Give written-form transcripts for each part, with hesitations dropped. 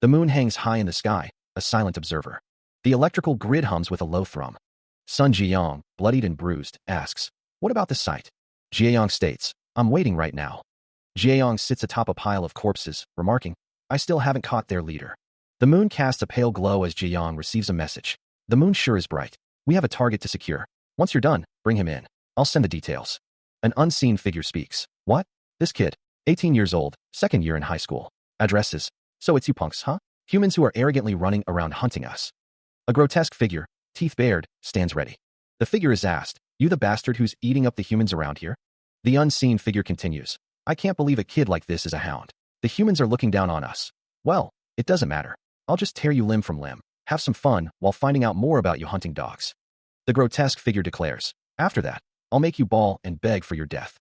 The moon hangs high in the sky, a silent observer. The electrical grid hums with a low thrum. Sun Jiyong, bloodied and bruised, asks, "What about the sight?" Jieyong states, "I'm waiting right now." Jieyong sits atop a pile of corpses, remarking, "I still haven't caught their leader." The moon casts a pale glow as Jieyong receives a message. "The moon sure is bright. We have a target to secure. Once you're done, bring him in. I'll send the details." An unseen figure speaks. "What? This kid, 18 years old, second year in high school. Addresses. So it's you punks, huh? Humans who are arrogantly running around hunting us." A grotesque figure, teeth bared, stands ready. The figure is asked, "You the bastard who's eating up the humans around here?" The unseen figure continues, "I can't believe a kid like this is a hound. The humans are looking down on us. Well, it doesn't matter. I'll just tear you limb from limb. Have some fun while finding out more about you hunting dogs." The grotesque figure declares, "After that, I'll make you bawl and beg for your death."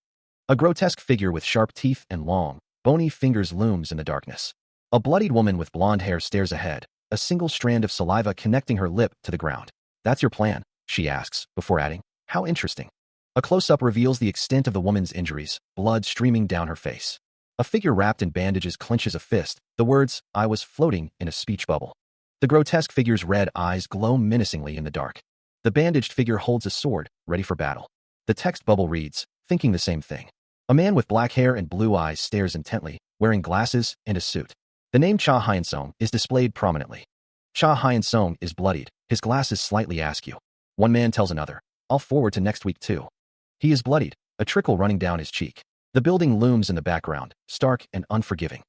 A grotesque figure with sharp teeth and long, bony fingers looms in the darkness. A bloodied woman with blonde hair stares ahead, a single strand of saliva connecting her lip to the ground. "That's your plan?" she asks, before adding, "How interesting." A close-up reveals the extent of the woman's injuries, blood streaming down her face. A figure wrapped in bandages clenches a fist, the words, "I was floating," in a speech bubble. The grotesque figure's red eyes glow menacingly in the dark. The bandaged figure holds a sword, ready for battle. The text bubble reads, "Thinking the same thing." A man with black hair and blue eyes stares intently, wearing glasses and a suit. The name Cha Hyun-sung is displayed prominently. Cha Hyun-sung is bloodied, his glasses slightly askew. One man tells another, "I'll forward to next week too." He is bloodied, a trickle running down his cheek. The building looms in the background, stark and unforgiving.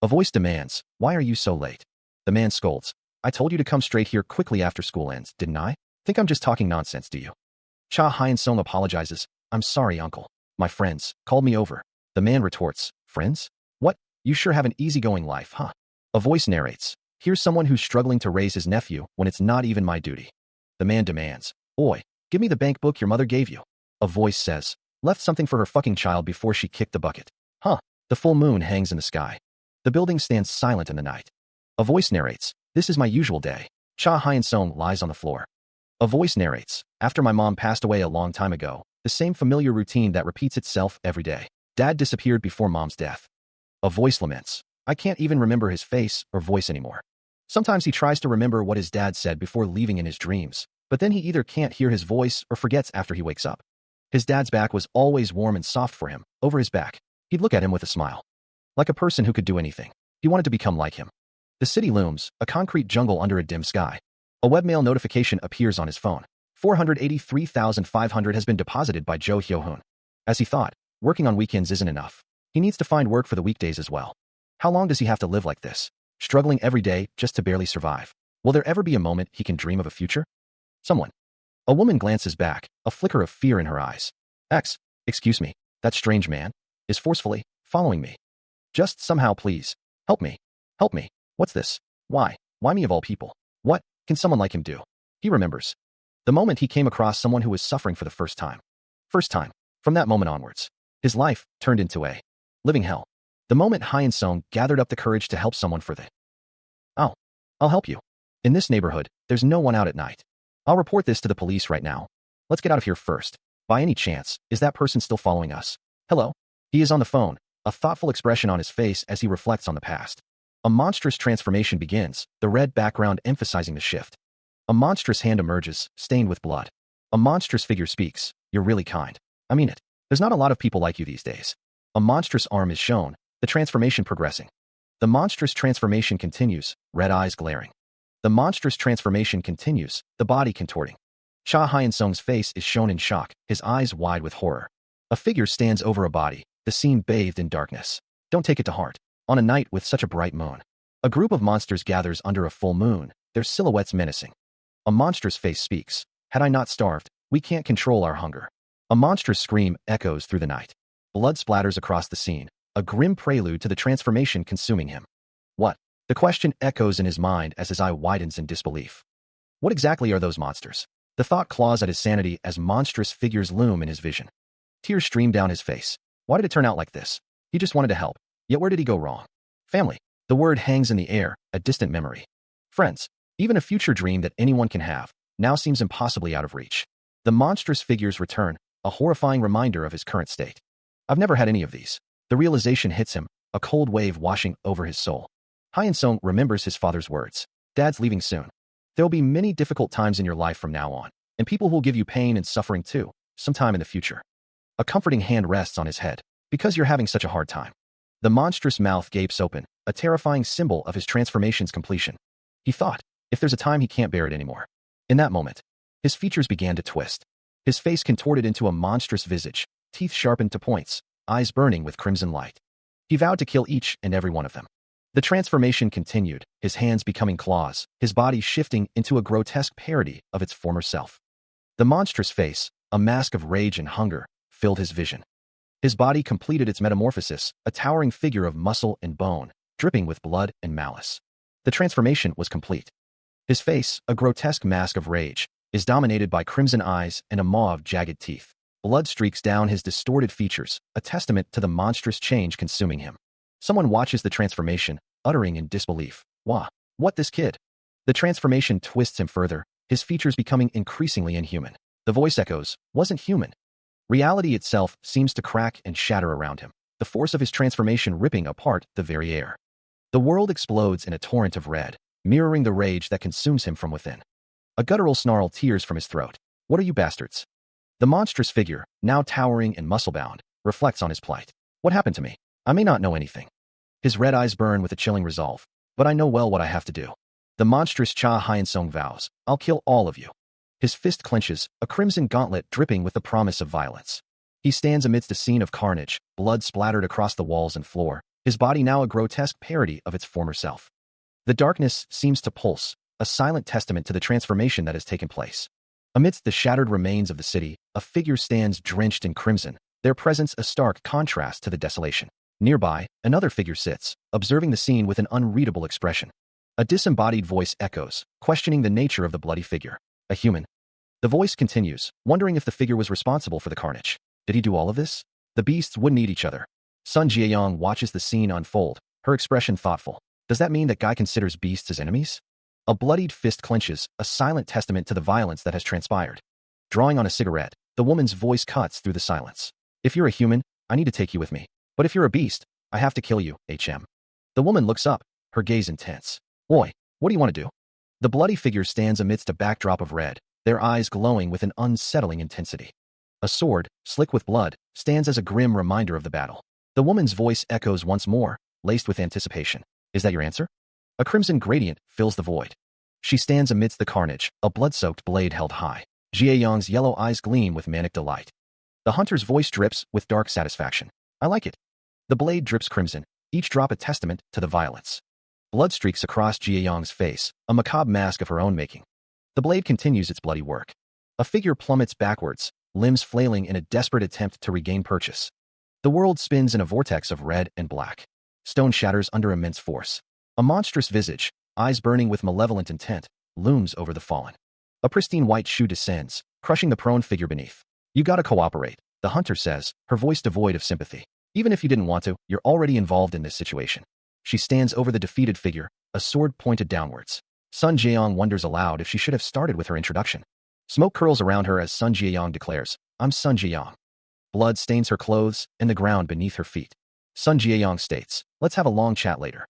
A voice demands, "Why are you so late?" The man scolds, "I told you to come straight here quickly after school ends, didn't I? Think I'm just talking nonsense, do you?" Cha Hyun-sung apologizes, "I'm sorry, uncle. My friends called me over." The man retorts, "Friends? What? You sure have an easygoing life, huh?" A voice narrates, "Here's someone who's struggling to raise his nephew when it's not even my duty." The man demands, "Oi, give me the bank book your mother gave you." A voice says, "Left something for her fucking child before she kicked the bucket." Huh. The full moon hangs in the sky. The building stands silent in the night. A voice narrates, "This is my usual day." Cha Hyun-sung lies on the floor. A voice narrates, "After my mom passed away a long time ago, the same familiar routine that repeats itself every day. Dad disappeared before mom's death." A voice laments, "I can't even remember his face or voice anymore. Sometimes he tries to remember what his dad said before leaving in his dreams, but then he either can't hear his voice or forgets after he wakes up. His dad's back was always warm and soft for him, over his back. He'd look at him with a smile. Like a person who could do anything. He wanted to become like him." The city looms, a concrete jungle under a dim sky. A webmail notification appears on his phone. 483,500 has been deposited by Jo Hyo-hoon. As he thought, working on weekends isn't enough. He needs to find work for the weekdays as well. How long does he have to live like this? Struggling every day just to barely survive. Will there ever be a moment he can dream of a future? Someone. A woman glances back, a flicker of fear in her eyes. Excuse me, that strange man is forcefully following me. Just somehow, please. Help me. Help me. What's this? Why? Why me of all people? What can someone like him do?" He remembers the moment he came across someone who was suffering for the first time. From that moment onwards, his life turned into a living hell. The moment Hyun-sung gathered up the courage to help someone for the I'll help you. In this neighborhood, there's no one out at night. I'll report this to the police right now. Let's get out of here first. By any chance, is that person still following us? Hello? He is on the phone, a thoughtful expression on his face as he reflects on the past. A monstrous transformation begins, the red background emphasizing the shift. A monstrous hand emerges, stained with blood. A monstrous figure speaks, "You're really kind. I mean it. There's not a lot of people like you these days." A monstrous arm is shown, the transformation progressing. The monstrous transformation continues, red eyes glaring. The monstrous transformation continues, the body contorting. Cha Hyun-sung's face is shown in shock, his eyes wide with horror. A figure stands over a body, the scene bathed in darkness. Don't take it to heart. On a night with such a bright moon, a group of monsters gathers under a full moon, their silhouettes menacing. A monstrous face speaks, "Had I not starved, we can't control our hunger." A monstrous scream echoes through the night. Blood splatters across the scene, a grim prelude to the transformation consuming him. What? The question echoes in his mind as his eye widens in disbelief. What exactly are those monsters? The thought claws at his sanity as monstrous figures loom in his vision. Tears stream down his face. Why did it turn out like this? He just wanted to help. Yet where did he go wrong? Family. The word hangs in the air, a distant memory. Friends. Even a future dream that anyone can have, now seems impossibly out of reach. The monstrous figures return, a horrifying reminder of his current state. I've never had any of these. The realization hits him, a cold wave washing over his soul. Hyun-sung remembers his father's words. Dad's leaving soon. There'll be many difficult times in your life from now on, and people will give you pain and suffering too, sometime in the future. A comforting hand rests on his head. Because you're having such a hard time. The monstrous mouth gapes open, a terrifying symbol of his transformation's completion. He thought, if there's a time he can't bear it anymore. In that moment, his features began to twist. His face contorted into a monstrous visage, teeth sharpened to points, eyes burning with crimson light. He vowed to kill each and every one of them. The transformation continued, his hands becoming claws, his body shifting into a grotesque parody of its former self. The monstrous face, a mask of rage and hunger, filled his vision. His body completed its metamorphosis, a towering figure of muscle and bone, dripping with blood and malice. The transformation was complete. His face, a grotesque mask of rage, is dominated by crimson eyes and a maw of jagged teeth. Blood streaks down his distorted features, a testament to the monstrous change consuming him. Someone watches the transformation, uttering in disbelief, "Wah, what this kid?" The transformation twists him further, his features becoming increasingly inhuman. The voice echoes, "Wasn't human." Reality itself seems to crack and shatter around him, the force of his transformation ripping apart the very air. The world explodes in a torrent of red, mirroring the rage that consumes him from within. A guttural snarl tears from his throat. "What are you bastards?" The monstrous figure, now towering and muscle-bound, reflects on his plight. "What happened to me? I may not know anything." His red eyes burn with a chilling resolve. "But I know well what I have to do." The monstrous Cha Hyun-sung vows, "I'll kill all of you." His fist clenches, a crimson gauntlet dripping with the promise of violence. He stands amidst a scene of carnage, blood splattered across the walls and floor, his body now a grotesque parody of its former self. The darkness seems to pulse, a silent testament to the transformation that has taken place. Amidst the shattered remains of the city, a figure stands drenched in crimson, their presence a stark contrast to the desolation. Nearby, another figure sits, observing the scene with an unreadable expression. A disembodied voice echoes, questioning the nature of the bloody figure. A human. The voice continues, wondering if the figure was responsible for the carnage. Did he do all of this? The beasts wouldn't eat each other. Sun Jieyong watches the scene unfold, her expression thoughtful. Does that mean that Guy considers beasts as enemies? A bloodied fist clenches, a silent testament to the violence that has transpired. Drawing on a cigarette, the woman's voice cuts through the silence. "If you're a human, I need to take you with me. But if you're a beast, I have to kill you, HM." The woman looks up, her gaze intense. "Oi, what do you want to do?" The bloody figure stands amidst a backdrop of red, their eyes glowing with an unsettling intensity. A sword, slick with blood, stands as a grim reminder of the battle. The woman's voice echoes once more, laced with anticipation. "Is that your answer?" A crimson gradient fills the void. She stands amidst the carnage, a blood-soaked blade held high. Jieyong's yellow eyes gleam with manic delight. The hunter's voice drips with dark satisfaction. "I like it." The blade drips crimson, each drop a testament to the violence. Blood streaks across Jieyong's face, a macabre mask of her own making. The blade continues its bloody work. A figure plummets backwards, limbs flailing in a desperate attempt to regain purchase. The world spins in a vortex of red and black. Stone shatters under immense force. A monstrous visage, eyes burning with malevolent intent, looms over the fallen. A pristine white shoe descends, crushing the prone figure beneath. "You gotta cooperate," the hunter says, her voice devoid of sympathy. "Even if you didn't want to, you're already involved in this situation." She stands over the defeated figure, a sword pointed downwards. Sun Jieyong wonders aloud if she should have started with her introduction. Smoke curls around her as Sun Jieyong declares, "I'm Sun Jieyong." Blood stains her clothes and the ground beneath her feet. Sun Jieyong states, "Let's have a long chat later."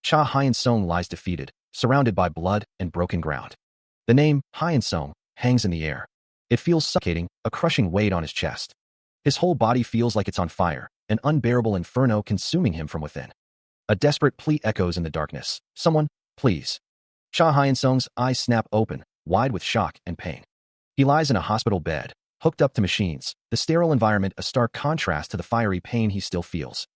Cha Hyun-sung lies defeated, surrounded by blood and broken ground. The name, Hyun-sung, hangs in the air. It feels suffocating, a crushing weight on his chest. His whole body feels like it's on fire, an unbearable inferno consuming him from within. A desperate plea echoes in the darkness. "Someone, please." Cha Hyun-sung's eyes snap open, wide with shock and pain. He lies in a hospital bed, hooked up to machines, the sterile environment a stark contrast to the fiery pain he still feels.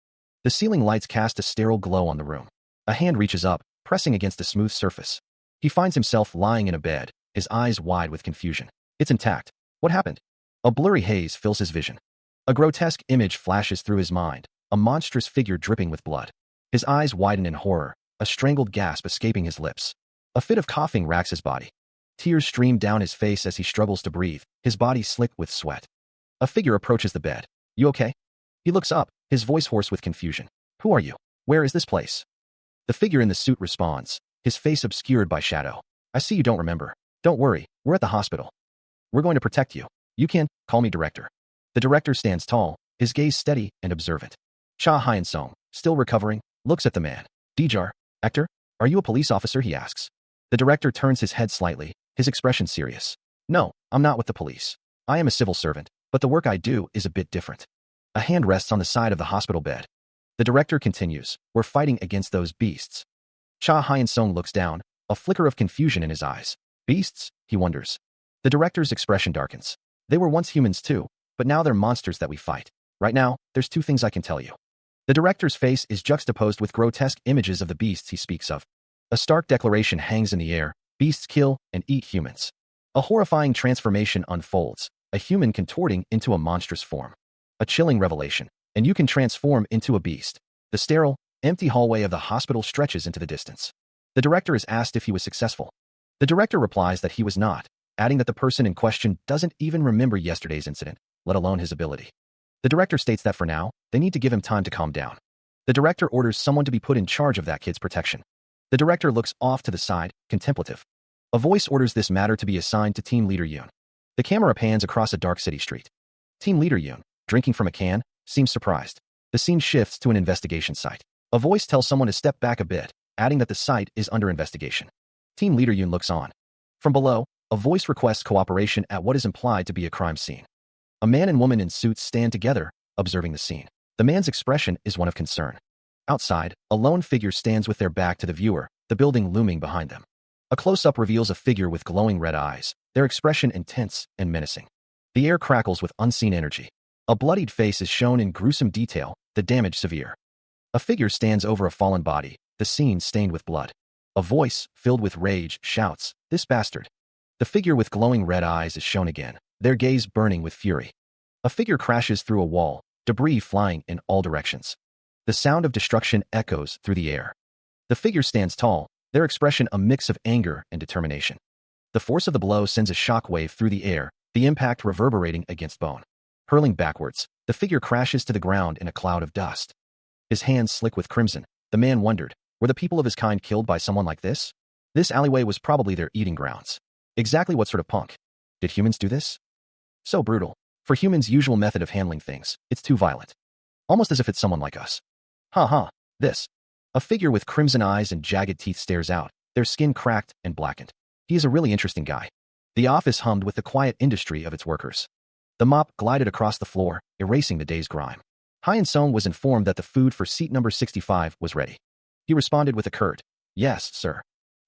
The ceiling lights cast a sterile glow on the room. A hand reaches up, pressing against the smooth surface. He finds himself lying in a bed, his eyes wide with confusion. It's intact. What happened? A blurry haze fills his vision. A grotesque image flashes through his mind, a monstrous figure dripping with blood. His eyes widen in horror, a strangled gasp escaping his lips. A fit of coughing racks his body. Tears stream down his face as he struggles to breathe, his body slick with sweat. A figure approaches the bed. "You okay?" He looks up, his voice hoarse with confusion. "Who are you? Where is this place?" The figure in the suit responds, his face obscured by shadow. "I see you don't remember. Don't worry, we're at the hospital. We're going to protect you. You can call me director." The director stands tall, his gaze steady and observant. Cha Hyun-sung, still recovering, looks at the man. "Djar, Hector, are you a police officer? He asks. The director turns his head slightly, his expression serious. No, I'm not with the police. I am a civil servant, but the work I do is a bit different. A hand rests on the side of the hospital bed. The director continues, we're fighting against those beasts. Cha Hyun-sung looks down, a flicker of confusion in his eyes. Beasts? He wonders. The director's expression darkens. They were once humans too, but now they're monsters that we fight. Right now, there's two things I can tell you. The director's face is juxtaposed with grotesque images of the beasts he speaks of. A stark declaration hangs in the air, beasts kill and eat humans. A horrifying transformation unfolds, a human contorting into a monstrous form. A chilling revelation, and you can transform into a beast. The sterile, empty hallway of the hospital stretches into the distance. The director is asked if he was successful. The director replies that he was not, adding that the person in question doesn't even remember yesterday's incident, let alone his ability. The director states that for now, they need to give him time to calm down. The director orders someone to be put in charge of that kid's protection. The director looks off to the side, contemplative. A voice orders this matter to be assigned to Team Leader Yoon. The camera pans across a dark city street. Team Leader Yoon, drinking from a can, seems surprised. The scene shifts to an investigation site. A voice tells someone to step back a bit, adding that the site is under investigation. Team Leader Yoon looks on. From below, a voice requests cooperation at what is implied to be a crime scene. A man and woman in suits stand together, observing the scene. The man's expression is one of concern. Outside, a lone figure stands with their back to the viewer, the building looming behind them. A close-up reveals a figure with glowing red eyes, their expression intense and menacing. The air crackles with unseen energy. A bloodied face is shown in gruesome detail, the damage severe. A figure stands over a fallen body, the scene stained with blood. A voice, filled with rage, shouts, "This bastard!" The figure with glowing red eyes is shown again, their gaze burning with fury. A figure crashes through a wall, debris flying in all directions. The sound of destruction echoes through the air. The figure stands tall, their expression a mix of anger and determination. The force of the blow sends a shockwave through the air, the impact reverberating against bone. Hurling backwards, the figure crashes to the ground in a cloud of dust. His hands slick with crimson. The man wondered, were the people of his kind killed by someone like this? This alleyway was probably their eating grounds. Exactly what sort of punk? Did humans do this? So brutal. For humans' usual method of handling things, it's too violent. Almost as if it's someone like us. This. A figure with crimson eyes and jagged teeth stares out, their skin cracked and blackened. He is a really interesting guy. The office hummed with the quiet industry of its workers. The mop glided across the floor, erasing the day's grime. Hyun-sung was informed that the food for seat number 65 was ready. He responded with a curt, "Yes, sir."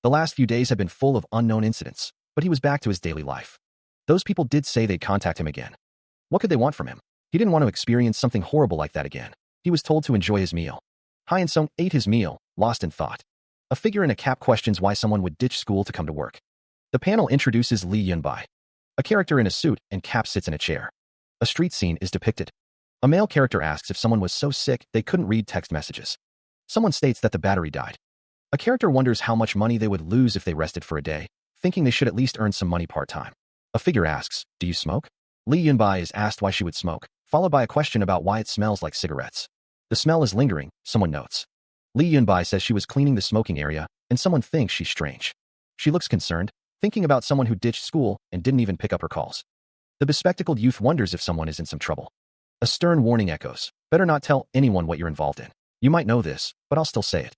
The last few days had been full of unknown incidents, but he was back to his daily life. Those people did say they'd contact him again. What could they want from him? He didn't want to experience something horrible like that again. He was told to enjoy his meal. Hyun-sung ate his meal, lost in thought. A figure in a cap questions why someone would ditch school to come to work. The panel introduces Lee Yun-bai. A character in a suit and cap sits in a chair. A street scene is depicted. A male character asks if someone was so sick they couldn't read text messages. Someone states that the battery died. A character wonders how much money they would lose if they rested for a day, thinking they should at least earn some money part-time. A figure asks, "Do you smoke?" Lee Yun-bai is asked why she would smoke, followed by a question about why it smells like cigarettes. The smell is lingering, someone notes. Lee Yun-bai says she was cleaning the smoking area, and someone thinks she's strange. She looks concerned, thinking about someone who ditched school and didn't even pick up her calls. The bespectacled youth wonders if someone is in some trouble. A stern warning echoes, "Better not tell anyone what you're involved in. You might know this, but I'll still say it."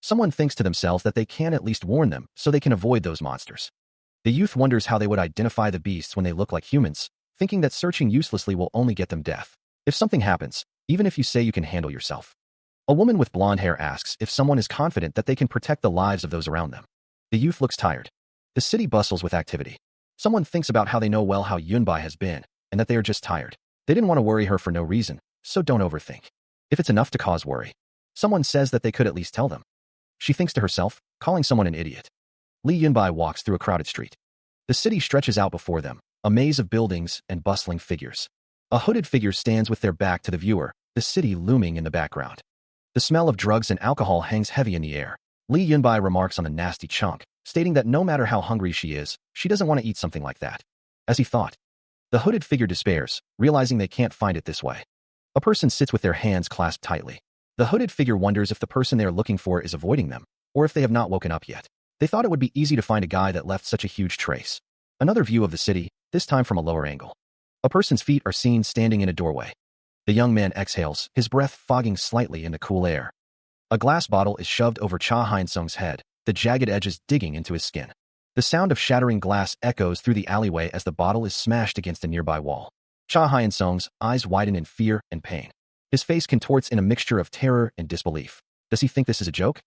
Someone thinks to themselves that they can at least warn them so they can avoid those monsters. The youth wonders how they would identify the beasts when they look like humans, thinking that searching uselessly will only get them death. If something happens, even if you say you can handle yourself. A woman with blonde hair asks if someone is confident that they can protect the lives of those around them. The youth looks tired. The city bustles with activity. Someone thinks about how they know well how Yunbai has been, and that they are just tired. They didn't want to worry her for no reason, so don't overthink. If it's enough to cause worry. Someone says that they could at least tell them. She thinks to herself, calling someone an idiot. Lee Yunbai walks through a crowded street. The city stretches out before them, a maze of buildings and bustling figures. A hooded figure stands with their back to the viewer, the city looming in the background. The smell of drugs and alcohol hangs heavy in the air. Lee Yunbai remarks on the nasty chunk, stating that no matter how hungry she is, she doesn't want to eat something like that. As he thought. The hooded figure despairs, realizing they can't find it this way. A person sits with their hands clasped tightly. The hooded figure wonders if the person they are looking for is avoiding them, or if they have not woken up yet. They thought it would be easy to find a guy that left such a huge trace. Another view of the city, this time from a lower angle. A person's feet are seen standing in a doorway. The young man exhales, his breath fogging slightly in the cool air. A glass bottle is shoved over Cha Hyun-sung's head, the jagged edges digging into his skin. The sound of shattering glass echoes through the alleyway as the bottle is smashed against a nearby wall. Cha Hyun-sung's eyes widen in fear and pain. His face contorts in a mixture of terror and disbelief. Does he think this is a joke?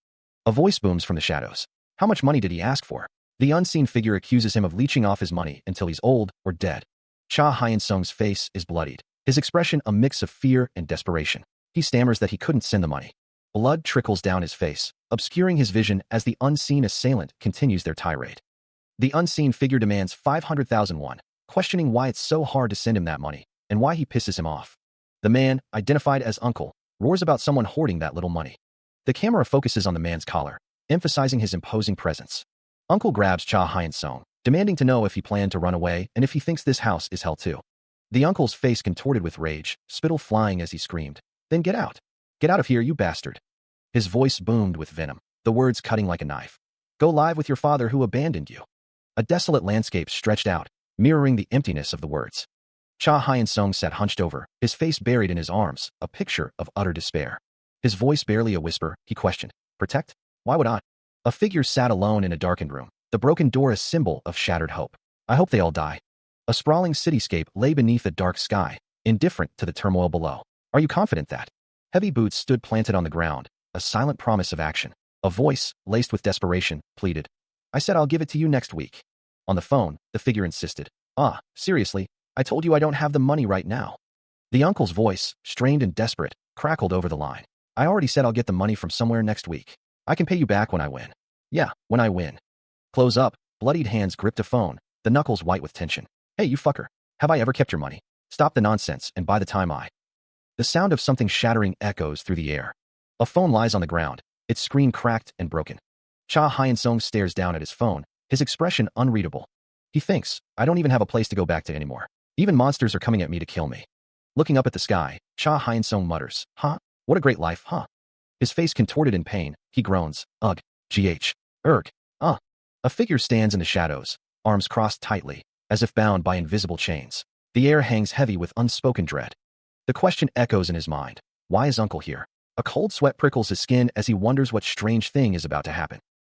A voice booms from the shadows. How much money did he ask for? The unseen figure accuses him of leeching off his money until he's old or dead. Cha Hyun-sung's face is bloodied, his expression a mix of fear and desperation. He stammers that he couldn't send the money. Blood trickles down his face, obscuring his vision as the unseen assailant continues their tirade. The unseen figure demands 500,000 won, questioning why it's so hard to send him that money, and why he pisses him off. The man, identified as Uncle, roars about someone hoarding that little money. The camera focuses on the man's collar, emphasizing his imposing presence. Uncle grabs Cha Hyun-sung, demanding to know if he planned to run away and if he thinks this house is hell too. The uncle's face contorted with rage, spittle flying as he screamed, "Then get out! Get out of here, you bastard!" His voice boomed with venom, the words cutting like a knife. "Go live with your father who abandoned you." A desolate landscape stretched out, mirroring the emptiness of the words. Cha Hyun-sung sat hunched over, his face buried in his arms, a picture of utter despair. His voice barely a whisper, he questioned, "Protect? Why would I?" A figure sat alone in a darkened room, the broken door a symbol of shattered hope. "I hope they all die." A sprawling cityscape lay beneath a dark sky, indifferent to the turmoil below. "Are you confident that?" Heavy boots stood planted on the ground, a silent promise of action. A voice, laced with desperation, pleaded, "I said I'll give it to you next week." On the phone, the figure insisted, "Seriously, I told you I don't have the money right now." The uncle's voice, strained and desperate, crackled over the line. "I already said I'll get the money from somewhere next week. I can pay you back when I win." "Yeah, when I win." Close up, bloodied hands gripped a phone, the knuckles white with tension. "Hey, you fucker. Have I ever kept your money? Stop the nonsense and buy the time I—" The sound of something shattering echoes through the air. A phone lies on the ground, its screen cracked and broken. Cha Hyun-sung stares down at his phone, his expression unreadable. He thinks, "I don't even have a place to go back to anymore. Even monsters are coming at me to kill me." Looking up at the sky, Cha Hyun-sung mutters, "Huh? What a great life, huh?" His face contorted in pain, he groans, "Ugh, gh, erg, uh." A figure stands in the shadows, arms crossed tightly, as if bound by invisible chains. The air hangs heavy with unspoken dread. The question echoes in his mind, why is Uncle here? A cold sweat prickles his skin as he wonders what strange thing is about to happen.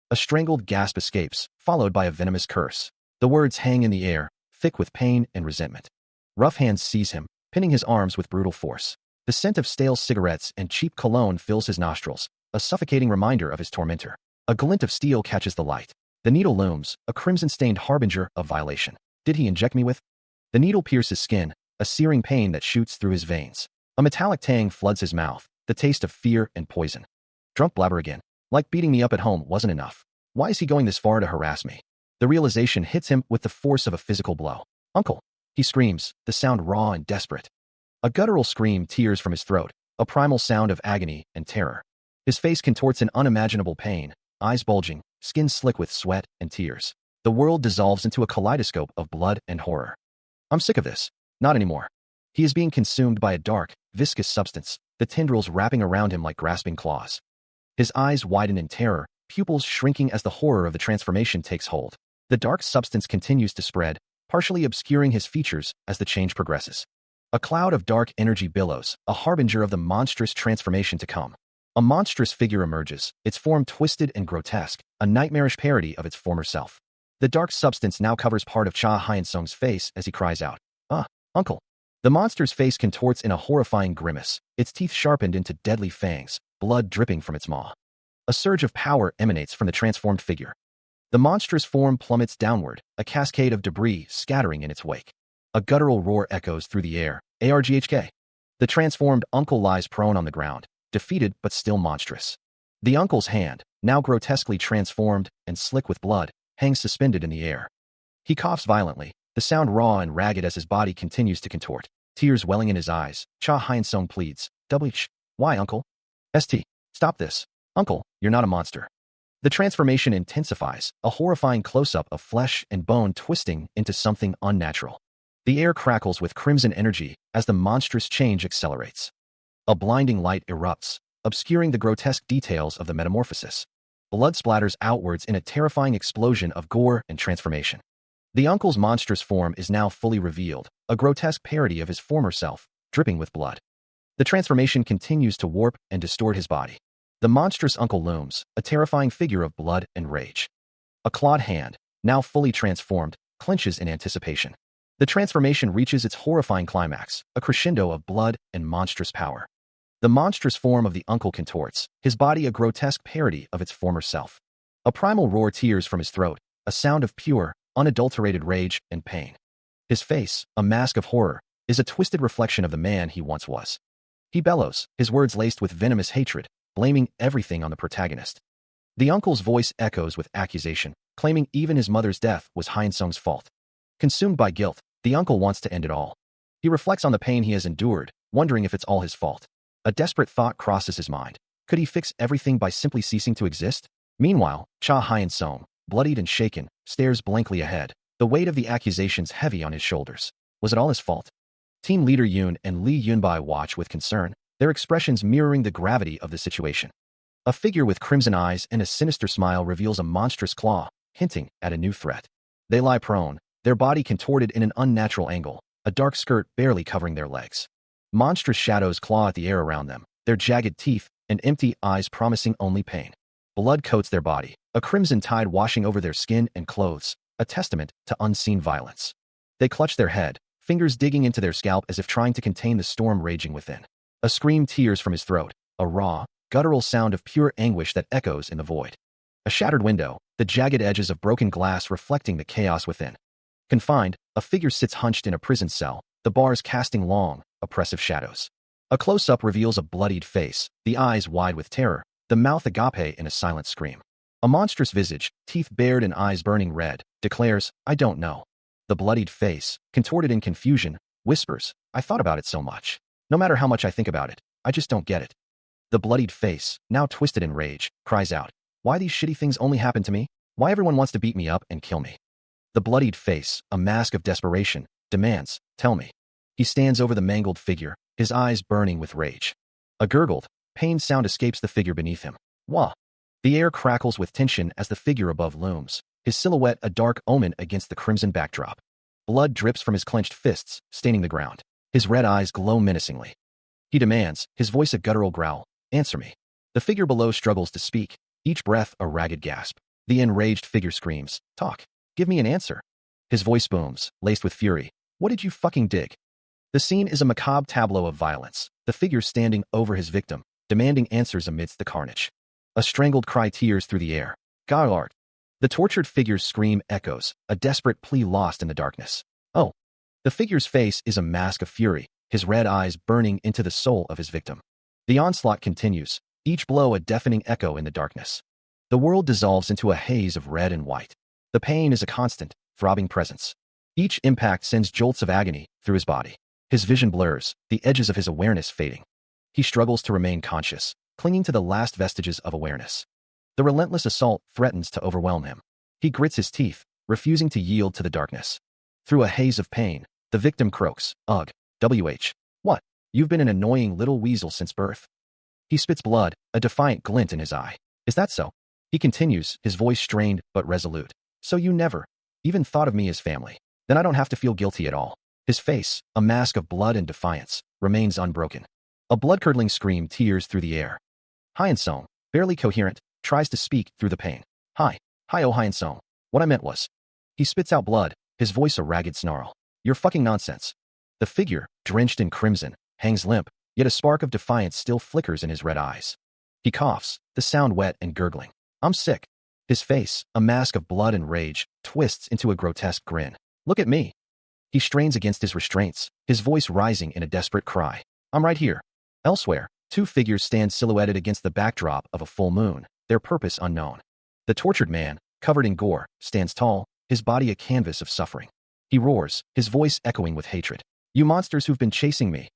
A strangled gasp escapes, followed by a venomous curse. The words hang in the air, thick with pain and resentment. Rough hands seize him, pinning his arms with brutal force. The scent of stale cigarettes and cheap cologne fills his nostrils, a suffocating reminder of his tormentor. A glint of steel catches the light. The needle looms, a crimson-stained harbinger of violation. Did he inject me with? The needle pierces skin, a searing pain that shoots through his veins. A metallic tang floods his mouth, the taste of fear and poison. Drunk blabber again. Like beating me up at home wasn't enough. Why is he going this far to harass me? The realization hits him with the force of a physical blow. "Uncle!" He screams, the sound raw and desperate. A guttural scream tears from his throat, a primal sound of agony and terror. His face contorts in unimaginable pain, eyes bulging, skin slick with sweat and tears. The world dissolves into a kaleidoscope of blood and horror. "I'm sick of this. Not anymore." He is being consumed by a dark, viscous substance, the tendrils wrapping around him like grasping claws. His eyes widen in terror, pupils shrinking as the horror of the transformation takes hold. The dark substance continues to spread, partially obscuring his features as the change progresses. A cloud of dark energy billows, a harbinger of the monstrous transformation to come. A monstrous figure emerges, its form twisted and grotesque, a nightmarish parody of its former self. The dark substance now covers part of Cha Hyun-sung's face as he cries out, Uncle." The monster's face contorts in a horrifying grimace, its teeth sharpened into deadly fangs, blood dripping from its maw. A surge of power emanates from the transformed figure. The monstrous form plummets downward, a cascade of debris scattering in its wake. A guttural roar echoes through the air, ARGHK. The transformed uncle lies prone on the ground, defeated but still monstrous. The uncle's hand, now grotesquely transformed and slick with blood, hangs suspended in the air. He coughs violently, the sound raw and ragged as his body continues to contort. Tears welling in his eyes, Cha Hyun-sung pleads, "WH, why, Uncle? ST, stop this. Uncle, you're not a monster." The transformation intensifies, a horrifying close-up of flesh and bone twisting into something unnatural. The air crackles with crimson energy as the monstrous change accelerates. A blinding light erupts, obscuring the grotesque details of the metamorphosis. Blood splatters outwards in a terrifying explosion of gore and transformation. The uncle's monstrous form is now fully revealed, a grotesque parody of his former self, dripping with blood. The transformation continues to warp and distort his body. The monstrous uncle looms, a terrifying figure of blood and rage. A clawed hand, now fully transformed, clenches in anticipation. The transformation reaches its horrifying climax, a crescendo of blood and monstrous power. The monstrous form of the uncle contorts, his body a grotesque parody of its former self. A primal roar tears from his throat, a sound of pure, unadulterated rage and pain. His face, a mask of horror, is a twisted reflection of the man he once was. He bellows, his words laced with venomous hatred, blaming everything on the protagonist. The uncle's voice echoes with accusation, claiming even his mother's death was Hyeonsung's fault. Consumed by guilt, the uncle wants to end it all. He reflects on the pain he has endured, wondering if it's all his fault. A desperate thought crosses his mind. Could he fix everything by simply ceasing to exist? Meanwhile, Cha Hyun-sung, bloodied and shaken, stares blankly ahead, the weight of the accusations heavy on his shoulders. Was it all his fault? Team leader Yoon and Lee Yunbai watch with concern, their expressions mirroring the gravity of the situation. A figure with crimson eyes and a sinister smile reveals a monstrous claw, hinting at a new threat. They lie prone, their body contorted in an unnatural angle, a dark skirt barely covering their legs. Monstrous shadows claw at the air around them, their jagged teeth and empty eyes promising only pain. Blood coats their body, a crimson tide washing over their skin and clothes, a testament to unseen violence. They clutch their head, fingers digging into their scalp as if trying to contain the storm raging within. A scream tears from his throat, a raw, guttural sound of pure anguish that echoes in the void. A shattered window, the jagged edges of broken glass reflecting the chaos within. Confined, a figure sits hunched in a prison cell, the bars casting long, oppressive shadows. A close-up reveals a bloodied face, the eyes wide with terror, the mouth agape in a silent scream. A monstrous visage, teeth bared and eyes burning red, declares, "I don't know." The bloodied face, contorted in confusion, whispers, "I thought about it so much. No matter how much I think about it, I just don't get it." The bloodied face, now twisted in rage, cries out, "Why these shitty things only happen to me? Why everyone wants to beat me up and kill me?" The bloodied face, a mask of desperation, demands, "Tell me." He stands over the mangled figure, his eyes burning with rage. A gurgled, pained sound escapes the figure beneath him. Wah! The air crackles with tension as the figure above looms, his silhouette a dark omen against the crimson backdrop. Blood drips from his clenched fists, staining the ground. His red eyes glow menacingly. He demands, his voice a guttural growl, "Answer me." The figure below struggles to speak, each breath a ragged gasp. The enraged figure screams, "Talk. Give me an answer." His voice booms, laced with fury. "What did you fucking dig?" The scene is a macabre tableau of violence, the figure standing over his victim, demanding answers amidst the carnage. A strangled cry tears through the air. "Gallard." The tortured figure's scream echoes, a desperate plea lost in the darkness. "Oh." The figure's face is a mask of fury, his red eyes burning into the soul of his victim. The onslaught continues, each blow a deafening echo in the darkness. The world dissolves into a haze of red and white. The pain is a constant, throbbing presence. Each impact sends jolts of agony through his body. His vision blurs, the edges of his awareness fading. He struggles to remain conscious, clinging to the last vestiges of awareness. The relentless assault threatens to overwhelm him. He grits his teeth, refusing to yield to the darkness. Through a haze of pain, the victim croaks, "Ugh, WH. What? You've been an annoying little weasel since birth." He spits blood, a defiant glint in his eye. "Is that so?" He continues, his voice strained but resolute. "So you never even thought of me as family? Then I don't have to feel guilty at all." His face, a mask of blood and defiance, remains unbroken. A blood-curdling scream tears through the air. Hyun-sung, barely coherent, tries to speak through the pain. Hi, oh Hyun-sung. What I meant was." He spits out blood, his voice a ragged snarl. "You're fucking nonsense." The figure, drenched in crimson, hangs limp, yet a spark of defiance still flickers in his red eyes. He coughs, the sound wet and gurgling. "I'm sick." His face, a mask of blood and rage, twists into a grotesque grin. "Look at me." He strains against his restraints, his voice rising in a desperate cry. "I'm right here." Elsewhere, two figures stand silhouetted against the backdrop of a full moon, their purpose unknown. The tortured man, covered in gore, stands tall, his body a canvas of suffering. He roars, his voice echoing with hatred. "You monsters who've been chasing me."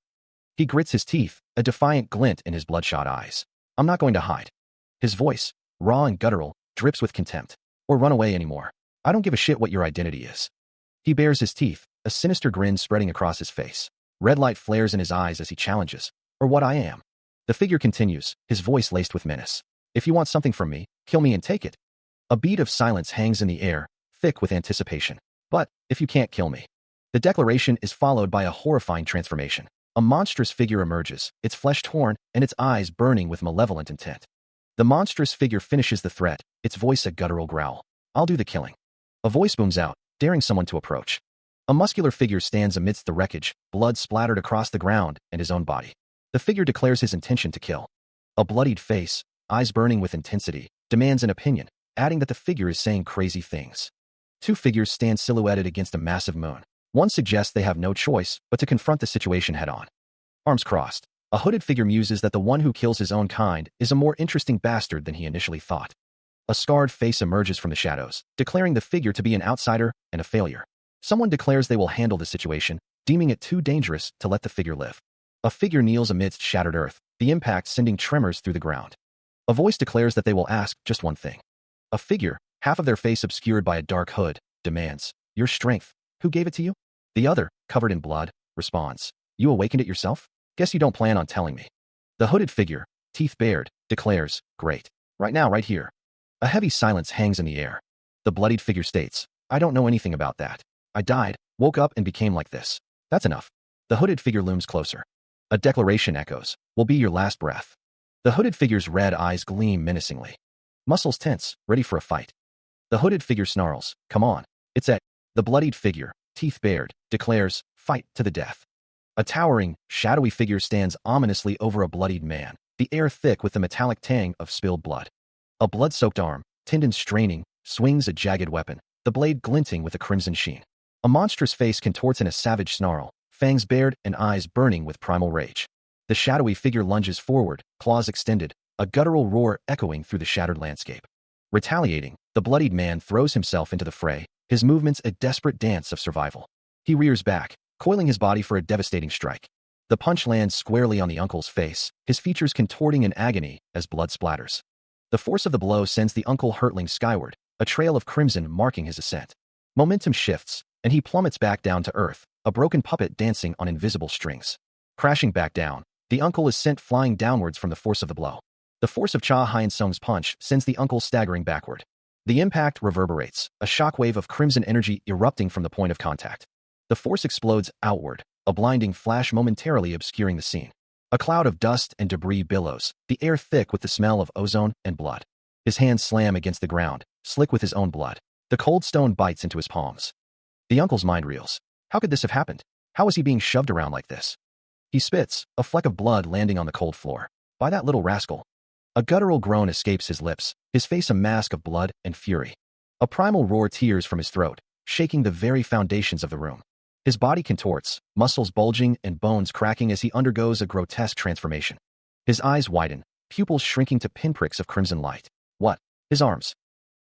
He grits his teeth, a defiant glint in his bloodshot eyes. "I'm not going to hide." His voice, raw and guttural, drips with contempt. "Or run away anymore. I don't give a shit what your identity is." He bares his teeth, a sinister grin spreading across his face. Red light flares in his eyes as he challenges, "Or what I am." The figure continues, his voice laced with menace. "If you want something from me, kill me and take it." A beat of silence hangs in the air, thick with anticipation. "But, if you can't kill me." The declaration is followed by a horrifying transformation. A monstrous figure emerges, its flesh torn and its eyes burning with malevolent intent. The monstrous figure finishes the threat, its voice a guttural growl. I'll do the killing. A voice booms out, daring someone to approach. A muscular figure stands amidst the wreckage, blood splattered across the ground and his own body. The figure declares his intention to kill. A bloodied face, eyes burning with intensity, demands an opinion, adding that the figure is saying crazy things. Two figures stand silhouetted against a massive moon. One suggests they have no choice but to confront the situation head-on. Arms crossed, a hooded figure muses that the one who kills his own kind is a more interesting bastard than he initially thought. A scarred face emerges from the shadows, declaring the figure to be an outsider and a failure. Someone declares they will handle the situation, deeming it too dangerous to let the figure live. A figure kneels amidst shattered earth, the impact sending tremors through the ground. A voice declares that they will ask just one thing. A figure, half of their face obscured by a dark hood, demands, "Your strength. Who gave it to you?" The other, covered in blood, responds, "You awakened it yourself? Guess you don't plan on telling me." The hooded figure, teeth bared, declares, "Great. Right now, right here." A heavy silence hangs in the air. The bloodied figure states, "I don't know anything about that. I died, woke up and became like this. That's enough." The hooded figure looms closer. A declaration echoes, "Will be your last breath." The hooded figure's red eyes gleam menacingly. Muscles tense, ready for a fight. The hooded figure snarls, "Come on. It's it." The bloodied figure, teeth bared, declares, "Fight to the death." A towering, shadowy figure stands ominously over a bloodied man, the air thick with the metallic tang of spilled blood. A blood-soaked arm, tendons straining, swings a jagged weapon, the blade glinting with a crimson sheen. A monstrous face contorts in a savage snarl, fangs bared and eyes burning with primal rage. The shadowy figure lunges forward, claws extended, a guttural roar echoing through the shattered landscape. Retaliating, the bloodied man throws himself into the fray, his movements a desperate dance of survival. He rears back, coiling his body for a devastating strike. The punch lands squarely on the uncle's face, his features contorting in agony as blood splatters. The force of the blow sends the uncle hurtling skyward, a trail of crimson marking his ascent. Momentum shifts, and he plummets back down to earth, a broken puppet dancing on invisible strings. Crashing back down, the uncle is sent flying downwards from the force of the blow. The force of Cha Hyun-sung's punch sends the uncle staggering backward. The impact reverberates, a shockwave of crimson energy erupting from the point of contact. The force explodes outward, a blinding flash momentarily obscuring the scene. A cloud of dust and debris billows, the air thick with the smell of ozone and blood. His hands slam against the ground, slick with his own blood. The cold stone bites into his palms. The uncle's mind reels. How could this have happened? How was he being shoved around like this? He spits, a fleck of blood landing on the cold floor. By that little rascal. A guttural groan escapes his lips, his face a mask of blood and fury. A primal roar tears from his throat, shaking the very foundations of the room. His body contorts, muscles bulging and bones cracking as he undergoes a grotesque transformation. His eyes widen, pupils shrinking to pinpricks of crimson light. What? His arms.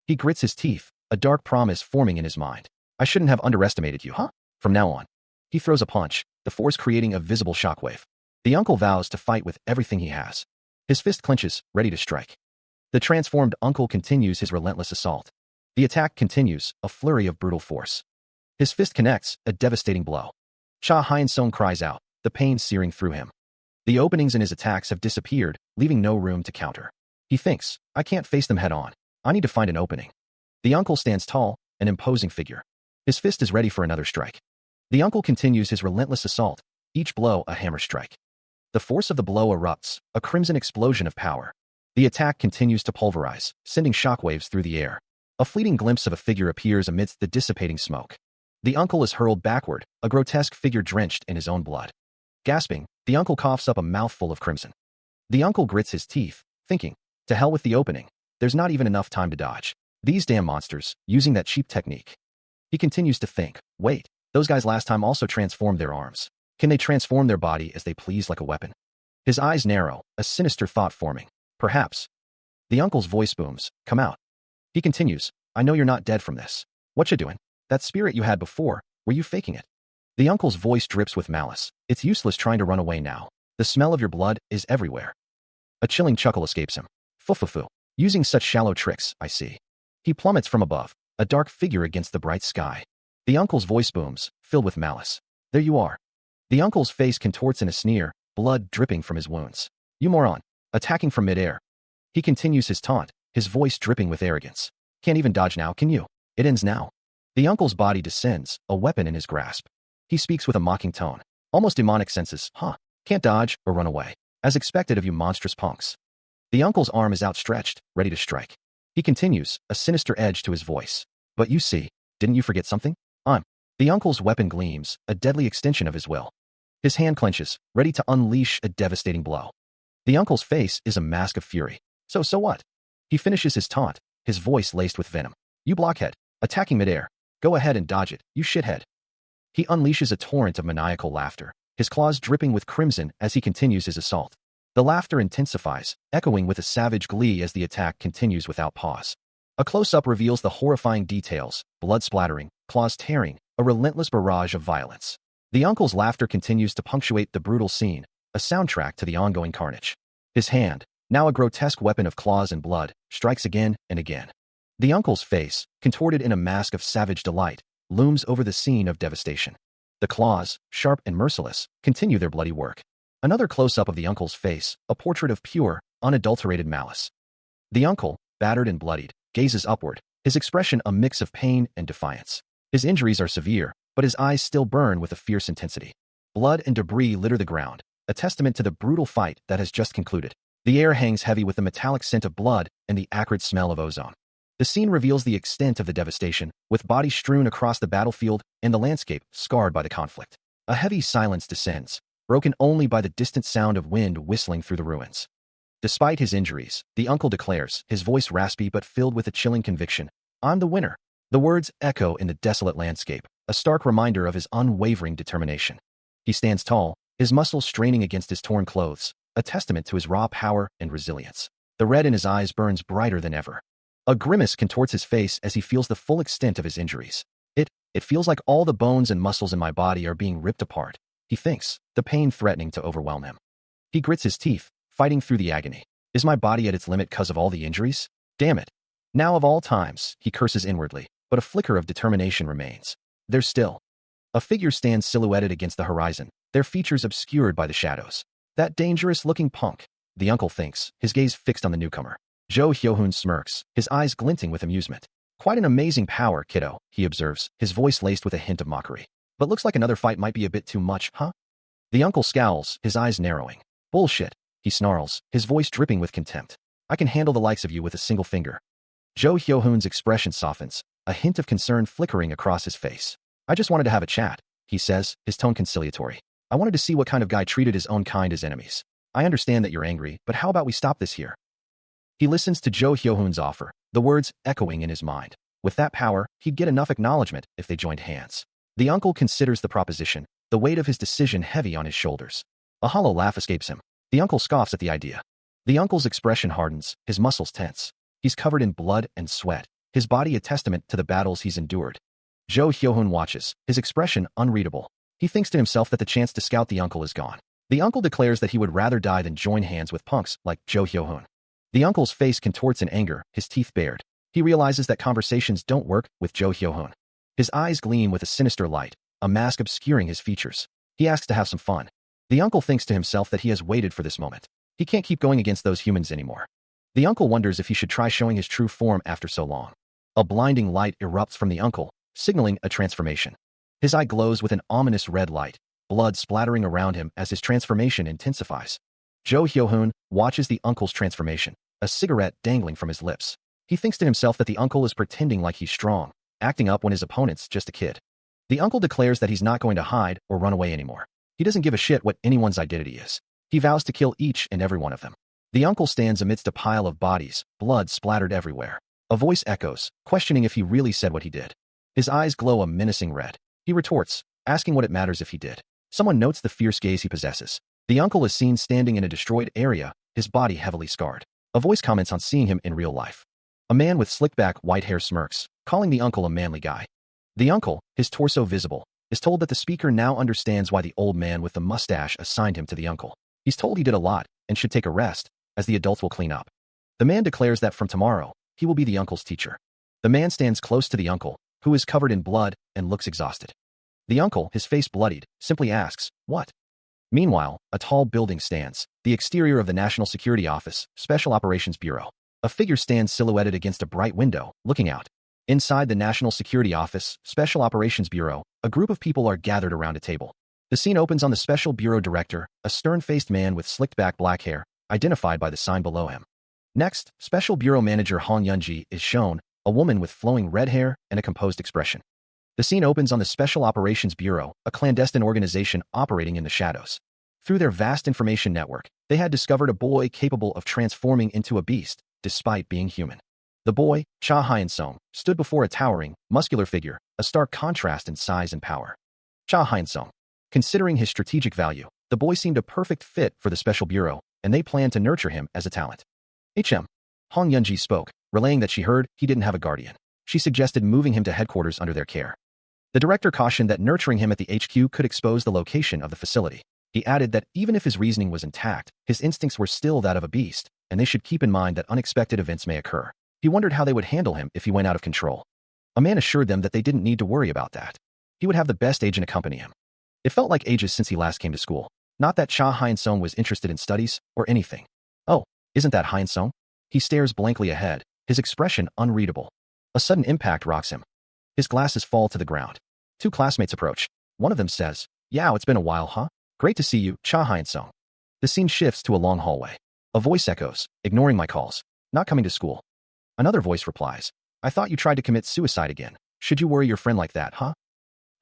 He grits his teeth, a dark promise forming in his mind. I shouldn't have underestimated you, huh? From now on. He throws a punch, the force creating a visible shockwave. The uncle vows to fight with everything he has. His fist clenches, ready to strike. The transformed uncle continues his relentless assault. The attack continues, a flurry of brutal force. His fist connects, a devastating blow. Cha Hyun-sung cries out, the pain searing through him. The openings in his attacks have disappeared, leaving no room to counter. He thinks, I can't face them head on. I need to find an opening. The uncle stands tall, an imposing figure. His fist is ready for another strike. The uncle continues his relentless assault, each blow a hammer strike. The force of the blow erupts, a crimson explosion of power. The attack continues to pulverize, sending shockwaves through the air. A fleeting glimpse of a figure appears amidst the dissipating smoke. The uncle is hurled backward, a grotesque figure drenched in his own blood. Gasping, the uncle coughs up a mouthful of crimson. The uncle grits his teeth, thinking, to hell with the opening. There's not even enough time to dodge. These damn monsters, using that cheap technique. He continues to think, wait, those guys last time also transformed their arms. Can they transform their body as they please like a weapon? His eyes narrow, a sinister thought forming. Perhaps. The uncle's voice booms, come out. He continues, I know you're not dead from this. What you doing? That spirit you had before, were you faking it? The uncle's voice drips with malice. It's useless trying to run away now. The smell of your blood is everywhere. A chilling chuckle escapes him. Fufufu. Using such shallow tricks, I see. He plummets from above, a dark figure against the bright sky. The uncle's voice booms, filled with malice. There you are. The uncle's face contorts in a sneer, blood dripping from his wounds. You moron. Attacking from midair. He continues his taunt, his voice dripping with arrogance. Can't even dodge now, can you? It ends now. The uncle's body descends, a weapon in his grasp. He speaks with a mocking tone, almost demonic senses. Huh. Can't dodge or run away. As expected of you monstrous punks. The uncle's arm is outstretched, ready to strike. He continues, a sinister edge to his voice. But you see, didn't you forget something? I'm. The uncle's weapon gleams, a deadly extension of his will. His hand clenches, ready to unleash a devastating blow. The uncle's face is a mask of fury. So what? He finishes his taunt, his voice laced with venom. You blockhead, attacking midair. Go ahead and dodge it, you shithead. He unleashes a torrent of maniacal laughter, his claws dripping with crimson as he continues his assault. The laughter intensifies, echoing with a savage glee as the attack continues without pause. A close-up reveals the horrifying details, blood splattering, claws tearing, a relentless barrage of violence. The uncle's laughter continues to punctuate the brutal scene, a soundtrack to the ongoing carnage. His hand, now a grotesque weapon of claws and blood, strikes again and again. The uncle's face, contorted in a mask of savage delight, looms over the scene of devastation. The claws, sharp and merciless, continue their bloody work. Another close-up of the uncle's face, a portrait of pure, unadulterated malice. The uncle, battered and bloodied, gazes upward, his expression a mix of pain and defiance. His injuries are severe, but his eyes still burn with a fierce intensity. Blood and debris litter the ground, a testament to the brutal fight that has just concluded. The air hangs heavy with the metallic scent of blood and the acrid smell of ozone. The scene reveals the extent of the devastation, with bodies strewn across the battlefield and the landscape scarred by the conflict. A heavy silence descends, broken only by the distant sound of wind whistling through the ruins. Despite his injuries, the uncle declares, his voice raspy but filled with a chilling conviction, I'm the winner. The words echo in the desolate landscape, a stark reminder of his unwavering determination. He stands tall, his muscles straining against his torn clothes, a testament to his raw power and resilience. The red in his eyes burns brighter than ever. A grimace contorts his face as he feels the full extent of his injuries. It feels like all the bones and muscles in my body are being ripped apart, he thinks, the pain threatening to overwhelm him. He grits his teeth, fighting through the agony. Is my body at its limit because of all the injuries? Damn it. Now of all times, he curses inwardly, but a flicker of determination remains. There's still. A figure stands silhouetted against the horizon, their features obscured by the shadows. That dangerous-looking punk, the uncle thinks, his gaze fixed on the newcomer. Jo Hyo-hoon smirks, his eyes glinting with amusement. Quite an amazing power, kiddo, he observes, his voice laced with a hint of mockery. But looks like another fight might be a bit too much, huh? The uncle scowls, his eyes narrowing. Bullshit, he snarls, his voice dripping with contempt. I can handle the likes of you with a single finger. Jo Hyo-hoon's expression softens, a hint of concern flickering across his face. I just wanted to have a chat, he says, his tone conciliatory. I wanted to see what kind of guy treated his own kind as enemies. I understand that you're angry, but how about we stop this here? He listens to Jo Hyo-hoon's offer, the words echoing in his mind. With that power, he'd get enough acknowledgement if they joined hands. The uncle considers the proposition, the weight of his decision heavy on his shoulders. A hollow laugh escapes him. The uncle scoffs at the idea. The uncle's expression hardens, his muscles tense. He's covered in blood and sweat, his body a testament to the battles he's endured. Jo Hyo-hoon watches, his expression unreadable. He thinks to himself that the chance to scout the uncle is gone. The uncle declares that he would rather die than join hands with punks like Jo Hyo-hoon. The uncle's face contorts in anger, his teeth bared. He realizes that conversations don't work with Jo Hyo-hoon. His eyes gleam with a sinister light, a mask obscuring his features. He asks to have some fun. The uncle thinks to himself that he has waited for this moment. He can't keep going against those humans anymore. The uncle wonders if he should try showing his true form after so long. A blinding light erupts from the uncle, signaling a transformation. His eye glows with an ominous red light, blood splattering around him as his transformation intensifies. Jo Hyo-hoon watches the uncle's transformation, a cigarette dangling from his lips. He thinks to himself that the uncle is pretending like he's strong, acting up when his opponent's just a kid. The uncle declares that he's not going to hide or run away anymore. He doesn't give a shit what anyone's identity is. He vows to kill each and every one of them. The uncle stands amidst a pile of bodies, blood splattered everywhere. A voice echoes, questioning if he really said what he did. His eyes glow a menacing red. He retorts, asking what it matters if he did. Someone notes the fierce gaze he possesses. The uncle is seen standing in a destroyed area, his body heavily scarred. A voice comments on seeing him in real life. A man with slick-back white hair smirks, calling the uncle a manly guy. The uncle, his torso visible, is told that the speaker now understands why the old man with the mustache assigned him to the uncle. He's told he did a lot and should take a rest, as the adults will clean up. The man declares that from tomorrow, he will be the uncle's teacher. The man stands close to the uncle, who is covered in blood and looks exhausted. The uncle, his face bloodied, simply asks, "What?" Meanwhile, a tall building stands, the exterior of the National Security Office, Special Operations Bureau. A figure stands silhouetted against a bright window, looking out. Inside the National Security Office, Special Operations Bureau, a group of people are gathered around a table. The scene opens on the Special Bureau Director, a stern-faced man with slicked-back black hair, identified by the sign below him. Next, Special Bureau Manager Hong Yunji is shown, a woman with flowing red hair and a composed expression. The scene opens on the Special Operations Bureau, a clandestine organization operating in the shadows. Through their vast information network, they had discovered a boy capable of transforming into a beast, despite being human. The boy, Cha Hyun-sung, stood before a towering, muscular figure, a stark contrast in size and power. Cha Hyun-sung. Considering his strategic value, the boy seemed a perfect fit for the Special Bureau, and they planned to nurture him as a talent. Hong Yunji spoke, relaying that she heard he didn't have a guardian. She suggested moving him to headquarters under their care. The director cautioned that nurturing him at the HQ could expose the location of the facility. He added that even if his reasoning was intact, his instincts were still that of a beast, and they should keep in mind that unexpected events may occur. He wondered how they would handle him if he went out of control. A man assured them that they didn't need to worry about that. He would have the best agent accompany him. It felt like ages since he last came to school. Not that Cha Hyun-sung was interested in studies or anything. Oh, isn't that Hyun-sung? He stares blankly ahead, his expression unreadable. A sudden impact rocks him. His glasses fall to the ground. Two classmates approach. One of them says, "Yao, it's been a while, huh? Great to see you, Cha Hyun-sung." The scene shifts to a long hallway. A voice echoes, "Ignoring my calls. Not coming to school." Another voice replies, "I thought you tried to commit suicide again. Should you worry your friend like that, huh?"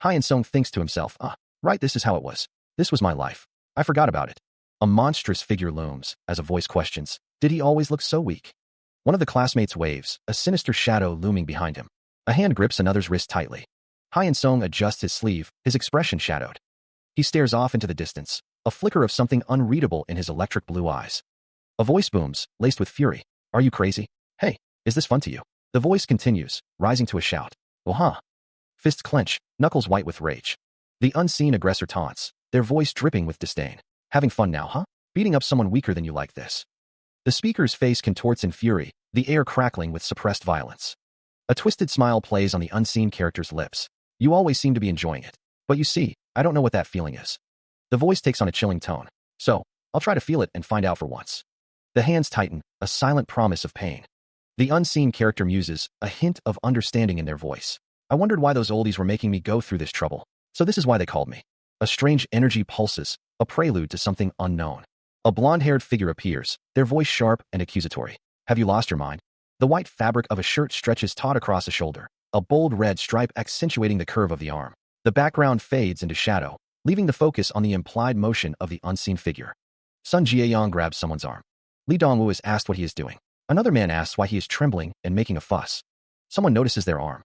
Hyun-sung thinks to himself, right, this is how it was. This was my life. I forgot about it." A monstrous figure looms, as a voice questions, "Did he always look so weak?" One of the classmates waves, a sinister shadow looming behind him. A hand grips another's wrist tightly. Hyun-sung adjusts his sleeve, his expression shadowed. He stares off into the distance, a flicker of something unreadable in his electric blue eyes. A voice booms, laced with fury. "Are you crazy? Hey, is this fun to you?" The voice continues, rising to a shout. "Well, huh?" Fists clench, knuckles white with rage. The unseen aggressor taunts, their voice dripping with disdain. "Having fun now, huh? Beating up someone weaker than you like this?" The speaker's face contorts in fury, the air crackling with suppressed violence. A twisted smile plays on the unseen character's lips. "You always seem to be enjoying it. But you see, I don't know what that feeling is." The voice takes on a chilling tone. "So, I'll try to feel it and find out for once." The hands tighten, a silent promise of pain. The unseen character muses, a hint of understanding in their voice. "I wondered why those oldies were making me go through this trouble. So this is why they called me." A strange energy pulses, a prelude to something unknown. A blonde-haired figure appears, their voice sharp and accusatory. "Have you lost your mind?" The white fabric of a shirt stretches taut across a shoulder, a bold red stripe accentuating the curve of the arm. The background fades into shadow, leaving the focus on the implied motion of the unseen figure. Sun Jieyong grabs someone's arm. Lee Dongwoo is asked what he is doing. Another man asks why he is trembling and making a fuss. Someone notices their arm.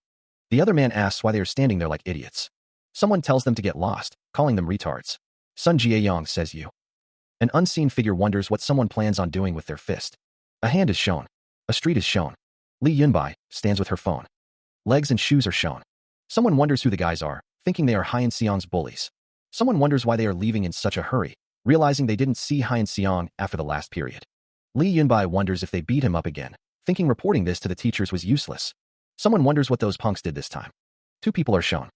The other man asks why they are standing there like idiots. Someone tells them to get lost, calling them retards. Sun Jieyong says you. An unseen figure wonders what someone plans on doing with their fist. A hand is shown. A street is shown. Lee Yunbai stands with her phone. Legs and shoes are shown. Someone wonders who the guys are, thinking they are Hyun-seong's bullies. Someone wonders why they are leaving in such a hurry, realizing they didn't see Hyun-seong after the last period. Lee Yunbai wonders if they beat him up again, thinking reporting this to the teachers was useless. Someone wonders what those punks did this time. Two people are shown.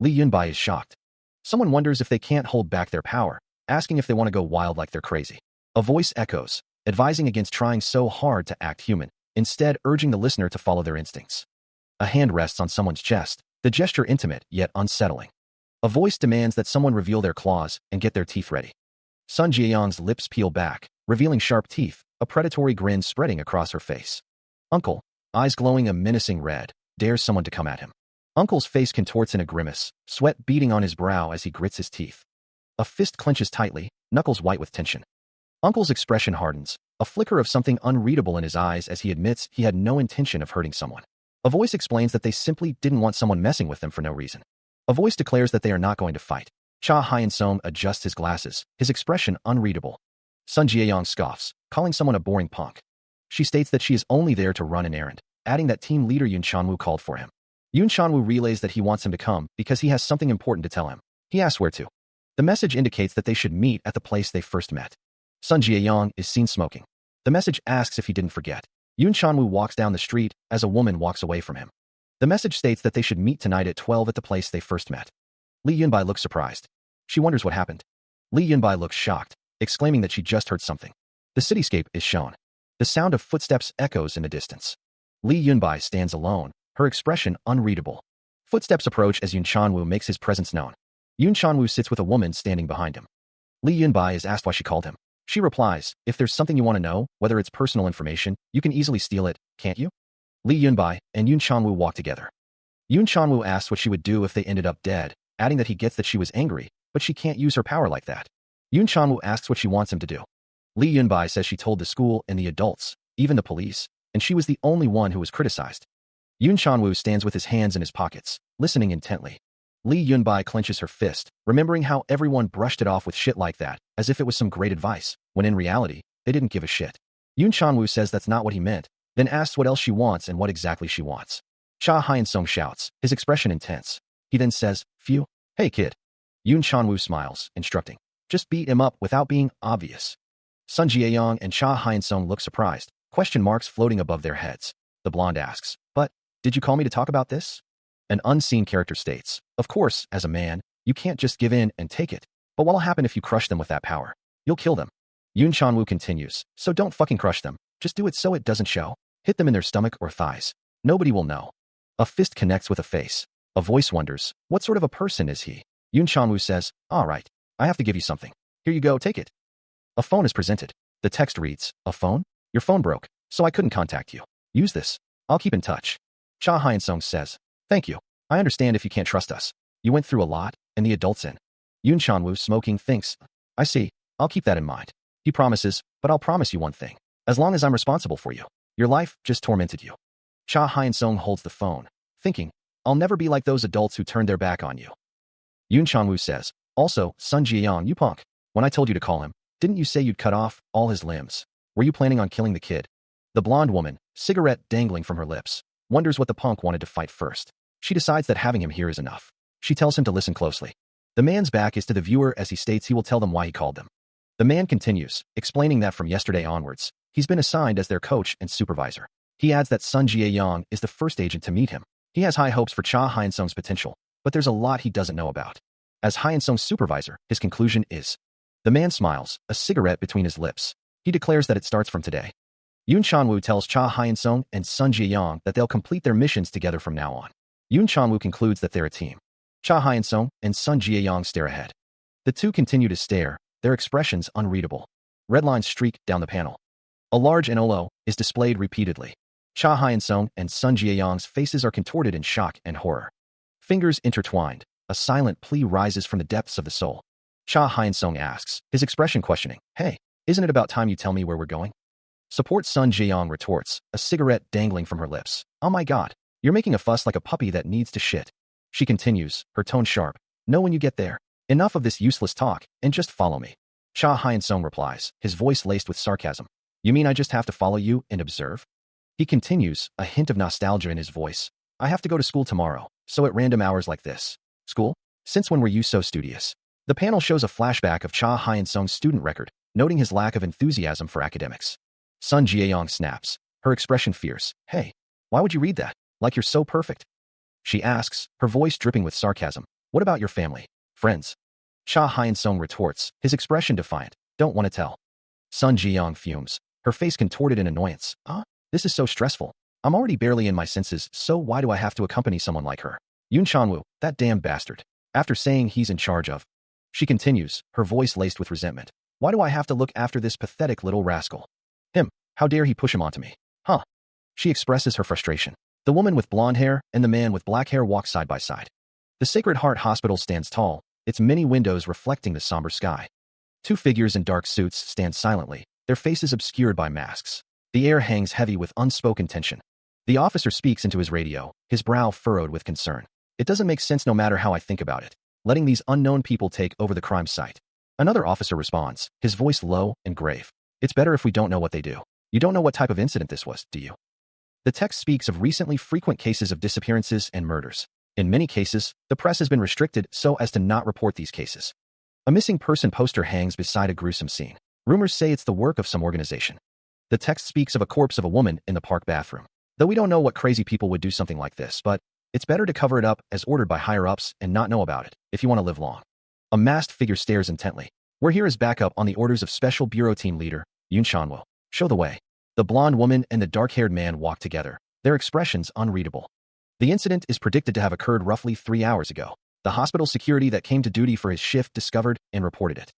Lee Yunbai is shocked. Someone wonders if they can't hold back their power, asking if they want to go wild like they're crazy. A voice echoes, advising against trying so hard to act human, instead urging the listener to follow their instincts. A hand rests on someone's chest, the gesture intimate yet unsettling. A voice demands that someone reveal their claws and get their teeth ready. Sun Jieyong's lips peel back, revealing sharp teeth, a predatory grin spreading across her face. Uncle, eyes glowing a menacing red, dares someone to come at him. Uncle's face contorts in a grimace, sweat beading on his brow as he grits his teeth. A fist clenches tightly, knuckles white with tension. Uncle's expression hardens, a flicker of something unreadable in his eyes as he admits he had no intention of hurting someone. A voice explains that they simply didn't want someone messing with them for no reason. A voice declares that they are not going to fight. Cha Hyun-sung adjusts his glasses, his expression unreadable. Sun Jieyong scoffs, calling someone a boring punk. She states that she is only there to run an errand, adding that team leader Yoon Chanwoo called for him. Yoon Chanwoo relays that he wants him to come because he has something important to tell him. He asks where to. The message indicates that they should meet at the place they first met. Sun Jieyong is seen smoking. The message asks if he didn't forget. Yoon Chanwoo walks down the street as a woman walks away from him. The message states that they should meet tonight at 12 at the place they first met. Lee Yunbai looks surprised. She wonders what happened. Lee Yunbai looks shocked, exclaiming that she just heard something. The cityscape is shown. The sound of footsteps echoes in the distance. Lee Yunbai stands alone, her expression unreadable. Footsteps approach as Yoon Chanwoo makes his presence known. Yoon Chanwoo sits with a woman standing behind him. Lee Yunbai is asked why she called him. She replies, if there's something you want to know, whether it's personal information, you can easily steal it, can't you? Lee Yunbai and Yoon Chanwoo walk together. Yoon Chanwoo asks what she would do if they ended up dead, adding that he gets that she was angry, but she can't use her power like that. Yoon Chanwoo asks what she wants him to do. Lee Yunbai says she told the school and the adults, even the police, and she was the only one who was criticized. Yoon Chanwoo stands with his hands in his pockets, listening intently. Lee Yunbai clenches her fist, remembering how everyone brushed it off with shit like that, as if it was some great advice, when in reality, they didn't give a shit. Yoon Chanwoo says that's not what he meant, then asks what else she wants and what exactly she wants. Cha Hyun-sung shouts, his expression intense. He then says, phew, hey kid. Yoon Chanwoo smiles, instructing, just beat him up without being obvious. Sun Jae-young and Cha Hyun-sung look surprised, question marks floating above their heads. The blonde asks, but, did you call me to talk about this? An unseen character states, of course, as a man, you can't just give in and take it. But what'll happen if you crush them with that power? You'll kill them. Yoon Chanwoo continues, so don't fucking crush them. Just do it so it doesn't show. Hit them in their stomach or thighs. Nobody will know. A fist connects with a face. A voice wonders, what sort of a person is he? Yoon Chanwoo says, all right, I have to give you something. Here you go, take it. A phone is presented. The text reads, a phone? Your phone broke, so I couldn't contact you. Use this. I'll keep in touch. Cha Hyun-sung says, thank you. I understand if you can't trust us. You went through a lot, and the adults in. Yoon Chanwoo, smoking, thinks, I see. I'll keep that in mind. He promises, but I'll promise you one thing. As long as I'm responsible for you, your life just tormented you. Cha Hyun-sung holds the phone, thinking, I'll never be like those adults who turned their back on you. Yoon Chanwoo says, also, Sun Jae-young, you punk. When I told you to call him, didn't you say you'd cut off all his limbs? Were you planning on killing the kid? The blonde woman, cigarette dangling from her lips, wonders what the punk wanted to fight first. She decides that having him here is enough. She tells him to listen closely. The man's back is to the viewer as he states he will tell them why he called them. The man continues, explaining that from yesterday onwards, he's been assigned as their coach and supervisor. He adds that Sun Jae-young is the first agent to meet him. He has high hopes for Cha Hyun-sung's potential, but there's a lot he doesn't know about. As Hyun-sung's supervisor, his conclusion is. The man smiles, a cigarette between his lips. He declares that it starts from today. Yoon Chanwoo tells Cha Hyun-sung and Sun Jae-young that they'll complete their missions together from now on. Yoon Chanwoo concludes that they're a team. Cha Hyun-sung and Sun Jae-young stare ahead. The two continue to stare, their expressions unreadable. Red lines streak down the panel. A large NOLO is displayed repeatedly. Cha Hyun-sung and Sun Jae-young's faces are contorted in shock and horror. Fingers intertwined, a silent plea rises from the depths of the soul. Cha Hyun-sung asks, his expression questioning, hey, isn't it about time you tell me where we're going? Support Sun Jae-young retorts, a cigarette dangling from her lips. Oh my god, you're making a fuss like a puppy that needs to shit. She continues, her tone sharp. Know when you get there. Enough of this useless talk, and just follow me. Cha Hyun-sung replies, his voice laced with sarcasm. You mean I just have to follow you and observe? He continues, a hint of nostalgia in his voice. I have to go to school tomorrow, so at random hours like this. School? Since when were you so studious? The panel shows a flashback of Cha Hyun-sung's student record, noting his lack of enthusiasm for academics. Sun Jae-young snaps, her expression fierce. Hey, why would you read that? Like you're so perfect. She asks, her voice dripping with sarcasm. What about your family? Friends? Cha Hyun-sung retorts, his expression defiant. Don't want to tell. Sun Jae-young fumes, her face contorted in annoyance. This is so stressful. I'm already barely in my senses, so why do I have to accompany someone like her? Yoon Chanwoo, that damn bastard. After saying he's in charge of. She continues, her voice laced with resentment. Why do I have to look after this pathetic little rascal? Him, how dare he push him onto me? She expresses her frustration. The woman with blonde hair and the man with black hair walk side by side. The Sacred Heart Hospital stands tall, its many windows reflecting the somber sky. Two figures in dark suits stand silently, their faces obscured by masks. The air hangs heavy with unspoken tension. The officer speaks into his radio, his brow furrowed with concern. It doesn't make sense no matter how I think about it. Letting these unknown people take over the crime site. Another officer responds, his voice low and grave. It's better if we don't know what they do. You don't know what type of incident this was, do you? The text speaks of recently frequent cases of disappearances and murders. In many cases, the press has been restricted so as to not report these cases. A missing person poster hangs beside a gruesome scene. Rumors say it's the work of some organization. The text speaks of a corpse of a woman in the park bathroom. Though we don't know what crazy people would do something like this, but it's better to cover it up as ordered by higher-ups and not know about it, if you want to live long. A masked figure stares intently. We're here as backup on the orders of Special Bureau Team Leader, Yoon Chanwoo. Show the way. The blonde woman and the dark-haired man walk together, their expressions unreadable. The incident is predicted to have occurred roughly 3 hours ago. The hospital security that came to duty for his shift discovered and reported it.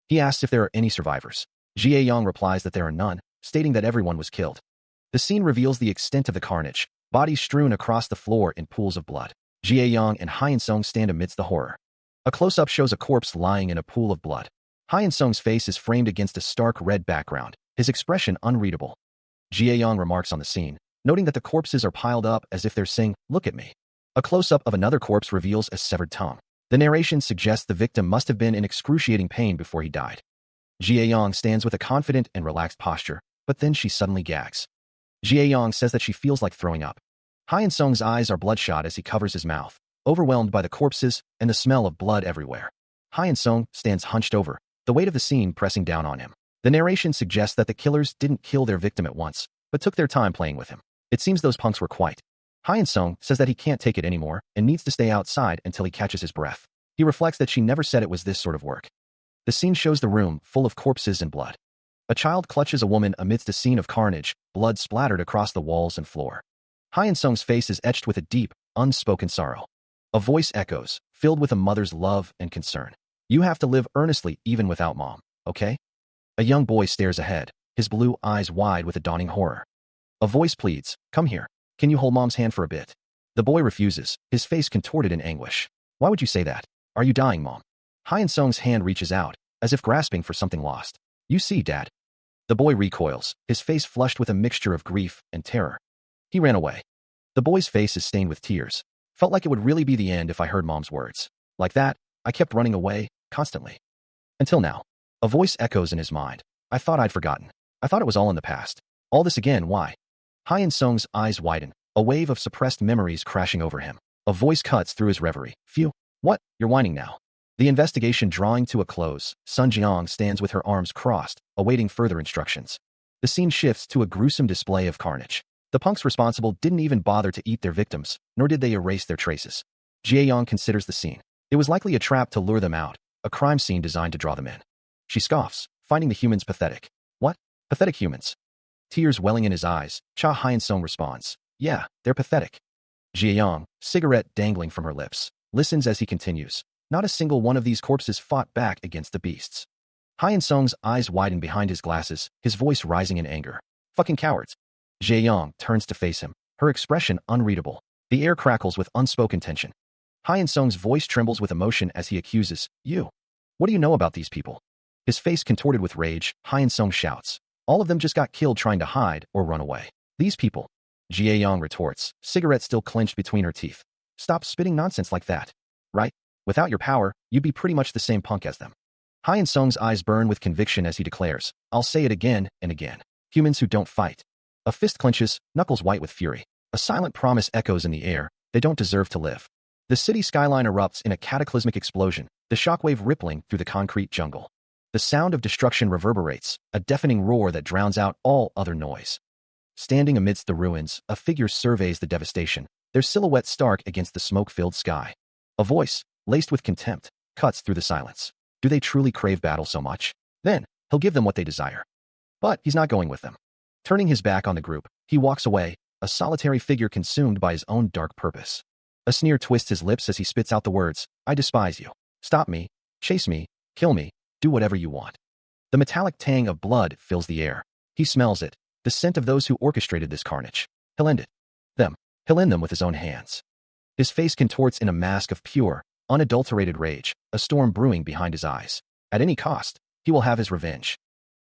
He asks if there are any survivors. Jiayong replies that there are none, stating that everyone was killed. The scene reveals the extent of the carnage, bodies strewn across the floor in pools of blood. Jiayong and Hyeon-sung stand amidst the horror. A close-up shows a corpse lying in a pool of blood. Hyeon-sung's face is framed against a stark red background, his expression unreadable. Jiayong remarks on the scene, noting that the corpses are piled up as if they're saying, "Look at me." A close-up of another corpse reveals a severed tongue. The narration suggests the victim must have been in excruciating pain before he died. Jiayong stands with a confident and relaxed posture, but then she suddenly gags. Jiayong says that she feels like throwing up. Hyeon-sung's eyes are bloodshot as he covers his mouth, overwhelmed by the corpses and the smell of blood everywhere. Hyeon-sung stands hunched over, the weight of the scene pressing down on him. The narration suggests that the killers didn't kill their victim at once, but took their time playing with him. It seems those punks were quite. Hyeon-sung says that he can't take it anymore and needs to stay outside until he catches his breath. He reflects that she never said it was this sort of work. The scene shows the room full of corpses and blood. A child clutches a woman amidst a scene of carnage, blood splattered across the walls and floor. Hyeon-sung's face is etched with a deep, unspoken sorrow. A voice echoes, filled with a mother's love and concern. "You have to live earnestly even without mom, okay?" A young boy stares ahead, his blue eyes wide with a dawning horror. A voice pleads, "Come here. Can you hold mom's hand for a bit?" The boy refuses, his face contorted in anguish. "Why would you say that? Are you dying, mom?" Hyeon-sung's hand reaches out, as if grasping for something lost. "You see, Dad." The boy recoils, his face flushed with a mixture of grief and terror. He ran away. The boy's face is stained with tears. "Felt like it would really be the end if I heard mom's words. Like that, I kept running away, constantly. Until now." A voice echoes in his mind. "I thought I'd forgotten. I thought it was all in the past. All this again, why?" Hyeon-sung's eyes widen, a wave of suppressed memories crashing over him. A voice cuts through his reverie. "Phew. What? You're whining now." The investigation drawing to a close, Sun Jiang stands with her arms crossed, awaiting further instructions. The scene shifts to a gruesome display of carnage. The punks responsible didn't even bother to eat their victims, nor did they erase their traces. Jiayong considers the scene. It was likely a trap to lure them out, a crime scene designed to draw them in. She scoffs, finding the humans pathetic. "What? Pathetic humans?" Tears welling in his eyes, Cha Hyeon-sung responds, "Yeah, they're pathetic." Jiayong, cigarette dangling from her lips, listens as he continues. "Not a single one of these corpses fought back against the beasts." Hyeon-sung's eyes widen behind his glasses, his voice rising in anger. "Fucking cowards." Jiayong turns to face him, her expression unreadable. The air crackles with unspoken tension. Hyeon-sung's voice trembles with emotion as he accuses, "You. What do you know about these people?" His face contorted with rage, Hyeon-sung shouts, "All of them just got killed trying to hide or run away. These people." Jiayong retorts, cigarette still clenched between her teeth. "Stop spitting nonsense like that. Right? Without your power, you'd be pretty much the same punk as them." Hyeon-sung's eyes burn with conviction as he declares, "I'll say it again and again. Humans who don't fight." A fist clenches, knuckles white with fury. A silent promise echoes in the air, they don't deserve to live. The city skyline erupts in a cataclysmic explosion, the shockwave rippling through the concrete jungle. The sound of destruction reverberates, a deafening roar that drowns out all other noise. Standing amidst the ruins, a figure surveys the devastation, their silhouette stark against the smoke-filled sky. A voice, laced with contempt, cuts through the silence. Do they truly crave battle so much? Then, he'll give them what they desire. But he's not going with them. Turning his back on the group, he walks away, a solitary figure consumed by his own dark purpose. A sneer twists his lips as he spits out the words, "I despise you. Stop me, chase me, kill me, do whatever you want." The metallic tang of blood fills the air. He smells it, the scent of those who orchestrated this carnage. He'll end it. Them. He'll end them with his own hands. His face contorts in a mask of pure, unadulterated rage, a storm brewing behind his eyes. At any cost, he will have his revenge.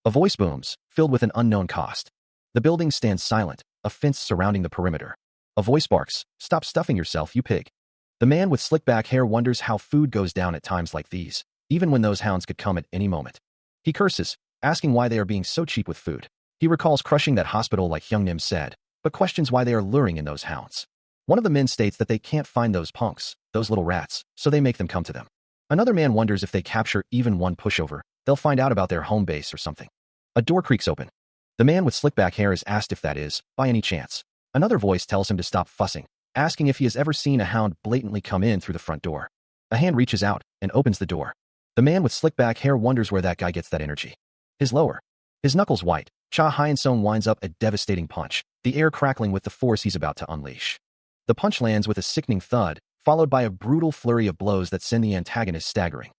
A voice booms, filled with an unknown cost. The building stands silent, a fence surrounding the perimeter. A voice barks, "Stop stuffing yourself, you pig." The man with slick back hair wonders how food goes down at times like these, even when those hounds could come at any moment. He curses, asking why they are being so cheap with food. He recalls crushing that hospital like Hyungnim said, but questions why they are luring in those hounds. One of the men states that they can't find those punks, those little rats, so they make them come to them. Another man wonders if they capture even one pushover, they'll find out about their home base or something. A door creaks open. The man with slick back hair is asked if that is, by any chance. Another voice tells him to stop fussing, asking if he has ever seen a hound blatantly come in through the front door. A hand reaches out and opens the door. The man with slick back hair wonders where that guy gets that energy. His knuckles white, Cha Hyeon-sung winds up a devastating punch, the air crackling with the force he's about to unleash. The punch lands with a sickening thud, followed by a brutal flurry of blows that send the antagonist staggering.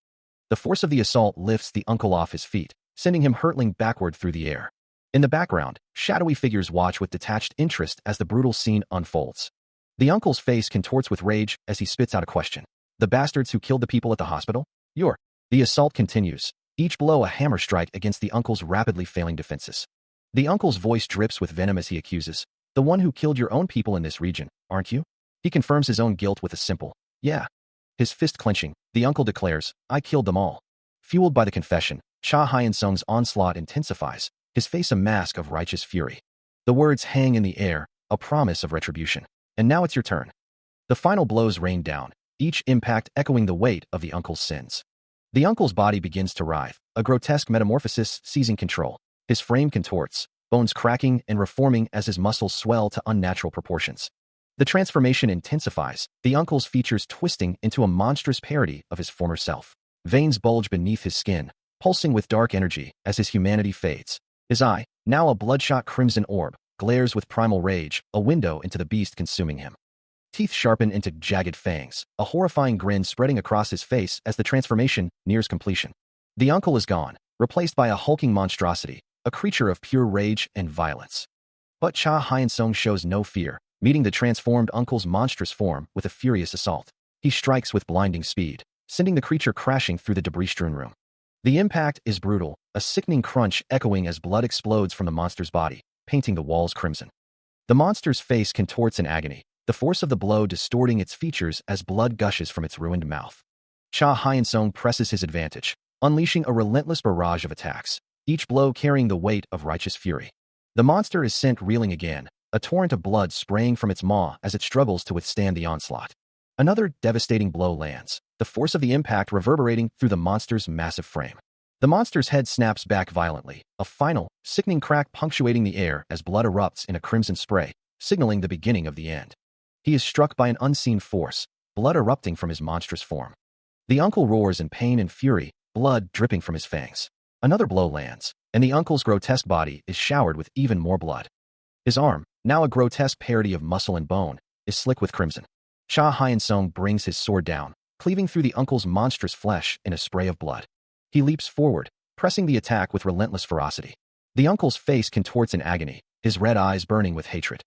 The force of the assault lifts the uncle off his feet, sending him hurtling backward through the air. In the background, shadowy figures watch with detached interest as the brutal scene unfolds. The uncle's face contorts with rage as he spits out a question. The bastards who killed the people at the hospital? You're. The assault continues, each blow a hammer strike against the uncle's rapidly failing defenses. The uncle's voice drips with venom as he accuses, the one who killed your own people in this region, aren't you? He confirms his own guilt with a simple, yeah. His fist clenching, the uncle declares, I killed them all. Fueled by the confession, Cha Hyun-sung's onslaught intensifies, his face a mask of righteous fury. The words hang in the air, a promise of retribution. And now it's your turn. The final blows rain down, each impact echoing the weight of the uncle's sins. The uncle's body begins to writhe, a grotesque metamorphosis seizing control. His frame contorts, bones cracking and reforming as his muscles swell to unnatural proportions. The transformation intensifies, the uncle's features twisting into a monstrous parody of his former self. Veins bulge beneath his skin, pulsing with dark energy as his humanity fades. His eye, now a bloodshot crimson orb, glares with primal rage, a window into the beast consuming him. Teeth sharpen into jagged fangs, a horrifying grin spreading across his face as the transformation nears completion. The uncle is gone, replaced by a hulking monstrosity, a creature of pure rage and violence. But Cha Hyun-sung shows no fear, meeting the transformed uncle's monstrous form with a furious assault. He strikes with blinding speed, sending the creature crashing through the debris-strewn room. The impact is brutal, a sickening crunch echoing as blood explodes from the monster's body, painting the walls crimson. The monster's face contorts in agony, the force of the blow distorting its features as blood gushes from its ruined mouth. Cha Hyun-sung presses his advantage, unleashing a relentless barrage of attacks, each blow carrying the weight of righteous fury. The monster is sent reeling again, a torrent of blood spraying from its maw as it struggles to withstand the onslaught. Another devastating blow lands, the force of the impact reverberating through the monster's massive frame. The monster's head snaps back violently, a final, sickening crack punctuating the air as blood erupts in a crimson spray, signaling the beginning of the end. He is struck by an unseen force, blood erupting from his monstrous form. The uncle roars in pain and fury, blood dripping from his fangs. Another blow lands, and the uncle's grotesque body is showered with even more blood. His arm, now a grotesque parody of muscle and bone, is slick with crimson. Cha Hyun-sung brings his sword down, cleaving through the uncle's monstrous flesh in a spray of blood. He leaps forward, pressing the attack with relentless ferocity. The uncle's face contorts in agony, his red eyes burning with hatred.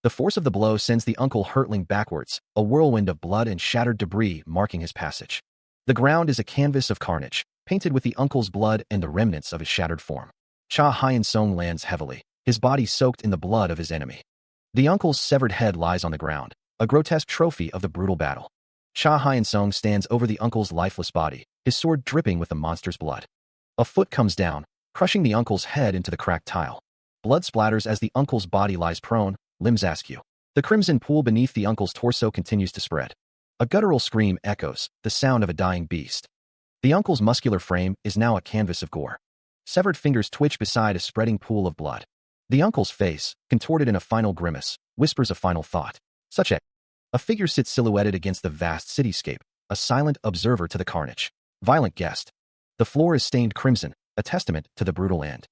The force of the blow sends the uncle hurtling backwards, a whirlwind of blood and shattered debris marking his passage. The ground is a canvas of carnage, painted with the uncle's blood and the remnants of his shattered form. Cha Hyun-sung lands heavily, his body soaked in the blood of his enemy. The uncle's severed head lies on the ground, a grotesque trophy of the brutal battle. Cha Hyun-sung stands over the uncle's lifeless body, his sword dripping with the monster's blood. A foot comes down, crushing the uncle's head into the cracked tile. Blood splatters as the uncle's body lies prone, limbs askew. The crimson pool beneath the uncle's torso continues to spread. A guttural scream echoes, the sound of a dying beast. The uncle's muscular frame is now a canvas of gore. Severed fingers twitch beside a spreading pool of blood. The uncle's face, contorted in a final grimace, whispers a final thought. Such a figure sits silhouetted against the vast cityscape, a silent observer to the carnage. Violent guest. The floor is stained crimson, a testament to the brutal end.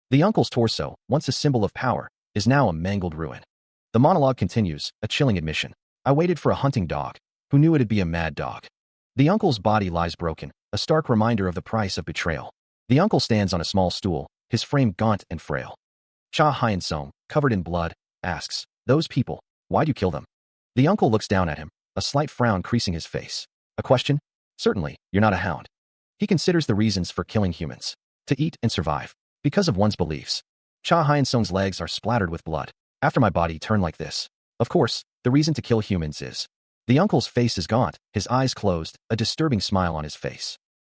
The uncle's torso, once a symbol of power, is now a mangled ruin. The monologue continues, a chilling admission. I waited for a hunting dog, who knew it'd be a mad dog. The uncle's body lies broken, a stark reminder of the price of betrayal. The uncle stands on a small stool, his frame gaunt and frail. Cha Hyun-sung, covered in blood, asks, those people, why'd you kill them? The uncle looks down at him, a slight frown creasing his face. A question? Certainly, you're not a hound. He considers the reasons for killing humans. To eat and survive. Because of one's beliefs. Cha Hyun-sung's legs are splattered with blood. After my body turned like this. Of course, the reason to kill humans is. The uncle's face is gaunt, his eyes closed, a disturbing smile on his face.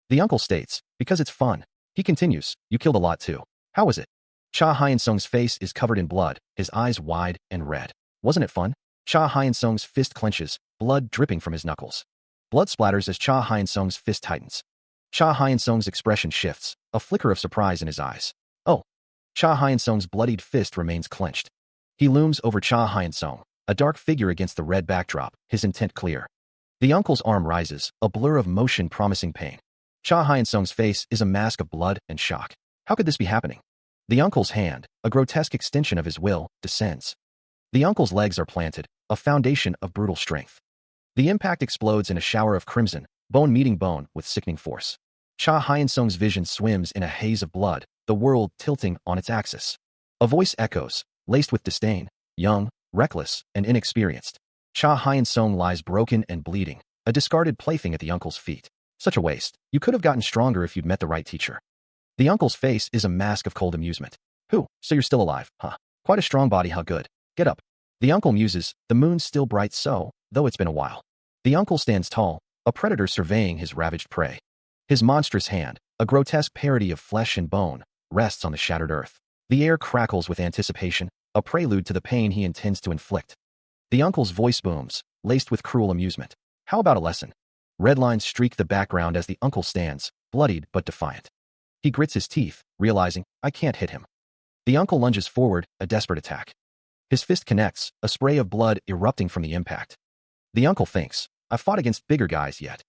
The uncle states, because it's fun. He continues, you killed a lot too. How was it? Cha Hyun-sung's face is covered in blood, his eyes wide and red. Wasn't it fun? Cha Hyun-sung's fist clenches, blood dripping from his knuckles. Blood splatters as Cha Hyun-sung's fist tightens. Cha Hyun-sung's expression shifts, a flicker of surprise in his eyes. Oh. Cha Hyun-sung's bloodied fist remains clenched. He looms over Cha Hyun-sung, a dark figure against the red backdrop, his intent clear. The uncle's arm rises, a blur of motion promising pain. Cha Hyun-sung's face is a mask of blood and shock. How could this be happening? The uncle's hand, a grotesque extension of his will, descends. The uncle's legs are planted, a foundation of brutal strength. The impact explodes in a shower of crimson, bone meeting bone with sickening force. Cha Hyun-sung's vision swims in a haze of blood, the world tilting on its axis. A voice echoes, laced with disdain, young, reckless, and inexperienced. Cha Hyun-sung lies broken and bleeding, a discarded plaything at the uncle's feet. Such a waste. You could have gotten stronger if you'd met the right teacher. The uncle's face is a mask of cold amusement. Who? So you're still alive, huh? Quite a strong body, how good. Get up. The uncle muses, the moon's still bright so, though it's been a while. The uncle stands tall, a predator surveying his ravaged prey. His monstrous hand, a grotesque parody of flesh and bone, rests on the shattered earth. The air crackles with anticipation, a prelude to the pain he intends to inflict. The uncle's voice booms, laced with cruel amusement. How about a lesson? Red lines streak the background as the uncle stands, bloodied but defiant. He grits his teeth, realizing, I can't hit him. The uncle lunges forward, a desperate attack. His fist connects, a spray of blood erupting from the impact. The uncle thinks, I've fought against bigger guys yet.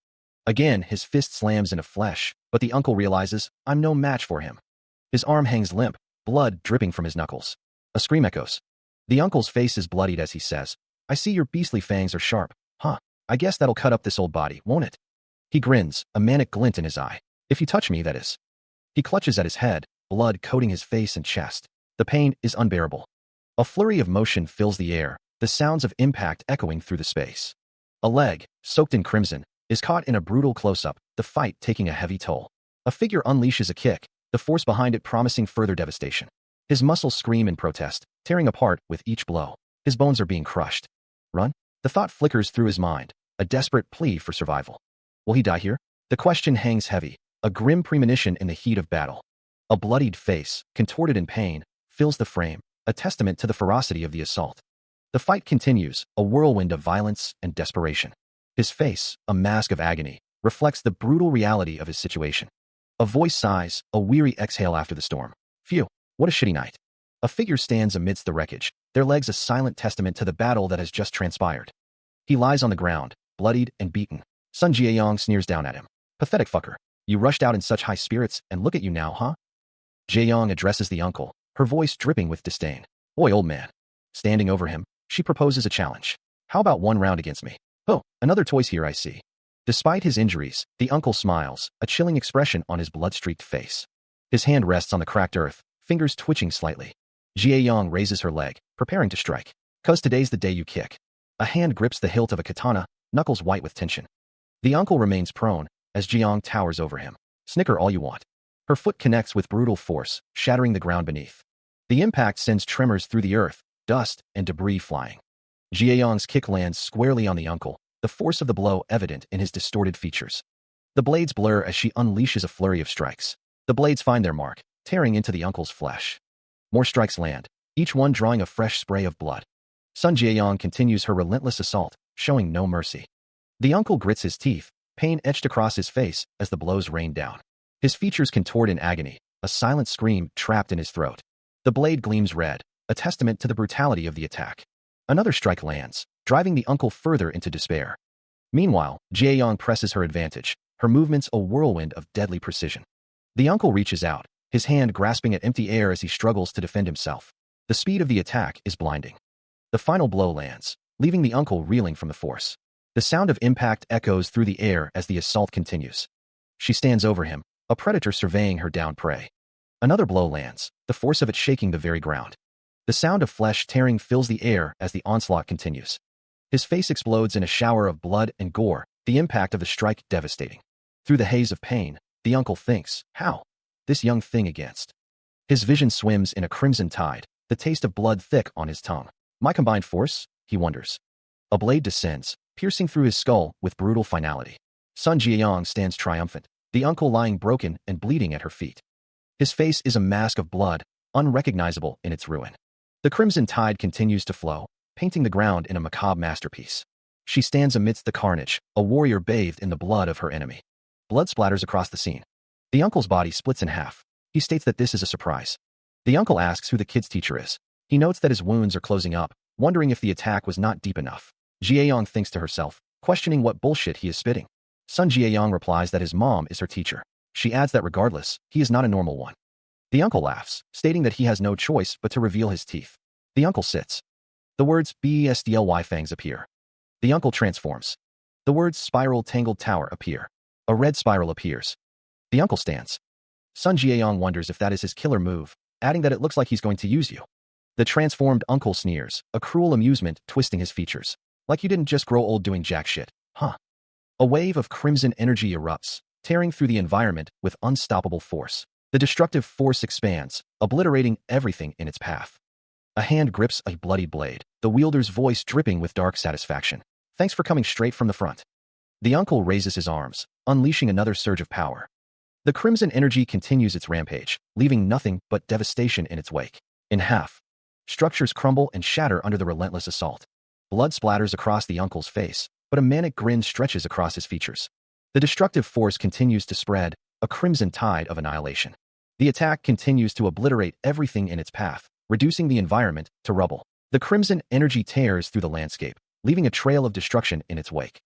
Again, his fist slams into flesh, but the uncle realizes, I'm no match for him. His arm hangs limp, blood dripping from his knuckles. A scream echoes. The uncle's face is bloodied as he says, I see your beastly fangs are sharp. Huh, I guess that'll cut up this old body, won't it? He grins, a manic glint in his eye. If you touch me, that is. He clutches at his head, blood coating his face and chest. The pain is unbearable. A flurry of motion fills the air, the sounds of impact echoing through the space. A leg, soaked in crimson, is caught in a brutal close-up, the fight taking a heavy toll. A figure unleashes a kick, the force behind it promising further devastation. His muscles scream in protest, tearing apart with each blow. His bones are being crushed. Run? The thought flickers through his mind, a desperate plea for survival. Will he die here? The question hangs heavy, a grim premonition in the heat of battle. A bloodied face, contorted in pain, fills the frame, a testament to the ferocity of the assault. The fight continues, a whirlwind of violence and desperation. His face, a mask of agony, reflects the brutal reality of his situation. A voice sighs, a weary exhale after the storm. Phew, what a shitty night. A figure stands amidst the wreckage, their legs a silent testament to the battle that has just transpired. He lies on the ground, bloodied and beaten. Sun Jae-yong sneers down at him. Pathetic fucker. You rushed out in such high spirits, and look at you now, huh? Jae-yong addresses the uncle, her voice dripping with disdain. Oi, old man. Standing over him, she proposes a challenge. How about one round against me? Oh, another toys here I see. Despite his injuries, the uncle smiles, a chilling expression on his blood-streaked face. His hand rests on the cracked earth, fingers twitching slightly. Jae-yong raises her leg, preparing to strike. 'Cause today's the day you kick. A hand grips the hilt of a katana, knuckles white with tension. The uncle remains prone, as Jae-yong towers over him. Snicker all you want. Her foot connects with brutal force, shattering the ground beneath. The impact sends tremors through the earth, dust and debris flying. Jae-yong's kick lands squarely on the uncle, the force of the blow evident in his distorted features. The blades blur as she unleashes a flurry of strikes. The blades find their mark, tearing into the uncle's flesh. More strikes land, each one drawing a fresh spray of blood. Sun Jae-yong continues her relentless assault, showing no mercy. The uncle grits his teeth, pain etched across his face as the blows rain down. His features contort in agony, a silent scream trapped in his throat. The blade gleams red, a testament to the brutality of the attack. Another strike lands, driving the uncle further into despair. Meanwhile, Jae-yong presses her advantage, her movements a whirlwind of deadly precision. The uncle reaches out, his hand grasping at empty air as he struggles to defend himself. The speed of the attack is blinding. The final blow lands, leaving the uncle reeling from the force. The sound of impact echoes through the air as the assault continues. She stands over him, a predator surveying her downed prey. Another blow lands, the force of it shaking the very ground. The sound of flesh tearing fills the air as the onslaught continues. His face explodes in a shower of blood and gore, the impact of the strike devastating. Through the haze of pain, the uncle thinks, how? This young thing against. His vision swims in a crimson tide, the taste of blood thick on his tongue. My combined force? He wonders. A blade descends, piercing through his skull with brutal finality. Sun Jae-yong stands triumphant, the uncle lying broken and bleeding at her feet. His face is a mask of blood, unrecognizable in its ruin. The crimson tide continues to flow, painting the ground in a macabre masterpiece. She stands amidst the carnage, a warrior bathed in the blood of her enemy. Blood splatters across the scene. The uncle's body splits in half. He states that this is a surprise. The uncle asks who the kid's teacher is. He notes that his wounds are closing up, wondering if the attack was not deep enough. Jae-yong thinks to herself, questioning what bullshit he is spitting. Sun Jae-yong replies that his mom is her teacher. She adds that regardless, he is not a normal one. The uncle laughs, stating that he has no choice but to reveal his teeth. The uncle sits. The words BESDLY fangs appear. The uncle transforms. The words spiral tangled tower appear. A red spiral appears. The uncle stands. Sun Jiayong wonders if that is his killer move, adding that it looks like he's going to use you. The transformed uncle sneers, a cruel amusement twisting his features. Like you didn't just grow old doing jack shit, huh? A wave of crimson energy erupts, tearing through the environment with unstoppable force. The destructive force expands, obliterating everything in its path. A hand grips a bloodied blade, the wielder's voice dripping with dark satisfaction. Thanks for coming straight from the front. The uncle raises his arms, unleashing another surge of power. The crimson energy continues its rampage, leaving nothing but devastation in its wake. In half, structures crumble and shatter under the relentless assault. Blood splatters across the uncle's face, but a manic grin stretches across his features. The destructive force continues to spread, a crimson tide of annihilation. The attack continues to obliterate everything in its path, reducing the environment to rubble. The crimson energy tears through the landscape, leaving a trail of destruction in its wake.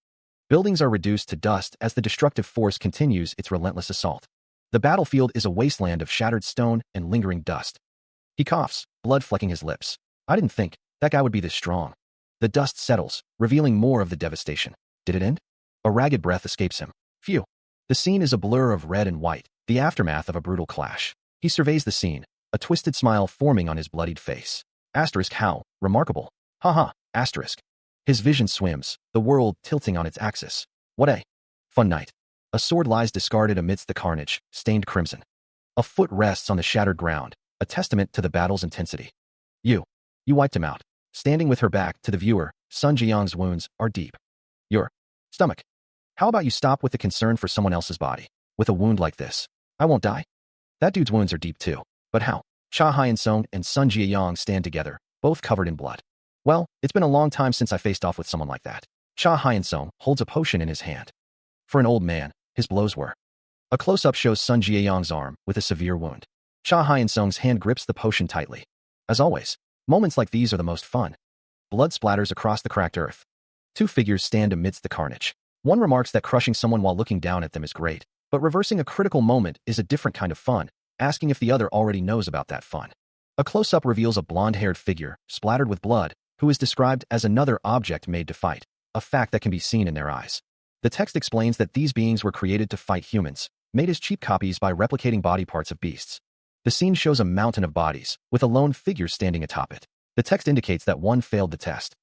Buildings are reduced to dust as the destructive force continues its relentless assault. The battlefield is a wasteland of shattered stone and lingering dust. He coughs, blood flecking his lips. I didn't think that guy would be this strong. The dust settles, revealing more of the devastation. Did it end? A ragged breath escapes him. Phew. The scene is a blur of red and white, the aftermath of a brutal clash. He surveys the scene, a twisted smile forming on his bloodied face. Asterisk how, remarkable. Haha, asterisk. His vision swims, the world tilting on its axis. What a fun night. A sword lies discarded amidst the carnage, stained crimson. A foot rests on the shattered ground, a testament to the battle's intensity. You wiped him out. Standing with her back to the viewer, Sun Jiang's wounds are deep. Your stomach. How about you stop with the concern for someone else's body? With a wound like this, I won't die. That dude's wounds are deep too. But how? Cha Hyun-sung and Sun Jiayong stand together, both covered in blood. Well, it's been a long time since I faced off with someone like that. Cha Hyun-sung holds a potion in his hand. For an old man, his blows were. A close-up shows Sun Jiayong's arm with a severe wound. Cha Hyun-sung's hand grips the potion tightly. As always, moments like these are the most fun. Blood splatters across the cracked earth. Two figures stand amidst the carnage. One remarks that crushing someone while looking down at them is great, but reversing a critical moment is a different kind of fun, asking if the other already knows about that fun. A close-up reveals a blonde-haired figure, splattered with blood, who is described as another object made to fight, a fact that can be seen in their eyes. The text explains that these beings were created to fight humans, made as cheap copies by replicating body parts of beasts. The scene shows a mountain of bodies, with a lone figure standing atop it. The text indicates that one failed the test.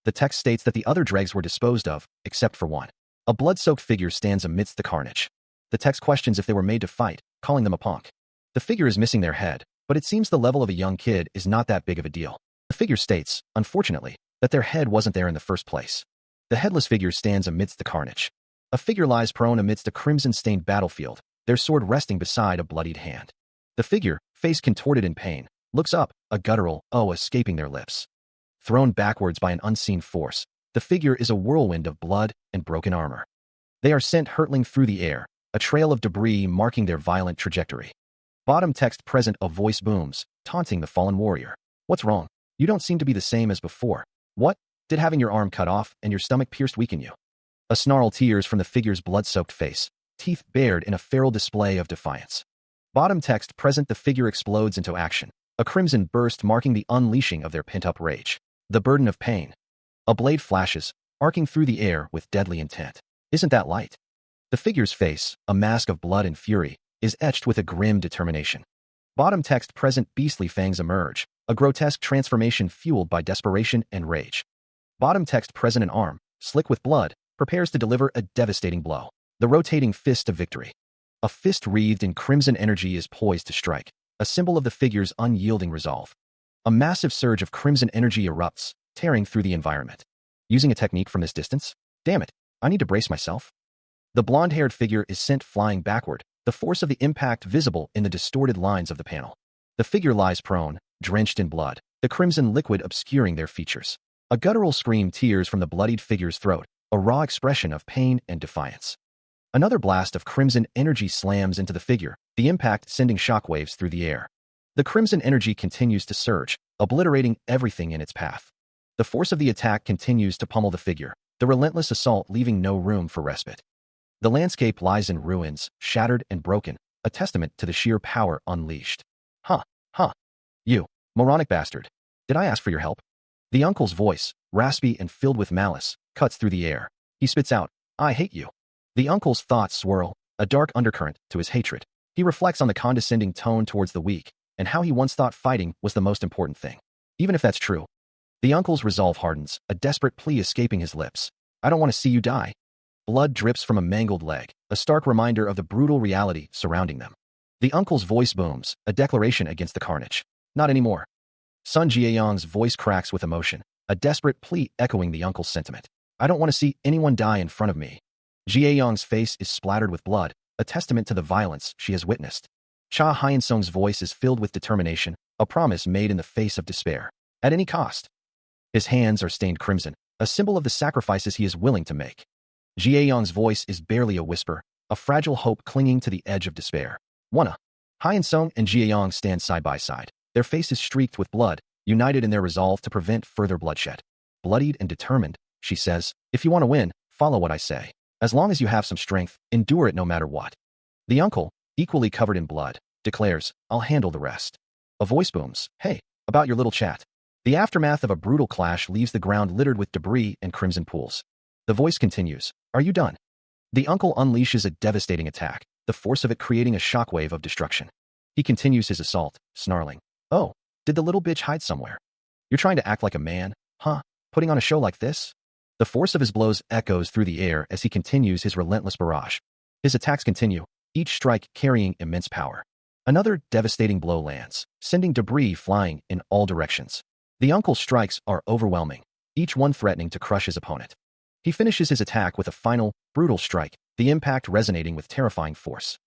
The text states that the other dregs were disposed of, except for one. A blood-soaked figure stands amidst the carnage. The text questions if they were made to fight, calling them a punk. The figure is missing their head, but it seems the level of a young kid is not that big of a deal. The figure states, unfortunately, that their head wasn't there in the first place. The headless figure stands amidst the carnage. A figure lies prone amidst a crimson-stained battlefield, their sword resting beside a bloodied hand. The figure, face contorted in pain, looks up, a guttural "oh" escaping their lips. Thrown backwards by an unseen force, the figure is a whirlwind of blood and broken armor. They are sent hurtling through the air, a trail of debris marking their violent trajectory. Bottom text present, a voice booms, taunting the fallen warrior. What's wrong? You don't seem to be the same as before. What? Did having your arm cut off and your stomach pierced weaken you? A snarl tears from the figure's blood-soaked face, teeth bared in a feral display of defiance. Bottom text present, the figure explodes into action, a crimson burst marking the unleashing of their pent-up rage. The burden of pain. A blade flashes, arcing through the air with deadly intent. Isn't that light? The figure's face, a mask of blood and fury, is etched with a grim determination. Bottom text present, beastly fangs emerge, a grotesque transformation fueled by desperation and rage. Bottom text present, an arm, slick with blood, prepares to deliver a devastating blow. The rotating fist of victory. A fist wreathed in crimson energy is poised to strike, a symbol of the figure's unyielding resolve. A massive surge of crimson energy erupts, tearing through the environment. Using a technique from this distance? Damn it, I need to brace myself. The blonde-haired figure is sent flying backward, the force of the impact visible in the distorted lines of the panel. The figure lies prone, drenched in blood, the crimson liquid obscuring their features. A guttural scream tears from the bloodied figure's throat, a raw expression of pain and defiance. Another blast of crimson energy slams into the figure, the impact sending shockwaves through the air. The crimson energy continues to surge, obliterating everything in its path. The force of the attack continues to pummel the figure, the relentless assault leaving no room for respite. The landscape lies in ruins, shattered and broken, a testament to the sheer power unleashed. Huh. You, moronic bastard. Did I ask for your help? The uncle's voice, raspy and filled with malice, cuts through the air. He spits out, I hate you. The uncle's thoughts swirl, a dark undercurrent to his hatred. He reflects on the condescending tone towards the weak, and how he once thought fighting was the most important thing. Even if that's true, the uncle's resolve hardens, a desperate plea escaping his lips. I don't want to see you die. Blood drips from a mangled leg, a stark reminder of the brutal reality surrounding them. The uncle's voice booms, a declaration against the carnage. Not anymore. Sun Jiayong's voice cracks with emotion, a desperate plea echoing the uncle's sentiment. I don't want to see anyone die in front of me. Jiayong's face is splattered with blood, a testament to the violence she has witnessed. Cha Hyun-sung's voice is filled with determination, a promise made in the face of despair. At any cost. His hands are stained crimson, a symbol of the sacrifices he is willing to make. Jiayong's voice is barely a whisper, a fragile hope clinging to the edge of despair. Wanna. Hyun-sung and Jiayong stand side by side, their faces streaked with blood, united in their resolve to prevent further bloodshed. Bloodied and determined, she says, if you want to win, follow what I say. As long as you have some strength, endure it no matter what. The uncle, equally covered in blood, declares, I'll handle the rest. A voice booms, hey, about your little chat. The aftermath of a brutal clash leaves the ground littered with debris and crimson pools. The voice continues, are you done? The uncle unleashes a devastating attack, the force of it creating a shockwave of destruction. He continues his assault, snarling, oh, did the little bitch hide somewhere? You're trying to act like a man, huh? Putting on a show like this? The force of his blows echoes through the air as he continues his relentless barrage. His attacks continue, each strike carrying immense power. Another devastating blow lands, sending debris flying in all directions. The uncle's strikes are overwhelming, each one threatening to crush his opponent. He finishes his attack with a final, brutal strike, the impact resonating with terrifying force.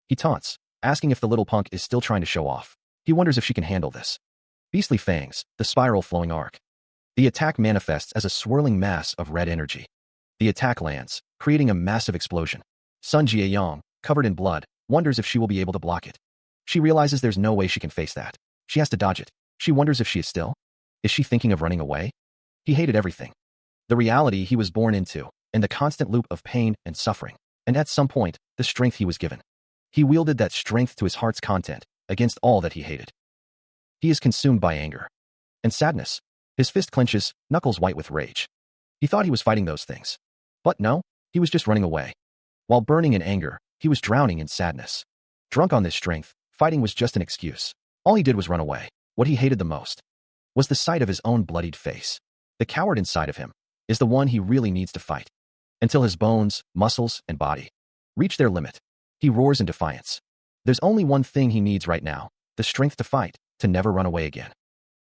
He taunts, asking if the little punk is still trying to show off. He wonders if she can handle this. Beastly fangs, the spiral flowing arc. The attack manifests as a swirling mass of red energy. The attack lands, creating a massive explosion. Sun Jiayong, covered in blood, wonders if she will be able to block it. She realizes there's no way she can face that. She has to dodge it. She wonders if she is still. Is she thinking of running away? He hated everything. The reality he was born into, and the constant loop of pain and suffering, and at some point, the strength he was given. He wielded that strength to his heart's content, against all that he hated. He is consumed by anger and sadness. His fist clenches, knuckles white with rage. He thought he was fighting those things. But no, he was just running away. While burning in anger, he was drowning in sadness. Drunk on this strength, fighting was just an excuse. All he did was run away. What he hated the most was the sight of his own bloodied face. The coward inside of him is the one he really needs to fight. Until his bones, muscles, and body reach their limit, he roars in defiance. There's only one thing he needs right now, the strength to fight, to never run away again.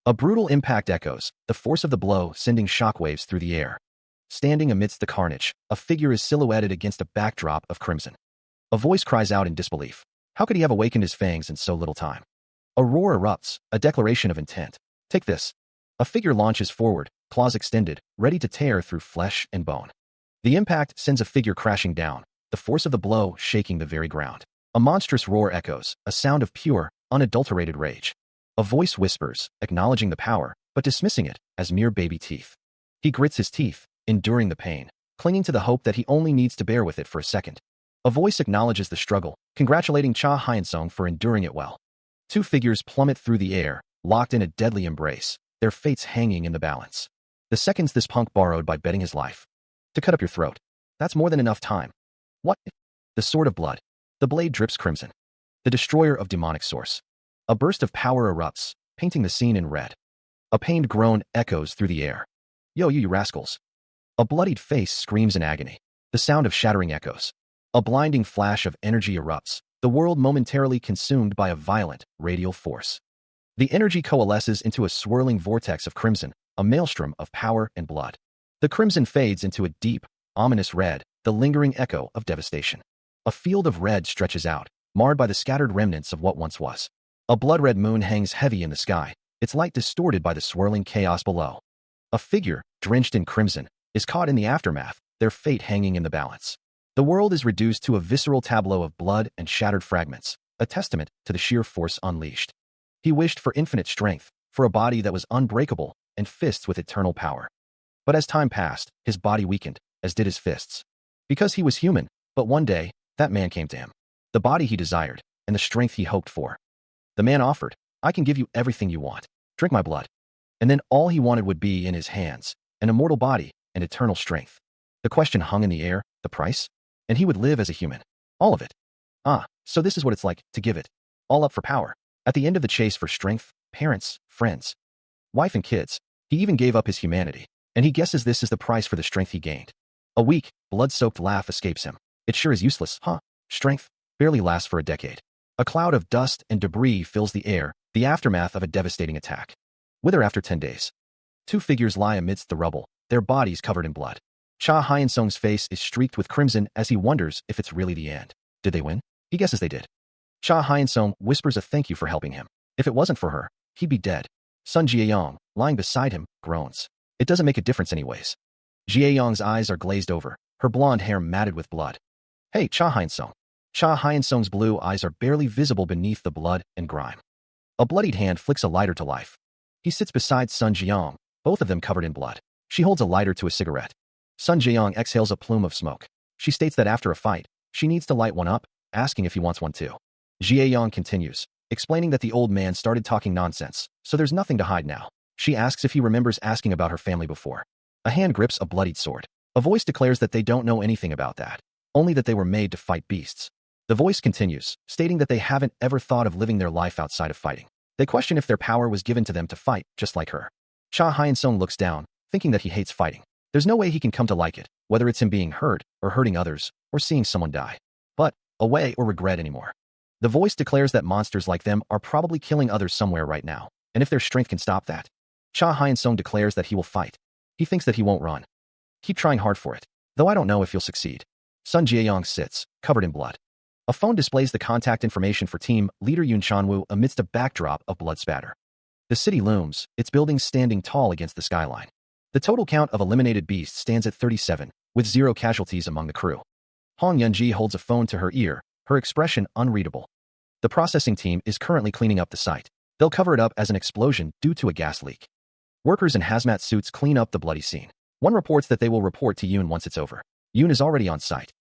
A brutal impact echoes, the force of the blow sending shockwaves through the air. Standing amidst the carnage, a figure is silhouetted against a backdrop of crimson. A voice cries out in disbelief. How could he have awakened his fangs in so little time? A roar erupts, a declaration of intent. Take this. A figure launches forward, claws extended, ready to tear through flesh and bone. The impact sends a figure crashing down, the force of the blow shaking the very ground. A monstrous roar echoes, a sound of pure, unadulterated rage. A voice whispers, acknowledging the power, but dismissing it as mere baby teeth. He grits his teeth, enduring the pain, clinging to the hope that he only needs to bear with it for a second. A voice acknowledges the struggle, congratulating Cha Hyun-sung for enduring it well. Two figures plummet through the air, locked in a deadly embrace, their fates hanging in the balance. The seconds this punk borrowed by betting his life to cut up your throat. That's more than enough time. What? The sword of blood. The blade drips crimson. The destroyer of demonic source. A burst of power erupts, painting the scene in red. A pained groan echoes through the air. Yo, you rascals. A bloodied face screams in agony. The sound of shattering echoes. A blinding flash of energy erupts, the world momentarily consumed by a violent, radial force. The energy coalesces into a swirling vortex of crimson, a maelstrom of power and blood. The crimson fades into a deep, ominous red, the lingering echo of devastation. A field of red stretches out, marred by the scattered remnants of what once was. A blood-red moon hangs heavy in the sky, its light distorted by the swirling chaos below. A figure, drenched in crimson, is caught in the aftermath, their fate hanging in the balance. The world is reduced to a visceral tableau of blood and shattered fragments, a testament to the sheer force unleashed. He wished for infinite strength, for a body that was unbreakable, and fists with eternal power. But as time passed, his body weakened, as did his fists. Because he was human, but one day, that man came to him. The body he desired, and the strength he hoped for. The man offered, I can give you everything you want. Drink my blood. And then all he wanted would be in his hands, an immortal body, and eternal strength. The question hung in the air, the price? And he would live as a human. All of it. Ah, so this is what it's like to give it all up for power. At the end of the chase for strength, parents, friends, wife and kids, he even gave up his humanity. And he guesses this is the price for the strength he gained. A weak, blood-soaked laugh escapes him. It sure is useless, huh? Strength barely lasts for a decade. A cloud of dust and debris fills the air, the aftermath of a devastating attack. Wither after 10 days. Two figures lie amidst the rubble, their bodies covered in blood. Cha Hyun-sung's face is streaked with crimson as he wonders if it's really the end. Did they win? He guesses they did. Cha Hyun-sung whispers a thank you for helping him. If it wasn't for her, he'd be dead. Sun Jie-yong, lying beside him, groans. It doesn't make a difference anyways. Jie-yong's eyes are glazed over, her blonde hair matted with blood. Hey, Cha Hyun-sung. Cha Hyun-sung's blue eyes are barely visible beneath the blood and grime. A bloodied hand flicks a lighter to life. He sits beside Sun Jie-yong, both of them covered in blood. She holds a lighter to a cigarette. Sun Jie-yong exhales a plume of smoke. She states that after a fight, she needs to light one up, asking if he wants one too. Jie-yong continues, explaining that the old man started talking nonsense, so there's nothing to hide now. She asks if he remembers asking about her family before. A hand grips a bloodied sword. A voice declares that they don't know anything about that, only that they were made to fight beasts. The voice continues, stating that they haven't ever thought of living their life outside of fighting. They question if their power was given to them to fight, just like her. Cha Hyun-sung looks down, thinking that he hates fighting. There's no way he can come to like it, whether it's him being hurt, or hurting others, or seeing someone die. But, away or regret anymore. The voice declares that monsters like them are probably killing others somewhere right now, and if their strength can stop that. Cha Hyun-sung declares that he will fight. He thinks that he won't run. Keep trying hard for it, though I don't know if you'll succeed. Sun Jie-yong sits, covered in blood. A phone displays the contact information for team leader Yoon Chan-woo amidst a backdrop of blood spatter. The city looms, its buildings standing tall against the skyline. The total count of eliminated beasts stands at 37, with 0 casualties among the crew. Hong Yunji holds a phone to her ear, her expression unreadable. The processing team is currently cleaning up the site. They'll cover it up as an explosion due to a gas leak. Workers in hazmat suits clean up the bloody scene. One reports that they will report to Yoon once it's over. Yoon is already on site.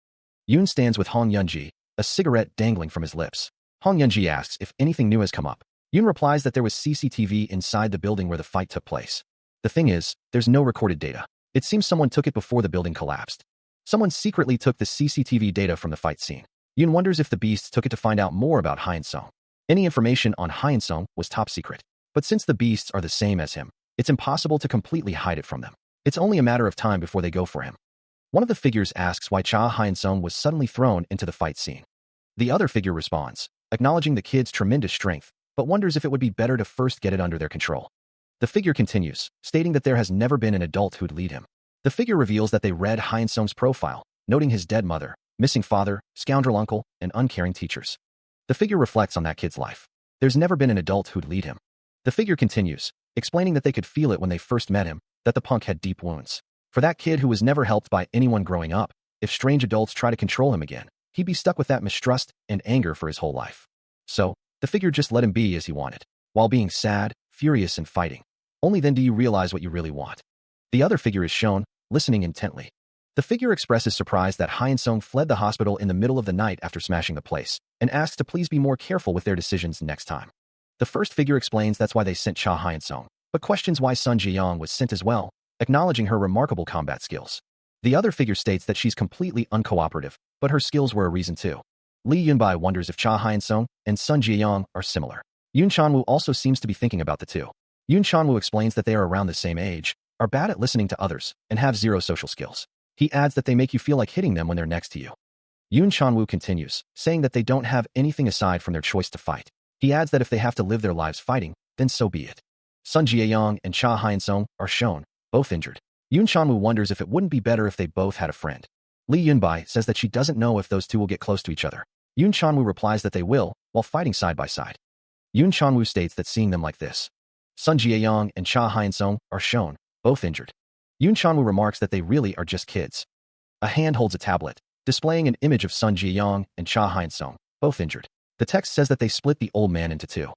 Yoon stands with Hong Yunji, a cigarette dangling from his lips. Hong Yunji asks if anything new has come up. Yoon replies that there was CCTV inside the building where the fight took place. The thing is, there's no recorded data. It seems someone took it before the building collapsed. Someone secretly took the CCTV data from the fight scene. Yoon wonders if the beasts took it to find out more about Hyun-sung. Any information on Hyun-sung was top secret. But since the beasts are the same as him, it's impossible to completely hide it from them. It's only a matter of time before they go for him. One of the figures asks why Cha Hyun-sung was suddenly thrown into the fight scene. The other figure responds, acknowledging the kid's tremendous strength, but wonders if it would be better to first get it under their control. The figure continues, stating that there has never been an adult who'd lead him. The figure reveals that they read Hyun-sung's profile, noting his dead mother, missing father, scoundrel uncle, and uncaring teachers. The figure reflects on that kid's life. There's never been an adult who'd lead him. The figure continues, explaining that they could feel it when they first met him, that the punk had deep wounds. For that kid who was never helped by anyone growing up, if strange adults try to control him again, he'd be stuck with that mistrust and anger for his whole life. So, the figure just let him be as he wanted, while being sad, furious, and fighting. Only then do you realize what you really want. The other figure is shown, listening intently. The figure expresses surprise that Hyun-sung fled the hospital in the middle of the night after smashing the place, and asks to please be more careful with their decisions next time. The first figure explains that's why they sent Cha Hyun-sung, but questions why Sun Jie-yong was sent as well, acknowledging her remarkable combat skills. The other figure states that she's completely uncooperative, but her skills were a reason too. Lee Yunbai wonders if Cha Hyun-sung and Sun Jie-yong are similar. Yoon Chan-woo also seems to be thinking about the two. Yoon Chan-woo explains that they are around the same age, are bad at listening to others, and have 0 social skills. He adds that they make you feel like hitting them when they're next to you. Yoon Chan-woo continues, saying that they don't have anything aside from their choice to fight. He adds that if they have to live their lives fighting, then so be it. Sun Jie-yong and Cha Hyun-sung are shown, both injured. Yoon Chan-woo wonders if it wouldn't be better if they both had a friend. Lee Yunbai says that she doesn't know if those two will get close to each other. Yoon Chan-woo replies that they will, while fighting side by side. Yoon Chan-woo states that seeing them like this. Sun Jie-yong and Cha Hyun-sung are shown, both injured. Yoon Chan-woo remarks that they really are just kids. A hand holds a tablet, displaying an image of Sun Jie-yong and Cha Hyun-sung, both injured. The text says that they split the old man into two.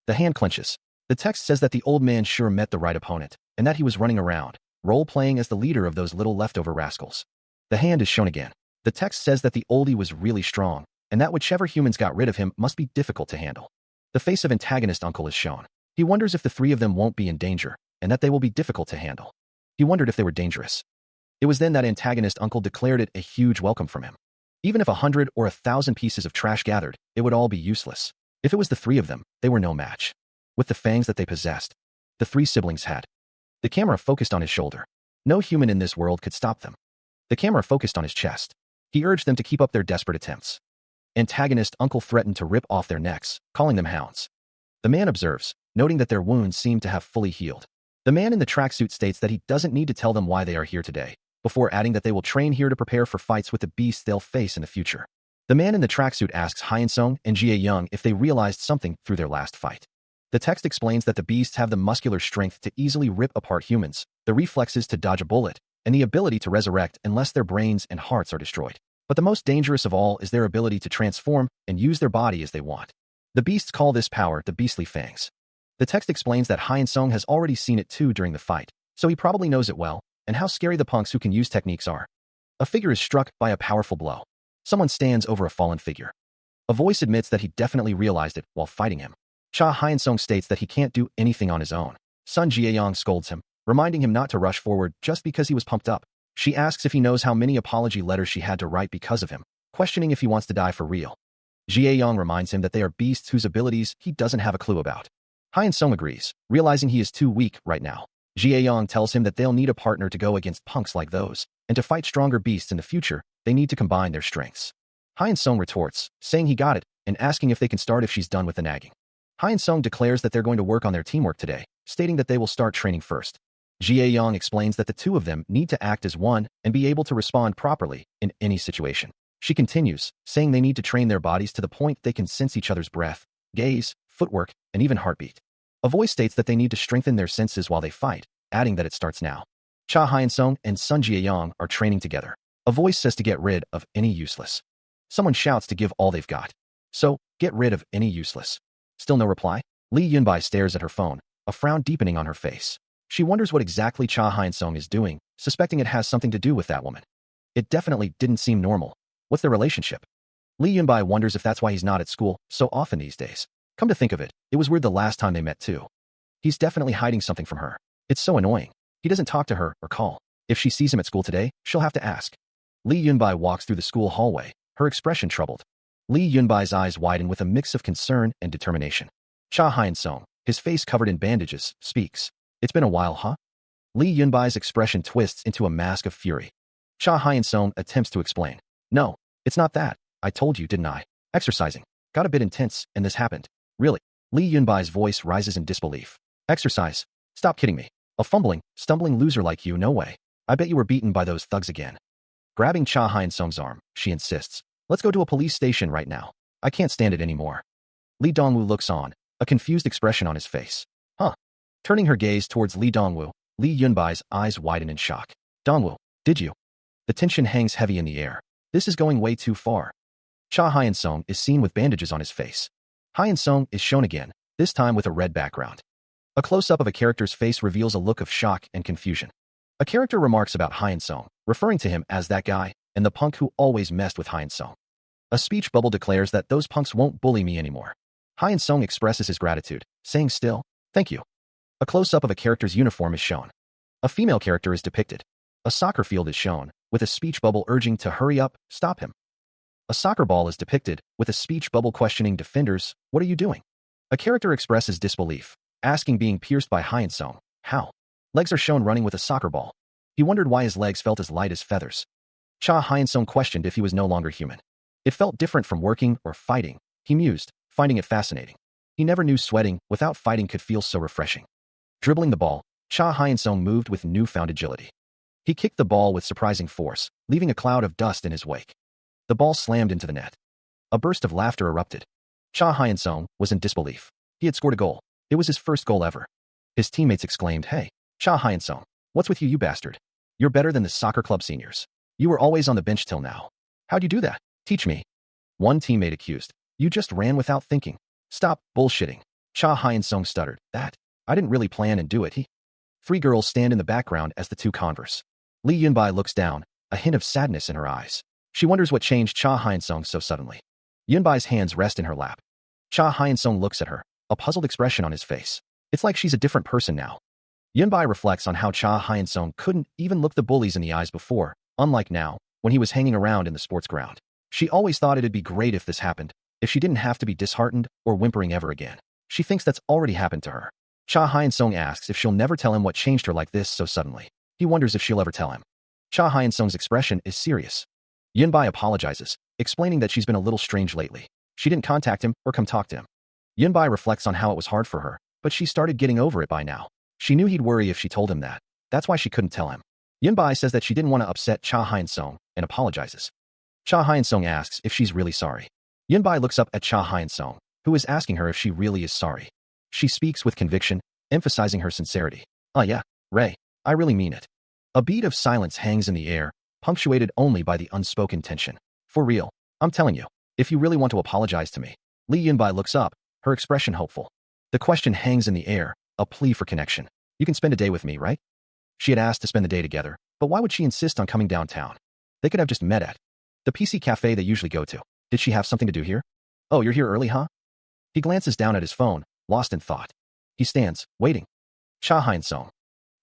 The hand clenches. The text says that the old man sure met the right opponent, and that he was running around, role-playing as the leader of those little leftover rascals. The hand is shown again. The text says that the oldie was really strong, and that whichever humans got rid of him must be difficult to handle. The face of antagonist uncle is shown. He wonders if the three of them won't be in danger, and that they will be difficult to handle. He wondered if they were dangerous. It was then that antagonist uncle declared it a huge welcome from him. Even if 100 or 1,000 pieces of trash gathered, it would all be useless. If it was the three of them, they were no match. With the fangs that they possessed, the three siblings had. The camera focused on his shoulder. No human in this world could stop them. The camera focused on his chest. He urged them to keep up their desperate attempts. Antagonist Uncle threatened to rip off their necks, calling them hounds. The man observes, noting that their wounds seem to have fully healed. The man in the tracksuit states that he doesn't need to tell them why they are here today, before adding that they will train here to prepare for fights with the beasts they'll face in the future. The man in the tracksuit asks Hyun-sung and Jae-young if they realized something through their last fight. The text explains that the beasts have the muscular strength to easily rip apart humans, the reflexes to dodge a bullet, and the ability to resurrect unless their brains and hearts are destroyed. But the most dangerous of all is their ability to transform and use their body as they want. The beasts call this power the beastly fangs. The text explains that Hyun-sung has already seen it too during the fight, so he probably knows it well, and how scary the punks who can use techniques are. A figure is struck by a powerful blow. Someone stands over a fallen figure. A voice admits that he definitely realized it while fighting him. Cha Hyun-sung states that he can't do anything on his own. Sun Jae-young scolds him, reminding him not to rush forward just because he was pumped up. She asks if he knows how many apology letters she had to write because of him, questioning if he wants to die for real. Jae-young reminds him that they are beasts whose abilities he doesn't have a clue about. Hyun-sung agrees, realizing he is too weak right now. Jae-young tells him that they'll need a partner to go against punks like those, and to fight stronger beasts in the future, they need to combine their strengths. Hyun-sung retorts, saying he got it, and asking if they can start if she's done with the nagging. Hyun-sung declares that they're going to work on their teamwork today, stating that they will start training first. Jae-young explains that the two of them need to act as one and be able to respond properly in any situation. She continues, saying they need to train their bodies to the point they can sense each other's breath, gaze, footwork, and even heartbeat. A voice states that they need to strengthen their senses while they fight, adding that it starts now. Cha Hyun-sung and Sun Jae-young are training together. A voice says to get rid of any useless. Someone shouts to give all they've got. So, get rid of any useless. Still no reply? Lee Yunbai stares at her phone, a frown deepening on her face. She wonders what exactly Cha Hyun-sung is doing, suspecting it has something to do with that woman. It definitely didn't seem normal. What's their relationship? Lee Yunbai wonders if that's why he's not at school so often these days. Come to think of it, it was weird the last time they met too. He's definitely hiding something from her. It's so annoying. He doesn't talk to her or call. If she sees him at school today, she'll have to ask. Lee Yunbai walks through the school hallway, her expression troubled. Lee Yunbai's eyes widen with a mix of concern and determination. Cha Hyun-sung, his face covered in bandages, speaks. It's been a while, huh? Lee Yunbai's expression twists into a mask of fury. Cha Hyun-sung attempts to explain. No, it's not that. I told you, didn't I? Exercising. Got a bit intense, and this happened. Really? Lee Yunbai's voice rises in disbelief. Exercise? Stop kidding me. A fumbling, stumbling loser like you, no way. I bet you were beaten by those thugs again. Grabbing Cha Hyun-sung's arm, she insists. Let's go to a police station right now. I can't stand it anymore. Lee Dongwoo looks on, a confused expression on his face. Huh? Turning her gaze towards Lee Dongwoo, Lee Yunbai's eyes widen in shock. Dongwoo, did you? The tension hangs heavy in the air. This is going way too far. Cha Hyun-sung is seen with bandages on his face. Hyun-sung is shown again, this time with a red background. A close-up of a character's face reveals a look of shock and confusion. A character remarks about Hyun-sung, referring to him as that guy, and the punk who always messed with Hyun-sung. A speech bubble declares that those punks won't bully me anymore. Hyun-sung expresses his gratitude, saying still, thank you. A close-up of a character's uniform is shown. A female character is depicted. A soccer field is shown, with a speech bubble urging to hurry up, stop him. A soccer ball is depicted, with a speech bubble questioning defenders, what are you doing? A character expresses disbelief, asking being pierced by Hyun-sung, how? Legs are shown running with a soccer ball. He wondered why his legs felt as light as feathers. Cha Hyun-sung questioned if he was no longer human. It felt different from working or fighting, he mused, finding it fascinating. He never knew sweating without fighting could feel so refreshing. Dribbling the ball, Cha Hyun-sung moved with newfound agility. He kicked the ball with surprising force, leaving a cloud of dust in his wake. The ball slammed into the net. A burst of laughter erupted. Cha Hyun-sung was in disbelief. He had scored a goal. It was his first goal ever. His teammates exclaimed, hey, Cha Hyun-sung, what's with you, you bastard? You're better than the soccer club seniors. You were always on the bench till now. How'd you do that? Teach me. One teammate accused. You just ran without thinking. Stop bullshitting. Cha Hyun-sung stuttered. That. I didn't really plan and do it. Three girls stand in the background as the two converse. Lee Yunbai looks down, a hint of sadness in her eyes. She wonders what changed Cha Hyun-sung so suddenly. Yunbai's hands rest in her lap. Cha Hyun-sung looks at her, a puzzled expression on his face. It's like she's a different person now. Yunbai reflects on how Cha Hyun-sung couldn't even look the bullies in the eyes before, unlike now, when he was hanging around in the sports ground. She always thought it'd be great if this happened, if she didn't have to be disheartened or whimpering ever again. She thinks that's already happened to her. Cha Hyun-sung asks if she'll never tell him what changed her like this so suddenly. He wonders if she'll ever tell him. Cha Hyun-sung's expression is serious. Yunbai apologizes, explaining that she's been a little strange lately. She didn't contact him or come talk to him. Yunbai reflects on how it was hard for her, but she started getting over it by now. She knew he'd worry if she told him that. That's why she couldn't tell him. Yunbai says that she didn't want to upset Cha Hyun-sung and apologizes. Cha Hyun-sung asks if she's really sorry. Yunbai looks up at Cha Hyun-sung, who is asking her if she really is sorry. She speaks with conviction, emphasizing her sincerity. Yeah, Ray, I really mean it. A beat of silence hangs in the air, punctuated only by the unspoken tension. For real, I'm telling you, if you really want to apologize to me. Lee Yunbai looks up, her expression hopeful. The question hangs in the air, a plea for connection. You can spend a day with me, right? She had asked to spend the day together, but why would she insist on coming downtown? They could have just met at the PC cafe they usually go to. Did she have something to do here? Oh, you're here early, huh? He glances down at his phone, lost in thought. He stands, waiting. Cha Hyun-sung.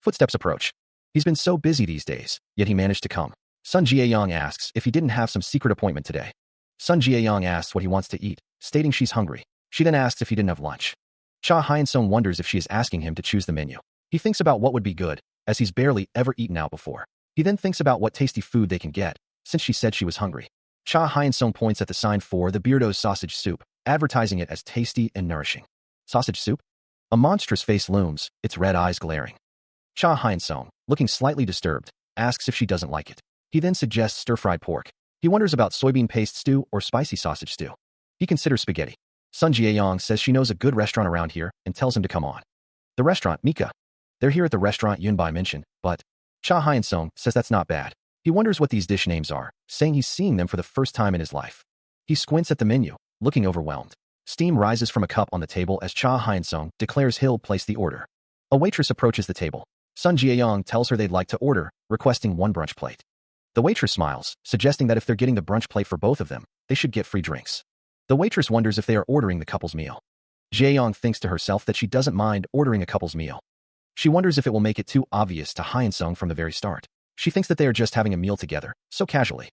Footsteps approach. He's been so busy these days, yet he managed to come. Sun Jae-young asks if he didn't have some secret appointment today. Sun Jae-young asks what he wants to eat, stating she's hungry. She then asks if he didn't have lunch. Cha Hyun-sung wonders if she is asking him to choose the menu. He thinks about what would be good, as he's barely ever eaten out before. He then thinks about what tasty food they can get, since she said she was hungry. Cha Hyun-sung points at the sign for the Beardo's sausage soup, advertising it as tasty and nourishing. Sausage soup? A monstrous face looms, its red eyes glaring. Cha Hyun-sung, looking slightly disturbed, asks if she doesn't like it. He then suggests stir-fried pork. He wonders about soybean paste stew or spicy sausage stew. He considers spaghetti. Sun Jae-young says she knows a good restaurant around here and tells him to come on. The restaurant, Mika. They're here at the restaurant Yunbai mentioned, but Cha Hyun-sung says that's not bad. He wonders what these dish names are, saying he's seeing them for the first time in his life. He squints at the menu, looking overwhelmed. Steam rises from a cup on the table as Cha Hyun-sung declares he'll place the order. A waitress approaches the table. Sun Jae-young tells her they'd like to order, requesting one brunch plate. The waitress smiles, suggesting that if they're getting the brunch plate for both of them, they should get free drinks. The waitress wonders if they are ordering the couple's meal. Jae-young thinks to herself that she doesn't mind ordering a couple's meal. She wonders if it will make it too obvious to Hyun-sung from the very start. She thinks that they are just having a meal together, so casually.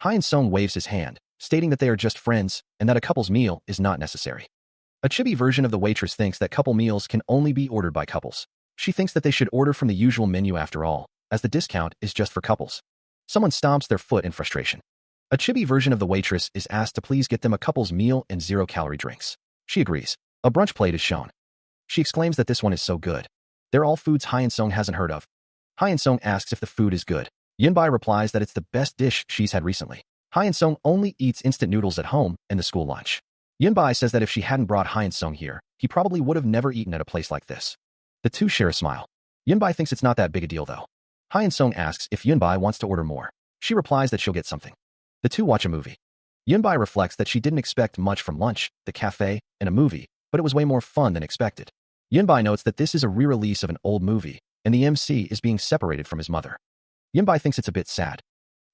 Hyun-sung waves his hand, stating that they are just friends and that a couple's meal is not necessary. A chibi version of the waitress thinks that couple meals can only be ordered by couples. She thinks that they should order from the usual menu after all, as the discount is just for couples. Someone stomps their foot in frustration. A chibi version of the waitress is asked to please get them a couple's meal and zero-calorie drinks. She agrees. A brunch plate is shown. She exclaims that this one is so good. They're all foods Hyun-sung hasn't heard of. Hyun-sung asks if the food is good. Yunbai replies that it's the best dish she's had recently. Hyun-sung only eats instant noodles at home and the school lunch. Yunbai says that if she hadn't brought Hyun-sung here, he probably would have never eaten at a place like this. The two share a smile. Yunbai thinks it's not that big a deal though. Hyun-sung asks if Yunbai wants to order more. She replies that she'll get something. The two watch a movie. Yunbai reflects that she didn't expect much from lunch, the cafe, and a movie, but it was way more fun than expected. Yunbai notes that this is a re-release of an old movie, and the MC is being separated from his mother. Yunbai thinks it's a bit sad.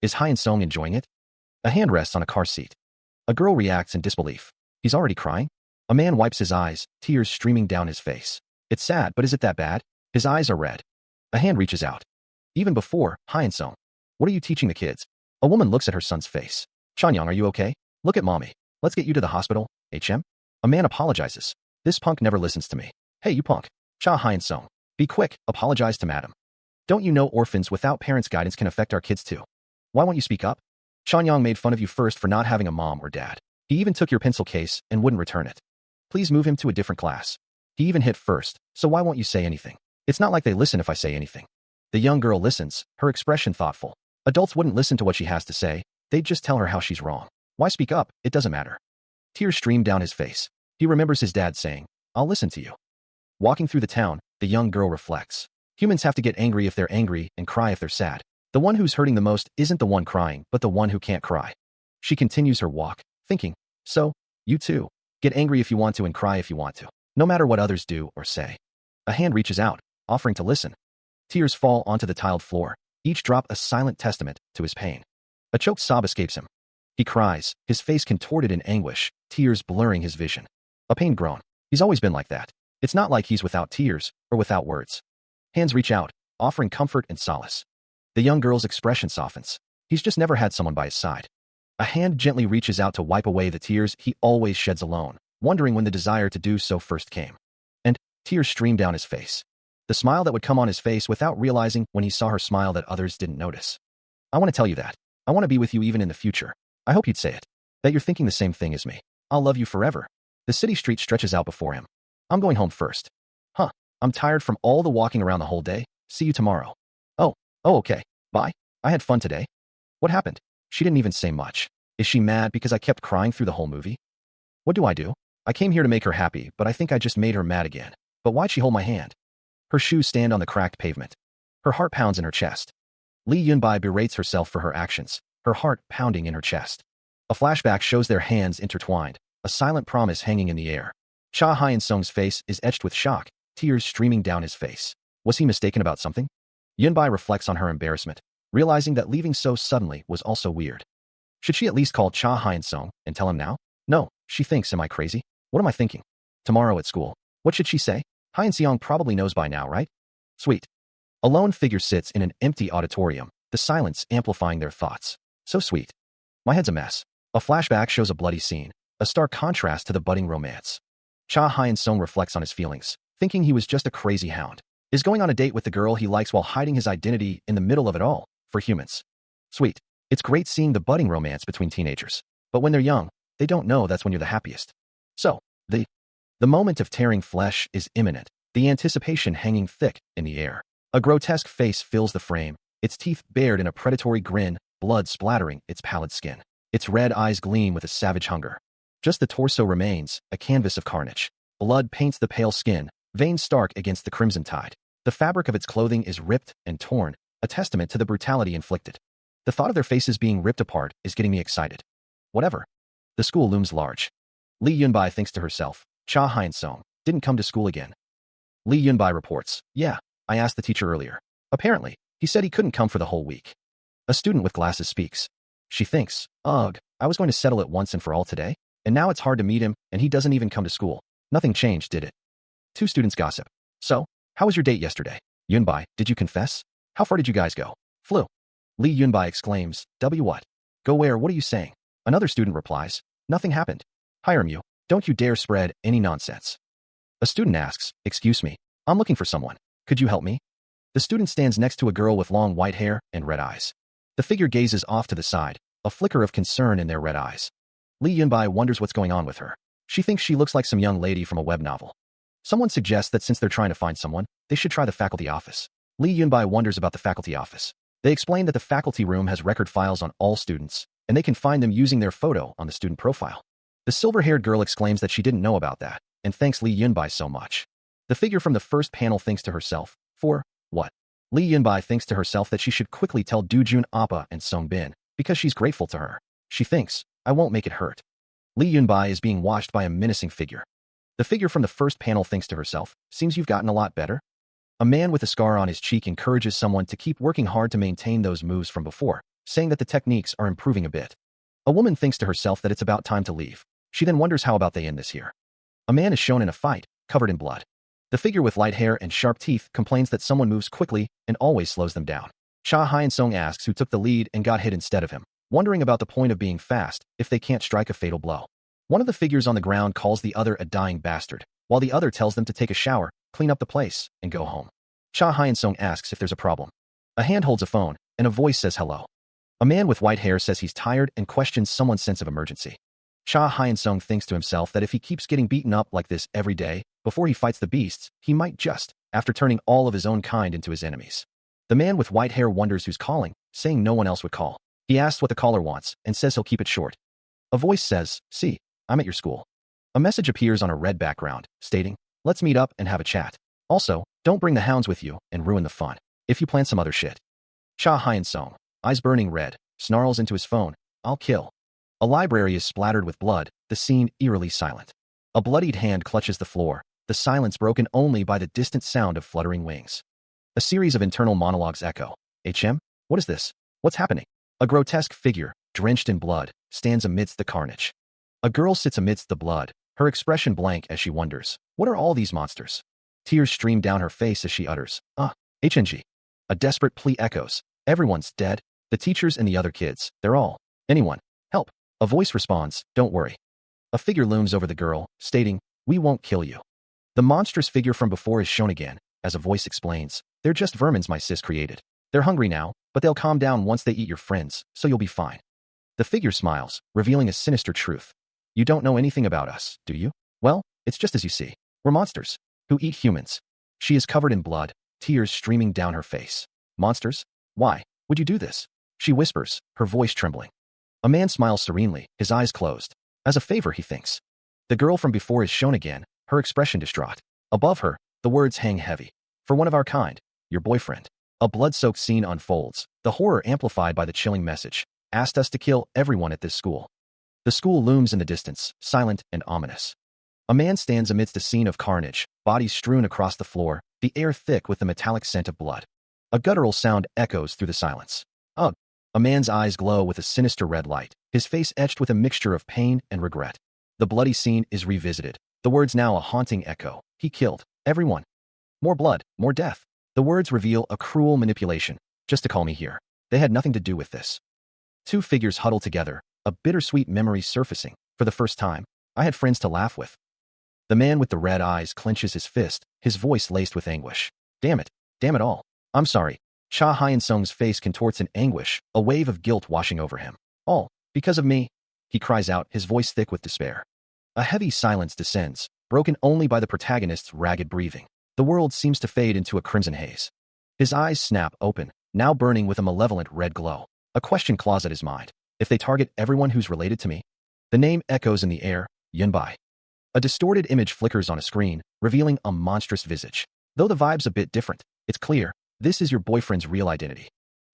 Is Hyun-sung enjoying it? A hand rests on a car seat. A girl reacts in disbelief. He's already crying? A man wipes his eyes, tears streaming down his face. It's sad, but is it that bad? His eyes are red. A hand reaches out. Even before, Hyun-sung. What are you teaching the kids? A woman looks at her son's face. Chanyang, are you okay? Look at mommy. Let's get you to the hospital, HM? A man apologizes. This punk never listens to me. Hey, you punk. Cha Hyun-sung. Be quick, apologize to madam. Don't you know orphans without parents' guidance can affect our kids too? Why won't you speak up? Chanyang made fun of you first for not having a mom or dad. He even took your pencil case and wouldn't return it. Please move him to a different class. He even hit first, so why won't you say anything? It's not like they listen if I say anything. The young girl listens, her expression thoughtful. Adults wouldn't listen to what she has to say, they'd just tell her how she's wrong. Why speak up? It doesn't matter. Tears stream down his face. He remembers his dad saying, I'll listen to you. Walking through the town, the young girl reflects. Humans have to get angry if they're angry and cry if they're sad. The one who's hurting the most isn't the one crying, but the one who can't cry. She continues her walk, thinking, so, you too. Get angry if you want to and cry if you want to. No matter what others do or say. A hand reaches out, offering to listen. Tears fall onto the tiled floor, each drop a silent testament to his pain. A choked sob escapes him. He cries, his face contorted in anguish, tears blurring his vision. A pained groan. He's always been like that. It's not like he's without tears or without words. Hands reach out, offering comfort and solace. The young girl's expression softens. He's just never had someone by his side. A hand gently reaches out to wipe away the tears he always sheds alone, wondering when the desire to do so first came. And tears streamed down his face. The smile that would come on his face without realizing when he saw her smile that others didn't notice. I want to tell you that. I want to be with you even in the future. I hope you'd say it. That you're thinking the same thing as me. I'll love you forever. The city street stretches out before him. I'm going home first. Huh. I'm tired from all the walking around the whole day. See you tomorrow. Oh, okay. Bye. I had fun today. What happened? She didn't even say much. Is she mad because I kept crying through the whole movie? What do? I came here to make her happy, but I think I just made her mad again. But why'd she hold my hand? Her shoes stand on the cracked pavement. Her heart pounds in her chest. Lee Yunbai berates herself for her actions, her heart pounding in her chest. A flashback shows their hands intertwined, a silent promise hanging in the air. Cha Hyun-sung's face is etched with shock, tears streaming down his face. Was he mistaken about something? Yunbai reflects on her embarrassment, realizing that leaving so suddenly was also weird. Should she at least call Cha Hyun-sung and tell him now? No, she thinks, am I crazy? What am I thinking? Tomorrow at school. What should she say? Hyun-seong probably knows by now, right? Sweet. A lone figure sits in an empty auditorium, the silence amplifying their thoughts. So sweet. My head's a mess. A flashback shows a bloody scene, a stark contrast to the budding romance. Cha Hyun-sung reflects on his feelings, thinking he was just a crazy hound. Is going on a date with the girl he likes while hiding his identity in the middle of it all, for humans. Sweet. It's great seeing the budding romance between teenagers. But when they're young, they don't know that's when you're the happiest. So, the moment of tearing flesh is imminent, the anticipation hanging thick in the air. A grotesque face fills the frame, its teeth bared in a predatory grin, blood splattering its pallid skin. Its red eyes gleam with a savage hunger. Just the torso remains, a canvas of carnage. Blood paints the pale skin, veins stark against the crimson tide. The fabric of its clothing is ripped and torn, a testament to the brutality inflicted. The thought of their faces being ripped apart is getting me excited. Whatever. The school looms large. Lee Yunbai thinks to herself, Cha Hyun-sung didn't come to school again. Lee Yunbai reports, yeah, I asked the teacher earlier. Apparently, he said he couldn't come for the whole week. A student with glasses speaks. She thinks, ugh, I was going to settle it once and for all today, and now it's hard to meet him, and he doesn't even come to school. Nothing changed, did it? Two students gossip. So, how was your date yesterday? Yunbai, did you confess? How far did you guys go? Flew. Lee Yunbai exclaims, what? Go where? What are you saying? Another student replies, nothing happened. Hiram you. Don't you dare spread any nonsense. A student asks, excuse me, I'm looking for someone. Could you help me? The student stands next to a girl with long white hair and red eyes. The figure gazes off to the side, a flicker of concern in their red eyes. Lee Yunbai wonders what's going on with her. She thinks she looks like some young lady from a web novel. Someone suggests that since they're trying to find someone, they should try the faculty office. Lee Yunbai wonders about the faculty office. They explain that the faculty room has record files on all students, and they can find them using their photo on the student profile. The silver-haired girl exclaims that she didn't know about that, and thanks Lee Yunbai so much. The figure from the first panel thinks to herself, for what? Lee Yunbai thinks to herself that she should quickly tell Doojun Appa and Sung Bin, because she's grateful to her. She thinks, I won't make it hurt. Lee Yunbai is being watched by a menacing figure. The figure from the first panel thinks to herself, seems you've gotten a lot better. A man with a scar on his cheek encourages someone to keep working hard to maintain those moves from before, saying that the techniques are improving a bit. A woman thinks to herself that it's about time to leave. She then wonders how about they end this here. A man is shown in a fight, covered in blood. The figure with light hair and sharp teeth complains that someone moves quickly and always slows them down. Cha Hyun-sung asks who took the lead and got hit instead of him, wondering about the point of being fast if they can't strike a fatal blow. One of the figures on the ground calls the other a dying bastard, while the other tells them to take a shower, clean up the place, and go home. Cha Hyun-sung asks if there's a problem. A hand holds a phone, and a voice says hello. A man with white hair says he's tired and questions someone's sense of emergency. Cha Hyun-sung thinks to himself that if he keeps getting beaten up like this every day, before he fights the beasts, he might just, after turning all of his own kind into his enemies. The man with white hair wonders who's calling, saying no one else would call. He asks what the caller wants, and says he'll keep it short. A voice says, see, I'm at your school. A message appears on a red background, stating, let's meet up and have a chat. Also, don't bring the hounds with you and ruin the fun, if you plan some other shit. Cha Hyun-sung, eyes burning red, snarls into his phone, I'll kill. A library is splattered with blood, the scene eerily silent. A bloodied hand clutches the floor, the silence broken only by the distant sound of fluttering wings. A series of internal monologues echo. What is this? What's happening? A grotesque figure, drenched in blood, stands amidst the carnage. A girl sits amidst the blood, her expression blank as she wonders, what are all these monsters? Tears stream down her face as she utters, HNG. A desperate plea echoes, everyone's dead, the teachers and the other kids, they're all, anyone, help. A voice responds, "Don't worry." A figure looms over the girl, stating, "We won't kill you." The monstrous figure from before is shown again, as a voice explains, "They're just vermins my sis created. They're hungry now, but they'll calm down once they eat your friends, so you'll be fine." The figure smiles, revealing a sinister truth. "You don't know anything about us, do you? Well, it's just as you see. We're monsters who eat humans." She is covered in blood, tears streaming down her face. "Monsters? Why would you do this?" She whispers, her voice trembling. A man smiles serenely, his eyes closed. As a favor, he thinks. The girl from before is shown again, her expression distraught. Above her, the words hang heavy. "For one of our kind, your boyfriend." A blood-soaked scene unfolds, the horror amplified by the chilling message. "Asked us to kill everyone at this school." The school looms in the distance, silent and ominous. A man stands amidst a scene of carnage, bodies strewn across the floor, the air thick with the metallic scent of blood. A guttural sound echoes through the silence. "Ugh." A man's eyes glow with a sinister red light, his face etched with a mixture of pain and regret. The bloody scene is revisited, the words now a haunting echo. "He killed everyone. More blood, more death." The words reveal a cruel manipulation, just to call me here. They had nothing to do with this. Two figures huddle together, a bittersweet memory surfacing. "For the first time, I had friends to laugh with." The man with the red eyes clenches his fist, his voice laced with anguish. Damn it all. "I'm sorry." Cha Hyun-sung's face contorts in anguish, a wave of guilt washing over him. "All because of me," he cries out, his voice thick with despair. A heavy silence descends, broken only by the protagonist's ragged breathing. The world seems to fade into a crimson haze. His eyes snap open, now burning with a malevolent red glow. A question claws at his mind. If they target everyone who's related to me? The name echoes in the air, Yunbai. A distorted image flickers on a screen, revealing a monstrous visage. Though the vibe's a bit different, it's clear, this is your boyfriend's real identity.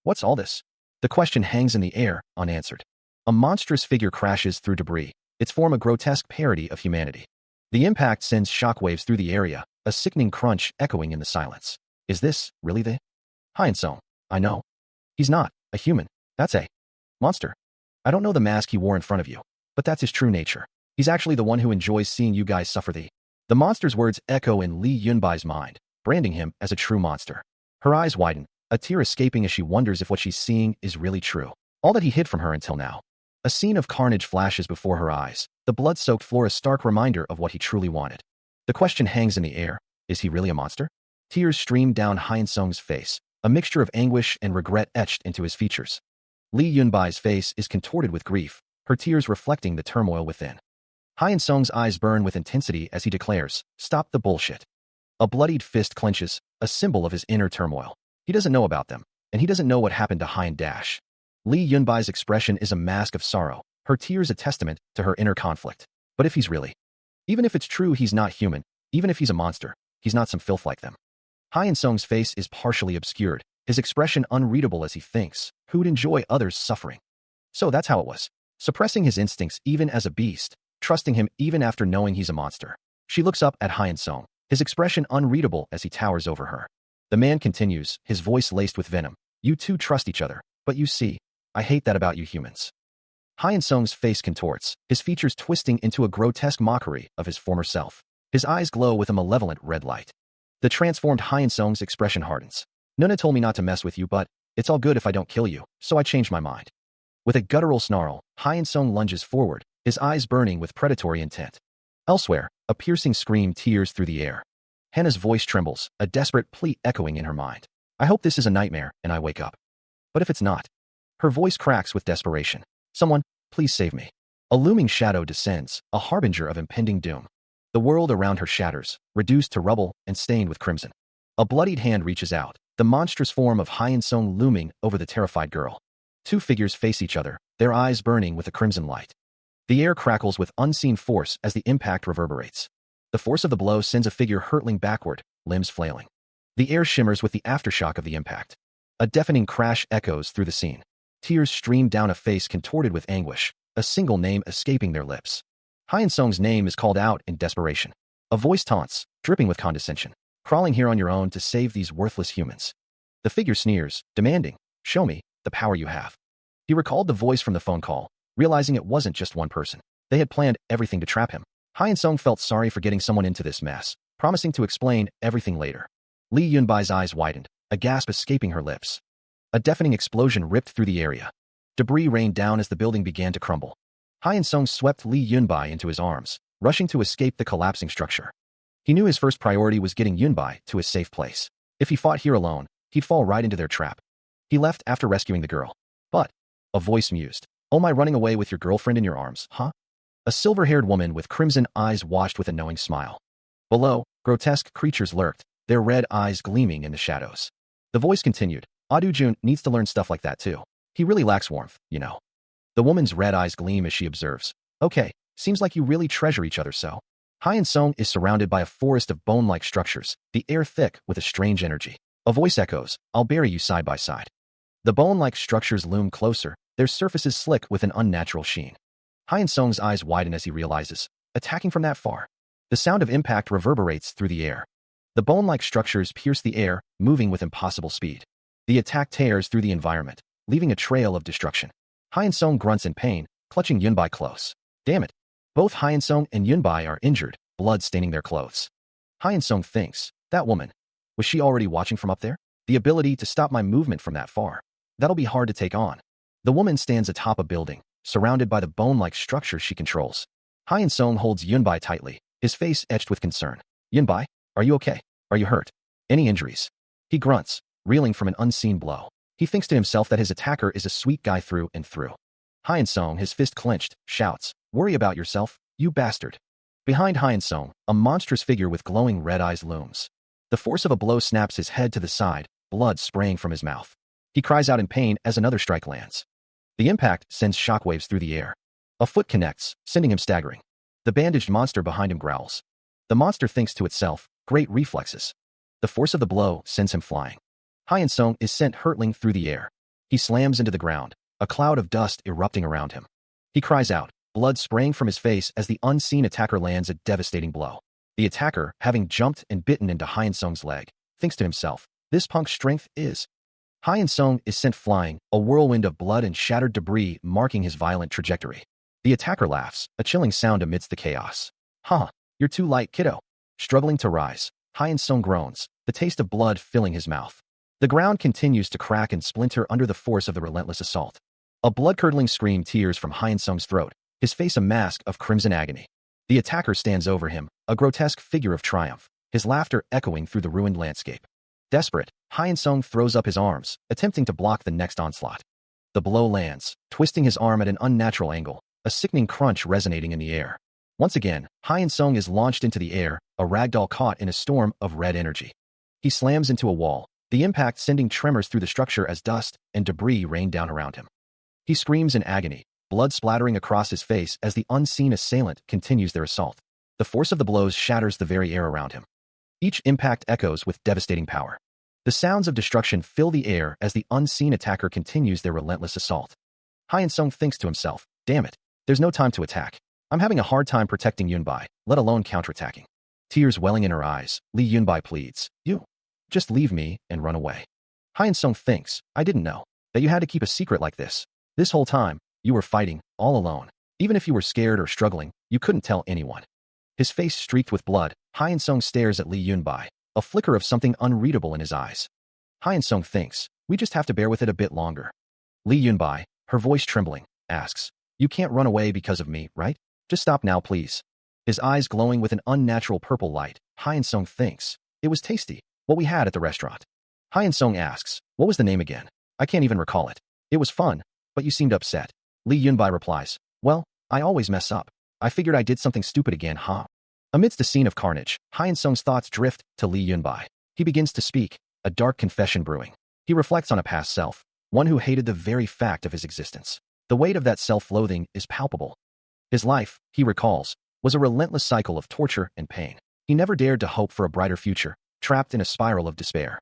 What's all this? The question hangs in the air, unanswered. A monstrous figure crashes through debris, its form a grotesque parody of humanity. The impact sends shockwaves through the area, a sickening crunch echoing in the silence. Is this really the Hyun-sung? I know. He's not a human. That's a monster. I don't know the mask he wore in front of you, but that's his true nature. He's actually the one who enjoys seeing you guys suffer. The monster's words echo in Lee Yunbai's mind, branding him as a true monster. Her eyes widen, a tear escaping as she wonders if what she's seeing is really true. All that he hid from her until now. A scene of carnage flashes before her eyes, the blood-soaked floor a stark reminder of what he truly wanted. The question hangs in the air, is he really a monster? Tears stream down Hyun-sung's face, a mixture of anguish and regret etched into his features. Lee Yunbai's face is contorted with grief, her tears reflecting the turmoil within. Hyun-sung's eyes burn with intensity as he declares, "Stop the bullshit." A bloodied fist clenches, a symbol of his inner turmoil. He doesn't know about them, and he doesn't know what happened to Hyun-dash. Lee Yunbai's expression is a mask of sorrow, her tears a testament to her inner conflict. But if he's really, even if it's true he's not human, even if he's a monster, he's not some filth like them. Hyun-sung's face is partially obscured, his expression unreadable as he thinks, who would enjoy others' suffering? So that's how it was. Suppressing his instincts even as a beast, trusting him even after knowing he's a monster. She looks up at Hyun-sung, his expression unreadable as he towers over her. The man continues, his voice laced with venom. "You two trust each other, but you see, I hate that about you humans." Hyun-sung's face contorts, his features twisting into a grotesque mockery of his former self. His eyes glow with a malevolent red light. The transformed Hyun-sung's expression hardens. "Nuna told me not to mess with you, but it's all good if I don't kill you, so I changed my mind." With a guttural snarl, Hyun-sung lunges forward, his eyes burning with predatory intent. Elsewhere, a piercing scream tears through the air. Hannah's voice trembles, a desperate plea echoing in her mind. "I hope this is a nightmare and I wake up. But if it's not?" Her voice cracks with desperation. "Someone, please save me." A looming shadow descends, a harbinger of impending doom. The world around her shatters, reduced to rubble and stained with crimson. A bloodied hand reaches out, the monstrous form of Hyun-sung looming over the terrified girl. Two figures face each other, their eyes burning with a crimson light. The air crackles with unseen force as the impact reverberates. The force of the blow sends a figure hurtling backward, limbs flailing. The air shimmers with the aftershock of the impact. A deafening crash echoes through the scene. Tears stream down a face contorted with anguish, a single name escaping their lips. Hyun-sung's name is called out in desperation. A voice taunts, dripping with condescension. "Crawling here on your own to save these worthless humans." The figure sneers, demanding, "Show me the power you have." He recalled the voice from the phone call, realizing it wasn't just one person. They had planned everything to trap him. Hyun-sung felt sorry for getting someone into this mess, promising to explain everything later. Lee Yunbai's eyes widened, a gasp escaping her lips. A deafening explosion ripped through the area. Debris rained down as the building began to crumble. Hyun-sung swept Lee Yunbai into his arms, rushing to escape the collapsing structure. He knew his first priority was getting Yunbai to a safe place. If he fought here alone, he'd fall right into their trap. He left after rescuing the girl. But a voice mused, "Oh, my, running away with your girlfriend in your arms, huh?" A silver-haired woman with crimson eyes watched with a knowing smile. Below, grotesque creatures lurked, their red eyes gleaming in the shadows. The voice continued, "Jun needs to learn stuff like that too. He really lacks warmth, you know." The woman's red eyes gleam as she observes. "Okay, seems like you really treasure each other so." Hyun-sung is surrounded by a forest of bone-like structures, the air thick with a strange energy. A voice echoes, "I'll bury you side by side." The bone-like structures loom closer, their surfaces slick with an unnatural sheen. Hyun-sung's eyes widen as he realizes, attacking from that far. The sound of impact reverberates through the air. The bone-like structures pierce the air, moving with impossible speed. The attack tears through the environment, leaving a trail of destruction. Hyun-sung grunts in pain, clutching Yunbai close. Damn it. Both Hyun-sung and Yunbai are injured, blood staining their clothes. Hyun-sung thinks, that woman. Was she already watching from up there? The ability to stop my movement from that far. That'll be hard to take on. The woman stands atop a building, surrounded by the bone-like structures she controls. Hyun-sung holds Yunbai tightly, his face etched with concern. Yunbai, are you okay? Are you hurt? Any injuries? He grunts, reeling from an unseen blow. He thinks to himself that his attacker is a sweet guy through and through. Hyun-sung, his fist clenched, shouts, "Worry about yourself, you bastard." Behind Hyun-sung, a monstrous figure with glowing red eyes looms. The force of a blow snaps his head to the side, blood spraying from his mouth. He cries out in pain as another strike lands. The impact sends shockwaves through the air. A foot connects, sending him staggering. The bandaged monster behind him growls. The monster thinks to itself, great reflexes. The force of the blow sends him flying. Hyun-sung is sent hurtling through the air. He slams into the ground, a cloud of dust erupting around him. He cries out, blood spraying from his face as the unseen attacker lands a devastating blow. The attacker, having jumped and bitten into Hyun-sung's leg, thinks to himself, this punk's strength is. Hyun-sung is sent flying, a whirlwind of blood and shattered debris marking his violent trajectory. The attacker laughs, a chilling sound amidst the chaos. Huh, you're too light, kiddo. Struggling to rise, Hyun-sung groans, the taste of blood filling his mouth. The ground continues to crack and splinter under the force of the relentless assault. A blood-curdling scream tears from Hyun-sung's throat, his face a mask of crimson agony. The attacker stands over him, a grotesque figure of triumph, his laughter echoing through the ruined landscape. Desperate, Hyun-sung throws up his arms, attempting to block the next onslaught. The blow lands, twisting his arm at an unnatural angle, a sickening crunch resonating in the air. Once again, Hyun-sung is launched into the air, a ragdoll caught in a storm of red energy. He slams into a wall, the impact sending tremors through the structure as dust and debris rain down around him. He screams in agony, blood splattering across his face as the unseen assailant continues their assault. The force of the blows shatters the very air around him. Each impact echoes with devastating power. The sounds of destruction fill the air as the unseen attacker continues their relentless assault. Hyun-sung thinks to himself, damn it, there's no time to attack. I'm having a hard time protecting Yunbai, let alone counterattacking. Tears welling in her eyes, Lee Yunbai pleads, you. Just leave me and run away. Hyun-sung thinks, I didn't know that you had to keep a secret like this. This whole time, you were fighting, all alone. Even if you were scared or struggling, you couldn't tell anyone. His face streaked with blood, Hyun-sung stares at Lee Yunbai, a flicker of something unreadable in his eyes. Hyun-sung thinks, we just have to bear with it a bit longer. Lee Yunbai, her voice trembling, asks, you can't run away because of me, right? Just stop now, please. His eyes glowing with an unnatural purple light, Hyun-sung thinks, it was tasty, what we had at the restaurant. Hyun-sung asks, what was the name again? I can't even recall it. It was fun, but you seemed upset. Lee Yunbai replies, well, I always mess up. I figured I did something stupid again, huh? Amidst the scene of carnage, Hyun-sung's thoughts drift to Lee Yunbai. He begins to speak, a dark confession brewing. He reflects on a past self, one who hated the very fact of his existence. The weight of that self-loathing is palpable. His life, he recalls, was a relentless cycle of torture and pain. He never dared to hope for a brighter future, trapped in a spiral of despair.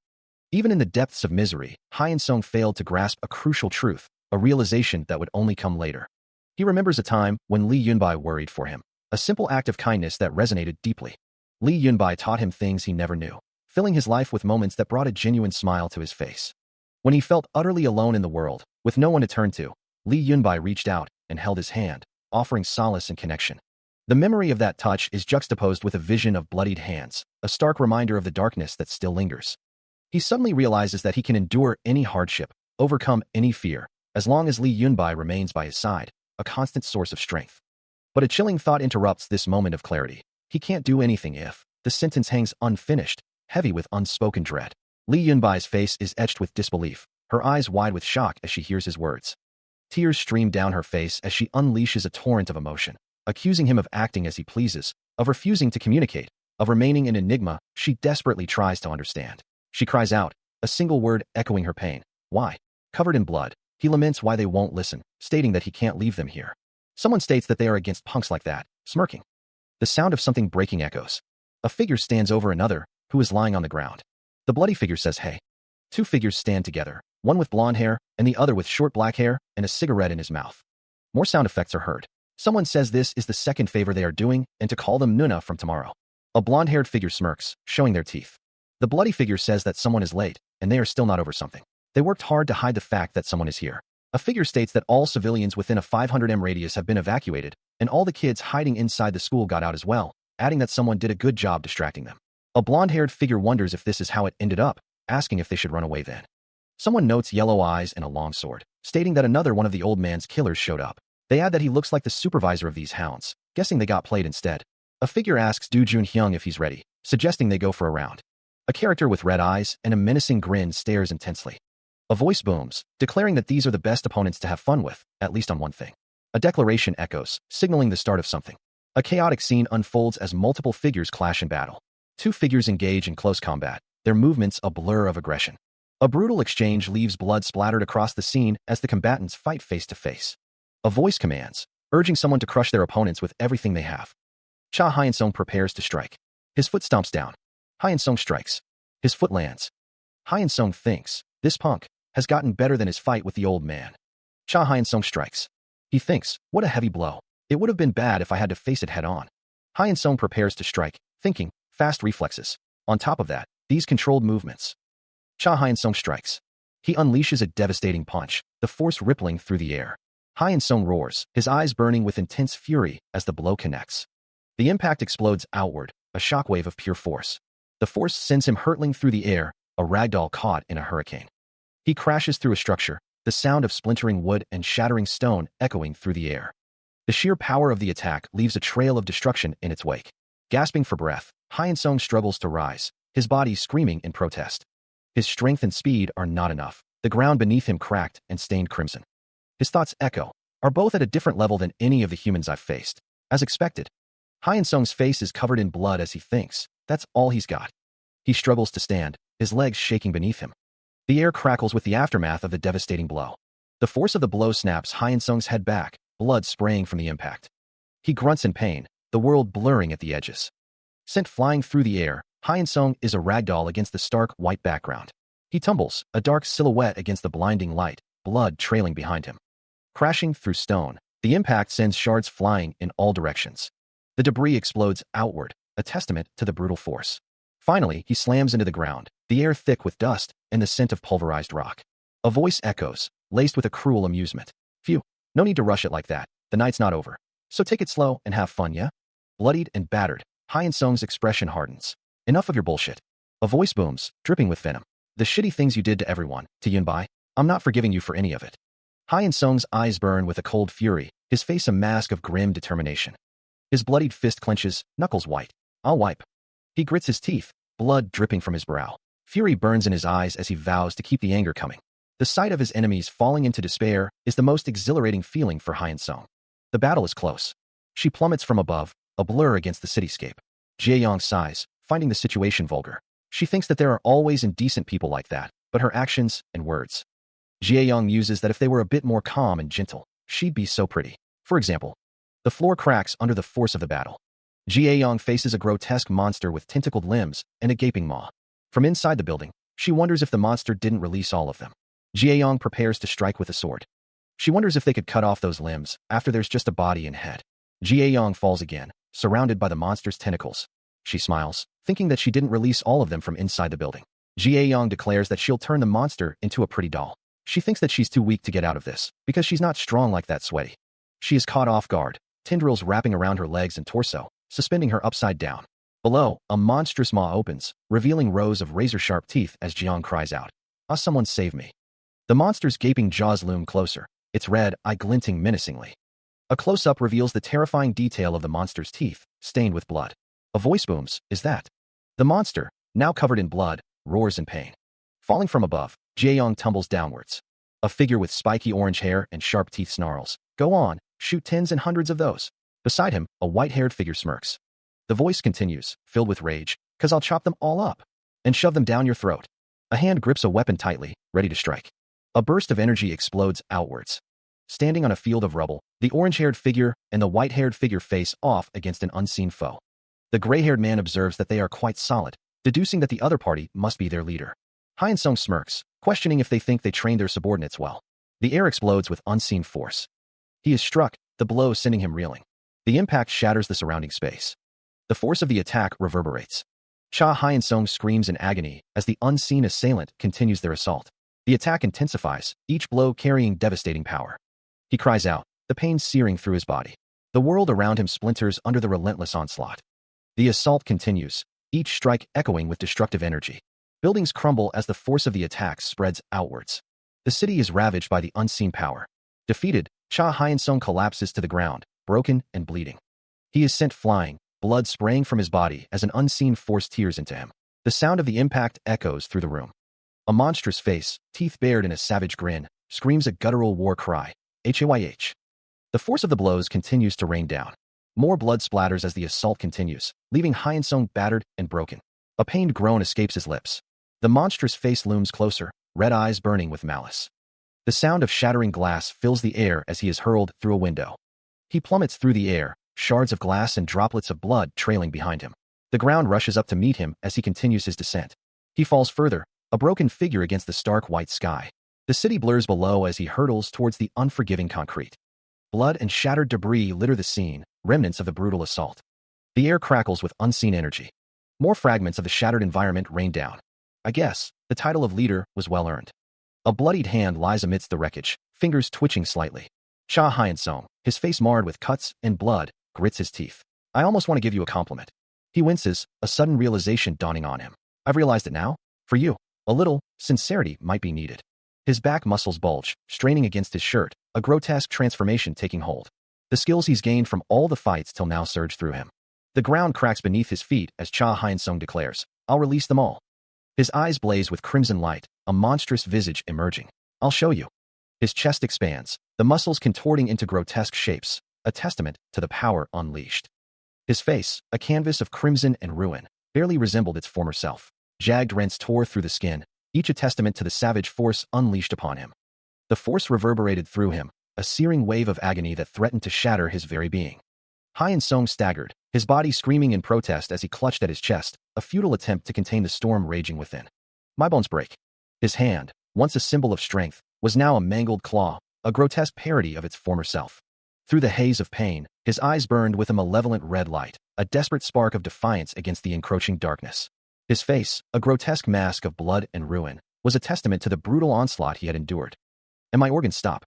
Even in the depths of misery, Hyun-sung failed to grasp a crucial truth, a realization that would only come later. He remembers a time when Lee Yunbai worried for him, a simple act of kindness that resonated deeply. Lee Yunbai taught him things he never knew, filling his life with moments that brought a genuine smile to his face. When he felt utterly alone in the world, with no one to turn to, Lee Yunbai reached out and held his hand, offering solace and connection. The memory of that touch is juxtaposed with a vision of bloodied hands, a stark reminder of the darkness that still lingers. He suddenly realizes that he can endure any hardship, overcome any fear, as long as Lee Yunbai remains by his side. a constant source of strength. But a chilling thought interrupts this moment of clarity. He can't do anything if the sentence hangs unfinished, heavy with unspoken dread. Li Yunbai's face is etched with disbelief, her eyes wide with shock as she hears his words. Tears stream down her face as she unleashes a torrent of emotion, accusing him of acting as he pleases, of refusing to communicate, of remaining an enigma she desperately tries to understand. She cries out, a single word echoing her pain. Why? Covered in blood, he laments why they won't listen, stating that he can't leave them here. Someone states that they are against punks like that, smirking. The sound of something breaking echoes. A figure stands over another, who is lying on the ground. The bloody figure says, hey. Two figures stand together, one with blonde hair and the other with short black hair and a cigarette in his mouth. More sound effects are heard. Someone says this is the second favor they are doing and to call them Nuna from tomorrow. A blonde-haired figure smirks, showing their teeth. The bloody figure says that someone is late, and they are still not over something. They worked hard to hide the fact that someone is here. A figure states that all civilians within a 500 m radius have been evacuated, and all the kids hiding inside the school got out as well, adding that someone did a good job distracting them. A blonde-haired figure wonders if this is how it ended up, asking if they should run away then. Someone notes yellow eyes and a long sword, stating that another one of the old man's killers showed up. They add that he looks like the supervisor of these hounds, guessing they got played instead. A figure asks Du Junhyung if he's ready, suggesting they go for a round. A character with red eyes and a menacing grin stares intensely. A voice booms, declaring that these are the best opponents to have fun with, at least on one thing. A declaration echoes, signaling the start of something. A chaotic scene unfolds as multiple figures clash in battle. Two figures engage in close combat, their movements a blur of aggression. A brutal exchange leaves blood splattered across the scene as the combatants fight face to face. A voice commands, urging someone to crush their opponents with everything they have. Cha Hyun-sung prepares to strike. His foot stomps down. Hyun-sung strikes. His foot lands. Hyun-sung thinks, this punk has gotten better than his fight with the old man. Cha Hyun-sung strikes. He thinks, what a heavy blow. It would have been bad if I had to face it head on. Hyun-sung prepares to strike, thinking, fast reflexes. On top of that, these controlled movements. Cha Hyun-sung strikes. He unleashes a devastating punch, the force rippling through the air. Hyun-sung roars, his eyes burning with intense fury as the blow connects. The impact explodes outward, a shockwave of pure force. The force sends him hurtling through the air, a ragdoll caught in a hurricane. He crashes through a structure, the sound of splintering wood and shattering stone echoing through the air. The sheer power of the attack leaves a trail of destruction in its wake. Gasping for breath, Hyun-sung struggles to rise, his body screaming in protest. His strength and speed are not enough. The ground beneath him cracked and stained crimson. His thoughts echo, are both at a different level than any of the humans I've faced. As expected, Hyun-sung's face is covered in blood as he thinks, that's all he's got. He struggles to stand, his legs shaking beneath him. The air crackles with the aftermath of the devastating blow. The force of the blow snaps Hyun-sung's head back, blood spraying from the impact. He grunts in pain, the world blurring at the edges. Sent flying through the air, Hyun-sung is a ragdoll against the stark white background. He tumbles, a dark silhouette against the blinding light, blood trailing behind him. Crashing through stone, the impact sends shards flying in all directions. The debris explodes outward, a testament to the brutal force. Finally, he slams into the ground, the air thick with dust and the scent of pulverized rock. A voice echoes, laced with a cruel amusement. Phew, no need to rush it like that, the night's not over. So take it slow and have fun, yeah? Bloodied and battered, Hyun-sung's expression hardens. Enough of your bullshit. A voice booms, dripping with venom. The shitty things you did to everyone, to Yunbai, I'm not forgiving you for any of it. Hyun-sung's eyes burn with a cold fury, his face a mask of grim determination. His bloodied fist clenches, knuckles white. I'll wipe. He grits his teeth, blood dripping from his brow. Fury burns in his eyes as he vows to keep the anger coming. The sight of his enemies falling into despair is the most exhilarating feeling for Hyun-sung. The battle is close. She plummets from above, a blur against the cityscape. Jae-young sighs, finding the situation vulgar. She thinks that there are always indecent people like that, but her actions and words. Jae-young muses that if they were a bit more calm and gentle, she'd be so pretty. For example, the floor cracks under the force of the battle. Jae-young faces a grotesque monster with tentacled limbs and a gaping maw. From inside the building, she wonders if the monster didn't release all of them. Jae-young prepares to strike with a sword. She wonders if they could cut off those limbs after there's just a body and head. Jae-young falls again, surrounded by the monster's tentacles. She smiles, thinking that she didn't release all of them from inside the building. Jae-young declares that she'll turn the monster into a pretty doll. She thinks that she's too weak to get out of this, because she's not strong like that sweaty. She is caught off guard, tendrils wrapping around her legs and torso, suspending her upside down. Below, a monstrous maw opens, revealing rows of razor-sharp teeth as Jeong cries out, "Ah, someone save me." The monster's gaping jaws loom closer, its red eye glinting menacingly. A close-up reveals the terrifying detail of the monster's teeth, stained with blood. A voice booms, "Is that?" The monster, now covered in blood, roars in pain. Falling from above, Jaeyoung tumbles downwards. A figure with spiky orange hair and sharp teeth snarls, "Go on, shoot tens and hundreds of those." Beside him, a white-haired figure smirks. The voice continues, filled with rage, "'Cause I'll chop them all up and shove them down your throat." A hand grips a weapon tightly, ready to strike. A burst of energy explodes outwards. Standing on a field of rubble, the orange-haired figure and the white-haired figure face off against an unseen foe. The gray-haired man observes that they are quite solid, deducing that the other party must be their leader. Hyun-sung smirks, questioning if they think they trained their subordinates well. The air explodes with unseen force. He is struck, the blow sending him reeling. The impact shatters the surrounding space. The force of the attack reverberates. Cha Hyun-sung screams in agony as the unseen assailant continues their assault. The attack intensifies, each blow carrying devastating power. He cries out, the pain searing through his body. The world around him splinters under the relentless onslaught. The assault continues, each strike echoing with destructive energy. Buildings crumble as the force of the attack spreads outwards. The city is ravaged by the unseen power. Defeated, Cha Hyun-sung collapses to the ground, broken and bleeding. He is sent flying, blood spraying from his body as an unseen force tears into him. The sound of the impact echoes through the room. A monstrous face, teeth bared in a savage grin, screams a guttural war cry. Hyh. The force of the blows continues to rain down. More blood splatters as the assault continues, leaving Hyun-sung battered and broken. A pained groan escapes his lips. The monstrous face looms closer, red eyes burning with malice. The sound of shattering glass fills the air as he is hurled through a window. He plummets through the air, shards of glass and droplets of blood trailing behind him. The ground rushes up to meet him as he continues his descent. He falls further, a broken figure against the stark white sky. The city blurs below as he hurtles towards the unforgiving concrete. Blood and shattered debris litter the scene, remnants of the brutal assault. The air crackles with unseen energy. More fragments of the shattered environment rain down. I guess, the title of leader was well earned. A bloodied hand lies amidst the wreckage, fingers twitching slightly. Cha Hyun-sung, his face marred with cuts and blood, grits his teeth. I almost want to give you a compliment. He winces, a sudden realization dawning on him. I've realized it now? For you. A little sincerity might be needed. His back muscles bulge, straining against his shirt, a grotesque transformation taking hold. The skills he's gained from all the fights till now surge through him. The ground cracks beneath his feet as Cha Hyun-sung declares, I'll release them all. His eyes blaze with crimson light, a monstrous visage emerging. I'll show you. His chest expands, the muscles contorting into grotesque shapes, a testament to the power unleashed. His face, a canvas of crimson and ruin, barely resembled its former self. Jagged rents tore through the skin, each a testament to the savage force unleashed upon him. The force reverberated through him, a searing wave of agony that threatened to shatter his very being. Hyun-sung staggered, his body screaming in protest as he clutched at his chest, a futile attempt to contain the storm raging within. My bones break. His hand, once a symbol of strength, was now a mangled claw, a grotesque parody of its former self. Through the haze of pain, his eyes burned with a malevolent red light, a desperate spark of defiance against the encroaching darkness. His face, a grotesque mask of blood and ruin, was a testament to the brutal onslaught he had endured. And my organs stop.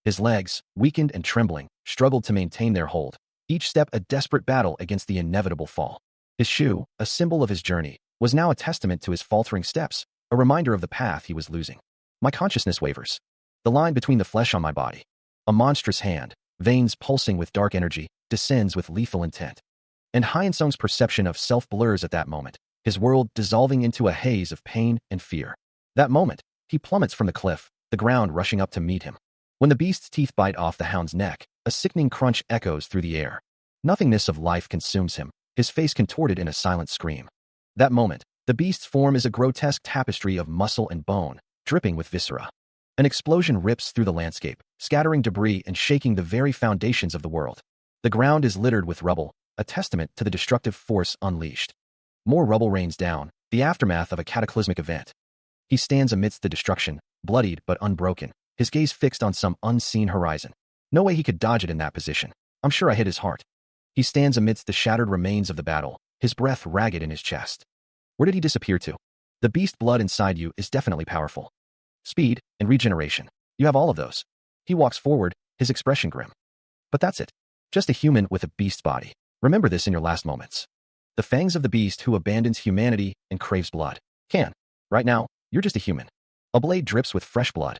His legs, weakened and trembling, struggled to maintain their hold, each step a desperate battle against the inevitable fall. His shoe, a symbol of his journey, was now a testament to his faltering steps, a reminder of the path he was losing. My consciousness wavers. The line between the flesh on my body. A monstrous hand, veins pulsing with dark energy, descends with lethal intent. And Hyun-sung's perception of self blurs at that moment, his world dissolving into a haze of pain and fear. That moment, he plummets from the cliff, the ground rushing up to meet him. When the beast's teeth bite off the hound's neck, a sickening crunch echoes through the air. Nothingness of life consumes him, his face contorted in a silent scream. That moment, the beast's form is a grotesque tapestry of muscle and bone, dripping with viscera. An explosion rips through the landscape, scattering debris and shaking the very foundations of the world. The ground is littered with rubble, a testament to the destructive force unleashed. More rubble rains down, the aftermath of a cataclysmic event. He stands amidst the destruction, bloodied but unbroken, his gaze fixed on some unseen horizon. No way he could dodge it in that position. I'm sure I hit his heart. He stands amidst the shattered remains of the battle, his breath ragged in his chest. Where did he disappear to? The beast blood inside you is definitely powerful. Speed and regeneration. You have all of those. He walks forward, his expression grim. But that's it. Just a human with a beast's body. Remember this in your last moments. The fangs of the beast who abandons humanity and craves blood. Right now, you're just a human. A blade drips with fresh blood.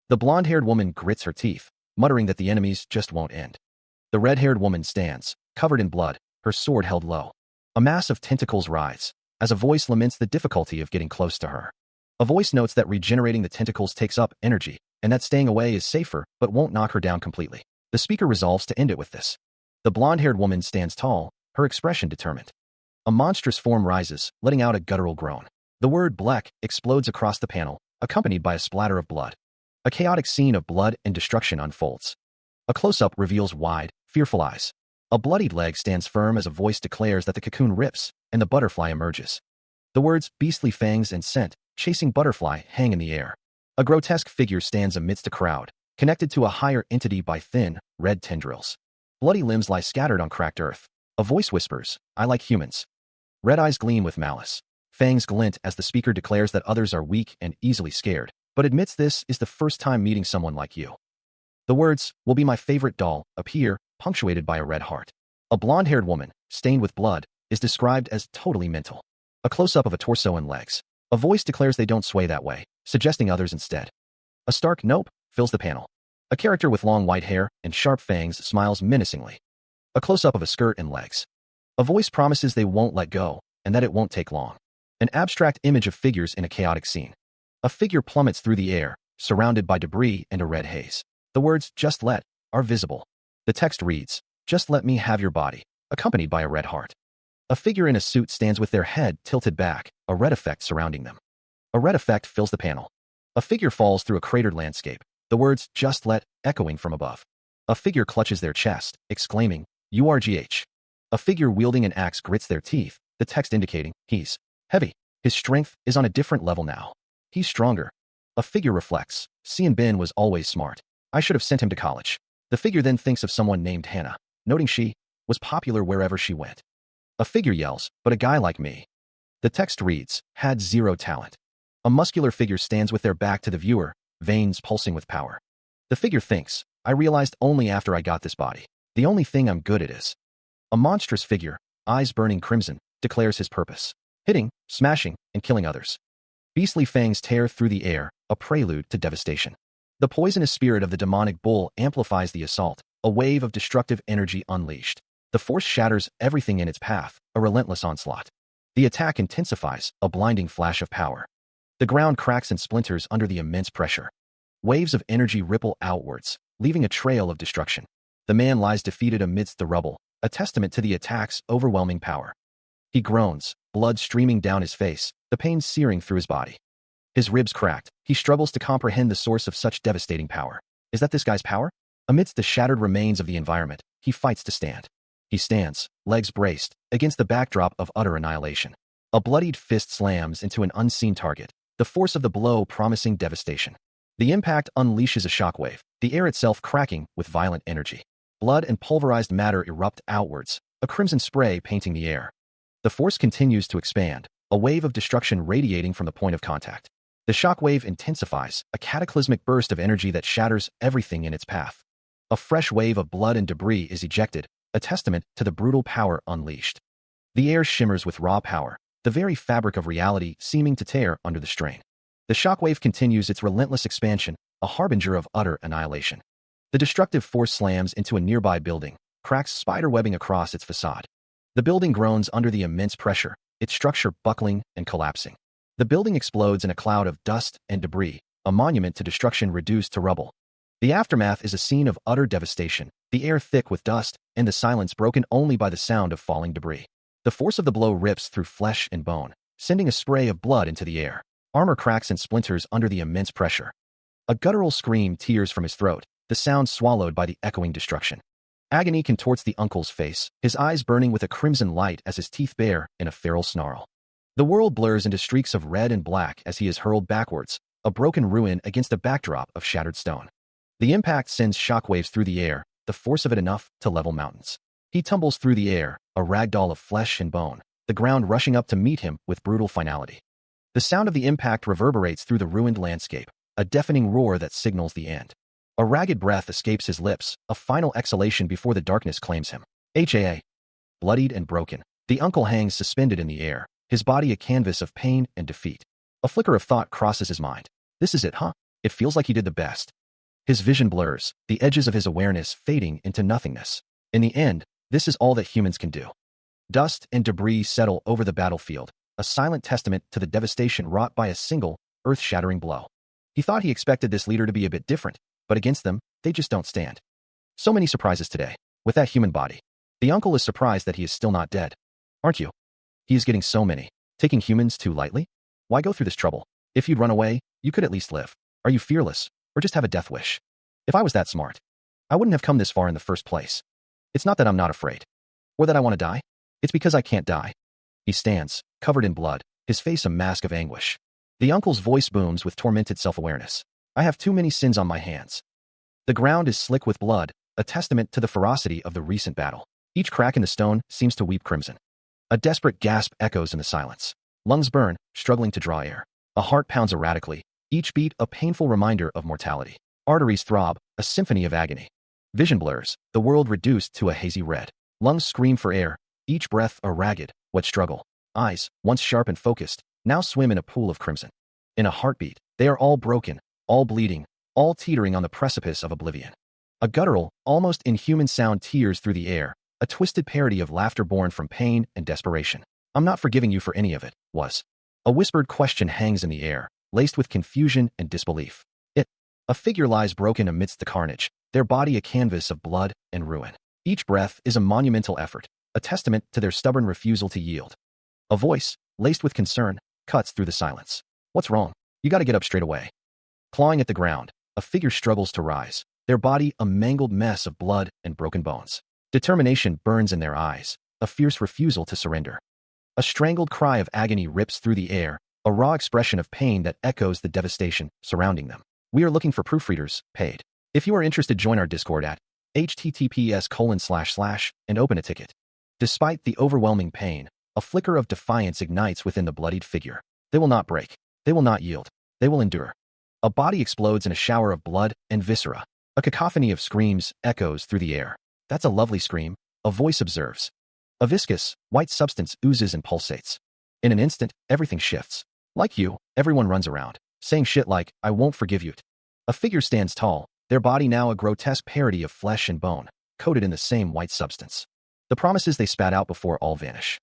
The blonde-haired woman grits her teeth, muttering that the enemies just won't end. The red-haired woman stands, covered in blood, her sword held low. A mass of tentacles rise, as a voice laments the difficulty of getting close to her. A voice notes that regenerating the tentacles takes up energy, and that staying away is safer but won't knock her down completely. The speaker resolves to end it with this. The blonde-haired woman stands tall, her expression determined. A monstrous form rises, letting out a guttural groan. The word "Black" explodes across the panel, accompanied by a splatter of blood. A chaotic scene of blood and destruction unfolds. A close-up reveals wide, fearful eyes. A bloodied leg stands firm as a voice declares that the cocoon rips, and the butterfly emerges. The words "beastly fangs" and "scent," chasing butterfly, hang in the air. A grotesque figure stands amidst a crowd, connected to a higher entity by thin, red tendrils. Bloody limbs lie scattered on cracked earth. A voice whispers, "I like humans." Red eyes gleam with malice. Fangs glint as the speaker declares that others are weak and easily scared, but admits this is the first time meeting someone like you. The words, "will be my favorite doll," appear, punctuated by a red heart. A blonde-haired woman, stained with blood, is described as totally mental. A close-up of a torso and legs. A voice declares they don't sway that way, suggesting others instead. A stark "nope" fills the panel. A character with long white hair and sharp fangs smiles menacingly. A close-up of a skirt and legs. A voice promises they won't let go, and that it won't take long. An abstract image of figures in a chaotic scene. A figure plummets through the air, surrounded by debris and a red haze. The words "just let" are visible. The text reads, "Just let me have your body," accompanied by a red heart. A figure in a suit stands with their head tilted back, a red effect surrounding them. A red effect fills the panel. A figure falls through a cratered landscape, the words "just let" echoing from above. A figure clutches their chest, exclaiming, "URGH." A figure wielding an axe grits their teeth, the text indicating, he's heavy. His strength is on a different level now. He's stronger. A figure reflects, "Cian Bin was always smart. I should have sent him to college." The figure then thinks of someone named Hannah, noting she was popular wherever she went. A figure yells, "But a guy like me." The text reads, "had zero talent." A muscular figure stands with their back to the viewer, veins pulsing with power. The figure thinks, "I realized only after I got this body. The only thing I'm good at is." A monstrous figure, eyes burning crimson, declares his purpose: hitting, smashing, and killing others. Beastly fangs tear through the air, a prelude to devastation. The poisonous spirit of the demonic bull amplifies the assault, a wave of destructive energy unleashed. The force shatters everything in its path, a relentless onslaught. The attack intensifies, a blinding flash of power. The ground cracks and splinters under the immense pressure. Waves of energy ripple outwards, leaving a trail of destruction. The man lies defeated amidst the rubble, a testament to the attack's overwhelming power. He groans, blood streaming down his face, the pain searing through his body. His ribs cracked, he struggles to comprehend the source of such devastating power. Is that this guy's power? Amidst the shattered remains of the environment, he fights to stand. He stands, legs braced, against the backdrop of utter annihilation. A bloodied fist slams into an unseen target, the force of the blow promising devastation. The impact unleashes a shockwave, the air itself cracking with violent energy. Blood and pulverized matter erupt outwards, a crimson spray painting the air. The force continues to expand, a wave of destruction radiating from the point of contact. The shockwave intensifies, a cataclysmic burst of energy that shatters everything in its path. A fresh wave of blood and debris is ejected, a testament to the brutal power unleashed. The air shimmers with raw power, the very fabric of reality seeming to tear under the strain. The shockwave continues its relentless expansion, a harbinger of utter annihilation. The destructive force slams into a nearby building, cracks spider-webbing across its facade. The building groans under the immense pressure, its structure buckling and collapsing. The building explodes in a cloud of dust and debris, a monument to destruction reduced to rubble. The aftermath is a scene of utter devastation, the air thick with dust, and the silence broken only by the sound of falling debris. The force of the blow rips through flesh and bone, sending a spray of blood into the air. Armor cracks and splinters under the immense pressure. A guttural scream tears from his throat, the sound swallowed by the echoing destruction. Agony contorts the uncle's face, his eyes burning with a crimson light as his teeth bare in a feral snarl. The world blurs into streaks of red and black as he is hurled backwards, a broken ruin against a backdrop of shattered stone. The impact sends shockwaves through the air, the force of it enough to level mountains. He tumbles through the air, a ragdoll of flesh and bone, the ground rushing up to meet him with brutal finality. The sound of the impact reverberates through the ruined landscape, a deafening roar that signals the end. A ragged breath escapes his lips, a final exhalation before the darkness claims him. HAA. Bloodied and broken, the uncle hangs suspended in the air, his body a canvas of pain and defeat. A flicker of thought crosses his mind. This is it, huh? It feels like he did the best. His vision blurs, the edges of his awareness fading into nothingness. In the end, this is all that humans can do. Dust and debris settle over the battlefield, a silent testament to the devastation wrought by a single, earth-shattering blow. He thought he expected this leader to be a bit different, but against them, they just don't stand. So many surprises today, with that human body. The uncle is surprised that he is still not dead. Aren't you? He is getting so many. Taking humans too lightly? Why go through this trouble? If you'd run away, you could at least live. Are you fearless, or just have a death wish? If I was that smart, I wouldn't have come this far in the first place. It's not that I'm not afraid, or that I want to die. It's because I can't die. He stands, covered in blood, his face a mask of anguish. The uncle's voice booms with tormented self-awareness. I have too many sins on my hands. The ground is slick with blood, a testament to the ferocity of the recent battle. Each crack in the stone seems to weep crimson. A desperate gasp echoes in the silence. Lungs burn, struggling to draw air. A heart pounds erratically, each beat a painful reminder of mortality. Arteries throb, a symphony of agony. Vision blurs, the world reduced to a hazy red. Lungs scream for air, each breath a ragged, wet struggle. Eyes, once sharp and focused, now swim in a pool of crimson. In a heartbeat, they are all broken, all bleeding, all teetering on the precipice of oblivion. A guttural, almost inhuman sound tears through the air, a twisted parody of laughter born from pain and desperation. I'm not forgiving you for any of it, was. A whispered question hangs in the air, laced with confusion and disbelief. A figure lies broken amidst the carnage, their body a canvas of blood and ruin. Each breath is a monumental effort, a testament to their stubborn refusal to yield. A voice, laced with concern, cuts through the silence. What's wrong? You gotta get up straight away. Clawing at the ground, a figure struggles to rise, their body a mangled mess of blood and broken bones. Determination burns in their eyes, a fierce refusal to surrender. A strangled cry of agony rips through the air, a raw expression of pain that echoes the devastation surrounding them. We are looking for proofreaders, paid. If you are interested, join our Discord at https:// and open a ticket. Despite the overwhelming pain, a flicker of defiance ignites within the bloodied figure. They will not break. They will not yield. They will endure. A body explodes in a shower of blood and viscera. A cacophony of screams echoes through the air. That's a lovely scream, a voice observes. A viscous, white substance oozes and pulsates. In an instant, everything shifts. Like you, everyone runs around, saying shit like, I won't forgive you. A figure stands tall, their body now a grotesque parody of flesh and bone, coated in the same white substance. The promises they spat out before all vanish.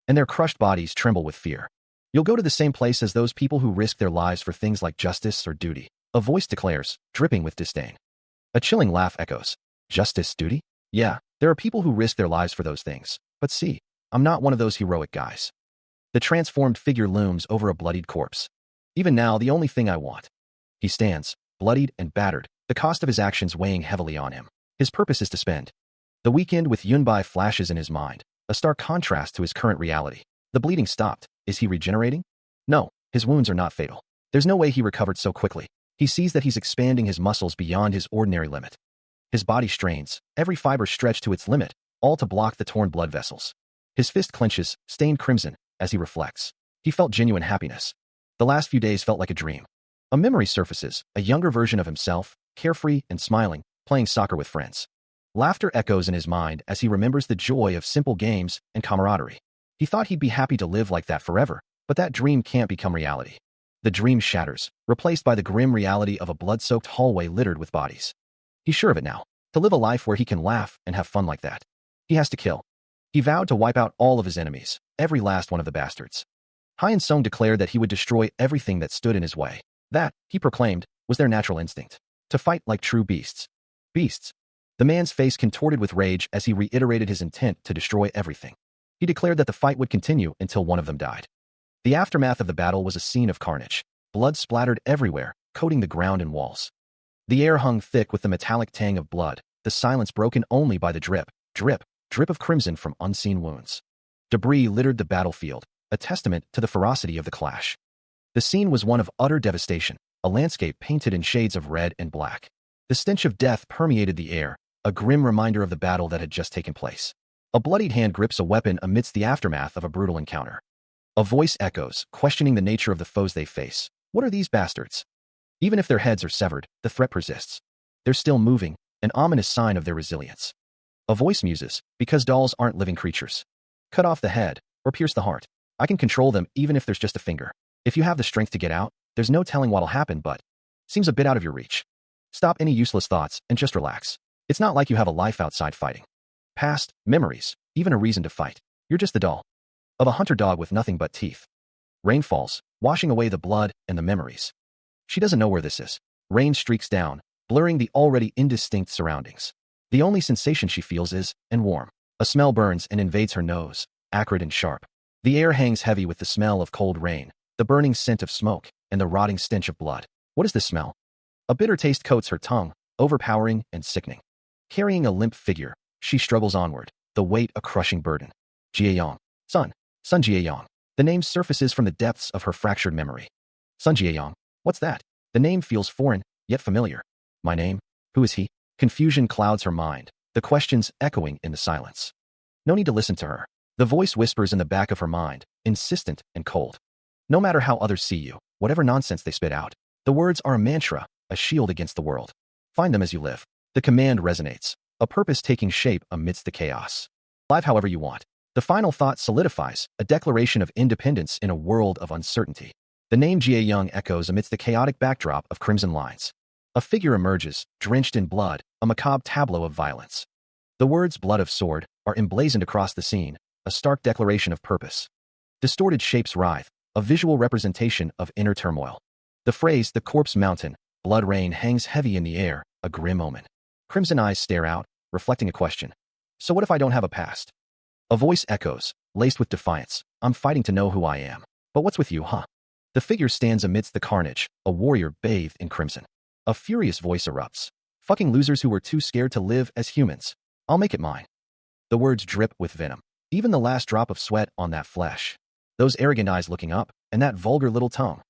And their crushed bodies tremble with fear. You'll go to the same place as those people who risk their lives for things like justice or duty. A voice declares, dripping with disdain. A chilling laugh echoes. Justice, duty? Yeah, there are people who risk their lives for those things. But see, I'm not one of those heroic guys. The transformed figure looms over a bloodied corpse. Even now, the only thing I want. He stands, bloodied and battered, the cost of his actions weighing heavily on him. His purpose is to spend the weekend with Yunbai flashes in his mind, a stark contrast to his current reality. The bleeding stopped. Is he regenerating? No, his wounds are not fatal. There's no way he recovered so quickly. He sees that he's expanding his muscles beyond his ordinary limit. His body strains, every fiber stretched to its limit, all to block the torn blood vessels. His fist clenches, stained crimson, as he reflects. He felt genuine happiness. The last few days felt like a dream. A memory surfaces, a younger version of himself, carefree and smiling, playing soccer with friends. Laughter echoes in his mind as he remembers the joy of simple games and camaraderie. He thought he'd be happy to live like that forever, but that dream can't become reality. The dream shatters, replaced by the grim reality of a blood-soaked hallway littered with bodies. He's sure of it now. To live a life where he can laugh and have fun like that, he has to kill. He vowed to wipe out all of his enemies, every last one of the bastards. Hyen Sung declared that he would destroy everything that stood in his way. That, he proclaimed, was their natural instinct. To fight like true beasts. Beasts. The man's face contorted with rage as he reiterated his intent to destroy everything. He declared that the fight would continue until one of them died. The aftermath of the battle was a scene of carnage. Blood splattered everywhere, coating the ground and walls. The air hung thick with the metallic tang of blood, the silence broken only by the drip, drip, drip of crimson from unseen wounds. Debris littered the battlefield, a testament to the ferocity of the clash. The scene was one of utter devastation, a landscape painted in shades of red and black. The stench of death permeated the air, a grim reminder of the battle that had just taken place. A bloodied hand grips a weapon amidst the aftermath of a brutal encounter. A voice echoes, questioning the nature of the foes they face. What are these bastards? Even if their heads are severed, the threat persists. They're still moving, an ominous sign of their resilience. A voice muses, because dolls aren't living creatures. Cut off the head, or pierce the heart. I can control them even if there's just a finger. If you have the strength to get out, there's no telling what'll happen, but seems a bit out of your reach. Stop any useless thoughts and just relax. It's not like you have a life outside fighting. Past, memories, even a reason to fight. You're just the doll of a hunter dog with nothing but teeth. Rain falls, washing away the blood and the memories. She doesn't know where this is. Rain streaks down, blurring the already indistinct surroundings. The only sensation she feels is, and warm. A smell burns and invades her nose, acrid and sharp. The air hangs heavy with the smell of cold rain, the burning scent of smoke, and the rotting stench of blood. What is this smell? A bitter taste coats her tongue, overpowering and sickening. Carrying a limp figure, she struggles onward, the weight a crushing burden. Jieyong. Sun Jieyong. The name surfaces from the depths of her fractured memory. Sun Jieyong. What's that? The name feels foreign, yet familiar. My name? Who is he? Confusion clouds her mind, the questions echoing in the silence. No need to listen to her. The voice whispers in the back of her mind, insistent and cold. No matter how others see you, whatever nonsense they spit out, the words are a mantra, a shield against the world. Find them as you live. The command resonates, a purpose taking shape amidst the chaos. Live however you want. The final thought solidifies, a declaration of independence in a world of uncertainty. The name Jieyong echoes amidst the chaotic backdrop of crimson lines. A figure emerges, drenched in blood, a macabre tableau of violence. The words blood of sword are emblazoned across the scene, a stark declaration of purpose. Distorted shapes writhe, a visual representation of inner turmoil. The phrase, the corpse mountain, blood rain hangs heavy in the air, a grim omen. Crimson eyes stare out, reflecting a question. So what if I don't have a past? A voice echoes, laced with defiance. I'm fighting to know who I am. But what's with you, huh? The figure stands amidst the carnage, a warrior bathed in crimson. A furious voice erupts. Fucking losers who were too scared to live as humans. I'll make it mine. The words drip with venom. Even the last drop of sweat on that flesh. Those arrogant eyes looking up, and that vulgar little tongue.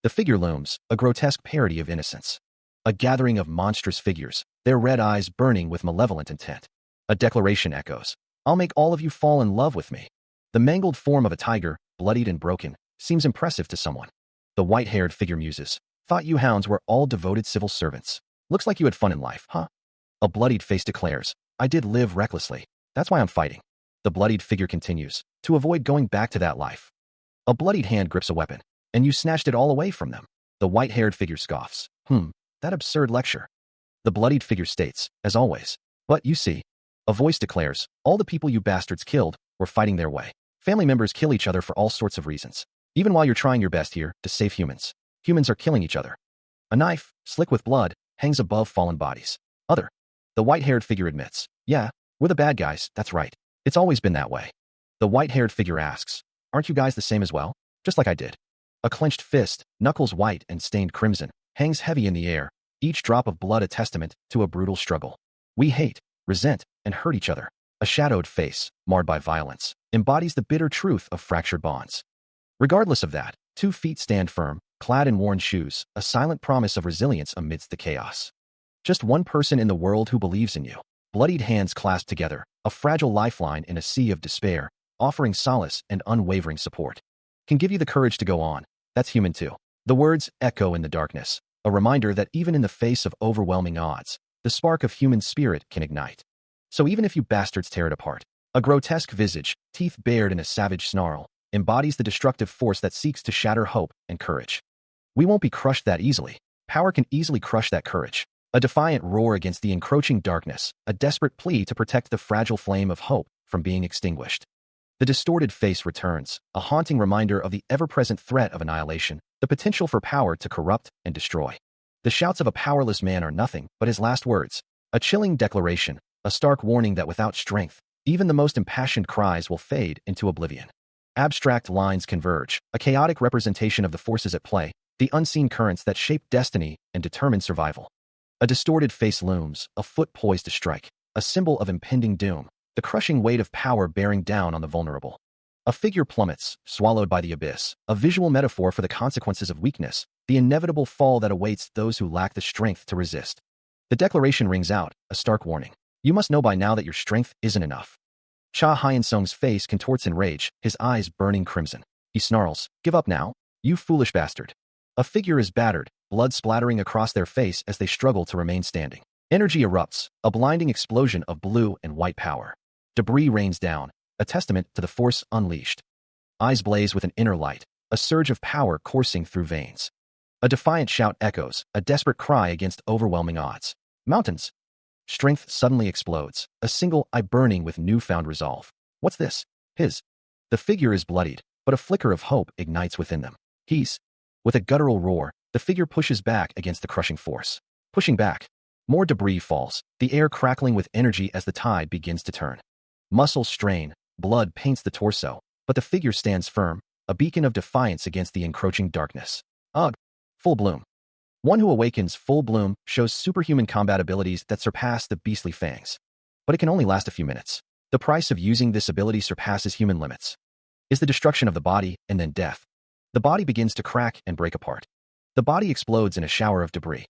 The figure looms, a grotesque parody of innocence. A gathering of monstrous figures, their red eyes burning with malevolent intent. A declaration echoes. I'll make all of you fall in love with me. The mangled form of a tiger, bloodied and broken, seems impressive to someone. The white-haired figure muses. Thought you hounds were all devoted civil servants. Looks like you had fun in life, huh? A bloodied face declares. I did live recklessly. That's why I'm fighting. The bloodied figure continues. To avoid going back to that life. A bloodied hand grips a weapon. And you snatched it all away from them. The white-haired figure scoffs. That absurd lecture. The bloodied figure states, as always. But you see. A voice declares, all the people you bastards killed were fighting their way. Family members kill each other for all sorts of reasons. Even while you're trying your best here to save humans. Humans are killing each other. A knife, slick with blood, hangs above fallen bodies. The white-haired figure admits, yeah, we're the bad guys, that's right. It's always been that way. The white-haired figure asks, aren't you guys the same as well? Just like I did. A clenched fist, knuckles white and stained crimson, hangs heavy in the air, each drop of blood a testament to a brutal struggle. We hate, resent, and hurt each other. A shadowed face, marred by violence, embodies the bitter truth of fractured bonds. Regardless of that, 2 feet stand firm, clad in worn shoes, a silent promise of resilience amidst the chaos. Just one person in the world who believes in you. Bloodied hands clasped together, a fragile lifeline in a sea of despair, offering solace and unwavering support. Can give you the courage to go on. That's human too. The words echo in the darkness, a reminder that even in the face of overwhelming odds, the spark of human spirit can ignite. So even if you bastards tear it apart, a grotesque visage, teeth bared in a savage snarl, embodies the destructive force that seeks to shatter hope and courage. We won't be crushed that easily. Power can easily crush that courage. A defiant roar against the encroaching darkness, a desperate plea to protect the fragile flame of hope from being extinguished. The distorted face returns, a haunting reminder of the ever-present threat of annihilation, the potential for power to corrupt and destroy. The shouts of a powerless man are nothing but his last words, a chilling declaration, a stark warning that without strength, even the most impassioned cries will fade into oblivion. Abstract lines converge, a chaotic representation of the forces at play, the unseen currents that shape destiny and determine survival. A distorted face looms, a foot poised to strike, a symbol of impending doom, the crushing weight of power bearing down on the vulnerable. A figure plummets, swallowed by the abyss, a visual metaphor for the consequences of weakness, the inevitable fall that awaits those who lack the strength to resist. The declaration rings out, a stark warning. You must know by now that your strength isn't enough. Cha Hyun-sung's face contorts in rage, his eyes burning crimson. He snarls, give up now, you foolish bastard. A figure is battered, blood splattering across their face as they struggle to remain standing. Energy erupts, a blinding explosion of blue and white power. Debris rains down, a testament to the force unleashed. Eyes blaze with an inner light, a surge of power coursing through veins. A defiant shout echoes, a desperate cry against overwhelming odds. Mountains. Strength suddenly explodes, a single eye burning with newfound resolve. What's this? His. The figure is bloodied, but a flicker of hope ignites within them. With a guttural roar, the figure pushes back against the crushing force. Pushing back. More debris falls, the air crackling with energy as the tide begins to turn. Muscles strain, blood paints the torso, but the figure stands firm, a beacon of defiance against the encroaching darkness. Ugh. Full bloom. One who awakens full bloom shows superhuman combat abilities that surpass the beastly fangs. But it can only last a few minutes. The price of using this ability surpasses human limits. Is the destruction of the body and then death. The body begins to crack and break apart. The body explodes in a shower of debris.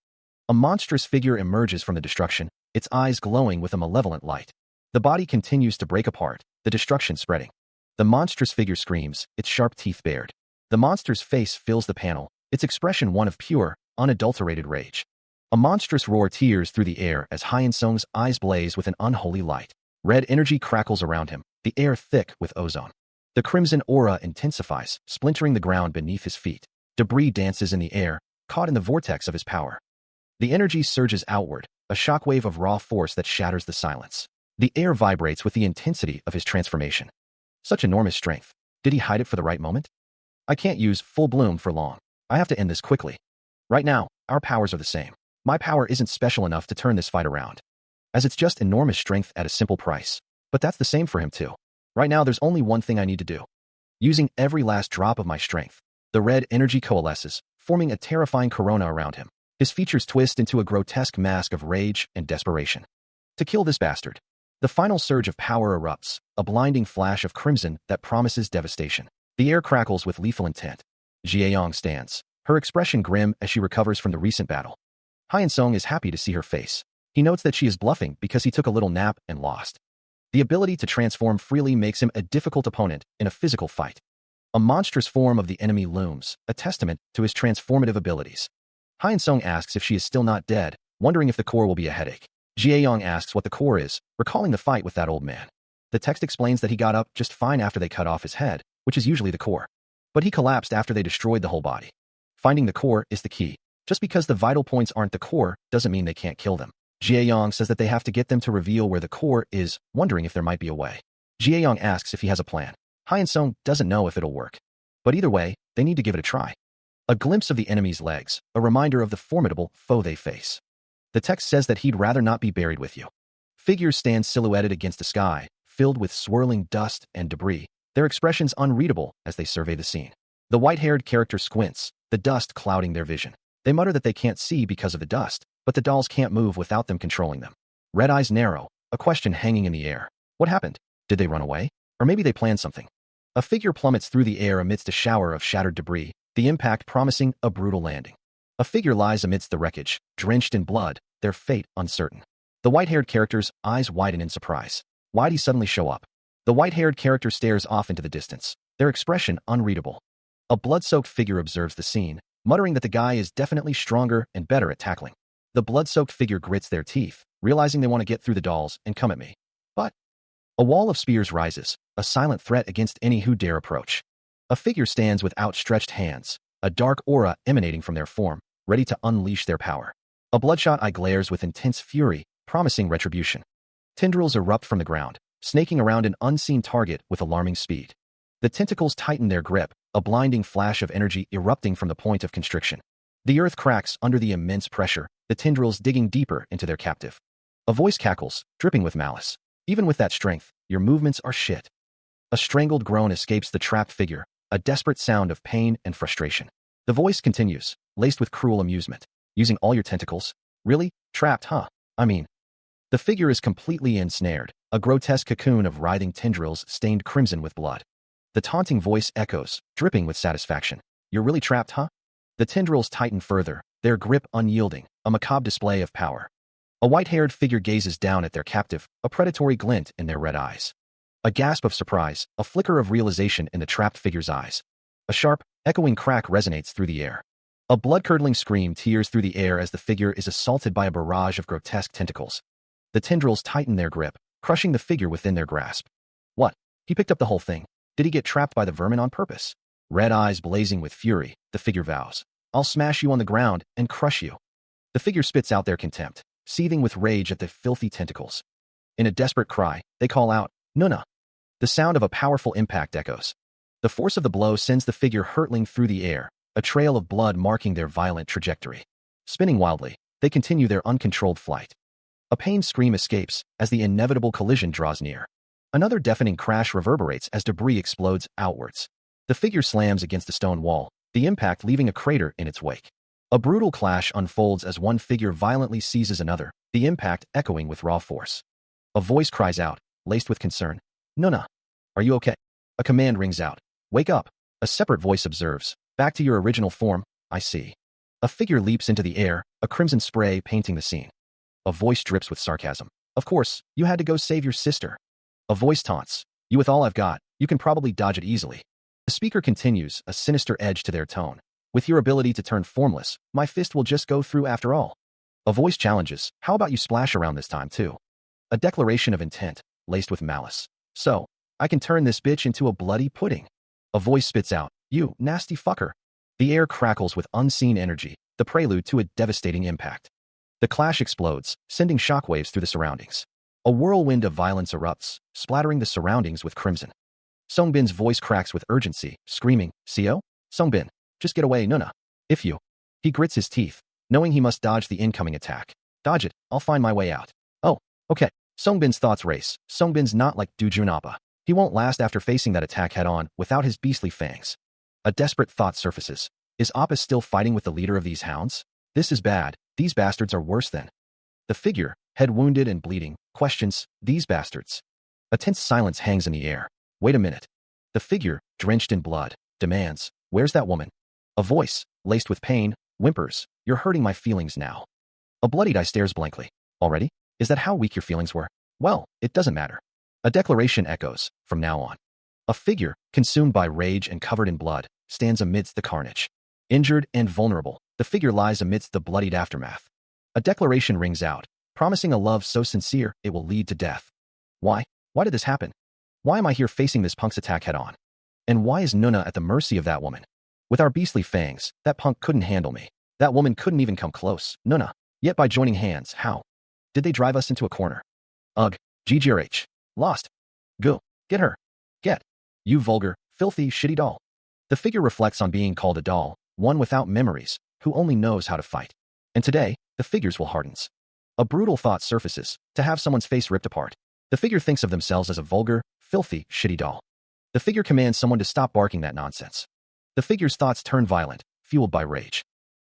A monstrous figure emerges from the destruction, its eyes glowing with a malevolent light. The body continues to break apart, the destruction spreading. The monstrous figure screams, its sharp teeth bared. The monster's face fills the panel, its expression one of pure, unadulterated rage. A monstrous roar tears through the air as Hyun-sung's eyes blaze with an unholy light. Red energy crackles around him, the air thick with ozone. The crimson aura intensifies, splintering the ground beneath his feet. Debris dances in the air, caught in the vortex of his power. The energy surges outward, a shockwave of raw force that shatters the silence. The air vibrates with the intensity of his transformation. Such enormous strength. Did he hide it for the right moment? I can't use full bloom for long. I have to end this quickly. Right now, our powers are the same. My power isn't special enough to turn this fight around. As it's just enormous strength at a simple price. But that's the same for him too. Right now there's only one thing I need to do. Using every last drop of my strength, the red energy coalesces, forming a terrifying corona around him. His features twist into a grotesque mask of rage and desperation. To kill this bastard. The final surge of power erupts, a blinding flash of crimson that promises devastation. The air crackles with lethal intent. Jae-young stands, her expression grim as she recovers from the recent battle. Hyun-sung is happy to see her face. He notes that she is bluffing because he took a little nap and lost. The ability to transform freely makes him a difficult opponent in a physical fight. A monstrous form of the enemy looms, a testament to his transformative abilities. Hyun-sung asks if she is still not dead, wondering if the core will be a headache. Jae-young asks what the core is, recalling the fight with that old man. The text explains that he got up just fine after they cut off his head, which is usually the core. But he collapsed after they destroyed the whole body. Finding the core is the key. Just because the vital points aren't the core doesn't mean they can't kill them. Jae-young says that they have to get them to reveal where the core is, wondering if there might be a way. Jae-young asks if he has a plan. Hyun-sung doesn't know if it'll work. But either way, they need to give it a try. A glimpse of the enemy's legs, a reminder of the formidable foe they face. The text says that he'd rather not be buried with you. Figures stand silhouetted against the sky, filled with swirling dust and debris, their expressions unreadable as they survey the scene. The white-haired character squints, the dust clouding their vision. They mutter that they can't see because of the dust, but the dolls can't move without them controlling them. Red eyes narrow, a question hanging in the air. What happened? Did they run away? Or maybe they planned something. A figure plummets through the air amidst a shower of shattered debris, the impact promising a brutal landing. A figure lies amidst the wreckage, drenched in blood, their fate uncertain. The white-haired character's eyes widen in surprise. Why'd he suddenly show up? The white-haired character stares off into the distance, their expression unreadable. A blood-soaked figure observes the scene, muttering that the guy is definitely stronger and better at tackling. The blood-soaked figure grits their teeth, realizing they want to get through the dolls and come at me. But a wall of spears rises, a silent threat against any who dare approach. A figure stands with outstretched hands, a dark aura emanating from their form, ready to unleash their power. A bloodshot eye glares with intense fury, promising retribution. Tendrils erupt from the ground, snaking around an unseen target with alarming speed. The tentacles tighten their grip, a blinding flash of energy erupting from the point of constriction. The earth cracks under the immense pressure, the tendrils digging deeper into their captive. A voice cackles, dripping with malice. Even with that strength, your movements are shit. A strangled groan escapes the trapped figure, a desperate sound of pain and frustration. The voice continues, laced with cruel amusement. Using all your tentacles? Really? Trapped, huh? I mean. The figure is completely ensnared, a grotesque cocoon of writhing tendrils stained crimson with blood. The taunting voice echoes, dripping with satisfaction. You're really trapped, huh? The tendrils tighten further, their grip unyielding, a macabre display of power. A white-haired figure gazes down at their captive, a predatory glint in their red eyes. A gasp of surprise, a flicker of realization in the trapped figure's eyes. A sharp, echoing crack resonates through the air. A blood-curdling scream tears through the air as the figure is assaulted by a barrage of grotesque tentacles. The tendrils tighten their grip, crushing the figure within their grasp. What? He picked up the whole thing. Did he get trapped by the vermin on purpose? Red eyes blazing with fury, the figure vows. I'll smash you on the ground and crush you. The figure spits out their contempt. seething with rage at the filthy tentacles. In a desperate cry, they call out, Nuna. The sound of a powerful impact echoes. The force of the blow sends the figure hurtling through the air, a trail of blood marking their violent trajectory. Spinning wildly, they continue their uncontrolled flight. A pained scream escapes as the inevitable collision draws near. Another deafening crash reverberates as debris explodes outwards. The figure slams against a stone wall, the impact leaving a crater in its wake. A brutal clash unfolds as one figure violently seizes another, the impact echoing with raw force. A voice cries out, laced with concern, Nuna, are you okay? A command rings out, wake up. A separate voice observes, back to your original form, I see. A figure leaps into the air, a crimson spray painting the scene. A voice drips with sarcasm, of course, you had to go save your sister. A voice taunts, you with all I've got, you can probably dodge it easily. The speaker continues, a sinister edge to their tone. With your ability to turn formless, my fist will just go through after all. A voice challenges, how about you splash around this time too? A declaration of intent, laced with malice. So, I can turn this bitch into a bloody pudding. A voice spits out, you nasty fucker. The air crackles with unseen energy, the prelude to a devastating impact. The clash explodes, sending shockwaves through the surroundings. A whirlwind of violence erupts, splattering the surroundings with crimson. Songbin's voice cracks with urgency, screaming, Co? Songbin, just get away, Nuna. If you. He grits his teeth, knowing he must dodge the incoming attack. Dodge it, I'll find my way out. Oh, okay. Songbin's thoughts race. Songbin's not like Dujun Appa. He won't last after facing that attack head-on without his beastly fangs. A desperate thought surfaces. Is Appa still fighting with the leader of these hounds? This is bad. These bastards are worse than. The figure, head wounded and bleeding, questions, these bastards. A tense silence hangs in the air. Wait a minute. The figure, drenched in blood, demands, where's that woman? A voice, laced with pain, whimpers, you're hurting my feelings now. A bloodied eye stares blankly. Already? Is that how weak your feelings were? Well, it doesn't matter. A declaration echoes, from now on. A figure, consumed by rage and covered in blood, stands amidst the carnage. Injured and vulnerable, the figure lies amidst the bloodied aftermath. A declaration rings out, promising a love so sincere it will lead to death. Why? Why did this happen? Why am I here facing this punk's attack head-on? And why is Nuna at the mercy of that woman? With our beastly fangs, that punk couldn't handle me. That woman couldn't even come close, Nuna. Yet by joining hands, how? Did they drive us into a corner? Ugh, GGRH. Lost. Go. Get her. Get. You vulgar, filthy, shitty doll. The figure reflects on being called a doll, one without memories, who only knows how to fight. And today, the figure's will hardens. A brutal thought surfaces, to have someone's face ripped apart. The figure thinks of themselves as a vulgar, filthy, shitty doll. The figure commands someone to stop barking that nonsense. The figure's thoughts turn violent, fueled by rage.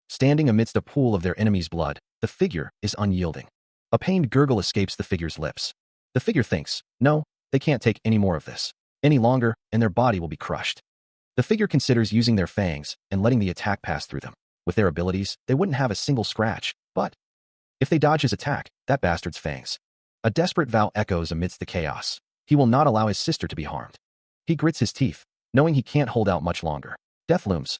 Standing amidst a pool of their enemy's blood, the figure is unyielding. A pained gurgle escapes the figure's lips. The figure thinks, no, they can't take any more of this. Any longer, and their body will be crushed. The figure considers using their fangs and letting the attack pass through them. With their abilities, they wouldn't have a single scratch, but if they dodge his attack, that bastard's fangs. A desperate vow echoes amidst the chaos. He will not allow his sister to be harmed. He grits his teeth, knowing he can't hold out much longer. Death looms.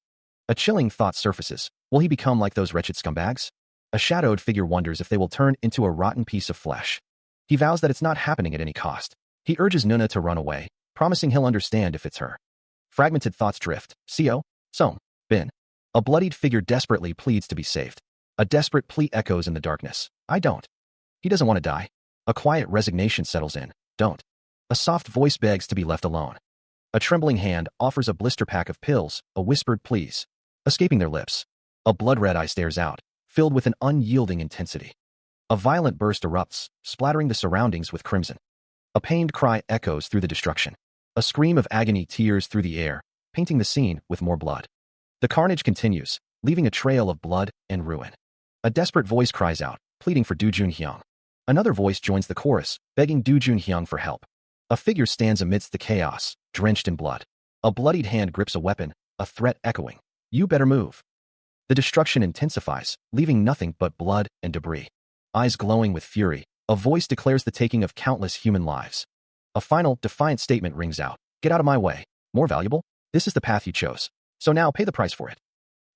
A chilling thought surfaces. Will he become like those wretched scumbags? A shadowed figure wonders if they will turn into a rotten piece of flesh. He vows that it's not happening at any cost. He urges Nuna to run away, promising he'll understand if it's her. Fragmented thoughts drift. Co? Song. Bin. A bloodied figure desperately pleads to be saved. A desperate plea echoes in the darkness. I don't. He doesn't want to die. A quiet resignation settles in. Don't. A soft voice begs to be left alone. A trembling hand offers a blister pack of pills, a whispered please. Escaping their lips. A blood-red eye stares out, filled with an unyielding intensity. A violent burst erupts, splattering the surroundings with crimson. A pained cry echoes through the destruction. A scream of agony tears through the air, painting the scene with more blood. The carnage continues, leaving a trail of blood and ruin. A desperate voice cries out, pleading for Du Junhyang. Another voice joins the chorus, begging Du Junhyang for help. A figure stands amidst the chaos, drenched in blood. A bloodied hand grips a weapon, a threat echoing. You better move. The destruction intensifies, leaving nothing but blood and debris. Eyes glowing with fury, a voice declares the taking of countless human lives. A final, defiant statement rings out. Get out of my way. More valuable? This is the path you chose. So now pay the price for it.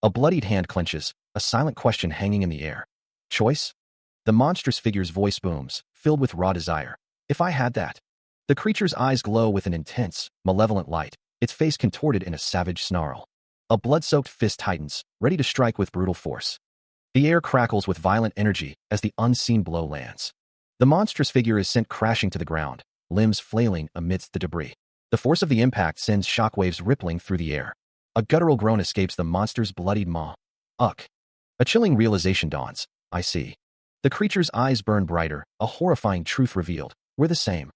A bloodied hand clenches, a silent question hanging in the air. Choice? The monstrous figure's voice booms, filled with raw desire. If I had that. The creature's eyes glow with an intense, malevolent light, its face contorted in a savage snarl. A blood-soaked fist tightens, ready to strike with brutal force. The air crackles with violent energy as the unseen blow lands. The monstrous figure is sent crashing to the ground, limbs flailing amidst the debris. The force of the impact sends shockwaves rippling through the air. A guttural groan escapes the monster's bloodied maw. Uck. A chilling realization dawns. I see. The creature's eyes burn brighter, a horrifying truth revealed. We're the same.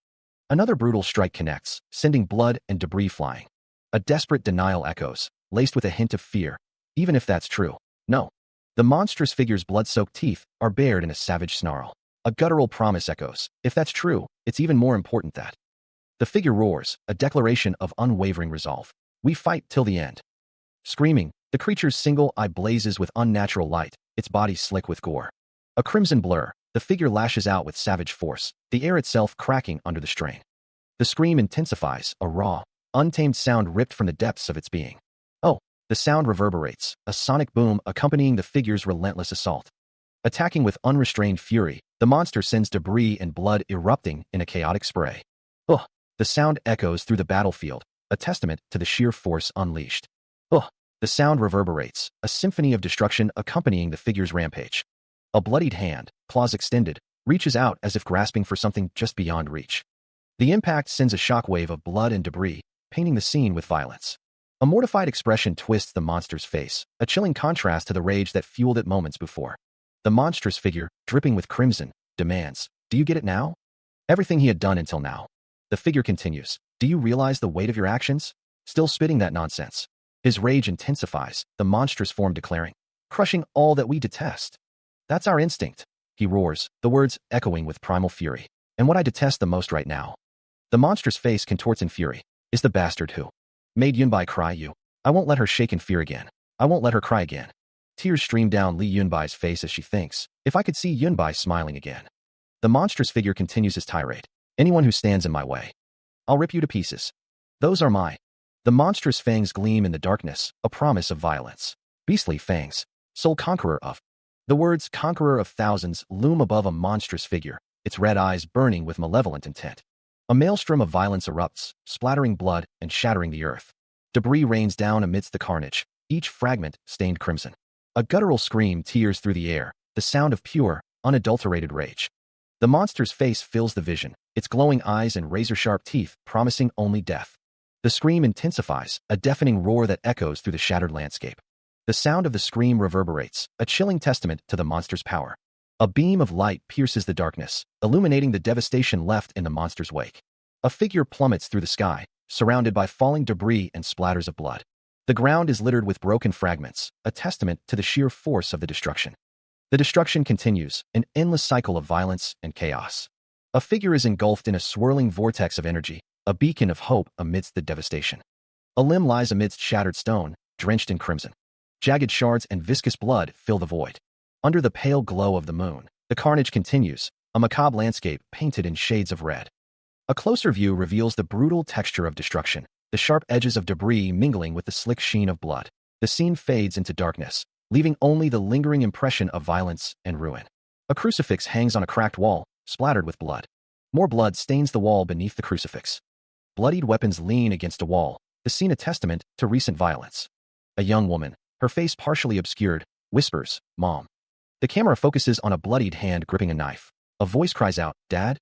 Another brutal strike connects, sending blood and debris flying. A desperate denial echoes, laced with a hint of fear. Even if that's true. No. The monstrous figure's blood-soaked teeth are bared in a savage snarl. A guttural promise echoes. If that's true, it's even more important that. The figure roars, a declaration of unwavering resolve. We fight till the end. Screaming, the creature's single eye blazes with unnatural light, its body slick with gore. A crimson blur, the figure lashes out with savage force, the air itself cracking under the strain. The scream intensifies, a raw, untamed sound ripped from the depths of its being. Oh, the sound reverberates, a sonic boom accompanying the figure's relentless assault. Attacking with unrestrained fury, the monster sends debris and blood erupting in a chaotic spray. Ugh! The sound echoes through the battlefield, a testament to the sheer force unleashed. Ugh! The sound reverberates, a symphony of destruction accompanying the figure's rampage. A bloodied hand, claws extended, reaches out as if grasping for something just beyond reach. The impact sends a shockwave of blood and debris, painting the scene with violence. A mortified expression twists the monster's face, a chilling contrast to the rage that fueled it moments before. The monstrous figure, dripping with crimson, demands, "Do you get it now?" Everything he had done until now. The figure continues, "Do you realize the weight of your actions?" Still spitting that nonsense. His rage intensifies, the monstrous form declaring, "Crushing all that we detest. That's our instinct," he roars, the words echoing with primal fury. "And what I detest the most right now." The monstrous face contorts in fury. "Is the bastard who made Yunbai cry you. I won't let her shake in fear again. I won't let her cry again." Tears stream down Li Yunbai's face as she thinks, "If I could see Yunbai smiling again." The monstrous figure continues his tirade. "Anyone who stands in my way, I'll rip you to pieces. Those are my..." The monstrous fangs gleam in the darkness, a promise of violence. "Beastly fangs. Sole conqueror of..." The words "conqueror of thousands" loom above a monstrous figure, its red eyes burning with malevolent intent. A maelstrom of violence erupts, splattering blood and shattering the earth. Debris rains down amidst the carnage, each fragment stained crimson. A guttural scream tears through the air, the sound of pure, unadulterated rage. The monster's face fills the vision, its glowing eyes and razor-sharp teeth promising only death. The scream intensifies, a deafening roar that echoes through the shattered landscape. The sound of the scream reverberates, a chilling testament to the monster's power. A beam of light pierces the darkness, illuminating the devastation left in the monster's wake. A figure plummets through the sky, surrounded by falling debris and splatters of blood. The ground is littered with broken fragments, a testament to the sheer force of the destruction. The destruction continues, an endless cycle of violence and chaos. A figure is engulfed in a swirling vortex of energy, a beacon of hope amidst the devastation. A limb lies amidst shattered stone, drenched in crimson. Jagged shards and viscous blood fill the void. Under the pale glow of the moon, the carnage continues, a macabre landscape painted in shades of red. A closer view reveals the brutal texture of destruction, the sharp edges of debris mingling with the slick sheen of blood. The scene fades into darkness, leaving only the lingering impression of violence and ruin. A crucifix hangs on a cracked wall, splattered with blood. More blood stains the wall beneath the crucifix. Bloodied weapons lean against a wall, the scene a testament to recent violence. A young woman, her face partially obscured, whispers, "Mom." The camera focuses on a bloodied hand gripping a knife. A voice cries out, "Dad?"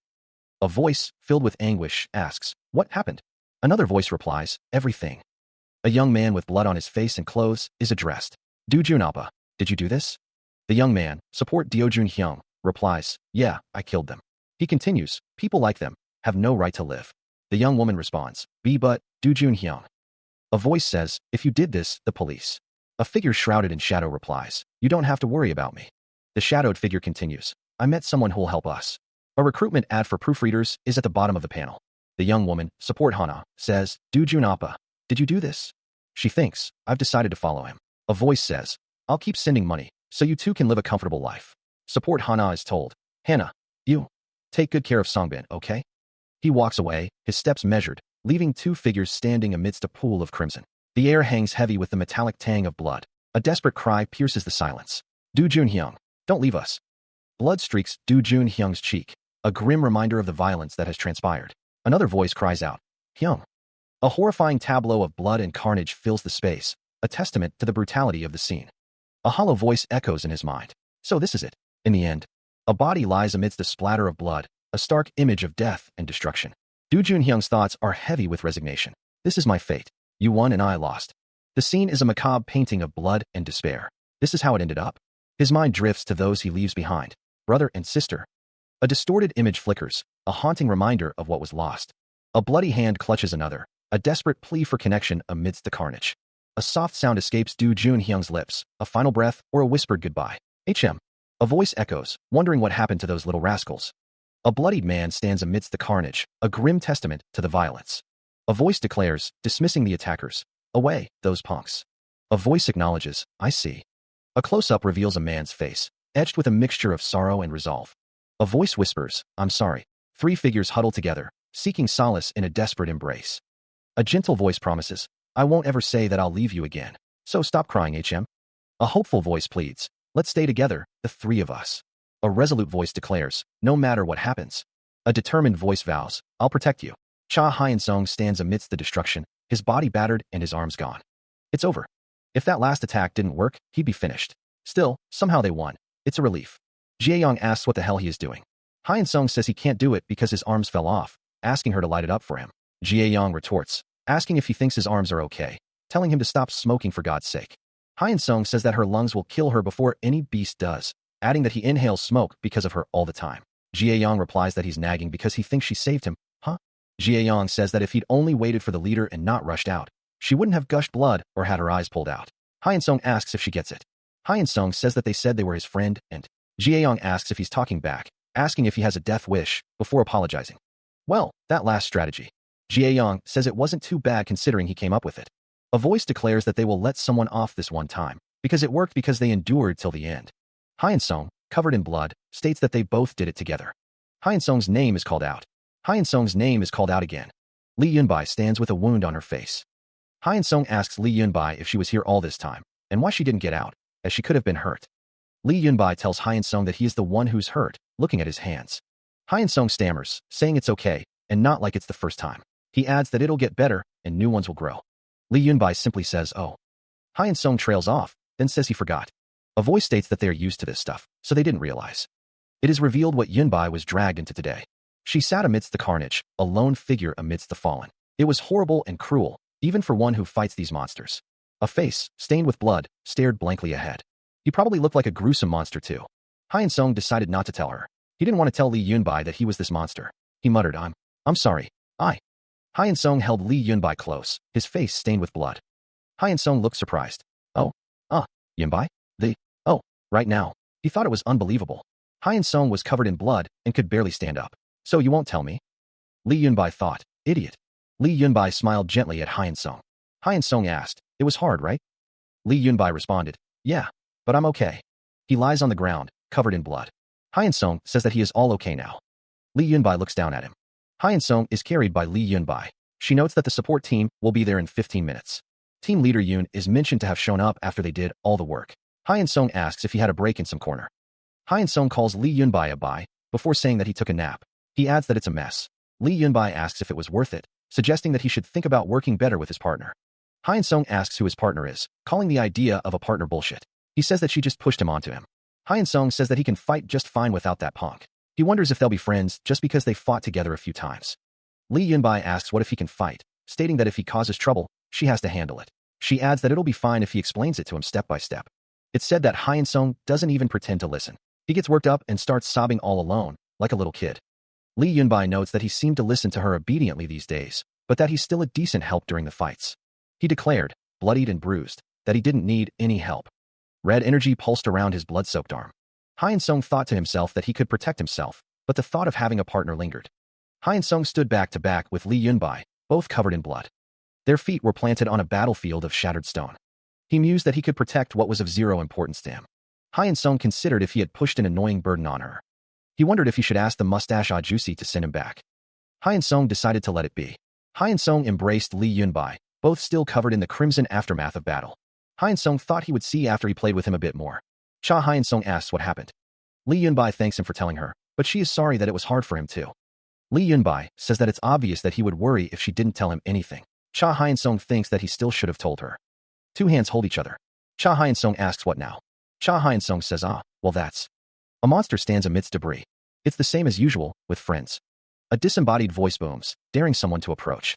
A voice, filled with anguish, asks, "What happened?" Another voice replies, "Everything." A young man with blood on his face and clothes is addressed. "Do Junappa, did you do this?" The young man, support Diojun Hyung, replies, "Yeah, I killed them." He continues, "People like them have no right to live." The young woman responds, But, Dujun Hyung." A voice says, "If you did this, the police." A figure shrouded in shadow replies, "You don't have to worry about me." The shadowed figure continues, "I met someone who'll help us." A recruitment ad for proofreaders is at the bottom of the panel. The young woman, support Hana, says, "Do Junappa, did you do this?" She thinks, "I've decided to follow him." A voice says, "I'll keep sending money, so you too can live a comfortable life." Support Hana is told, "Hannah, you take good care of Songbin, okay?" He walks away, his steps measured, leaving two figures standing amidst a pool of crimson. The air hangs heavy with the metallic tang of blood. A desperate cry pierces the silence. "Do Jun Hyung, don't leave us." Blood streaks Do Jun Hyung's cheek, a grim reminder of the violence that has transpired. Another voice cries out, "Hyung." A horrifying tableau of blood and carnage fills the space, a testament to the brutality of the scene. A hollow voice echoes in his mind. So this is it. In the end, a body lies amidst a splatter of blood, a stark image of death and destruction. Du Junhyung's thoughts are heavy with resignation. This is my fate. You won and I lost. The scene is a macabre painting of blood and despair. This is how it ended up. His mind drifts to those he leaves behind, brother and sister. A distorted image flickers, a haunting reminder of what was lost. A bloody hand clutches another, a desperate plea for connection amidst the carnage. A soft sound escapes Du Junhyung's lips, a final breath or a whispered goodbye. HM. A voice echoes, wondering what happened to those little rascals. A bloodied man stands amidst the carnage, a grim testament to the violence. A voice declares, dismissing the attackers. Away, those punks. A voice acknowledges, I see. A close-up reveals a man's face, etched with a mixture of sorrow and resolve. A voice whispers, I'm sorry. 3 figures huddle together, seeking solace in a desperate embrace. A gentle voice promises, I won't ever say that I'll leave you again. So stop crying, HM. A hopeful voice pleads, let's stay together, the 3 of us. A resolute voice declares, no matter what happens. A determined voice vows, I'll protect you. Cha Hyun-sung stands amidst the destruction, his body battered and his arms gone. It's over. If that last attack didn't work, he'd be finished. Still, somehow they won. It's a relief. Jae-young asks what the hell he is doing. Hyun-sung says he can't do it because his arms fell off, asking her to light it up for him. Jae-young retorts, asking if he thinks his arms are okay, telling him to stop smoking for God's sake. Hyun-sung says that her lungs will kill her before any beast does, adding that he inhales smoke because of her all the time. Jae-young replies that he's nagging because he thinks she saved him. Huh? Jae-young says that if he'd only waited for the leader and not rushed out, she wouldn't have gushed blood or had her eyes pulled out. Hyun-sung asks if she gets it. Hyun-sung says that they said they were his friend, and Jae-young asks if he's talking back, asking if he has a death wish, before apologizing. Well, that last strategy. Jae-young says it wasn't too bad considering he came up with it. A voice declares that they will let someone off this one time, because it worked because they endured till the end. Hyun-sung, covered in blood, states that they both did it together. Hyun-sung's name is called out. Hyun-sung's name is called out again. Lee Yunbai stands with a wound on her face. Hyun-sung asks Lee Yunbai if she was here all this time, and why she didn't get out, as she could have been hurt. Lee Yunbai tells Hyun-sung that he is the one who's hurt, looking at his hands. Hyun-sung stammers, saying it's okay, and not like it's the first time. He adds that it'll get better, and new ones will grow. Lee Yunbai simply says, oh. Hyun-sung trails off, then says he forgot. A voice states that they are used to this stuff, so they didn't realize. It is revealed what Yunbai was dragged into today. She sat amidst the carnage, a lone figure amidst the fallen. It was horrible and cruel, even for one who fights these monsters. A face, stained with blood, stared blankly ahead. He probably looked like a gruesome monster too. Hyun-sung decided not to tell her. He didn't want to tell Lee Yunbai that he was this monster. He muttered, I'm sorry. Hyun-sung held Lee Yunbai close, his face stained with blood. Hyun-sung looked surprised. Yunbai? Right now. He thought it was unbelievable. Hyun-sung was covered in blood and could barely stand up. So you won't tell me? Lee Yunbai thought, idiot. Lee Yunbai smiled gently at Hyun-sung. Hyun-sung asked, it was hard, right? Lee Yunbai responded, yeah, but I'm okay. He lies on the ground, covered in blood. Hyun-sung says that he is all okay now. Lee Yunbai looks down at him. Hyun-sung is carried by Lee Yunbai. She notes that the support team will be there in 15 minutes. Team leader Yoon is mentioned to have shown up after they did all the work. Hyun-sung asks if he had a break in some corner. Hyun-sung calls Lee Yunbai a bye, before saying that he took a nap. He adds that it's a mess. Lee Yunbai asks if it was worth it, suggesting that he should think about working better with his partner. Hyun-sung asks who his partner is, calling the idea of a partner bullshit. He says that she just pushed him onto him. Hyun-sung says that he can fight just fine without that punk. He wonders if they'll be friends just because they fought together a few times. Lee Yunbai asks what if he can fight, stating that if he causes trouble, she has to handle it. She adds that it'll be fine if he explains it to him step by step. It's said that Hyun-sung doesn't even pretend to listen. He gets worked up and starts sobbing all alone, like a little kid. Lee Yunbai notes that he seemed to listen to her obediently these days, but that he's still a decent help during the fights. He declared, bloodied and bruised, that he didn't need any help. Red energy pulsed around his blood-soaked arm. Hyun-sung thought to himself that he could protect himself, but the thought of having a partner lingered. Hyun-sung stood back to back with Lee Yunbai, both covered in blood. Their feet were planted on a battlefield of shattered stone. He mused that he could protect what was of zero importance to him. Hyun-sung considered if he had pushed an annoying burden on her. He wondered if he should ask the mustache Ajusi to send him back. Hyun-sung decided to let it be. Hyun-sung embraced Lee Yunbai, both still covered in the crimson aftermath of battle. Hyun-sung thought he would see after he played with him a bit more. Cha Hyun-sung asks what happened. Lee Yunbai thanks him for telling her, but she is sorry that it was hard for him too. Lee Yunbai says that it's obvious that he would worry if she didn't tell him anything. Cha Hyun-sung thinks that he still should have told her. Two hands hold each other. Cha Hyun-sung asks what now. Cha Hyun-sung says, Well, that's... A monster stands amidst debris. It's the same as usual, with friends. A disembodied voice booms, daring someone to approach.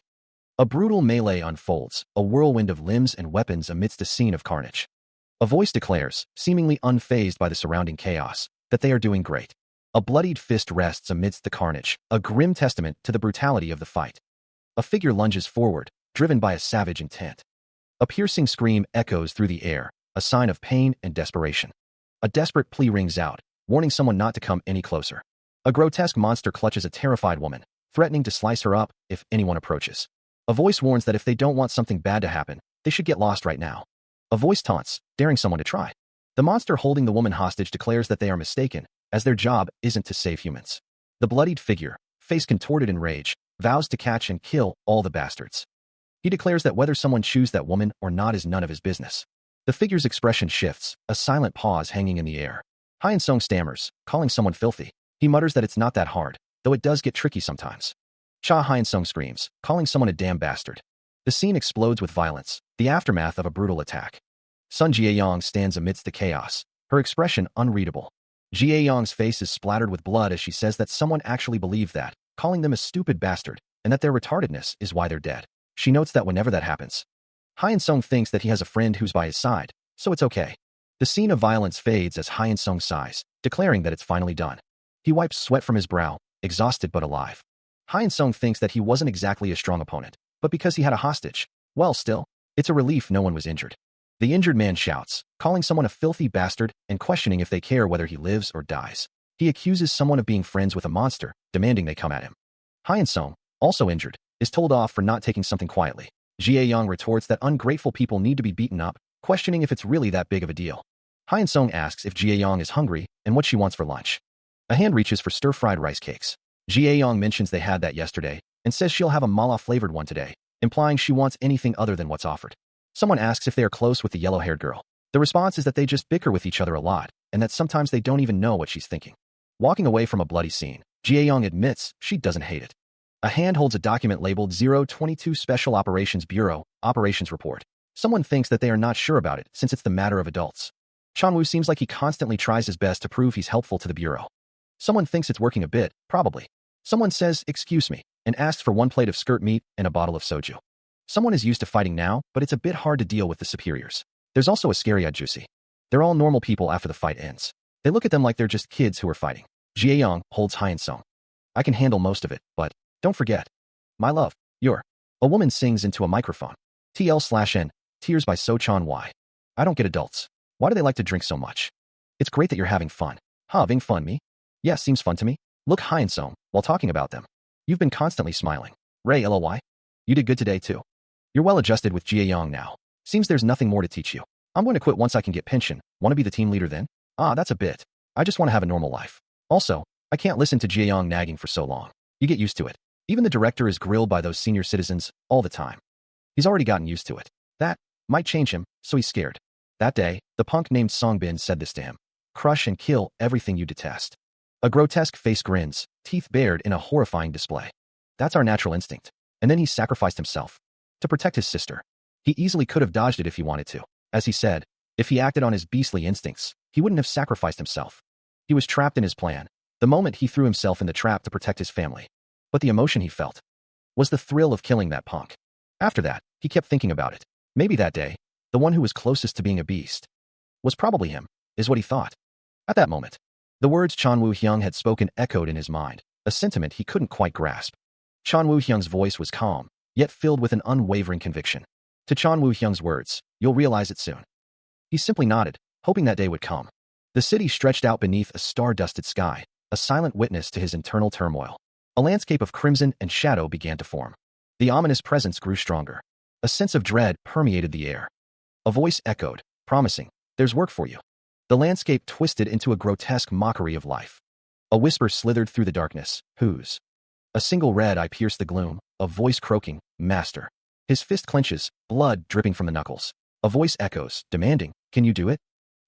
A brutal melee unfolds, a whirlwind of limbs and weapons amidst a scene of carnage. A voice declares, seemingly unfazed by the surrounding chaos, that they are doing great. A bloodied fist rests amidst the carnage, a grim testament to the brutality of the fight. A figure lunges forward, driven by a savage intent. A piercing scream echoes through the air, a sign of pain and desperation. A desperate plea rings out, warning someone not to come any closer. A grotesque monster clutches a terrified woman, threatening to slice her up if anyone approaches. A voice warns that if they don't want something bad to happen, they should get lost right now. A voice taunts, daring someone to try. The monster holding the woman hostage declares that they are mistaken, as their job isn't to save humans. The bloodied figure, face contorted in rage, vows to catch and kill all the bastards. He declares that whether someone choose that woman or not is none of his business. The figure's expression shifts, a silent pause hanging in the air. Hyun-sung stammers, calling someone filthy. He mutters that it's not that hard, though it does get tricky sometimes. Cha Hyun-sung screams, calling someone a damn bastard. The scene explodes with violence, the aftermath of a brutal attack. Sun Jae-yong stands amidst the chaos, her expression unreadable. Jae-yong's face is splattered with blood as she says that someone actually believed that, calling them a stupid bastard, and that their retardedness is why they're dead. She notes that whenever that happens, Hyun-sung thinks that he has a friend who's by his side, so it's okay. The scene of violence fades as Hyun-sung sighs, declaring that it's finally done. He wipes sweat from his brow, exhausted but alive. Hyun-sung thinks that he wasn't exactly a strong opponent, but because he had a hostage, well, still, it's a relief no one was injured. The injured man shouts, calling someone a filthy bastard and questioning if they care whether he lives or dies. He accuses someone of being friends with a monster, demanding they come at him. Hyun-sung, also injured, is told off for not taking something quietly. Jae-yong retorts that ungrateful people need to be beaten up, questioning if it's really that big of a deal. Hyun-sung asks if Jae-yong is hungry and what she wants for lunch. A hand reaches for stir-fried rice cakes. Jae-yong mentions they had that yesterday and says she'll have a mala-flavored one today, implying she wants anything other than what's offered. Someone asks if they are close with the yellow-haired girl. The response is that they just bicker with each other a lot, and that sometimes they don't even know what she's thinking. Walking away from a bloody scene, Jae-yong admits she doesn't hate it. A hand holds a document labeled 022 Special Operations Bureau, Operations Report. Someone thinks that they are not sure about it since it's the matter of adults. Chanwoo seems like he constantly tries his best to prove he's helpful to the Bureau. Someone thinks it's working a bit, probably. Someone says, "Excuse me," and asks for one plate of skirt meat and a bottle of soju. Someone is used to fighting now, but it's a bit hard to deal with the superiors. There's also a scary-eyed Juicy. They're all normal people after the fight ends. They look at them like they're just kids who are fighting. Jae-yong holds Hyun-sung. I can handle most of it, but don't forget. My love, you're... A woman sings into a microphone. TL/N, Tears by So-chan Y. I don't get adults. Why do they like to drink so much? It's great that you're having fun. Having fun, me? Yes, seems fun to me. Look, Hyun-sung, while talking about them. You've been constantly smiling. Ray LOY. You did good today, too. You're well adjusted with Jae-yong now. Seems there's nothing more to teach you. I'm going to quit once I can get pension. Want to be the team leader then? Ah, that's a bit. I just want to have a normal life. Also, I can't listen to Jae-yong nagging for so long. You get used to it. Even the director is grilled by those senior citizens all the time. He's already gotten used to it. That might change him, so he's scared. That day, the punk named Songbin said this to him. Crush and kill everything you detest. A grotesque face grins, teeth bared in a horrifying display. That's our natural instinct. And then he sacrificed himself. To protect his sister. He easily could have dodged it if he wanted to. As he said, if he acted on his beastly instincts, he wouldn't have sacrificed himself. He was trapped in his plan, the moment he threw himself in the trap to protect his family. But the emotion he felt was the thrill of killing that punk. After that, he kept thinking about it. Maybe that day, the one who was closest to being a beast was probably him, is what he thought. At that moment, the words Chan Woo-hyung had spoken echoed in his mind, a sentiment he couldn't quite grasp. Chan Woo-hyung's voice was calm, yet filled with an unwavering conviction. To Chan Woo-hyung's words, "You'll realize it soon." He simply nodded, hoping that day would come. The city stretched out beneath a star-dusted sky, a silent witness to his internal turmoil. A landscape of crimson and shadow began to form. The ominous presence grew stronger. A sense of dread permeated the air. A voice echoed, promising, "There's work for you." The landscape twisted into a grotesque mockery of life. A whisper slithered through the darkness, "Whose?" A single red eye pierced the gloom, a voice croaking, "Master." His fist clenches, blood dripping from the knuckles. A voice echoes, demanding, "Can you do it?"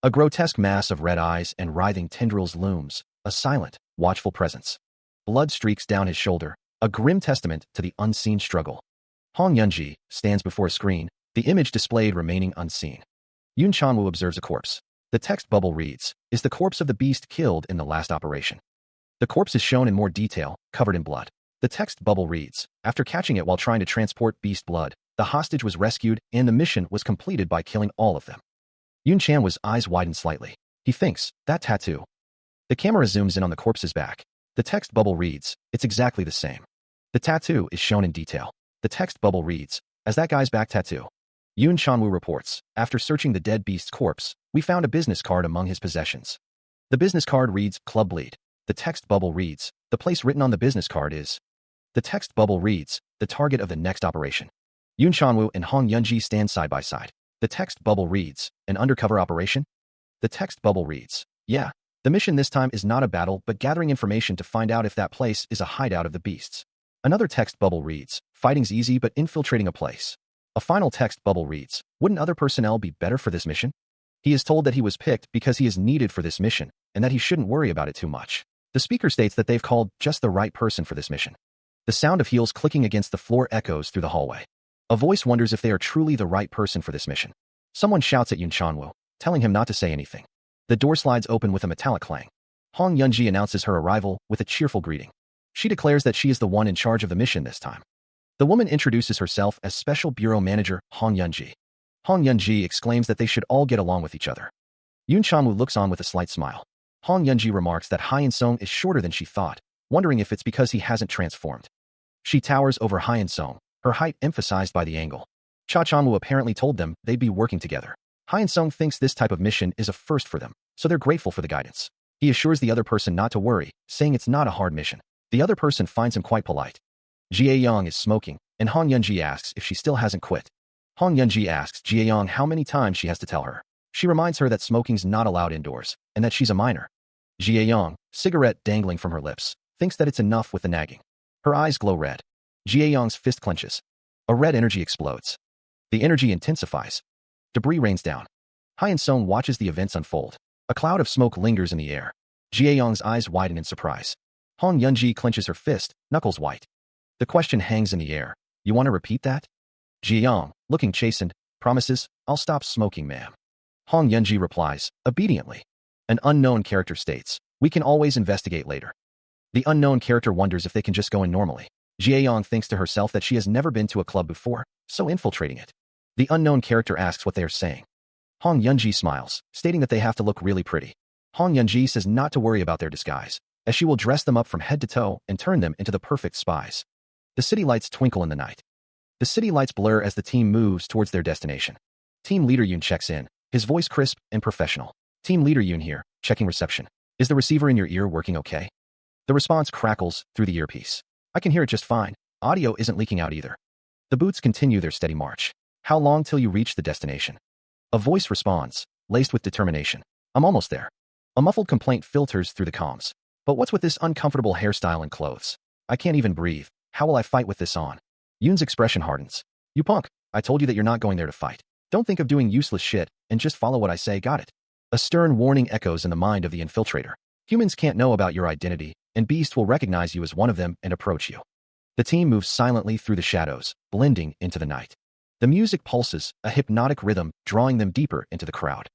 A grotesque mass of red eyes and writhing tendrils looms, a silent, watchful presence. Blood streaks down his shoulder, a grim testament to the unseen struggle. Hong Yunji stands before a screen, the image displayed remaining unseen. Yoon Chanwoo observes a corpse. The text bubble reads, is the corpse of the beast killed in the last operation? The corpse is shown in more detail, covered in blood. The text bubble reads, after catching it while trying to transport beast blood, the hostage was rescued and the mission was completed by killing all of them. Yun Chan was eyes widened slightly. He thinks, that tattoo. The camera zooms in on the corpse's back. The text bubble reads, it's exactly the same. The tattoo is shown in detail. The text bubble reads, as that guy's back tattoo. Yoon Chanwoo reports, after searching the dead beast's corpse, we found a business card among his possessions. The business card reads, Club Bleed. The text bubble reads, the place written on the business card is. The text bubble reads, the target of the next operation. Yoon Chanwoo and Hong Yunji stand side by side. The text bubble reads, an undercover operation? The text bubble reads, yeah. The mission this time is not a battle but gathering information to find out if that place is a hideout of the beasts. Another text bubble reads, fighting's easy but infiltrating a place. A final text bubble reads, wouldn't other personnel be better for this mission? He is told that he was picked because he is needed for this mission, and that he shouldn't worry about it too much. The speaker states that they've called just the right person for this mission. The sound of heels clicking against the floor echoes through the hallway. A voice wonders if they are truly the right person for this mission. Someone shouts at Yun Chanwoo, telling him not to say anything. The door slides open with a metallic clang. Hong Yunji announces her arrival with a cheerful greeting. She declares that she is the one in charge of the mission this time. The woman introduces herself as Special Bureau Manager Hong Yunji. Hong Yunji exclaims that they should all get along with each other. Yun Chanwoo looks on with a slight smile. Hong Yunji remarks that Hyen Song is shorter than she thought, wondering if it's because he hasn't transformed. She towers over Hyen Song, her height emphasized by the angle. Cha Chanwoo apparently told them they'd be working together. Hyen Song thinks this type of mission is a first for them, so they're grateful for the guidance. He assures the other person not to worry, saying it's not a hard mission. The other person finds him quite polite. Jie Yang is smoking, and Hong Yunji asks if she still hasn't quit. Hong Yunji asks Jie Yang how many times she has to tell her. She reminds her that smoking's not allowed indoors, and that she's a minor. Jie Yang, cigarette dangling from her lips, thinks that it's enough with the nagging. Her eyes glow red. Jie Yang's fist clenches. A red energy explodes. The energy intensifies. Debris rains down. Hyen Song watches the events unfold. A cloud of smoke lingers in the air. Jie Yang's eyes widen in surprise. Hong Yunji clenches her fist, knuckles white. The question hangs in the air. You want to repeat that? Jie Yang, looking chastened, promises, I'll stop smoking, ma'am. Hong Yunji replies, obediently. An unknown character states, we can always investigate later. The unknown character wonders if they can just go in normally. Jie Yang thinks to herself that she has never been to a club before, so infiltrating it. The unknown character asks what they are saying. Hong Yunji smiles, stating that they have to look really pretty. Hong Yunji says not to worry about their disguise, as she will dress them up from head to toe and turn them into the perfect spies. The city lights twinkle in the night. The city lights blur as the team moves towards their destination. Team Leader Yoon checks in, his voice crisp and professional. Team Leader Yoon here, checking reception. Is the receiver in your ear working okay? The response crackles through the earpiece. I can hear it just fine. Audio isn't leaking out either. The boots continue their steady march. How long till you reach the destination? A voice responds, laced with determination. I'm almost there. A muffled complaint filters through the comms. But what's with this uncomfortable hairstyle and clothes? I can't even breathe. How will I fight with this on? Yoon's expression hardens. You punk, I told you that you're not going there to fight. Don't think of doing useless shit, and just follow what I say, got it? A stern warning echoes in the mind of the infiltrator. Humans can't know about your identity, and Beast will recognize you as one of them and approach you. The team moves silently through the shadows, blending into the night. The music pulses, a hypnotic rhythm, drawing them deeper into the crowd.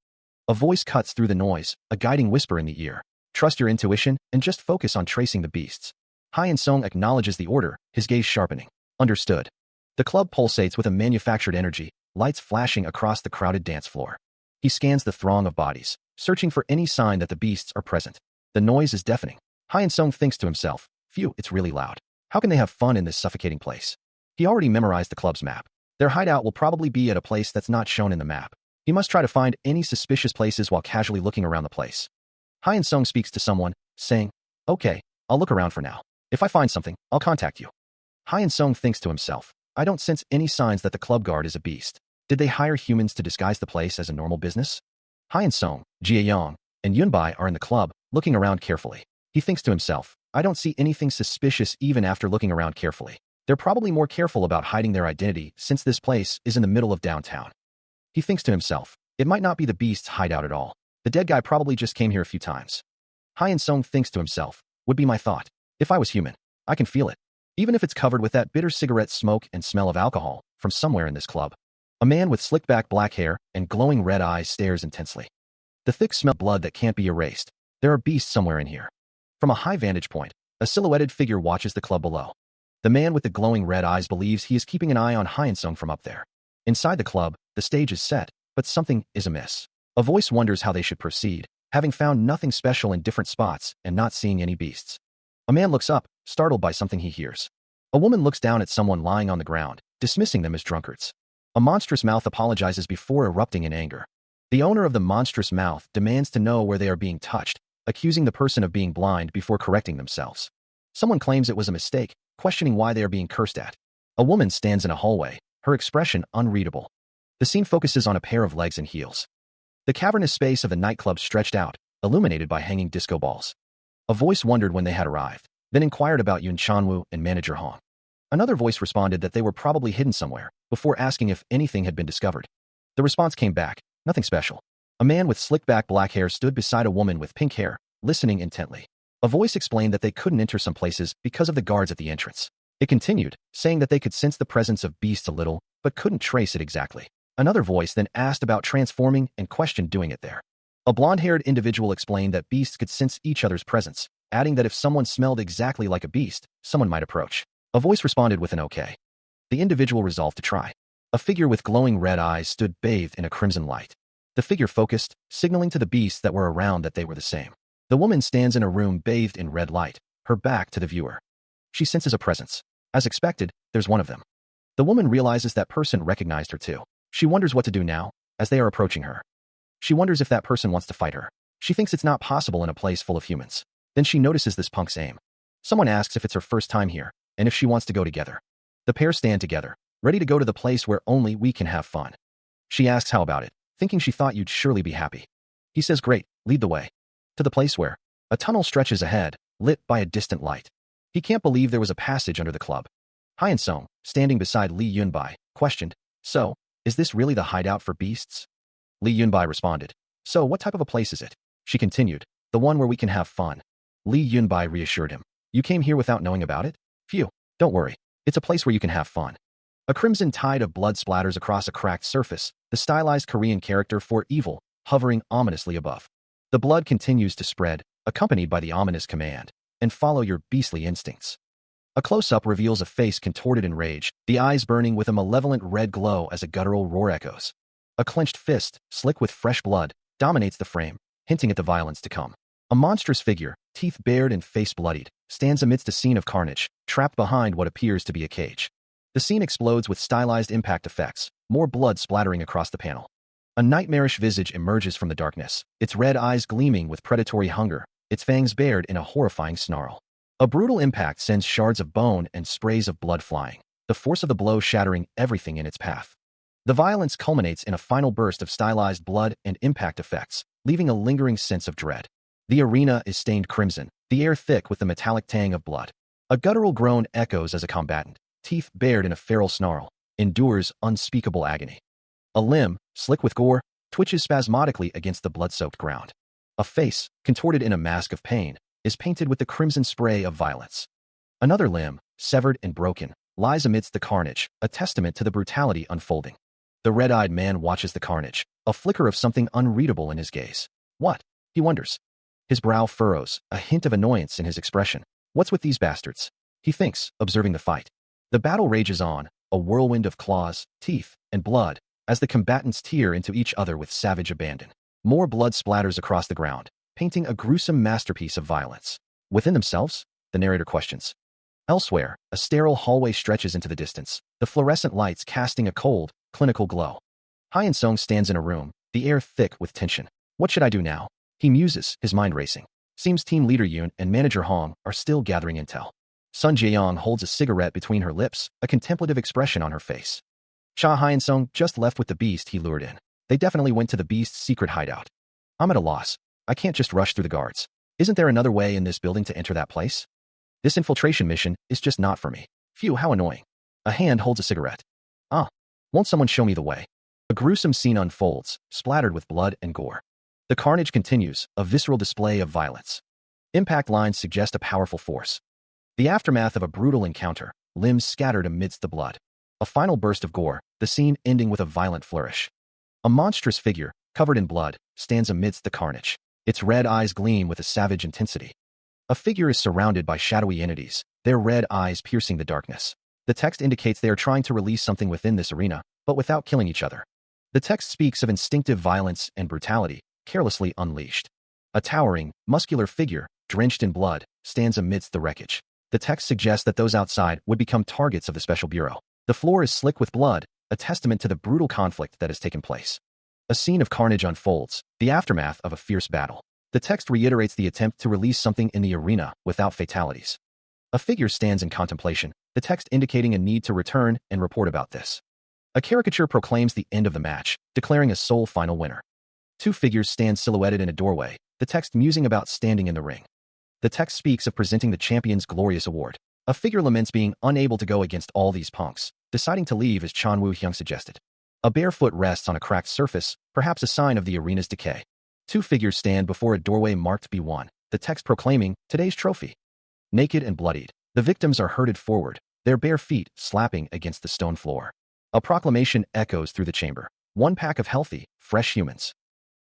A voice cuts through the noise, a guiding whisper in the ear. Trust your intuition, and just focus on tracing the beasts. Hyen Song acknowledges the order, his gaze sharpening. Understood. The club pulsates with a manufactured energy, lights flashing across the crowded dance floor. He scans the throng of bodies, searching for any sign that the beasts are present. The noise is deafening. Hyen Song thinks to himself, phew, it's really loud. How can they have fun in this suffocating place? He already memorized the club's map. Their hideout will probably be at a place that's not shown in the map. He must try to find any suspicious places while casually looking around the place. Hyen Song speaks to someone, saying, okay, I'll look around for now. If I find something, I'll contact you. Hyen Song thinks to himself, I don't sense any signs that the club guard is a beast. Did they hire humans to disguise the place as a normal business? Hyen Song, Jie Yang, and Yunbai are in the club, looking around carefully. He thinks to himself, I don't see anything suspicious even after looking around carefully. They're probably more careful about hiding their identity since this place is in the middle of downtown. He thinks to himself, it might not be the beast's hideout at all. The dead guy probably just came here a few times. Hyen Song thinks to himself, would be my thought. If I was human, I can feel it. Even if it's covered with that bitter cigarette smoke and smell of alcohol from somewhere in this club. A man with slicked back black hair and glowing red eyes stares intensely. The thick smell of blood that can't be erased. There are beasts somewhere in here. From a high vantage point, a silhouetted figure watches the club below. The man with the glowing red eyes believes he is keeping an eye on Hyun-sung from up there. Inside the club, the stage is set, but something is amiss. A voice wonders how they should proceed, having found nothing special in different spots and not seeing any beasts. A man looks up, startled by something he hears. A woman looks down at someone lying on the ground, dismissing them as drunkards. A monstrous mouth apologizes before erupting in anger. The owner of the monstrous mouth demands to know where they are being touched, accusing the person of being blind before correcting themselves. Someone claims it was a mistake, questioning why they are being cursed at. A woman stands in a hallway, her expression unreadable. The scene focuses on a pair of legs and heels. The cavernous space of the nightclub stretched out, illuminated by hanging disco balls. A voice wondered when they had arrived, then inquired about Yoon Chanwoo and manager Hong. Another voice responded that they were probably hidden somewhere, before asking if anything had been discovered. The response came back, nothing special. A man with slicked-back black hair stood beside a woman with pink hair, listening intently. A voice explained that they couldn't enter some places because of the guards at the entrance. It continued, saying that they could sense the presence of beasts a little, but couldn't trace it exactly. Another voice then asked about transforming and questioned doing it there. A blonde-haired individual explained that beasts could sense each other's presence, adding that if someone smelled exactly like a beast, someone might approach. A voice responded with an okay. The individual resolved to try. A figure with glowing red eyes stood bathed in a crimson light. The figure focused, signaling to the beasts that were around that they were the same. The woman stands in a room bathed in red light, her back to the viewer. She senses a presence. As expected, there's one of them. The woman realizes that person recognized her too. She wonders what to do now, as they are approaching her. She wonders if that person wants to fight her. She thinks it's not possible in a place full of humans. Then she notices this punk's aim. Someone asks if it's her first time here, and if she wants to go together. The pair stand together, ready to go to the place where only we can have fun. She asks how about it, thinking she thought you'd surely be happy. He says great, lead the way. To the place where a tunnel stretches ahead, lit by a distant light. He can't believe there was a passage under the club. Hyun-sung, standing beside Lee Yunbai, questioned, so, is this really the hideout for beasts? Lee Yunbai responded, so what type of a place is it? She continued, the one where we can have fun. Lee Yunbai reassured him, you came here without knowing about it? Phew, don't worry, it's a place where you can have fun. A crimson tide of blood splatters across a cracked surface, the stylized Korean character for evil, hovering ominously above. The blood continues to spread, accompanied by the ominous command, and follow your beastly instincts. A close-up reveals a face contorted in rage, the eyes burning with a malevolent red glow as a guttural roar echoes. A clenched fist, slick with fresh blood, dominates the frame, hinting at the violence to come. A monstrous figure, teeth bared and face bloodied, stands amidst a scene of carnage, trapped behind what appears to be a cage. The scene explodes with stylized impact effects, more blood splattering across the panel. A nightmarish visage emerges from the darkness, its red eyes gleaming with predatory hunger, its fangs bared in a horrifying snarl. A brutal impact sends shards of bone and sprays of blood flying, the force of the blow shattering everything in its path. The violence culminates in a final burst of stylized blood and impact effects, leaving a lingering sense of dread. The arena is stained crimson, the air thick with the metallic tang of blood. A guttural groan echoes as a combatant, teeth bared in a feral snarl, endures unspeakable agony. A limb, slick with gore, twitches spasmodically against the blood-soaked ground. A face, contorted in a mask of pain, is painted with the crimson spray of violence. Another limb, severed and broken, lies amidst the carnage, a testament to the brutality unfolding. The red-eyed man watches the carnage, a flicker of something unreadable in his gaze. What? He wonders. His brow furrows, a hint of annoyance in his expression. What's with these bastards? He thinks, observing the fight. The battle rages on, a whirlwind of claws, teeth, and blood, as the combatants tear into each other with savage abandon. More blood splatters across the ground, painting a gruesome masterpiece of violence. Within themselves? The narrator questions. Elsewhere, a sterile hallway stretches into the distance, the fluorescent lights casting a cold, clinical glow. Hyun-sung stands in a room, the air thick with tension. What should I do now? He muses, his mind racing. Seems team leader Yoon and manager Hong are still gathering intel. Sun Jae-young holds a cigarette between her lips, a contemplative expression on her face. Cha Hyun-sung just left with the beast he lured in. They definitely went to the beast's secret hideout. I'm at a loss. I can't just rush through the guards. Isn't there another way in this building to enter that place? This infiltration mission is just not for me. Phew, how annoying. A hand holds a cigarette. Won't someone show me the way? A gruesome scene unfolds, splattered with blood and gore. The carnage continues, a visceral display of violence. Impact lines suggest a powerful force. The aftermath of a brutal encounter, limbs scattered amidst the blood. A final burst of gore, the scene ending with a violent flourish. A monstrous figure, covered in blood, stands amidst the carnage. Its red eyes gleam with a savage intensity. A figure is surrounded by shadowy entities, their red eyes piercing the darkness. The text indicates they are trying to release something within this arena, but without killing each other. The text speaks of instinctive violence and brutality, carelessly unleashed. A towering, muscular figure, drenched in blood, stands amidst the wreckage. The text suggests that those outside would become targets of the Special Bureau. The floor is slick with blood, a testament to the brutal conflict that has taken place. A scene of carnage unfolds, the aftermath of a fierce battle. The text reiterates the attempt to release something in the arena without fatalities. A figure stands in contemplation, the text indicating a need to return and report about this. A caricature proclaims the end of the match, declaring a sole final winner. Two figures stand silhouetted in a doorway, the text musing about standing in the ring. The text speaks of presenting the champion's glorious award. A figure laments being unable to go against all these punks, deciding to leave as Chan Woo-hyung suggested. A bare foot rests on a cracked surface, perhaps a sign of the arena's decay. Two figures stand before a doorway marked B1, the text proclaiming today's trophy. Naked and bloodied, the victims are herded forward, their bare feet slapping against the stone floor. A proclamation echoes through the chamber. One pack of healthy, fresh humans.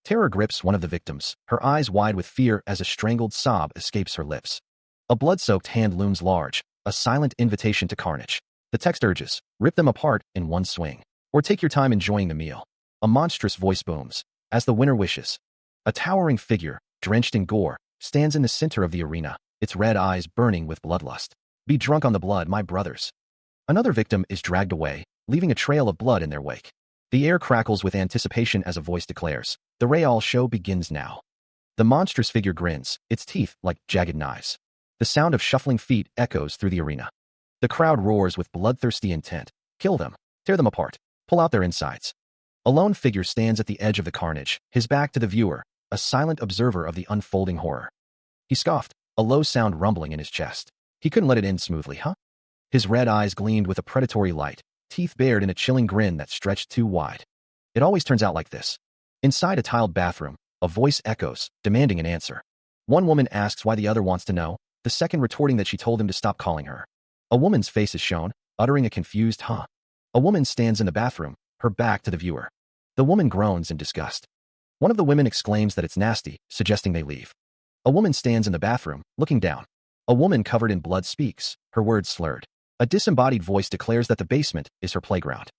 Terror grips one of the victims, her eyes wide with fear as a strangled sob escapes her lips. A blood-soaked hand looms large, a silent invitation to carnage. The text urges, rip them apart in one swing, or take your time enjoying the meal. A monstrous voice booms, as the winner wishes. A towering figure, drenched in gore, stands in the center of the arena, its red eyes burning with bloodlust. Be drunk on the blood, my brothers. Another victim is dragged away, leaving a trail of blood in their wake. The air crackles with anticipation as a voice declares, the Real show begins now. The monstrous figure grins, its teeth like jagged knives. The sound of shuffling feet echoes through the arena. The crowd roars with bloodthirsty intent. Kill them, tear them apart, pull out their insides. A lone figure stands at the edge of the carnage, his back to the viewer, a silent observer of the unfolding horror. He scoffed, a low sound rumbling in his chest. He couldn't let it end smoothly, huh? His red eyes gleamed with a predatory light, teeth bared in a chilling grin that stretched too wide. It always turns out like this. Inside a tiled bathroom, a voice echoes, demanding an answer. One woman asks why the other wants to know, the second retorting that she told him to stop calling her. A woman's face is shown, uttering a confused huh. A woman stands in the bathroom, her back to the viewer. The woman groans in disgust. One of the women exclaims that it's nasty, suggesting they leave. A woman stands in the bathroom, looking down. A woman covered in blood speaks, her words slurred. A disembodied voice declares that the basement is her playground.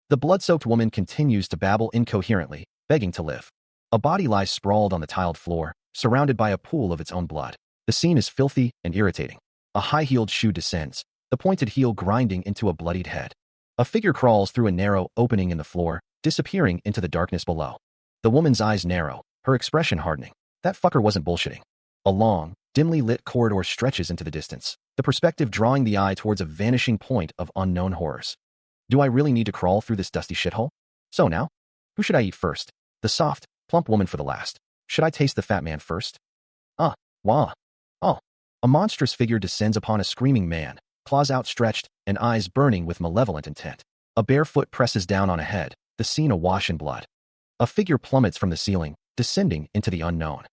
The blood-soaked woman continues to babble incoherently, begging to live. A body lies sprawled on the tiled floor, surrounded by a pool of its own blood. The scene is filthy and irritating. A high-heeled shoe descends, the pointed heel grinding into a bloodied head. A figure crawls through a narrow opening in the floor, disappearing into the darkness below. The woman's eyes narrow, her expression hardening. That fucker wasn't bullshitting. A long, dimly lit corridor stretches into the distance, the perspective drawing the eye towards a vanishing point of unknown horrors. Do I really need to crawl through this dusty shithole? So now, who should I eat first? The soft, plump woman for the last. Should I taste the fat man first? Wah. Oh. A monstrous figure descends upon a screaming man, claws outstretched and eyes burning with malevolent intent. A bare foot presses down on a head, the scene awash in blood. A figure plummets from the ceiling, descending into the unknown.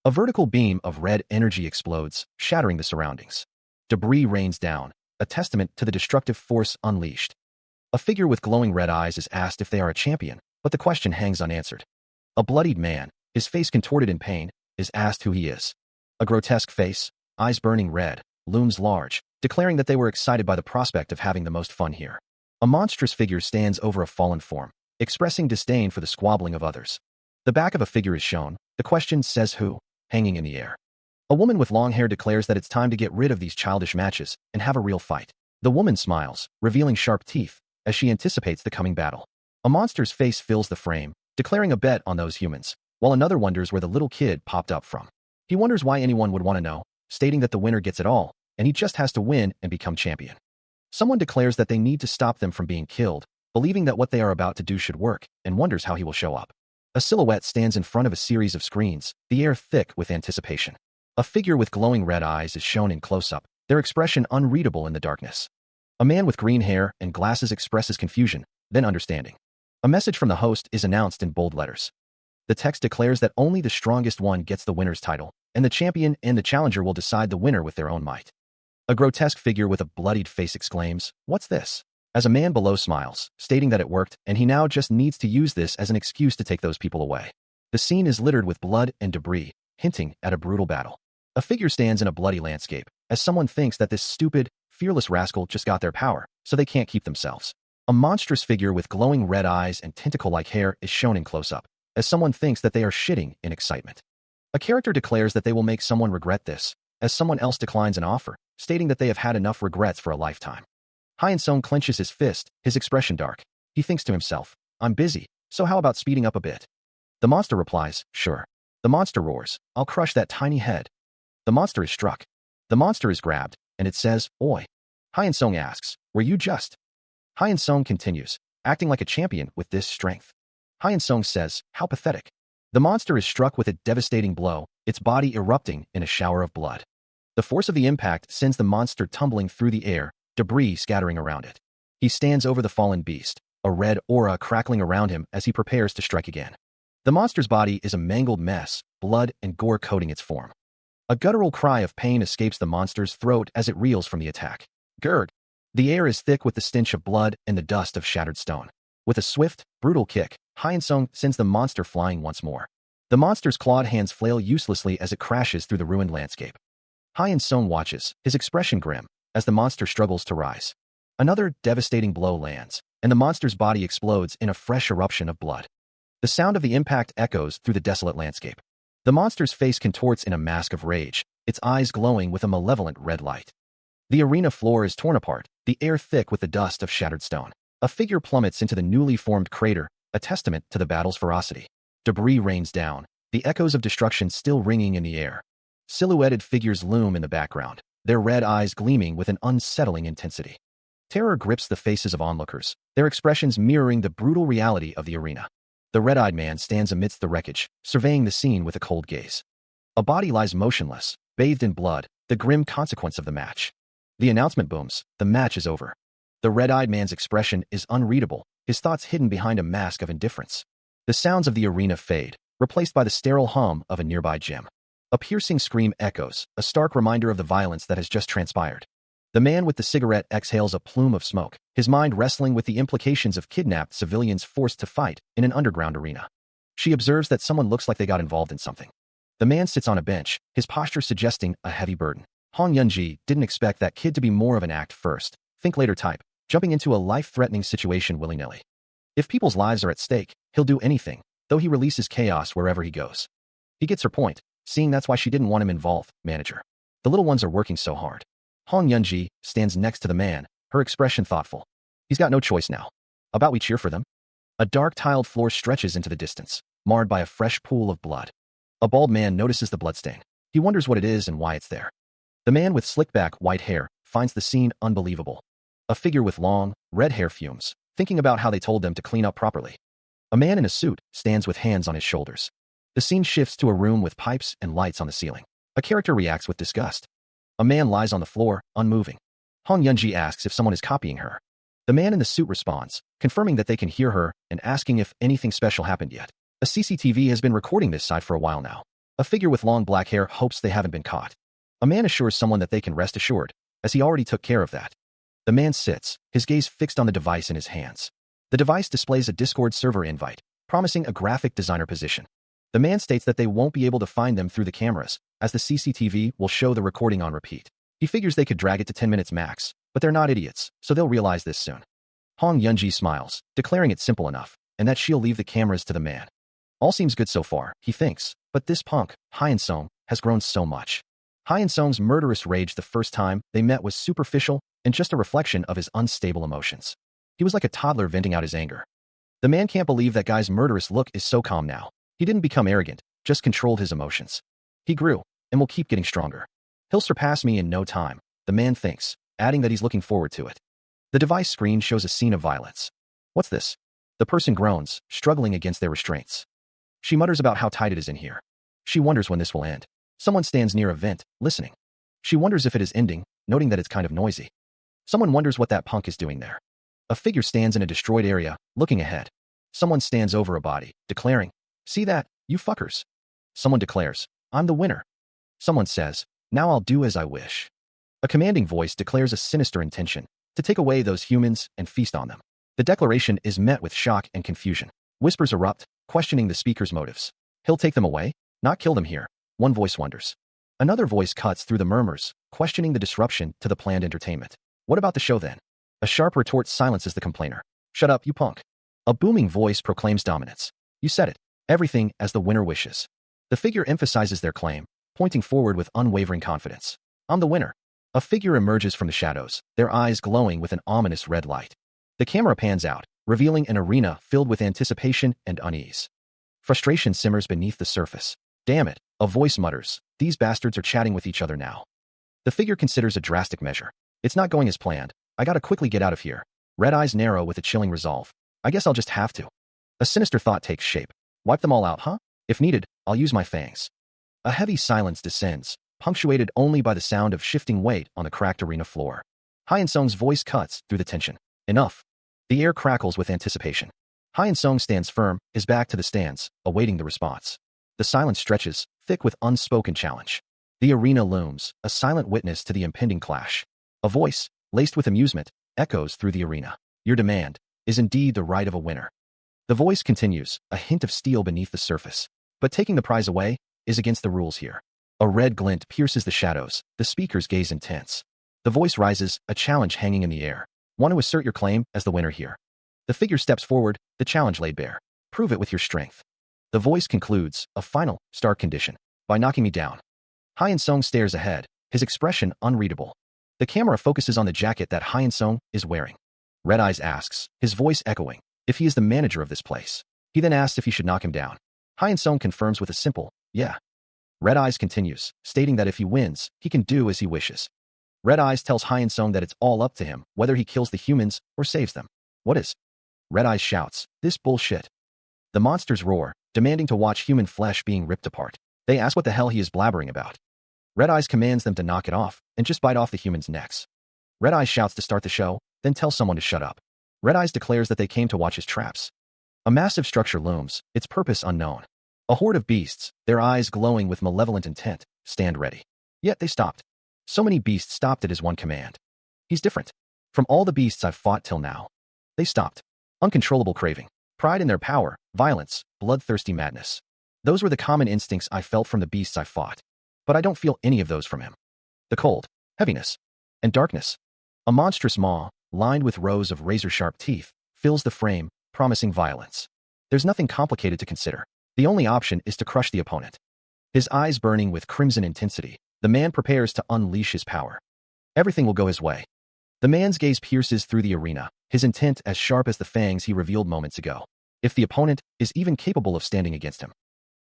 A vertical beam of red energy explodes, shattering the surroundings. Debris rains down, a testament to the destructive force unleashed. A figure with glowing red eyes is asked if they are a champion, but the question hangs unanswered. A bloodied man, his face contorted in pain, is asked who he is. A grotesque face, eyes burning red, looms large, declaring that they were excited by the prospect of having the most fun here. A monstrous figure stands over a fallen form, expressing disdain for the squabbling of others. The back of a figure is shown, the question says who, hanging in the air. A woman with long hair declares that it's time to get rid of these childish matches and have a real fight. The woman smiles, revealing sharp teeth, as she anticipates the coming battle. A monster's face fills the frame, declaring a bet on those humans, while another wonders where the little kid popped up from. He wonders why anyone would want to know, stating that the winner gets it all, and he just has to win and become champion. Someone declares that they need to stop them from being killed, believing that what they are about to do should work, and wonders how he will show up. A silhouette stands in front of a series of screens, the air thick with anticipation. A figure with glowing red eyes is shown in close-up, their expression unreadable in the darkness. A man with green hair and glasses expresses confusion, then understanding. A message from the host is announced in bold letters. The text declares that only the strongest one gets the winner's title, and the champion and the challenger will decide the winner with their own might. A grotesque figure with a bloodied face exclaims, "What's this?" as a man below smiles, stating that it worked and he now just needs to use this as an excuse to take those people away. The scene is littered with blood and debris, hinting at a brutal battle. A figure stands in a bloody landscape, as someone thinks that this stupid, fearless rascal just got their power, so they can't keep themselves. A monstrous figure with glowing red eyes and tentacle-like hair is shown in close-up, as someone thinks that they are shitting in excitement. A character declares that they will make someone regret this, as someone else declines an offer, stating that they have had enough regrets for a lifetime. Hyun-sung clenches his fist, his expression dark. He thinks to himself, I'm busy, so how about speeding up a bit? The monster replies, sure. The monster roars, I'll crush that tiny head. The monster is struck. The monster is grabbed, and it says, Oi. Hyun-sung asks, were you just? Hyun-sung continues, acting like a champion with this strength. Hyun-sung says, how pathetic. The monster is struck with a devastating blow, its body erupting in a shower of blood. The force of the impact sends the monster tumbling through the air, debris scattering around it. He stands over the fallen beast, a red aura crackling around him as he prepares to strike again. The monster's body is a mangled mess, blood and gore coating its form. A guttural cry of pain escapes the monster's throat as it reels from the attack. Gurg! The air is thick with the stench of blood and the dust of shattered stone. With a swift, brutal kick, Hyun-sung sends the monster flying once more. The monster's clawed hands flail uselessly as it crashes through the ruined landscape. Hyun-sung watches, his expression grim, as the monster struggles to rise. Another devastating blow lands, and the monster's body explodes in a fresh eruption of blood. The sound of the impact echoes through the desolate landscape. The monster's face contorts in a mask of rage, its eyes glowing with a malevolent red light. The arena floor is torn apart, the air thick with the dust of shattered stone. A figure plummets into the newly formed crater, a testament to the battle's ferocity. Debris rains down, the echoes of destruction still ringing in the air. Silhouetted figures loom in the background, their red eyes gleaming with an unsettling intensity. Terror grips the faces of onlookers, their expressions mirroring the brutal reality of the arena. The red-eyed man stands amidst the wreckage, surveying the scene with a cold gaze. A body lies motionless, bathed in blood, the grim consequence of the match. The announcement booms, the match is over. The red-eyed man's expression is unreadable, his thoughts hidden behind a mask of indifference. The sounds of the arena fade, replaced by the sterile hum of a nearby gym. A piercing scream echoes, a stark reminder of the violence that has just transpired. The man with the cigarette exhales a plume of smoke, his mind wrestling with the implications of kidnapped civilians forced to fight in an underground arena. She observes that someone looks like they got involved in something. The man sits on a bench, his posture suggesting a heavy burden. Hong Yunji didn't expect that kid to be more of an act first, think later type, jumping into a life-threatening situation willy-nilly. If people's lives are at stake, he'll do anything, though he releases chaos wherever he goes. He gets her point, seeing that's why she didn't want him involved, manager. The little ones are working so hard. Hong Yunji stands next to the man, her expression thoughtful. He's got no choice now. About we cheer for them? A dark tiled floor stretches into the distance, marred by a fresh pool of blood. A bald man notices the bloodstain. He wonders what it is and why it's there. The man with slick-back white hair finds the scene unbelievable. A figure with long, red hair fumes, thinking about how they told them to clean up properly. A man in a suit stands with hands on his shoulders. The scene shifts to a room with pipes and lights on the ceiling. A character reacts with disgust. A man lies on the floor, unmoving. Hong Yunji asks if someone is copying her. The man in the suit responds, confirming that they can hear her and asking if anything special happened yet. A CCTV has been recording this side for a while now. A figure with long black hair hopes they haven't been caught. A man assures someone that they can rest assured, as he already took care of that. The man sits, his gaze fixed on the device in his hands. The device displays a Discord server invite, promising a graphic designer position. The man states that they won't be able to find them through the cameras, as the CCTV will show the recording on repeat. He figures they could drag it to 10 minutes max, but they're not idiots, so they'll realize this soon. Hong Yunji smiles, declaring it simple enough, and that she'll leave the cameras to the man. All seems good so far, he thinks, but this punk, Hyun-sung, has grown so much. Hyun-sung's murderous rage the first time they met was superficial and just a reflection of his unstable emotions. He was like a toddler venting out his anger. The man can't believe that guy's murderous look is so calm now. He didn't become arrogant, just controlled his emotions. He grew, and will keep getting stronger. He'll surpass me in no time, the man thinks, adding that he's looking forward to it. The device screen shows a scene of violence. What's this? The person groans, struggling against their restraints. She mutters about how tight it is in here. She wonders when this will end. Someone stands near a vent, listening. She wonders if it is ending, noting that it's kind of noisy. Someone wonders what that punk is doing there. A figure stands in a destroyed area, looking ahead. Someone stands over a body, declaring, "See that, you fuckers." Someone declares, "I'm the winner." Someone says, "Now I'll do as I wish." A commanding voice declares a sinister intention, to take away those humans and feast on them. The declaration is met with shock and confusion. Whispers erupt, questioning the speaker's motives. He'll take them away, not kill them here, one voice wonders. Another voice cuts through the murmurs, questioning the disruption to the planned entertainment. What about the show then? A sharp retort silences the complainer. Shut up, you punk. A booming voice proclaims dominance. You said it. Everything as the winner wishes. The figure emphasizes their claim, pointing forward with unwavering confidence. I'm the winner. A figure emerges from the shadows, their eyes glowing with an ominous red light. The camera pans out, revealing an arena filled with anticipation and unease. Frustration simmers beneath the surface. Damn it, a voice mutters. These bastards are chatting with each other now. The figure considers a drastic measure. It's not going as planned. I gotta quickly get out of here. Red eyes narrow with a chilling resolve. I guess I'll just have to. A sinister thought takes shape. Wipe them all out, huh? If needed, I'll use my fangs. A heavy silence descends, punctuated only by the sound of shifting weight on the cracked arena floor. Hyun-sung's voice cuts through the tension. Enough. The air crackles with anticipation. Hyun-sung stands firm, his back to the stands, awaiting the response. The silence stretches, thick with unspoken challenge. The arena looms, a silent witness to the impending clash. A voice, laced with amusement, echoes through the arena. Your demand is indeed the right of a winner. The voice continues, a hint of steel beneath the surface. But taking the prize away is against the rules here. A red glint pierces the shadows, the speaker's gaze intense. The voice rises, a challenge hanging in the air. Want to assert your claim as the winner here? The figure steps forward, the challenge laid bare. Prove it with your strength. The voice concludes, a final, stark condition. By knocking me down. Hyun-sung stares ahead, his expression unreadable. The camera focuses on the jacket that Hyun-sung is wearing. Red Eyes asks, his voice echoing, if he is the manager of this place. He then asks if he should knock him down. Hyun-sung confirms with a simple, yeah. Red Eyes continues, stating that if he wins, he can do as he wishes. Red Eyes tells Hyun-sung that it's all up to him, whether he kills the humans or saves them. What is? Red Eyes shouts, this bullshit. The monsters roar, demanding to watch human flesh being ripped apart. They ask what the hell he is blabbering about. Red Eyes commands them to knock it off and just bite off the humans' necks. Red Eyes shouts to start the show, then tells someone to shut up. Red Eyes declares that they came to watch his traps. A massive structure looms, its purpose unknown. A horde of beasts, their eyes glowing with malevolent intent, stand ready. Yet they stopped. So many beasts stopped at his one command. He's different. From all the beasts I've fought till now. They stopped. Uncontrollable craving. Pride in their power, violence, bloodthirsty madness. Those were the common instincts I felt from the beasts I fought. But I don't feel any of those from him. The cold, heaviness, and darkness. A monstrous maw, lined with rows of razor-sharp teeth, fills the frame, promising violence. There's nothing complicated to consider. The only option is to crush the opponent. His eyes burning with crimson intensity, the man prepares to unleash his power. Everything will go his way. The man's gaze pierces through the arena, his intent as sharp as the fangs he revealed moments ago. If the opponent is even capable of standing against him.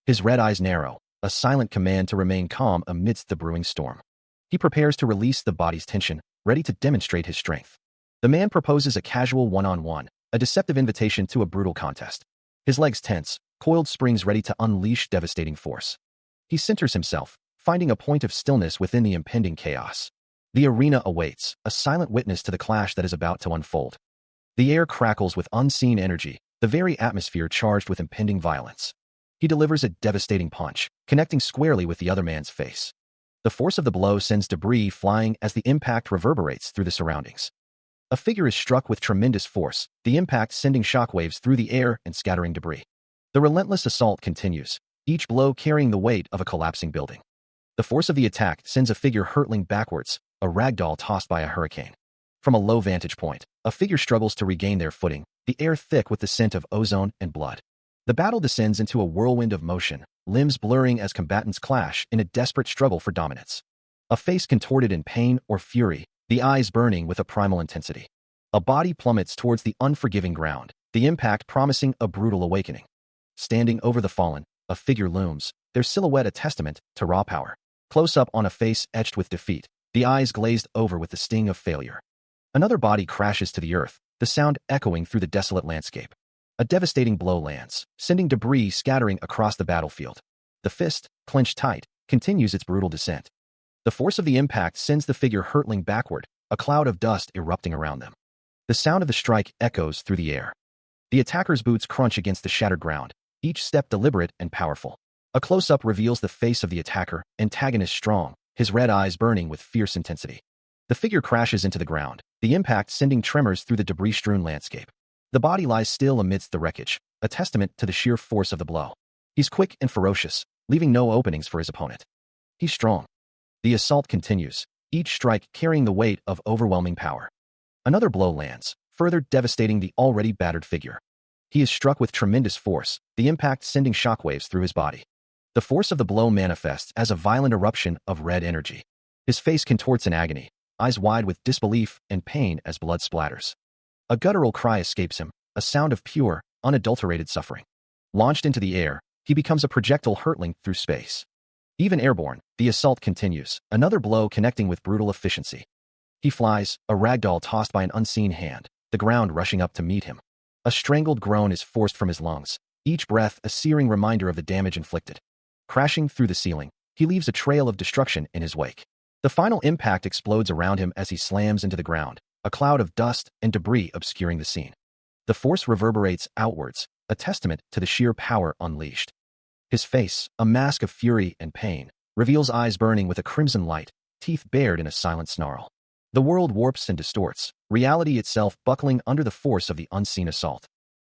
His red eyes narrow, a silent command to remain calm amidst the brewing storm. He prepares to release the body's tension, ready to demonstrate his strength. The man proposes a casual one-on-one, a deceptive invitation to a brutal contest. His legs tense, coiled springs ready to unleash devastating force. He centers himself, finding a point of stillness within the impending chaos. The arena awaits, a silent witness to the clash that is about to unfold. The air crackles with unseen energy, the very atmosphere charged with impending violence. He delivers a devastating punch, connecting squarely with the other man's face. The force of the blow sends debris flying as the impact reverberates through the surroundings. A figure is struck with tremendous force, the impact sending shockwaves through the air and scattering debris. The relentless assault continues, each blow carrying the weight of a collapsing building. The force of the attack sends a figure hurtling backwards, a ragdoll tossed by a hurricane. From a low vantage point, a figure struggles to regain their footing, the air thick with the scent of ozone and blood. The battle descends into a whirlwind of motion, limbs blurring as combatants clash in a desperate struggle for dominance. A face contorted in pain or fury, the eyes burning with a primal intensity. A body plummets towards the unforgiving ground, the impact promising a brutal awakening. Standing over the fallen, a figure looms, their silhouette a testament to raw power. Close up on a face etched with defeat, the eyes glazed over with the sting of failure. Another body crashes to the earth, the sound echoing through the desolate landscape. A devastating blow lands, sending debris scattering across the battlefield. The fist, clenched tight, continues its brutal descent. The force of the impact sends the figure hurtling backward, a cloud of dust erupting around them. The sound of the strike echoes through the air. The attacker's boots crunch against the shattered ground, each step deliberate and powerful. A close-up reveals the face of the attacker, antagonist strong, his red eyes burning with fierce intensity. The figure crashes into the ground, the impact sending tremors through the debris-strewn landscape. The body lies still amidst the wreckage, a testament to the sheer force of the blow. He's quick and ferocious, leaving no openings for his opponent. He's strong. The assault continues, each strike carrying the weight of overwhelming power. Another blow lands, further devastating the already battered figure. He is struck with tremendous force, the impact sending shockwaves through his body. The force of the blow manifests as a violent eruption of red energy. His face contorts in agony, eyes wide with disbelief and pain as blood splatters. A guttural cry escapes him, a sound of pure, unadulterated suffering. Launched into the air, he becomes a projectile hurtling through space. Even airborne, the assault continues, another blow connecting with brutal efficiency. He flies, a ragdoll tossed by an unseen hand, the ground rushing up to meet him. A strangled groan is forced from his lungs, each breath a searing reminder of the damage inflicted. Crashing through the ceiling, he leaves a trail of destruction in his wake. The final impact explodes around him as he slams into the ground, a cloud of dust and debris obscuring the scene. The force reverberates outwards, a testament to the sheer power unleashed. His face, a mask of fury and pain, reveals eyes burning with a crimson light, teeth bared in a silent snarl. The world warps and distorts, reality itself buckling under the force of the unseen assault.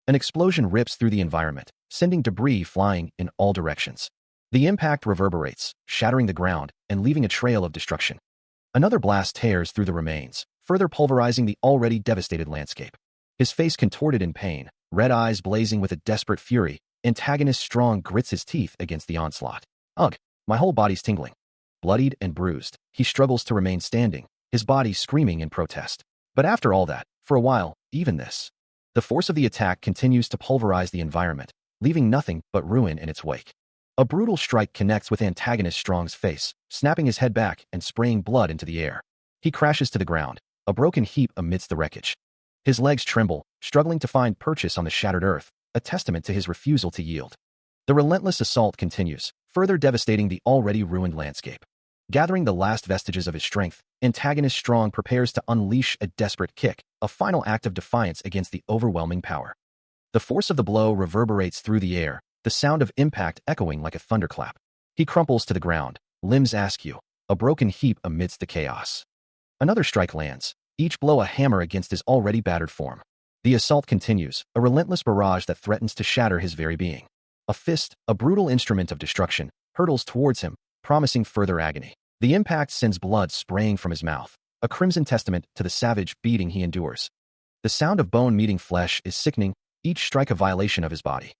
An explosion rips through the environment, sending debris flying in all directions. The impact reverberates, shattering the ground and leaving a trail of destruction. Another blast tears through the remains, further pulverizing the already devastated landscape. His face contorted in pain, red eyes blazing with a desperate fury, antagonist Strong grits his teeth against the onslaught. Ugh, my whole body's tingling. Bloodied and bruised, he struggles to remain standing, his body screaming in protest. But after all that, for a while, even this. The force of the attack continues to pulverize the environment, leaving nothing but ruin in its wake. A brutal strike connects with antagonist Strong's face, snapping his head back and spraying blood into the air. He crashes to the ground, a broken heap amidst the wreckage. His legs tremble, struggling to find purchase on the shattered earth, a testament to his refusal to yield. The relentless assault continues, further devastating the already ruined landscape. Gathering the last vestiges of his strength, antagonist Strong prepares to unleash a desperate kick, a final act of defiance against the overwhelming power. The force of the blow reverberates through the air, the sound of impact echoing like a thunderclap. He crumples to the ground, limbs askew, a broken heap amidst the chaos. Another strike lands, each blow a hammer against his already battered form. The assault continues, a relentless barrage that threatens to shatter his very being. A fist, a brutal instrument of destruction, hurtles towards him, promising further agony. The impact sends blood spraying from his mouth, a crimson testament to the savage beating he endures. The sound of bone meeting flesh is sickening, each strike a violation of his body.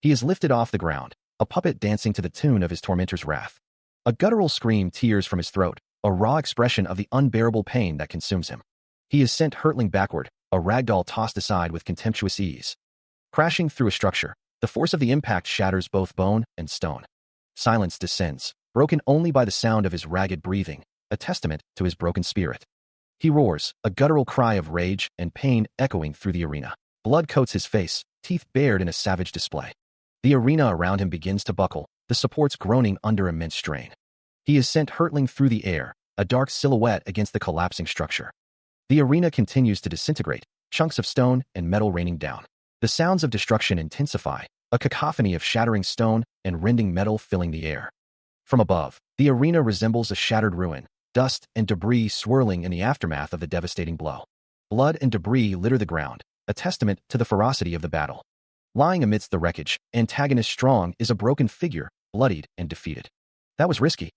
He is lifted off the ground, a puppet dancing to the tune of his tormentor's wrath. A guttural scream tears from his throat, a raw expression of the unbearable pain that consumes him. He is sent hurtling backward, a ragdoll tossed aside with contemptuous ease. Crashing through a structure, the force of the impact shatters both bone and stone. Silence descends, broken only by the sound of his ragged breathing, a testament to his broken spirit. He roars, a guttural cry of rage and pain echoing through the arena. Blood coats his face, teeth bared in a savage display. The arena around him begins to buckle, the supports groaning under immense strain. He is sent hurtling through the air, a dark silhouette against the collapsing structure. The arena continues to disintegrate, chunks of stone and metal raining down. The sounds of destruction intensify, a cacophony of shattering stone and rending metal filling the air. From above, the arena resembles a shattered ruin, dust and debris swirling in the aftermath of the devastating blow. Blood and debris litter the ground, a testament to the ferocity of the battle. Lying amidst the wreckage, antagonist Strong is a broken figure, bloodied and defeated. That was risky.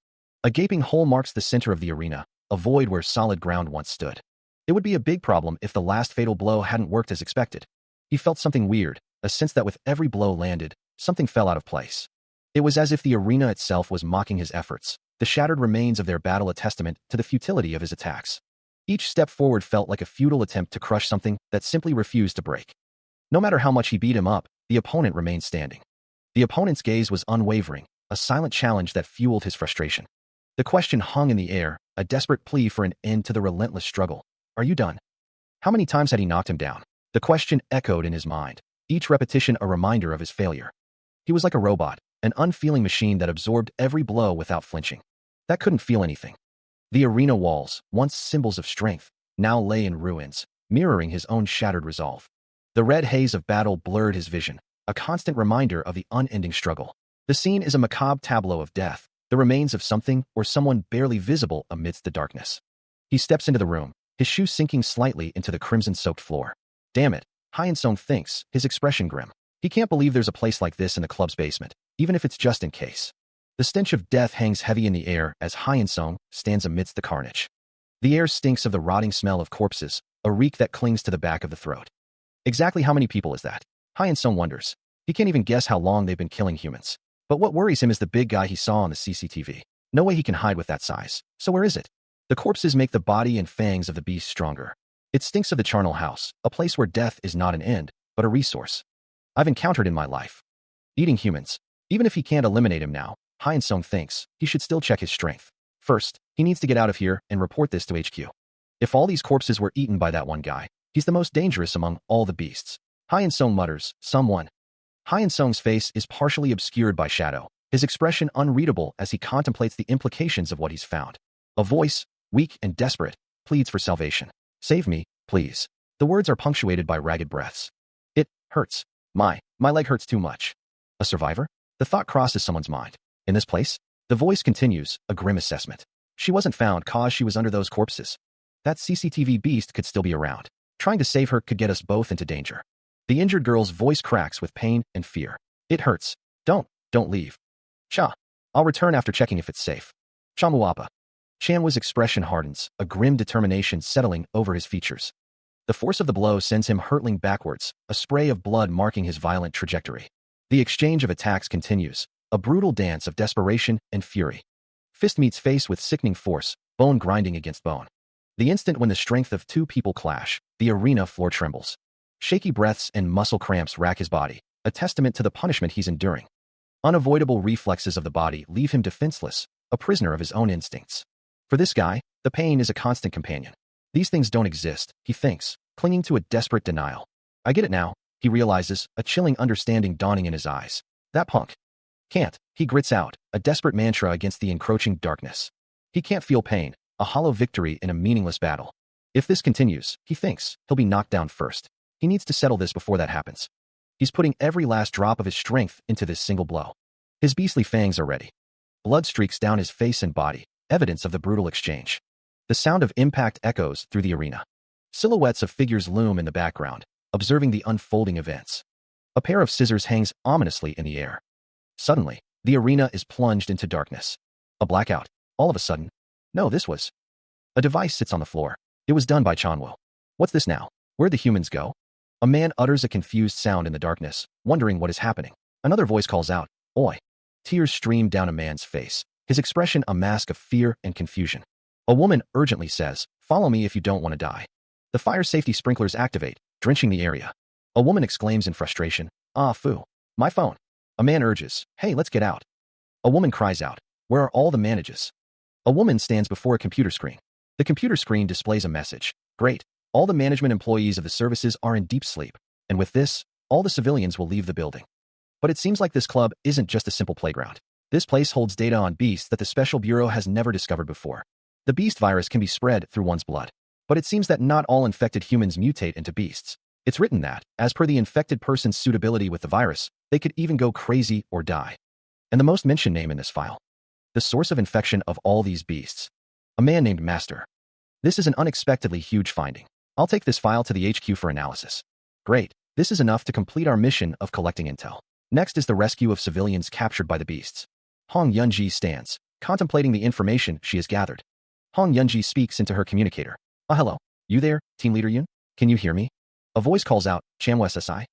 A gaping hole marks the center of the arena, a void where solid ground once stood. It would be a big problem if the last fatal blow hadn't worked as expected. He felt something weird, a sense that with every blow landed, something fell out of place. It was as if the arena itself was mocking his efforts, the shattered remains of their battle a testament to the futility of his attacks. Each step forward felt like a futile attempt to crush something that simply refused to break. No matter how much he beat him up, the opponent remained standing. The opponent's gaze was unwavering, a silent challenge that fueled his frustration. The question hung in the air, a desperate plea for an end to the relentless struggle. Are you done? How many times had he knocked him down? The question echoed in his mind, each repetition a reminder of his failure. He was like a robot, an unfeeling machine that absorbed every blow without flinching. That couldn't feel anything. The arena walls, once symbols of strength, now lay in ruins, mirroring his own shattered resolve. The red haze of battle blurred his vision, a constant reminder of the unending struggle. The scene is a macabre tableau of death, the remains of something or someone barely visible amidst the darkness. He steps into the room, his shoe sinking slightly into the crimson-soaked floor. Damn it, Hyun-sung thinks, his expression grim. He can't believe there's a place like this in the club's basement. even if it's just in case. The stench of death hangs heavy in the air as Hyun-sung stands amidst the carnage. The air stinks of the rotting smell of corpses, a reek that clings to the back of the throat. Exactly how many people is that? Hyun-sung wonders. He can't even guess how long they've been killing humans. But what worries him is the big guy he saw on the CCTV. No way he can hide with that size. So where is it? The corpses make the body and fangs of the beast stronger. It stinks of the charnel house, a place where death is not an end, but a resource. I've encountered in my life. Eating humans. Even if he can't eliminate him now, Hyun-sung thinks he should still check his strength. First, he needs to get out of here and report this to HQ. If all these corpses were eaten by that one guy, he's the most dangerous among all the beasts. Hyun-sung mutters, someone. Hyun-sung's face is partially obscured by shadow, his expression unreadable as he contemplates the implications of what he's found. A voice, weak and desperate, pleads for salvation. Save me, please. The words are punctuated by ragged breaths. It hurts. My leg hurts too much. A survivor? The thought crosses someone's mind. In this place? The voice continues, a grim assessment. She wasn't found cause she was under those corpses. That CCTV beast could still be around. Trying to save her could get us both into danger. The injured girl's voice cracks with pain and fear. It hurts. Don't leave. Cha. I'll return after checking if it's safe. Chamuapa. Chanwa's expression hardens, a grim determination settling over his features. The force of the blow sends him hurtling backwards, a spray of blood marking his violent trajectory. The exchange of attacks continues, a brutal dance of desperation and fury. Fist meets face with sickening force, bone grinding against bone. The instant when the strength of two people clash, the arena floor trembles. Shaky breaths and muscle cramps rack his body, a testament to the punishment he's enduring. Unavoidable reflexes of the body leave him defenseless, a prisoner of his own instincts. For this guy, the pain is a constant companion. These things don't exist, he thinks, clinging to a desperate denial. I get it now, he realizes, a chilling understanding dawning in his eyes. That punk. Can't, he grits out, a desperate mantra against the encroaching darkness. He can't feel pain, a hollow victory in a meaningless battle. If this continues, he thinks, he'll be knocked down first. He needs to settle this before that happens. He's putting every last drop of his strength into this single blow. His beastly fangs are ready. Blood streaks down his face and body, evidence of the brutal exchange. The sound of impact echoes through the arena. Silhouettes of figures loom in the background, observing the unfolding events. A pair of scissors hangs ominously in the air. Suddenly, the arena is plunged into darkness. A blackout. All of a sudden. No, this was. A device sits on the floor. It was done by Chanwo. What's this now? Where'd the humans go? A man utters a confused sound in the darkness, wondering what is happening. Another voice calls out, Oi. Tears stream down a man's face, his expression a mask of fear and confusion. A woman urgently says, Follow me if you don't want to die. The fire safety sprinklers activate, drenching the area. A woman exclaims in frustration, Ah, foo. My phone. A man urges, Hey, let's get out. A woman cries out, Where are all the manages? A woman stands before a computer screen. The computer screen displays a message. Great. All the management employees of the services are in deep sleep, and with this, all the civilians will leave the building. But it seems like this club isn't just a simple playground. This place holds data on beasts that the Special Bureau has never discovered before. The beast virus can be spread through one's blood. But it seems that not all infected humans mutate into beasts. It's written that, as per the infected person's suitability with the virus, they could even go crazy or die. And the most mentioned name in this file. The source of infection of all these beasts. A man named Master. This is an unexpectedly huge finding. I'll take this file to the HQ for analysis. Great. This is enough to complete our mission of collecting intel. Next is the rescue of civilians captured by the beasts. Hong Yunji stands, contemplating the information she has gathered. Hong Yunji speaks into her communicator. Hello. You there, Team Leader Yun? Can you hear me? A voice calls out, Chamwa SSI?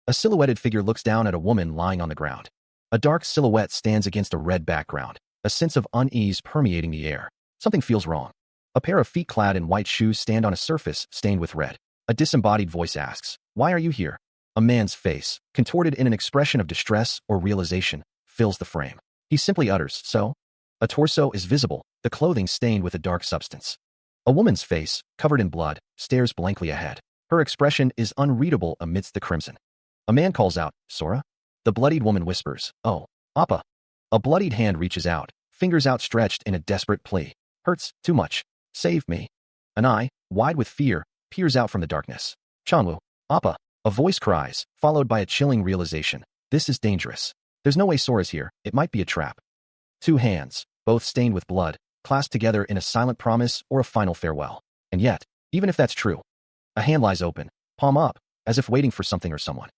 A silhouetted figure looks down at a woman lying on the ground. A dark silhouette stands against a red background, a sense of unease permeating the air. Something feels wrong. A pair of feet clad in white shoes stand on a surface stained with red. A disembodied voice asks, Why are you here? A man's face, contorted in an expression of distress or realization, fills the frame. He simply utters, So? A torso is visible, the clothing stained with a dark substance. A woman's face, covered in blood, stares blankly ahead. Her expression is unreadable amidst the crimson. A man calls out, Sora? The bloodied woman whispers, Oh, Appa. A bloodied hand reaches out, fingers outstretched in a desperate plea. Hurts, too much. Save me. An eye, wide with fear, peers out from the darkness. Chanwu, Appa. A voice cries, followed by a chilling realization. This is dangerous. There's no way Sora's here, it might be a trap. Two hands, both stained with blood, clasped together in a silent promise or a final farewell. And yet, even if that's true, a hand lies open, palm up, as if waiting for something or someone.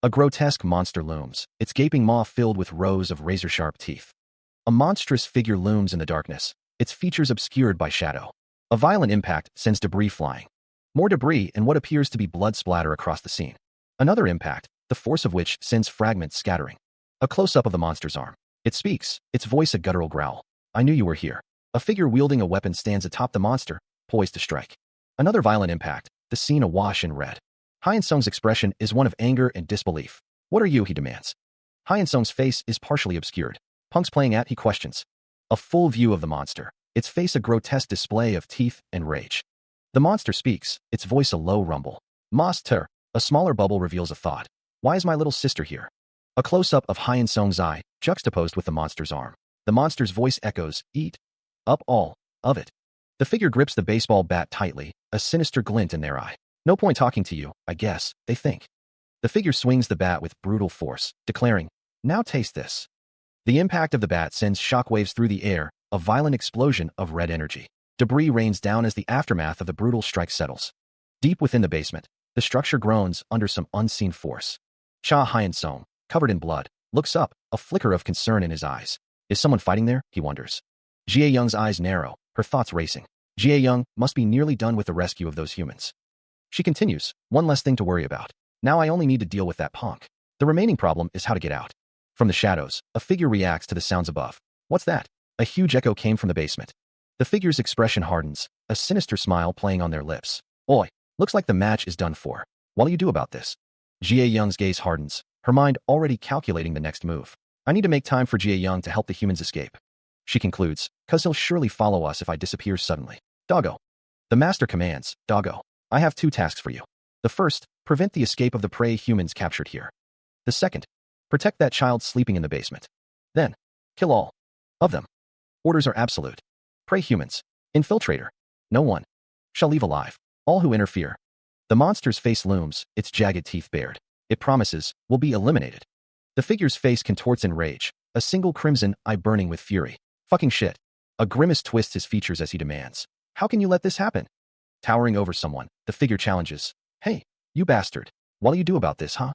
A grotesque monster looms, its gaping maw filled with rows of razor-sharp teeth. A monstrous figure looms in the darkness, its features obscured by shadow. A violent impact sends debris flying. More debris and what appears to be blood splatter across the scene. Another impact, the force of which sends fragments scattering. A close-up of the monster's arm. It speaks, its voice a guttural growl. I knew you were here. A figure wielding a weapon stands atop the monster, poised to strike. Another violent impact, the scene awash in red. Hyun-sung's expression is one of anger and disbelief. What are you, he demands. Hyun-sung's face is partially obscured. Punk's playing at, he questions. A full view of the monster, its face a grotesque display of teeth and rage. The monster speaks, its voice a low rumble. Master, a smaller bubble reveals a thought. Why is my little sister here? A close-up of Hyun-sung's eye, juxtaposed with the monster's arm. The monster's voice echoes, eat up all of it. The figure grips the baseball bat tightly, a sinister glint in their eye. No point talking to you, I guess, they think. The figure swings the bat with brutal force, declaring, now taste this. The impact of the bat sends shockwaves through the air, a violent explosion of red energy. Debris rains down as the aftermath of the brutal strike settles. Deep within the basement, the structure groans under some unseen force. Cha Hyun-sung, covered in blood, looks up, a flicker of concern in his eyes. Is someone fighting there? He wonders. Jae-young's eyes narrow, her thoughts racing. Jae-young must be nearly done with the rescue of those humans. She continues, one less thing to worry about. Now I only need to deal with that punk. The remaining problem is how to get out. From the shadows, a figure reacts to the sounds above. What's that? A huge echo came from the basement. The figure's expression hardens, a sinister smile playing on their lips. Oi, looks like the match is done for. What'll you do about this? Jae-young's gaze hardens, her mind already calculating the next move. I need to make time for Jae-young to help the humans escape. She concludes, cause he'll surely follow us if I disappear suddenly. Doggo. The master commands, Doggo. I have 2 tasks for you. The first, prevent the escape of the prey humans captured here. The second, protect that child sleeping in the basement. Then, kill all of them. Orders are absolute. Prey humans. Infiltrator. No one shall leave alive. All who interfere. The monster's face looms, its jagged teeth bared. It promises, will be eliminated. The figure's face contorts in rage, a single crimson eye burning with fury. Fucking shit. A grimace twists his features as he demands. How can you let this happen? Towering over someone, the figure challenges. Hey, you bastard. What'll you do about this, huh?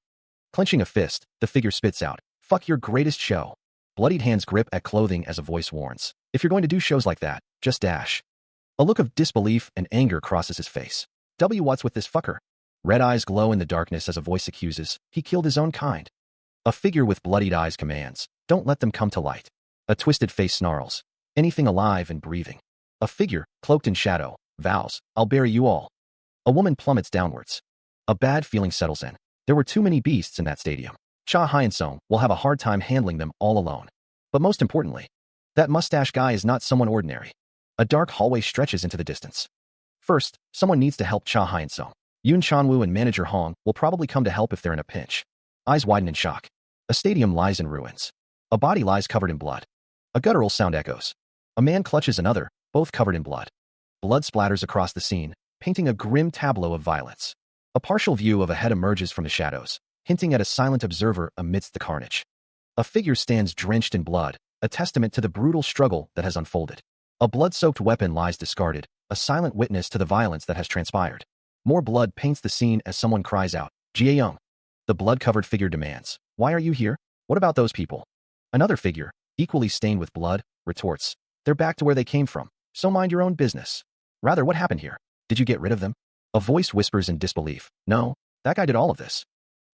Clenching a fist, the figure spits out. Fuck your greatest show. Bloodied hands grip at clothing as a voice warns. If you're going to do shows like that, just dash. A look of disbelief and anger crosses his face. What's with this fucker? Red eyes glow in the darkness as a voice accuses. He killed his own kind. A figure with bloodied eyes commands. Don't let them come to light. A twisted face snarls. Anything alive and breathing. A figure, cloaked in shadow, vows, I'll bury you all. A woman plummets downwards. A bad feeling settles in. There were too many beasts in that stadium. Cha Hyun-sung will have a hard time handling them all alone. But most importantly, that mustache guy is not someone ordinary. A dark hallway stretches into the distance. First, someone needs to help Cha Hyun-sung. Yoon Chanwoo and manager Hong will probably come to help if they're in a pinch. Eyes widen in shock. A stadium lies in ruins. A body lies covered in blood. A guttural sound echoes. A man clutches another, both covered in blood. Blood splatters across the scene, painting a grim tableau of violence. A partial view of a head emerges from the shadows, hinting at a silent observer amidst the carnage. A figure stands drenched in blood, a testament to the brutal struggle that has unfolded. A blood-soaked weapon lies discarded, a silent witness to the violence that has transpired. More blood paints the scene as someone cries out, Jae-young. The blood-covered figure demands, why are you here? What about those people? Another figure, equally stained with blood, retorts, they're back to where they came from, so mind your own business. Rather, what happened here? Did you get rid of them? A voice whispers in disbelief, no, that guy did all of this.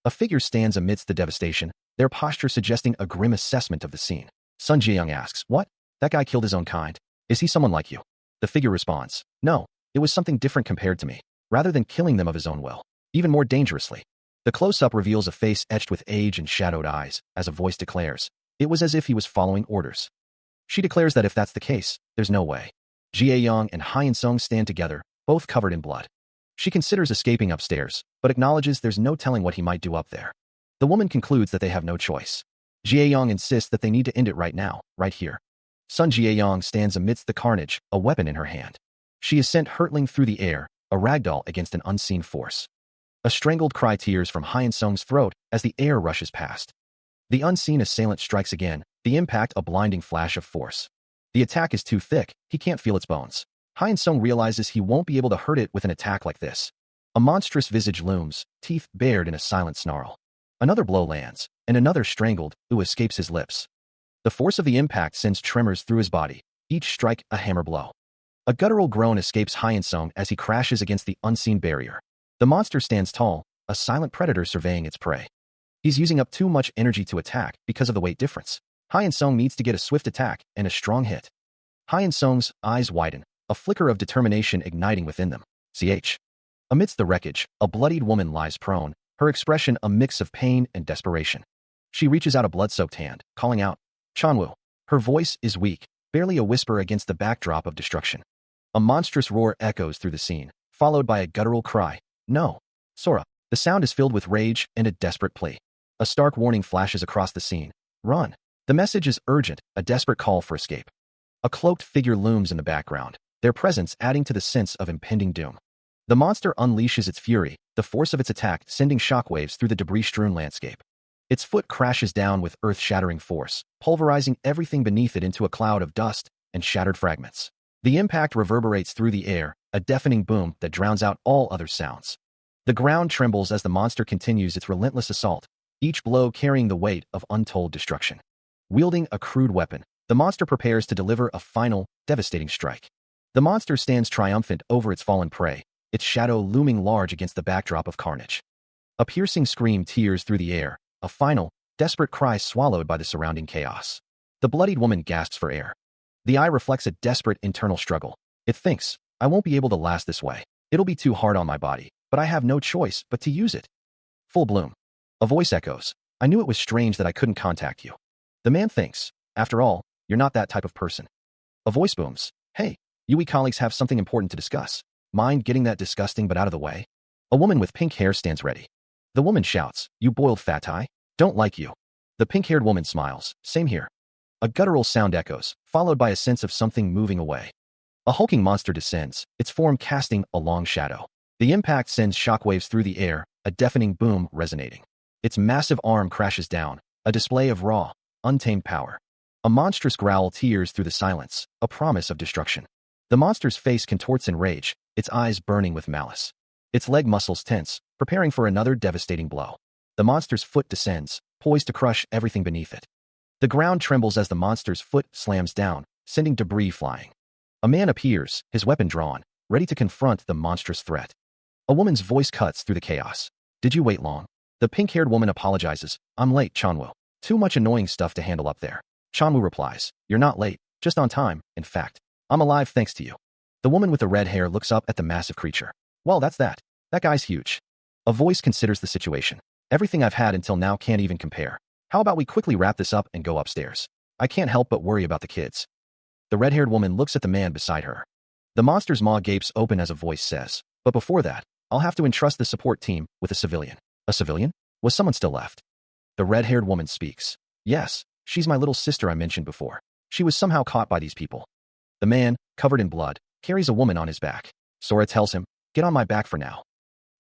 A figure stands amidst the devastation, their posture suggesting a grim assessment of the scene. Sun Ji-young asks, what? That guy killed his own kind? Is he someone like you? The figure responds, no, it was something different compared to me. Rather than killing them of his own will, even more dangerously. The close-up reveals a face etched with age and shadowed eyes, as a voice declares, it was as if he was following orders. She declares that if that's the case, there's no way. Jae-young and Hyun-sung stand together, both covered in blood. She considers escaping upstairs, but acknowledges there's no telling what he might do up there. The woman concludes that they have no choice. Jae-young insists that they need to end it right now, right here. Sun Jae-young stands amidst the carnage, a weapon in her hand. She is sent hurtling through the air, a ragdoll against an unseen force. A strangled cry tears from Hyun-sung's throat as the air rushes past. The unseen assailant strikes again, the impact a blinding flash of force. The attack is too thick, he can't feel its bones. Hyun-sung realizes he won't be able to hurt it with an attack like this. A monstrous visage looms, teeth bared in a silent snarl. Another blow lands, and another strangled ooh escapes his lips. The force of the impact sends tremors through his body, each strike a hammer blow. A guttural groan escapes Hyeonsung as he crashes against the unseen barrier. The monster stands tall, a silent predator surveying its prey. He's using up too much energy to attack because of the weight difference. Hyeonsung needs to get a swift attack and a strong hit. Hyeonsung's eyes widen, a flicker of determination igniting within them. Ch. Amidst the wreckage, a bloodied woman lies prone, her expression a mix of pain and desperation. She reaches out a blood-soaked hand, calling out, Chanwoo. Her voice is weak, barely a whisper against the backdrop of destruction. A monstrous roar echoes through the scene, followed by a guttural cry, no. Sora. The sound is filled with rage and a desperate plea. A stark warning flashes across the scene. Run. The message is urgent, a desperate call for escape. A cloaked figure looms in the background, their presence adding to the sense of impending doom. The monster unleashes its fury, the force of its attack sending shockwaves through the debris-strewn landscape. Its foot crashes down with earth-shattering force, pulverizing everything beneath it into a cloud of dust and shattered fragments. The impact reverberates through the air, a deafening boom that drowns out all other sounds. The ground trembles as the monster continues its relentless assault, each blow carrying the weight of untold destruction. Wielding a crude weapon, the monster prepares to deliver a final, devastating strike. The monster stands triumphant over its fallen prey, its shadow looming large against the backdrop of carnage. A piercing scream tears through the air, a final, desperate cry swallowed by the surrounding chaos. The bloodied woman gasps for air. The eye reflects a desperate internal struggle. It thinks, I won't be able to last this way. It'll be too hard on my body, but I have no choice but to use it. Full bloom. A voice echoes, I knew it was strange that I couldn't contact you. The man thinks, after all, you're not that type of person. A voice booms, hey, you colleagues have something important to discuss. Mind getting that disgusting but out of the way? A woman with pink hair stands ready. The woman shouts, you boiled fat eye? Don't like you. The pink-haired woman smiles, same here. A guttural sound echoes, followed by a sense of something moving away. A hulking monster descends, its form casting a long shadow. The impact sends shockwaves through the air, a deafening boom resonating. Its massive arm crashes down, a display of raw, untamed power. A monstrous growl tears through the silence, a promise of destruction. The monster's face contorts in rage, its eyes burning with malice. Its leg muscles tense, preparing for another devastating blow. The monster's foot descends, poised to crush everything beneath it. The ground trembles as the monster's foot slams down, sending debris flying. A man appears, his weapon drawn, ready to confront the monstrous threat. A woman's voice cuts through the chaos. Did you wait long? The pink-haired woman apologizes. I'm late, Chanwoo. Too much annoying stuff to handle up there. Chanwoo replies. You're not late, just on time, in fact. I'm alive thanks to you. The woman with the red hair looks up at the massive creature. Well, that's that. That guy's huge. A voice considers the situation. Everything I've had until now can't even compare. How about we quickly wrap this up and go upstairs? I can't help but worry about the kids. The red-haired woman looks at the man beside her. The monster's maw gapes open as a voice says, but before that, I'll have to entrust the support team with a civilian. A civilian? Was someone still left? The red-haired woman speaks. Yes, she's my little sister I mentioned before. She was somehow caught by these people. The man, covered in blood, carries a woman on his back. Sora tells him, get on my back for now.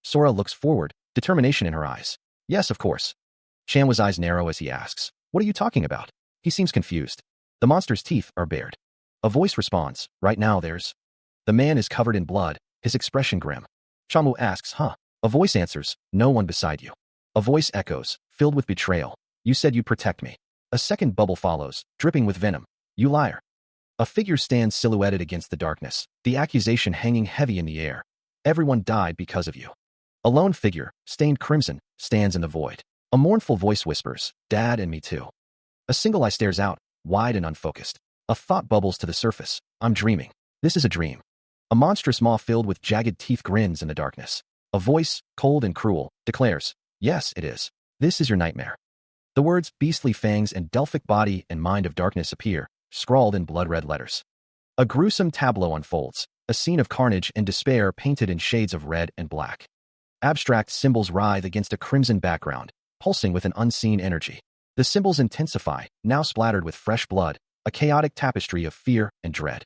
Sora looks forward, determination in her eyes. Yes, of course. Chanwoo's eyes narrow as he asks, what are you talking about? He seems confused. The monster's teeth are bared. A voice responds, right now there's... The man is covered in blood, his expression grim. Chanwoo asks, huh? A voice answers, no one beside you. A voice echoes, filled with betrayal. You said you'd protect me. A second bubble follows, dripping with venom. You liar. A figure stands silhouetted against the darkness, the accusation hanging heavy in the air. Everyone died because of you. A lone figure, stained crimson, stands in the void. A mournful voice whispers, Dad and me too. A single eye stares out, wide and unfocused. A thought bubbles to the surface. I'm dreaming. This is a dream. A monstrous maw filled with jagged teeth grins in the darkness. A voice, cold and cruel, declares, yes, it is. This is your nightmare. The words beastly fangs and Delphic body and mind of darkness appear, scrawled in blood-red letters. A gruesome tableau unfolds, a scene of carnage and despair painted in shades of red and black. Abstract symbols writhe against a crimson background, pulsing with an unseen energy. The symbols intensify, now splattered with fresh blood, a chaotic tapestry of fear and dread.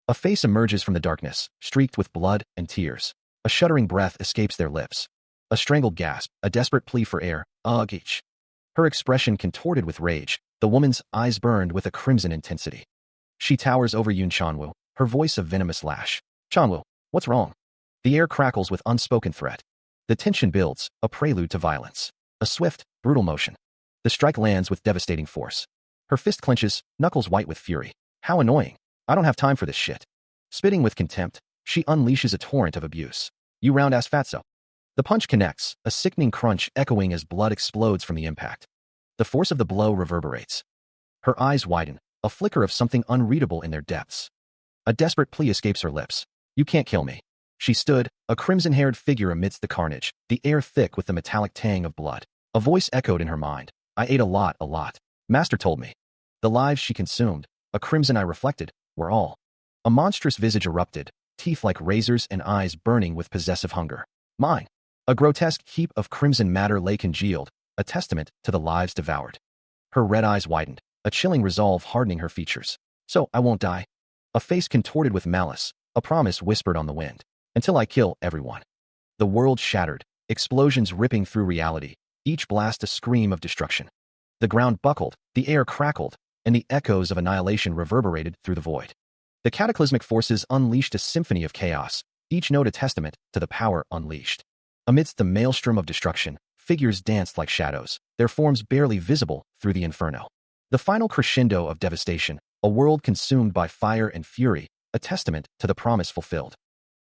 A face emerges from the darkness, streaked with blood and tears. A shuddering breath escapes their lips. A strangled gasp, a desperate plea for air, ugh each. Her expression contorted with rage, the woman's eyes burned with a crimson intensity. She towers over Yoon Chanwoo, her voice a venomous lash. Chanwoo, what's wrong? The air crackles with unspoken threat. The tension builds, a prelude to violence. A swift, brutal motion. The strike lands with devastating force. Her fist clenches, knuckles white with fury. How annoying. I don't have time for this shit. Spitting with contempt, she unleashes a torrent of abuse. You round-ass fatso. The punch connects, a sickening crunch echoing as blood explodes from the impact. The force of the blow reverberates. Her eyes widen, a flicker of something unreadable in their depths. A desperate plea escapes her lips. You can't kill me. She stood, a crimson-haired figure amidst the carnage, the air thick with the metallic tang of blood. A voice echoed in her mind. I ate a lot. Master told me. The lives she consumed, a crimson eye reflected, were all. A monstrous visage erupted, teeth like razors and eyes burning with possessive hunger. Mine. A grotesque heap of crimson matter lay congealed, a testament to the lives devoured. Her red eyes widened, a chilling resolve hardening her features. So, I won't die. A face contorted with malice, a promise whispered on the wind. Until I kill everyone. The world shattered, explosions ripping through reality, each blast a scream of destruction. The ground buckled, the air crackled, and the echoes of annihilation reverberated through the void. The cataclysmic forces unleashed a symphony of chaos, each note a testament to the power unleashed. Amidst the maelstrom of destruction, figures danced like shadows, their forms barely visible through the inferno. The final crescendo of devastation, a world consumed by fire and fury, a testament to the promise fulfilled.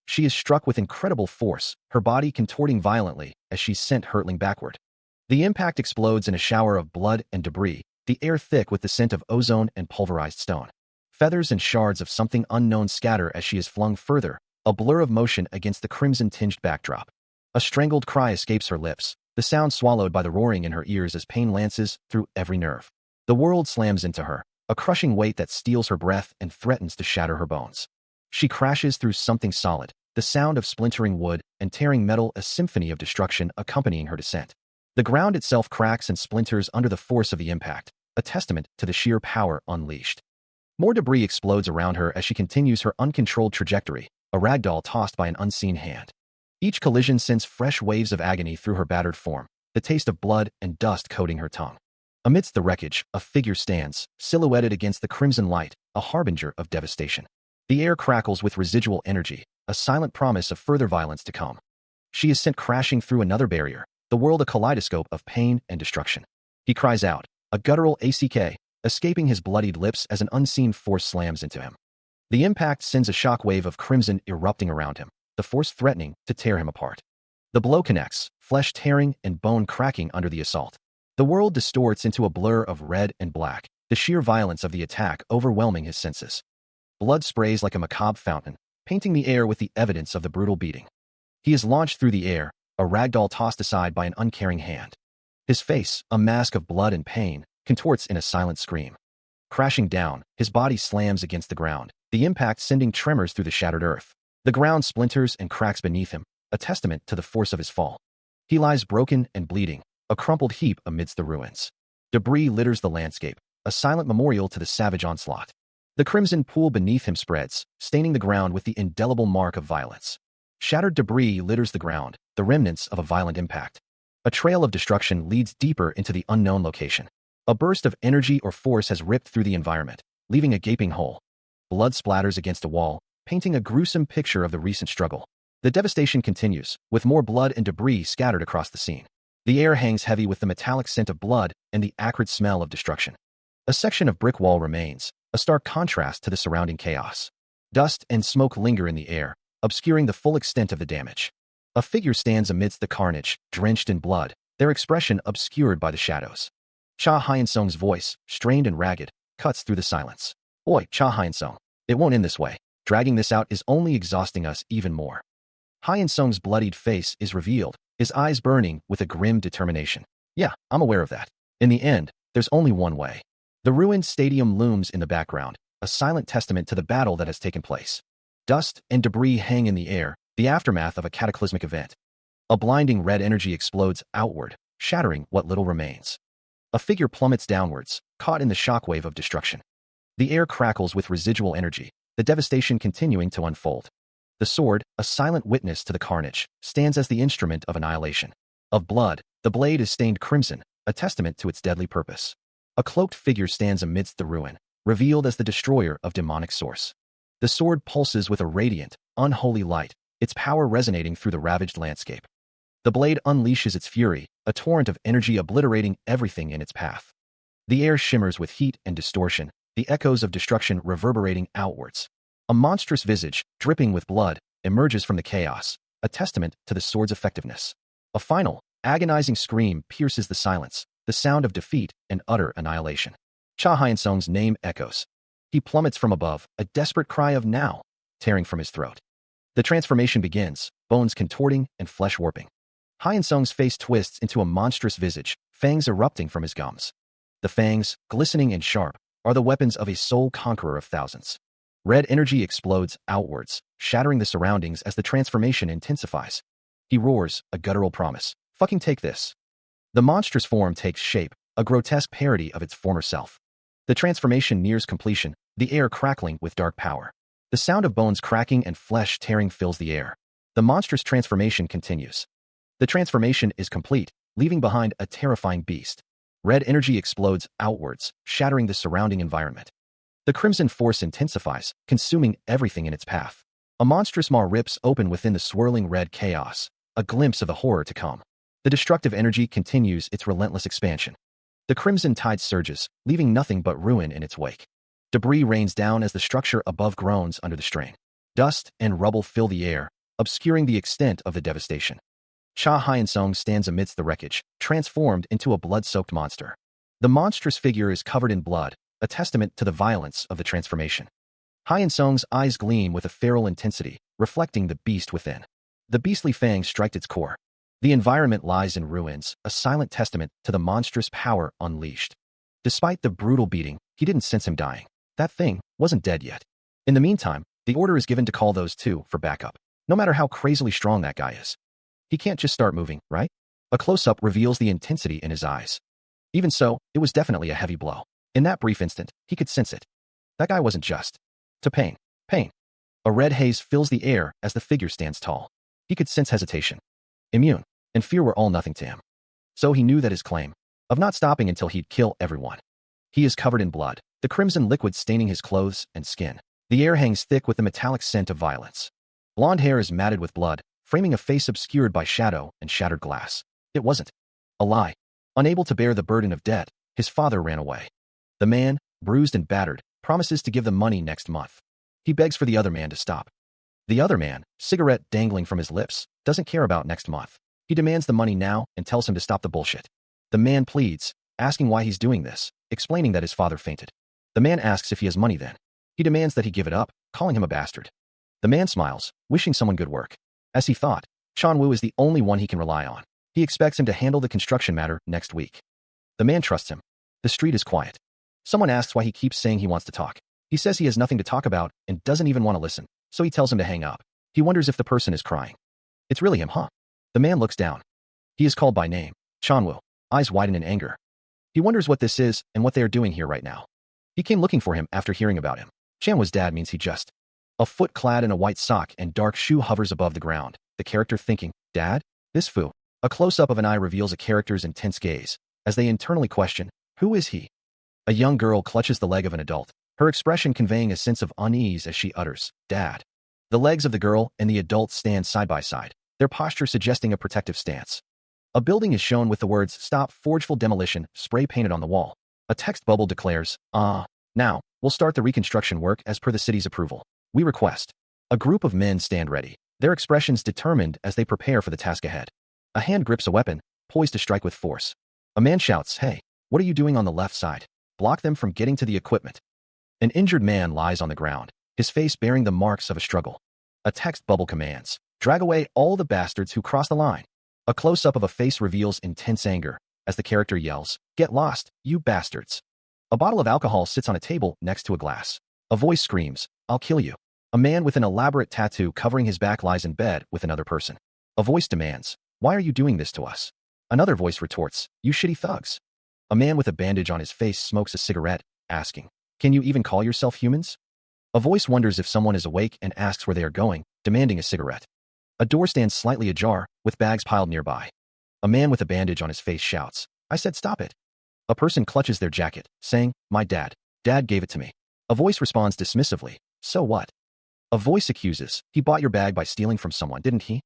She is struck with incredible force, her body contorting violently as she's sent hurtling backward. The impact explodes in a shower of blood and debris, the air thick with the scent of ozone and pulverized stone. Feathers and shards of something unknown scatter as she is flung further, a blur of motion against the crimson-tinged backdrop. A strangled cry escapes her lips, the sound swallowed by the roaring in her ears as pain lances through every nerve. The world slams into her, a crushing weight that steals her breath and threatens to shatter her bones. She crashes through something solid, the sound of splintering wood and tearing metal, a symphony of destruction accompanying her descent. The ground itself cracks and splinters under the force of the impact, a testament to the sheer power unleashed. More debris explodes around her as she continues her uncontrolled trajectory, a ragdoll tossed by an unseen hand. Each collision sends fresh waves of agony through her battered form, the taste of blood and dust coating her tongue. Amidst the wreckage, a figure stands, silhouetted against the crimson light, a harbinger of devastation. The air crackles with residual energy, a silent promise of further violence to come. She is sent crashing through another barrier, the world a kaleidoscope of pain and destruction. He cries out, a guttural ACK, escaping his bloodied lips as an unseen force slams into him. The impact sends a shockwave of crimson erupting around him, the force threatening to tear him apart. The blow connects, flesh tearing and bone cracking under the assault. The world distorts into a blur of red and black, the sheer violence of the attack overwhelming his senses. Blood sprays like a macabre fountain, painting the air with the evidence of the brutal beating. He is launched through the air, a ragdoll tossed aside by an uncaring hand. His face, a mask of blood and pain, contorts in a silent scream. Crashing down, his body slams against the ground, the impact sending tremors through the shattered earth. The ground splinters and cracks beneath him, a testament to the force of his fall. He lies broken and bleeding, a crumpled heap amidst the ruins. Debris litters the landscape, a silent memorial to the savage onslaught. The crimson pool beneath him spreads, staining the ground with the indelible mark of violence. Shattered debris litters the ground, the remnants of a violent impact. A trail of destruction leads deeper into the unknown location. A burst of energy or force has ripped through the environment, leaving a gaping hole. Blood splatters against a wall, painting a gruesome picture of the recent struggle. The devastation continues, with more blood and debris scattered across the scene. The air hangs heavy with the metallic scent of blood and the acrid smell of destruction. A section of brick wall remains, a stark contrast to the surrounding chaos. Dust and smoke linger in the air, obscuring the full extent of the damage. A figure stands amidst the carnage, drenched in blood, their expression obscured by the shadows. Cha Hyun-sung's voice, strained and ragged, cuts through the silence. Oi, Cha Hyun-sung. It won't end this way. Dragging this out is only exhausting us even more. Hyun-sung's bloodied face is revealed, his eyes burning with a grim determination. Yeah, I'm aware of that. In the end, there's only one way. The ruined stadium looms in the background, a silent testament to the battle that has taken place. Dust and debris hang in the air, the aftermath of a cataclysmic event. A blinding red energy explodes outward, shattering what little remains. A figure plummets downwards, caught in the shockwave of destruction. The air crackles with residual energy, the devastation continuing to unfold. The sword, a silent witness to the carnage, stands as the instrument of annihilation. Of blood, the blade is stained crimson, a testament to its deadly purpose. A cloaked figure stands amidst the ruin, revealed as the destroyer of demonic source. The sword pulses with a radiant, unholy light, its power resonating through the ravaged landscape. The blade unleashes its fury, a torrent of energy obliterating everything in its path. The air shimmers with heat and distortion, the echoes of destruction reverberating outwards. A monstrous visage, dripping with blood, emerges from the chaos, a testament to the sword's effectiveness. A final, agonizing scream pierces the silence, the sound of defeat and utter annihilation. Cha Hyun-sung's name echoes. He plummets from above, a desperate cry of now, tearing from his throat. The transformation begins, bones contorting and flesh warping. Hyun-sung's face twists into a monstrous visage, fangs erupting from his gums. The fangs, glistening and sharp, are the weapons of a soul conqueror of thousands. Red energy explodes outwards, shattering the surroundings as the transformation intensifies. He roars, a guttural promise. Fucking take this. The monstrous form takes shape, a grotesque parody of its former self. The transformation nears completion, the air crackling with dark power. The sound of bones cracking and flesh tearing fills the air. The monstrous transformation continues. The transformation is complete, leaving behind a terrifying beast. Red energy explodes outwards, shattering the surrounding environment. The crimson force intensifies, consuming everything in its path. A monstrous maw rips open within the swirling red chaos, a glimpse of the horror to come. The destructive energy continues its relentless expansion. The crimson tide surges, leaving nothing but ruin in its wake. Debris rains down as the structure above groans under the strain. Dust and rubble fill the air, obscuring the extent of the devastation. Cha Hyun-sung stands amidst the wreckage, transformed into a blood-soaked monster. The monstrous figure is covered in blood, a testament to the violence of the transformation. Hyun-sung's eyes gleam with a feral intensity, reflecting the beast within. The beastly fangs strike its core. The environment lies in ruins, a silent testament to the monstrous power unleashed. Despite the brutal beating, he didn't sense him dying. That thing wasn't dead yet. In the meantime, the order is given to call those two for backup, no matter how crazily strong that guy is. He can't just start moving, right? A close-up reveals the intensity in his eyes. Even so, it was definitely a heavy blow. In that brief instant, he could sense it. That guy wasn't just to pain. A red haze fills the air as the figure stands tall. He could sense hesitation, immune, and fear were all nothing to him. So he knew that his claim of not stopping until he'd kill everyone. He is covered in blood, the crimson liquid staining his clothes and skin. The air hangs thick with the metallic scent of violence. Blonde hair is matted with blood, framing a face obscured by shadow and shattered glass. It wasn't a lie. Unable to bear the burden of debt, his father ran away. The man, bruised and battered, promises to give the money next month. He begs for the other man to stop. The other man, cigarette dangling from his lips, doesn't care about next month. He demands the money now and tells him to stop the bullshit. The man pleads, asking why he's doing this, explaining that his father fainted. The man asks if he has money then. He demands that he give it up, calling him a bastard. The man smiles, wishing someone good work. As he thought, Chan-woo is the only one he can rely on. He expects him to handle the construction matter next week. The man trusts him. The street is quiet. Someone asks why he keeps saying he wants to talk. He says he has nothing to talk about and doesn't even want to listen, so he tells him to hang up. He wonders if the person is crying. It's really him, huh? The man looks down. He is called by name, Chan-woo, eyes widen in anger. He wonders what this is and what they are doing here right now. He came looking for him after hearing about him. Chan-woo's dad means he just. A foot clad in a white sock and dark shoe hovers above the ground, the character thinking, Dad? This foo. A close-up of an eye reveals a character's intense gaze, as they internally question, who is he? A young girl clutches the leg of an adult, her expression conveying a sense of unease as she utters, Dad. The legs of the girl and the adult stand side by side, their posture suggesting a protective stance. A building is shown with the words, Stop Forgeful Demolition, spray painted on the wall. A text bubble declares, now, we'll start the reconstruction work as per the city's approval. We request. A group of men stand ready, their expressions determined as they prepare for the task ahead. A hand grips a weapon, poised to strike with force. A man shouts, Hey, what are you doing on the left side? Block them from getting to the equipment. An injured man lies on the ground, his face bearing the marks of a struggle. A text bubble commands, Drag away all the bastards who cross the line. A close-up of a face reveals intense anger, as the character yells, Get lost, you bastards. A bottle of alcohol sits on a table next to a glass. A voice screams, I'll kill you. A man with an elaborate tattoo covering his back lies in bed with another person. A voice demands, Why are you doing this to us? Another voice retorts, You shitty thugs. A man with a bandage on his face smokes a cigarette, asking, Can you even call yourself humans? A voice wonders if someone is awake and asks where they are going, demanding a cigarette. A door stands slightly ajar, with bags piled nearby. A man with a bandage on his face shouts, I said stop it. A person clutches their jacket, saying, My dad. Dad gave it to me. A voice responds dismissively, So what? A voice accuses, He bought your bag by stealing from someone, didn't he?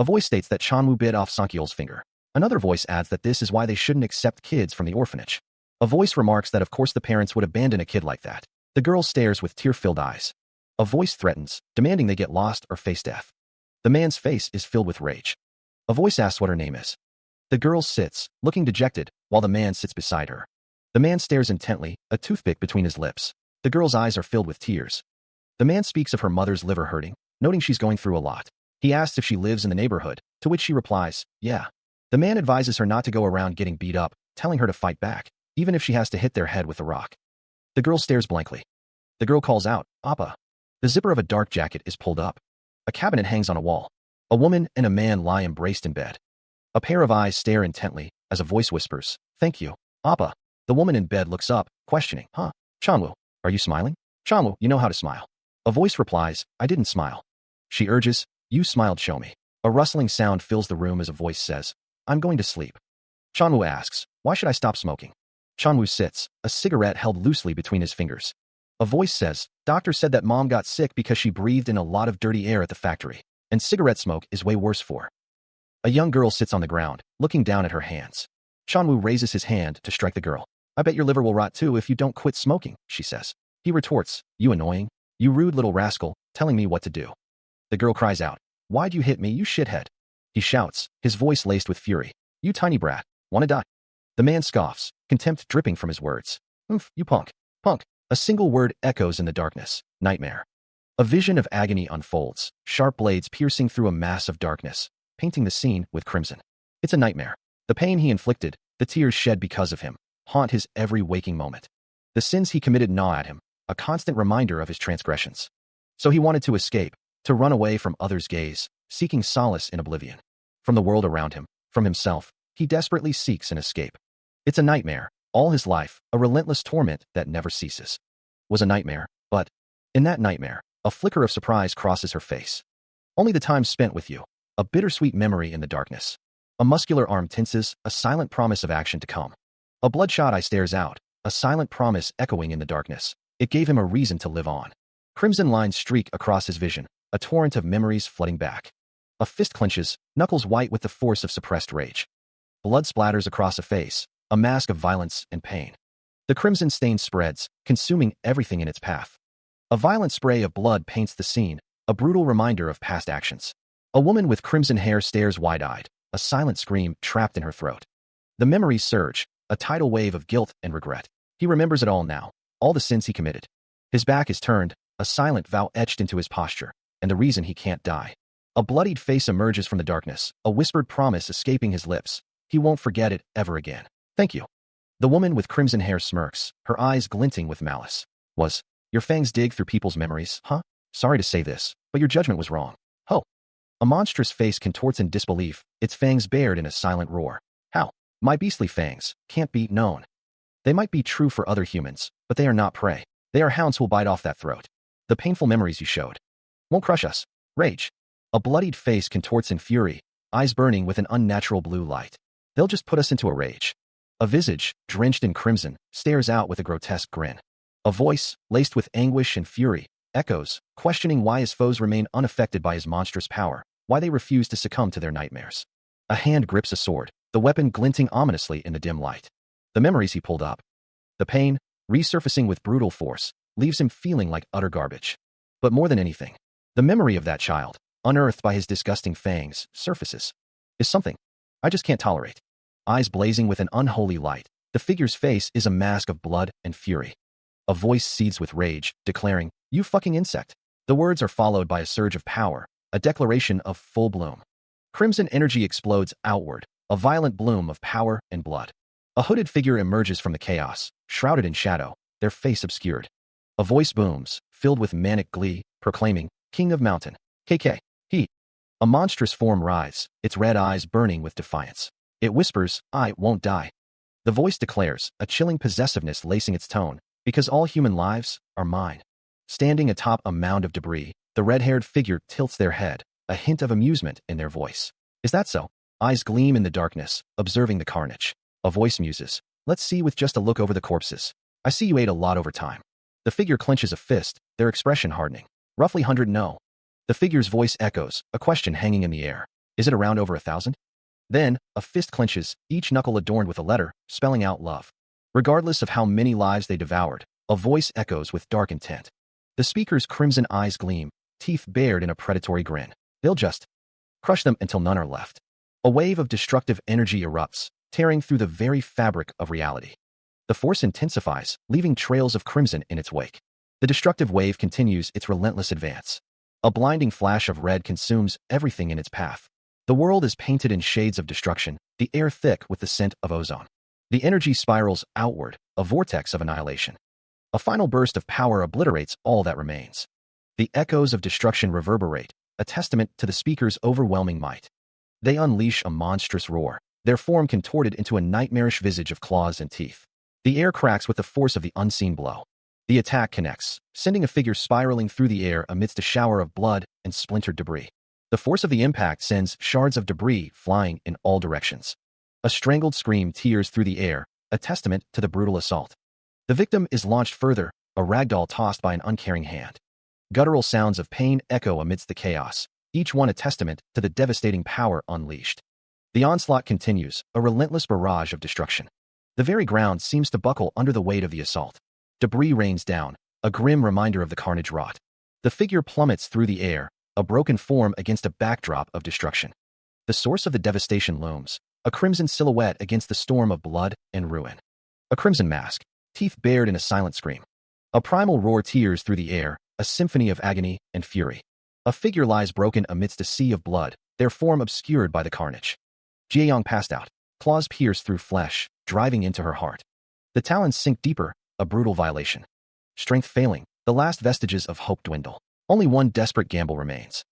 A voice states that Chanwoo bit off Sangyeol's finger. Another voice adds that this is why they shouldn't accept kids from the orphanage. A voice remarks that of course the parents would abandon a kid like that. The girl stares with tear-filled eyes. A voice threatens, demanding they get lost or face death. The man's face is filled with rage. A voice asks what her name is. The girl sits, looking dejected, while the man sits beside her. The man stares intently, a toothpick between his lips. The girl's eyes are filled with tears. The man speaks of her mother's liver hurting, noting she's going through a lot. He asks if she lives in the neighborhood, to which she replies, yeah. The man advises her not to go around getting beat up, telling her to fight back, even if she has to hit their head with a rock. The girl stares blankly. The girl calls out, Appa. The zipper of a dark jacket is pulled up. A cabinet hangs on a wall. A woman and a man lie embraced in bed. A pair of eyes stare intently, as a voice whispers, thank you, Appa. The woman in bed looks up, questioning, huh? Chanwoo, are you smiling? Chanwoo, you know how to smile. A voice replies, I didn't smile. She urges, you smiled, show me. A rustling sound fills the room as a voice says, I'm going to sleep. Chanwoo asks, why should I stop smoking? Chanwoo sits, a cigarette held loosely between his fingers. A voice says, doctor said that mom got sick because she breathed in a lot of dirty air at the factory, and cigarette smoke is way worse for her. A young girl sits on the ground, looking down at her hands. Chanwoo raises his hand to strike the girl. I bet your liver will rot too if you don't quit smoking, she says. He retorts, you annoying, you rude little rascal, telling me what to do. The girl cries out, why'd you hit me, you shithead? He shouts, his voice laced with fury. You tiny brat, wanna die? The man scoffs, contempt dripping from his words. You punk. Punk. A single word echoes in the darkness. Nightmare. A vision of agony unfolds, sharp blades piercing through a mass of darkness, painting the scene with crimson. It's a nightmare. The pain he inflicted, the tears shed because of him, haunt his every waking moment. The sins he committed gnaw at him, a constant reminder of his transgressions. So he wanted to escape, to run away from others' gaze, seeking solace in oblivion. From the world around him, from himself, he desperately seeks an escape. It's a nightmare, all his life, a relentless torment that never ceases. Was a nightmare, but in that nightmare, a flicker of surprise crosses her face. Only the time spent with you, a bittersweet memory in the darkness. A muscular arm tenses, a silent promise of action to come. A bloodshot eye stares out, a silent promise echoing in the darkness. It gave him a reason to live on. Crimson lines streak across his vision, a torrent of memories flooding back. A fist clenches, knuckles white with the force of suppressed rage. Blood splatters across a face, a mask of violence and pain. The crimson stain spreads, consuming everything in its path. A violent spray of blood paints the scene, a brutal reminder of past actions. A woman with crimson hair stares wide-eyed, a silent scream trapped in her throat. The memories surge, a tidal wave of guilt and regret. He remembers it all now, all the sins he committed. His back is turned, a silent vow etched into his posture, and the reason he can't die. A bloodied face emerges from the darkness, a whispered promise escaping his lips. He won't forget it ever again. Thank you. The woman with crimson hair smirks, her eyes glinting with malice. Your fangs dig through people's memories, huh? Sorry to say this, but your judgment was wrong. Ho! A monstrous face contorts in disbelief, its fangs bared in a silent roar. How? My beastly fangs can't be known. They might be true for other humans, but they are not prey. They are hounds who'll bite off that throat. The painful memories you showed won't crush us. Rage. A bloodied face contorts in fury, eyes burning with an unnatural blue light. They'll just put us into a rage. A visage, drenched in crimson, stares out with a grotesque grin. A voice, laced with anguish and fury, echoes, questioning why his foes remain unaffected by his monstrous power, why they refuse to succumb to their nightmares. A hand grips a sword, the weapon glinting ominously in the dim light. The memories he pulled up. The pain, resurfacing with brutal force, leaves him feeling like utter garbage. But more than anything, the memory of that child, unearthed by his disgusting fangs, surfaces. Is something I just can't tolerate. Eyes blazing with an unholy light, the figure's face is a mask of blood and fury. A voice seethes with rage, declaring, you fucking insect. The words are followed by a surge of power, a declaration of full bloom. Crimson energy explodes outward, a violent bloom of power and blood. A hooded figure emerges from the chaos, shrouded in shadow, their face obscured. A voice booms, filled with manic glee, proclaiming, King of Mountain. KK. He. A monstrous form writhes, its red eyes burning with defiance. It whispers, I won't die. The voice declares, a chilling possessiveness lacing its tone, because all human lives are mine. Standing atop a mound of debris, the red-haired figure tilts their head, a hint of amusement in their voice. Is that so? Eyes gleam in the darkness, observing the carnage. A voice muses, let's see with just a look over the corpses. I see you ate a lot over time. The figure clenches a fist, their expression hardening. Roughly 100 no. The figure's voice echoes, a question hanging in the air. Is it around over 1,000? Then, a fist clenches, each knuckle adorned with a letter, spelling out love. Regardless of how many lives they devoured, a voice echoes with dark intent. The speaker's crimson eyes gleam, teeth bared in a predatory grin. They'll just crush them until none are left. A wave of destructive energy erupts, tearing through the very fabric of reality. The force intensifies, leaving trails of crimson in its wake. The destructive wave continues its relentless advance. A blinding flash of red consumes everything in its path. The world is painted in shades of destruction, the air thick with the scent of ozone. The energy spirals outward, a vortex of annihilation. A final burst of power obliterates all that remains. The echoes of destruction reverberate, a testament to the speaker's overwhelming might. They unleash a monstrous roar, their form contorted into a nightmarish visage of claws and teeth. The air cracks with the force of the unseen blow. The attack connects, sending a figure spiraling through the air amidst a shower of blood and splintered debris. The force of the impact sends shards of debris flying in all directions. A strangled scream tears through the air, a testament to the brutal assault. The victim is launched further, a ragdoll tossed by an uncaring hand. Guttural sounds of pain echo amidst the chaos, each one a testament to the devastating power unleashed. The onslaught continues, a relentless barrage of destruction. The very ground seems to buckle under the weight of the assault. Debris rains down, a grim reminder of the carnage wrought. The figure plummets through the air, a broken form against a backdrop of destruction. The source of the devastation looms, a crimson silhouette against the storm of blood and ruin. A crimson mask, teeth bared in a silent scream. A primal roar tears through the air, a symphony of agony and fury. A figure lies broken amidst a sea of blood, their form obscured by the carnage. Jieyong passed out, claws pierce through flesh, driving into her heart. The talons sink deeper, a brutal violation. Strength failing, the last vestiges of hope dwindle. Only one desperate gamble remains.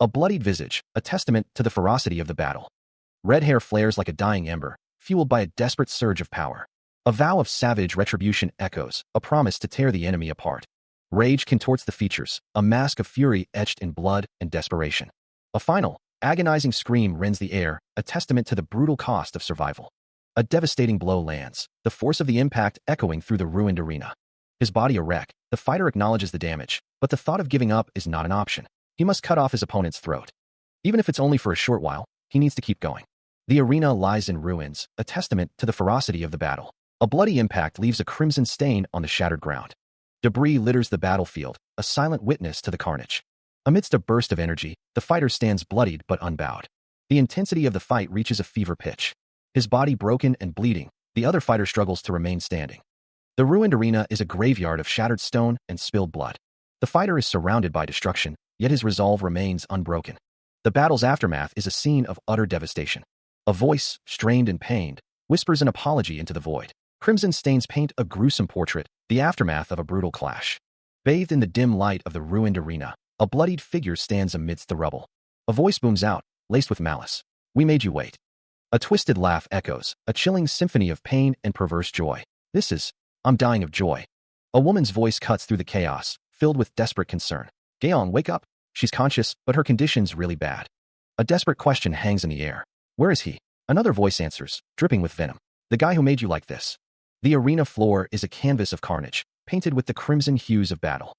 A bloodied visage, a testament to the ferocity of the battle. Red hair flares like a dying ember, fueled by a desperate surge of power. A vow of savage retribution echoes, a promise to tear the enemy apart. Rage contorts the features, a mask of fury etched in blood and desperation. A final, agonizing scream rends the air, a testament to the brutal cost of survival. A devastating blow lands, the force of the impact echoing through the ruined arena. His body a wreck, the fighter acknowledges the damage, but the thought of giving up is not an option. He must cut off his opponent's throat. Even if it's only for a short while, he needs to keep going. The arena lies in ruins, a testament to the ferocity of the battle. A bloody impact leaves a crimson stain on the shattered ground. Debris litters the battlefield, a silent witness to the carnage. Amidst a burst of energy, the fighter stands bloodied but unbowed. The intensity of the fight reaches a fever pitch. His body broken and bleeding, the other fighter struggles to remain standing. The ruined arena is a graveyard of shattered stone and spilled blood. The fighter is surrounded by destruction, yet his resolve remains unbroken. The battle's aftermath is a scene of utter devastation. A voice, strained and pained, whispers an apology into the void. Crimson stains paint a gruesome portrait, the aftermath of a brutal clash. Bathed in the dim light of the ruined arena, a bloodied figure stands amidst the rubble. A voice booms out, laced with malice. "We made you wait." A twisted laugh echoes, a chilling symphony of pain and perverse joy. I'm dying of joy." A woman's voice cuts through the chaos, filled with desperate concern. "Gaeong, wake up." She's conscious, but her condition's really bad. A desperate question hangs in the air. "Where is he?" Another voice answers, dripping with venom. "The guy who made you like this." The arena floor is a canvas of carnage, painted with the crimson hues of battle.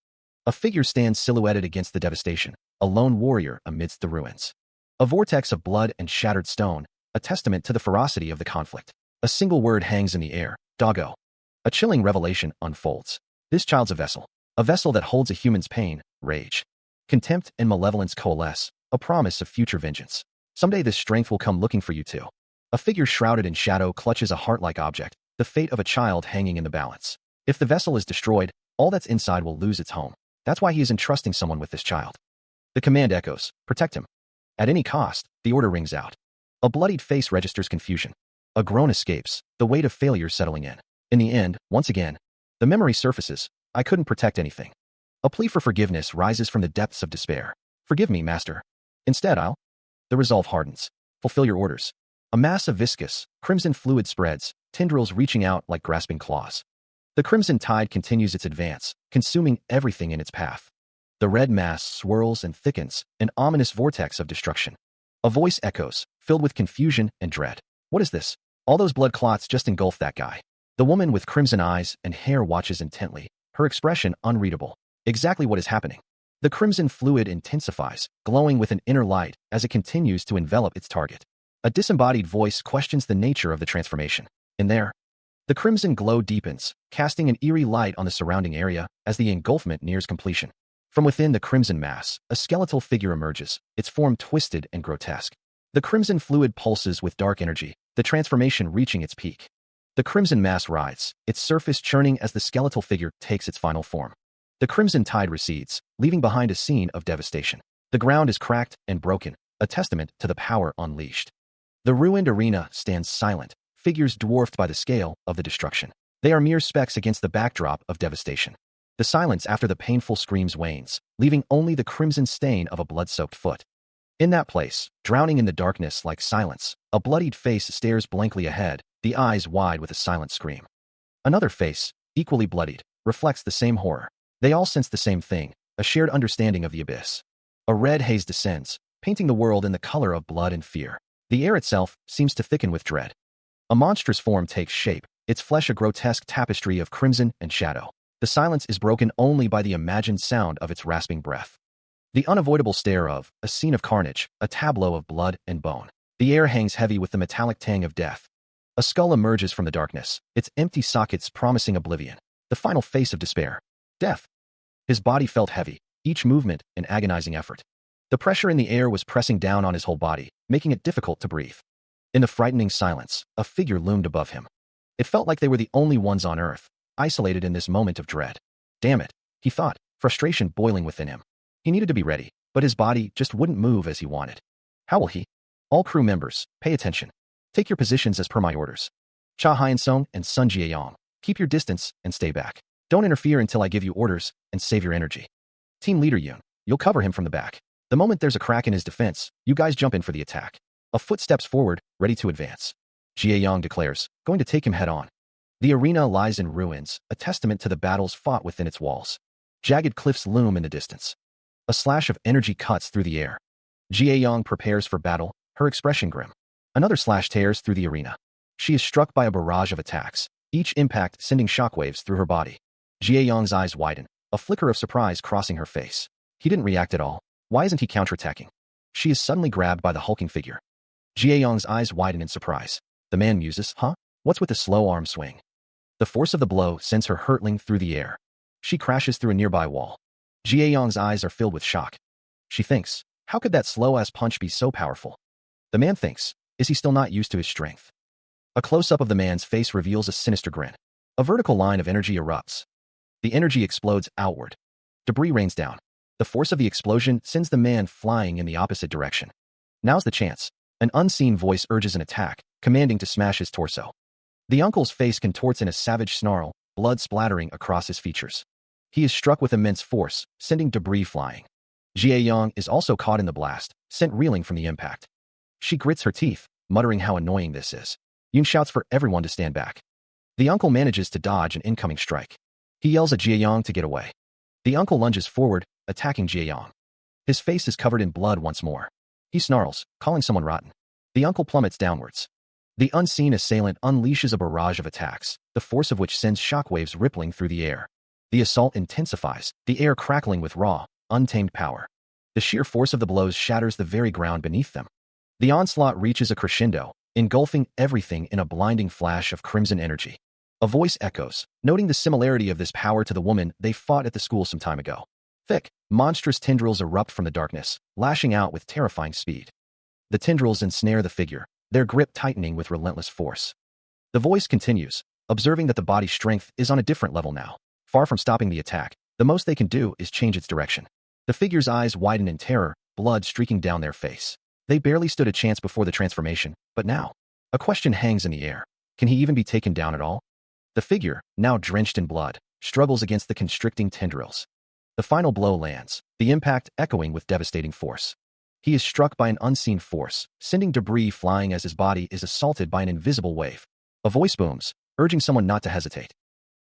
A figure stands silhouetted against the devastation, a lone warrior amidst the ruins. A vortex of blood and shattered stone, a testament to the ferocity of the conflict. A single word hangs in the air, "Doggo." A chilling revelation unfolds. This child's a vessel that holds a human's pain, rage. Contempt and malevolence coalesce, a promise of future vengeance. Someday this strength will come looking for you too. A figure shrouded in shadow clutches a heart-like object, the fate of a child hanging in the balance. If the vessel is destroyed, all that's inside will lose its home. That's why he is entrusting someone with this child. The command echoes, "Protect him." At any cost, the order rings out. A bloodied face registers confusion. A groan escapes, the weight of failure settling in. In the end, once again, the memory surfaces, "I couldn't protect anything." A plea for forgiveness rises from the depths of despair. "Forgive me, master. Instead, I'll..." The resolve hardens. "Fulfill your orders." A mass of viscous, crimson fluid spreads, tendrils reaching out like grasping claws. The crimson tide continues its advance, consuming everything in its path. The red mass swirls and thickens, an ominous vortex of destruction. A voice echoes, filled with confusion and dread. "What is this? All those blood clots just engulfed that guy." The woman with crimson eyes and hair watches intently, her expression unreadable. "Exactly what is happening?" The crimson fluid intensifies, glowing with an inner light as it continues to envelop its target. A disembodied voice questions the nature of the transformation. In there, the crimson glow deepens, casting an eerie light on the surrounding area as the engulfment nears completion. From within the crimson mass, a skeletal figure emerges, its form twisted and grotesque. The crimson fluid pulses with dark energy, the transformation reaching its peak. The crimson mass writhes, its surface churning as the skeletal figure takes its final form. The crimson tide recedes, leaving behind a scene of devastation. The ground is cracked and broken, a testament to the power unleashed. The ruined arena stands silent, figures dwarfed by the scale of the destruction. They are mere specks against the backdrop of devastation. The silence after the painful screams wanes, leaving only the crimson stain of a blood-soaked foot. In that place, drowning in the darkness like silence, a bloodied face stares blankly ahead, the eyes wide with a silent scream. Another face, equally bloodied, reflects the same horror. They all sense the same thing, a shared understanding of the abyss. A red haze descends, painting the world in the color of blood and fear. The air itself seems to thicken with dread. A monstrous form takes shape, its flesh a grotesque tapestry of crimson and shadow. The silence is broken only by the imagined sound of its rasping breath. The unavoidable stare of a scene of carnage, a tableau of blood and bone. The air hangs heavy with the metallic tang of death. A skull emerges from the darkness, its empty sockets promising oblivion. The final face of despair. Death. His body felt heavy, each movement an agonizing effort. The pressure in the air was pressing down on his whole body, making it difficult to breathe. In the frightening silence, a figure loomed above him. It felt like they were the only ones on Earth, isolated in this moment of dread. Damn it, he thought, frustration boiling within him. He needed to be ready, but his body just wouldn't move as he wanted. How will he? All crew members, pay attention. Take your positions as per my orders. Cha Hyun-sung and Sun Jae-yong, keep your distance and stay back. Don't interfere until I give you orders, and save your energy. Team Leader Yoon, you'll cover him from the back. The moment there's a crack in his defense, you guys jump in for the attack. A foot steps forward, ready to advance. Jae-yong declares, going to take him head on. The arena lies in ruins, a testament to the battles fought within its walls. Jagged cliffs loom in the distance. A slash of energy cuts through the air. Jae-yong prepares for battle, her expression grim. Another slash tears through the arena. She is struck by a barrage of attacks, each impact sending shockwaves through her body. Jae-yong's eyes widen, a flicker of surprise crossing her face. He didn't react at all. Why isn't he counterattacking? She is suddenly grabbed by the hulking figure. Jae-yong's eyes widen in surprise. The man muses, huh? What's with the slow arm swing? The force of the blow sends her hurtling through the air. She crashes through a nearby wall. Jae-yong's eyes are filled with shock. She thinks, how could that slow-ass punch be so powerful? The man thinks, is he still not used to his strength? A close-up of the man's face reveals a sinister grin. A vertical line of energy erupts. The energy explodes outward. Debris rains down. The force of the explosion sends the man flying in the opposite direction. Now's the chance. An unseen voice urges an attack, commanding to smash his torso. The uncle's face contorts in a savage snarl, blood splattering across his features. He is struck with immense force, sending debris flying. Jae-yong is also caught in the blast, sent reeling from the impact. She grits her teeth, muttering how annoying this is. Yoon shouts for everyone to stand back. The uncle manages to dodge an incoming strike. He yells at Jae-yong to get away. The uncle lunges forward, attacking Jae-yong. His face is covered in blood once more. He snarls, calling someone rotten. The uncle plummets downwards. The unseen assailant unleashes a barrage of attacks, the force of which sends shockwaves rippling through the air. The assault intensifies, the air crackling with raw, untamed power. The sheer force of the blows shatters the very ground beneath them. The onslaught reaches a crescendo, engulfing everything in a blinding flash of crimson energy. A voice echoes, noting the similarity of this power to the woman they fought at the school some time ago. Thick, monstrous tendrils erupt from the darkness, lashing out with terrifying speed. The tendrils ensnare the figure, their grip tightening with relentless force. The voice continues, observing that the body's strength is on a different level now. Far from stopping the attack, the most they can do is change its direction. The figure's eyes widen in terror, blood streaking down their face. They barely stood a chance before the transformation, but now, a question hangs in the air. Can he even be taken down at all? The figure, now drenched in blood, struggles against the constricting tendrils. The final blow lands, the impact echoing with devastating force. He is struck by an unseen force, sending debris flying as his body is assaulted by an invisible wave. A voice booms, urging someone not to hesitate.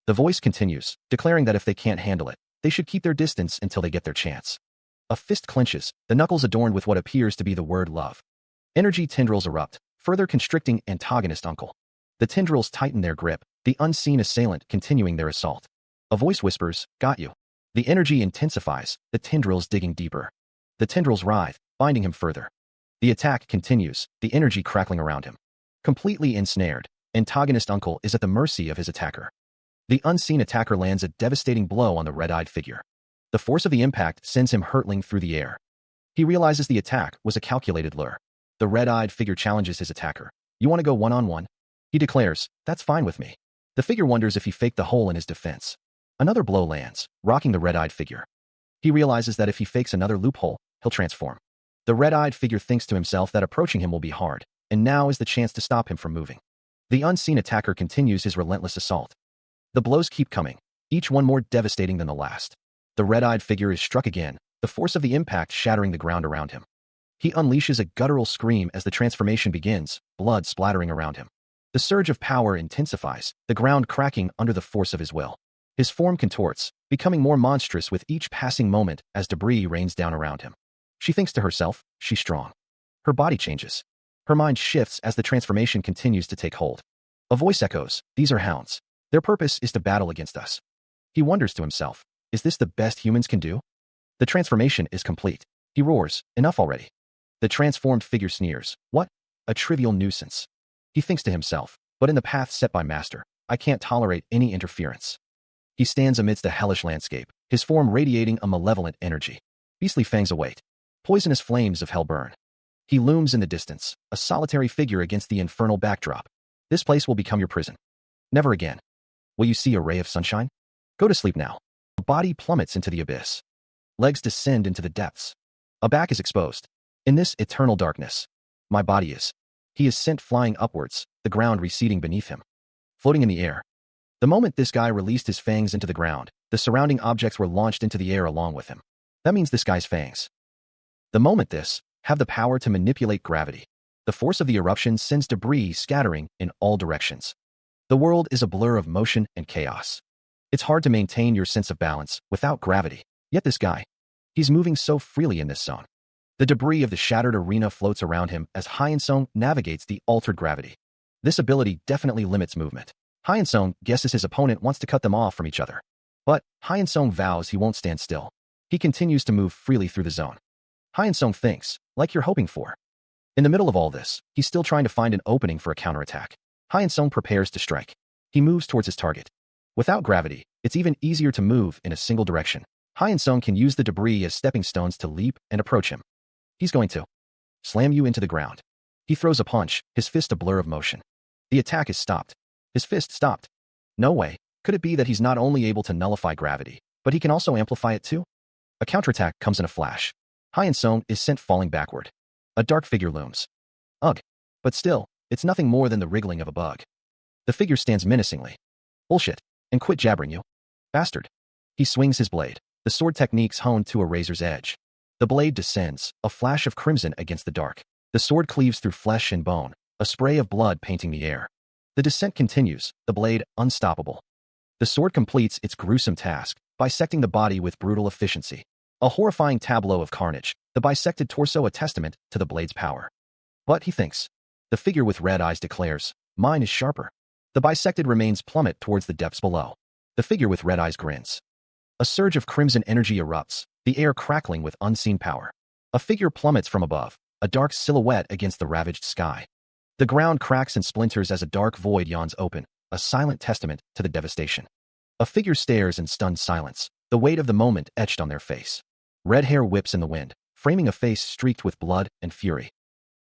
The voice continues, declaring that if they can't handle it, they should keep their distance until they get their chance. A fist clenches, the knuckles adorned with what appears to be the word love. Energy tendrils erupt, further constricting antagonist uncle. The tendrils tighten their grip, the unseen assailant continuing their assault. A voice whispers, got you. The energy intensifies, the tendrils digging deeper. The tendrils writhe, binding him further. The attack continues, the energy crackling around him. Completely ensnared, antagonist uncle is at the mercy of his attacker. The unseen attacker lands a devastating blow on the red-eyed figure. The force of the impact sends him hurtling through the air. He realizes the attack was a calculated lure. The red-eyed figure challenges his attacker. You want to go one-on-one? He declares, that's fine with me. The figure wonders if he faked the hole in his defense. Another blow lands, rocking the red-eyed figure. He realizes that if he fakes another loophole, he'll transform. The red-eyed figure thinks to himself that approaching him will be hard, and now is the chance to stop him from moving. The unseen attacker continues his relentless assault. The blows keep coming, each one more devastating than the last. The red-eyed figure is struck again, the force of the impact shattering the ground around him. He unleashes a guttural scream as the transformation begins, blood splattering around him. The surge of power intensifies, the ground cracking under the force of his will. His form contorts, becoming more monstrous with each passing moment as debris rains down around him. She thinks to herself, she's strong. Her body changes. Her mind shifts as the transformation continues to take hold. A voice echoes, these are hounds. Their purpose is to battle against us. He wonders to himself, is this the best humans can do? The transformation is complete. He roars, enough already. The transformed figure sneers, what? A trivial nuisance. He thinks to himself, but in the path set by Master, I can't tolerate any interference. He stands amidst a hellish landscape, his form radiating a malevolent energy. Beastly fangs await. Poisonous flames of hell burn. He looms in the distance, a solitary figure against the infernal backdrop. This place will become your prison. Never again. Will you see a ray of sunshine? Go to sleep now. A body plummets into the abyss. Legs descend into the depths. A back is exposed. In this eternal darkness, my body is. He is sent flying upwards, the ground receding beneath him. Floating in the air. The moment this guy released his fangs into the ground, the surrounding objects were launched into the air along with him. That means this guy's fangs. The moment this, have the power to manipulate gravity. The force of the eruption sends debris scattering in all directions. The world is a blur of motion and chaos. It's hard to maintain your sense of balance without gravity. Yet this guy, he's moving so freely in this zone. The debris of the shattered arena floats around him as Hyeonsung navigates the altered gravity. This ability definitely limits movement. Hyeonsung guesses his opponent wants to cut them off from each other. But Hyeonsung vows he won't stand still. He continues to move freely through the zone. Hyeonsung thinks, like you're hoping for. In the middle of all this, he's still trying to find an opening for a counterattack. Hyeonsung prepares to strike. He moves towards his target. Without gravity, it's even easier to move in a single direction. Hyeonsung can use the debris as stepping stones to leap and approach him. He's going to slam you into the ground. He throws a punch, his fist a blur of motion. The attack is stopped. His fist stopped. No way. Could it be that he's not only able to nullify gravity, but he can also amplify it too? A counterattack comes in a flash. Hyeonsung is sent falling backward. A dark figure looms. Ugh. But still, it's nothing more than the wriggling of a bug. The figure stands menacingly. Bullshit. And quit jabbering, you bastard. He swings his blade, the sword techniques honed to a razor's edge. The blade descends, a flash of crimson against the dark. The sword cleaves through flesh and bone, a spray of blood painting the air. The descent continues, the blade unstoppable. The sword completes its gruesome task, bisecting the body with brutal efficiency. A horrifying tableau of carnage, the bisected torso a testament to the blade's power. But he thinks. The figure with red eyes declares, mine is sharper. The bisected remains plummet towards the depths below. The figure with red eyes grins. A surge of crimson energy erupts, the air crackling with unseen power. A figure plummets from above, a dark silhouette against the ravaged sky. The ground cracks and splinters as a dark void yawns open, a silent testament to the devastation. A figure stares in stunned silence, the weight of the moment etched on their face. Red hair whips in the wind, framing a face streaked with blood and fury.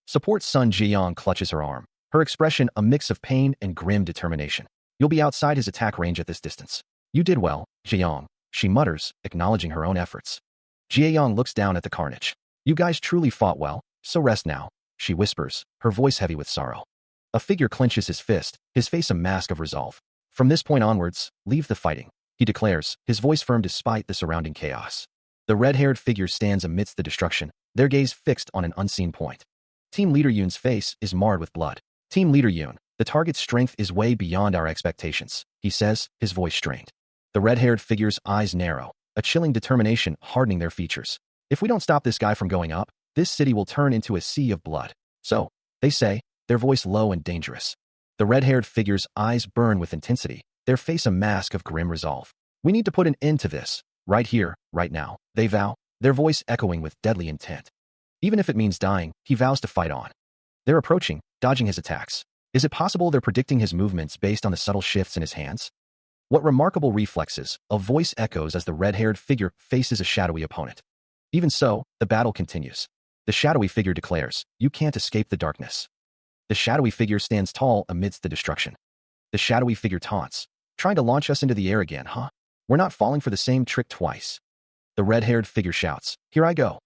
Support Sun Ji-young clutches her arm, her expression a mix of pain and grim determination. You'll be outside his attack range at this distance. You did well, Ji-young, she mutters, acknowledging her own efforts. Ji-young looks down at the carnage. You guys truly fought well, so rest now, she whispers, her voice heavy with sorrow. A figure clenches his fist, his face a mask of resolve. From this point onwards, leave the fighting, he declares, his voice firm despite the surrounding chaos. The red-haired figure stands amidst the destruction, their gaze fixed on an unseen point. Team Leader Yoon's face is marred with blood. Team Leader Yoon, the target's strength is way beyond our expectations, he says, his voice strained. The red-haired figure's eyes narrow, a chilling determination hardening their features. If we don't stop this guy from going up, this city will turn into a sea of blood. So, they say, their voice low and dangerous. The red-haired figure's eyes burn with intensity, their face a mask of grim resolve. We need to put an end to this, Right here, right now, they vow, their voice echoing with deadly intent. Even if it means dying, he vows to fight on. They're approaching, dodging his attacks. Is it possible they're predicting his movements based on the subtle shifts in his hands? What remarkable reflexes! A voice echoes as the red-haired figure faces a shadowy opponent. Even so, the battle continues. The shadowy figure declares, "You can't escape the darkness." The shadowy figure stands tall amidst the destruction. The shadowy figure taunts, "Trying to launch us into the air again, huh? We're not falling for the same trick twice." The red-haired figure shouts, "Here I go."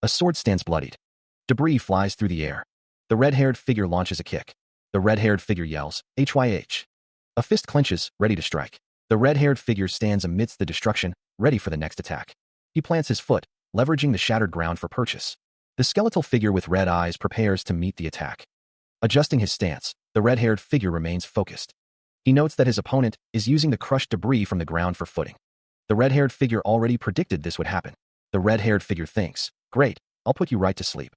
A sword stands bloodied. Debris flies through the air. The red-haired figure launches a kick. The red-haired figure yells, "HYH." A fist clenches, ready to strike. The red-haired figure stands amidst the destruction, ready for the next attack. He plants his foot, leveraging the shattered ground for purchase. The skeletal figure with red eyes prepares to meet the attack. Adjusting his stance, the red-haired figure remains focused. He notes that his opponent is using the crushed debris from the ground for footing. The red-haired figure already predicted this would happen. The red-haired figure thinks, "Great, I'll put you right to sleep."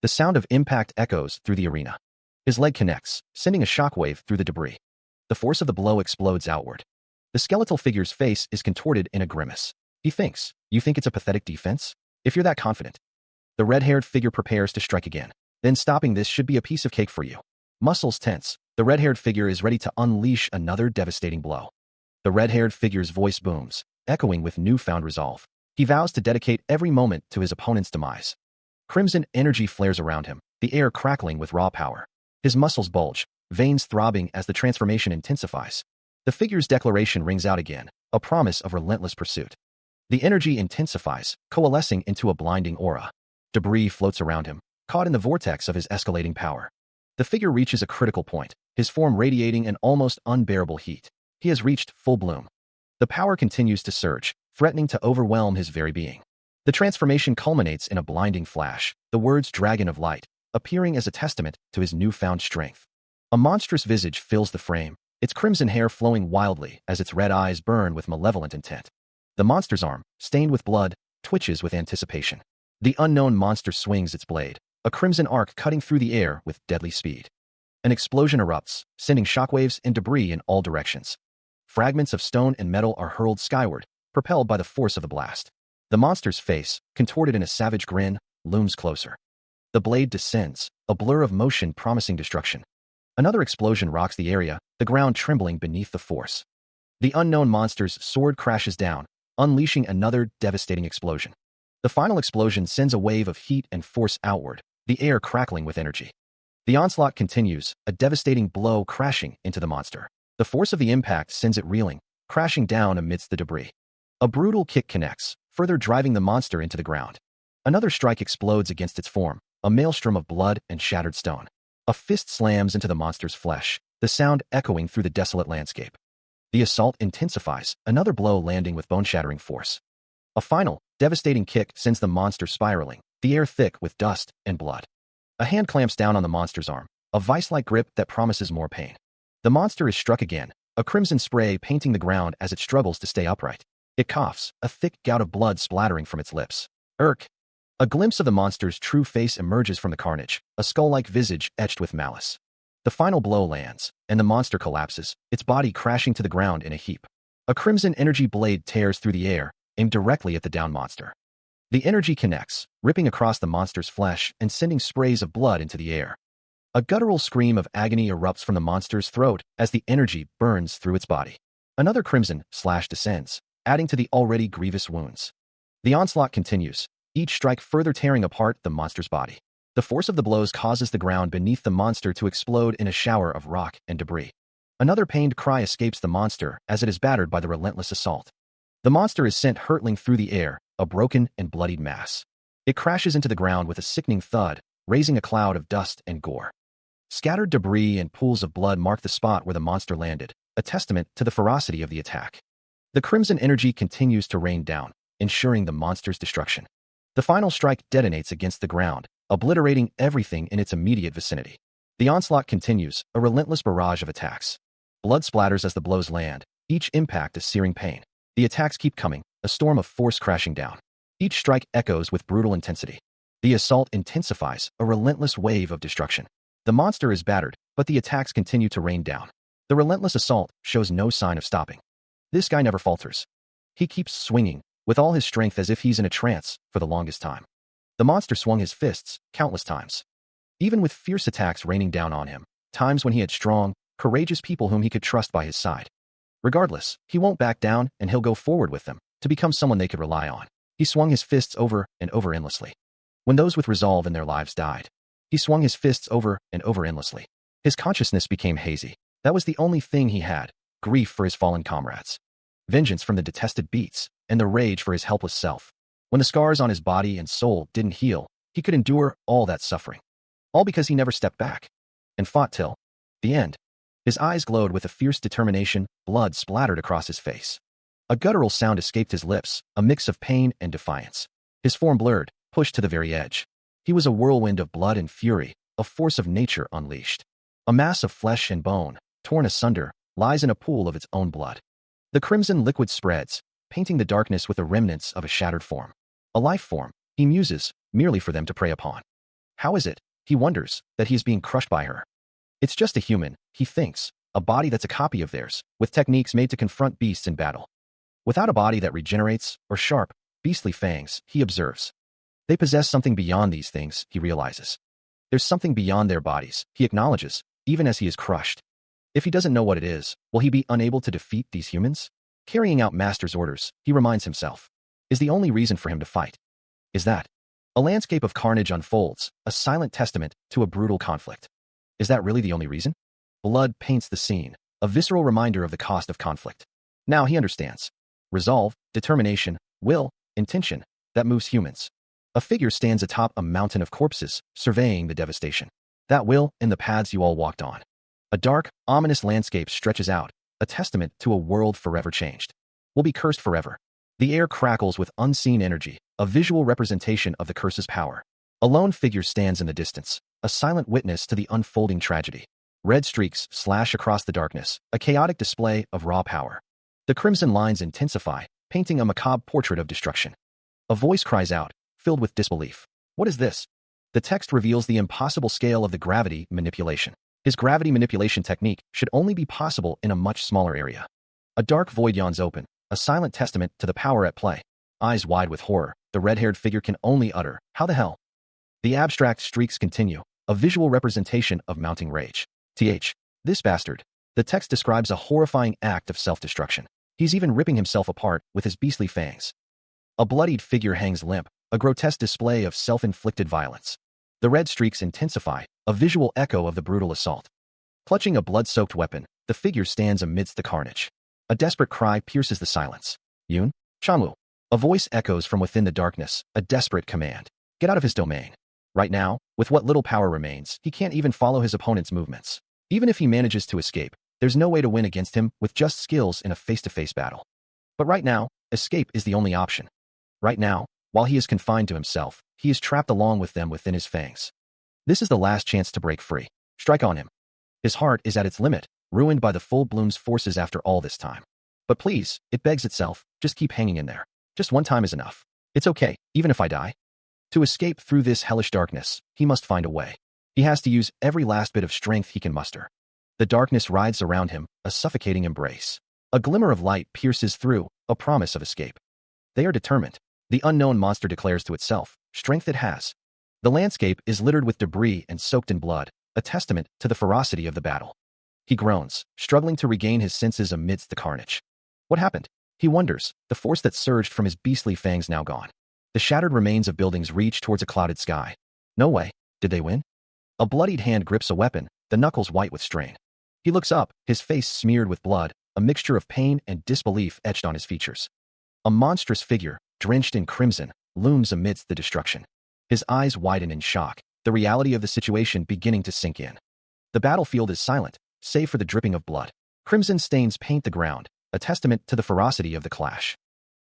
The sound of impact echoes through the arena. His leg connects, sending a shockwave through the debris. The force of the blow explodes outward. The skeletal figure's face is contorted in a grimace. He thinks, "You think it's a pathetic defense? If you're that confident." The red-haired figure prepares to strike again. "Then stopping this should be a piece of cake for you." Muscles tense, the red-haired figure is ready to unleash another devastating blow. The red-haired figure's voice booms, echoing with newfound resolve. He vows to dedicate every moment to his opponent's demise. Crimson energy flares around him, the air crackling with raw power. His muscles bulge, veins throbbing as the transformation intensifies. The figure's declaration rings out again, a promise of relentless pursuit. The energy intensifies, coalescing into a blinding aura. Debris floats around him, caught in the vortex of his escalating power. The figure reaches a critical point, his form radiating an almost unbearable heat. He has reached full bloom. The power continues to surge, threatening to overwhelm his very being. The transformation culminates in a blinding flash, the words "Dragon of Light" appearing as a testament to his newfound strength. A monstrous visage fills the frame, its crimson hair flowing wildly as its red eyes burn with malevolent intent. The monster's arm, stained with blood, twitches with anticipation. The unknown monster swings its blade, a crimson arc cutting through the air with deadly speed. An explosion erupts, sending shockwaves and debris in all directions. Fragments of stone and metal are hurled skyward, propelled by the force of the blast. The monster's face, contorted in a savage grin, looms closer. The blade descends, a blur of motion promising destruction. Another explosion rocks the area, the ground trembling beneath the force. The unknown monster's sword crashes down, unleashing another devastating explosion. The final explosion sends a wave of heat and force outward, the air crackling with energy. The onslaught continues, a devastating blow crashing into the monster. The force of the impact sends it reeling, crashing down amidst the debris. A brutal kick connects, further driving the monster into the ground. Another strike explodes against its form, a maelstrom of blood and shattered stone. A fist slams into the monster's flesh, the sound echoing through the desolate landscape. The assault intensifies, another blow landing with bone-shattering force. A final, devastating kick sends the monster spiraling, the air thick with dust and blood. A hand clamps down on the monster's arm, a vice-like grip that promises more pain. The monster is struck again, a crimson spray painting the ground as it struggles to stay upright. It coughs, a thick gout of blood splattering from its lips. Irk! A glimpse of the monster's true face emerges from the carnage, a skull-like visage etched with malice. The final blow lands, and the monster collapses, its body crashing to the ground in a heap. A crimson energy blade tears through the air, aimed directly at the downed monster. The energy connects, ripping across the monster's flesh and sending sprays of blood into the air. A guttural scream of agony erupts from the monster's throat as the energy burns through its body. Another crimson slash descends, adding to the already grievous wounds. The onslaught continues, each strike further tearing apart the monster's body. The force of the blows causes the ground beneath the monster to explode in a shower of rock and debris. Another pained cry escapes the monster as it is battered by the relentless assault. The monster is sent hurtling through the air, a broken and bloodied mass. It crashes into the ground with a sickening thud, raising a cloud of dust and gore. Scattered debris and pools of blood mark the spot where the monster landed, a testament to the ferocity of the attack. The crimson energy continues to rain down, ensuring the monster's destruction. The final strike detonates against the ground, obliterating everything in its immediate vicinity. The onslaught continues, a relentless barrage of attacks. Blood splatters as the blows land, each impact a searing pain. The attacks keep coming, a storm of force crashing down. Each strike echoes with brutal intensity. The assault intensifies, a relentless wave of destruction. The monster is battered, but the attacks continue to rain down. The relentless assault shows no sign of stopping. This guy never falters. He keeps swinging, with all his strength as if he's in a trance for the longest time. The monster swung his fists countless times, even with fierce attacks raining down on him, times when he had strong, courageous people whom he could trust by his side. Regardless, he won't back down and he'll go forward with them to become someone they could rely on. He swung his fists over and over endlessly. When those with resolve in their lives died, he swung his fists over and over endlessly. His consciousness became hazy. That was the only thing he had: grief for his fallen comrades, vengeance from the detested beats, and the rage for his helpless self. When the scars on his body and soul didn't heal, he could endure all that suffering. All because he never stepped back and fought till the end. His eyes glowed with a fierce determination, blood splattered across his face. A guttural sound escaped his lips, a mix of pain and defiance. His form blurred, pushed to the very edge. He was a whirlwind of blood and fury, a force of nature unleashed. A mass of flesh and bone, torn asunder, lies in a pool of its own blood. The crimson liquid spreads, painting the darkness with the remnants of a shattered form. A life form, he muses, merely for them to prey upon. How is it, he wonders, that he is being crushed by her? It's just a human, he thinks, a body that's a copy of theirs, with techniques made to confront beasts in battle. Without a body that regenerates, or sharp, beastly fangs, he observes. They possess something beyond these things, he realizes. There's something beyond their bodies, he acknowledges, even as he is crushed. If he doesn't know what it is, will he be unable to defeat these humans? Carrying out Master's orders, he reminds himself, is the only reason for him to fight. Is that? A landscape of carnage unfolds, a silent testament to a brutal conflict. Is that really the only reason? Blood paints the scene, a visceral reminder of the cost of conflict. Now he understands. Resolve, determination, will, intention, that moves humans. A figure stands atop a mountain of corpses, surveying the devastation. That will and the paths you all walked on. A dark, ominous landscape stretches out, a testament to a world forever changed. Will be cursed forever. The air crackles with unseen energy, a visual representation of the curse's power. A lone figure stands in the distance, a silent witness to the unfolding tragedy. Red streaks slash across the darkness, a chaotic display of raw power. The crimson lines intensify, painting a macabre portrait of destruction. A voice cries out, filled with disbelief. What is this? The text reveals the impossible scale of the gravity manipulation. His gravity manipulation technique should only be possible in a much smaller area. A dark void yawns open, a silent testament to the power at play. Eyes wide with horror, the red-haired figure can only utter, "How the hell?" The abstract streaks continue, a visual representation of mounting rage. This bastard. The text describes a horrifying act of self-destruction. He's even ripping himself apart with his beastly fangs. A bloodied figure hangs limp, a grotesque display of self-inflicted violence. The red streaks intensify, a visual echo of the brutal assault. Clutching a blood-soaked weapon, the figure stands amidst the carnage. A desperate cry pierces the silence. Yun? Chanmu. A voice echoes from within the darkness, a desperate command. Get out of his domain. Right now, with what little power remains, he can't even follow his opponent's movements. Even if he manages to escape, there's no way to win against him with just skills in a face-to-face battle. But right now, escape is the only option. Right now, while he is confined to himself, he is trapped along with them within his fangs. This is the last chance to break free. Strike on him. His heart is at its limit, ruined by the full bloom's forces after all this time. But please, it begs itself, just keep hanging in there. Just one time is enough. It's okay, even if I die. To escape through this hellish darkness, he must find a way. He has to use every last bit of strength he can muster. The darkness writhes around him, a suffocating embrace. A glimmer of light pierces through, a promise of escape. They are determined. The unknown monster declares to itself, strength it has. The landscape is littered with debris and soaked in blood, a testament to the ferocity of the battle. He groans, struggling to regain his senses amidst the carnage. What happened? He wonders, the force that surged from his beastly fangs now gone. The shattered remains of buildings reach towards a clouded sky. No way. Did they win? A bloodied hand grips a weapon, the knuckles white with strain. He looks up, his face smeared with blood, a mixture of pain and disbelief etched on his features. A monstrous figure, drenched in crimson, looms amidst the destruction. His eyes widen in shock, the reality of the situation beginning to sink in. The battlefield is silent, save for the dripping of blood. Crimson stains paint the ground, a testament to the ferocity of the clash.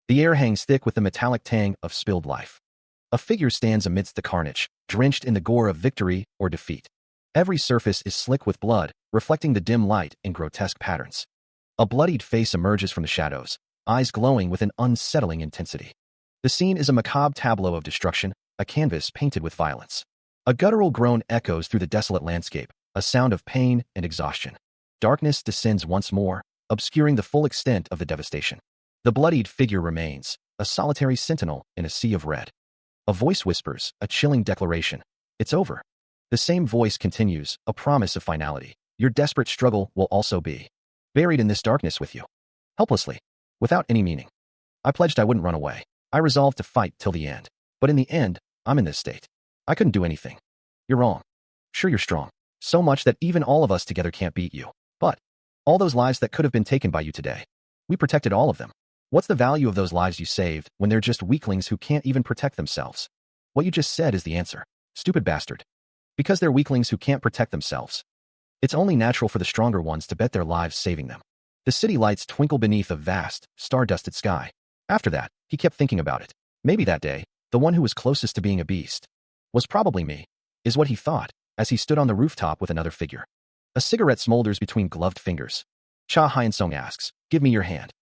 The air hangs thick with the metallic tang of spilled life. A figure stands amidst the carnage, drenched in the gore of victory or defeat. Every surface is slick with blood, reflecting the dim light in grotesque patterns. A bloodied face emerges from the shadows, eyes glowing with an unsettling intensity. The scene is a macabre tableau of destruction, a canvas painted with violence. A guttural groan echoes through the desolate landscape, a sound of pain and exhaustion. Darkness descends once more, obscuring the full extent of the devastation. The bloodied figure remains, a solitary sentinel in a sea of red. A voice whispers, a chilling declaration. It's over. The same voice continues, a promise of finality. Your desperate struggle will also be buried in this darkness with you. Helplessly, without any meaning. I pledged I wouldn't run away. I resolved to fight till the end. But in the end, I'm in this state. I couldn't do anything. You're wrong. Sure, you're strong. So much that even all of us together can't beat you. But all those lives that could have been taken by you today, we protected all of them. What's the value of those lives you saved when they're just weaklings who can't even protect themselves? What you just said is the answer. Stupid bastard. Because they're weaklings who can't protect themselves. It's only natural for the stronger ones to bet their lives saving them. The city lights twinkle beneath a vast, star-dusted sky. After that, he kept thinking about it. Maybe that day, the one who was closest to being a beast was probably me, is what he thought, as he stood on the rooftop with another figure. A cigarette smolders between gloved fingers. Cha Hyun-sung asks, give me your hand.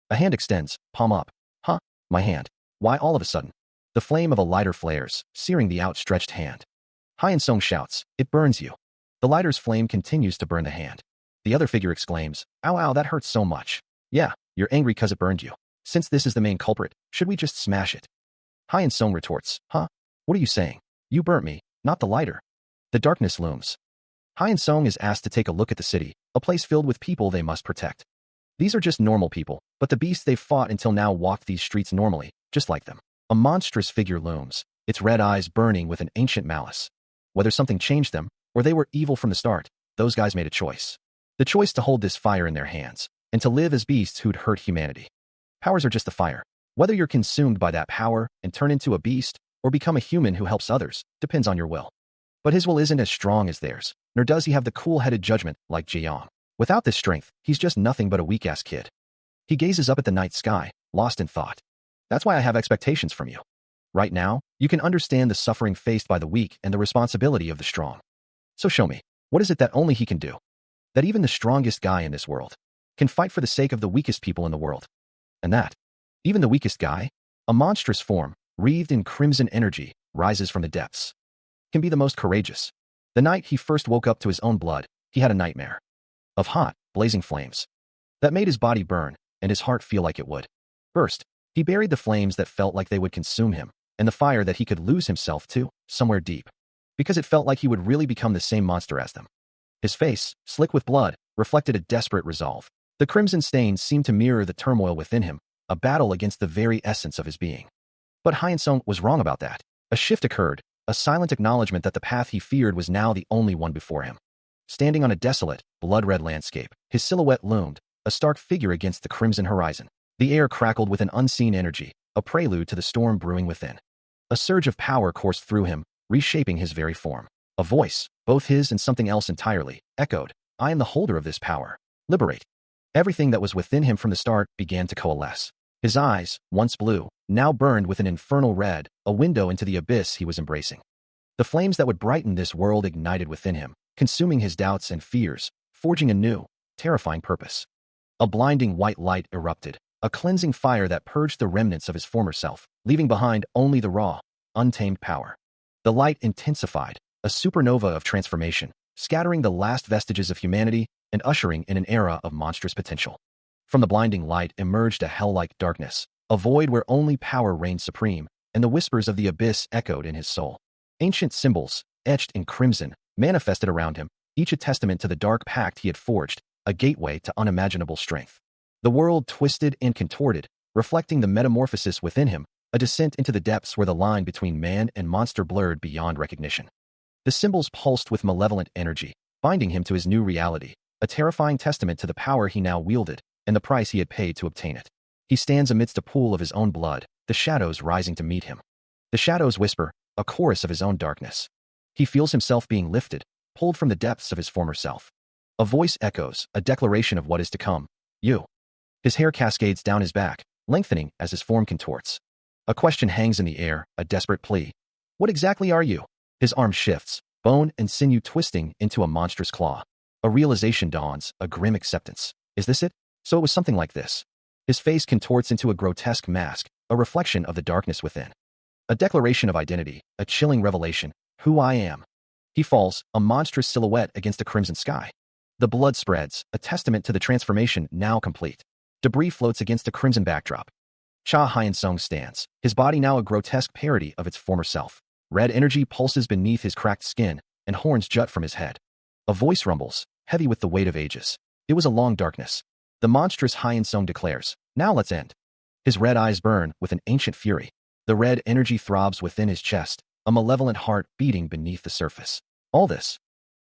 A hand extends, palm up. Huh? My hand. Why all of a sudden? The flame of a lighter flares, searing the outstretched hand. Hyun-sung shouts, it burns you. The lighter's flame continues to burn the hand. The other figure exclaims, ow ow, that hurts so much. Yeah, you're angry cause it burned you. Since this is the main culprit, should we just smash it? Hyun-sung retorts, huh? What are you saying? You burnt me, not the lighter. The darkness looms. Hyun-sung is asked to take a look at the city, a place filled with people they must protect. These are just normal people, but the beasts they've fought until now walk these streets normally, just like them. A monstrous figure looms, its red eyes burning with an ancient malice. Whether something changed them, or they were evil from the start, those guys made a choice. The choice to hold this fire in their hands, and to live as beasts who'd hurt humanity. Powers are just the fire. Whether you're consumed by that power and turn into a beast, or become a human who helps others, depends on your will. But his will isn't as strong as theirs, nor does he have the cool-headed judgment like Ji-young. Without this strength, he's just nothing but a weak-ass kid. He gazes up at the night sky, lost in thought. That's why I have expectations from you. Right now, you can understand the suffering faced by the weak and the responsibility of the strong. So show me, what is it that only he can do? That even the strongest guy in this world can fight for the sake of the weakest people in the world. And that, even the weakest guy, a monstrous form, wreathed in crimson energy, rises from the depths, can be the most courageous. The night he first woke up to his own blood, he had a nightmare of hot, blazing flames that made his body burn and his heart feel like it would burst. He buried the flames that felt like they would consume him, and the fire that he could lose himself to, somewhere deep, because it felt like he would really become the same monster as them. His face, slick with blood, reflected a desperate resolve. The crimson stains seemed to mirror the turmoil within him, a battle against the very essence of his being. But Hyun-sung was wrong about that. A shift occurred, a silent acknowledgement that the path he feared was now the only one before him. Standing on a desolate, blood-red landscape, his silhouette loomed, a stark figure against the crimson horizon. The air crackled with an unseen energy, a prelude to the storm brewing within. A surge of power coursed through him, reshaping his very form. A voice, both his and something else entirely, echoed, I am the holder of this power. Liberate. Everything that was within him from the start began to coalesce. His eyes, once blue, now burned with an infernal red, a window into the abyss he was embracing. The flames that would brighten this world ignited within him, consuming his doubts and fears, forging a new, terrifying purpose. A blinding white light erupted, a cleansing fire that purged the remnants of his former self, leaving behind only the raw, untamed power. The light intensified, a supernova of transformation, scattering the last vestiges of humanity and ushering in an era of monstrous potential. From the blinding light emerged a hell-like darkness, a void where only power reigned supreme, and the whispers of the abyss echoed in his soul. Ancient symbols, etched in crimson, manifested around him, each a testament to the dark pact he had forged, a gateway to unimaginable strength. The world twisted and contorted, reflecting the metamorphosis within him, a descent into the depths where the line between man and monster blurred beyond recognition. The symbols pulsed with malevolent energy, binding him to his new reality, a terrifying testament to the power he now wielded and the price he had paid to obtain it. He stands amidst a pool of his own blood, the shadows rising to meet him. The shadows whisper, a chorus of his own darkness. He feels himself being lifted, pulled from the depths of his former self. A voice echoes, a declaration of what is to come. You. His hair cascades down his back, lengthening as his form contorts. A question hangs in the air, a desperate plea. What exactly are you? His arm shifts, bone and sinew twisting into a monstrous claw. A realization dawns, a grim acceptance. Is this it? So it was something like this. His face contorts into a grotesque mask, a reflection of the darkness within. A declaration of identity, a chilling revelation. Who I am. He falls, a monstrous silhouette against a crimson sky. The blood spreads, a testament to the transformation now complete. Debris floats against a crimson backdrop. Cha Hyun-sung stands, his body now a grotesque parody of its former self. Red energy pulses beneath his cracked skin, and horns jut from his head. A voice rumbles, heavy with the weight of ages. It was a long darkness. The monstrous Hyun-sung declares, "Now let's end." His red eyes burn with an ancient fury. The red energy throbs within his chest, a malevolent heart beating beneath the surface. All this.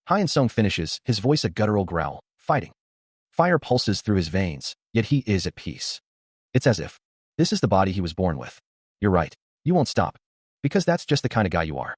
Hyun-sung finishes, his voice a guttural growl, fighting. Fire pulses through his veins, yet he is at peace. It's as if this is the body he was born with. You're right. You won't stop. Because that's just the kind of guy you are.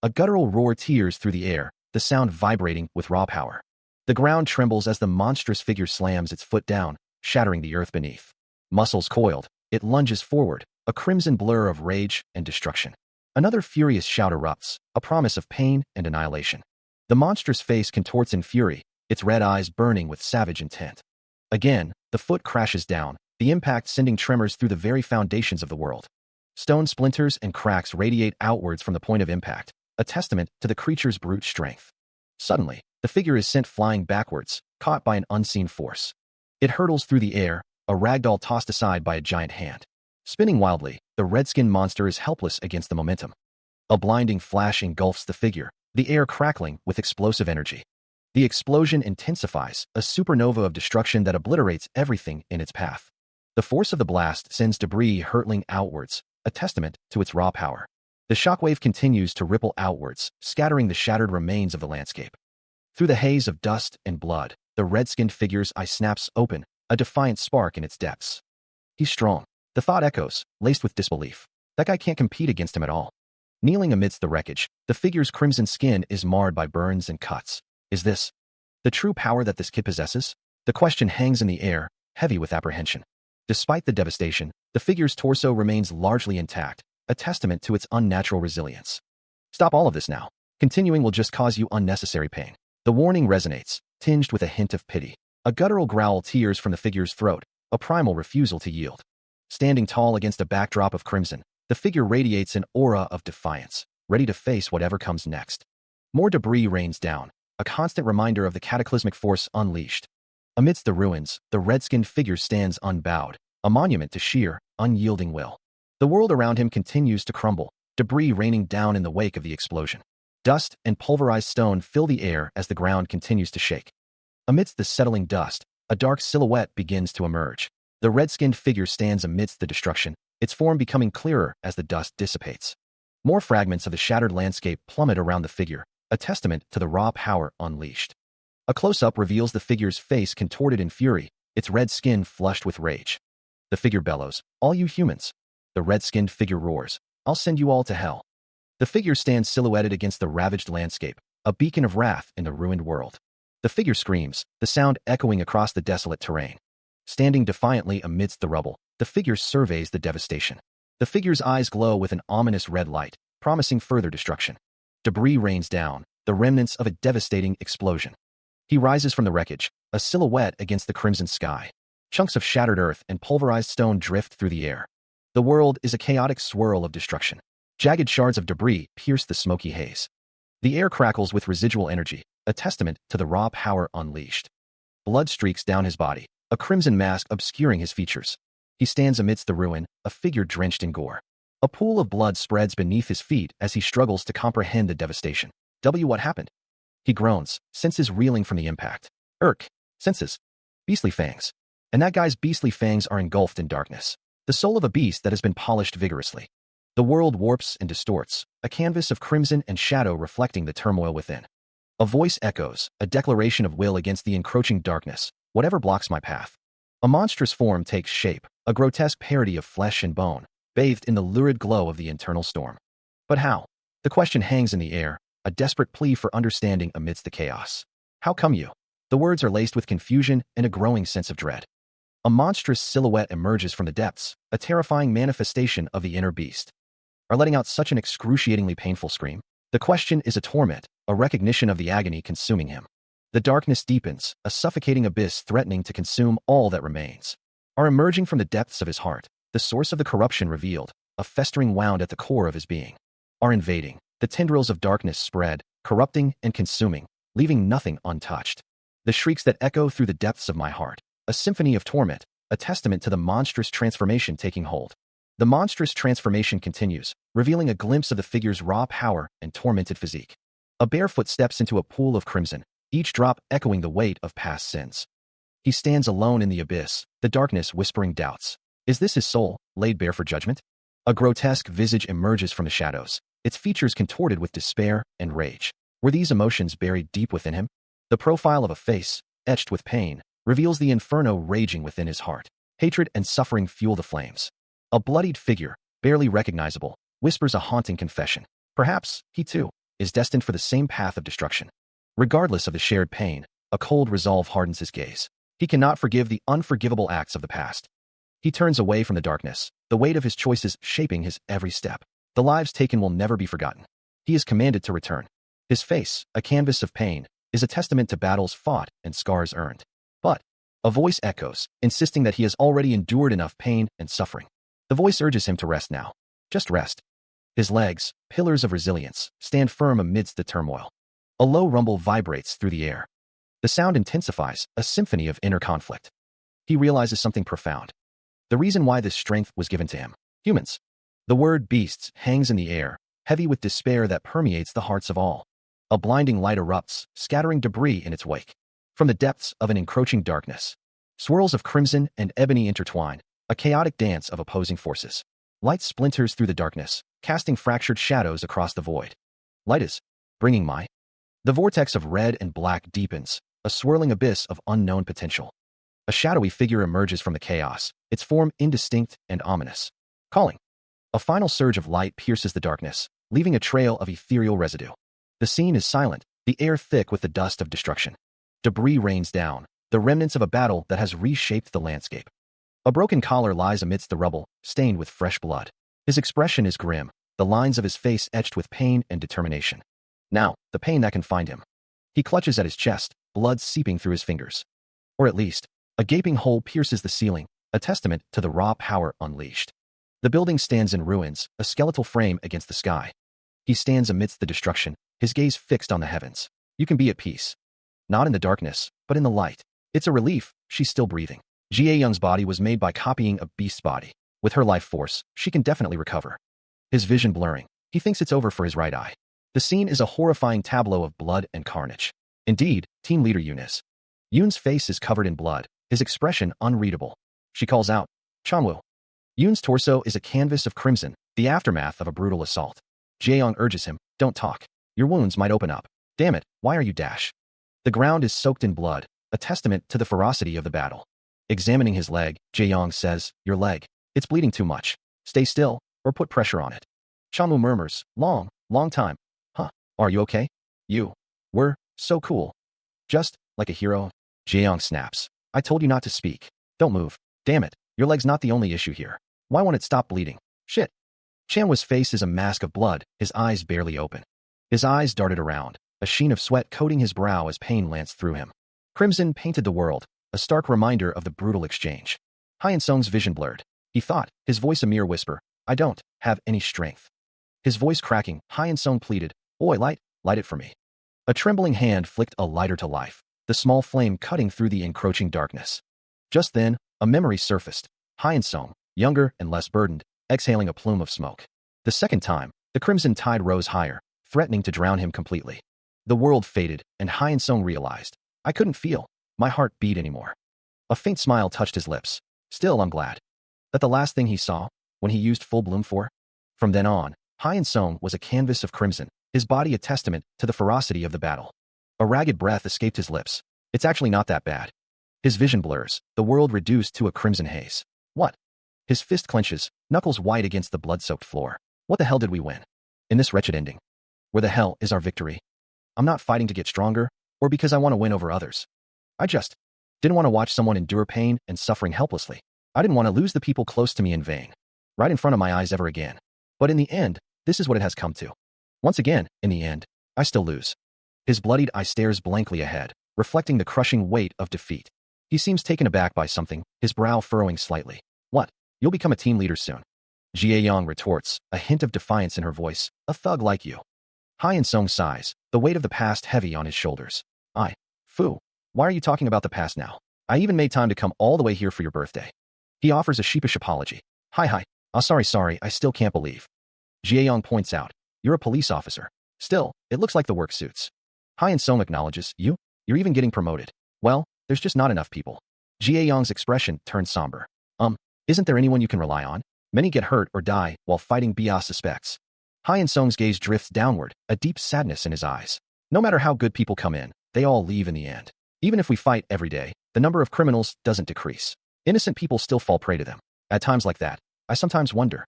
A guttural roar tears through the air, the sound vibrating with raw power. The ground trembles as the monstrous figure slams its foot down, shattering the earth beneath. Muscles coiled, it lunges forward, a crimson blur of rage and destruction. Another furious shout erupts, a promise of pain and annihilation. The monstrous face contorts in fury, its red eyes burning with savage intent. Again, the foot crashes down, the impact sending tremors through the very foundations of the world. Stone splinters and cracks radiate outwards from the point of impact, a testament to the creature's brute strength. Suddenly, the figure is sent flying backwards, caught by an unseen force. It hurtles through the air, a ragdoll tossed aside by a giant hand. Spinning wildly, the red-skinned monster is helpless against the momentum. A blinding flash engulfs the figure, the air crackling with explosive energy. The explosion intensifies, a supernova of destruction that obliterates everything in its path. The force of the blast sends debris hurtling outwards, a testament to its raw power. The shockwave continues to ripple outwards, scattering the shattered remains of the landscape. Through the haze of dust and blood, the red-skinned figure's eye snaps open, a defiant spark in its depths. He's strong. The thought echoes, laced with disbelief. That guy can't compete against him at all. Kneeling amidst the wreckage, the figure's crimson skin is marred by burns and cuts. Is this the true power that this kid possesses? The question hangs in the air, heavy with apprehension. Despite the devastation, the figure's torso remains largely intact, a testament to its unnatural resilience. Stop all of this now. Continuing will just cause you unnecessary pain. The warning resonates, tinged with a hint of pity. A guttural growl tears from the figure's throat, a primal refusal to yield. Standing tall against a backdrop of crimson, the figure radiates an aura of defiance, ready to face whatever comes next. More debris rains down, a constant reminder of the cataclysmic force unleashed. Amidst the ruins, the red-skinned figure stands unbowed, a monument to sheer, unyielding will. The world around him continues to crumble, debris raining down in the wake of the explosion. Dust and pulverized stone fill the air as the ground continues to shake. Amidst the settling dust, a dark silhouette begins to emerge. The red-skinned figure stands amidst the destruction, its form becoming clearer as the dust dissipates. More fragments of the shattered landscape plummet around the figure, a testament to the raw power unleashed. A close-up reveals the figure's face contorted in fury, its red skin flushed with rage. The figure bellows, "All you humans." The red-skinned figure roars, "I'll send you all to hell." The figure stands silhouetted against the ravaged landscape, a beacon of wrath in the ruined world. The figure screams, the sound echoing across the desolate terrain. Standing defiantly amidst the rubble, the figure surveys the devastation. The figure's eyes glow with an ominous red light, promising further destruction. Debris rains down, the remnants of a devastating explosion. He rises from the wreckage, a silhouette against the crimson sky. Chunks of shattered earth and pulverized stone drift through the air. The world is a chaotic swirl of destruction. Jagged shards of debris pierce the smoky haze. The air crackles with residual energy, a testament to the raw power unleashed. Blood streaks down his body, a crimson mask obscuring his features. He stands amidst the ruin, a figure drenched in gore. A pool of blood spreads beneath his feet as he struggles to comprehend the devastation. What happened? He groans, senses reeling from the impact. Senses. Beastly fangs. And that guy's beastly fangs are engulfed in darkness. The soul of a beast that has been polished vigorously. The world warps and distorts, a canvas of crimson and shadow reflecting the turmoil within. A voice echoes, a declaration of will against the encroaching darkness, whatever blocks my path. A monstrous form takes shape, a grotesque parody of flesh and bone, bathed in the lurid glow of the internal storm. But how? The question hangs in the air, a desperate plea for understanding amidst the chaos. How come you? The words are laced with confusion and a growing sense of dread. A monstrous silhouette emerges from the depths, a terrifying manifestation of the inner beast. Are letting out such an excruciatingly painful scream? The question is a torment, a recognition of the agony consuming him. The darkness deepens, a suffocating abyss threatening to consume all that remains. Are emerging from the depths of his heart, the source of the corruption revealed, a festering wound at the core of his being. Are invading, the tendrils of darkness spread, corrupting and consuming, leaving nothing untouched. The shrieks that echo through the depths of my heart, a symphony of torment, a testament to the monstrous transformation taking hold. The monstrous transformation continues, revealing a glimpse of the figure's raw power and tormented physique. A barefoot steps into a pool of crimson, each drop echoing the weight of past sins. He stands alone in the abyss, the darkness whispering doubts. Is this his soul, laid bare for judgment? A grotesque visage emerges from the shadows, its features contorted with despair and rage. Were these emotions buried deep within him? The profile of a face, etched with pain, reveals the inferno raging within his heart. Hatred and suffering fuel the flames. A bloodied figure, barely recognizable, whispers a haunting confession. Perhaps, he too, is destined for the same path of destruction. Regardless of the shared pain, a cold resolve hardens his gaze. He cannot forgive the unforgivable acts of the past. He turns away from the darkness, the weight of his choices shaping his every step. The lives taken will never be forgotten. He is commanded to return. His face, a canvas of pain, is a testament to battles fought and scars earned. But a voice echoes, insisting that he has already endured enough pain and suffering. The voice urges him to rest now. Just rest. His legs, pillars of resilience, stand firm amidst the turmoil. A low rumble vibrates through the air. The sound intensifies, a symphony of inner conflict. He realizes something profound. The reason why this strength was given to him. Humans. The word beasts hangs in the air, heavy with despair that permeates the hearts of all. A blinding light erupts, scattering debris in its wake. From the depths of an encroaching darkness, swirls of crimson and ebony intertwine, a chaotic dance of opposing forces. Light splinters through the darkness, casting fractured shadows across the void. Light is bringing my. The vortex of red and black deepens, a swirling abyss of unknown potential. A shadowy figure emerges from the chaos, its form indistinct and ominous. Calling. A final surge of light pierces the darkness, leaving a trail of ethereal residue. The scene is silent, the air thick with the dust of destruction. Debris rains down, the remnants of a battle that has reshaped the landscape. A broken collar lies amidst the rubble, stained with fresh blood. His expression is grim, the lines of his face etched with pain and determination. Now, the pain that can find him. He clutches at his chest, blood seeping through his fingers. Or at least, a gaping hole pierces the ceiling, a testament to the raw power unleashed. The building stands in ruins, a skeletal frame against the sky. He stands amidst the destruction, his gaze fixed on the heavens. You can be at peace. Not in the darkness, but in the light. It's a relief, she's still breathing. Jia Young's body was made by copying a beast's body. With her life force, she can definitely recover. His vision blurring, he thinks it's over for his right eye. The scene is a horrifying tableau of blood and carnage. Indeed, team leader Yoon's face is covered in blood, his expression unreadable. She calls out, Chanwoo. Yoon's torso is a canvas of crimson, the aftermath of a brutal assault. Jaeyoung urges him, don't talk. Your wounds might open up. Damn it, why are you dash? The ground is soaked in blood, a testament to the ferocity of the battle. Examining his leg, Jaeyoung says, your leg. It's bleeding too much. Stay still, or put pressure on it. Chanwoo murmurs, long time. Huh, are you okay? You were so cool. Just like a hero. Jaeyoung snaps. I told you not to speak. Don't move. Damn it, your leg's not the only issue here. Why won't it stop bleeding? Shit. Chanwoo's face is a mask of blood, his eyes barely open. His eyes darted around, a sheen of sweat coating his brow as pain lanced through him. Crimson painted the world, a stark reminder of the brutal exchange. Hyeon-sung's vision blurred. He thought, his voice a mere whisper, I don't have any strength. His voice cracking, Hyeon-sung pleaded, boy, light it for me. A trembling hand flicked a lighter to life, the small flame cutting through the encroaching darkness. Just then, a memory surfaced. Hyeon-sung, younger and less burdened, exhaling a plume of smoke. The second time, the crimson tide rose higher, threatening to drown him completely. The world faded, and Hyeon-sung realized, I couldn't feel my heart beat anymore. A faint smile touched his lips. Still, I'm glad. That the last thing he saw, when he used full bloom for? From then on, Hyeon-sung was a canvas of crimson, his body a testament to the ferocity of the battle. A ragged breath escaped his lips. It's actually not that bad. His vision blurs, the world reduced to a crimson haze. What? His fist clenches, knuckles white against the blood-soaked floor. What the hell did we win? In this wretched ending. Where the hell is our victory? I'm not fighting to get stronger, or because I want to win over others. I just didn't want to watch someone endure pain and suffering helplessly. I didn't want to lose the people close to me in vain, right in front of my eyes ever again. But in the end, this is what it has come to. Once again, in the end, I still lose. His bloodied eye stares blankly ahead, reflecting the crushing weight of defeat. He seems taken aback by something, his brow furrowing slightly. What? You'll become a team leader soon. Jaeyoung retorts, a hint of defiance in her voice, a thug like you. Hyeon-sung sighs, the weight of the past heavy on his shoulders. Fu, why are you talking about the past now? I even made time to come all the way here for your birthday. He offers a sheepish apology. Hi, Sorry, I still can't believe. Jiayong points out, you're a police officer. Still, it looks like the work suits. Hyun Sung acknowledges, you're even getting promoted. Well, there's just not enough people. Jiayong's expression turns somber. Isn't there anyone you can rely on? Many get hurt or die while fighting Bia suspects. Hyun Sung's gaze drifts downward, a deep sadness in his eyes. No matter how good people come in, they all leave in the end. Even if we fight every day, the number of criminals doesn't decrease. Innocent people still fall prey to them. At times like that, I sometimes wonder.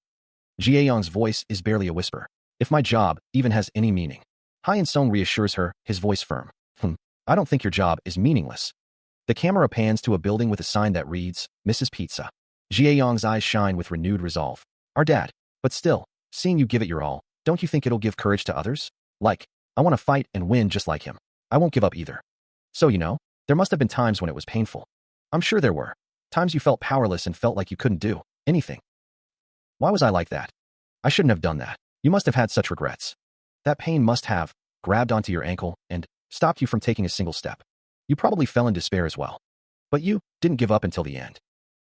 Jiayong's voice is barely a whisper. If my job even has any meaning. Hyun Sung reassures her, his voice firm. I don't think your job is meaningless. The camera pans to a building with a sign that reads, Mrs. Pizza. Jiayong's eyes shine with renewed resolve. Our dad. But still, seeing you give it your all, don't you think it'll give courage to others? Like, I want to fight and win just like him. I won't give up either. So there must have been times when it was painful. I'm sure there were. Times you felt powerless and felt like you couldn't do anything. Why was I like that? I shouldn't have done that. You must have had such regrets. That pain must have grabbed onto your ankle and stopped you from taking a single step. You probably fell in despair as well. But you didn't give up until the end.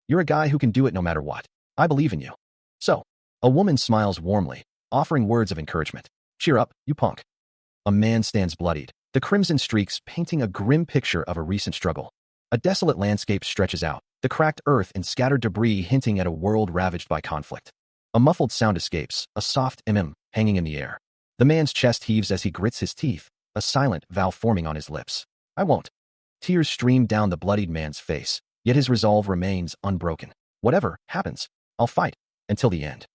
You're a guy who can do it no matter what. I believe in you. So, a woman smiles warmly, offering words of encouragement. Cheer up, you punk. A man stands bloodied, the crimson streaks painting a grim picture of a recent struggle. A desolate landscape stretches out, the cracked earth and scattered debris hinting at a world ravaged by conflict. A muffled sound escapes, a soft hanging in the air. The man's chest heaves as he grits his teeth, a silent vow forming on his lips. I won't. Tears stream down the bloodied man's face, yet his resolve remains unbroken. Whatever happens, I'll fight, until the end.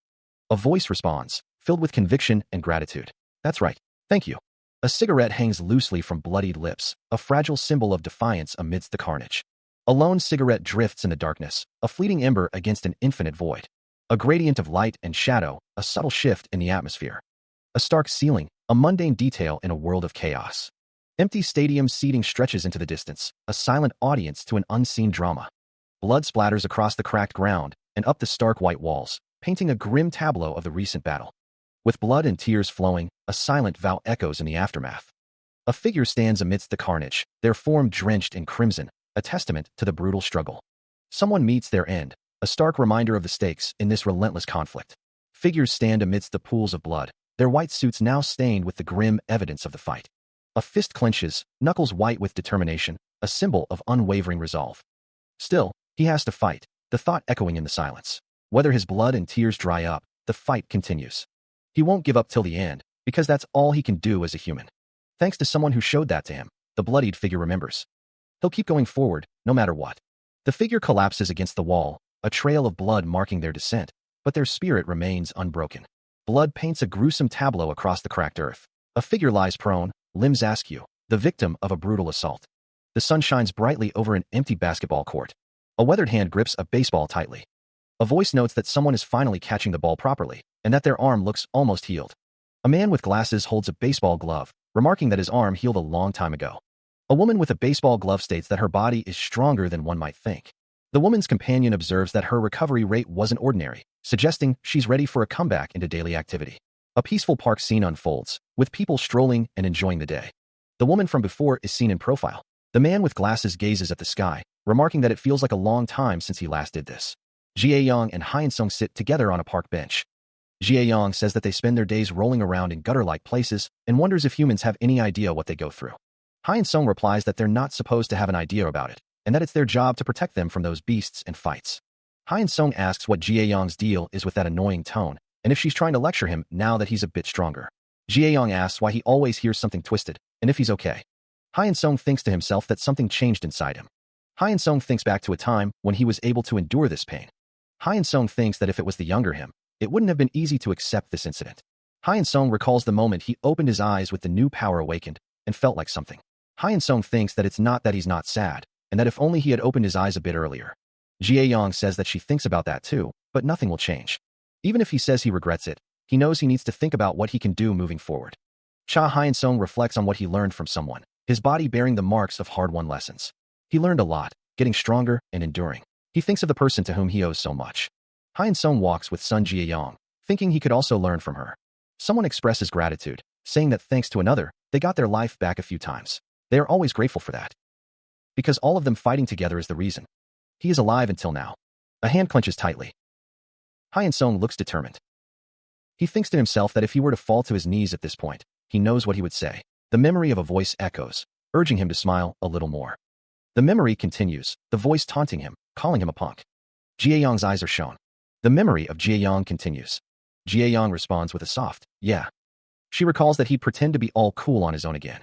A voice responds, filled with conviction and gratitude. That's right. Thank you. A cigarette hangs loosely from bloodied lips, a fragile symbol of defiance amidst the carnage. A lone cigarette drifts in the darkness, a fleeting ember against an infinite void. A gradient of light and shadow, a subtle shift in the atmosphere. A stark ceiling, a mundane detail in a world of chaos. Empty stadium seating stretches into the distance, a silent audience to an unseen drama. Blood splatters across the cracked ground and up the stark white walls, painting a grim tableau of the recent battle. With blood and tears flowing, a silent vow echoes in the aftermath. A figure stands amidst the carnage, their form drenched in crimson, a testament to the brutal struggle. Someone meets their end, a stark reminder of the stakes in this relentless conflict. Figures stand amidst the pools of blood, their white suits now stained with the grim evidence of the fight. A fist clenches, knuckles white with determination, a symbol of unwavering resolve. Still, he has to fight, the thought echoing in the silence. Whether his blood and tears dry up, the fight continues. He won't give up till the end, because that's all he can do as a human. Thanks to someone who showed that to him, the bloodied figure remembers. He'll keep going forward, no matter what. The figure collapses against the wall, a trail of blood marking their descent, but their spirit remains unbroken. Blood paints a gruesome tableau across the cracked earth. A figure lies prone, limbs askew, the victim of a brutal assault. The sun shines brightly over an empty basketball court. A weathered hand grips a baseball tightly. A voice notes that someone is finally catching the ball properly, and that their arm looks almost healed. A man with glasses holds a baseball glove, remarking that his arm healed a long time ago. A woman with a baseball glove states that her body is stronger than one might think. The woman's companion observes that her recovery rate wasn't ordinary, suggesting she's ready for a comeback into daily activity. A peaceful park scene unfolds, with people strolling and enjoying the day. The woman from before is seen in profile. The man with glasses gazes at the sky, remarking that it feels like a long time since he last did this. Jiayong and Hyun Sung sit together on a park bench. Jiayong says that they spend their days rolling around in gutter-like places and wonders if humans have any idea what they go through. Hyun Sung replies that they're not supposed to have an idea about it, and that it's their job to protect them from those beasts and fights. Hyun Sung asks what Jiayong's deal is with that annoying tone, and if she's trying to lecture him now that he's a bit stronger. Jiayong asks why he always hears something twisted, and if he's okay. Hyun Sung thinks to himself that something changed inside him. Hyun Sung thinks back to a time when he was able to endure this pain. Hyun Sung thinks that if it was the younger him, it wouldn't have been easy to accept this incident. Hyun Sung recalls the moment he opened his eyes with the new power awakened and felt like something. Hyun Sung thinks that it's not that he's not sad, and that if only he had opened his eyes a bit earlier. Jiayong says that she thinks about that too, but nothing will change. Even if he says he regrets it, he knows he needs to think about what he can do moving forward. Hyun Sung reflects on what he learned from someone, his body bearing the marks of hard-won lessons. He learned a lot, getting stronger and enduring. He thinks of the person to whom he owes so much. Hyun Sung walks with Sun Jiayong, thinking he could also learn from her. Someone expresses gratitude, saying that thanks to another, they got their life back a few times. They are always grateful for that. Because all of them fighting together is the reason. He is alive until now. A hand clenches tightly. Hyun-sung looks determined. He thinks to himself that if he were to fall to his knees at this point, he knows what he would say. The memory of a voice echoes, urging him to smile a little more. The memory continues, the voice taunting him, calling him a punk. Jae-young's eyes are shown. The memory of Jae-young continues. Jae-young responds with a soft, yeah. She recalls that he'd pretend to be all cool on his own again.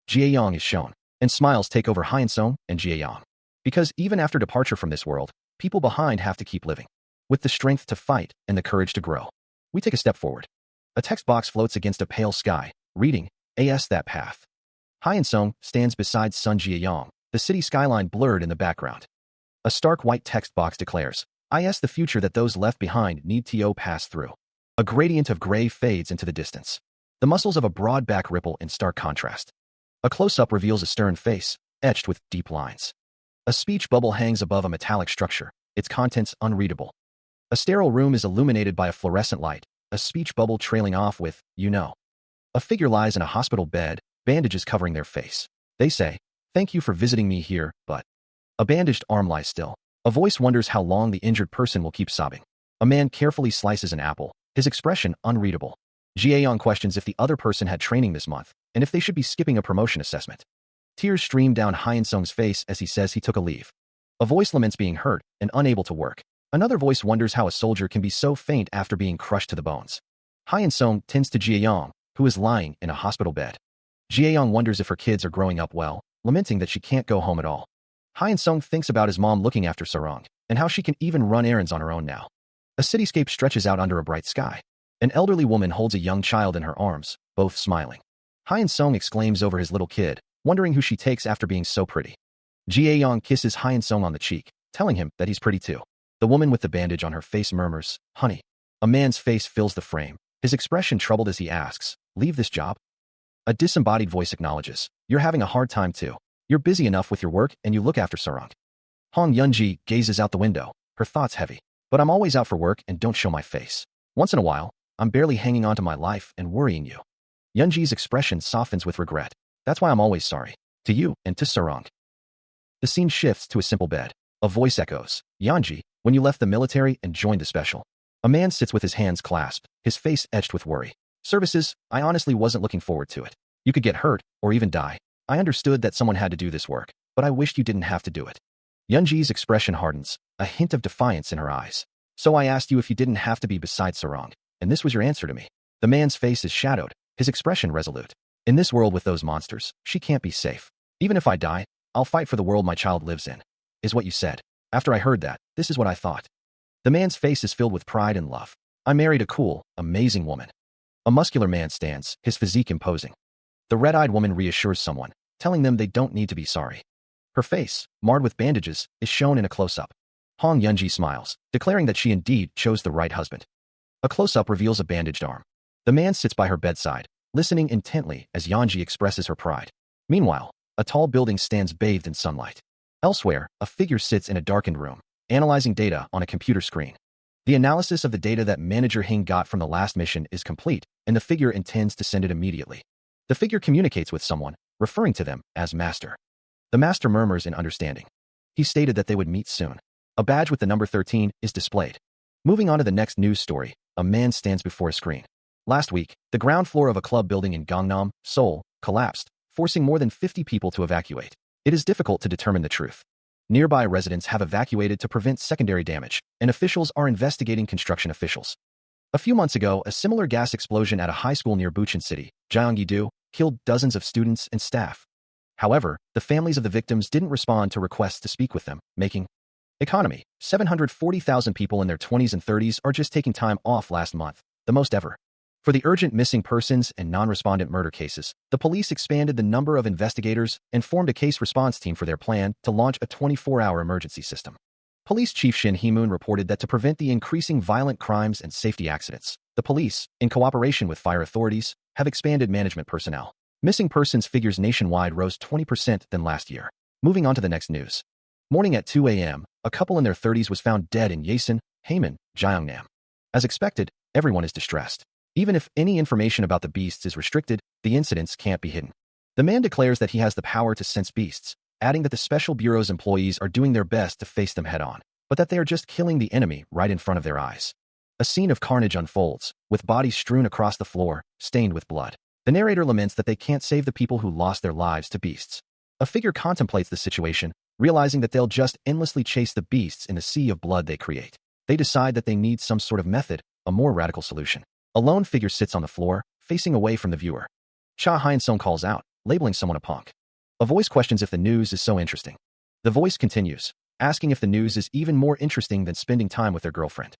Jae-young is shown, and smiles take over Hyun-sung and Jae-young. Because even after departure from this world, people behind have to keep living. With the strength to fight and the courage to grow. We take a step forward. A text box floats against a pale sky, reading, AS that path. Hyun-sung stands beside Sun Jae-young, the city skyline blurred in the background. A stark white text box declares, IS the future that those left behind need to pass through. A gradient of gray fades into the distance. The muscles of a broad back ripple in stark contrast. A close-up reveals a stern face, etched with deep lines. A speech bubble hangs above a metallic structure, its contents unreadable. A sterile room is illuminated by a fluorescent light, a speech bubble trailing off with, you know. A figure lies in a hospital bed, bandages covering their face. They say, thank you for visiting me here, but... A bandaged arm lies still. A voice wonders how long the injured person will keep sobbing. A man carefully slices an apple, his expression unreadable. Jae-young questions if the other person had training this month, and if they should be skipping a promotion assessment. Tears stream down Hyun-sung's face as he says he took a leave. A voice laments being hurt and unable to work. Another voice wonders how a soldier can be so faint after being crushed to the bones. Hyun-sung tends to Jae-young, who is lying in a hospital bed. Jae-young wonders if her kids are growing up well, lamenting that she can't go home at all. Hyun-sung thinks about his mom looking after Sarong, and how she can even run errands on her own now. A cityscape stretches out under a bright sky. An elderly woman holds a young child in her arms, both smiling. Hyun-sung exclaims over his little kid, wondering who she takes after being so pretty. Jae-young kisses Hyun-sung on the cheek, telling him that he's pretty too. The woman with the bandage on her face murmurs, honey. A man's face fills the frame, his expression troubled as he asks, leave this job? A disembodied voice acknowledges, you're having a hard time too. You're busy enough with your work and you look after Sarang. Hong Yunji gazes out the window, her thoughts heavy. But I'm always out for work and don't show my face. Once in a while, I'm barely hanging on to my life and worrying you. Yunji's expression softens with regret. That's why I'm always sorry. To you and to Sarang. The scene shifts to a simple bed. A voice echoes, Yunji, when you left the military and joined the special. A man sits with his hands clasped, his face etched with worry. Services, I honestly wasn't looking forward to it. You could get hurt, or even die. I understood that someone had to do this work, but I wished you didn't have to do it. Yunji's expression hardens, a hint of defiance in her eyes. So I asked you if you didn't have to be beside Sarang, and this was your answer to me. The man's face is shadowed, his expression resolute. In this world with those monsters, she can't be safe. Even if I die, I'll fight for the world my child lives in. Is what you said. After I heard that, this is what I thought. The man's face is filled with pride and love. I married a cool, amazing woman. A muscular man stands, his physique imposing. The red-eyed woman reassures someone, telling them they don't need to be sorry. Her face, marred with bandages, is shown in a close-up. Hong Yunji smiles, declaring that she indeed chose the right husband. A close-up reveals a bandaged arm. The man sits by her bedside, listening intently as Yunji expresses her pride. Meanwhile, a tall building stands bathed in sunlight. Elsewhere, a figure sits in a darkened room, analyzing data on a computer screen. The analysis of the data that Manager Hing got from the last mission is complete, and the figure intends to send it immediately. The figure communicates with someone, referring to them as Master. The Master murmurs in understanding. He stated that they would meet soon. A badge with the number 13 is displayed. Moving on to the next news story, a man stands before a screen. Last week, the ground floor of a club building in Gangnam, Seoul, collapsed, forcing more than 50 people to evacuate. It is difficult to determine the truth. Nearby residents have evacuated to prevent secondary damage, and officials are investigating construction officials. A few months ago, a similar gas explosion at a high school near Bucheon City, Gyeonggi-do, killed dozens of students and staff. However, the families of the victims didn't respond to requests to speak with them, making economy. 740,000 people in their 20s and 30s are just taking time off last month, the most ever. For the urgent missing persons and non-respondent murder cases, the police expanded the number of investigators and formed a case response team for their plan to launch a 24-hour emergency system. Police Chief Shin Hee-moon reported that to prevent the increasing violent crimes and safety accidents, the police, in cooperation with fire authorities, have expanded management personnel. Missing persons figures nationwide rose 20% than last year. Moving on to the next news. Morning at 2 a.m., a couple in their 30s was found dead in Yeosan, Haemun, Gyeongnam. As expected, everyone is distressed. Even if any information about the beasts is restricted, the incidents can't be hidden. The man declares that he has the power to sense beasts, adding that the Special Bureau's employees are doing their best to face them head-on, but that they are just killing the enemy right in front of their eyes. A scene of carnage unfolds, with bodies strewn across the floor, stained with blood. The narrator laments that they can't save the people who lost their lives to beasts. A figure contemplates the situation, realizing that they'll just endlessly chase the beasts in the sea of blood they create. They decide that they need some sort of method, a more radical solution. A lone figure sits on the floor, facing away from the viewer. Cha Hyun-sung calls out, labeling someone a punk. A voice questions if the news is so interesting. The voice continues, asking if the news is even more interesting than spending time with their girlfriend.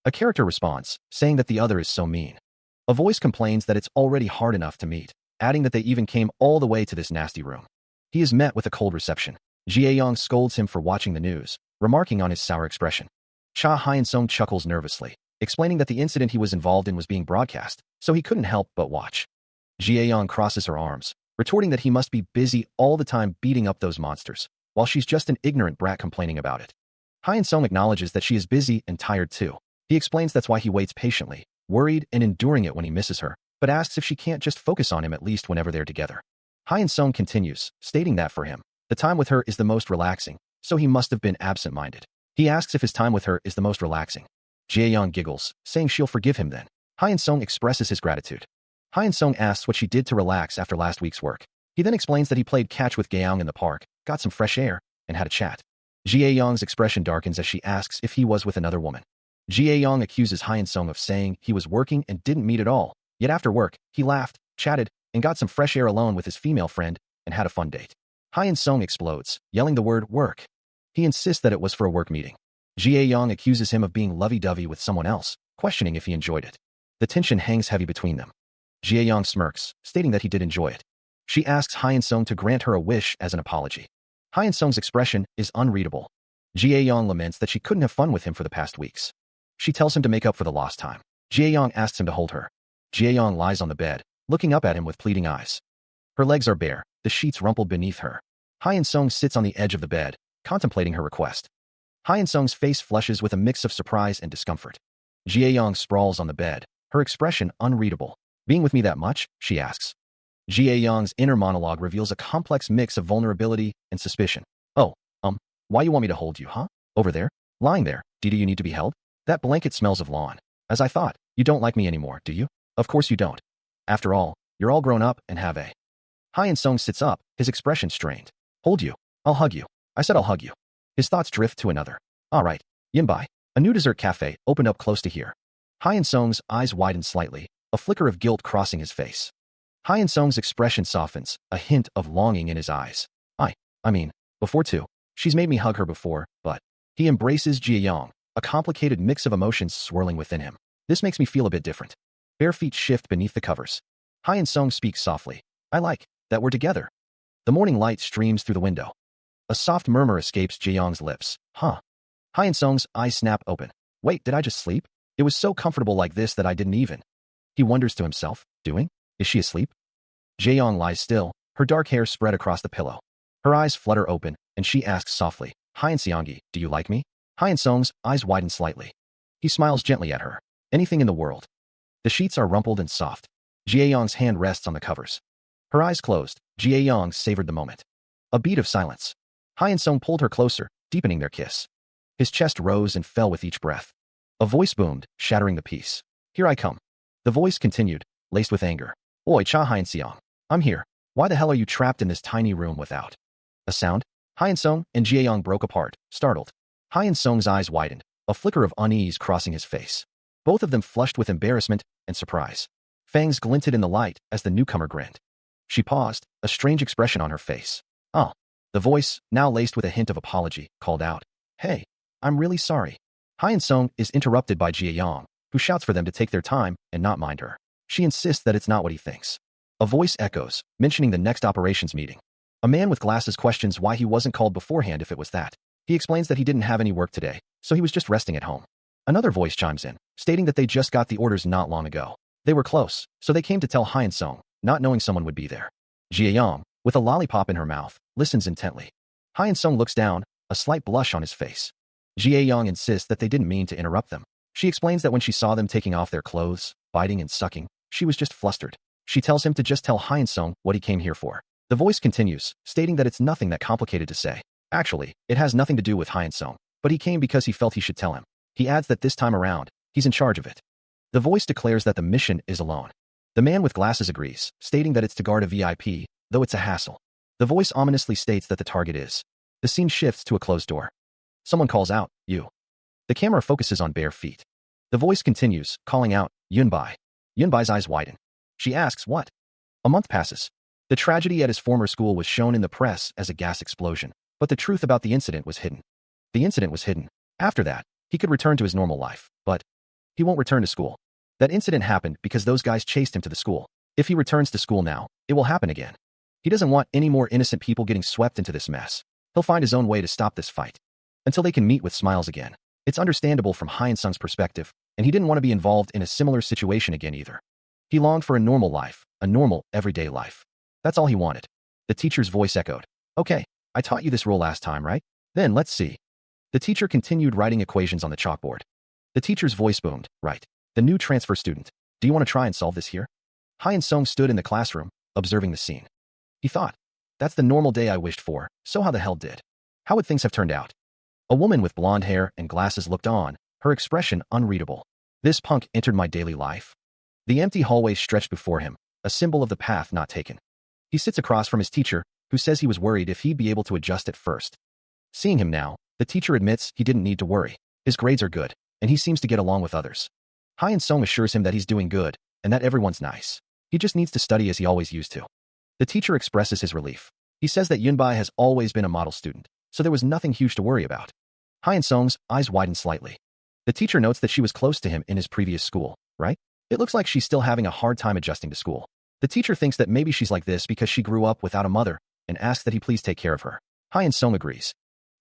A character responds, saying that the other is so mean. A voice complains that it's already hard enough to meet, adding that they even came all the way to this nasty room. He is met with a cold reception. Jae-young scolds him for watching the news, remarking on his sour expression. Cha Hyun-sung chuckles nervously, explaining that the incident he was involved in was being broadcast, so he couldn't help but watch. Jae-young crosses her arms, retorting that he must be busy all the time beating up those monsters, while she's just an ignorant brat complaining about it. Hyun-sung acknowledges that she is busy and tired too. He explains that's why he waits patiently, worried and enduring it when he misses her, but asks if she can't just focus on him at least whenever they're together. Hyun-sung continues, stating that for him, the time with her is the most relaxing, so he must have been absent-minded. He asks if his time with her is the most relaxing. Jae-young giggles, saying she'll forgive him then. Hyun-sung expresses his gratitude. Hyun-sung asks what she did to relax after last week's work. He then explains that he played catch with Gaeong in the park, got some fresh air, and had a chat. Jae-young's expression darkens as she asks if he was with another woman. Jae-young accuses Hyun-sung of saying he was working and didn't meet at all, yet after work, he laughed, chatted, and got some fresh air alone with his female friend and had a fun date. Hyun-sung explodes, yelling the word work. He insists that it was for a work meeting. Jae-young accuses him of being lovey-dovey with someone else, questioning if he enjoyed it. The tension hangs heavy between them. Jae-young smirks, stating that he did enjoy it. She asks Hyun-sung to grant her a wish as an apology. Hyun-sung's expression is unreadable. Jae-young laments that she couldn't have fun with him for the past weeks. She tells him to make up for the lost time. Jae-young asks him to hold her. Jae-young lies on the bed, looking up at him with pleading eyes. Her legs are bare, the sheets rumpled beneath her. Hyun-sung sits on the edge of the bed, contemplating her request. Hyun-sung's face flushes with a mix of surprise and discomfort. Jae-young sprawls on the bed, her expression unreadable. Being with me that much? She asks. Jae-young's inner monologue reveals a complex mix of vulnerability and suspicion. Oh, why you want me to hold you, huh? Over there? Lying there. Do you need to be held? That blanket smells of lawn. As I thought, you don't like me anymore, do you? Of course you don't. After all, you're all grown up and have a... Hyun-sung sits up, his expression strained. Hold you. I'll hug you. I said I'll hug you. His thoughts drift to another. All right. Yinbai. A new dessert cafe opened up close to here. Hyun-sung's eyes widen slightly, a flicker of guilt crossing his face. Hyun-sung's expression softens, a hint of longing in his eyes. I mean, before too. She's made me hug her before, but... He embraces Jae-young, a complicated mix of emotions swirling within him. This makes me feel a bit different. Bare feet shift beneath the covers. Hyun-sung speaks softly. I like that we're together. The morning light streams through the window. A soft murmur escapes Jae-young's lips. Huh. Hyun-sung's eyes snap open. Wait, did I just sleep? It was so comfortable like this that I didn't even... He wonders to himself. Doing? Is she asleep? Jae-young lies still, her dark hair spread across the pillow. Her eyes flutter open, and she asks softly, Hyun-seongi, do you like me? Hyun-sung's eyes widen slightly. He smiles gently at her. Anything in the world. The sheets are rumpled and soft. Jae-young's hand rests on the covers. Her eyes closed. Jae-young savored the moment. A beat of silence. Hyun-sung pulled her closer, deepening their kiss. His chest rose and fell with each breath. A voice boomed, shattering the peace. Here I come. The voice continued, laced with anger. Oi, Cha Hyun-seong. I'm here. Why the hell are you trapped in this tiny room without a sound? Hyun-sung and Jae-young broke apart, startled. Hyun-sung's eyes widened, a flicker of unease crossing his face. Both of them flushed with embarrassment and surprise. Fangs glinted in the light as the newcomer grinned. She paused, a strange expression on her face. Oh. The voice, now laced with a hint of apology, called out. Hey, I'm really sorry. Hyun-sung is interrupted by Jae-young, who shouts for them to take their time and not mind her. She insists that it's not what he thinks. A voice echoes, mentioning the next operations meeting. A man with glasses questions why he wasn't called beforehand if it was that. He explains that he didn't have any work today, so he was just resting at home. Another voice chimes in, stating that they just got the orders not long ago. They were close, so they came to tell Hyun-sung, not knowing someone would be there. Jae-young, with a lollipop in her mouth, listens intently. Hyun-sung looks down, a slight blush on his face. Jae-young insists that they didn't mean to interrupt them. She explains that when she saw them taking off their clothes, biting and sucking, she was just flustered. She tells him to just tell Hyun-sung what he came here for. The voice continues, stating that it's nothing that complicated to say. Actually, it has nothing to do with Hyun-sung, but he came because he felt he should tell him. He adds that this time around, he He's in charge of it. The voice declares that the mission is alone. The man with glasses agrees, stating that it's to guard a VIP, though it's a hassle. The voice ominously states that the target is. The scene shifts to a closed door. Someone calls out, "You." The camera focuses on bare feet. The voice continues, calling out, "Yunbai." Yunbai's eyes widen. She asks, "What?" A month passes. The tragedy at his former school was shown in the press as a gas explosion, but the truth about the incident was hidden. The incident was hidden. After that, he could return to his normal life, but he won't return to school. That incident happened because those guys chased him to the school. If he returns to school now, it will happen again. He doesn't want any more innocent people getting swept into this mess. He'll find his own way to stop this fight. Until they can meet with smiles again. It's understandable from Hyun-sung's perspective, and he didn't want to be involved in a similar situation again either. He longed for a normal life, a normal, everyday life. That's all he wanted. The teacher's voice echoed. "Okay, I taught you this rule last time, right? Then let's see." The teacher continued writing equations on the chalkboard. The teacher's voice boomed. "Right. The new transfer student. Do you want to try and solve this here?" Hyun-sung stood in the classroom, observing the scene. He thought, "That's the normal day I wished for, so how the hell did? How would things have turned out?" A woman with blonde hair and glasses looked on, her expression unreadable. "This punk entered my daily life." The empty hallway stretched before him, a symbol of the path not taken. He sits across from his teacher, who says he was worried if he'd be able to adjust at first. Seeing him now, the teacher admits he didn't need to worry. His grades are good, and he seems to get along with others. Hyun-sung assures him that he's doing good, and that everyone's nice. He just needs to study as he always used to. The teacher expresses his relief. He says that Yunbai has always been a model student, so there was nothing huge to worry about. Hyun-sung's eyes widen slightly. The teacher notes that she was close to him in his previous school, right? It looks like she's still having a hard time adjusting to school. The teacher thinks that maybe she's like this because she grew up without a mother, and asks that he please take care of her. Hyun-sung agrees.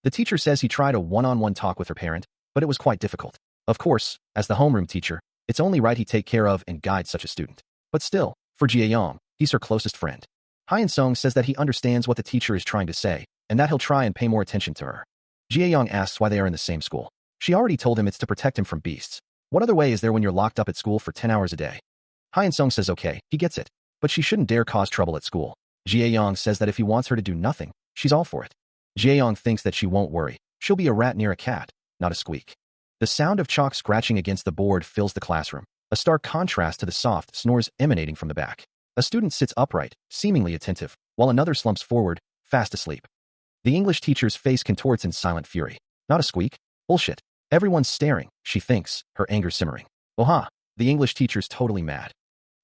The teacher says he tried a one-on-one talk with her parent, but it was quite difficult. Of course, as the homeroom teacher, it's only right he take care of and guide such a student. But still, for Jae-young, he's her closest friend. Hyun-sung says that he understands what the teacher is trying to say, and that he'll try and pay more attention to her. Jae-young asks why they are in the same school. She already told him it's to protect him from beasts. What other way is there when you're locked up at school for 10 hours a day? Hyun-sung says okay, he gets it. But she shouldn't dare cause trouble at school. Jae-young says that if he wants her to do nothing, she's all for it. Jae-young thinks that she won't worry. She'll be a rat near a cat, not a squeak. The sound of chalk scratching against the board fills the classroom, a stark contrast to the soft snores emanating from the back. A student sits upright, seemingly attentive, while another slumps forward, fast asleep. The English teacher's face contorts in silent fury. Not a squeak. Bullshit. Everyone's staring, she thinks, her anger simmering. Oha! The English teacher's totally mad.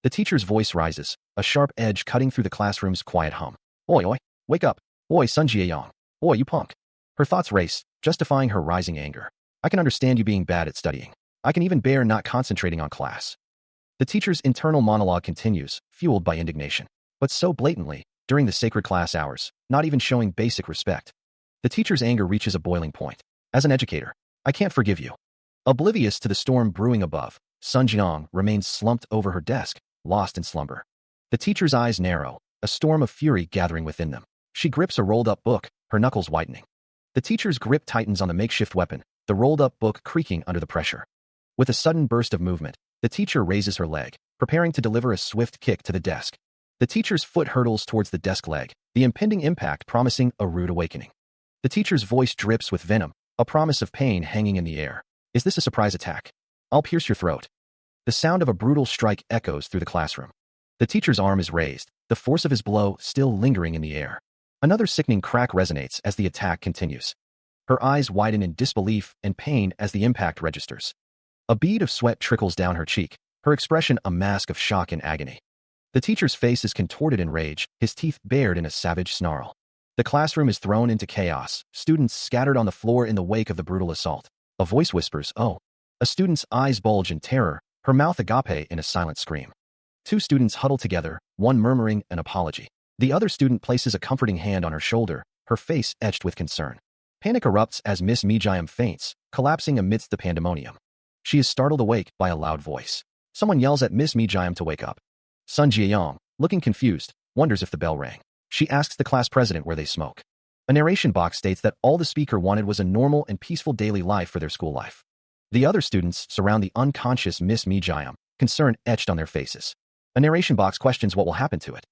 The teacher's voice rises, a sharp edge cutting through the classroom's quiet hum. Oi, oi, wake up. Oi, Sun Jae-young. Oi, you punk. Her thoughts race, justifying her rising anger. I can understand you being bad at studying. I can even bear not concentrating on class. The teacher's internal monologue continues, fueled by indignation. But so blatantly, during the sacred class hours, not even showing basic respect. The teacher's anger reaches a boiling point. As an educator, I can't forgive you. Oblivious to the storm brewing above, Sun Jiang remains slumped over her desk, lost in slumber. The teacher's eyes narrow, a storm of fury gathering within them. She grips a rolled-up book, her knuckles whitening. The teacher's grip tightens on the makeshift weapon, the rolled-up book creaking under the pressure. With a sudden burst of movement, the teacher raises her leg, preparing to deliver a swift kick to the desk. The teacher's foot hurtles towards the desk leg, the impending impact promising a rude awakening. The teacher's voice drips with venom, a promise of pain hanging in the air. Is this a surprise attack? I'll pierce your throat. The sound of a brutal strike echoes through the classroom. The teacher's arm is raised, the force of his blow still lingering in the air. Another sickening crack resonates as the attack continues. Her eyes widen in disbelief and pain as the impact registers. A bead of sweat trickles down her cheek, her expression a mask of shock and agony. The teacher's face is contorted in rage, his teeth bared in a savage snarl. The classroom is thrown into chaos, students scattered on the floor in the wake of the brutal assault. A voice whispers, "Oh." A student's eyes bulge in terror, her mouth agape in a silent scream. Two students huddle together, one murmuring an apology. The other student places a comforting hand on her shoulder, her face etched with concern. Panic erupts as Miss Mi-jam faints, collapsing amidst the pandemonium. She is startled awake by a loud voice. Someone yells at Miss Mi-jam to wake up. Sun Jae-young, looking confused, wonders if the bell rang. She asks the class president where they smoke. A narration box states that all the speaker wanted was a normal and peaceful daily life for their school life. The other students surround the unconscious Miss Mi-jam, concern etched on their faces. A narration box questions what will happen to it.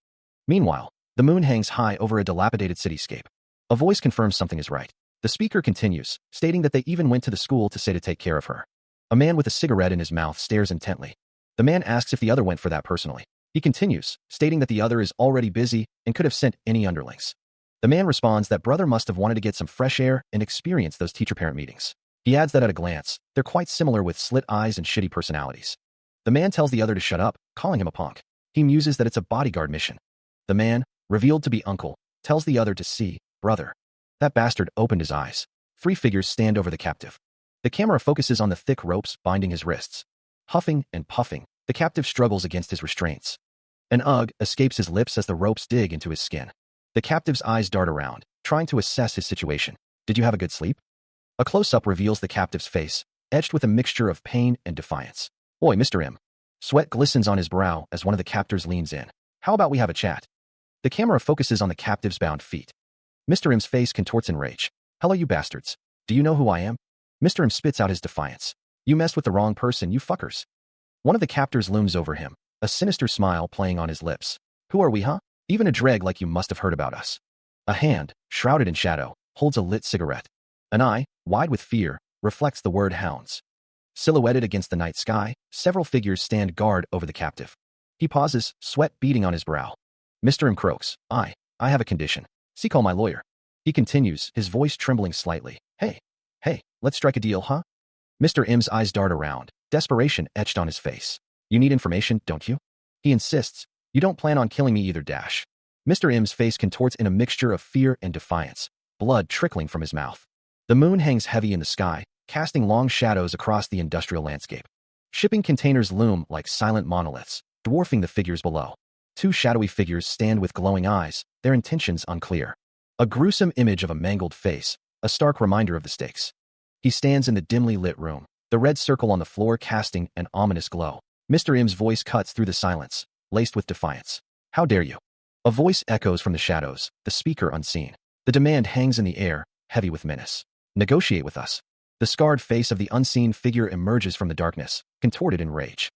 Meanwhile, the moon hangs high over a dilapidated cityscape. A voice confirms something is right. The speaker continues, stating that they even went to the school to say to take care of her. A man with a cigarette in his mouth stares intently. The man asks if the other went for that personally. He continues, stating that the other is already busy and could have sent any underlings. The man responds that brother must have wanted to get some fresh air and experience those teacher-parent meetings. He adds that at a glance, they're quite similar with slit eyes and shitty personalities. The man tells the other to shut up, calling him a punk. He muses that it's a bodyguard mission. The man, revealed to be uncle, tells the other to see, brother. That bastard opened his eyes. 3 figures stand over the captive. The camera focuses on the thick ropes binding his wrists. Huffing and puffing, the captive struggles against his restraints. An ugh escapes his lips as the ropes dig into his skin. The captive's eyes dart around, trying to assess his situation. Did you have a good sleep? A close-up reveals the captive's face, etched with a mixture of pain and defiance. Oi, Mr. M. Sweat glistens on his brow as one of the captors leans in. How about we have a chat? The camera focuses on the captive's bound feet. Mr. M's face contorts in rage. Hello, you bastards. Do you know who I am? Mr. M spits out his defiance. You messed with the wrong person, you fuckers. One of the captors looms over him, a sinister smile playing on his lips. Who are we, huh? Even a dreg like you must have heard about us. A hand, shrouded in shadow, holds a lit cigarette. An eye, wide with fear, reflects the word hounds. Silhouetted against the night sky, several figures stand guard over the captive. He pauses, sweat beading on his brow. Mr. M croaks, I have a condition. See, call my lawyer. He continues, his voice trembling slightly. Hey, let's strike a deal, huh? Mr. M's eyes dart around, desperation etched on his face. You need information, don't you? He insists. You don't plan on killing me either, dash. Mr. M's face contorts in a mixture of fear and defiance, blood trickling from his mouth. The moon hangs heavy in the sky, casting long shadows across the industrial landscape. Shipping containers loom like silent monoliths, dwarfing the figures below. 2 shadowy figures stand with glowing eyes, their intentions unclear. A gruesome image of a mangled face, a stark reminder of the stakes. He stands in the dimly lit room, the red circle on the floor casting an ominous glow. Mr. M's voice cuts through the silence, laced with defiance. How dare you? A voice echoes from the shadows, the speaker unseen. The demand hangs in the air, heavy with menace. Negotiate with us. The scarred face of the unseen figure emerges from the darkness, contorted in rage.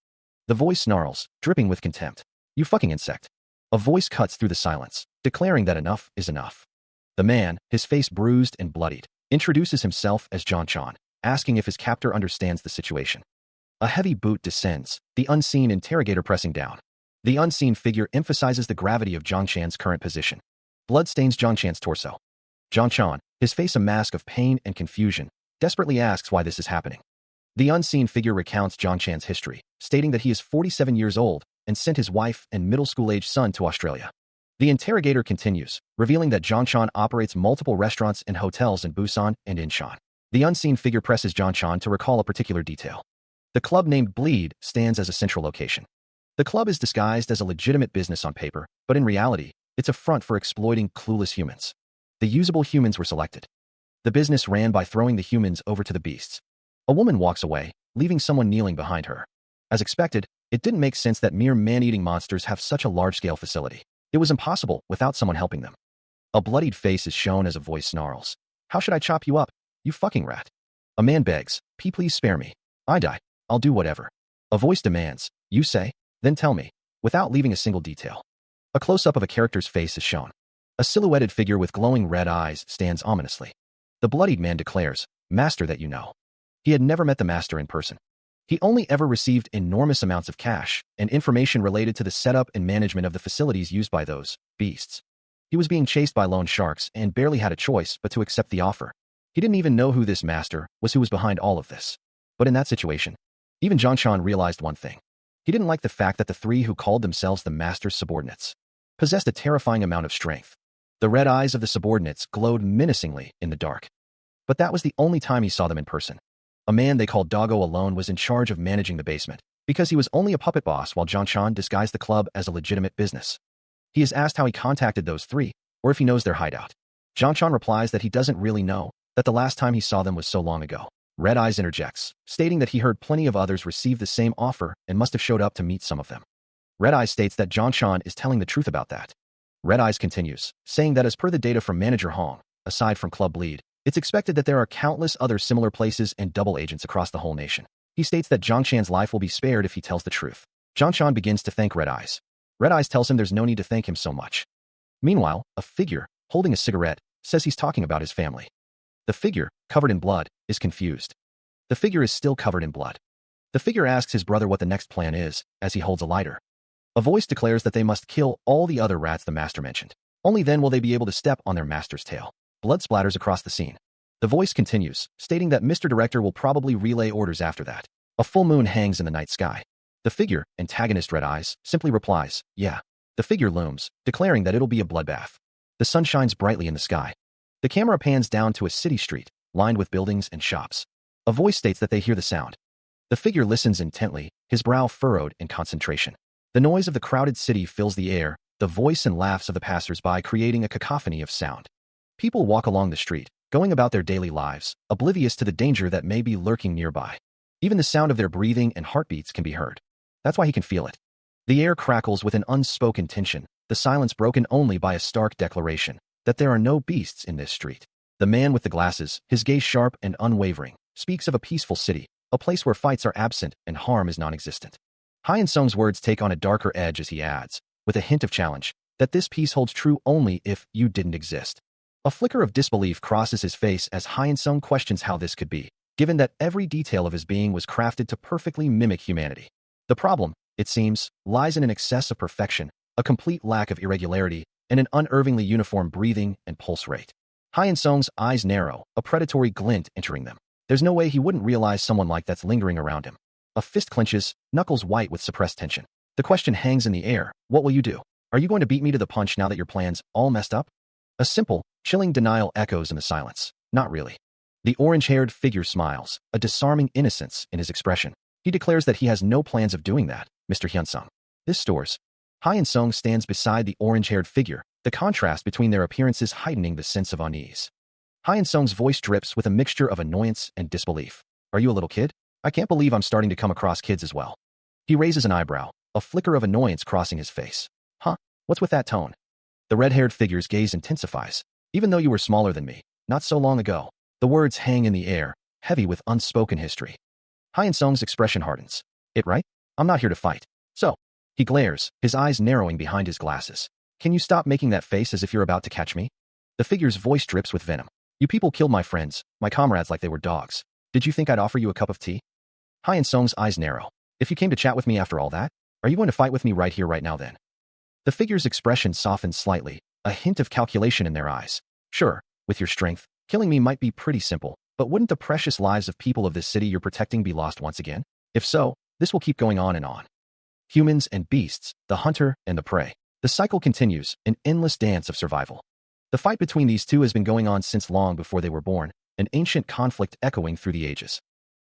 The voice snarls, dripping with contempt. You fucking insect. A voice cuts through the silence, declaring that enough is enough. The man, his face bruised and bloodied, introduces himself as John Chan, asking if his captor understands the situation. A heavy boot descends, the unseen interrogator pressing down. The unseen figure emphasizes the gravity of John Chan's current position. Blood stains John Chan's torso. John Chan, his face a mask of pain and confusion, desperately asks why this is happening. The unseen figure recounts John Chan's history, stating that he is 47 years old and sent his wife and middle school-aged son to Australia. The interrogator continues, revealing that John Chan operates multiple restaurants and hotels in Busan and Incheon. The unseen figure presses John Chan to recall a particular detail. The club named Bleed stands as a central location. The club is disguised as a legitimate business on paper, but in reality, it's a front for exploiting clueless humans. The usable humans were selected. The business ran by throwing the humans over to the beasts. A woman walks away, leaving someone kneeling behind her. As expected, it didn't make sense that mere man-eating monsters have such a large-scale facility. It was impossible without someone helping them. A bloodied face is shown as a voice snarls. How should I chop you up, you fucking rat? A man begs, please spare me. I die. I'll do whatever. A voice demands, you say? Then tell me, without leaving a single detail. A close-up of a character's face is shown. A silhouetted figure with glowing red eyes stands ominously. The bloodied man declares, Master that you know. He had never met the master in person. He only ever received enormous amounts of cash and information related to the setup and management of the facilities used by those beasts. He was being chased by loan sharks and barely had a choice but to accept the offer. He didn't even know who this master was who was behind all of this. But in that situation, even John Chan realized one thing. He didn't like the fact that the 3 who called themselves the master's subordinates possessed a terrifying amount of strength. The red eyes of the subordinates glowed menacingly in the dark. But that was the only time he saw them in person. A man they called Doggo alone was in charge of managing the basement, because he was only a puppet boss while John Chan disguised the club as a legitimate business. He is asked how he contacted those 3, or if he knows their hideout. John Chan replies that he doesn't really know, that the last time he saw them was so long ago. Red Eyes interjects, stating that he heard plenty of others receive the same offer and must have showed up to meet some of them. Red Eyes states that John Chan is telling the truth about that. Red Eyes continues, saying that as per the data from Manager Hong, aside from Club Bleed, it's expected that there are countless other similar places and double agents across the whole nation. He states that John Chan's life will be spared if he tells the truth. John Chan begins to thank Red Eyes. Red Eyes tells him there's no need to thank him so much. Meanwhile, a figure, holding a cigarette, says he's talking about his family. The figure, covered in blood, is confused. The figure is still covered in blood. The figure asks his brother what the next plan is, as he holds a lighter. A voice declares that they must kill all the other rats the master mentioned. Only then will they be able to step on their master's tail. Blood splatters across the scene. The voice continues, stating that Mr. Director will probably relay orders after that. A full moon hangs in the night sky. The figure, antagonist Red Eyes, simply replies, yeah. The figure looms, declaring that it'll be a bloodbath. The sun shines brightly in the sky. The camera pans down to a city street, lined with buildings and shops. A voice states that they hear the sound. The figure listens intently, his brow furrowed in concentration. The noise of the crowded city fills the air, the voice and laughs of the passers-by creating a cacophony of sound. People walk along the street, going about their daily lives, oblivious to the danger that may be lurking nearby. Even the sound of their breathing and heartbeats can be heard. That's why he can feel it. The air crackles with an unspoken tension, the silence broken only by a stark declaration that there are no beasts in this street. The man with the glasses, his gaze sharp and unwavering, speaks of a peaceful city, a place where fights are absent and harm is non-existent. Hyun Sung's words take on a darker edge as he adds, with a hint of challenge, that this peace holds true only if you didn't exist. A flicker of disbelief crosses his face as Hyun Sung questions how this could be, given that every detail of his being was crafted to perfectly mimic humanity. The problem, it seems, lies in an excess of perfection, a complete lack of irregularity, and an unervingly uniform breathing and pulse rate. Hyun Sung's eyes narrow, a predatory glint entering them. There's no way he wouldn't realize someone like that's lingering around him. A fist clenches, knuckles white with suppressed tension. The question hangs in the air, what will you do? Are you going to beat me to the punch now that your plan's all messed up? A simple, chilling denial echoes in the silence. Not really. The orange-haired figure smiles, a disarming innocence in his expression. He declares that he has no plans of doing that, Mr. Hyun Sung. This stores. Hyun Sung stands beside the orange-haired figure, the contrast between their appearances heightening the sense of unease. Hyun Sung's voice drips with a mixture of annoyance and disbelief. Are you a little kid? I can't believe I'm starting to come across kids as well. He raises an eyebrow, a flicker of annoyance crossing his face. Huh? What's with that tone? The red-haired figure's gaze intensifies. Even though you were smaller than me, not so long ago. The words hang in the air, heavy with unspoken history. Hyun Sung's expression hardens. It right? I'm not here to fight. So, he glares, his eyes narrowing behind his glasses. Can you stop making that face as if you're about to catch me? The figure's voice drips with venom. You people killed my friends, my comrades like they were dogs. Did you think I'd offer you a cup of tea? Hyun Sung's eyes narrow. If you came to chat with me after all that, are you going to fight with me right here right now then? The figure's expression softens slightly, a hint of calculation in their eyes. Sure, with your strength, killing me might be pretty simple, but wouldn't the precious lives of people of this city you're protecting be lost once again? If so, this will keep going on and on. Humans and beasts, the hunter and the prey. The cycle continues, an endless dance of survival. The fight between these two has been going on since long before they were born, an ancient conflict echoing through the ages.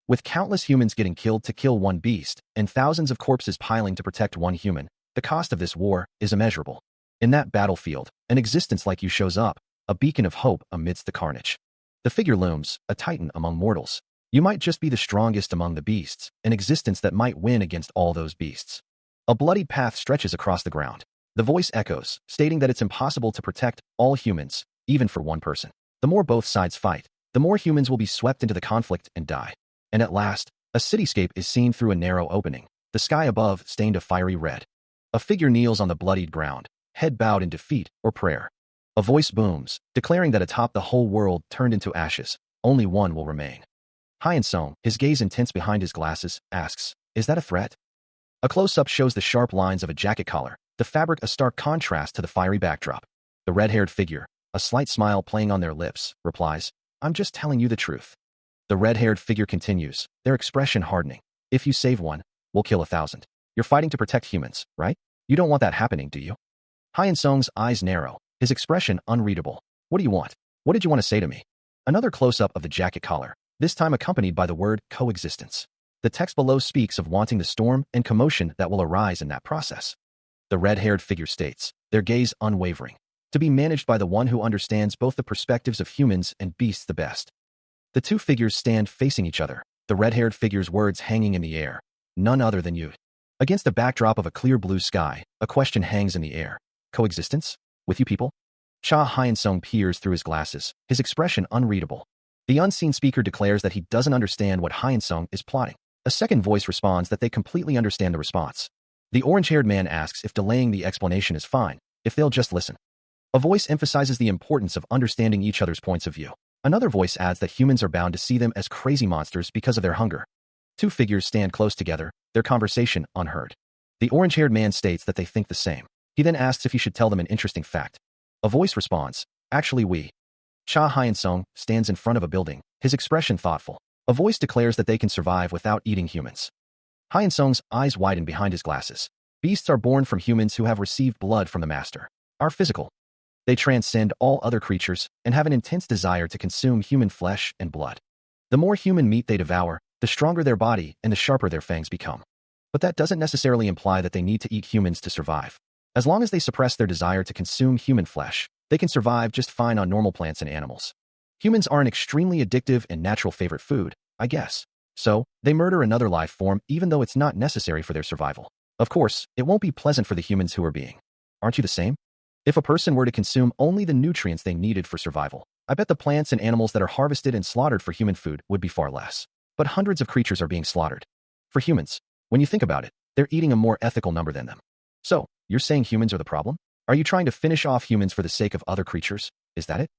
With countless humans getting killed to kill one beast, and thousands of corpses piling to protect one human, the cost of this war is immeasurable. In that battlefield, an existence like you shows up, a beacon of hope amidst the carnage. The figure looms, a titan among mortals. You might just be the strongest among the beasts, an existence that might win against all those beasts. A bloodied path stretches across the ground. The voice echoes, stating that it's impossible to protect all humans, even for one person. The more both sides fight, the more humans will be swept into the conflict and die. And at last, a cityscape is seen through a narrow opening, the sky above stained a fiery red. A figure kneels on the bloodied ground, head bowed in defeat or prayer. A voice booms, declaring that atop the whole world turned into ashes, only one will remain. Hyun Sung, his gaze intense behind his glasses, asks, is that a threat? A close-up shows the sharp lines of a jacket collar, the fabric a stark contrast to the fiery backdrop. The red-haired figure, a slight smile playing on their lips, replies, I'm just telling you the truth. The red-haired figure continues, their expression hardening. If you save one, we'll kill 1,000. You're fighting to protect humans, right? You don't want that happening, do you? Hyun Sung's eyes narrow, his expression unreadable. What do you want? What did you want to say to me? Another close-up of the jacket collar, this time accompanied by the word coexistence. The text below speaks of wanting the storm and commotion that will arise in that process. The red-haired figure states, their gaze unwavering, to be managed by the one who understands both the perspectives of humans and beasts the best. The two figures stand facing each other, the red-haired figure's words hanging in the air. None other than you. Against a backdrop of a clear blue sky, a question hangs in the air. Coexistence? With you people? Cha Hyun Sung peers through his glasses, his expression unreadable. The unseen speaker declares that he doesn't understand what Hyun Sung is plotting. A second voice responds that they completely understand the response. The orange-haired man asks if delaying the explanation is fine, if they'll just listen. A voice emphasizes the importance of understanding each other's points of view. Another voice adds that humans are bound to see them as crazy monsters because of their hunger. Two figures stand close together, their conversation unheard. The orange-haired man states that they think the same. He then asks if he should tell them an interesting fact. A voice responds, "Actually we." Cha Hyun-sung stands in front of a building, his expression thoughtful. A voice declares that they can survive without eating humans. Hyun-sung's eyes widen behind his glasses. Beasts are born from humans who have received blood from the master. Are physical. They transcend all other creatures and have an intense desire to consume human flesh and blood. The more human meat they devour, the stronger their body and the sharper their fangs become. But that doesn't necessarily imply that they need to eat humans to survive. As long as they suppress their desire to consume human flesh, they can survive just fine on normal plants and animals. Humans are an extremely addictive and natural favorite food, I guess. So, they murder another life form even though it's not necessary for their survival. Of course, it won't be pleasant for the humans who are being. Aren't you the same? If a person were to consume only the nutrients they needed for survival, I bet the plants and animals that are harvested and slaughtered for human food would be far less. But hundreds of creatures are being slaughtered. For humans, when you think about it, they're eating a more ethical number than them. So, you're saying humans are the problem? Are you trying to finish off humans for the sake of other creatures? Is that it?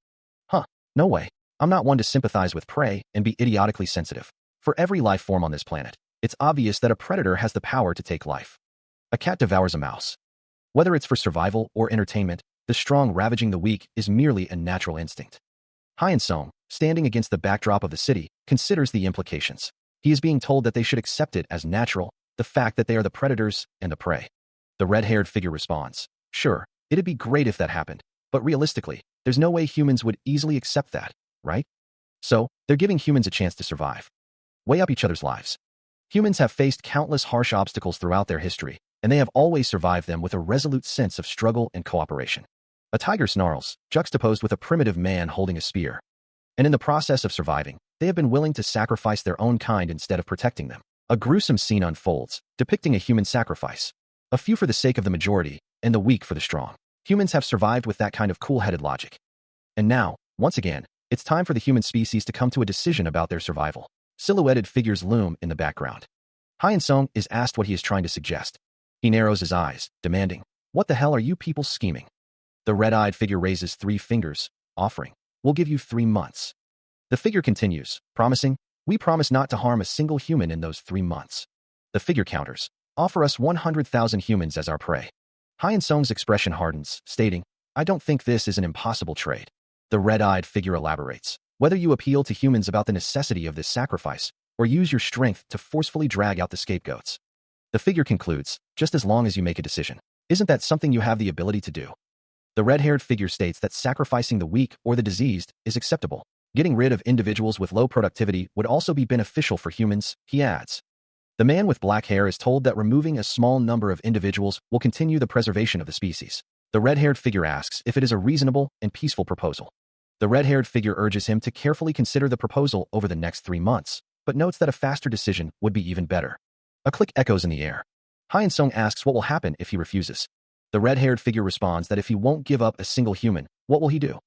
Huh, no way. I'm not one to sympathize with prey and be idiotically sensitive. For every life form on this planet, it's obvious that a predator has the power to take life. A cat devours a mouse. Whether it's for survival or entertainment, the strong ravaging the weak is merely a natural instinct. Hyun-sung, standing against the backdrop of the city, considers the implications. He is being told that they should accept it as natural, the fact that they are the predators and the prey. The red-haired figure responds, "Sure, it'd be great if that happened, but realistically, there's no way humans would easily accept that, right? So, they're giving humans a chance to survive. Weigh up each other's lives. Humans have faced countless harsh obstacles throughout their history, and they have always survived them with a resolute sense of struggle and cooperation. A tiger snarls, juxtaposed with a primitive man holding a spear. And in the process of surviving, they have been willing to sacrifice their own kind instead of protecting them. A gruesome scene unfolds, depicting a human sacrifice. A few for the sake of the majority, and the weak for the strong. Humans have survived with that kind of cool-headed logic. And now, once again, it's time for the human species to come to a decision about their survival. Silhouetted figures loom in the background. Hyun-sung is asked what he is trying to suggest. He narrows his eyes, demanding, "What the hell are you people scheming?" The red-eyed figure raises 3 fingers, offering, "We'll give you 3 months." The figure continues, promising, "We promise not to harm a single human in those 3 months." The figure counters, "Offer us 100,000 humans as our prey." Hyun-sung's expression hardens, stating, "I don't think this is an impossible trade." The red-eyed figure elaborates, "Whether you appeal to humans about the necessity of this sacrifice, or use your strength to forcefully drag out the scapegoats." The figure concludes, "Just as long as you make a decision. Isn't that something you have the ability to do?" The red-haired figure states that sacrificing the weak or the diseased is acceptable. Getting rid of individuals with low productivity would also be beneficial for humans, he adds. The man with black hair is told that removing a small number of individuals will continue the preservation of the species. The red-haired figure asks if it is a reasonable and peaceful proposal. The red-haired figure urges him to carefully consider the proposal over the next 3 months, but notes that a faster decision would be even better. A click echoes in the air. Hyun-sung asks what will happen if he refuses. The red-haired figure responds that if he won't give up a single human, what will he do?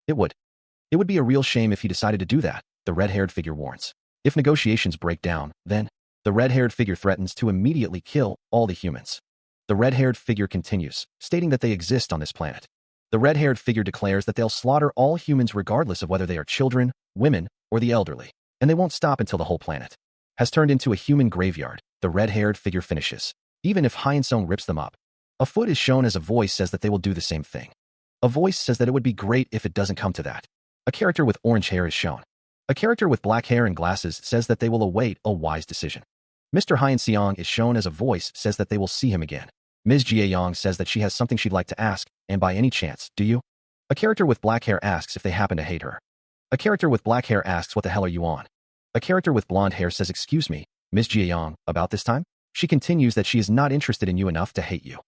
It would be a real shame if he decided to do that, the red-haired figure warns. If negotiations break down, then the red-haired figure threatens to immediately kill all the humans. The red-haired figure continues, stating that they exist on this planet. The red-haired figure declares that they'll slaughter all humans regardless of whether they are children, women, or the elderly, and they won't stop until the whole planet has turned into a human graveyard. The red-haired figure finishes, even if Hyun-sung rips them up. A foot is shown as a voice says that they will do the same thing. A voice says that it would be great if it doesn't come to that. A character with orange hair is shown. A character with black hair and glasses says that they will await a wise decision. Mr. Hyun-seong is shown as a voice says that they will see him again. Ms. Jae-young says that she has something she'd like to ask, and by any chance, do you? A character with black hair asks if they happen to hate her. A character with black hair asks what the hell are you on? A character with blonde hair says excuse me, Ms. Jae-young, about this time? She continues that she is not interested in you enough to hate you.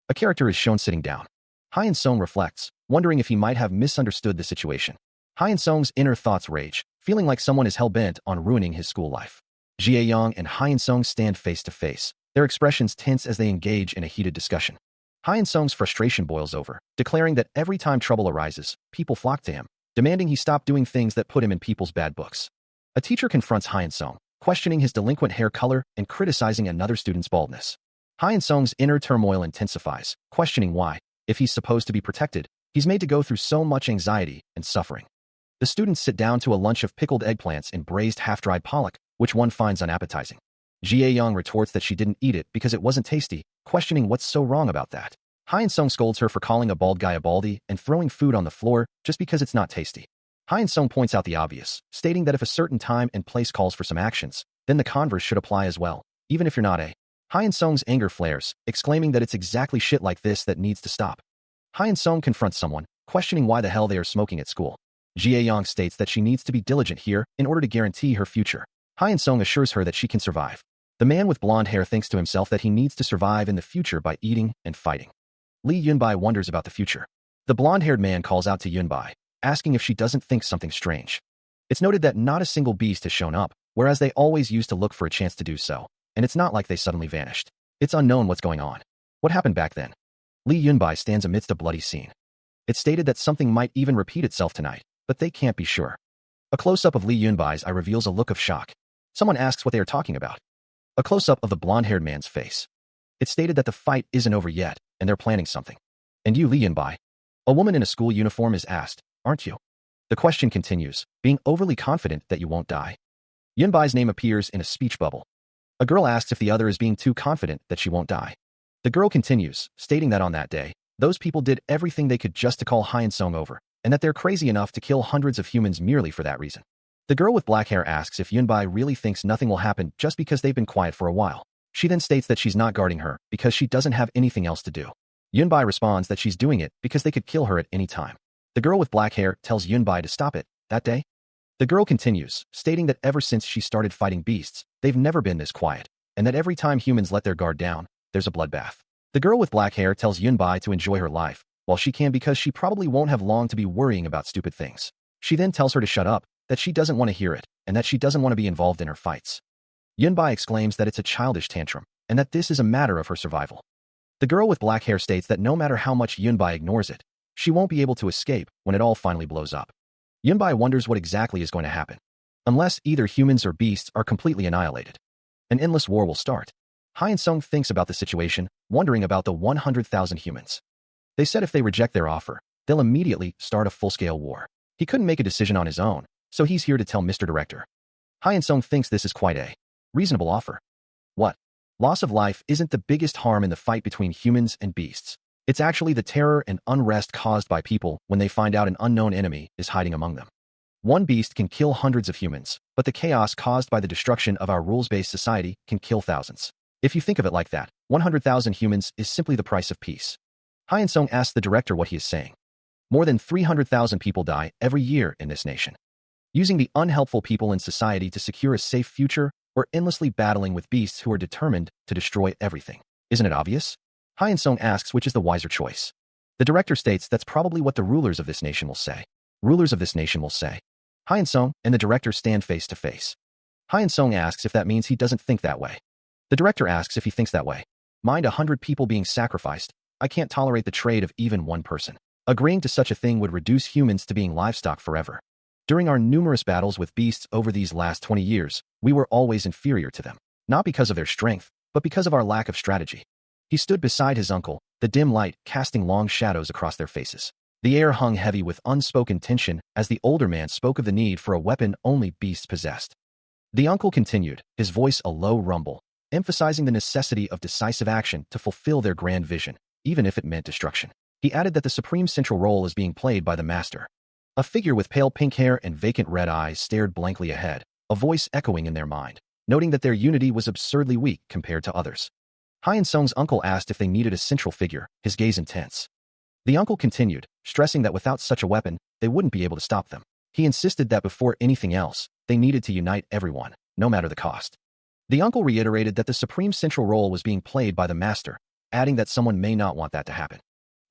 A character is shown sitting down. Hyun-sung reflects, wondering if he might have misunderstood the situation. Hyun-sung's inner thoughts rage, feeling like someone is hell-bent on ruining his school life. Jae-young and Hyun-sung stand face to face, their expressions tense as they engage in a heated discussion. Hyun-sung's frustration boils over, declaring that every time trouble arises, people flock to him, demanding he stop doing things that put him in people's bad books. A teacher confronts Hyun-sung, questioning his delinquent hair color and criticizing another student's baldness. Hyun-sung's inner turmoil intensifies, questioning why, if he's supposed to be protected, he's made to go through so much anxiety and suffering. The students sit down to a lunch of pickled eggplants and braised half-dried pollock, which one finds unappetizing. Jae-young retorts that she didn't eat it because it wasn't tasty, questioning what's so wrong about that. Hyun-sung scolds her for calling a bald guy a baldy and throwing food on the floor just because it's not tasty. Hyun-sung points out the obvious, stating that if a certain time and place calls for some actions, then the converse should apply as well, even if you're not a. Hyun-sung's anger flares, exclaiming that it's exactly shit like this that needs to stop. Hyun-sung confronts someone, questioning why the hell they are smoking at school. Jae-young states that she needs to be diligent here in order to guarantee her future. Hyun-sung assures her that she can survive. The man with blonde hair thinks to himself that he needs to survive in the future by eating and fighting. Lee Yunbai wonders about the future. The blonde-haired man calls out to Yunbai, asking if she doesn't think something strange. It's noted that not a single beast has shown up, whereas they always used to look for a chance to do so, and it's not like they suddenly vanished. It's unknown what's going on. What happened back then? Lee Yunbai stands amidst a bloody scene. It's stated that something might even repeat itself tonight, but they can't be sure. A close-up of Lee Yunbai's eye reveals a look of shock. Someone asks what they are talking about. A close-up of the blonde-haired man's face. It's stated that the fight isn't over yet, and they're planning something. And you, Lee Yunbai? A woman in a school uniform is asked, aren't you? The question continues, being overly confident that you won't die. Yunbai's name appears in a speech bubble. A girl asks if the other is being too confident that she won't die. The girl continues, stating that on that day, those people did everything they could just to call Hyun-sung over, and that they're crazy enough to kill hundreds of humans merely for that reason. The girl with black hair asks if Yunbai really thinks nothing will happen just because they've been quiet for a while. She then states that she's not guarding her because she doesn't have anything else to do. Yunbai responds that she's doing it because they could kill her at any time. The girl with black hair tells Yunbai to stop it, that day. The girl continues, stating that ever since she started fighting beasts, they've never been this quiet, and that every time humans let their guard down, there's a bloodbath. The girl with black hair tells Yunbai to enjoy her life, while she can because she probably won't have long to be worrying about stupid things. She then tells her to shut up, that she doesn't want to hear it, and that she doesn't want to be involved in her fights. Yunbai exclaims that it's a childish tantrum, and that this is a matter of her survival. The girl with black hair states that no matter how much Yunbai ignores it, she won't be able to escape when it all finally blows up. Yunbai wonders what exactly is going to happen. Unless either humans or beasts are completely annihilated, an endless war will start. Hyun-sung thinks about the situation, wondering about the 100,000 humans. They said if they reject their offer, they'll immediately start a full-scale war. He couldn't make a decision on his own, so he's here to tell Mr. Director. Hyun-sung thinks this is quite a reasonable offer. What? Loss of life isn't the biggest harm in the fight between humans and beasts. It's actually the terror and unrest caused by people when they find out an unknown enemy is hiding among them. One beast can kill hundreds of humans, but the chaos caused by the destruction of our rules-based society can kill thousands. If you think of it like that, 100,000 humans is simply the price of peace. Hyun-sung asks the director what he is saying. More than 300,000 people die every year in this nation. Using the unhelpful people in society to secure a safe future or endlessly battling with beasts who are determined to destroy everything. Isn't it obvious? Hyun-sung asks which is the wiser choice. The director states that's probably what the rulers of this nation will say. Rulers of this nation will say. Hyun-sung and the director stand face to face. Hyun-sung asks if that means he doesn't think that way. The director asks if he thinks that way. Mind 100 people being sacrificed, I can't tolerate the trade of even one person. Agreeing to such a thing would reduce humans to being livestock forever. During our numerous battles with beasts over these last 20 years, we were always inferior to them. Not because of their strength, but because of our lack of strategy. He stood beside his uncle, the dim light casting long shadows across their faces. The air hung heavy with unspoken tension as the older man spoke of the need for a weapon only beasts possessed. The uncle continued, his voice a low rumble, emphasizing the necessity of decisive action to fulfill their grand vision, even if it meant destruction. He added that the supreme central role is being played by the master. A figure with pale pink hair and vacant red eyes stared blankly ahead, a voice echoing in their mind, noting that their unity was absurdly weak compared to others. Hyun-sung's uncle asked if they needed a central figure, his gaze intense. The uncle continued, stressing that without such a weapon, they wouldn't be able to stop them. He insisted that before anything else, they needed to unite everyone, no matter the cost. The uncle reiterated that the supreme central role was being played by the master, adding that someone may not want that to happen.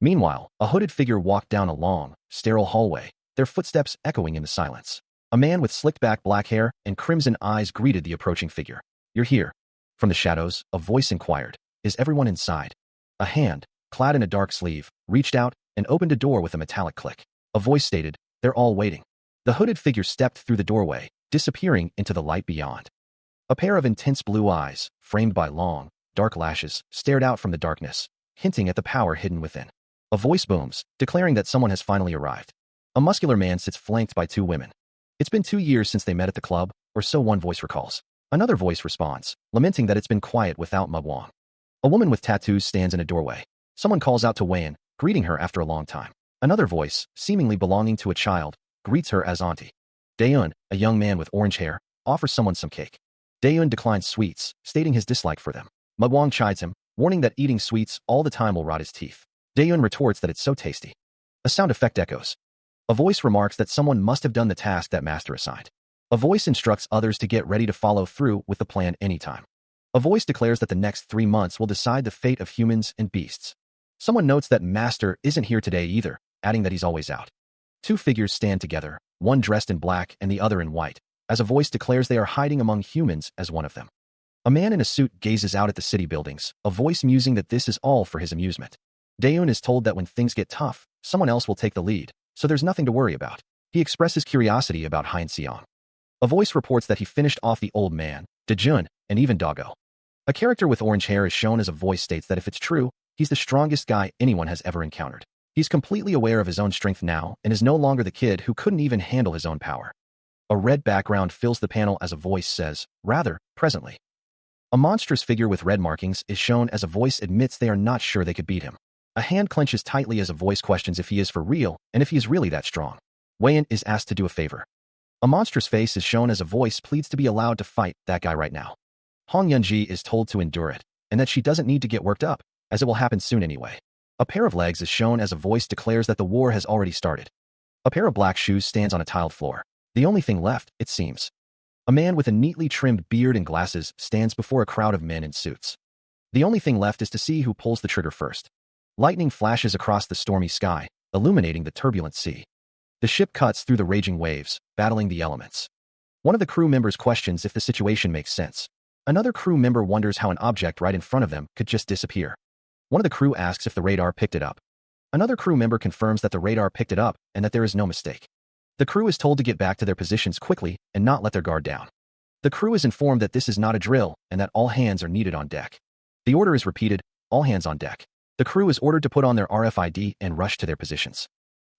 Meanwhile, a hooded figure walked down a long, sterile hallway, their footsteps echoing in the silence. A man with slicked-back black hair and crimson eyes greeted the approaching figure. "You're here." From the shadows, a voice inquired, "Is everyone inside?" A hand, clad in a dark sleeve, reached out and opened a door with a metallic click. A voice stated, "They're all waiting." The hooded figure stepped through the doorway, disappearing into the light beyond. A pair of intense blue eyes, framed by long, dark lashes, stared out from the darkness, hinting at the power hidden within. A voice booms, declaring that someone has finally arrived. A muscular man sits flanked by two women. It's been 2 years since they met at the club, or so one voice recalls. Another voice responds, lamenting that it's been quiet without Mubwang. A woman with tattoos stands in a doorway. Someone calls out to Wayan, greeting her after a long time. Another voice, seemingly belonging to a child, greets her as auntie. Daeun, a young man with orange hair, offers someone some cake. Daeun declines sweets, stating his dislike for them. Mubwang chides him, warning that eating sweets all the time will rot his teeth. Daeun retorts that it's so tasty. A sound effect echoes. A voice remarks that someone must have done the task that master assigned. A voice instructs others to get ready to follow through with the plan anytime. A voice declares that the next 3 months will decide the fate of humans and beasts. Someone notes that master isn't here today either, adding that he's always out. 2 figures stand together, one dressed in black and the other in white, as a voice declares they are hiding among humans as one of them. A man in a suit gazes out at the city buildings, a voice musing that this is all for his amusement. Daeun is told that when things get tough, someone else will take the lead, so there's nothing to worry about. He expresses curiosity about Hein Seong. A voice reports that he finished off the old man, Dejun, and even Doggo. A character with orange hair is shown as a voice states that if it's true, he's the strongest guy anyone has ever encountered. He's completely aware of his own strength now and is no longer the kid who couldn't even handle his own power. A red background fills the panel as a voice says, rather, presently. A monstrous figure with red markings is shown as a voice admits they are not sure they could beat him. A hand clenches tightly as a voice questions if he is for real and if he is really that strong. Wayan is asked to do a favor. A monstrous face is shown as a voice pleads to be allowed to fight that guy right now. Hong Yunji is told to endure it, and that she doesn't need to get worked up, as it will happen soon anyway. A pair of legs is shown as a voice declares that the war has already started. A pair of black shoes stands on a tiled floor. The only thing left, it seems. A man with a neatly trimmed beard and glasses stands before a crowd of men in suits. The only thing left is to see who pulls the trigger first. Lightning flashes across the stormy sky, illuminating the turbulent sea. The ship cuts through the raging waves, battling the elements. One of the crew members questions if the situation makes sense. Another crew member wonders how an object right in front of them could just disappear. One of the crew asks if the radar picked it up. Another crew member confirms that the radar picked it up and that there is no mistake. The crew is told to get back to their positions quickly and not let their guard down. The crew is informed that this is not a drill and that all hands are needed on deck. The order is repeated, all hands on deck. The crew is ordered to put on their RFID and rush to their positions.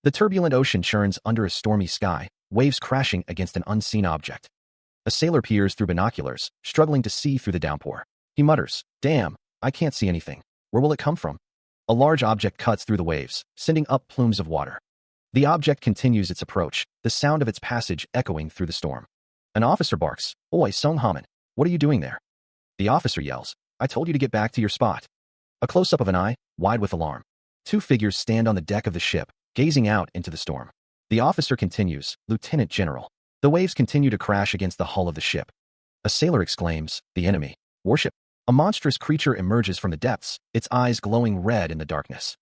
The turbulent ocean churns under a stormy sky, waves crashing against an unseen object. A sailor peers through binoculars, struggling to see through the downpour. He mutters, "Damn, I can't see anything. Where will it come from?" A large object cuts through the waves, sending up plumes of water. The object continues its approach, the sound of its passage echoing through the storm. An officer barks, "Oi, Sung Haman, what are you doing there?" The officer yells, "I told you to get back to your spot." A close-up of an eye, wide with alarm. 2 figures stand on the deck of the ship, gazing out into the storm. The officer continues, "Lieutenant General." The waves continue to crash against the hull of the ship. A sailor exclaims, "The enemy. Warship." A monstrous creature emerges from the depths, its eyes glowing red in the darkness.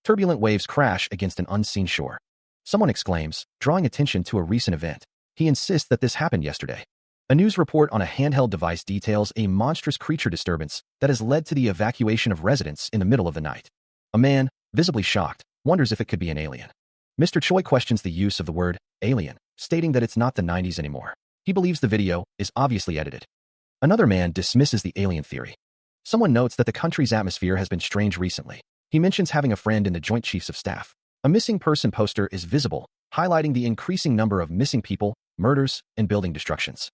Turbulent waves crash against an unseen shore. Someone exclaims, drawing attention to a recent event. He insists that this happened yesterday. A news report on a handheld device details a monstrous creature disturbance that has led to the evacuation of residents in the middle of the night. A man, visibly shocked, wonders if it could be an alien. Mr. Choi questions the use of the word alien, stating that it's not the 90s anymore. He believes the video is obviously edited. Another man dismisses the alien theory. Someone notes that the country's atmosphere has been strange recently. He mentions having a friend in the Joint Chiefs of Staff. A missing person poster is visible, highlighting the increasing number of missing people, murders, and building destructions.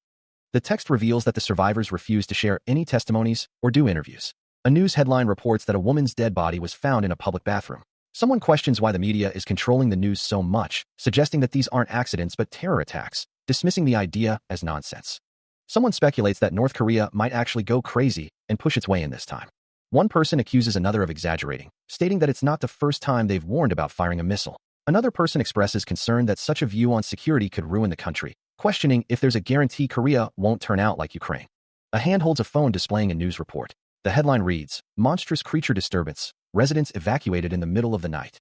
The text reveals that the survivors refuse to share any testimonies or do interviews. A news headline reports that a woman's dead body was found in a public bathroom. Someone questions why the media is controlling the news so much, suggesting that these aren't accidents but terror attacks, dismissing the idea as nonsense. Someone speculates that North Korea might actually go crazy and push its way in this time. One person accuses another of exaggerating, stating that it's not the first time they've warned about firing a missile. Another person expresses concern that such a view on security could ruin the country, questioning if there's a guarantee Korea won't turn out like Ukraine. A hand holds a phone displaying a news report. The headline reads, "Monstrous creature disturbance, residents evacuated in the middle of the night."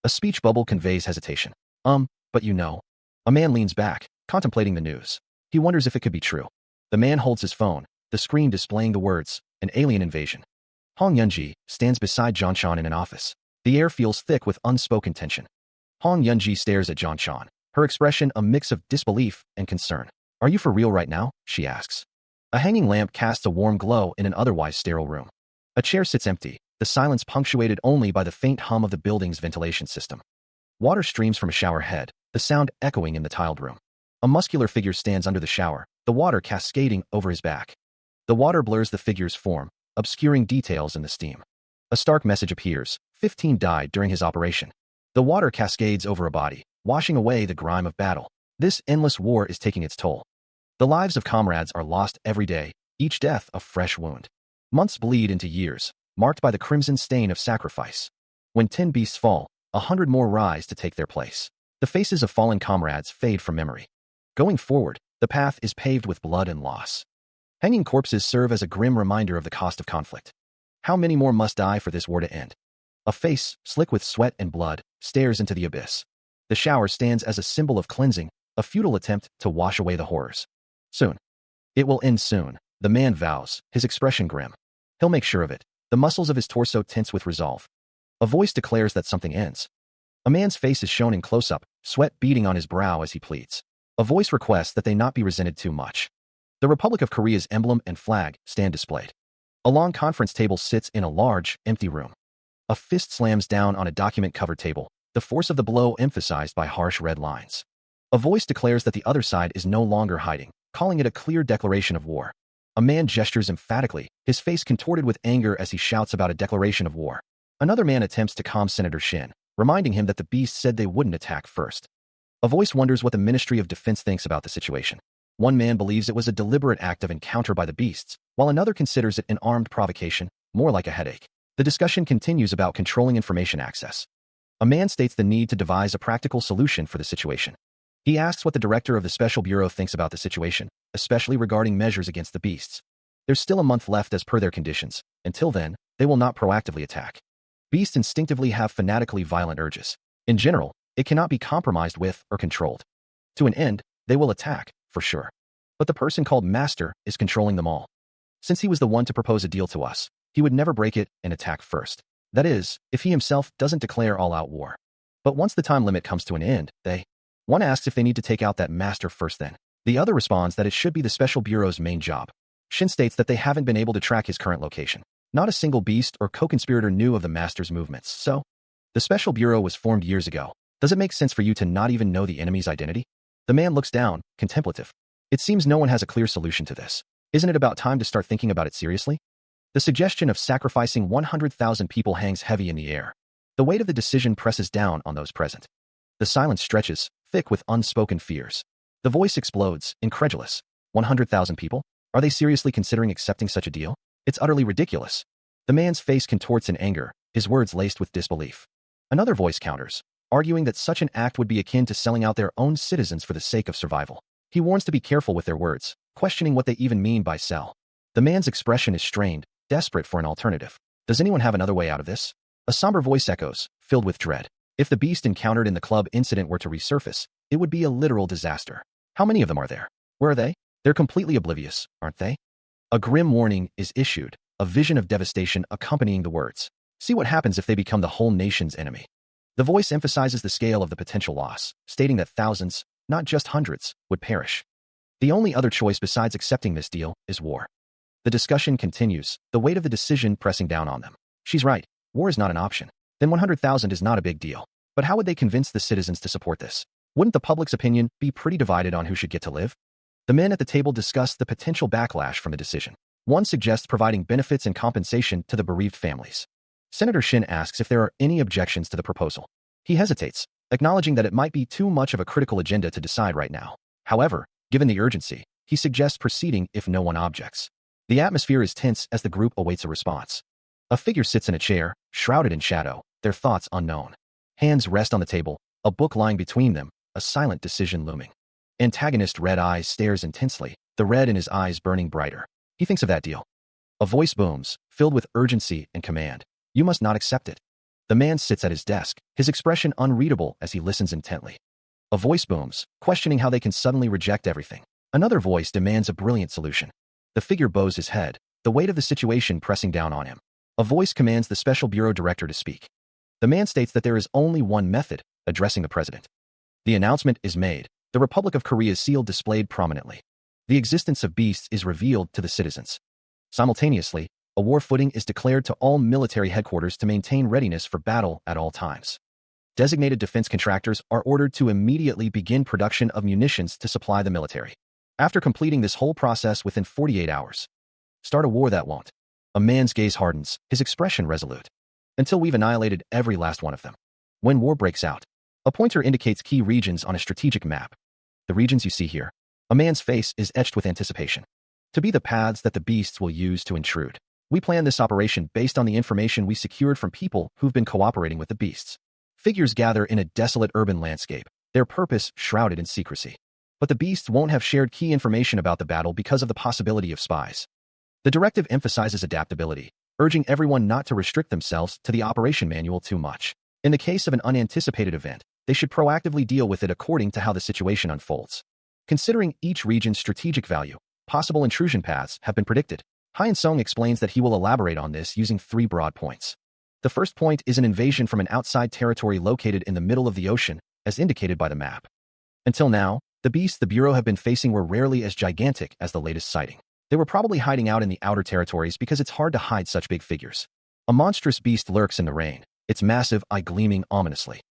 A speech bubble conveys hesitation. But you know. A man leans back, contemplating the news. He wonders if it could be true. The man holds his phone, the screen displaying the words, "An alien invasion." Hong Yunji stands beside John in an office. The air feels thick with unspoken tension. Hong Yunji stares at John, her expression a mix of disbelief and concern. "Are you for real right now?" she asks. A hanging lamp casts a warm glow in an otherwise sterile room. A chair sits empty, the silence punctuated only by the faint hum of the building's ventilation system. Water streams from a shower head, the sound echoing in the tiled room. A muscular figure stands under the shower, the water cascading over his back. The water blurs the figure's form, obscuring details in the steam. A stark message appears: 15 died during his operation. The water cascades over a body, washing away the grime of battle. This endless war is taking its toll. The lives of comrades are lost every day, each death a fresh wound. Months bleed into years, marked by the crimson stain of sacrifice. When 10 beasts fall, 100 more rise to take their place. The faces of fallen comrades fade from memory. Going forward, the path is paved with blood and loss. Hanging corpses serve as a grim reminder of the cost of conflict. How many more must die for this war to end? A face, slick with sweat and blood, stares into the abyss. The shower stands as a symbol of cleansing, a futile attempt to wash away the horrors. Soon. It will end soon, the man vows, his expression grim. He'll make sure of it. The muscles of his torso tense with resolve. A voice declares that something ends. A man's face is shown in close-up, sweat beading on his brow as he pleads. A voice requests that they not be resented too much. The Republic of Korea's emblem and flag stand displayed. A long conference table sits in a large, empty room. A fist slams down on a document-covered table, the force of the blow emphasized by harsh red lines. A voice declares that the other side is no longer hiding, calling it a clear declaration of war. A man gestures emphatically, his face contorted with anger as he shouts about a declaration of war. Another man attempts to calm Senator Shin, reminding him that the beast said they wouldn't attack first. A voice wonders what the Ministry of Defense thinks about the situation. One man believes it was a deliberate act of encounter by the beasts, while another considers it an armed provocation, more like a headache. The discussion continues about controlling information access. A man states the need to devise a practical solution for the situation. He asks what the director of the Special Bureau thinks about the situation, especially regarding measures against the beasts. There's still a month left as per their conditions. Until then, they will not proactively attack. Beasts instinctively have fanatically violent urges. In general, it cannot be compromised with or controlled. To an end, they will attack, for sure. But the person called Master is controlling them all. Since he was the one to propose a deal to us, he would never break it and attack first. That is, if he himself doesn't declare all-out war. But once the time limit comes to an end, one asks if they need to take out that Master first then. The other responds that it should be the Special Bureau's main job. Shin states that they haven't been able to track his current location. Not a single beast or co-conspirator knew of the Master's movements, so the Special Bureau was formed years ago. Does it make sense for you to not even know the enemy's identity? The man looks down, contemplative. It seems no one has a clear solution to this. Isn't it about time to start thinking about it seriously? The suggestion of sacrificing 100,000 people hangs heavy in the air. The weight of the decision presses down on those present. The silence stretches, thick with unspoken fears. The voice explodes, incredulous. 100,000 people? Are they seriously considering accepting such a deal? It's utterly ridiculous. The man's face contorts in anger, his words laced with disbelief. Another voice counters, arguing that such an act would be akin to selling out their own citizens for the sake of survival. He warns to be careful with their words, questioning what they even mean by sell. The man's expression is strained, desperate for an alternative. Does anyone have another way out of this? A somber voice echoes, filled with dread. If the beast encountered in the club incident were to resurface, it would be a literal disaster. How many of them are there? Where are they? They're completely oblivious, aren't they? A grim warning is issued, a vision of devastation accompanying the words. See what happens if they become the whole nation's enemy. The voice emphasizes the scale of the potential loss, stating that thousands, not just hundreds, would perish. The only other choice besides accepting this deal is war. The discussion continues, the weight of the decision pressing down on them. She's right, war is not an option. Then 100,000 is not a big deal. But how would they convince the citizens to support this? Wouldn't the public's opinion be pretty divided on who should get to live? The men at the table discuss the potential backlash from the decision. One suggests providing benefits and compensation to the bereaved families. Senator Shin asks if there are any objections to the proposal. He hesitates, acknowledging that it might be too much of a critical agenda to decide right now. However, given the urgency, he suggests proceeding if no one objects. The atmosphere is tense as the group awaits a response. A figure sits in a chair, shrouded in shadow, their thoughts unknown. Hands rest on the table, a book lying between them, a silent decision looming. Antagonist red eyes stares intensely, the red in his eyes burning brighter. He thinks of that deal. A voice booms, filled with urgency and command. You must not accept it. The man sits at his desk, his expression unreadable as he listens intently. A voice booms, questioning how they can suddenly reject everything. Another voice demands a brilliant solution. The figure bows his head, the weight of the situation pressing down on him. A voice commands the Special Bureau director to speak. The man states that there is only one method, addressing the president. The announcement is made. The Republic of Korea's seal displayed prominently. The existence of beasts is revealed to the citizens. Simultaneously, a war footing is declared to all military headquarters to maintain readiness for battle at all times. Designated defense contractors are ordered to immediately begin production of munitions to supply the military. After completing this whole process within 48 hours, start a war that won't. A man's gaze hardens, his expression resolute. Until we've annihilated every last one of them. When war breaks out, a pointer indicates key regions on a strategic map. The regions you see here. A man's face is etched with anticipation. To be the paths that the beasts will use to intrude. We plan this operation based on the information we secured from people who've been cooperating with the beasts. Figures gather in a desolate urban landscape, their purpose shrouded in secrecy. But the beasts won't have shared key information about the battle because of the possibility of spies. The directive emphasizes adaptability, urging everyone not to restrict themselves to the operation manual too much. In the case of an unanticipated event, they should proactively deal with it according to how the situation unfolds. Considering each region's strategic value, possible intrusion paths have been predicted. Hyun Sung explains that he will elaborate on this using 3 broad points. The first point is an invasion from an outside territory located in the middle of the ocean, as indicated by the map. Until now, the beasts the Bureau have been facing were rarely as gigantic as the latest sighting. They were probably hiding out in the outer territories because it's hard to hide such big figures. A monstrous beast lurks in the rain, its massive eye gleaming ominously.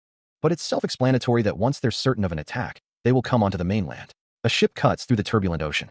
But it's self-explanatory that once they're certain of an attack, they will come onto the mainland. A ship cuts through the turbulent ocean.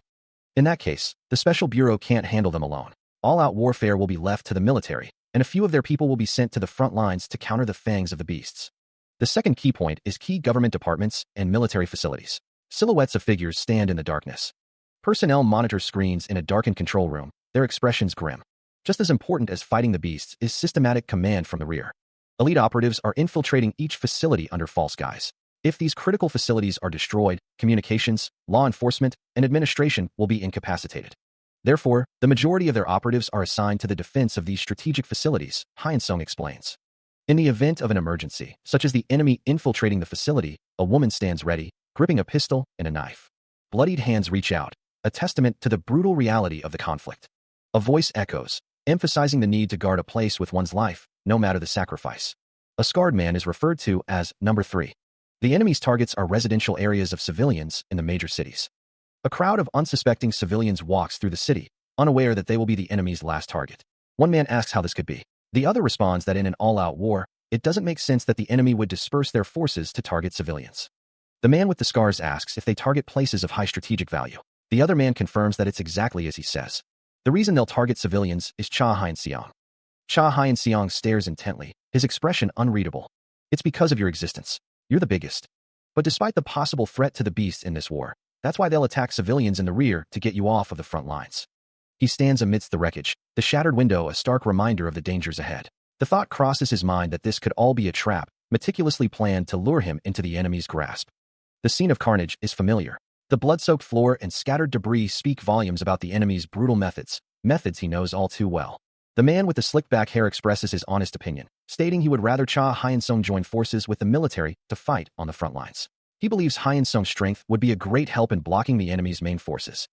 In that case, the Special Bureau can't handle them alone. All-out warfare will be left to the military, and a few of their people will be sent to the front lines to counter the fangs of the beasts. The second key point is key government departments and military facilities. Silhouettes of figures stand in the darkness. Personnel monitor screens in a darkened control room, their expressions grim. Just as important as fighting the beasts is systematic command from the rear. Elite operatives are infiltrating each facility under false guise. If these critical facilities are destroyed, communications, law enforcement, and administration will be incapacitated. Therefore, the majority of their operatives are assigned to the defense of these strategic facilities, Hyun Sung explains. In the event of an emergency, such as the enemy infiltrating the facility, a woman stands ready, gripping a pistol and a knife. Bloodied hands reach out, a testament to the brutal reality of the conflict. A voice echoes, emphasizing the need to guard a place with one's life, no matter the sacrifice. A scarred man is referred to as number 3. The enemy's targets are residential areas of civilians in the major cities. A crowd of unsuspecting civilians walks through the city, unaware that they will be the enemy's last target. One man asks how this could be. The other responds that in an all-out war, it doesn't make sense that the enemy would disperse their forces to target civilians. The man with the scars asks if they target places of high strategic value. The other man confirms that it's exactly as he says. The reason they'll target civilians is Cha Hyun-seong. Cha Hyun-seong stares intently, his expression unreadable. It's because of your existence. You're the biggest. But despite the possible threat to the beasts in this war, that's why they'll attack civilians in the rear to get you off of the front lines. He stands amidst the wreckage, the shattered window a stark reminder of the dangers ahead. The thought crosses his mind that this could all be a trap, meticulously planned to lure him into the enemy's grasp. The scene of carnage is familiar. The blood-soaked floor and scattered debris speak volumes about the enemy's brutal methods he knows all too well. The man with the slicked-back hair expresses his honest opinion, stating he would rather Cha Hyun-sung join forces with the military to fight on the front lines. He believes Hyun-sung's strength would be a great help in blocking the enemy's main forces.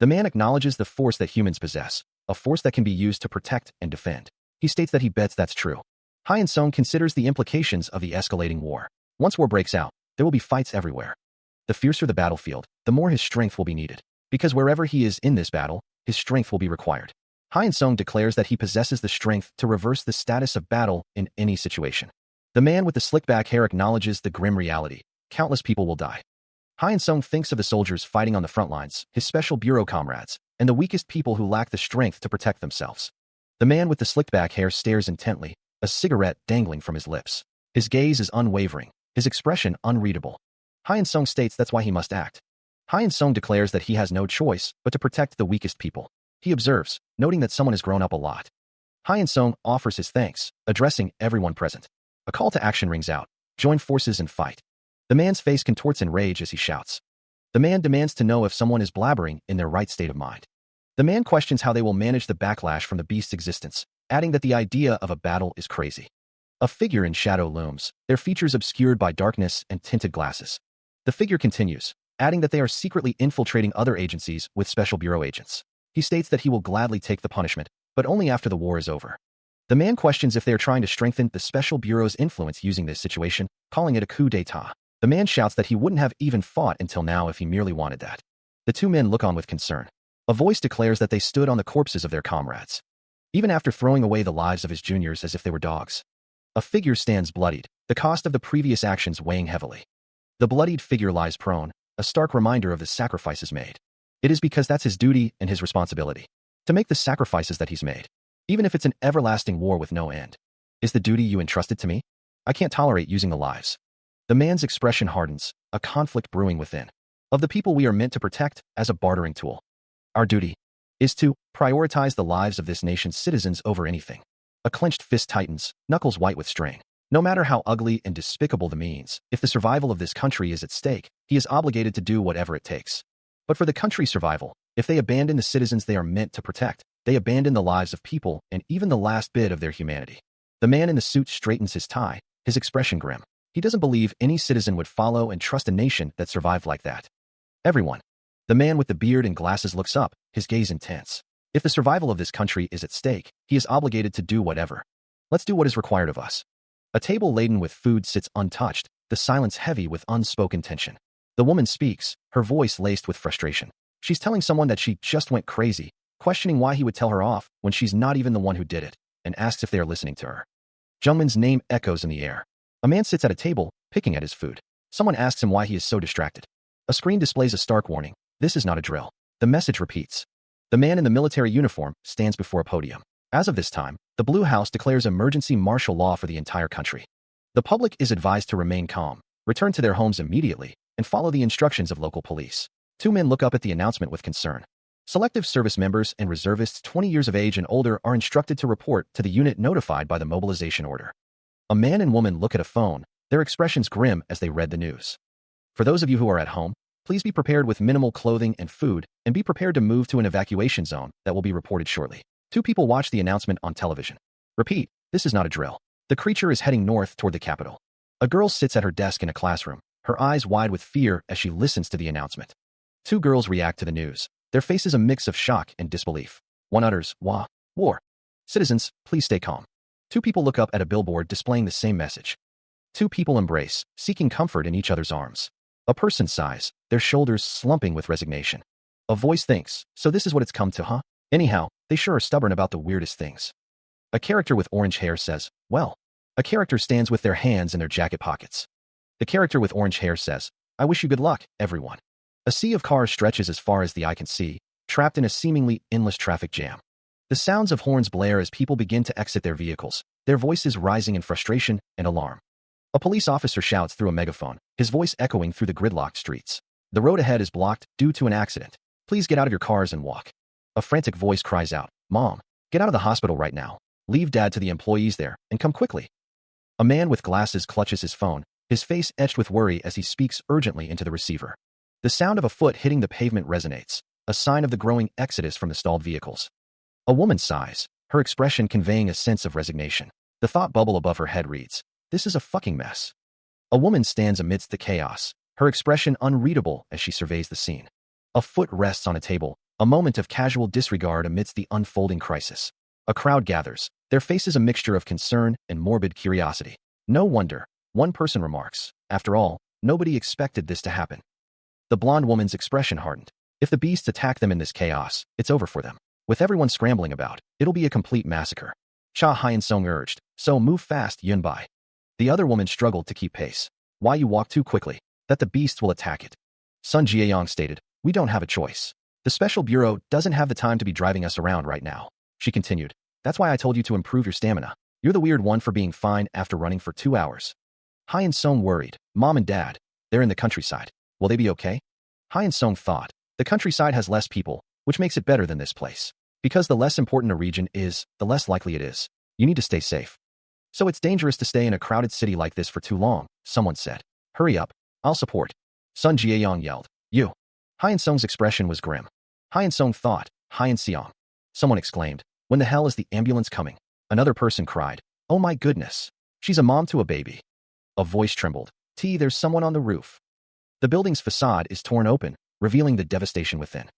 The man acknowledges the force that humans possess, a force that can be used to protect and defend. He states that he bets that's true. Hyun-sung considers the implications of the escalating war. Once war breaks out, there will be fights everywhere. The fiercer the battlefield, the more his strength will be needed. Because wherever he is in this battle, his strength will be required. Hyun Sung declares that he possesses the strength to reverse the status of battle in any situation. The man with the slick-back hair acknowledges the grim reality. Countless people will die. Hyun Sung thinks of the soldiers fighting on the front lines, his special bureau comrades, and the weakest people who lack the strength to protect themselves. The man with the slick-back hair stares intently, a cigarette dangling from his lips. His gaze is unwavering, his expression unreadable. Hyun Sung states that's why he must act. Hyun Sung declares that he has no choice but to protect the weakest people. He observes, noting that someone has grown up a lot. Hyun Sung offers his thanks, addressing everyone present. A call to action rings out. Join forces and fight. The man's face contorts in rage as he shouts. The man demands to know if someone is blabbering in their right state of mind. The man questions how they will manage the backlash from the beast's existence, adding that the idea of a battle is crazy. A figure in shadow looms, their features obscured by darkness and tinted glasses. The figure continues, adding that they are secretly infiltrating other agencies with Special Bureau agents. He states that he will gladly take the punishment, but only after the war is over. The man questions if they are trying to strengthen the Special Bureau's influence using this situation, calling it a coup d'etat. The man shouts that he wouldn't have even fought until now if he merely wanted that. The two men look on with concern. A voice declares that they stood on the corpses of their comrades, even after throwing away the lives of his juniors as if they were dogs. A figure stands bloodied, the cost of the previous actions weighing heavily. The bloodied figure lies prone, a stark reminder of the sacrifices made. It is because that's his duty and his responsibility. To make the sacrifices that he's made. Even if it's an everlasting war with no end. Is the duty you entrusted to me? I can't tolerate using the lives. The man's expression hardens, a conflict brewing within. Of the people we are meant to protect as a bartering tool. Our duty is to prioritize the lives of this nation's citizens over anything. A clenched fist tightens, knuckles white with strain. No matter how ugly and despicable the means, if the survival of this country is at stake, he is obligated to do whatever it takes. But for the country's survival, if they abandon the citizens they are meant to protect, they abandon the lives of people and even the last bit of their humanity. The man in the suit straightens his tie, his expression grim. He doesn't believe any citizen would follow and trust a nation that survived like that. Everyone. The man with the beard and glasses looks up, his gaze intense. If the survival of this country is at stake, he is obligated to do whatever. Let's do what is required of us. A table laden with food sits untouched, the silence heavy with unspoken tension. The woman speaks, her voice laced with frustration. She's telling someone that she just went crazy, questioning why he would tell her off when she's not even the one who did it, and asks if they are listening to her. Jungmin's name echoes in the air. A man sits at a table, picking at his food. Someone asks him why he is so distracted. A screen displays a stark warning. This is not a drill. The message repeats. The man in the military uniform stands before a podium. As of this time, the Blue House declares emergency martial law for the entire country. The public is advised to remain calm, return to their homes immediately, and follow the instructions of local police. Two men look up at the announcement with concern. Selective service members and reservists 20 years of age and older are instructed to report to the unit notified by the mobilization order. A man and woman look at a phone, their expressions grim as they read the news. For those of you who are at home, please be prepared with minimal clothing and food, and be prepared to move to an evacuation zone that will be reported shortly. Two people watch the announcement on television. Repeat, this is not a drill. The creature is heading north toward the capital. A girl sits at her desk in a classroom, her eyes wide with fear as she listens to the announcement. Two girls react to the news, their faces a mix of shock and disbelief. One utters, "Wah, war. Citizens, please stay calm." Two people look up at a billboard displaying the same message. Two people embrace, seeking comfort in each other's arms. A person sighs, their shoulders slumping with resignation. A voice thinks, so this is what it's come to, huh? Anyhow, they sure are stubborn about the weirdest things. A character with orange hair says, well. A character stands with their hands in their jacket pockets. The character with orange hair says, I wish you good luck, everyone. A sea of cars stretches as far as the eye can see, trapped in a seemingly endless traffic jam. The sounds of horns blare as people begin to exit their vehicles, their voices rising in frustration and alarm. A police officer shouts through a megaphone, his voice echoing through the gridlocked streets. The road ahead is blocked due to an accident. Please get out of your cars and walk. A frantic voice cries out, Mom, get out of the hospital right now. Leave Dad to the employees there, and come quickly. A man with glasses clutches his phone, his face etched with worry as he speaks urgently into the receiver. The sound of a foot hitting the pavement resonates, a sign of the growing exodus from the stalled vehicles. A woman sighs, her expression conveying a sense of resignation. The thought bubble above her head reads, this is a fucking mess. A woman stands amidst the chaos, her expression unreadable as she surveys the scene. A foot rests on a table, a moment of casual disregard amidst the unfolding crisis. A crowd gathers, their faces a mixture of concern and morbid curiosity. No wonder, one person remarks, after all, nobody expected this to happen. The blonde woman's expression hardened. If the beasts attack them in this chaos, it's over for them. With everyone scrambling about, it'll be a complete massacre. Cha Hyun-sung urged, so move fast, Yunbai. The other woman struggled to keep pace. Why you walk too quickly? That the beasts will attack it. Sun Jieyong stated, we don't have a choice. The Special Bureau doesn't have the time to be driving us around right now. She continued, that's why I told you to improve your stamina. You're the weird one for being fine after running for 2 hours. Hyun-sung worried, Mom and Dad, they're in the countryside. Will they be okay? Hyun-sung thought, the countryside has less people, which makes it better than this place. Because the less important a region is, the less likely it is. You need to stay safe. So it's dangerous to stay in a crowded city like this for too long, someone said. Hurry up, I'll support. Sun Jieyong yelled, you. Hyun-sung's expression was grim. Hyun-sung thought, Hyun-seong. Someone exclaimed, when the hell is the ambulance coming? Another person cried, oh my goodness. She's a mom to a baby. A voice trembled, there's someone on the roof. The building's facade is torn open, revealing the devastation within.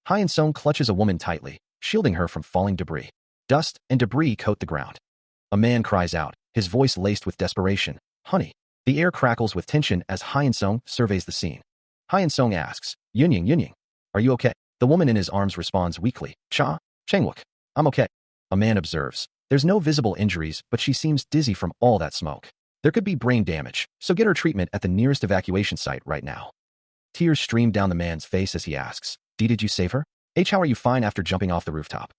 Hyun-sung clutches a woman tightly, shielding her from falling debris. Dust and debris coat the ground. A man cries out, his voice laced with desperation, honey. The air crackles with tension as Hyun-sung surveys the scene. Hyun-sung asks, Yunying, are you okay? The woman in his arms responds weakly, Cha, Changwook, I'm okay. A man observes, there's no visible injuries, but she seems dizzy from all that smoke. There could be brain damage, so get her treatment at the nearest evacuation site right now. Tears stream down the man's face as he asks, Did you save her? How are you fine after jumping off the rooftop?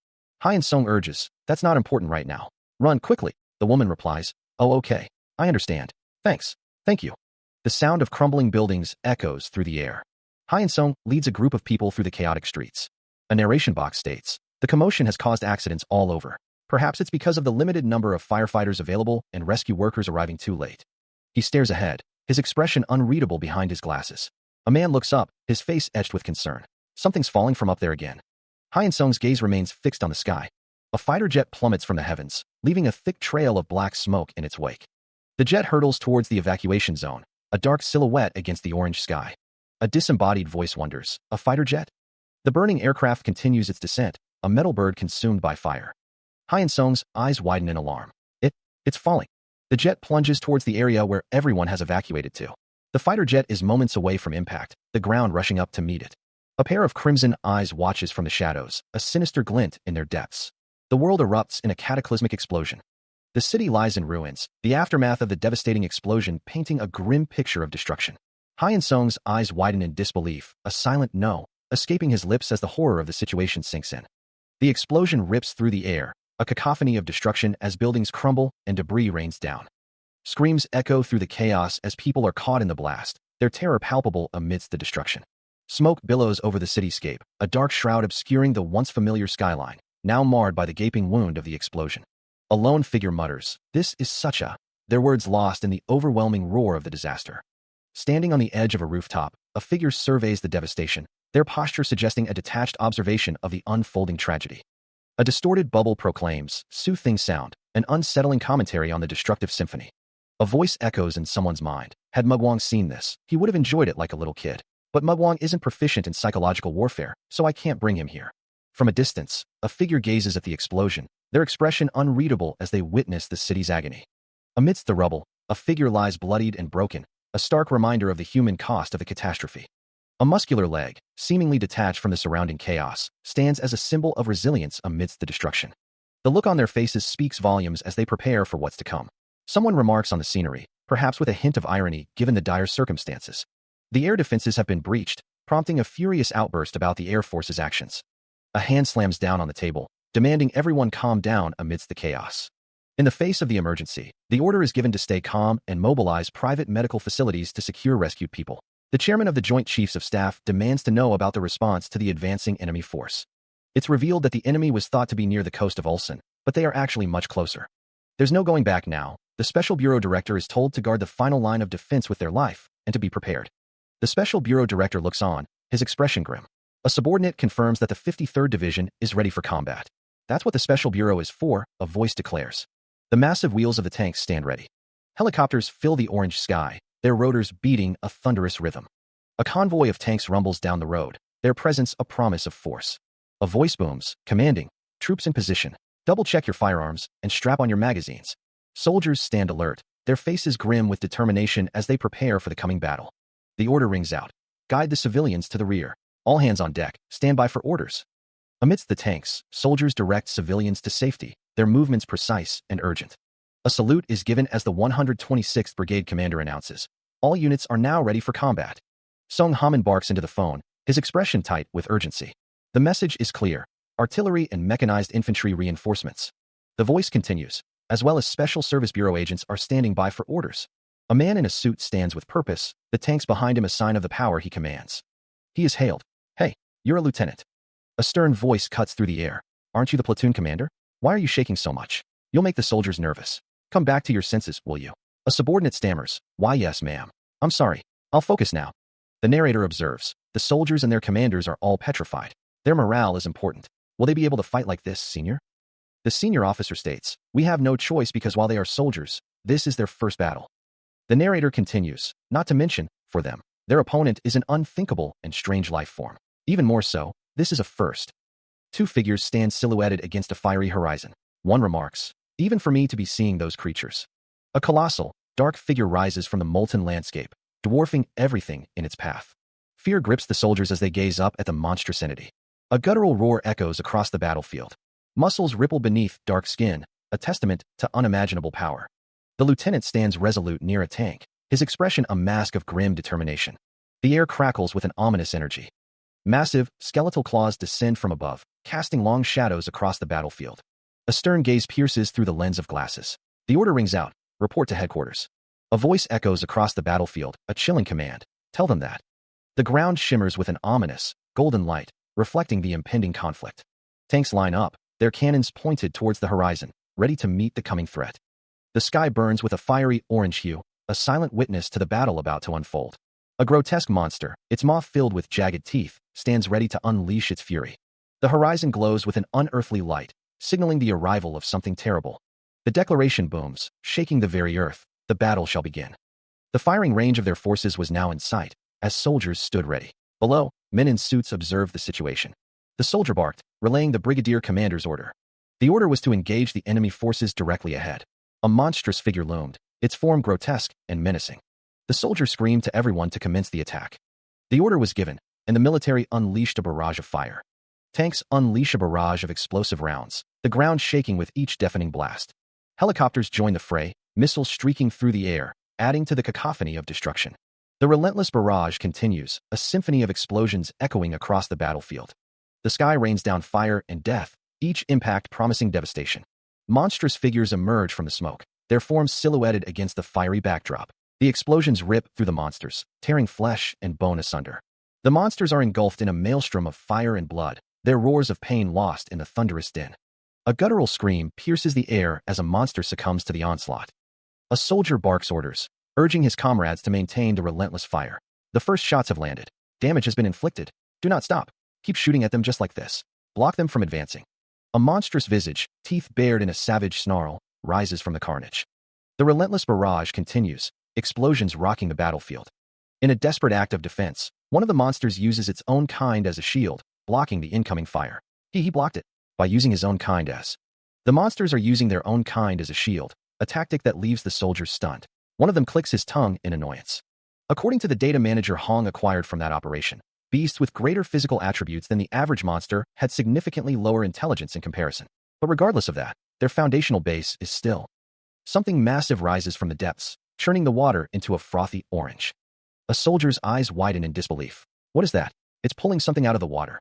Hyun Sung urges, that's not important right now. Run quickly. The woman replies, oh okay. I understand. Thanks. Thank you. The sound of crumbling buildings echoes through the air. Hyun Sung leads a group of people through the chaotic streets. A narration box states, the commotion has caused accidents all over. Perhaps it's because of the limited number of firefighters available and rescue workers arriving too late. He stares ahead, his expression unreadable behind his glasses. A man looks up, his face etched with concern. Something's falling from up there again. Hyun Sung's gaze remains fixed on the sky. A fighter jet plummets from the heavens, leaving a thick trail of black smoke in its wake. The jet hurtles towards the evacuation zone, a dark silhouette against the orange sky. A disembodied voice wonders, a fighter jet? The burning aircraft continues its descent, a metal bird consumed by fire. Hyun Sung's eyes widen in alarm. It's falling. The jet plunges towards the area where everyone has evacuated to. The fighter jet is moments away from impact, the ground rushing up to meet it. A pair of crimson eyes watches from the shadows, a sinister glint in their depths. The world erupts in a cataclysmic explosion. The city lies in ruins, the aftermath of the devastating explosion painting a grim picture of destruction. Hyun Sung's eyes widen in disbelief, a silent no, escaping his lips as the horror of the situation sinks in. The explosion rips through the air, a cacophony of destruction as buildings crumble and debris rains down. Screams echo through the chaos as people are caught in the blast, their terror palpable amidst the destruction. Smoke billows over the cityscape, a dark shroud obscuring the once familiar skyline, now marred by the gaping wound of the explosion. A lone figure mutters, this is such a... Their words lost in the overwhelming roar of the disaster. Standing on the edge of a rooftop, a figure surveys the devastation, their posture suggesting a detached observation of the unfolding tragedy. A distorted bubble proclaims, soothing sound, an unsettling commentary on the destructive symphony. A voice echoes in someone's mind. Had Mugwang seen this, he would have enjoyed it like a little kid. But Mugwang isn't proficient in psychological warfare, so I can't bring him here. From a distance, a figure gazes at the explosion, their expression unreadable as they witness the city's agony. Amidst the rubble, a figure lies bloodied and broken, a stark reminder of the human cost of the catastrophe. A muscular leg, seemingly detached from the surrounding chaos, stands as a symbol of resilience amidst the destruction. The look on their faces speaks volumes as they prepare for what's to come. Someone remarks on the scenery, perhaps with a hint of irony given the dire circumstances. The air defenses have been breached, prompting a furious outburst about the Air Force's actions. A hand slams down on the table, demanding everyone calm down amidst the chaos. In the face of the emergency, the order is given to stay calm and mobilize private medical facilities to secure rescued people. The chairman of the Joint Chiefs of Staff demands to know about the response to the advancing enemy force. It's revealed that the enemy was thought to be near the coast of Ulsan, but they are actually much closer. There's no going back now. The Special Bureau Director is told to guard the final line of defense with their life, and to be prepared. The Special Bureau Director looks on, his expression grim. A subordinate confirms that the 53rd Division is ready for combat. That's what the Special Bureau is for, a voice declares. The massive wheels of the tanks stand ready. Helicopters fill the orange sky, their rotors beating a thunderous rhythm. A convoy of tanks rumbles down the road, their presence a promise of force. A voice booms, commanding, troops in position, double-check your firearms, and strap on your magazines. Soldiers stand alert, their faces grim with determination as they prepare for the coming battle. The order rings out. Guide the civilians to the rear. All hands on deck, stand by for orders. Amidst the tanks, soldiers direct civilians to safety, their movements precise and urgent. A salute is given as the 126th Brigade commander announces, all units are now ready for combat. Sung Haman barks into the phone, his expression tight with urgency. The message is clear, artillery and mechanized infantry reinforcements. The voice continues, as well as Special Service Bureau agents are standing by for orders. A man in a suit stands with purpose, the tanks behind him a sign of the power he commands. He is hailed. Hey, you're a lieutenant. A stern voice cuts through the air. Aren't you the platoon commander? Why are you shaking so much? You'll make the soldiers nervous. Come back to your senses, will you? A subordinate stammers. Why yes, ma'am. I'm sorry. I'll focus now. The narrator observes. The soldiers and their commanders are all petrified. Their morale is important. Will they be able to fight like this, senior? The senior officer states, we have no choice because while they are soldiers, this is their first battle. The narrator continues, not to mention, for them, their opponent is an unthinkable and strange life form. Even more so, this is a first. Two figures stand silhouetted against a fiery horizon. One remarks, even for me to be seeing those creatures. A colossal, dark figure rises from the molten landscape, dwarfing everything in its path. Fear grips the soldiers as they gaze up at the monstrous entity. A guttural roar echoes across the battlefield. Muscles ripple beneath dark skin, a testament to unimaginable power. The lieutenant stands resolute near a tank, his expression a mask of grim determination. The air crackles with an ominous energy. Massive, skeletal claws descend from above, casting long shadows across the battlefield. A stern gaze pierces through the lens of glasses. The order rings out, report to headquarters. A voice echoes across the battlefield, a chilling command. Tell them that. The ground shimmers with an ominous, golden light, reflecting the impending conflict. Tanks line up, their cannons pointed towards the horizon, ready to meet the coming threat. The sky burns with a fiery orange hue, a silent witness to the battle about to unfold. A grotesque monster, its maw filled with jagged teeth, stands ready to unleash its fury. The horizon glows with an unearthly light, signaling the arrival of something terrible. The declaration booms, shaking the very earth. The battle shall begin. The firing range of their forces was now in sight, as soldiers stood ready. Below, men in suits observed the situation. The soldier barked, relaying the brigadier commander's order. The order was to engage the enemy forces directly ahead. A monstrous figure loomed, its form grotesque and menacing. The soldier screamed to everyone to commence the attack. The order was given, and the military unleashed a barrage of fire. Tanks unleash a barrage of explosive rounds, the ground shaking with each deafening blast. Helicopters join the fray, missiles streaking through the air, adding to the cacophony of destruction. The relentless barrage continues, a symphony of explosions echoing across the battlefield. The sky rains down fire and death, each impact promising devastation. Monstrous figures emerge from the smoke, their forms silhouetted against the fiery backdrop. The explosions rip through the monsters, tearing flesh and bone asunder. The monsters are engulfed in a maelstrom of fire and blood, their roars of pain lost in the thunderous din. A guttural scream pierces the air as a monster succumbs to the onslaught. A soldier barks orders, urging his comrades to maintain the relentless fire. The first shots have landed. Damage has been inflicted. Do not stop. Keep shooting at them just like this. Block them from advancing. A monstrous visage, teeth bared in a savage snarl, rises from the carnage. The relentless barrage continues, explosions rocking the battlefield. In a desperate act of defense, one of the monsters uses its own kind as a shield, blocking the incoming fire. He blocked it by using his own kind as. The monsters are using their own kind as a shield, a tactic that leaves the soldiers stunned. One of them clicks his tongue in annoyance. According to the data manager Hong acquired from that operation, beasts with greater physical attributes than the average monster had significantly lower intelligence in comparison. But regardless of that, their foundational base is still. Something massive rises from the depths, churning the water into a frothy orange. A soldier's eyes widen in disbelief. What is that? It's pulling something out of the water.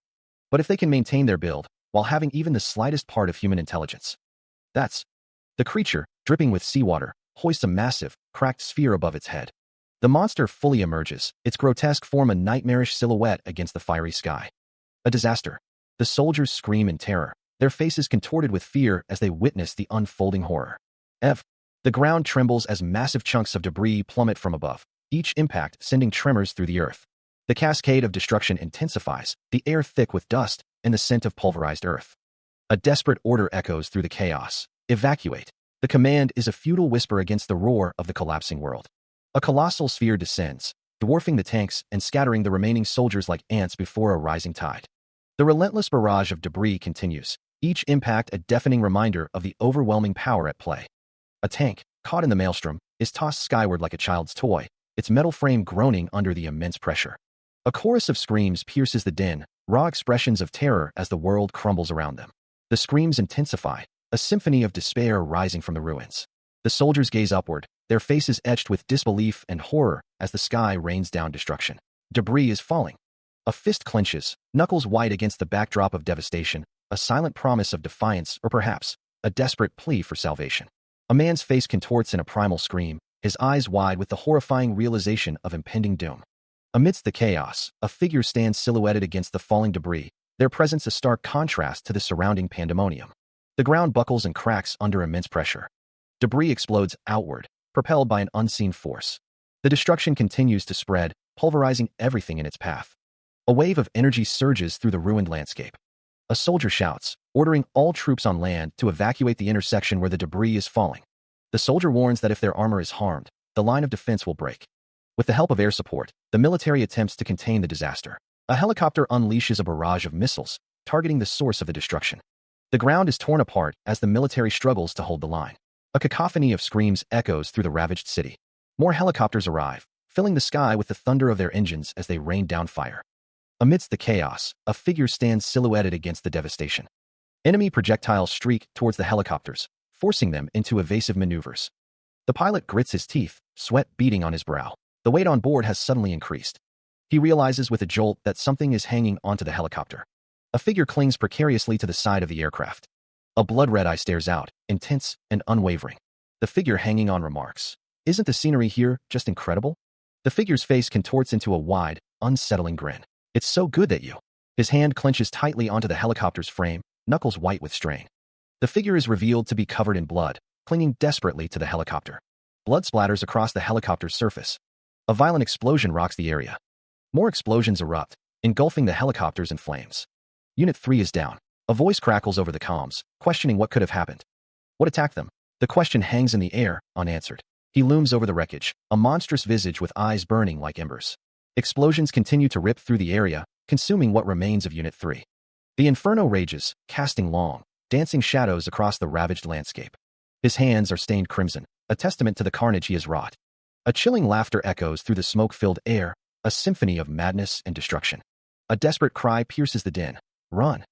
But if they can maintain their build, while having even the slightest part of human intelligence. That's. The creature, dripping with seawater, hoists a massive, cracked sphere above its head. The monster fully emerges, its grotesque form a nightmarish silhouette against the fiery sky. A disaster. The soldiers scream in terror, their faces contorted with fear as they witness the unfolding horror. The ground trembles as massive chunks of debris plummet from above, each impact sending tremors through the earth. The cascade of destruction intensifies, the air thick with dust and the scent of pulverized earth. A desperate order echoes through the chaos. Evacuate. The command is a futile whisper against the roar of the collapsing world. A colossal sphere descends, dwarfing the tanks and scattering the remaining soldiers like ants before a rising tide. The relentless barrage of debris continues, each impact a deafening reminder of the overwhelming power at play. A tank, caught in the maelstrom, is tossed skyward like a child's toy, its metal frame groaning under the immense pressure. A chorus of screams pierces the din, raw expressions of terror as the world crumbles around them. The screams intensify, a symphony of despair rising from the ruins. The soldiers gaze upward, their faces etched with disbelief and horror as the sky rains down destruction. Debris is falling. A fist clenches, knuckles white against the backdrop of devastation, a silent promise of defiance or perhaps a desperate plea for salvation. A man's face contorts in a primal scream, his eyes wide with the horrifying realization of impending doom. Amidst the chaos, a figure stands silhouetted against the falling debris, their presence a stark contrast to the surrounding pandemonium. The ground buckles and cracks under immense pressure. Debris explodes outward, propelled by an unseen force. The destruction continues to spread, pulverizing everything in its path. A wave of energy surges through the ruined landscape. A soldier shouts, ordering all troops on land to evacuate the intersection where the debris is falling. The soldier warns that if their armor is harmed, the line of defense will break. With the help of air support, the military attempts to contain the disaster. A helicopter unleashes a barrage of missiles, targeting the source of the destruction. The ground is torn apart as the military struggles to hold the line. A cacophony of screams echoes through the ravaged city. More helicopters arrive, filling the sky with the thunder of their engines as they rain down fire. Amidst the chaos, a figure stands silhouetted against the devastation. Enemy projectiles streak towards the helicopters, forcing them into evasive maneuvers. The pilot grits his teeth, sweat beading on his brow. The weight on board has suddenly increased. He realizes with a jolt that something is hanging onto the helicopter. A figure clings precariously to the side of the aircraft. A blood-red eye stares out, intense and unwavering. The figure hanging on remarks, "Isn't the scenery here just incredible?" The figure's face contorts into a wide, unsettling grin. "It's so good that you..." His hand clenches tightly onto the helicopter's frame, knuckles white with strain. The figure is revealed to be covered in blood, clinging desperately to the helicopter. Blood splatters across the helicopter's surface. A violent explosion rocks the area. More explosions erupt, engulfing the helicopters in flames. Unit 3 is down. A voice crackles over the comms, questioning what could have happened. What attacked them? The question hangs in the air, unanswered. He looms over the wreckage, a monstrous visage with eyes burning like embers. Explosions continue to rip through the area, consuming what remains of Unit 3. The inferno rages, casting long, dancing shadows across the ravaged landscape. His hands are stained crimson, a testament to the carnage he has wrought. A chilling laughter echoes through the smoke-filled air, a symphony of madness and destruction. A desperate cry pierces the din. Run!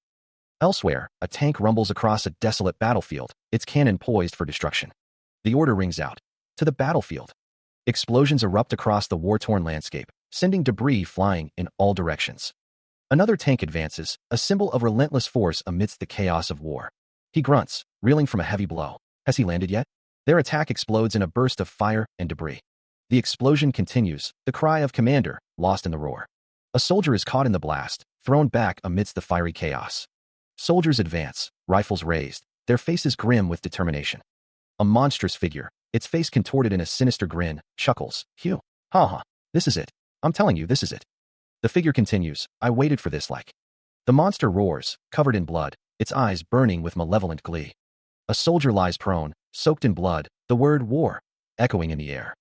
Elsewhere, a tank rumbles across a desolate battlefield, its cannon poised for destruction. The order rings out. To the battlefield. Explosions erupt across the war-torn landscape, sending debris flying in all directions. Another tank advances, a symbol of relentless force amidst the chaos of war. He grunts, reeling from a heavy blow. Has he landed yet? Their attack explodes in a burst of fire and debris. The explosion continues, the cry of commander, lost in the roar. A soldier is caught in the blast, thrown back amidst the fiery chaos. Soldiers advance, rifles raised, their faces grim with determination. A monstrous figure, its face contorted in a sinister grin, chuckles. "Phew. Ha ha. This is it. I'm telling you, this is it." The figure continues, "I waited for this like." The monster roars, covered in blood, its eyes burning with malevolent glee. A soldier lies prone, soaked in blood, the word war echoing in the air.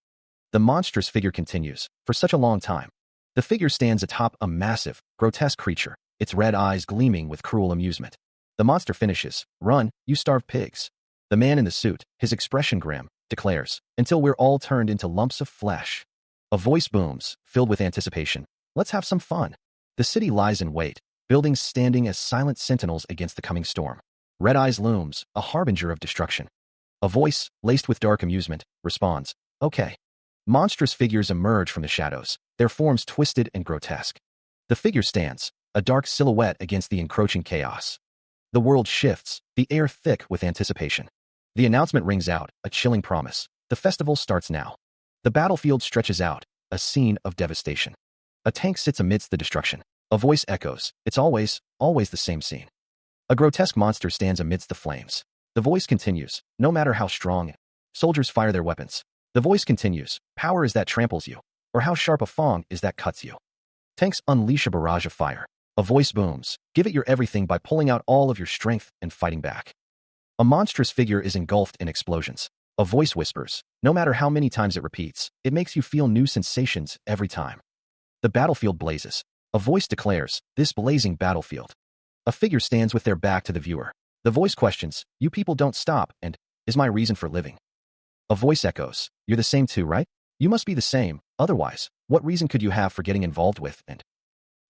The monstrous figure continues, for such a long time. The figure stands atop a massive, grotesque creature, its red eyes gleaming with cruel amusement. The monster finishes, "Run, you starved pigs." The man in the suit, his expression grim, declares, "Until we're all turned into lumps of flesh." A voice booms, filled with anticipation. "Let's have some fun." The city lies in wait, buildings standing as silent sentinels against the coming storm. Red Eyes looms, a harbinger of destruction. A voice, laced with dark amusement, responds, "Okay." Monstrous figures emerge from the shadows, their forms twisted and grotesque. The figure stands, a dark silhouette against the encroaching chaos. The world shifts, the air thick with anticipation. The announcement rings out, a chilling promise. The festival starts now. The battlefield stretches out, a scene of devastation. A tank sits amidst the destruction. A voice echoes, "It's always, always the same scene." A grotesque monster stands amidst the flames. The voice continues, "No matter how strong." Soldiers fire their weapons. The voice continues, "Power is that tramples you, or how sharp a fong is that cuts you." Tanks unleash a barrage of fire. A voice booms, "Give it your everything by pulling out all of your strength and fighting back." A monstrous figure is engulfed in explosions. A voice whispers, "No matter how many times it repeats, it makes you feel new sensations every time." The battlefield blazes. A voice declares, "This blazing battlefield." A figure stands with their back to the viewer. The voice questions, "You people don't stop, and is my reason for living?" A voice echoes, "You're the same too, right? You must be the same, otherwise, what reason could you have for getting involved with and..."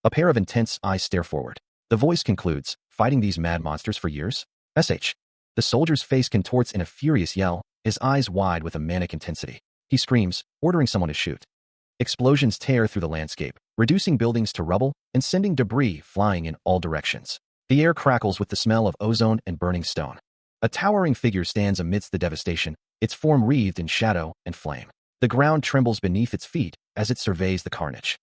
A pair of intense eyes stare forward. The voice concludes, "Fighting these mad monsters for years? SH." The soldier's face contorts in a furious yell, his eyes wide with a manic intensity. He screams, ordering someone to shoot. Explosions tear through the landscape, reducing buildings to rubble and sending debris flying in all directions. The air crackles with the smell of ozone and burning stone. A towering figure stands amidst the devastation, its form wreathed in shadow and flame. The ground trembles beneath its feet as it surveys the carnage.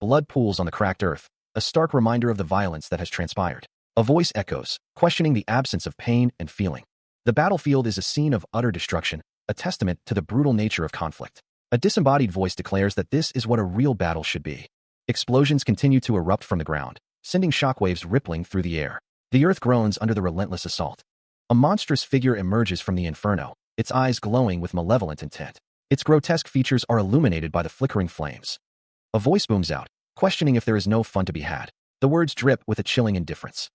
Blood pools on the cracked earth, a stark reminder of the violence that has transpired. A voice echoes, questioning the absence of pain and feeling. The battlefield is a scene of utter destruction, a testament to the brutal nature of conflict. A disembodied voice declares that this is what a real battle should be. Explosions continue to erupt from the ground, sending shockwaves rippling through the air. The earth groans under the relentless assault. A monstrous figure emerges from the inferno, its eyes glowing with malevolent intent. Its grotesque features are illuminated by the flickering flames. A voice booms out, questioning if there is no fun to be had. The words drip with a chilling indifference.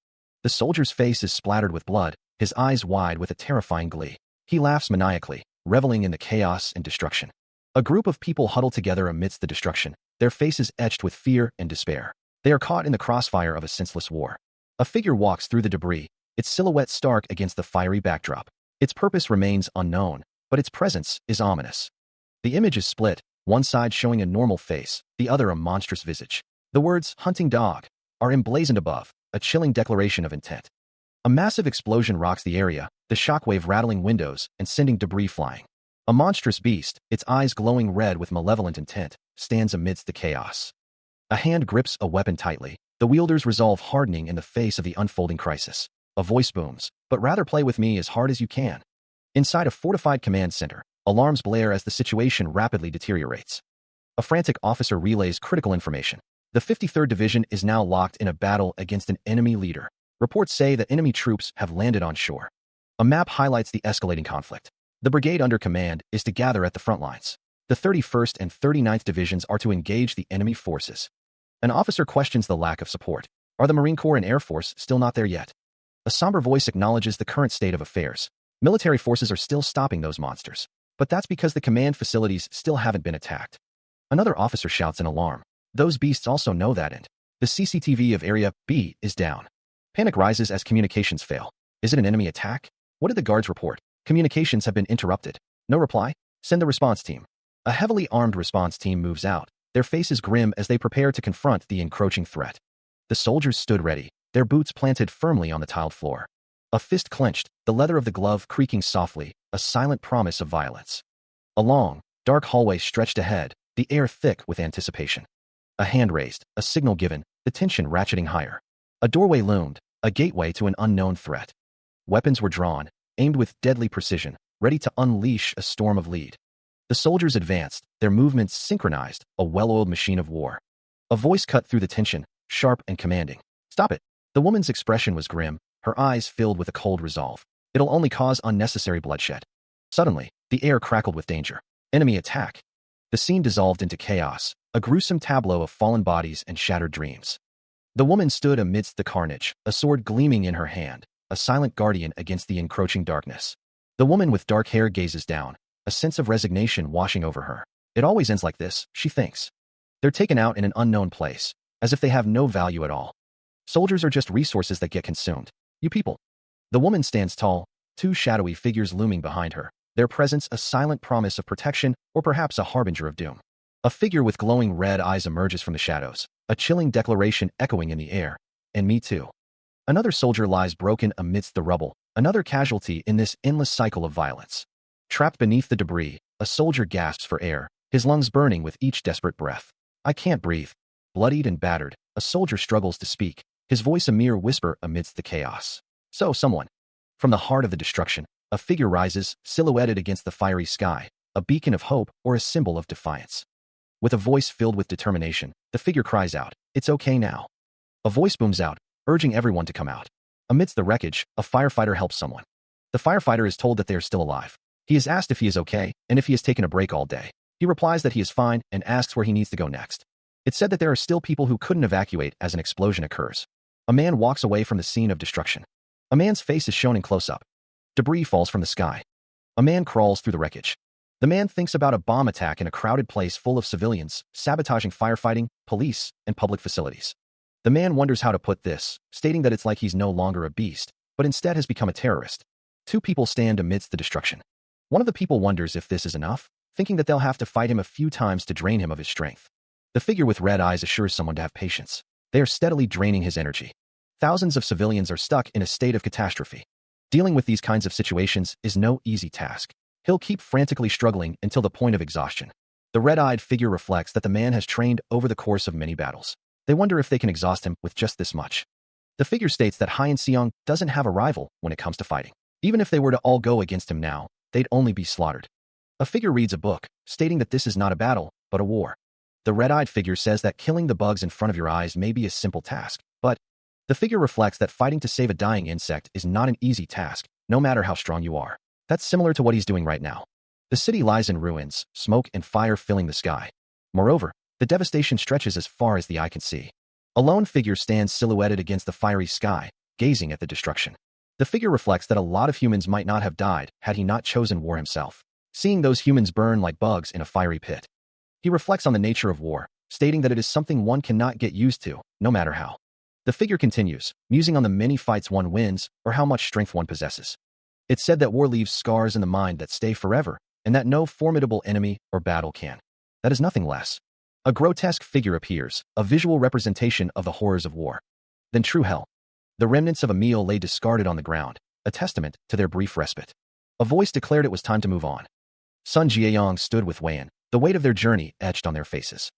The soldier's face is splattered with blood, his eyes wide with a terrifying glee. He laughs maniacally, reveling in the chaos and destruction. A group of people huddle together amidst the destruction, their faces etched with fear and despair. They are caught in the crossfire of a senseless war. A figure walks through the debris, its silhouette stark against the fiery backdrop. Its purpose remains unknown, but its presence is ominous. The image is split, one side showing a normal face, the other a monstrous visage. The words hunting dog are emblazoned above, a chilling declaration of intent. A massive explosion rocks the area, the shockwave rattling windows and sending debris flying. A monstrous beast, its eyes glowing red with malevolent intent, stands amidst the chaos. A hand grips a weapon tightly, the wielder's resolve hardening in the face of the unfolding crisis. A voice booms, "But rather play with me as hard as you can." Inside a fortified command center, alarms blare as the situation rapidly deteriorates. A frantic officer relays critical information. The 53rd Division is now locked in a battle against an enemy leader. Reports say that enemy troops have landed on shore. A map highlights the escalating conflict. The brigade under command is to gather at the front lines. The 31st and 39th Divisions are to engage the enemy forces. An officer questions the lack of support. Are the Marine Corps and Air Force still not there yet? A somber voice acknowledges the current state of affairs. Military forces are still stopping those monsters. But that's because the command facilities still haven't been attacked. Another officer shouts in alarm. Those beasts also know that, and the CCTV of Area B is down. Panic rises as communications fail. Is it an enemy attack? What did the guards report? Communications have been interrupted. No reply? Send the response team. A heavily armed response team moves out, their faces grim as they prepare to confront the encroaching threat. The soldiers stood ready, their boots planted firmly on the tiled floor. A fist clenched, the leather of the glove creaking softly, a silent promise of violence. A long, dark hallway stretched ahead, the air thick with anticipation. A hand raised, a signal given, the tension ratcheting higher. A doorway loomed, a gateway to an unknown threat. Weapons were drawn, aimed with deadly precision, ready to unleash a storm of lead. The soldiers advanced, their movements synchronized, a well-oiled machine of war. A voice cut through the tension, sharp and commanding. "Stop it." The woman's expression was grim, her eyes filled with a cold resolve. "It'll only cause unnecessary bloodshed." Suddenly, the air crackled with danger. Enemy attack. The scene dissolved into chaos, a gruesome tableau of fallen bodies and shattered dreams. The woman stood amidst the carnage, a sword gleaming in her hand, a silent guardian against the encroaching darkness. The woman with dark hair gazes down, a sense of resignation washing over her. It always ends like this, she thinks. They're taken out in an unknown place, as if they have no value at all. Soldiers are just resources that get consumed. You people. The woman stands tall, two shadowy figures looming behind her, their presence a silent promise of protection or perhaps a harbinger of doom. A figure with glowing red eyes emerges from the shadows, a chilling declaration echoing in the air. "And me too." Another soldier lies broken amidst the rubble, another casualty in this endless cycle of violence. Trapped beneath the debris, a soldier gasps for air, his lungs burning with each desperate breath. "I can't breathe." Bloodied and battered, a soldier struggles to speak, his voice a mere whisper amidst the chaos. So someone. From the heart of the destruction, a figure rises, silhouetted against the fiery sky, a beacon of hope or a symbol of defiance. With a voice filled with determination, the figure cries out, "It's okay now." A voice booms out, urging everyone to come out. Amidst the wreckage, a firefighter helps someone. The firefighter is told that they are still alive. He is asked if he is okay and if he has taken a break all day. He replies that he is fine and asks where he needs to go next. It's said that there are still people who couldn't evacuate as an explosion occurs. A man walks away from the scene of destruction. A man's face is shown in close-up. Debris falls from the sky. A man crawls through the wreckage. The man thinks about a bomb attack in a crowded place full of civilians, sabotaging firefighting, police, and public facilities. The man wonders how to put this, stating that it's like he's no longer a beast, but instead has become a terrorist. Two people stand amidst the destruction. One of the people wonders if this is enough, thinking that they'll have to fight him a few times to drain him of his strength. The figure with red eyes assures someone to have patience. They are steadily draining his energy. Thousands of civilians are stuck in a state of catastrophe. Dealing with these kinds of situations is no easy task. He'll keep frantically struggling until the point of exhaustion. The red-eyed figure reflects that the man has trained over the course of many battles. They wonder if they can exhaust him with just this much. The figure states that Hyeon Seong doesn't have a rival when it comes to fighting. Even if they were to all go against him now, they'd only be slaughtered. A figure reads a book, stating that this is not a battle, but a war. The red-eyed figure says that killing the bugs in front of your eyes may be a simple task, but the figure reflects that fighting to save a dying insect is not an easy task, no matter how strong you are. That's similar to what he's doing right now. The city lies in ruins, smoke and fire filling the sky. Moreover, the devastation stretches as far as the eye can see. A lone figure stands silhouetted against the fiery sky, gazing at the destruction. The figure reflects that a lot of humans might not have died had he not chosen war himself, seeing those humans burn like bugs in a fiery pit. He reflects on the nature of war, stating that it is something one cannot get used to, no matter how. The figure continues, musing on the many fights one wins or how much strength one possesses. It's said that war leaves scars in the mind that stay forever, and that no formidable enemy or battle can. That is nothing less. A grotesque figure appears, a visual representation of the horrors of war. Then true hell. The remnants of a meal lay discarded on the ground, a testament to their brief respite. A voice declared it was time to move on. Sun Jiayong stood with Weian, the weight of their journey etched on their faces.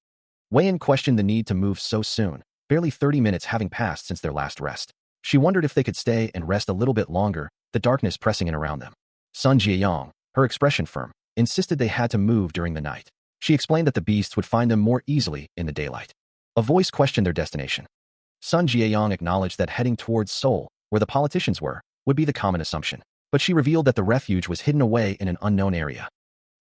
Weian questioned the need to move so soon, barely 30 minutes having passed since their last rest. She wondered if they could stay and rest a little bit longer, the darkness pressing in around them. Sun Jiayong, her expression firm, insisted they had to move during the night. She explained that the beasts would find them more easily in the daylight. A voice questioned their destination. Sun Jiayong acknowledged that heading towards Seoul, where the politicians were, would be the common assumption. But she revealed that the refuge was hidden away in an unknown area.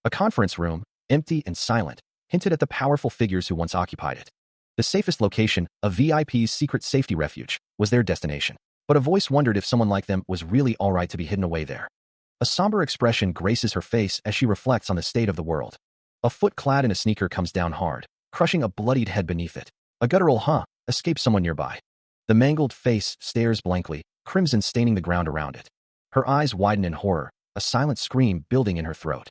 A conference room, empty and silent, hinted at the powerful figures who once occupied it. The safest location, a VIP's secret safety refuge, was their destination. But a voice wondered if someone like them was really all right to be hidden away there. A somber expression graces her face as she reflects on the state of the world. A foot clad in a sneaker comes down hard, crushing a bloodied head beneath it. A guttural "huh" escapes someone nearby. The mangled face stares blankly, crimson staining the ground around it. Her eyes widen in horror, a silent scream building in her throat.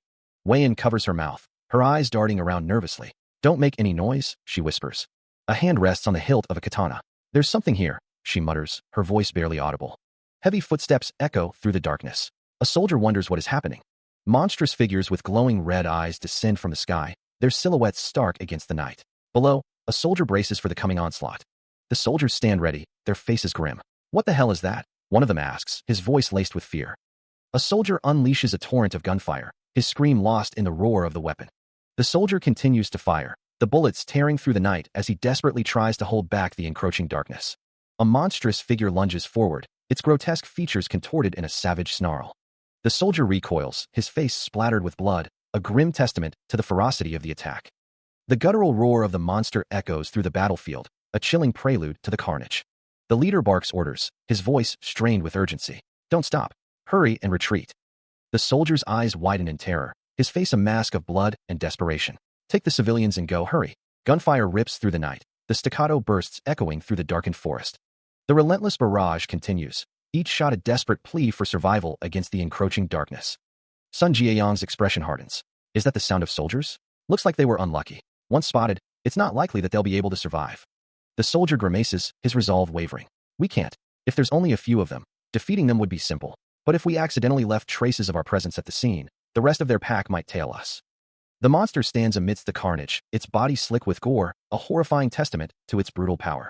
Weian covers her mouth, her eyes darting around nervously. "Don't make any noise," she whispers. A hand rests on the hilt of a katana. "There's something here," she mutters, her voice barely audible. Heavy footsteps echo through the darkness. A soldier wonders what is happening. Monstrous figures with glowing red eyes descend from the sky, their silhouettes stark against the night. Below, a soldier braces for the coming onslaught. The soldiers stand ready, their faces grim. "What the hell is that?" one of them asks, his voice laced with fear. A soldier unleashes a torrent of gunfire, his scream lost in the roar of the weapon. The soldier continues to fire, the bullets tearing through the night as he desperately tries to hold back the encroaching darkness. A monstrous figure lunges forward, its grotesque features contorted in a savage snarl. The soldier recoils, his face splattered with blood, a grim testament to the ferocity of the attack. The guttural roar of the monster echoes through the battlefield, a chilling prelude to the carnage. The leader barks orders, his voice strained with urgency. "Don't stop. Hurry and retreat." The soldier's eyes widen in terror, his face a mask of blood and desperation. "Take the civilians and go, hurry." Gunfire rips through the night, the staccato bursts echoing through the darkened forest. The relentless barrage continues, each shot a desperate plea for survival against the encroaching darkness. Sun Jiayong's expression hardens. "Is that the sound of soldiers? Looks like they were unlucky. Once spotted, it's not likely that they'll be able to survive." The soldier grimaces, his resolve wavering. "We can't. If there's only a few of them, defeating them would be simple. But if we accidentally left traces of our presence at the scene, the rest of their pack might tail us." The monster stands amidst the carnage, its body slick with gore, a horrifying testament to its brutal power.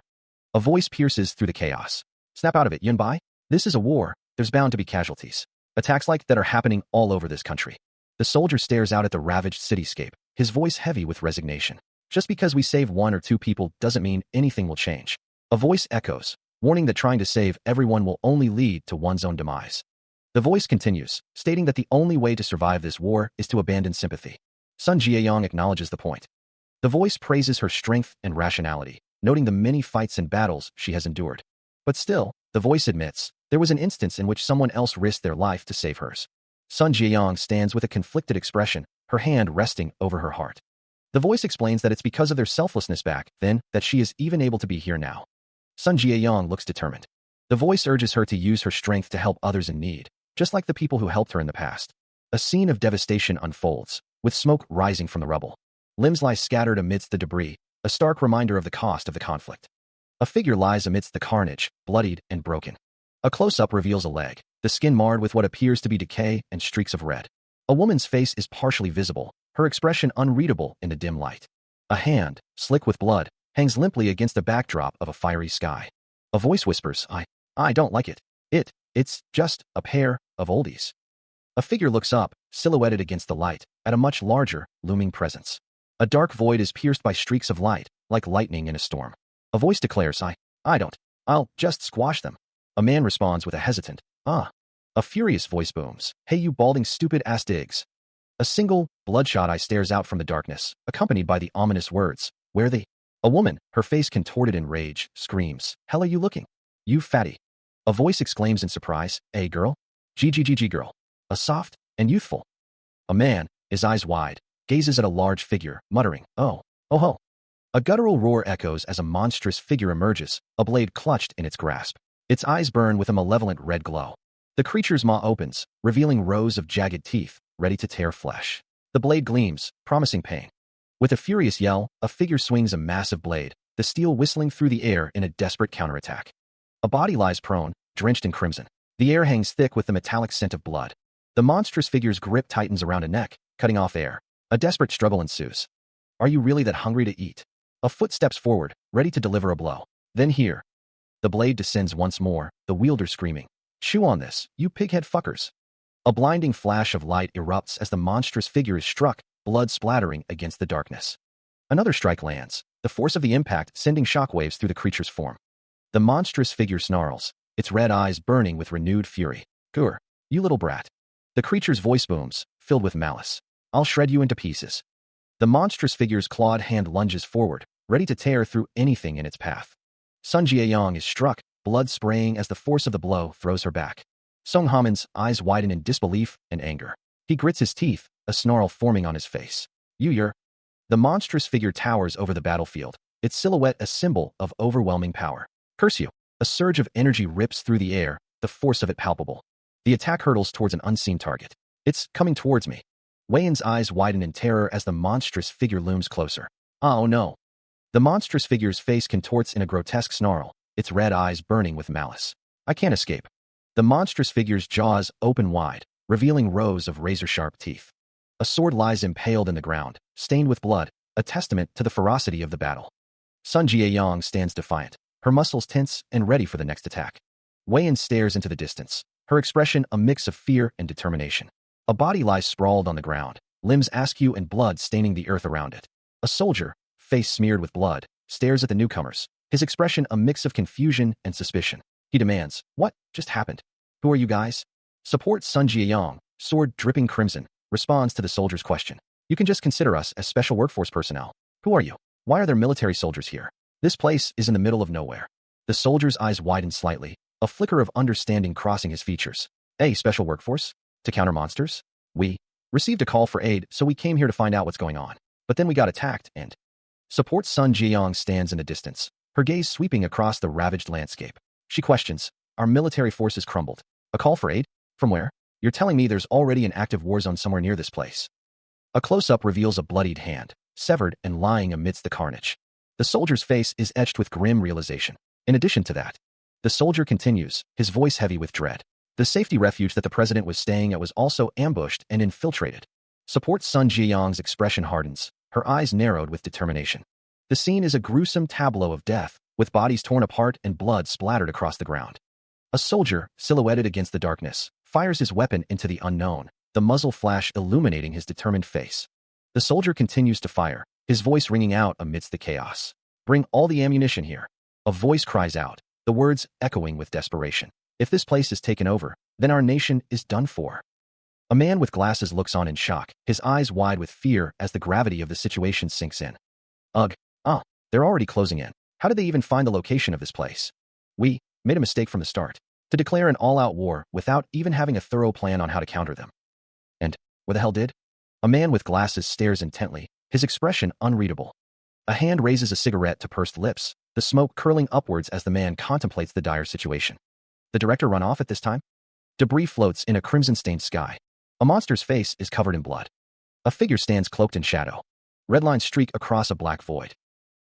A voice pierces through the chaos. "Snap out of it, Yunbai. This is a war, there's bound to be casualties. Attacks like that are happening all over this country." The soldier stares out at the ravaged cityscape, his voice heavy with resignation. "Just because we save one or two people doesn't mean anything will change." A voice echoes, warning that trying to save everyone will only lead to one's own demise. The voice continues, stating that the only way to survive this war is to abandon sympathy. Sun Jiayong acknowledges the point. The voice praises her strength and rationality, noting the many fights and battles she has endured. But still, the voice admits, there was an instance in which someone else risked their life to save hers. Sun Jiayong stands with a conflicted expression, her hand resting over her heart. The voice explains that it's because of their selflessness back then that she is even able to be here now. Sun Jiayong looks determined. The voice urges her to use her strength to help others in need, just like the people who helped her in the past. A scene of devastation unfolds, with smoke rising from the rubble. Limbs lie scattered amidst the debris, a stark reminder of the cost of the conflict. A figure lies amidst the carnage, bloodied and broken. A close-up reveals a leg, the skin marred with what appears to be decay and streaks of red. A woman's face is partially visible, her expression unreadable in the dim light. A hand, slick with blood, hangs limply against the backdrop of a fiery sky. A voice whispers, I don't like it. It's just a pair of oldies." A figure looks up, silhouetted against the light, at a much larger, looming presence. A dark void is pierced by streaks of light, like lightning in a storm. A voice declares, I'll just squash them." A man responds with a hesitant, "Ah." A furious voice booms, "Hey you balding stupid ass digs." A single, bloodshot eye stares out from the darkness, accompanied by the ominous words, "Where they?" A woman, her face contorted in rage, screams, "Hell are you looking? You fatty." A voice exclaims in surprise, "Hey girl? GGGG girl." A soft and youthful. A man, his eyes wide, gazes at a large figure, muttering, "Oh ho." A guttural roar echoes as a monstrous figure emerges, a blade clutched in its grasp. Its eyes burn with a malevolent red glow. The creature's maw opens, revealing rows of jagged teeth, ready to tear flesh. The blade gleams, promising pain. With a furious yell, a figure swings a massive blade, the steel whistling through the air in a desperate counterattack. A body lies prone, drenched in crimson. The air hangs thick with the metallic scent of blood. The monstrous figure's grip tightens around a neck, cutting off air. A desperate struggle ensues. Are you really that hungry to eat? A foot steps forward, ready to deliver a blow. Then here. The blade descends once more, the wielder screaming. Chew on this, you pighead fuckers. A blinding flash of light erupts as the monstrous figure is struck, blood splattering against the darkness. Another strike lands, the force of the impact sending shockwaves through the creature's form. The monstrous figure snarls, its red eyes burning with renewed fury. Gur, you little brat. The creature's voice booms, filled with malice. I'll shred you into pieces. The monstrous figure's clawed hand lunges forward, ready to tear through anything in its path. Sun Jiayong is struck, blood spraying as the force of the blow throws her back. Song Hamon's eyes widen in disbelief and anger. He grits his teeth, a snarl forming on his face. You're. The monstrous figure towers over the battlefield, its silhouette a symbol of overwhelming power. Curse you. A surge of energy rips through the air, the force of it palpable. The attack hurtles towards an unseen target. It's coming towards me. Wei Yin's eyes widen in terror as the monstrous figure looms closer. Oh no. The monstrous figure's face contorts in a grotesque snarl, its red eyes burning with malice. I can't escape. The monstrous figure's jaws open wide, revealing rows of razor-sharp teeth. A sword lies impaled in the ground, stained with blood, a testament to the ferocity of the battle. Sun Jiayong stands defiant, her muscles tense and ready for the next attack. Wei Yin stares into the distance, her expression a mix of fear and determination. A body lies sprawled on the ground, limbs askew and blood staining the earth around it. A soldier, face smeared with blood, stares at the newcomers, his expression a mix of confusion and suspicion. He demands, what just happened? Who are you guys? Support Sun Jiayong, sword dripping crimson, responds to the soldier's question. You can just consider us as special workforce personnel. Who are you? Why are there military soldiers here? This place is in the middle of nowhere. The soldier's eyes widen slightly, a flicker of understanding crossing his features. Hey, special workforce? To counter monsters? We received a call for aid, so we came here to find out what's going on. But then we got attacked and... Support Sun Jiayong stands in the distance, her gaze sweeping across the ravaged landscape. She questions, our military forces crumbled. A call for aid? From where? You're telling me there's already an active war zone somewhere near this place. A close-up reveals a bloodied hand, severed and lying amidst the carnage. The soldier's face is etched with grim realization. In addition to that, the soldier continues, his voice heavy with dread. The safety refuge that the president was staying at was also ambushed and infiltrated. Support Sun Jiayong's expression hardens, her eyes narrowed with determination. The scene is a gruesome tableau of death, with bodies torn apart and blood splattered across the ground. A soldier, silhouetted against the darkness, fires his weapon into the unknown, the muzzle flash illuminating his determined face. The soldier continues to fire, his voice ringing out amidst the chaos. Bring all the ammunition here. A voice cries out, the words echoing with desperation. If this place is taken over, then our nation is done for. A man with glasses looks on in shock, his eyes wide with fear as the gravity of the situation sinks in. Ugh. They're already closing in. How did they even find the location of this place? We made a mistake from the start. To declare an all-out war without even having a thorough plan on how to counter them. And what the hell did? A man with glasses stares intently, his expression unreadable. A hand raises a cigarette to pursed lips, the smoke curling upwards as the man contemplates the dire situation. The director run off at this time? Debris floats in a crimson-stained sky. A monster's face is covered in blood. A figure stands cloaked in shadow. Red lines streak across a black void.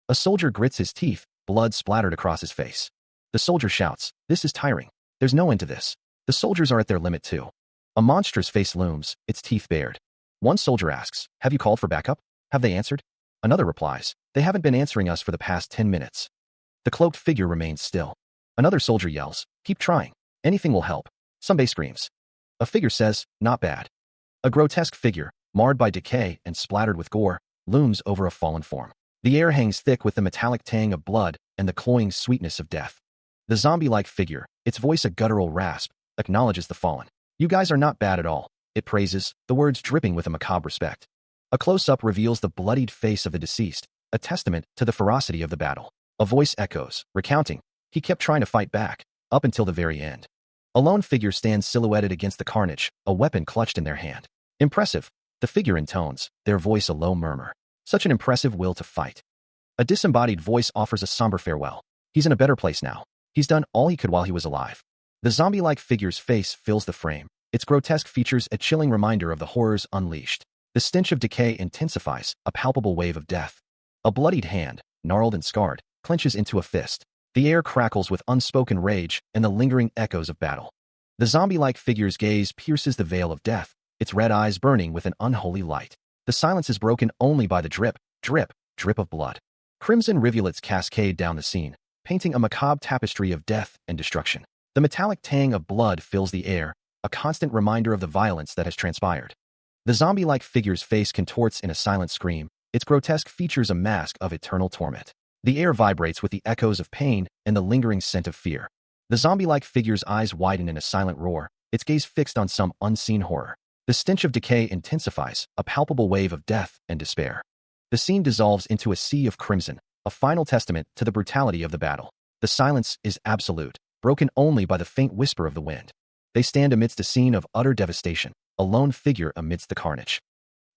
A soldier grits his teeth, blood splattered across his face. The soldier shouts, this is tiring. There's no end to this. The soldiers are at their limit too. A monster's face looms, its teeth bared. One soldier asks, have you called for backup? Have they answered? Another replies, they haven't been answering us for the past 10 minutes. The cloaked figure remains still. Another soldier yells, keep trying. Anything will help. Somebody screams. A figure says, not bad. A grotesque figure, marred by decay and splattered with gore, looms over a fallen form. The air hangs thick with the metallic tang of blood and the cloying sweetness of death. The zombie-like figure, its voice a guttural rasp, acknowledges the fallen. You guys are not bad at all, it praises, the words dripping with a macabre respect. A close-up reveals the bloodied face of the deceased, a testament to the ferocity of the battle. A voice echoes, recounting, he kept trying to fight back, up until the very end. A lone figure stands silhouetted against the carnage, a weapon clutched in their hand. Impressive, the figure intones, their voice a low murmur. Such an impressive will to fight. A disembodied voice offers a somber farewell. He's in a better place now. He's done all he could while he was alive. The zombie-like figure's face fills the frame, its grotesque features a chilling reminder of the horrors unleashed. The stench of decay intensifies, a palpable wave of death. A bloodied hand, gnarled and scarred, clenches into a fist. The air crackles with unspoken rage and the lingering echoes of battle. The zombie-like figure's gaze pierces the veil of death, its red eyes burning with an unholy light. The silence is broken only by the drip, drip, drip of blood. Crimson rivulets cascade down the scene, painting a macabre tapestry of death and destruction. The metallic tang of blood fills the air, a constant reminder of the violence that has transpired. The zombie-like figure's face contorts in a silent scream, its grotesque features a mask of eternal torment. The air vibrates with the echoes of pain and the lingering scent of fear. The zombie-like figure's eyes widen in a silent roar, its gaze fixed on some unseen horror. The stench of decay intensifies, a palpable wave of death and despair. The scene dissolves into a sea of crimson, a final testament to the brutality of the battle. The silence is absolute, broken only by the faint whisper of the wind. They stand amidst a scene of utter devastation, a lone figure amidst the carnage.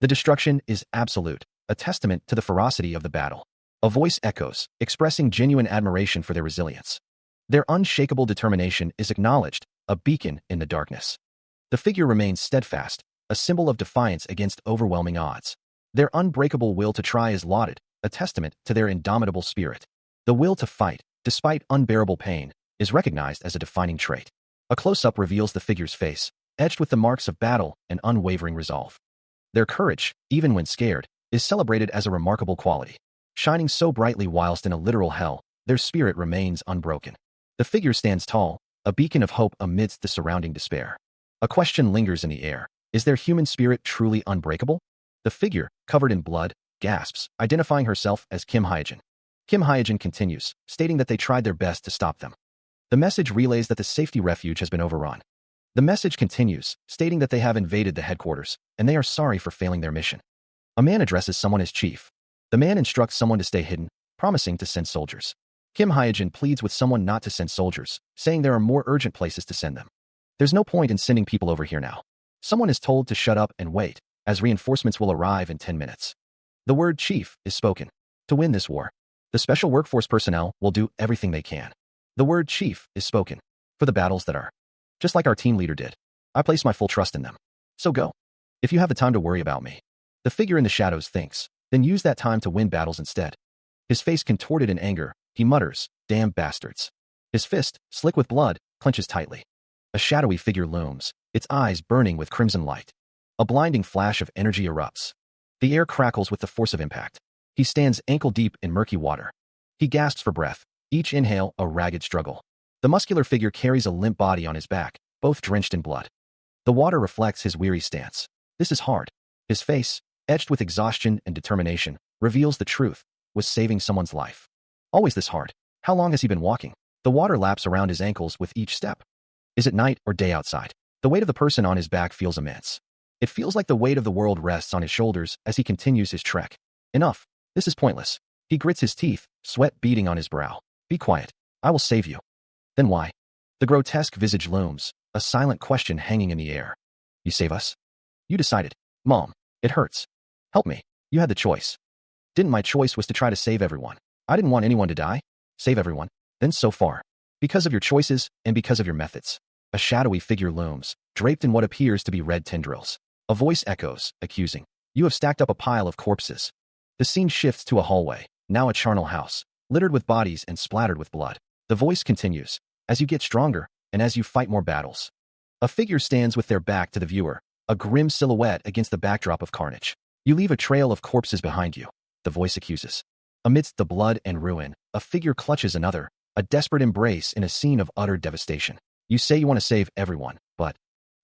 The destruction is absolute, a testament to the ferocity of the battle. A voice echoes, expressing genuine admiration for their resilience. Their unshakable determination is acknowledged, a beacon in the darkness. The figure remains steadfast, a symbol of defiance against overwhelming odds. Their unbreakable will to try is lauded, a testament to their indomitable spirit. The will to fight, despite unbearable pain, is recognized as a defining trait. A close-up reveals the figure's face, etched with the marks of battle and unwavering resolve. Their courage, even when scared, is celebrated as a remarkable quality. Shining so brightly whilst in a literal hell, their spirit remains unbroken. The figure stands tall, a beacon of hope amidst the surrounding despair. A question lingers in the air. Is their human spirit truly unbreakable? The figure, covered in blood, gasps, identifying herself as Kim Hyejin. Kim Hyejin continues, stating that they tried their best to stop them. The message relays that the safety refuge has been overrun. The message continues, stating that they have invaded the headquarters, and they are sorry for failing their mission. A man addresses someone as chief. The man instructs someone to stay hidden, promising to send soldiers. Kim Hyejin pleads with someone not to send soldiers, saying there are more urgent places to send them. There's no point in sending people over here now. Someone is told to shut up and wait, as reinforcements will arrive in 10 minutes. The word chief is spoken. To win this war, the special workforce personnel will do everything they can. The word chief is spoken. For the battles that are. Just like our team leader did. I place my full trust in them. So go. If you have the time to worry about me. The figure in the shadows thinks, then use that time to win battles instead. His face contorted in anger, he mutters, damn bastards. His fist, slick with blood, clenches tightly. A shadowy figure looms, its eyes burning with crimson light. A blinding flash of energy erupts. The air crackles with the force of impact. He stands ankle-deep in murky water. He gasps for breath, each inhale a ragged struggle. The muscular figure carries a limp body on his back, both drenched in blood. The water reflects his weary stance. This is hard. His face, etched with exhaustion and determination, reveals the truth, was saving someone's life. Always this hard. How long has he been walking? The water laps around his ankles with each step. Is it night or day outside? The weight of the person on his back feels immense. It feels like the weight of the world rests on his shoulders as he continues his trek. Enough. This is pointless. He grits his teeth, sweat beading on his brow. Be quiet. I will save you. Then why? The grotesque visage looms, a silent question hanging in the air. You save us? You decided. Mom, it hurts. Help me. You had the choice. Didn't my choice was to try to save everyone? I didn't want anyone to die. Save everyone. Then so far. Because of your choices and because of your methods. A shadowy figure looms, draped in what appears to be red tendrils. A voice echoes, accusing. You have stacked up a pile of corpses. The scene shifts to a hallway, now a charnel house, littered with bodies and splattered with blood. The voice continues. As you get stronger, and as you fight more battles. A figure stands with their back to the viewer, a grim silhouette against the backdrop of carnage. You leave a trail of corpses behind you, the voice accuses. Amidst the blood and ruin, a figure clutches another, a desperate embrace in a scene of utter devastation. You say you want to save everyone, but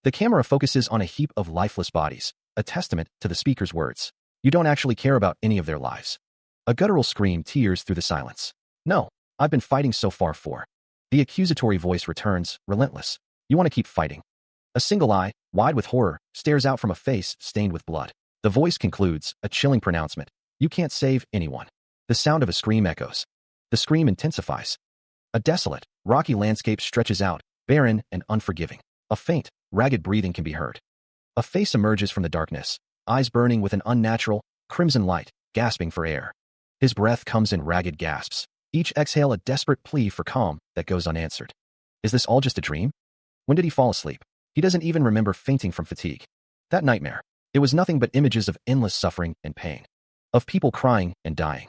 the camera focuses on a heap of lifeless bodies, a testament to the speaker's words. You don't actually care about any of their lives. A guttural scream tears through the silence. No, I've been fighting so far for. The accusatory voice returns, relentless. You want to keep fighting. A single eye, wide with horror, stares out from a face stained with blood. The voice concludes, a chilling pronouncement. You can't save anyone. The sound of a scream echoes. The scream intensifies. A desolate, rocky landscape stretches out, barren and unforgiving. A faint, ragged breathing can be heard. A face emerges from the darkness, eyes burning with an unnatural, crimson light, gasping for air. His breath comes in ragged gasps, each exhale a desperate plea for calm that goes unanswered. Is this all just a dream? When did he fall asleep? He doesn't even remember fainting from fatigue. That nightmare. It was nothing but images of endless suffering and pain. Of people crying and dying.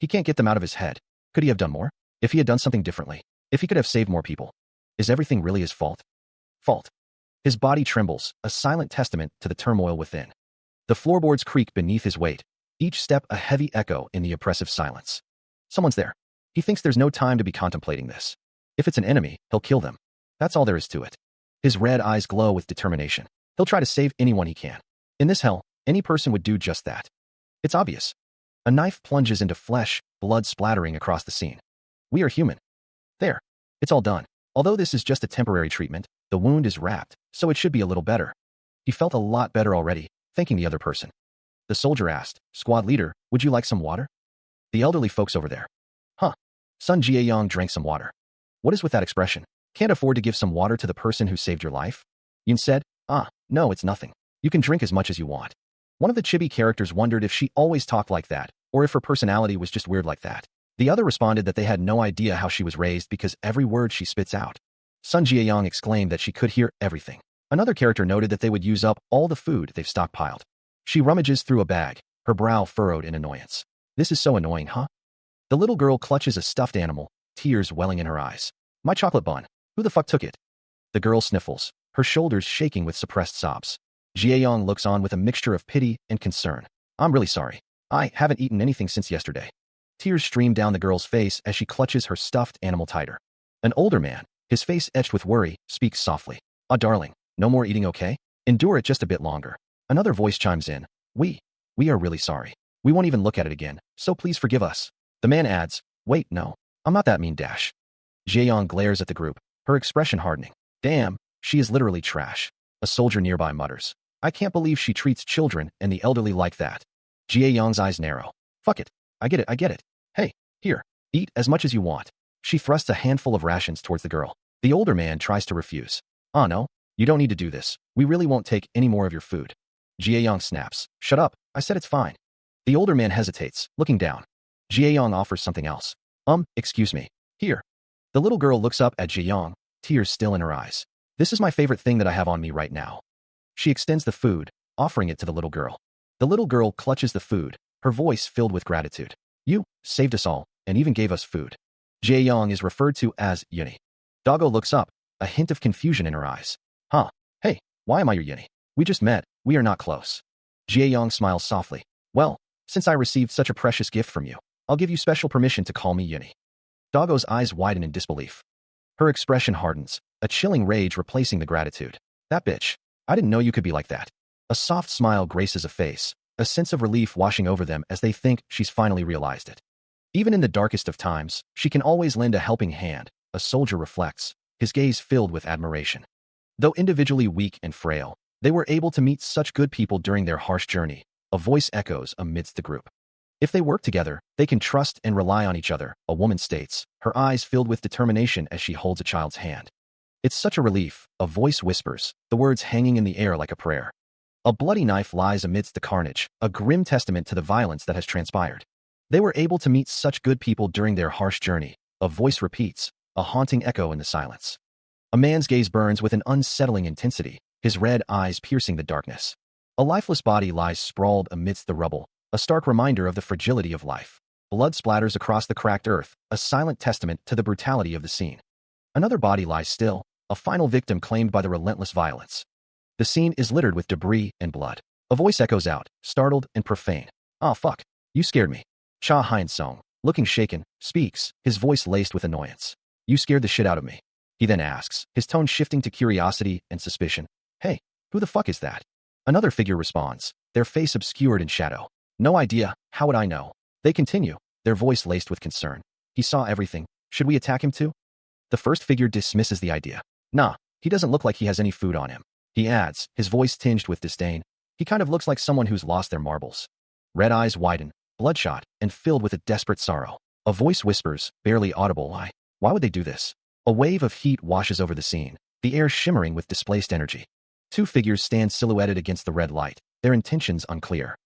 He can't get them out of his head. Could he have done more? If he had done something differently? If he could have saved more people? Is everything really his fault? His body trembles, a silent testament to the turmoil within. The floorboards creak beneath his weight, each step a heavy echo in the oppressive silence. Someone's there. He thinks there's no time to be contemplating this. If it's an enemy, he'll kill them. That's all there is to it. His red eyes glow with determination. He'll try to save anyone he can. In this hell, any person would do just that. It's obvious. A knife plunges into flesh, blood splattering across the scene. We are human. There. It's all done. Although this is just a temporary treatment, the wound is wrapped, so it should be a little better. He felt a lot better already, thanking the other person. The soldier asked, "Squad leader, would you like some water?" The elderly folks over there. Huh. Sun Jieyong drank some water. What is with that expression? Can't afford to give some water to the person who saved your life? Yun said, no, it's nothing. You can drink as much as you want. One of the chibi characters wondered if she always talked like that, or if her personality was just weird like that. The other responded that they had no idea how she was raised because every word she spits out. Sun Jieyong exclaimed that she could hear everything. Another character noted that they would use up all the food they've stockpiled. She rummages through a bag, her brow furrowed in annoyance. This is so annoying, huh? The little girl clutches a stuffed animal, tears welling in her eyes. My chocolate bun. Who the fuck took it? The girl sniffles, her shoulders shaking with suppressed sobs. Jieyong looks on with a mixture of pity and concern. I'm really sorry. I haven't eaten anything since yesterday. Tears stream down the girl's face as she clutches her stuffed animal tighter. An older man, his face etched with worry, speaks softly. Darling, no more eating, okay? Endure it just a bit longer. Another voice chimes in. We are really sorry. We won't even look at it again, so please forgive us. The man adds, wait, no, I'm not that mean dash. Jieyong glares at the group, her expression hardening. Damn, she is literally trash. A soldier nearby mutters. I can't believe she treats children and the elderly like that. Jieyong's eyes narrow. Fuck it. I get it. Hey, here, eat as much as you want. She thrusts a handful of rations towards the girl. The older man tries to refuse. No, you don't need to do this. We really won't take any more of your food. Jieyong snaps. Shut up, I said it's fine. The older man hesitates, looking down. Jieyong offers something else. Excuse me. Here. The little girl looks up at Jieyong, tears still in her eyes. This is my favorite thing that I have on me right now. She extends the food, offering it to the little girl. The little girl clutches the food, her voice filled with gratitude. You saved us all, and even gave us food. Jieyong is referred to as Yuni. Doggo looks up, a hint of confusion in her eyes. Huh. Hey, why am I your Yuni? We just met, we are not close. Jieyong smiles softly. Well, since I received such a precious gift from you, I'll give you special permission to call me Yuni. Doggo's eyes widen in disbelief. Her expression hardens, a chilling rage replacing the gratitude. That bitch. I didn't know you could be like that. A soft smile graces a face, a sense of relief washing over them as they think she's finally realized it. Even in the darkest of times, she can always lend a helping hand, a soldier reflects, his gaze filled with admiration. Though individually weak and frail, they were able to meet such good people during their harsh journey, a voice echoes amidst the group. If they work together, they can trust and rely on each other, a woman states, her eyes filled with determination as she holds a child's hand. It's such a relief, a voice whispers, the words hanging in the air like a prayer. A bloody knife lies amidst the carnage, a grim testament to the violence that has transpired. They were able to meet such good people during their harsh journey, a voice repeats, a haunting echo in the silence. A man's gaze burns with an unsettling intensity, his red eyes piercing the darkness. A lifeless body lies sprawled amidst the rubble, a stark reminder of the fragility of life. Blood splatters across the cracked earth, a silent testament to the brutality of the scene. Another body lies still, a final victim claimed by the relentless violence. The scene is littered with debris and blood. A voice echoes out, startled and profane. Fuck. You scared me. Cha Hyun-sung, looking shaken, speaks, his voice laced with annoyance. You scared the shit out of me. He then asks, his tone shifting to curiosity and suspicion. Hey, who the fuck is that? Another figure responds, their face obscured in shadow. No idea, how would I know? They continue, their voice laced with concern. He saw everything. Should we attack him too? The first figure dismisses the idea. Nah, he doesn't look like he has any food on him. He adds, his voice tinged with disdain. He kind of looks like someone who's lost their marbles. Red eyes widen, bloodshot, and filled with a desperate sorrow. A voice whispers, barely audible, why would they do this? A wave of heat washes over the scene, the air shimmering with displaced energy. Two figures stand silhouetted against the red light, their intentions unclear.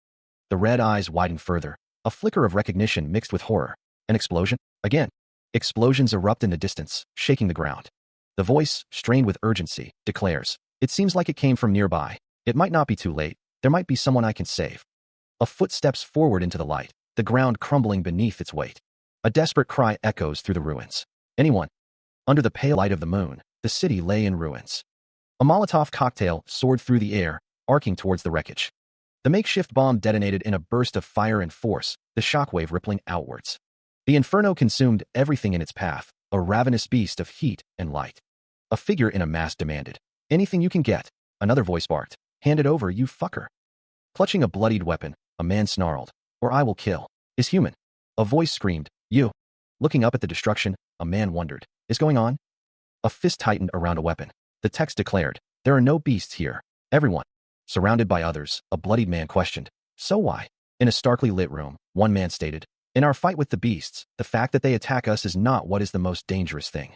The red eyes widen further, a flicker of recognition mixed with horror. An explosion? Again. Explosions erupt in the distance, shaking the ground. The voice, strained with urgency, declares, it seems like it came from nearby. It might not be too late. There might be someone I can save. A foot steps forward into the light, the ground crumbling beneath its weight. A desperate cry echoes through the ruins. Anyone? Under the pale light of the moon, the city lay in ruins. A Molotov cocktail soared through the air, arcing towards the wreckage. The makeshift bomb detonated in a burst of fire and force, the shockwave rippling outwards. The inferno consumed everything in its path, a ravenous beast of heat and light. A figure in a mask demanded, "Anything you can get," another voice barked. "Hand it over, you fucker." Clutching a bloodied weapon, a man snarled, "Or I will kill." "Is human." A voice screamed, "You." Looking up at the destruction, a man wondered, "Is going on?" A fist tightened around a weapon. The text declared, "There are no beasts here. Everyone." Surrounded by others, a bloodied man questioned, "So why?" In a starkly lit room, one man stated, "In our fight with the beasts, the fact that they attack us is not what is the most dangerous thing."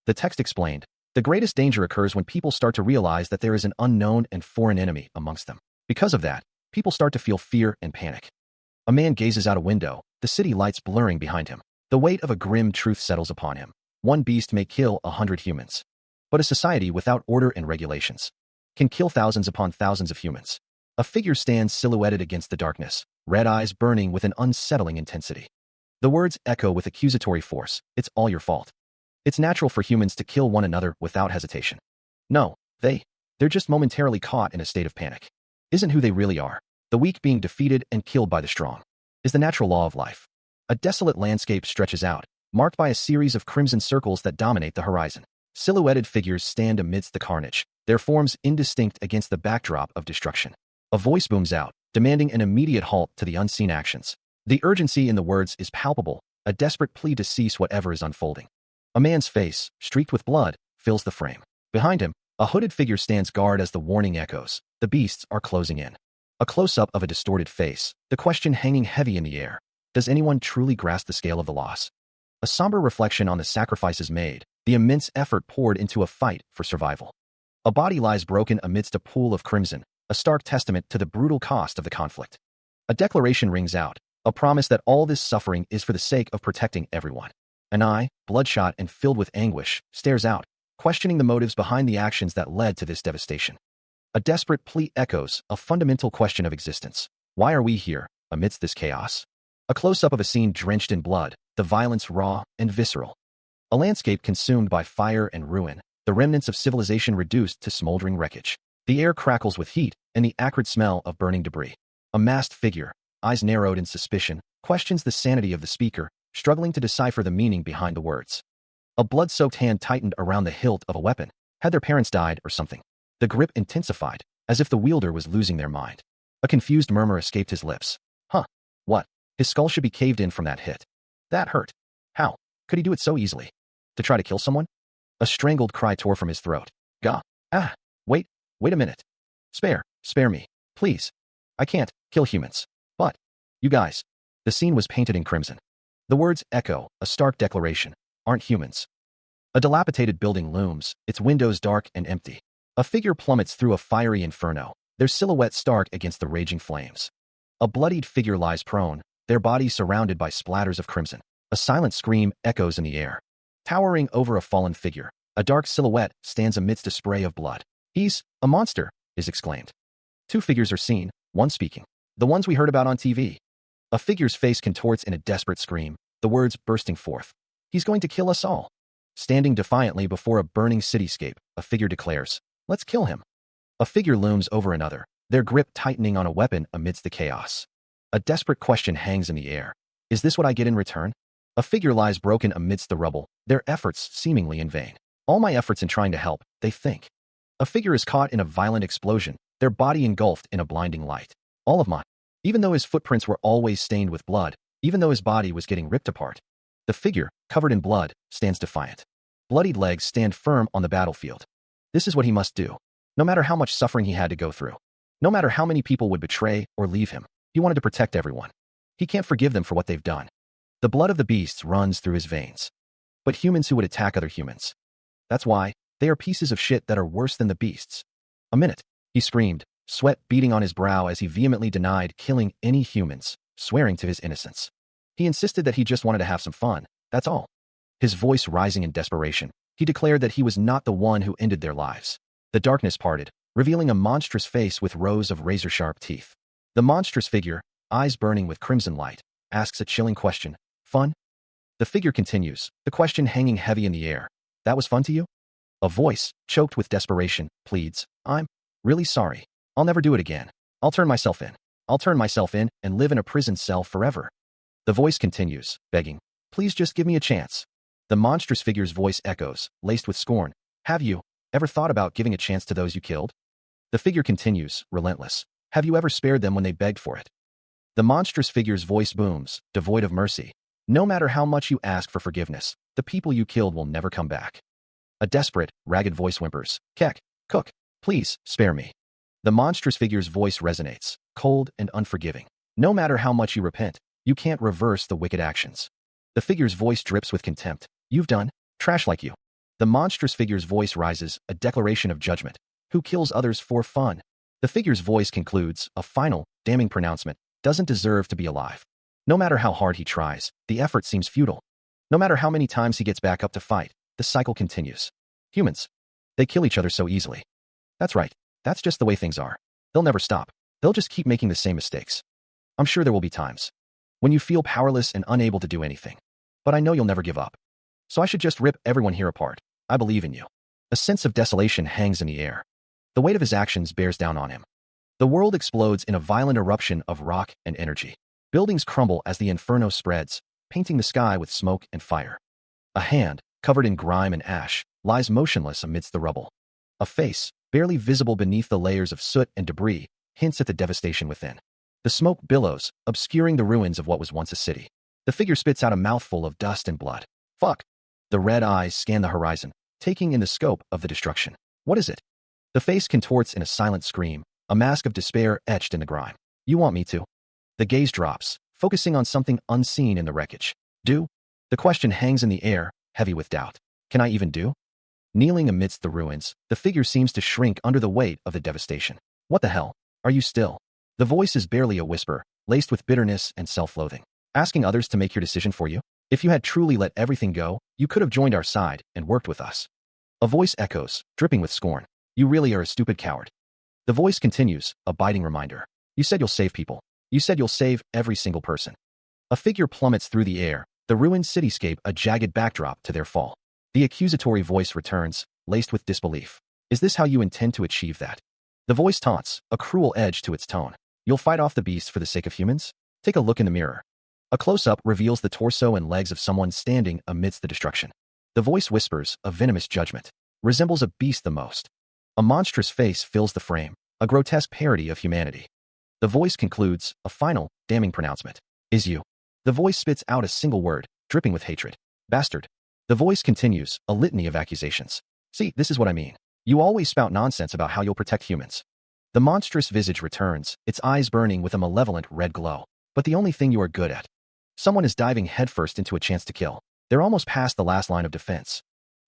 The text explained, "The greatest danger occurs when people start to realize that there is an unknown and foreign enemy amongst them. Because of that, people start to feel fear and panic." A man gazes out a window, the city lights blurring behind him. The weight of a grim truth settles upon him. One beast may kill 100 humans. But a society without order and regulations can kill thousands upon thousands of humans. A figure stands silhouetted against the darkness, red eyes burning with an unsettling intensity. The words echo with accusatory force, "It's all your fault." It's natural for humans to kill one another without hesitation. No, they're just momentarily caught in a state of panic. Isn't who they really are. The weak being defeated and killed by the strong is the natural law of life. A desolate landscape stretches out, marked by a series of crimson circles that dominate the horizon. Silhouetted figures stand amidst the carnage, their forms indistinct against the backdrop of destruction. A voice booms out, demanding an immediate halt to the unseen actions. The urgency in the words is palpable, a desperate plea to cease whatever is unfolding. A man's face, streaked with blood, fills the frame. Behind him, a hooded figure stands guard as the warning echoes. The beasts are closing in. A close-up of a distorted face, the question hanging heavy in the air. Does anyone truly grasp the scale of the loss? A somber reflection on the sacrifices made, the immense effort poured into a fight for survival. A body lies broken amidst a pool of crimson, a stark testament to the brutal cost of the conflict. A declaration rings out, a promise that all this suffering is for the sake of protecting everyone. An eye, bloodshot and filled with anguish, stares out, questioning the motives behind the actions that led to this devastation. A desperate plea echoes, a fundamental question of existence. Why are we here, amidst this chaos? A close-up of a scene drenched in blood, the violence raw and visceral. A landscape consumed by fire and ruin, the remnants of civilization reduced to smoldering wreckage. The air crackles with heat and the acrid smell of burning debris. A masked figure, eyes narrowed in suspicion, questions the sanity of the speaker, struggling to decipher the meaning behind the words. A blood-soaked hand tightened around the hilt of a weapon. Had their parents died or something? The grip intensified, as if the wielder was losing their mind. A confused murmur escaped his lips. Huh. What? His skull should be caved in from that hit. That hurt. How? Could he do it so easily? To try to kill someone? A strangled cry tore from his throat. Gah. Ah. Wait a minute. Spare me. Please. I can't kill humans. But, you guys. The scene was painted in crimson. The words echo, a stark declaration. Aren't humans? A dilapidated building looms, its windows dark and empty. A figure plummets through a fiery inferno, their silhouette stark against the raging flames. A bloodied figure lies prone, their body surrounded by splatters of crimson. A silent scream echoes in the air. Towering over a fallen figure, a dark silhouette stands amidst a spray of blood. He's a monster, is exclaimed. Two figures are seen, one speaking. The ones we heard about on TV. A figure's face contorts in a desperate scream, the words bursting forth. He's going to kill us all. Standing defiantly before a burning cityscape, a figure declares, "Let's kill him." A figure looms over another, their grip tightening on a weapon amidst the chaos. A desperate question hangs in the air. Is this what I get in return? A figure lies broken amidst the rubble, their efforts seemingly in vain. All my efforts in trying to help, they think. A figure is caught in a violent explosion, their body engulfed in a blinding light. All of mine. Even though his footprints were always stained with blood, even though his body was getting ripped apart, the figure, covered in blood, stands defiant. Bloodied legs stand firm on the battlefield. This is what he must do. No matter how much suffering he had to go through. No matter how many people would betray or leave him, he wanted to protect everyone. He can't forgive them for what they've done. The blood of the beasts runs through his veins. But humans who would attack other humans. That's why, they are pieces of shit that are worse than the beasts. A minute, he screamed, sweat beading on his brow as he vehemently denied killing any humans, swearing to his innocence. He insisted that he just wanted to have some fun, that's all. His voice rising in desperation, he declared that he was not the one who ended their lives. The darkness parted, revealing a monstrous face with rows of razor-sharp teeth. The monstrous figure, eyes burning with crimson light, asks a chilling question. Fun? The figure continues, the question hanging heavy in the air. That was fun to you? A voice, choked with desperation, pleads. I'm really sorry. I'll never do it again. I'll turn myself in. I'll turn myself in and live in a prison cell forever. The voice continues, begging. Please just give me a chance. The monstrous figure's voice echoes, laced with scorn. Have you ever thought about giving a chance to those you killed? The figure continues, relentless. Have you ever spared them when they begged for it? The monstrous figure's voice booms, devoid of mercy. No matter how much you ask for forgiveness, the people you killed will never come back. A desperate, ragged voice whimpers. Kek, cook, please, spare me. The monstrous figure's voice resonates, cold and unforgiving. No matter how much you repent, you can't reverse the wicked actions. The figure's voice drips with contempt. You've done trash like you. The monstrous figure's voice rises, a declaration of judgment. Who kills others for fun? The figure's voice concludes, a final, damning pronouncement. Doesn't deserve to be alive. No matter how hard he tries, the effort seems futile. No matter how many times he gets back up to fight, the cycle continues. Humans. They kill each other so easily. That's right. That's just the way things are. They'll never stop. They'll just keep making the same mistakes. I'm sure there will be times when you feel powerless and unable to do anything. But I know you'll never give up. So I should just rip everyone here apart. I believe in you. A sense of desolation hangs in the air. The weight of his actions bears down on him. The world explodes in a violent eruption of rock and energy. Buildings crumble as the inferno spreads, painting the sky with smoke and fire. A hand, covered in grime and ash, lies motionless amidst the rubble. A face, barely visible beneath the layers of soot and debris, hints at the devastation within. The smoke billows, obscuring the ruins of what was once a city. The figure spits out a mouthful of dust and blood. Fuck! The red eyes scan the horizon, taking in the scope of the destruction. What is it? The face contorts in a silent scream, a mask of despair etched in the grime. You want me to? The gaze drops, focusing on something unseen in the wreckage. Do? The question hangs in the air, heavy with doubt. Can I even do? Kneeling amidst the ruins, the figure seems to shrink under the weight of the devastation. What the hell? Are you still? The voice is barely a whisper, laced with bitterness and self-loathing. Asking others to make your decision for you? If you had truly let everything go, you could have joined our side and worked with us. A voice echoes, dripping with scorn. You really are a stupid coward. The voice continues, a biting reminder. You said you'll save people. You said you'll save every single person. A figure plummets through the air, the ruined cityscape a jagged backdrop to their fall. The accusatory voice returns, laced with disbelief. Is this how you intend to achieve that? The voice taunts, a cruel edge to its tone. You'll fight off the beasts for the sake of humans? Take a look in the mirror. A close-up reveals the torso and legs of someone standing amidst the destruction. The voice whispers, a venomous judgment. Resembles a beast the most. A monstrous face fills the frame, a grotesque parody of humanity. The voice concludes, a final, damning pronouncement. Is you. The voice spits out a single word, dripping with hatred. Bastard. The voice continues, a litany of accusations. See, this is what I mean. You always spout nonsense about how you'll protect humans. The monstrous visage returns, its eyes burning with a malevolent red glow. But the only thing you are good at. Someone is diving headfirst into a chance to kill. They're almost past the last line of defense.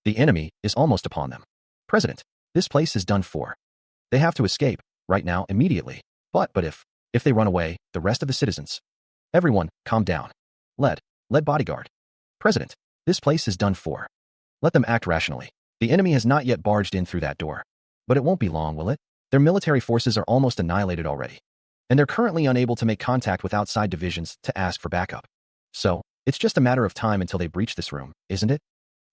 The enemy is almost upon them. President, this place is done for. They have to escape, right now, immediately. But if they run away, the rest of the citizens. Everyone, calm down. Lead bodyguard. President, this place is done for. Let them act rationally. The enemy has not yet barged in through that door. But it won't be long, will it? Their military forces are almost annihilated already. And they're currently unable to make contact with outside divisions to ask for backup. So, it's just a matter of time until they breach this room, isn't it?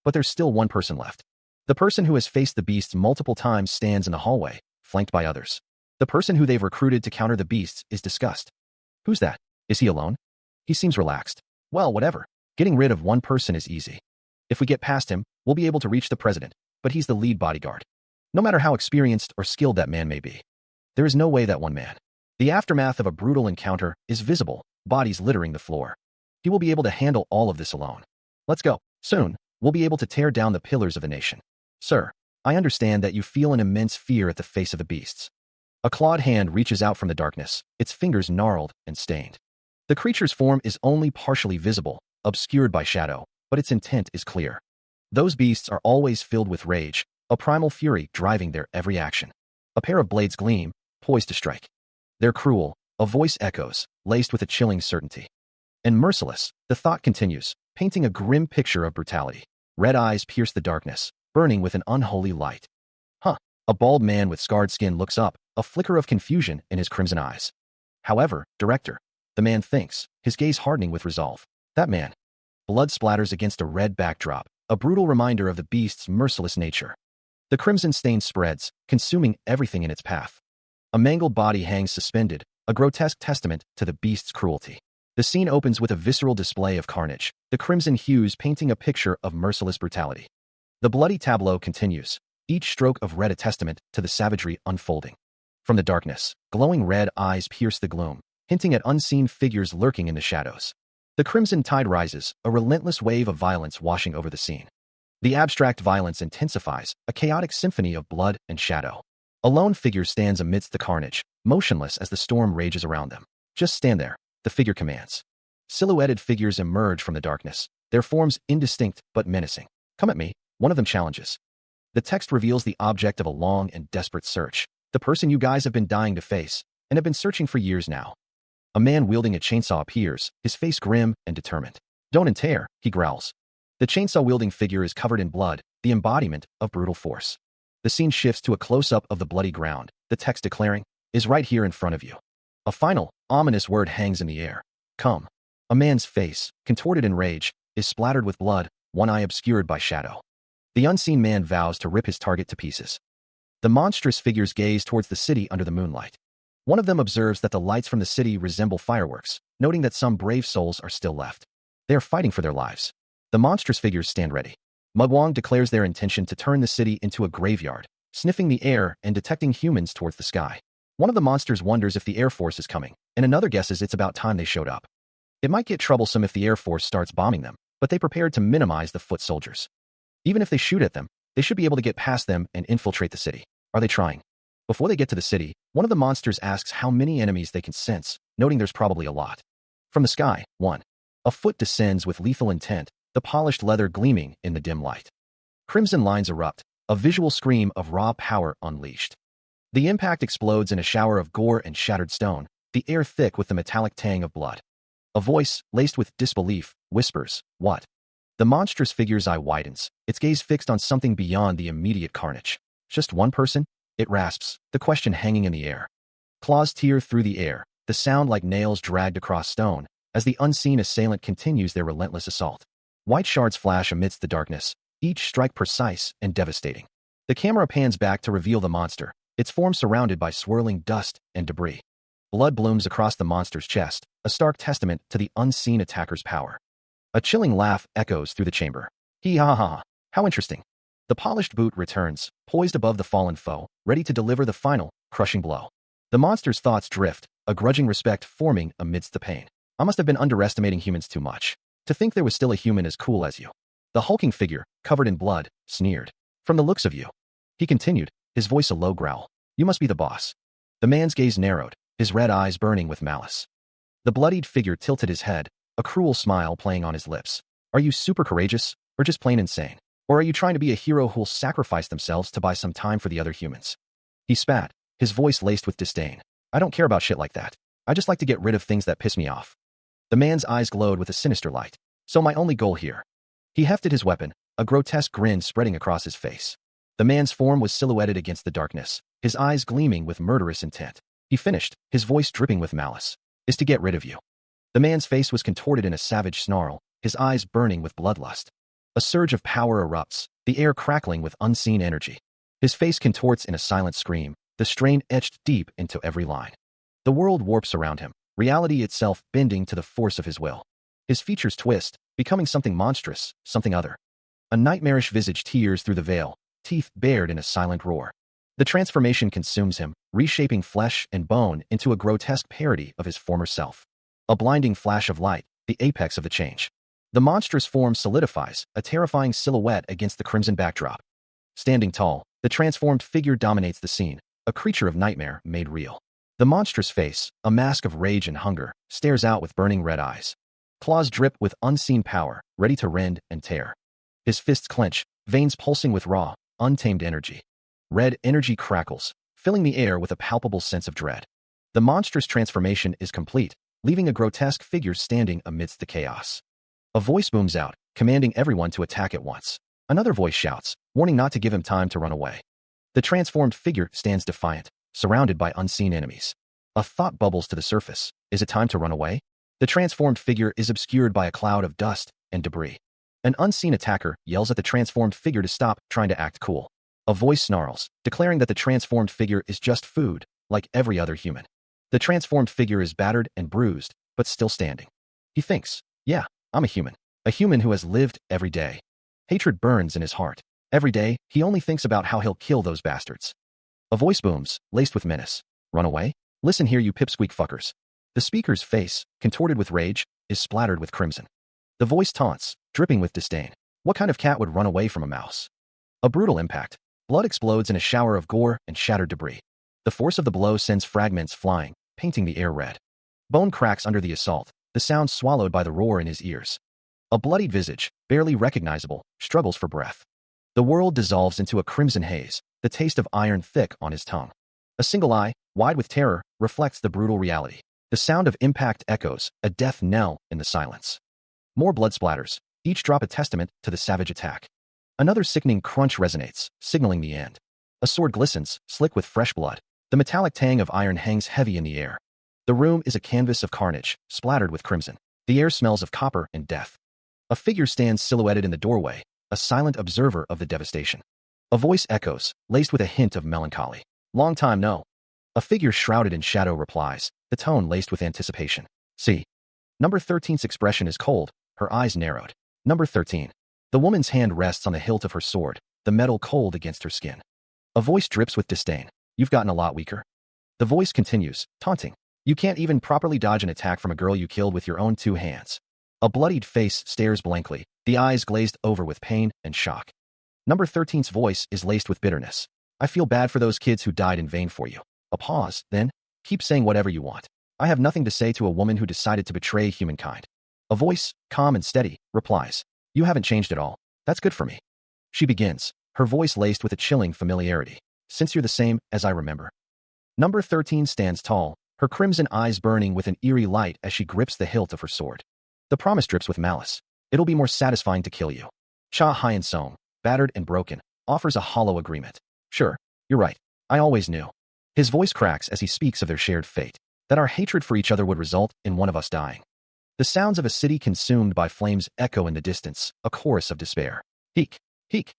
But there's still one person left. The person who has faced the beasts multiple times stands in the hallway, flanked by others. The person who they've recruited to counter the beasts is discussed. Who's that? Is he alone? He seems relaxed. Well, whatever. Getting rid of one person is easy. If we get past him, we'll be able to reach the president, but he's the lead bodyguard. No matter how experienced or skilled that man may be. There is no way that one man. The aftermath of a brutal encounter is visible, bodies littering the floor. He will be able to handle all of this alone. Let's go. Soon, we'll be able to tear down the pillars of the nation. Sir, I understand that you feel an immense fear at the face of the beasts. A clawed hand reaches out from the darkness, its fingers gnarled and stained. The creature's form is only partially visible, obscured by shadow, but its intent is clear. Those beasts are always filled with rage, a primal fury driving their every action. A pair of blades gleam, poised to strike. They're cruel, a voice echoes, laced with a chilling certainty. And merciless, the thought continues, painting a grim picture of brutality. Red eyes pierce the darkness, burning with an unholy light. A A bald man with scarred skin looks up, a flicker of confusion in his crimson eyes. However, director, the man thinks, his gaze hardening with resolve. That man. Blood splatters against a red backdrop, a brutal reminder of the beast's merciless nature. The crimson stain spreads, consuming everything in its path. A mangled body hangs suspended, a grotesque testament to the beast's cruelty. The scene opens with a visceral display of carnage, the crimson hues painting a picture of merciless brutality. The bloody tableau continues, each stroke of red a testament to the savagery unfolding. From the darkness, glowing red eyes pierce the gloom, hinting at unseen figures lurking in the shadows. The crimson tide rises, a relentless wave of violence washing over the scene. The abstract violence intensifies, a chaotic symphony of blood and shadow. A lone figure stands amidst the carnage, motionless as the storm rages around them. Just stand there, the figure commands. Silhouetted figures emerge from the darkness, their forms indistinct but menacing. Come at me, one of them challenges. The text reveals the object of a long and desperate search, the person you guys have been dying to face, and have been searching for years now. A man wielding a chainsaw appears, his face grim and determined. Don't interfere, he growls. The chainsaw-wielding figure is covered in blood, the embodiment of brutal force. The scene shifts to a close-up of the bloody ground, the text declaring, is right here in front of you. A final, ominous word hangs in the air. Come. A man's face, contorted in rage, is splattered with blood, one eye obscured by shadow. The unseen man vows to rip his target to pieces. The monstrous figures gaze towards the city under the moonlight. One of them observes that the lights from the city resemble fireworks, noting that some brave souls are still left. They are fighting for their lives. The monstrous figures stand ready. Mugwang declares their intention to turn the city into a graveyard, sniffing the air and detecting humans towards the sky. One of the monsters wonders if the Air Force is coming, and another guesses it's about time they showed up. It might get troublesome if the Air Force starts bombing them, but they prepared to minimize the foot soldiers. Even if they shoot at them, they should be able to get past them and infiltrate the city. Are they trying? Before they get to the city, one of the monsters asks how many enemies they can sense, noting there's probably a lot. From the sky, one. A foot descends with lethal intent, the polished leather gleaming in the dim light. Crimson lines erupt, a visual scream of raw power unleashed. The impact explodes in a shower of gore and shattered stone, the air thick with the metallic tang of blood. A voice, laced with disbelief, whispers, "What?" The monstrous figure's eye widens, its gaze fixed on something beyond the immediate carnage. Just one person? It rasps, the question hanging in the air. Claws tear through the air, the sound like nails dragged across stone, as the unseen assailant continues their relentless assault. White shards flash amidst the darkness, each strike precise and devastating. The camera pans back to reveal the monster, its form surrounded by swirling dust and debris. Blood blooms across the monster's chest, a stark testament to the unseen attacker's power. A chilling laugh echoes through the chamber. Hee ha ha, how interesting. The polished boot returns, poised above the fallen foe, ready to deliver the final, crushing blow. The monster's thoughts drift, a grudging respect forming amidst the pain. I must have been underestimating humans too much. To think there was still a human as cool as you. The hulking figure, covered in blood, sneered. From the looks of you. He continued, his voice a low growl. You must be the boss. The man's gaze narrowed, his red eyes burning with malice. The bloodied figure tilted his head, a cruel smile playing on his lips. Are you super courageous, or just plain insane? Or are you trying to be a hero who'll sacrifice themselves to buy some time for the other humans? He spat, his voice laced with disdain. I don't care about shit like that. I just like to get rid of things that piss me off. The man's eyes glowed with a sinister light. So my only goal here. He hefted his weapon, a grotesque grin spreading across his face. The man's form was silhouetted against the darkness, his eyes gleaming with murderous intent. He finished, his voice dripping with malice. Is to get rid of you. The man's face was contorted in a savage snarl, his eyes burning with bloodlust. A surge of power erupts, the air crackling with unseen energy. His face contorts in a silent scream, the strain etched deep into every line. The world warps around him, reality itself bending to the force of his will. His features twist, becoming something monstrous, something other. A nightmarish visage tears through the veil, teeth bared in a silent roar. The transformation consumes him, reshaping flesh and bone into a grotesque parody of his former self. A blinding flash of light, the apex of the change. The monstrous form solidifies, a terrifying silhouette against the crimson backdrop. Standing tall, the transformed figure dominates the scene, a creature of nightmare made real. The monstrous face, a mask of rage and hunger, stares out with burning red eyes. Claws drip with unseen power, ready to rend and tear. His fists clench, veins pulsing with raw, untamed energy. Red energy crackles, filling the air with a palpable sense of dread. The monstrous transformation is complete, leaving a grotesque figure standing amidst the chaos. A voice booms out, commanding everyone to attack at once. Another voice shouts, warning not to give him time to run away. The transformed figure stands defiant, surrounded by unseen enemies. A thought bubbles to the surface. Is it time to run away? The transformed figure is obscured by a cloud of dust and debris. An unseen attacker yells at the transformed figure to stop trying to act cool. A voice snarls, declaring that the transformed figure is just food, like every other human. The transformed figure is battered and bruised, but still standing. He thinks, yeah, I'm a human who has lived every day. Hatred burns in his heart. Every day, he only thinks about how he'll kill those bastards. A voice booms, laced with menace. Run away? Listen here, you pipsqueak fuckers. The speaker's face, contorted with rage, is splattered with crimson. The voice taunts, dripping with disdain. What kind of cat would run away from a mouse? A brutal impact. Blood explodes in a shower of gore and shattered debris. The force of the blow sends fragments flying, painting the air red. Bone cracks under the assault, the sound swallowed by the roar in his ears. A bloodied visage, barely recognizable, struggles for breath. The world dissolves into a crimson haze, the taste of iron thick on his tongue. A single eye, wide with terror, reflects the brutal reality. The sound of impact echoes, a death knell in the silence. More blood splatters, each drop a testament to the savage attack. Another sickening crunch resonates, signaling the end. A sword glistens, slick with fresh blood. The metallic tang of iron hangs heavy in the air. The room is a canvas of carnage, splattered with crimson. The air smells of copper and death. A figure stands silhouetted in the doorway, a silent observer of the devastation. A voice echoes, laced with a hint of melancholy. Long time no. A figure shrouded in shadow replies, the tone laced with anticipation. See. Number 13's expression is cold, her eyes narrowed. Number 13. The woman's hand rests on the hilt of her sword, the metal cold against her skin. A voice drips with disdain. You've gotten a lot weaker. The voice continues, taunting. You can't even properly dodge an attack from a girl you killed with your own 2 hands. A bloodied face stares blankly, the eyes glazed over with pain and shock. Number 13's voice is laced with bitterness. I feel bad for those kids who died in vain for you. A pause, then, keep saying whatever you want. I have nothing to say to a woman who decided to betray humankind. A voice, calm and steady, replies. You haven't changed at all. That's good for me. She begins, her voice laced with a chilling familiarity. Since you're the same as I remember. Number 13 stands tall, her crimson eyes burning with an eerie light as she grips the hilt of her sword. The promise drips with malice. It'll be more satisfying to kill you. Cha Hyun-song, battered and broken, offers a hollow agreement. Sure, you're right. I always knew. His voice cracks as he speaks of their shared fate, that our hatred for each other would result in one of us dying. The sounds of a city consumed by flames echo in the distance, a chorus of despair. Heek, heek.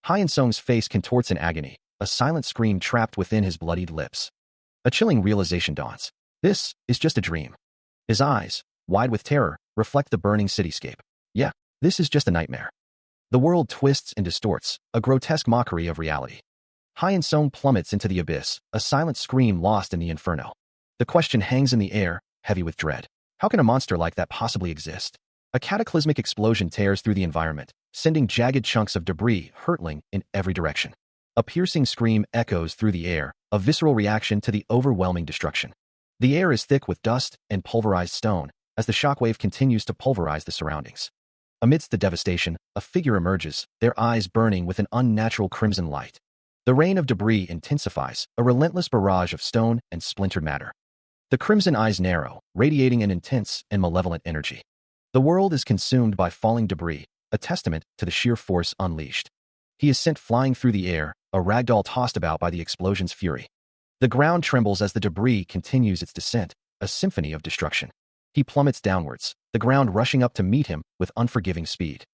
Hyun-song's face contorts in agony, a silent scream trapped within his bloodied lips. A chilling realization dawns. This is just a dream. His eyes, wide with terror, reflect the burning cityscape. Yeah, this is just a nightmare. The world twists and distorts, a grotesque mockery of reality. Hyun-song plummets into the abyss, a silent scream lost in the inferno. The question hangs in the air, heavy with dread. How can a monster like that possibly exist? A cataclysmic explosion tears through the environment, sending jagged chunks of debris hurtling in every direction. A piercing scream echoes through the air, a visceral reaction to the overwhelming destruction. The air is thick with dust and pulverized stone, as the shockwave continues to pulverize the surroundings. Amidst the devastation, a figure emerges, their eyes burning with an unnatural crimson light. The rain of debris intensifies, a relentless barrage of stone and splintered matter. The crimson eyes narrow, radiating an intense and malevolent energy. The world is consumed by falling debris, a testament to the sheer force unleashed. He is sent flying through the air, a ragdoll tossed about by the explosion's fury. The ground trembles as the debris continues its descent, a symphony of destruction. He plummets downwards, the ground rushing up to meet him with unforgiving speed.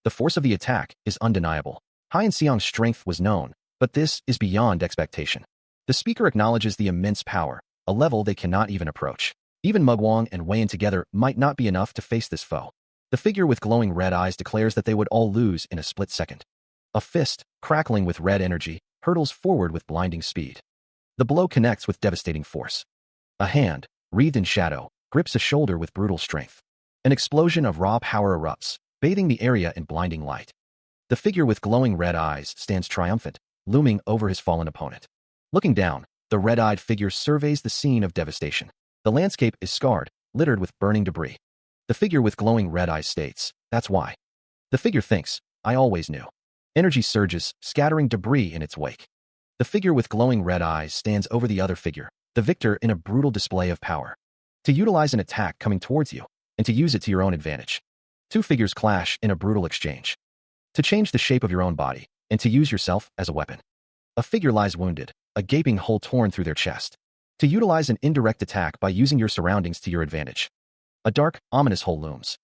The force of the attack is undeniable. Hyun-seong's strength was known, but this is beyond expectation. The speaker acknowledges the immense power, a level they cannot even approach. Even Mugwang and Wayan together might not be enough to face this foe. The figure with glowing red eyes declares that they would all lose in a split second. A fist, crackling with red energy, hurtles forward with blinding speed. The blow connects with devastating force. A hand, wreathed in shadow, grips a shoulder with brutal strength. An explosion of raw power erupts, bathing the area in blinding light. The figure with glowing red eyes stands triumphant, looming over his fallen opponent. Looking down, the red-eyed figure surveys the scene of devastation. The landscape is scarred, littered with burning debris. The figure with glowing red eyes states, that's why. The figure thinks, I always knew. Energy surges, scattering debris in its wake. The figure with glowing red eyes stands over the other figure, the victor in a brutal display of power. To utilize an attack coming towards you, and to use it to your own advantage. Two figures clash in a brutal exchange. To change the shape of your own body, and to use yourself as a weapon. A figure lies wounded, a gaping hole torn through their chest. To utilize an indirect attack by using your surroundings to your advantage. A dark, ominous hole looms.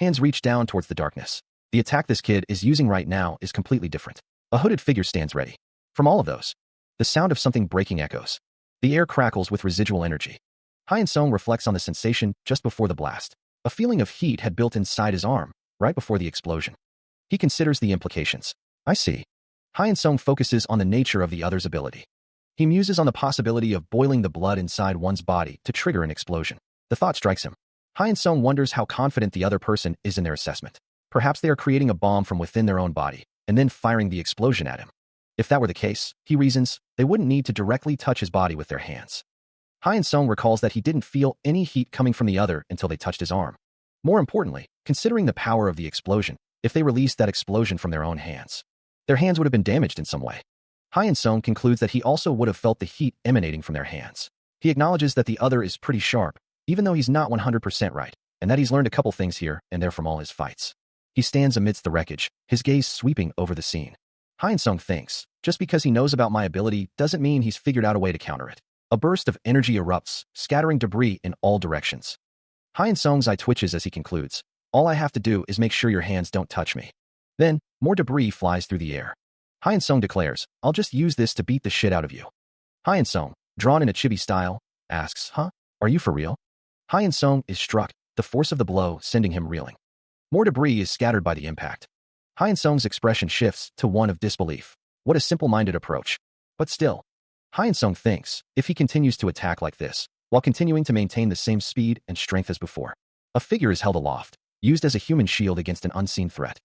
Hands reach down towards the darkness. The attack this kid is using right now is completely different. A hooded figure stands ready. From all of those, the sound of something breaking echoes. The air crackles with residual energy. Hyun-sung reflects on the sensation just before the blast. A feeling of heat had built inside his arm, right before the explosion. He considers the implications. I see. Hyun-sung focuses on the nature of the other's ability. He muses on the possibility of boiling the blood inside one's body to trigger an explosion. The thought strikes him. Hyun-sung wonders how confident the other person is in their assessment. Perhaps they are creating a bomb from within their own body, and then firing the explosion at him. If that were the case, he reasons, they wouldn't need to directly touch his body with their hands. Hyun-sung recalls that he didn't feel any heat coming from the other until they touched his arm. More importantly, considering the power of the explosion, if they released that explosion from their own hands, their hands would have been damaged in some way. Hyun-sung concludes that he also would have felt the heat emanating from their hands. He acknowledges that the other is pretty sharp, even though he's not 100% right, and that he's learned a couple things here and there from all his fights. He stands amidst the wreckage, his gaze sweeping over the scene. Hyun-sung thinks, just because he knows about my ability doesn't mean he's figured out a way to counter it. A burst of energy erupts, scattering debris in all directions. Hyun-sung's eye twitches as he concludes, all I have to do is make sure your hands don't touch me. Then, more debris flies through the air. Hyun-sung declares, I'll just use this to beat the shit out of you. Hyun-sung, drawn in a chibi style, asks, huh? Are you for real? Hyun-sung is struck, the force of the blow sending him reeling. More debris is scattered by the impact. Hyun-sung's expression shifts to one of disbelief. What a simple-minded approach. But still, Hyun-sung thinks, if he continues to attack like this, while continuing to maintain the same speed and strength as before, a figure is held aloft, used as a human shield against an unseen threat.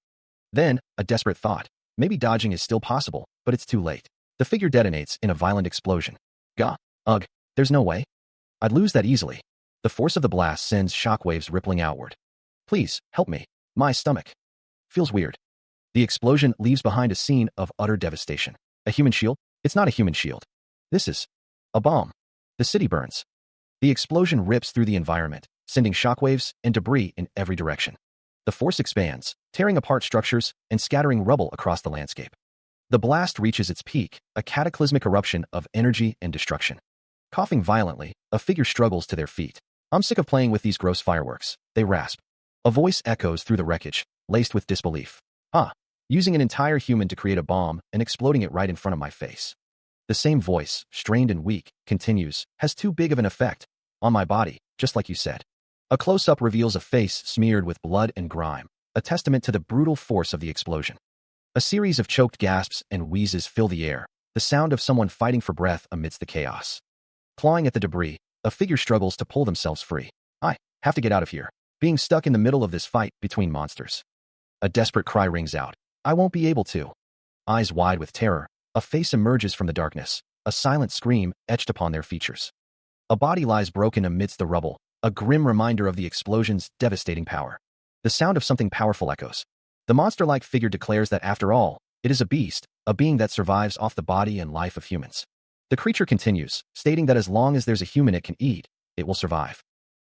Then, a desperate thought. Maybe dodging is still possible, but it's too late. The figure detonates in a violent explosion. Gah. Ugh. There's no way. I'd lose that easily. The force of the blast sends shockwaves rippling outward. Please, help me. My stomach feels weird. The explosion leaves behind a scene of utter devastation. A human shield? It's not a human shield. This is a bomb. The city burns. The explosion rips through the environment, sending shockwaves and debris in every direction. The force expands, tearing apart structures and scattering rubble across the landscape. The blast reaches its peak, a cataclysmic eruption of energy and destruction. Coughing violently, a figure struggles to their feet. I'm sick of playing with these gross fireworks, they rasp. A voice echoes through the wreckage, laced with disbelief. Using an entire human to create a bomb and exploding it right in front of my face. The same voice, strained and weak, continues, has too big of an effect on my body, just like you said. A close-up reveals a face smeared with blood and grime, a testament to the brutal force of the explosion. A series of choked gasps and wheezes fill the air, the sound of someone fighting for breath amidst the chaos. Clawing at the debris, a figure struggles to pull themselves free. I have to get out of here, being stuck in the middle of this fight between monsters. A desperate cry rings out. I won't be able to. Eyes wide with terror, a face emerges from the darkness, a silent scream etched upon their features. A body lies broken amidst the rubble, a grim reminder of the explosion's devastating power. The sound of something powerful echoes. The monster-like figure declares that after all, it is a beast, a being that survives off the body and life of humans. The creature continues, stating that as long as there's a human it can eat, it will survive.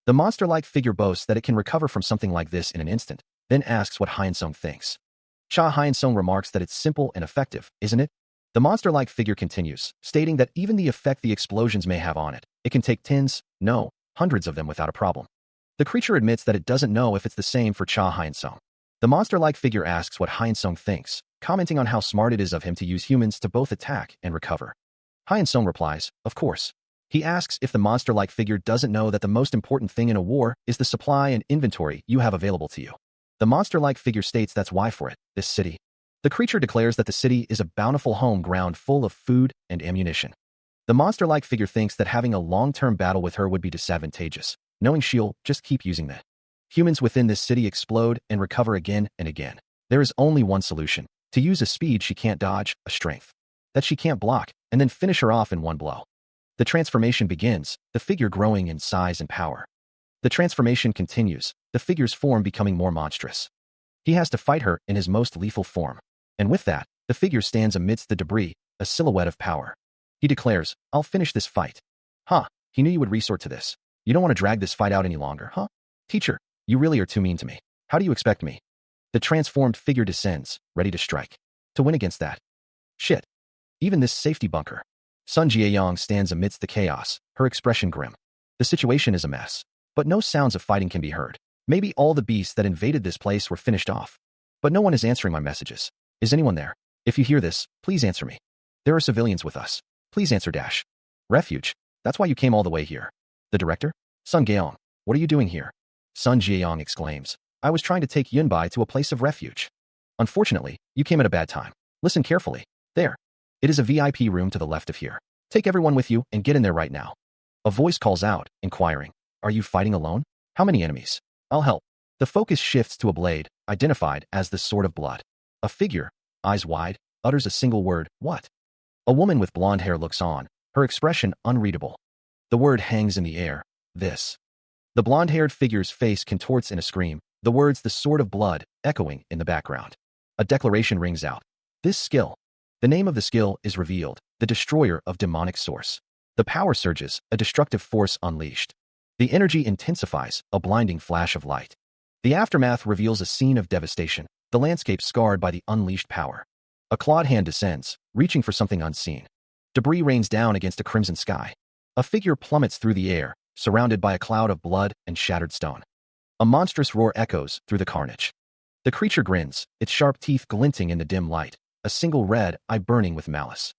The monster-like figure boasts that it can recover from something like this in an instant, then asks what Hyun-sung thinks. Hyun-sung remarks that it's simple and effective, isn't it? The monster-like figure continues, stating that even the effect the explosions may have on it, it can take tens, no, hundreds of them without a problem. The creature admits that it doesn't know if it's the same for Hyun-sung. The monster-like figure asks what Hyun-sung thinks, commenting on how smart it is of him to use humans to both attack and recover. Hyun-sung replies, of course. He asks if the monster-like figure doesn't know that the most important thing in a war is the supply and inventory you have available to you. The monster-like figure states that's why for it, this city. The creature declares that the city is a bountiful home ground full of food and ammunition. The monster-like figure thinks that having a long-term battle with her would be disadvantageous, knowing she'll just keep using the humans within this city explode and recover again and again. There is only one solution, to use a speed she can't dodge, a strength that she can't block, and then finish her off in one blow. The transformation begins, the figure growing in size and power. The transformation continues, the figure's form becoming more monstrous. He has to fight her in his most lethal form. And with that, the figure stands amidst the debris, a silhouette of power. He declares, I'll finish this fight. He knew you would resort to this. You don't want to drag this fight out any longer, huh? Teacher, you really are too mean to me. How do you expect me? The transformed figure descends, ready to strike. To win against that. Shit. Even this safety bunker. Sun Jiayong stands amidst the chaos, her expression grim. The situation is a mess, but no sounds of fighting can be heard. Maybe all the beasts that invaded this place were finished off. But no one is answering my messages. Is anyone there? If you hear this, please answer me. There are civilians with us. Please answer dash. Refuge. That's why you came all the way here. The director? Sun Gaeong, what are you doing here? Sun Jiayong exclaims. I was trying to take Yunbai to a place of refuge. Unfortunately, you came at a bad time. Listen carefully. There. It is a VIP room to the left of here. Take everyone with you and get in there right now. A voice calls out, inquiring. Are you fighting alone? How many enemies? I'll help. The focus shifts to a blade, identified as the Sword of Blood. A figure, eyes wide, utters a single word, what? A woman with blonde hair looks on, her expression unreadable. The word hangs in the air, this. The blonde-haired figure's face contorts in a scream, the words the Sword of Blood echoing in the background. A declaration rings out. This skill. The name of the skill is revealed, the Destroyer of Demonic Source. The power surges, a destructive force unleashed. The energy intensifies, a blinding flash of light. The aftermath reveals a scene of devastation, the landscape scarred by the unleashed power. A clawed hand descends, reaching for something unseen. Debris rains down against a crimson sky. A figure plummets through the air, surrounded by a cloud of blood and shattered stone. A monstrous roar echoes through the carnage. The creature grins, its sharp teeth glinting in the dim light, a single red eye burning with malice.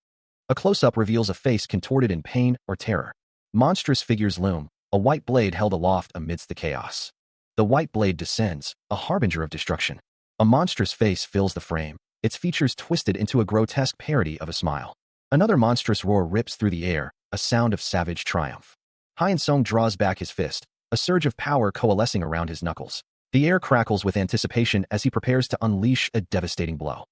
A close-up reveals a face contorted in pain or terror. Monstrous figures loom, a white blade held aloft amidst the chaos. The white blade descends, a harbinger of destruction. A monstrous face fills the frame, its features twisted into a grotesque parody of a smile. Another monstrous roar rips through the air, a sound of savage triumph. Hyeon-sung draws back his fist, a surge of power coalescing around his knuckles. The air crackles with anticipation as he prepares to unleash a devastating blow.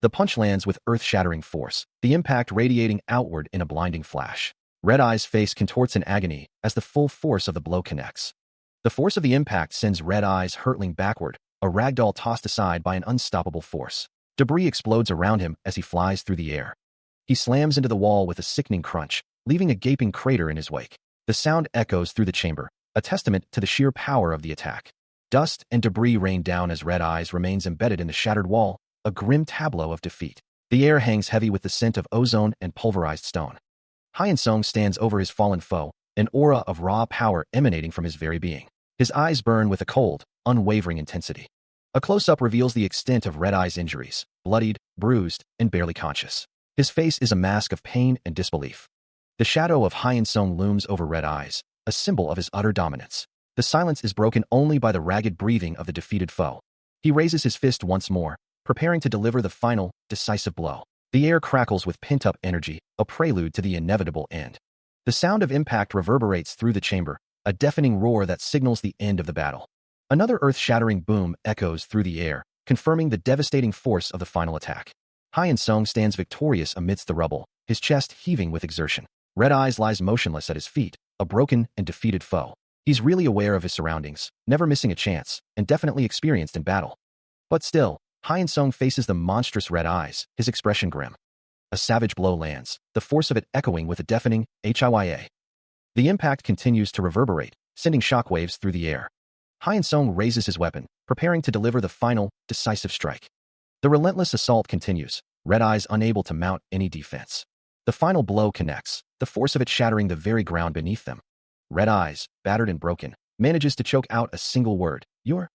The punch lands with earth-shattering force, the impact radiating outward in a blinding flash. Red Eye's face contorts in agony as the full force of the blow connects. The force of the impact sends Red Eyes hurtling backward, a ragdoll tossed aside by an unstoppable force. Debris explodes around him as he flies through the air. He slams into the wall with a sickening crunch, leaving a gaping crater in his wake. The sound echoes through the chamber, a testament to the sheer power of the attack. Dust and debris rain down as Red Eyes remains embedded in the shattered wall, a grim tableau of defeat. The air hangs heavy with the scent of ozone and pulverized stone. Hyeon-sung stands over his fallen foe, an aura of raw power emanating from his very being. His eyes burn with a cold, unwavering intensity. A close-up reveals the extent of Red Eye's injuries, bloodied, bruised, and barely conscious. His face is a mask of pain and disbelief. The shadow of Hyeon-sung looms over Red Eyes, a symbol of his utter dominance. The silence is broken only by the ragged breathing of the defeated foe. He raises his fist once more, preparing to deliver the final, decisive blow. The air crackles with pent-up energy, a prelude to the inevitable end. The sound of impact reverberates through the chamber, a deafening roar that signals the end of the battle. Another earth-shattering boom echoes through the air, confirming the devastating force of the final attack. Hyeon-sung stands victorious amidst the rubble, his chest heaving with exertion. Red Eyes lies motionless at his feet, a broken and defeated foe. He's really aware of his surroundings, never missing a chance, and definitely experienced in battle. But still, Hyeon-sung faces the monstrous Red Eyes, his expression grim. A savage blow lands, the force of it echoing with a deafening HIYA. The impact continues to reverberate, sending shockwaves through the air. Hyeon-sung raises his weapon, preparing to deliver the final, decisive strike. The relentless assault continues, Red Eyes unable to mount any defense. The final blow connects, the force of it shattering the very ground beneath them. Red Eyes, battered and broken, manages to choke out a single word, "You're..."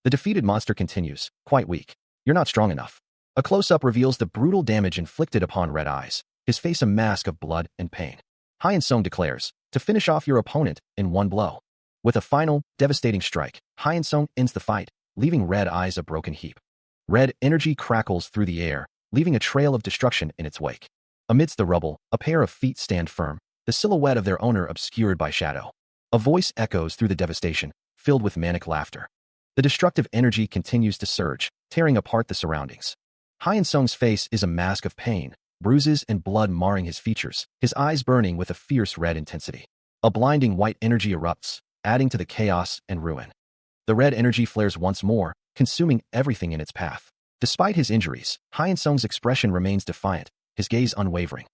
The defeated monster continues, quite weak. "You're not strong enough." A close-up reveals the brutal damage inflicted upon Red Eyes, his face a mask of blood and pain. Hyeon-sung declares, to finish off your opponent in one blow. With a final, devastating strike, Hyeon-sung ends the fight, leaving Red Eyes a broken heap. Red energy crackles through the air, leaving a trail of destruction in its wake. Amidst the rubble, a pair of feet stand firm, the silhouette of their owner obscured by shadow. A voice echoes through the devastation, filled with manic laughter. The destructive energy continues to surge, tearing apart the surroundings. Hyeon-sung's face is a mask of pain, bruises and blood marring his features, his eyes burning with a fierce red intensity. A blinding white energy erupts, adding to the chaos and ruin. The red energy flares once more, consuming everything in its path. Despite his injuries, Hyeon-sung's expression remains defiant, his gaze unwavering.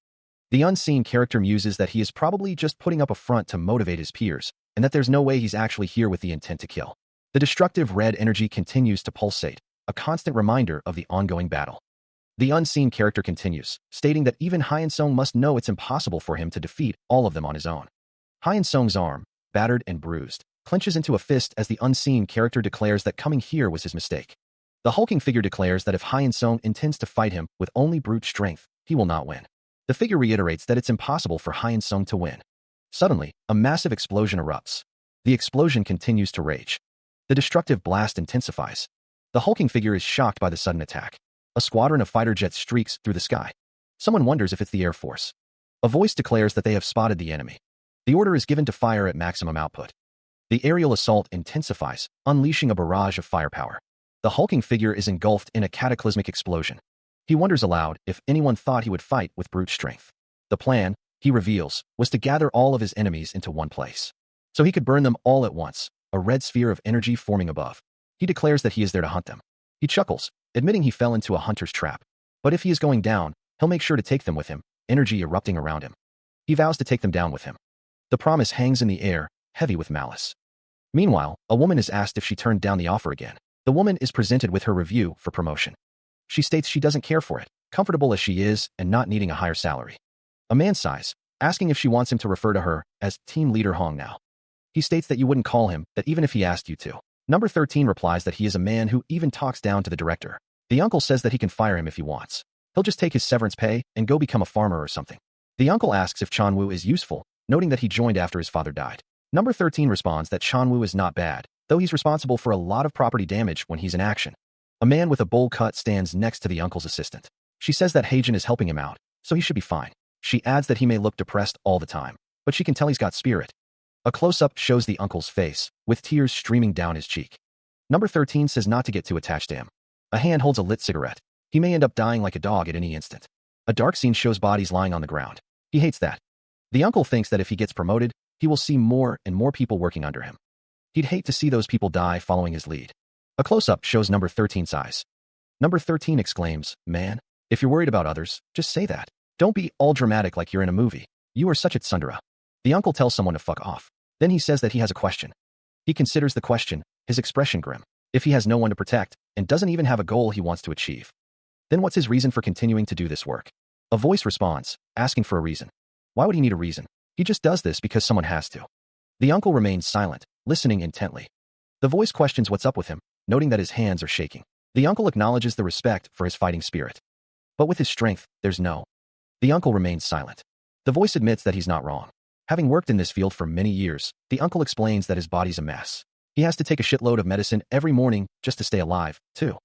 The unseen character muses that he is probably just putting up a front to motivate his peers, and that there's no way he's actually here with the intent to kill. The destructive red energy continues to pulsate, a constant reminder of the ongoing battle. The unseen character continues, stating that even Hyun-sung must know it's impossible for him to defeat all of them on his own. Hyun-sung's arm, battered and bruised, clenches into a fist as the unseen character declares that coming here was his mistake. The hulking figure declares that if Hyun-sung intends to fight him with only brute strength, he will not win. The figure reiterates that it's impossible for Hyun-sung to win. Suddenly, a massive explosion erupts. The explosion continues to rage. The destructive blast intensifies. The hulking figure is shocked by the sudden attack. A squadron of fighter jets streaks through the sky. Someone wonders if it's the Air Force. A voice declares that they have spotted the enemy. The order is given to fire at maximum output. The aerial assault intensifies, unleashing a barrage of firepower. The hulking figure is engulfed in a cataclysmic explosion. He wonders aloud if anyone thought he would fight with brute strength. The plan, he reveals, was to gather all of his enemies into one place, so he could burn them all at once, a red sphere of energy forming above. He declares that he is there to hunt them. He chuckles, admitting he fell into a hunter's trap. But if he is going down, he'll make sure to take them with him, energy erupting around him. He vows to take them down with him. The promise hangs in the air, heavy with malice. Meanwhile, a woman is asked if she turned down the offer again. The woman is presented with her review for promotion. She states she doesn't care for it, comfortable as she is and not needing a higher salary. A man sighs, asking if she wants him to refer to her as Team Leader Hong now. He states that you wouldn't call him that even if he asked you to. Number 13 replies that he is a man who even talks down to the director. The uncle says that he can fire him if he wants. He'll just take his severance pay and go become a farmer or something. The uncle asks if Chanwoo is useful, noting that he joined after his father died. Number 13 responds that Chanwoo is not bad, though he's responsible for a lot of property damage when he's in action. A man with a bowl cut stands next to the uncle's assistant. She says that Haejin is helping him out, so he should be fine. She adds that he may look depressed all the time, but she can tell he's got spirit. A close-up shows the uncle's face, with tears streaming down his cheek. Number 13 says not to get too attached to him. A hand holds a lit cigarette. He may end up dying like a dog at any instant. A dark scene shows bodies lying on the ground. He hates that. The uncle thinks that if he gets promoted, he will see more and more people working under him. He'd hate to see those people die following his lead. A close-up shows number 13's eyes. Number 13 exclaims, "Man, if you're worried about others, just say that. Don't be all dramatic like you're in a movie. You are such a tsundere." The uncle tells someone to fuck off. Then he says that he has a question. He considers the question, his expression grim. If he has no one to protect, and doesn't even have a goal he wants to achieve, then what's his reason for continuing to do this work? A voice responds, asking for a reason. Why would he need a reason? He just does this because someone has to. The uncle remains silent, listening intently. The voice questions what's up with him, noting that his hands are shaking. The uncle acknowledges the respect for his fighting spirit. But with his strength, there's no. The uncle remains silent. The voice admits that he's not wrong. Having worked in this field for many years, the uncle explains that his body's a mess. He has to take a shitload of medicine every morning just to stay alive, too.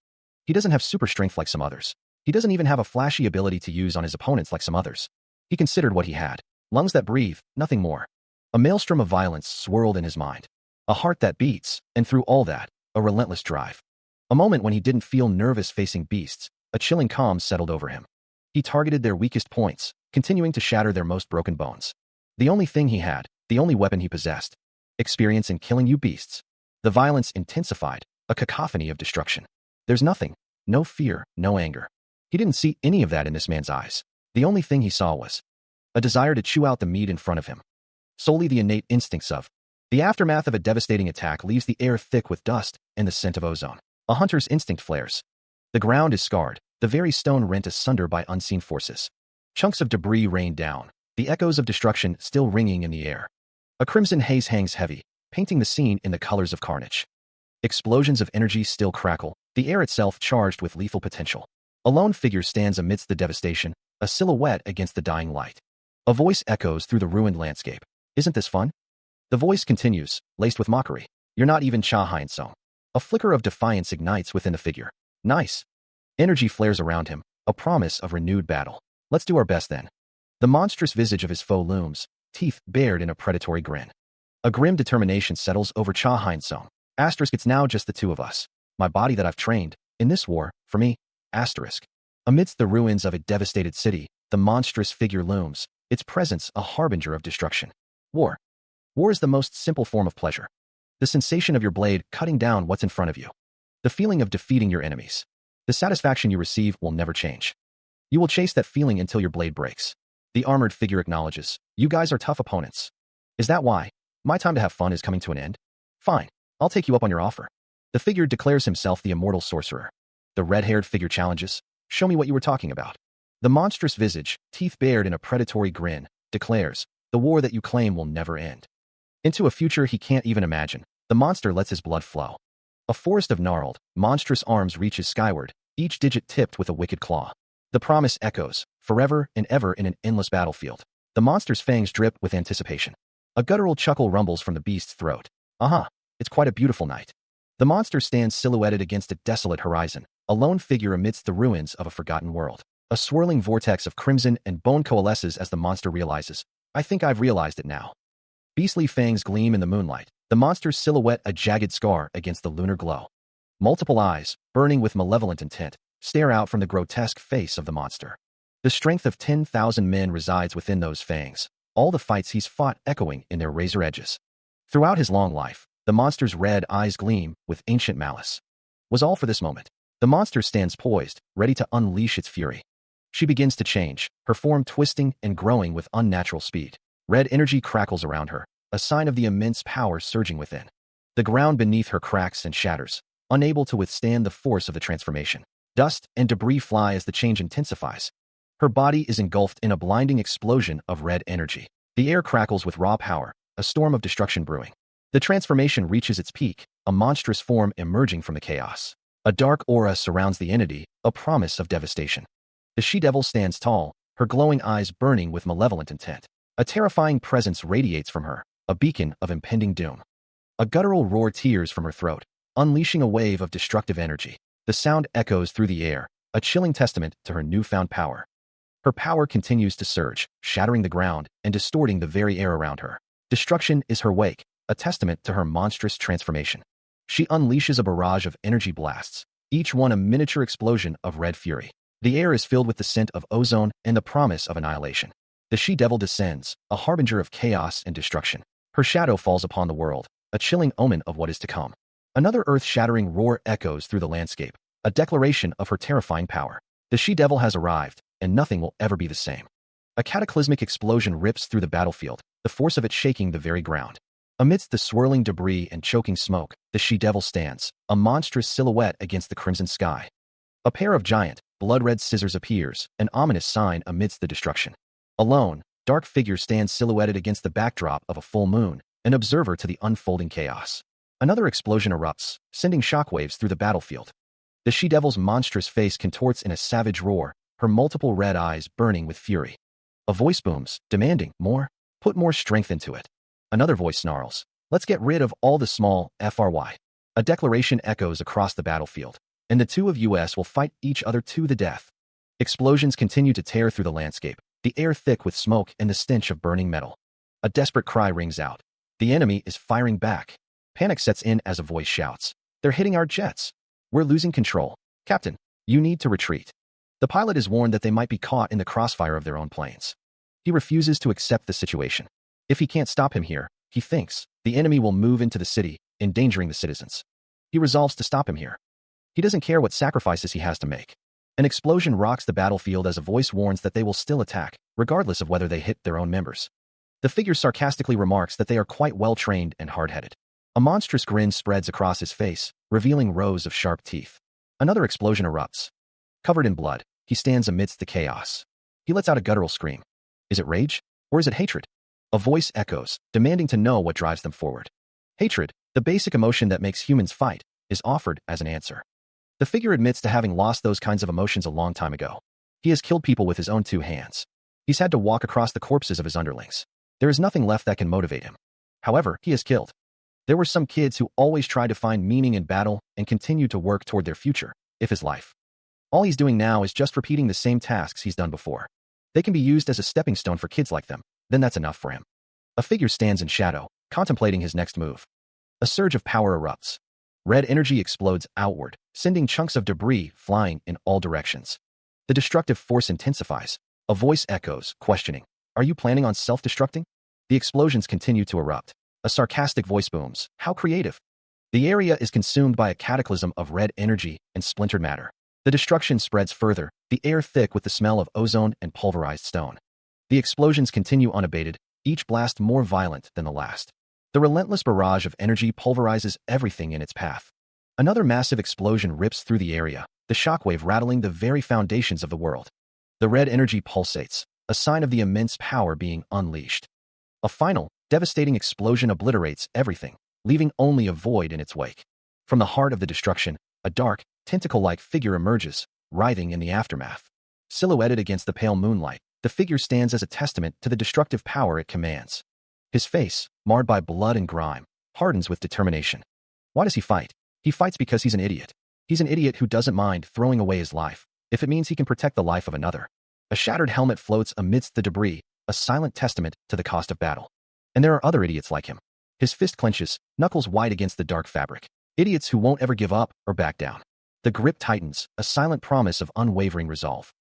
He doesn't have super strength like some others. He doesn't even have a flashy ability to use on his opponents like some others. He considered what he had. Lungs that breathe, nothing more. A maelstrom of violence swirled in his mind. A heart that beats, and through all that, a relentless drive. A moment when he didn't feel nervous facing beasts, a chilling calm settled over him. He targeted their weakest points, continuing to shatter their most broken bones. The only thing he had, the only weapon he possessed. Experience in killing you beasts. The violence intensified, a cacophony of destruction. There's nothing, no fear, no anger. He didn't see any of that in this man's eyes. The only thing he saw was a desire to chew out the meat in front of him. Solely the innate instincts of. The aftermath of a devastating attack leaves the air thick with dust and the scent of ozone. A hunter's instinct flares. The ground is scarred, the very stone rent asunder by unseen forces. Chunks of debris rain down, the echoes of destruction still ringing in the air. A crimson haze hangs heavy, painting the scene in the colors of carnage. Explosions of energy still crackle, the air itself charged with lethal potential. A lone figure stands amidst the devastation, a silhouette against the dying light. A voice echoes through the ruined landscape. Isn't this fun? The voice continues, laced with mockery. You're not even Cha Hyun-sung. A flicker of defiance ignites within the figure. Nice. Energy flares around him, a promise of renewed battle. Let's do our best then. The monstrous visage of his foe looms, teeth bared in a predatory grin. A grim determination settles over Cha Hyun-sung. Asterisk, it's now just the two of us. My body that I've trained, in this war, for me, asterisk. Amidst the ruins of a devastated city, the monstrous figure looms, its presence a harbinger of destruction. War. War is the most simple form of pleasure. The sensation of your blade cutting down what's in front of you. The feeling of defeating your enemies. The satisfaction you receive will never change. You will chase that feeling until your blade breaks. The armored figure acknowledges, you guys are tough opponents. Is that why? My time to have fun is coming to an end? Fine, I'll take you up on your offer. The figure declares himself the immortal sorcerer. The red-haired figure challenges, Show me what you were talking about. The monstrous visage, teeth bared in a predatory grin, declares, the war that you claim will never end. Into a future he can't even imagine, the monster lets his blood flow. A forest of gnarled, monstrous arms reaches skyward, each digit tipped with a wicked claw. The promise echoes, forever and ever in an endless battlefield. The monster's fangs drip with anticipation. A guttural chuckle rumbles from the beast's throat. Aha, it's quite a beautiful night. The monster stands silhouetted against a desolate horizon, a lone figure amidst the ruins of a forgotten world. A swirling vortex of crimson and bone coalesces as the monster realizes, I think I've realized it now. Beastly fangs gleam in the moonlight, the monster's silhouette a jagged scar against the lunar glow. Multiple eyes, burning with malevolent intent, stare out from the grotesque face of the monster. The strength of 10,000 men resides within those fangs, all the fights he's fought echoing in their razor edges. Throughout his long life, the monster's red eyes gleam with ancient malice. Was all for this moment. The monster stands poised, ready to unleash its fury. She begins to change, her form twisting and growing with unnatural speed. Red energy crackles around her, a sign of the immense power surging within. The ground beneath her cracks and shatters, unable to withstand the force of the transformation. Dust and debris fly as the change intensifies. Her body is engulfed in a blinding explosion of red energy. The air crackles with raw power, a storm of destruction brewing. The transformation reaches its peak, a monstrous form emerging from the chaos. A dark aura surrounds the entity, a promise of devastation. The she-devil stands tall, her glowing eyes burning with malevolent intent. A terrifying presence radiates from her, a beacon of impending doom. A guttural roar tears from her throat, unleashing a wave of destructive energy. The sound echoes through the air, a chilling testament to her newfound power. Her power continues to surge, shattering the ground and distorting the very air around her. Destruction is her wake, a testament to her monstrous transformation. She unleashes a barrage of energy blasts, each one a miniature explosion of red fury. The air is filled with the scent of ozone and the promise of annihilation. The she-devil descends, a harbinger of chaos and destruction. Her shadow falls upon the world, a chilling omen of what is to come. Another earth-shattering roar echoes through the landscape, a declaration of her terrifying power. The she-devil has arrived, and nothing will ever be the same. A cataclysmic explosion rips through the battlefield, the force of it shaking the very ground. Amidst the swirling debris and choking smoke, the she-devil stands, a monstrous silhouette against the crimson sky. A pair of giant, blood-red scissors appears, an ominous sign amidst the destruction. A lone, dark figure stands silhouetted against the backdrop of a full moon, an observer to the unfolding chaos. Another explosion erupts, sending shockwaves through the battlefield. The she-devil's monstrous face contorts in a savage roar, her multiple red eyes burning with fury. A voice booms, demanding more. Put more strength into it. Another voice snarls, let's get rid of all the small FRY. A declaration echoes across the battlefield, and the two of us will fight each other to the death. Explosions continue to tear through the landscape, the air thick with smoke and the stench of burning metal. A desperate cry rings out. The enemy is firing back. Panic sets in as a voice shouts, they're hitting our jets. We're losing control. Captain, you need to retreat. The pilot is warned that they might be caught in the crossfire of their own planes. He refuses to accept the situation. If he can't stop him here, he thinks, the enemy will move into the city, endangering the citizens. He resolves to stop him here. He doesn't care what sacrifices he has to make. An explosion rocks the battlefield as a voice warns that they will still attack, regardless of whether they hit their own members. The figure sarcastically remarks that they are quite well-trained and hard-headed. A monstrous grin spreads across his face, revealing rows of sharp teeth. Another explosion erupts. Covered in blood, he stands amidst the chaos. He lets out a guttural scream. Is it rage? Or is it hatred? A voice echoes, demanding to know what drives them forward. Hatred, the basic emotion that makes humans fight, is offered as an answer. The figure admits to having lost those kinds of emotions a long time ago. He has killed people with his own two hands. He's had to walk across the corpses of his underlings. There is nothing left that can motivate him. However, he is killed. There were some kids who always tried to find meaning in battle and continued to work toward their future, if his life. All he's doing now is just repeating the same tasks he's done before. They can be used as a stepping stone for kids like them, then that's enough for him. A figure stands in shadow, contemplating his next move. A surge of power erupts. Red energy explodes outward, sending chunks of debris flying in all directions. The destructive force intensifies. A voice echoes, questioning, are you planning on self-destructing? The explosions continue to erupt. A sarcastic voice booms, how creative. The area is consumed by a cataclysm of red energy and splintered matter. The destruction spreads further, the air thick with the smell of ozone and pulverized stone. The explosions continue unabated, each blast more violent than the last. The relentless barrage of energy pulverizes everything in its path. Another massive explosion rips through the area, the shockwave rattling the very foundations of the world. The red energy pulsates, a sign of the immense power being unleashed. A final, devastating explosion obliterates everything, leaving only a void in its wake. From the heart of the destruction, a dark, tentacle-like figure emerges, writhing in the aftermath. Silhouetted against the pale moonlight, the figure stands as a testament to the destructive power it commands. His face, marred by blood and grime, hardens with determination. Why does he fight? He fights because he's an idiot. He's an idiot who doesn't mind throwing away his life, if it means he can protect the life of another. A shattered helmet floats amidst the debris, a silent testament to the cost of battle. And there are other idiots like him. His fist clenches, knuckles wide against the dark fabric. Idiots who won't ever give up or back down. The grip tightens, a silent promise of unwavering resolve.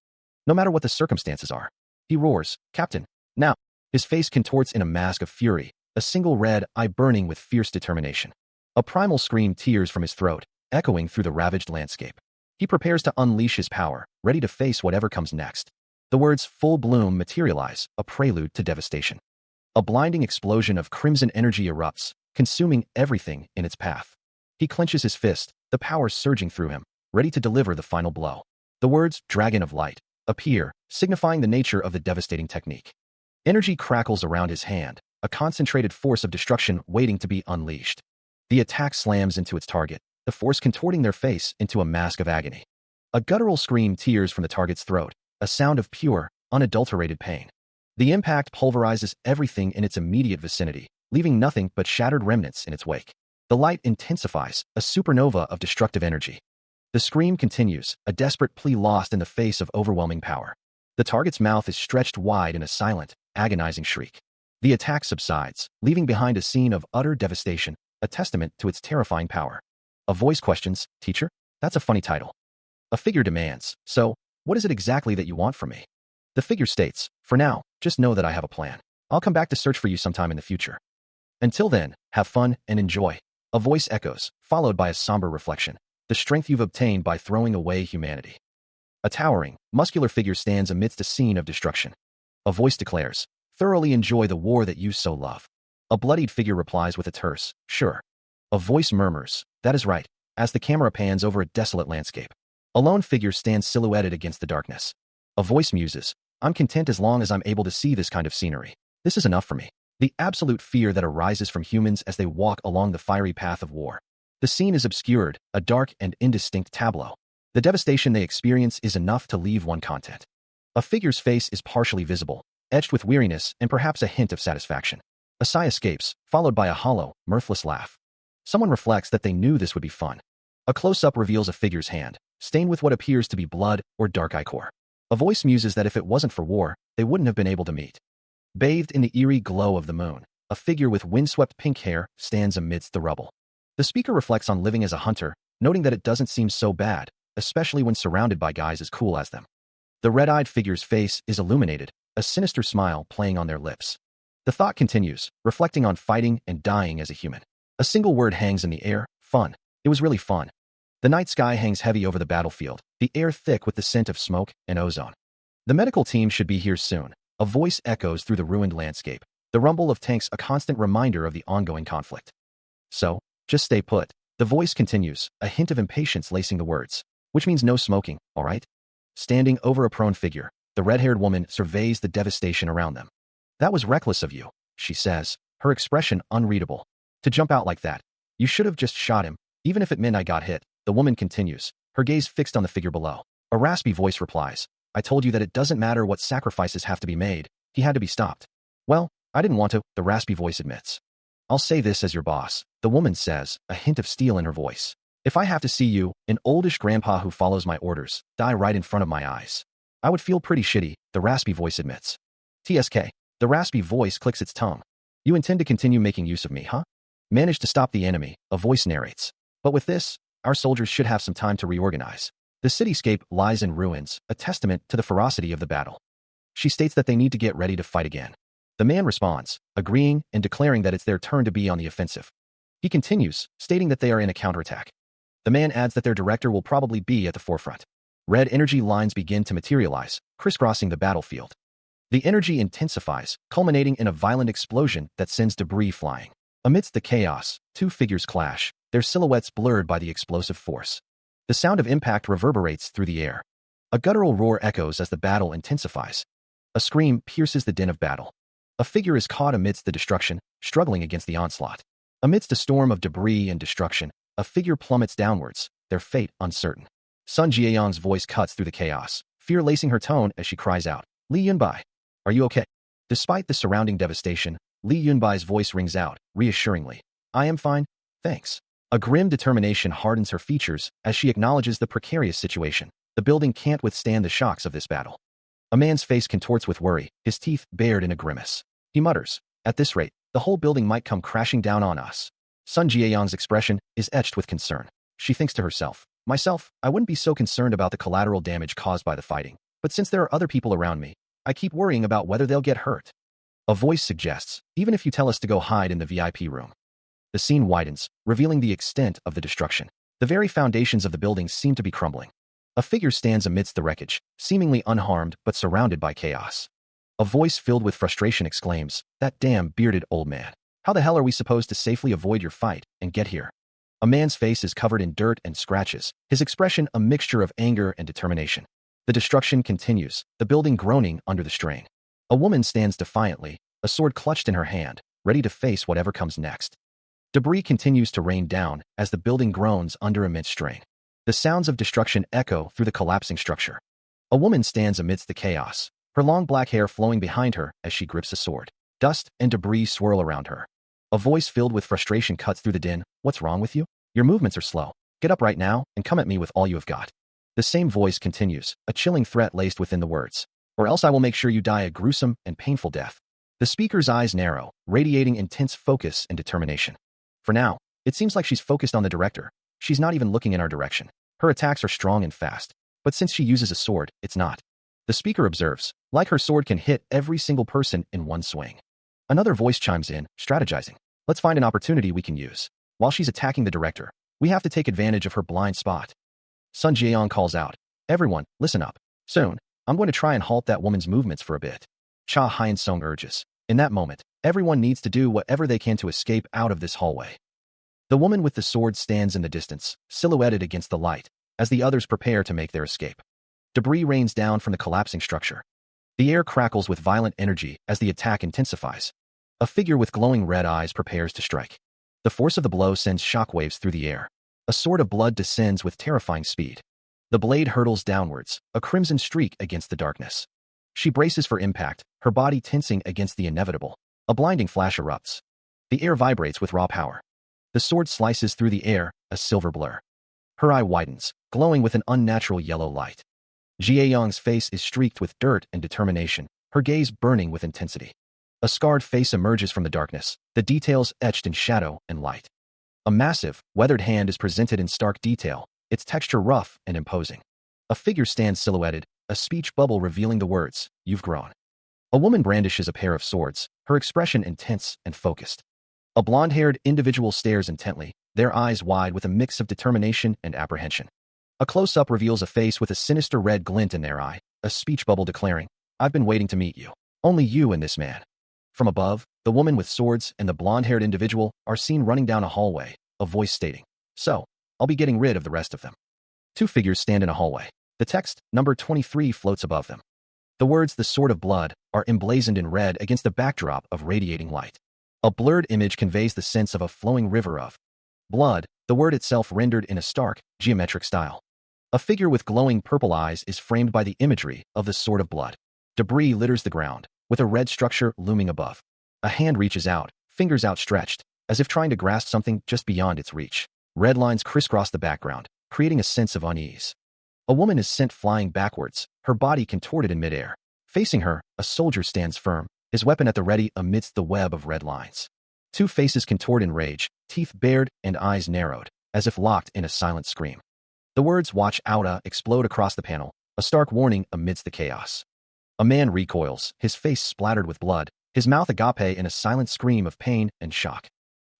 No matter what the circumstances are. He roars, "Captain, now!" His face contorts in a mask of fury, a single red eye burning with fierce determination. A primal scream tears from his throat, echoing through the ravaged landscape. He prepares to unleash his power, ready to face whatever comes next. The words "full bloom" materialize, a prelude to devastation. A blinding explosion of crimson energy erupts, consuming everything in its path. He clenches his fist, the power surging through him, ready to deliver the final blow. The words "Dragon of Light" appear, signifying the nature of the devastating technique. Energy crackles around his hand, a concentrated force of destruction waiting to be unleashed. The attack slams into its target, the force contorting their face into a mask of agony. A guttural scream tears from the target's throat, a sound of pure, unadulterated pain. The impact pulverizes everything in its immediate vicinity, leaving nothing but shattered remnants in its wake. The light intensifies, a supernova of destructive energy. The scream continues, a desperate plea lost in the face of overwhelming power. The target's mouth is stretched wide in a silent, agonizing shriek. The attack subsides, leaving behind a scene of utter devastation, a testament to its terrifying power. A voice questions, "Teacher? That's a funny title." A figure demands, "So, what is it exactly that you want from me?" The figure states, "For now, just know that I have a plan. I'll come back to search for you sometime in the future. Until then, have fun and enjoy." A voice echoes, followed by a somber reflection. "The strength you've obtained by throwing away humanity." A towering, muscular figure stands amidst a scene of destruction. A voice declares, "Thoroughly enjoy the war that you so love." A bloodied figure replies with a terse, "Sure." A voice murmurs, "That is right," as the camera pans over a desolate landscape. A lone figure stands silhouetted against the darkness. A voice muses, "I'm content as long as I'm able to see this kind of scenery. This is enough for me." The absolute fear that arises from humans as they walk along the fiery path of war. The scene is obscured, a dark and indistinct tableau. The devastation they experience is enough to leave one content. A figure's face is partially visible, etched with weariness and perhaps a hint of satisfaction. A sigh escapes, followed by a hollow, mirthless laugh. Someone reflects that they knew this would be fun. A close-up reveals a figure's hand, stained with what appears to be blood or dark ichor. A voice muses that if it wasn't for war, they wouldn't have been able to meet. Bathed in the eerie glow of the moon, a figure with windswept pink hair stands amidst the rubble. The speaker reflects on living as a hunter, noting that it doesn't seem so bad, especially when surrounded by guys as cool as them. The red-eyed figure's face is illuminated, a sinister smile playing on their lips. The thought continues, reflecting on fighting and dying as a human. A single word hangs in the air, fun. It was really fun. The night sky hangs heavy over the battlefield, the air thick with the scent of smoke and ozone. The medical team should be here soon. A voice echoes through the ruined landscape, the rumble of tanks a constant reminder of the ongoing conflict. "So, just stay put." The voice continues, a hint of impatience lacing the words. "Which means no smoking, all right?" Standing over a prone figure, the red-haired woman surveys the devastation around them. "That was reckless of you," she says, her expression unreadable. "To jump out like that. You should have just shot him, even if it meant I got hit." The woman continues, her gaze fixed on the figure below. A raspy voice replies, "I told you that it doesn't matter what sacrifices have to be made. He had to be stopped." "Well, I didn't want to," the raspy voice admits. "I'll say this as your boss," the woman says, a hint of steel in her voice. "If I have to see you, an oldish grandpa who follows my orders, die right in front of my eyes, I would feel pretty shitty," the raspy voice admits. "TSK." The raspy voice clicks its tongue. "You intend to continue making use of me, huh?" "Managed to stop the enemy," a voice narrates. "But with this, our soldiers should have some time to reorganize." The cityscape lies in ruins, a testament to the ferocity of the battle. She states that they need to get ready to fight again. The man responds, agreeing and declaring that it's their turn to be on the offensive. He continues, stating that they are in a counterattack. The man adds that their director will probably be at the forefront. Red energy lines begin to materialize, crisscrossing the battlefield. The energy intensifies, culminating in a violent explosion that sends debris flying. Amidst the chaos, two figures clash, their silhouettes blurred by the explosive force. The sound of impact reverberates through the air. A guttural roar echoes as the battle intensifies. A scream pierces the din of battle. A figure is caught amidst the destruction, struggling against the onslaught. Amidst a storm of debris and destruction, a figure plummets downwards, their fate uncertain. Sun Jiayong's voice cuts through the chaos, fear lacing her tone as she cries out, "Li Yunbai, are you okay?" Despite the surrounding devastation, Li Yunbai's voice rings out, reassuringly, "I am fine, thanks." A grim determination hardens her features as she acknowledges the precarious situation. The building can't withstand the shocks of this battle. A man's face contorts with worry, his teeth bared in a grimace. He mutters, "At this rate, the whole building might come crashing down on us." Sun Jiayong's expression is etched with concern. She thinks to herself, I wouldn't be so concerned about the collateral damage caused by the fighting, but since there are other people around me, I keep worrying about whether they'll get hurt." A voice suggests, "Even if you tell us to go hide in the VIP room." The scene widens, revealing the extent of the destruction. The very foundations of the building seem to be crumbling. A figure stands amidst the wreckage, seemingly unharmed but surrounded by chaos. A voice filled with frustration exclaims, "That damn bearded old man. How the hell are we supposed to safely avoid your fight and get here?" A man's face is covered in dirt and scratches, his expression a mixture of anger and determination. The destruction continues, the building groaning under the strain. A woman stands defiantly, a sword clutched in her hand, ready to face whatever comes next. Debris continues to rain down as the building groans under immense strain. The sounds of destruction echo through the collapsing structure. A woman stands amidst the chaos, her long black hair flowing behind her as she grips a sword. Dust and debris swirl around her. A voice filled with frustration cuts through the din, "What's wrong with you? Your movements are slow. Get up right now and come at me with all you have got." The same voice continues, a chilling threat laced within the words, "Or else I will make sure you die a gruesome and painful death." The speaker's eyes narrow, radiating intense focus and determination. For now, it seems like she's focused on the director. She's not even looking in our direction. Her attacks are strong and fast, but since she uses a sword, it's not. The speaker observes, like her sword can hit every single person in one swing. Another voice chimes in, strategizing, "Let's find an opportunity we can use. While she's attacking the director, we have to take advantage of her blind spot." Sun Jiayong calls out, "Everyone, listen up. Soon, I'm going to try and halt that woman's movements for a bit." Cha Hyun-sung urges. In that moment, everyone needs to do whatever they can to escape out of this hallway. The woman with the sword stands in the distance, silhouetted against the light, as the others prepare to make their escape. Debris rains down from the collapsing structure. The air crackles with violent energy as the attack intensifies. A figure with glowing red eyes prepares to strike. The force of the blow sends shockwaves through the air. A sword of blood descends with terrifying speed. The blade hurtles downwards, a crimson streak against the darkness. She braces for impact, her body tensing against the inevitable. A blinding flash erupts. The air vibrates with raw power. The sword slices through the air, a silver blur. Her eye widens, glowing with an unnatural yellow light. Jiayong's face is streaked with dirt and determination, her gaze burning with intensity. A scarred face emerges from the darkness, the details etched in shadow and light. A massive, weathered hand is presented in stark detail, its texture rough and imposing. A figure stands silhouetted, a speech bubble revealing the words, "You've grown." A woman brandishes a pair of swords, her expression intense and focused. A blonde-haired individual stares intently, their eyes wide with a mix of determination and apprehension. A close-up reveals a face with a sinister red glint in their eye, a speech bubble declaring, "I've been waiting to meet you. Only you and this man." From above, the woman with swords and the blonde-haired individual are seen running down a hallway, a voice stating, "So, I'll be getting rid of the rest of them." Two figures stand in a hallway. The text, number 23, floats above them. The words, "The Sword of Blood," are emblazoned in red against a backdrop of radiating light. A blurred image conveys the sense of a flowing river of blood, the word itself rendered in a stark, geometric style. A figure with glowing purple eyes is framed by the imagery of the Sword of Blood. Debris litters the ground, with a red structure looming above. A hand reaches out, fingers outstretched, as if trying to grasp something just beyond its reach. Red lines crisscross the background, creating a sense of unease. A woman is sent flying backwards, her body contorted in midair. Facing her, a soldier stands firm, his weapon at the ready amidst the web of red lines. Two faces contort in rage, teeth bared and eyes narrowed, as if locked in a silent scream. The words "Watch Outa" explode across the panel, a stark warning amidst the chaos. A man recoils, his face splattered with blood, his mouth agape in a silent scream of pain and shock.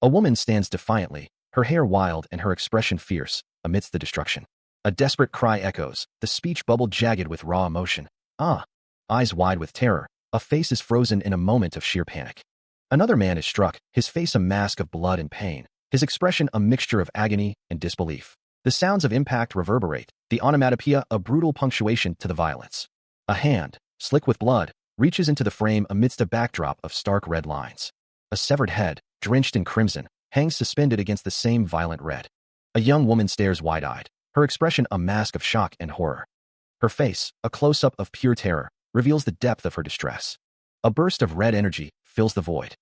A woman stands defiantly, her hair wild and her expression fierce, amidst the destruction. A desperate cry echoes, the speech bubble jagged with raw emotion. "Ah!" Eyes wide with terror, a face is frozen in a moment of sheer panic. Another man is struck, his face a mask of blood and pain, his expression a mixture of agony and disbelief. The sounds of impact reverberate, the onomatopoeia a brutal punctuation to the violence. A hand, slick with blood, reaches into the frame amidst a backdrop of stark red lines. A severed head, drenched in crimson, hangs suspended against the same violent red. A young woman stares wide-eyed, her expression a mask of shock and horror. Her face, a close-up of pure terror, reveals the depth of her distress. A burst of red energy fills the void.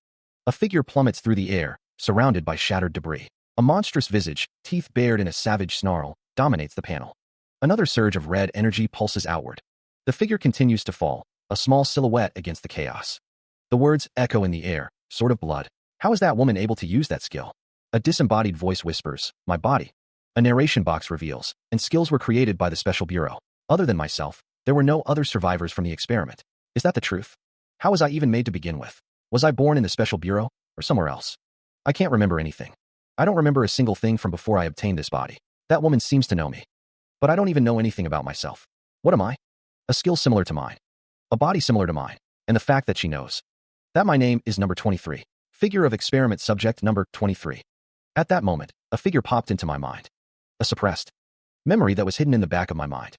A figure plummets through the air, surrounded by shattered debris. A monstrous visage, teeth bared in a savage snarl, dominates the panel. Another surge of red energy pulses outward. The figure continues to fall, a small silhouette against the chaos. The words echo in the air, sort of blood. How is that woman able to use that skill? A disembodied voice whispers, my body. A narration box reveals, and skills were created by the Special Bureau. Other than myself, there were no other survivors from the experiment. Is that the truth? How was I even made to begin with? Was I born in the Special Bureau, or somewhere else? I can't remember anything. I don't remember a single thing from before I obtained this body. That woman seems to know me. But I don't even know anything about myself. What am I? A skill similar to mine. A body similar to mine. And the fact that she knows. That my name is number 23. Figure of experiment subject number 23. At that moment, a figure popped into my mind. A suppressed memory that was hidden in the back of my mind.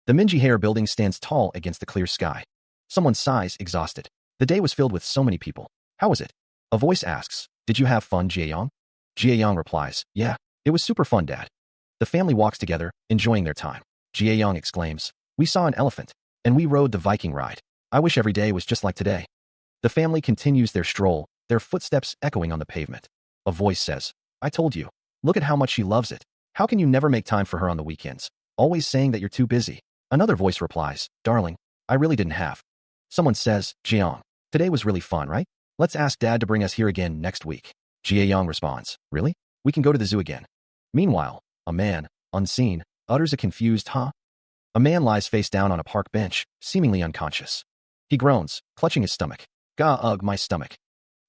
The Minji Hair building stands tall against the clear sky. Someone sighs, exhausted. The day was filled with so many people. How was it? A voice asks, did you have fun, Jaeyong? Jaeyong replies, yeah, it was super fun, Dad. The family walks together, enjoying their time. Jaeyong exclaims, we saw an elephant, and we rode the Viking ride. I wish every day was just like today. The family continues their stroll, their footsteps echoing on the pavement. A voice says, I told you. Look at how much she loves it. How can you never make time for her on the weekends? Always saying that you're too busy. Another voice replies, darling, I really didn't have. Someone says, Jeong, today was really fun, right? Let's ask Dad to bring us here again next week. Jaeyong responds, really? We can go to the zoo again. Meanwhile, a man, unseen, utters a confused huh? A man lies face down on a park bench, seemingly unconscious. He groans, clutching his stomach. Ugh, my stomach.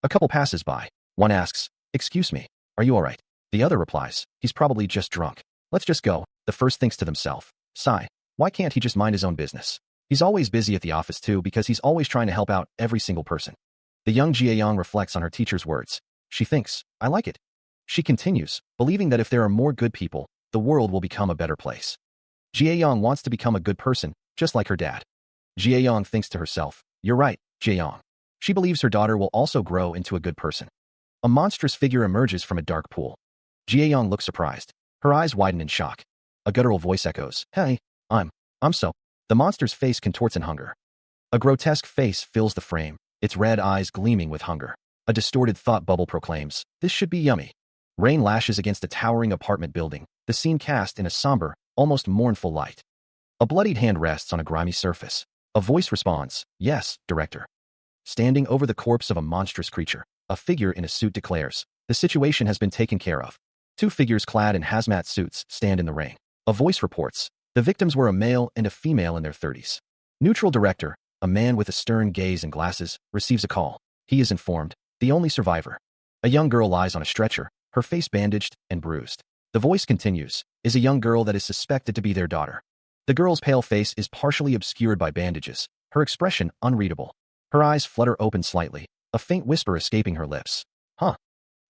A couple passes by. One asks, excuse me, are you alright? The other replies, he's probably just drunk. Let's just go. The first thinks to himself, sigh, why can't he just mind his own business? He's always busy at the office too because he's always trying to help out every single person. The young Jaeyong reflects on her teacher's words. She thinks, I like it. She continues, believing that if there are more good people, the world will become a better place. Jaeyong wants to become a good person, just like her dad. Jaeyong thinks to herself, you're right, Jaeyong. She believes her daughter will also grow into a good person. A monstrous figure emerges from a dark pool. Jaeyong looks surprised. Her eyes widen in shock. A guttural voice echoes, hey, I'm so. The monster's face contorts in hunger. A grotesque face fills the frame, its red eyes gleaming with hunger. A distorted thought bubble proclaims, this should be yummy. Rain lashes against a towering apartment building, the scene cast in a somber, almost mournful light. A bloodied hand rests on a grimy surface. A voice responds, yes, director. Standing over the corpse of a monstrous creature, a figure in a suit declares, the situation has been taken care of. Two figures clad in hazmat suits stand in the rain. A voice reports, the victims were a male and a female in their 30s. Neutral director, a man with a stern gaze and glasses, receives a call. He is informed, the only survivor. A young girl lies on a stretcher, her face bandaged and bruised. The voice continues, is a young girl that is suspected to be their daughter. The girl's pale face is partially obscured by bandages, her expression unreadable. Her eyes flutter open slightly, a faint whisper escaping her lips. Huh.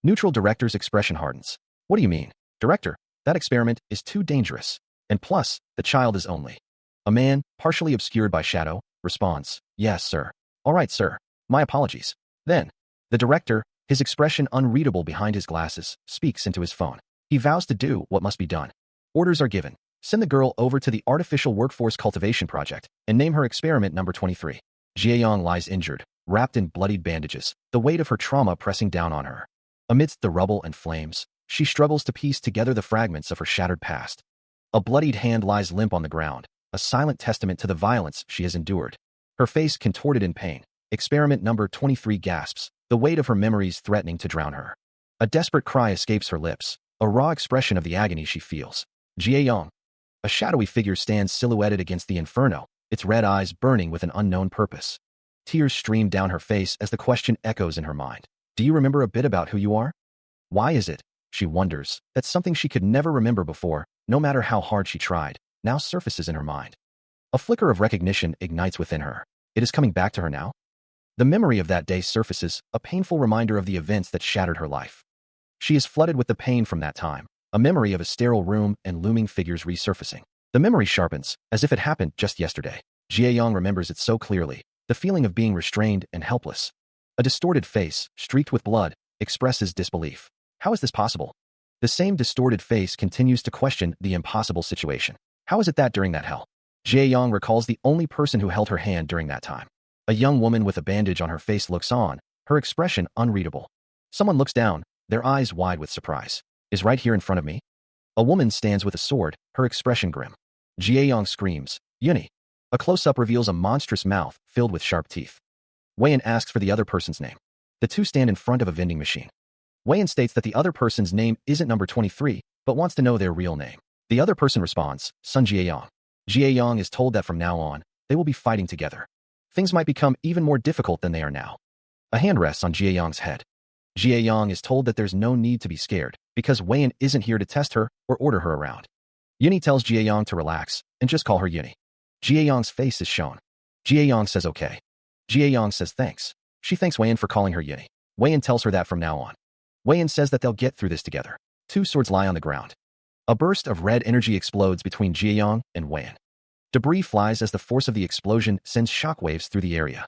Neutral director's expression hardens. What do you mean? Director, that experiment is too dangerous. And plus, the child is only. A man, partially obscured by shadow, responds, yes, sir. All right, sir. My apologies. Then, the director, his expression unreadable behind his glasses, speaks into his phone. He vows to do what must be done. Orders are given. Send the girl over to the Artificial Workforce Cultivation Project and name her experiment number 23. Jaeyong lies injured, wrapped in bloodied bandages, the weight of her trauma pressing down on her. Amidst the rubble and flames, she struggles to piece together the fragments of her shattered past. A bloodied hand lies limp on the ground, a silent testament to the violence she has endured. Her face contorted in pain. Experiment number 23 gasps, the weight of her memories threatening to drown her. A desperate cry escapes her lips, a raw expression of the agony she feels. Jaeyong. A shadowy figure stands silhouetted against the inferno, its red eyes burning with an unknown purpose. Tears stream down her face as the question echoes in her mind. Do you remember a bit about who you are? Why is it, she wonders, that something she could never remember before, no matter how hard she tried, now surfaces in her mind? A flicker of recognition ignites within her. It is coming back to her now. The memory of that day surfaces, a painful reminder of the events that shattered her life. She is flooded with the pain from that time, A memory of a sterile room and looming figures resurfacing. The memory sharpens, as if it happened just yesterday. Jieyong remembers it so clearly, the feeling of being restrained and helpless. A distorted face, streaked with blood, expresses disbelief. How is this possible? The same distorted face continues to question the impossible situation. How is it that during that hell? Jieyong recalls the only person who held her hand during that time. A young woman with a bandage on her face looks on, her expression unreadable. Someone looks down, their eyes wide with surprise. Is right here in front of me? A woman stands with a sword, her expression grim. Jieyong screams, Yuni. A close-up reveals a monstrous mouth filled with sharp teeth. Weiyan asks for the other person's name. The two stand in front of a vending machine. Weiyan states that the other person's name isn't number 23, but wants to know their real name. The other person responds, Sun Jieyong. Jieyong is told that from now on, they will be fighting together. Things might become even more difficult than they are now. A hand rests on Jieyong's head. Jieyong is told that there's no need to be scared, because Weiyan isn't here to test her or order her around. Yuni tells Jieyong to relax and just call her Yuni. Jieyong's face is shown. Jieyong says okay. Jieyong says thanks. She thanks Weiyan for calling her Yuni. Weiyan tells her that from now on. Weiyan says that they'll get through this together. Two swords lie on the ground. A burst of red energy explodes between Jieyong and Weiyan. Debris flies as the force of the explosion sends shockwaves through the area.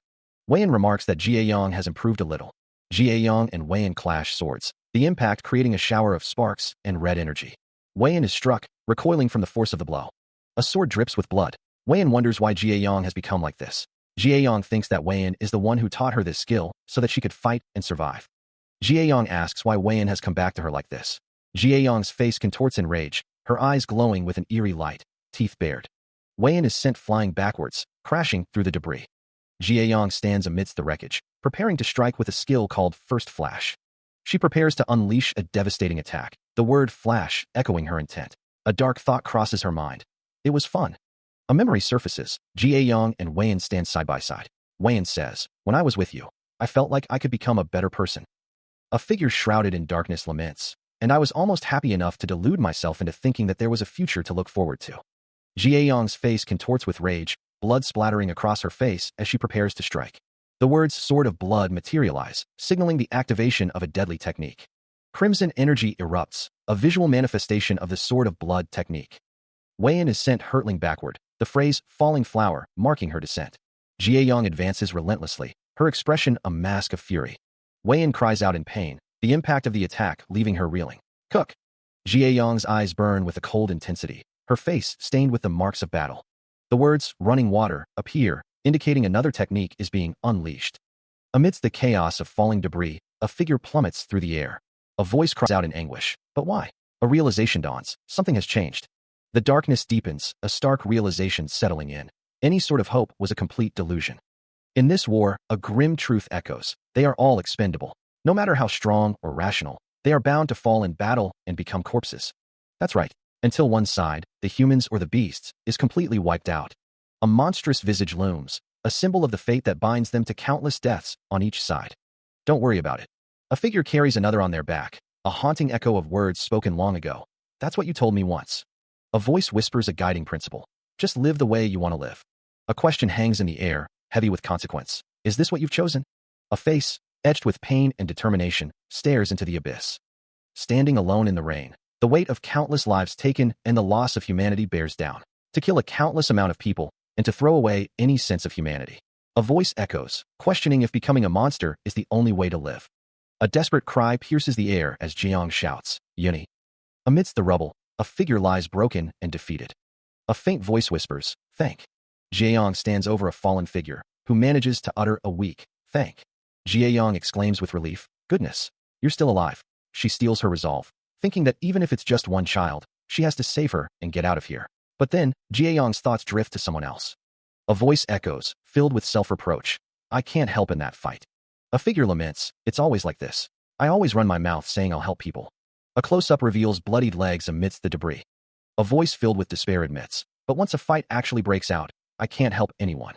Weiyan remarks that Jieyong has improved a little. Jieyong and Weiyan clash swords, the impact creating a shower of sparks and red energy. Weiyan is struck, recoiling from the force of the blow. A sword drips with blood. Weiyan wonders why Jieyong has become like this. Jieyong thinks that Weiyan is the one who taught her this skill so that she could fight and survive. Jieyong asks why Weiyan has come back to her like this. Jieyong's face contorts in rage, her eyes glowing with an eerie light, teeth bared. Weiyan is sent flying backwards, crashing through the debris. Jieyong stands amidst the wreckage, preparing to strike with a skill called First Flash. She prepares to unleash a devastating attack, the word flash echoing her intent. A dark thought crosses her mind. It was fun. A memory surfaces. Jieyong and Weiyan stand side by side. Weiyan says, when I was with you, I felt like I could become a better person. A figure shrouded in darkness laments, and I was almost happy enough to delude myself into thinking that there was a future to look forward to. Jieyong's face contorts with rage, blood splattering across her face as she prepares to strike. The words Sword of Blood materialize, signaling the activation of a deadly technique. Crimson energy erupts, a visual manifestation of the Sword of Blood technique. Weiyan is sent hurtling backward, the phrase falling flower marking her descent. Jieyong advances relentlessly, her expression a mask of fury. Weiyan cries out in pain, the impact of the attack leaving her reeling. Cook! Jieyong's eyes burn with a cold intensity, her face stained with the marks of battle. The words running water appear, indicating another technique is being unleashed. Amidst the chaos of falling debris, a figure plummets through the air. A voice cries out in anguish. But why? A realization dawns. Something has changed. The darkness deepens, a stark realization settling in. Any sort of hope was a complete delusion. In this war, a grim truth echoes. They are all expendable. No matter how strong or rational, they are bound to fall in battle and become corpses. That's right. Until one side, the humans or the beasts, is completely wiped out. A monstrous visage looms, a symbol of the fate that binds them to countless deaths on each side. Don't worry about it. A figure carries another on their back, a haunting echo of words spoken long ago. That's what you told me once. A voice whispers a guiding principle. Just live the way you want to live. A question hangs in the air, heavy with consequence. Is this what you've chosen? A face, etched with pain and determination, stares into the abyss. Standing alone in the rain, the weight of countless lives taken and the loss of humanity bears down. To kill a countless amount of people, and to throw away any sense of humanity. A voice echoes, questioning if becoming a monster is the only way to live. A desperate cry pierces the air as Jieyong shouts, Yuni. Amidst the rubble, a figure lies broken and defeated. A faint voice whispers, thank. Jieyong stands over a fallen figure, who manages to utter a weak, thank. Jieyong exclaims with relief, goodness, you're still alive. She steels her resolve, thinking that even if it's just one child, she has to save her and get out of here. But then, Jieyong's thoughts drift to someone else. A voice echoes, filled with self-reproach. I can't help in that fight. A figure laments, it's always like this. I always run my mouth saying I'll help people. A close-up reveals bloodied legs amidst the debris. A voice filled with despair admits, but once a fight actually breaks out, I can't help anyone.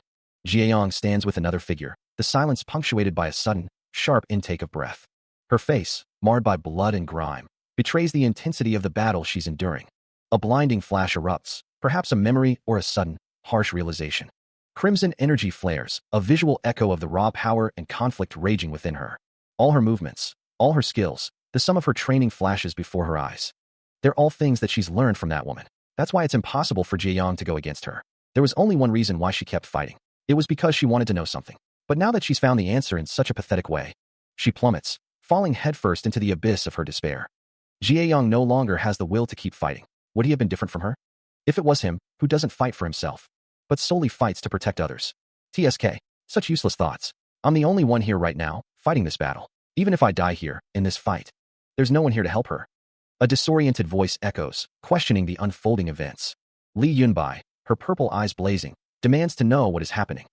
Jieyong stands with another figure, the silence punctuated by a sudden, sharp intake of breath. Her face, marred by blood and grime, betrays the intensity of the battle she's enduring. A blinding flash erupts, perhaps a memory or a sudden, harsh realization. Crimson energy flares, a visual echo of the raw power and conflict raging within her. All her movements, all her skills, the sum of her training flashes before her eyes. They're all things that she's learned from that woman. That's why it's impossible for Jieyang to go against her. There was only one reason why she kept fighting. It was because she wanted to know something. But now that she's found the answer in such a pathetic way, she plummets, falling headfirst into the abyss of her despair. Jieyang no longer has the will to keep fighting. Would he have been different from her? If it was him, who doesn't fight for himself, but solely fights to protect others. TSK. Such useless thoughts. I'm the only one here right now, fighting this battle. Even if I die here, in this fight, there's no one here to help her. A disoriented voice echoes, questioning the unfolding events. Li Yunbai, her purple eyes blazing, demands to know what is happening.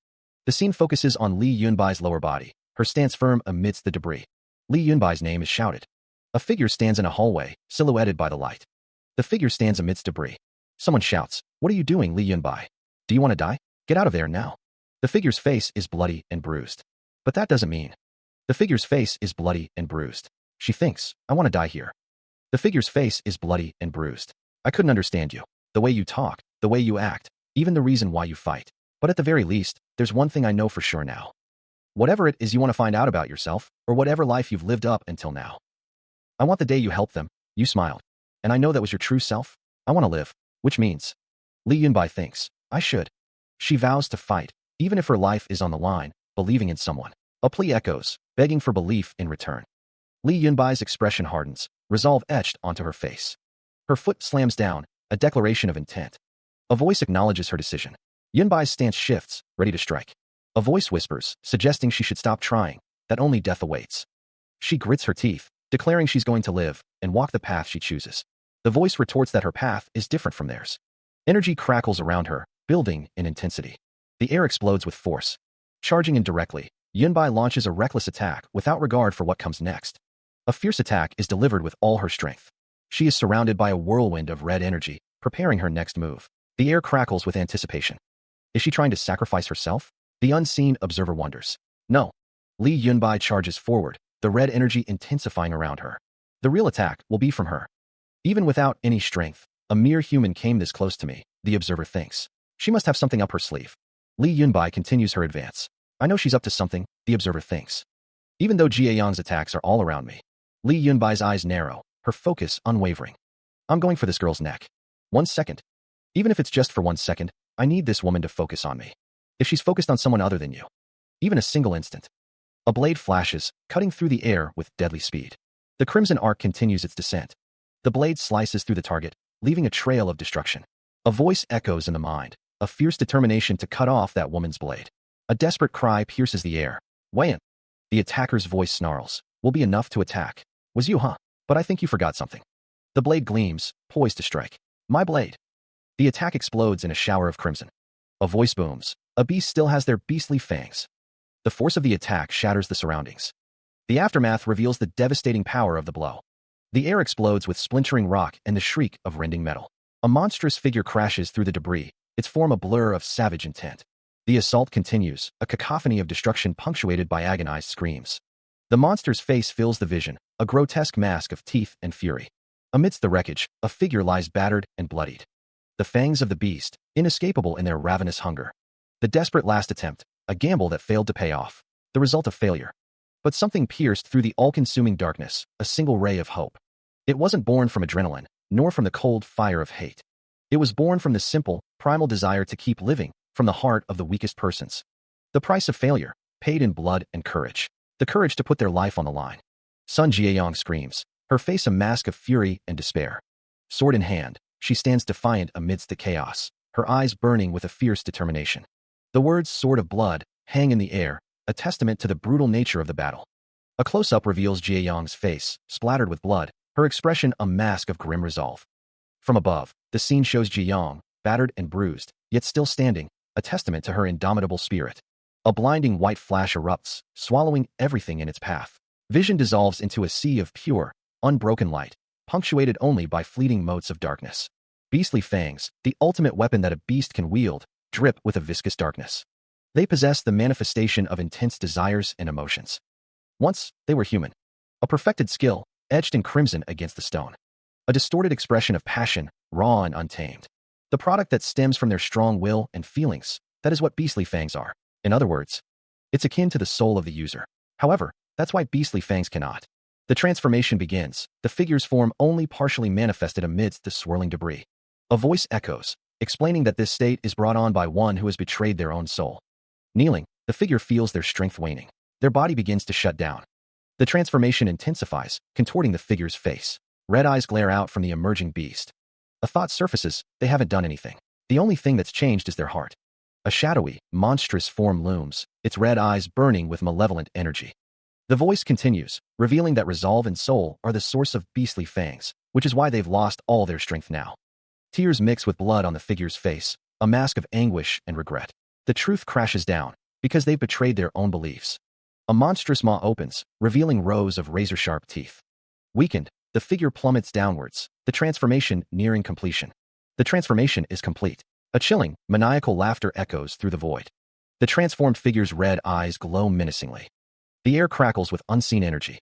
The scene focuses on Li Yunbai's lower body, her stance firm amidst the debris. Li Yunbai's name is shouted. A figure stands in a hallway, silhouetted by the light. The figure stands amidst debris. Someone shouts, "What are you doing, Li Yunbai? Do you want to die? Get out of there now." The figure's face is bloody and bruised. But that doesn't mean. The figure's face is bloody and bruised. She thinks, "I want to die here." The figure's face is bloody and bruised. I couldn't understand you. The way you talk, the way you act, even the reason why you fight. But at the very least, there's one thing I know for sure now. Whatever it is you want to find out about yourself, or whatever life you've lived up until now. I want the day you helped them, you smiled. And I know that was your true self. I want to live. Which means, Li Yunbai thinks, I should. She vows to fight, even if her life is on the line, believing in someone. A plea echoes, begging for belief in return. Li Yunbai's expression hardens, resolve etched onto her face. Her foot slams down, a declaration of intent. A voice acknowledges her decision. Yunbai's stance shifts, ready to strike. A voice whispers, suggesting she should stop trying, that only death awaits. She grits her teeth, declaring she's going to live and walk the path she chooses. The voice retorts that her path is different from theirs. Energy crackles around her, building in intensity. The air explodes with force. Charging in directly, Yunbai launches a reckless attack without regard for what comes next. A fierce attack is delivered with all her strength. She is surrounded by a whirlwind of red energy, preparing her next move. The air crackles with anticipation. Is she trying to sacrifice herself? The unseen observer wonders. No. Li Yunbai charges forward, the red energy intensifying around her. The real attack will be from her. Even without any strength, a mere human came this close to me, the observer thinks. She must have something up her sleeve. Li Yunbai continues her advance. I know she's up to something, the observer thinks. Even though Jieyang's attacks are all around me. Li Yunbai's eyes narrow, her focus unwavering. I'm going for this girl's neck. 1 second. Even if it's just for 1 second, I need this woman to focus on me. If she's focused on someone other than you. Even a single instant. A blade flashes, cutting through the air with deadly speed. The crimson arc continues its descent. The blade slices through the target, leaving a trail of destruction. A voice echoes in the mind, a fierce determination to cut off that woman's blade. A desperate cry pierces the air. Wayan. The attacker's voice snarls. Will be enough to attack. Was you, huh? But I think you forgot something. The blade gleams, poised to strike. My blade. The attack explodes in a shower of crimson. A voice booms. A beast still has their beastly fangs. The force of the attack shatters the surroundings. The aftermath reveals the devastating power of the blow. The air explodes with splintering rock and the shriek of rending metal. A monstrous figure crashes through the debris, its form a blur of savage intent. The assault continues, a cacophony of destruction punctuated by agonized screams. The monster's face fills the vision, a grotesque mask of teeth and fury. Amidst the wreckage, a figure lies battered and bloodied. The fangs of the beast, inescapable in their ravenous hunger. The desperate last attempt, a gamble that failed to pay off. The result of failure. But something pierced through the all-consuming darkness, a single ray of hope. It wasn't born from adrenaline, nor from the cold fire of hate. It was born from the simple, primal desire to keep living, from the heart of the weakest persons. The price of failure, paid in blood and courage. The courage to put their life on the line. Sun Jieyang screams, her face a mask of fury and despair. Sword in hand, she stands defiant amidst the chaos, her eyes burning with a fierce determination. The words sword of blood hang in the air, a testament to the brutal nature of the battle. A close-up reveals Jieyang's face, splattered with blood, her expression a mask of grim resolve. From above, the scene shows Jieyang, battered and bruised, yet still standing, a testament to her indomitable spirit. A blinding white flash erupts, swallowing everything in its path. Vision dissolves into a sea of pure, unbroken light, punctuated only by fleeting motes of darkness. Beastly fangs, the ultimate weapon that a beast can wield, drip with a viscous darkness. They possess the manifestation of intense desires and emotions. Once, they were human. A perfected skill, etched in crimson against the stone. A distorted expression of passion, raw and untamed. The product that stems from their strong will and feelings, that is what beastly fangs are. In other words, it's akin to the soul of the user. However, that's why beastly fangs cannot The transformation begins. The figure's form only partially manifested amidst the swirling debris. A voice echoes, explaining that this state is brought on by one who has betrayed their own soul. Kneeling, the figure feels their strength waning. Their body begins to shut down. The transformation intensifies, contorting the figure's face. Red eyes glare out from the emerging beast. A thought surfaces, they haven't done anything. The only thing that's changed is their heart. A shadowy, monstrous form looms, its red eyes burning with malevolent energy. The voice continues, revealing that resolve and soul are the source of beastly fangs, which is why they've lost all their strength now. Tears mix with blood on the figure's face, a mask of anguish and regret. The truth crashes down, because they've betrayed their own beliefs. A monstrous maw opens, revealing rows of razor-sharp teeth. Weakened, the figure plummets downwards, the transformation nearing completion. The transformation is complete. A chilling, maniacal laughter echoes through the void. The transformed figure's red eyes glow menacingly. The air crackles with unseen energy.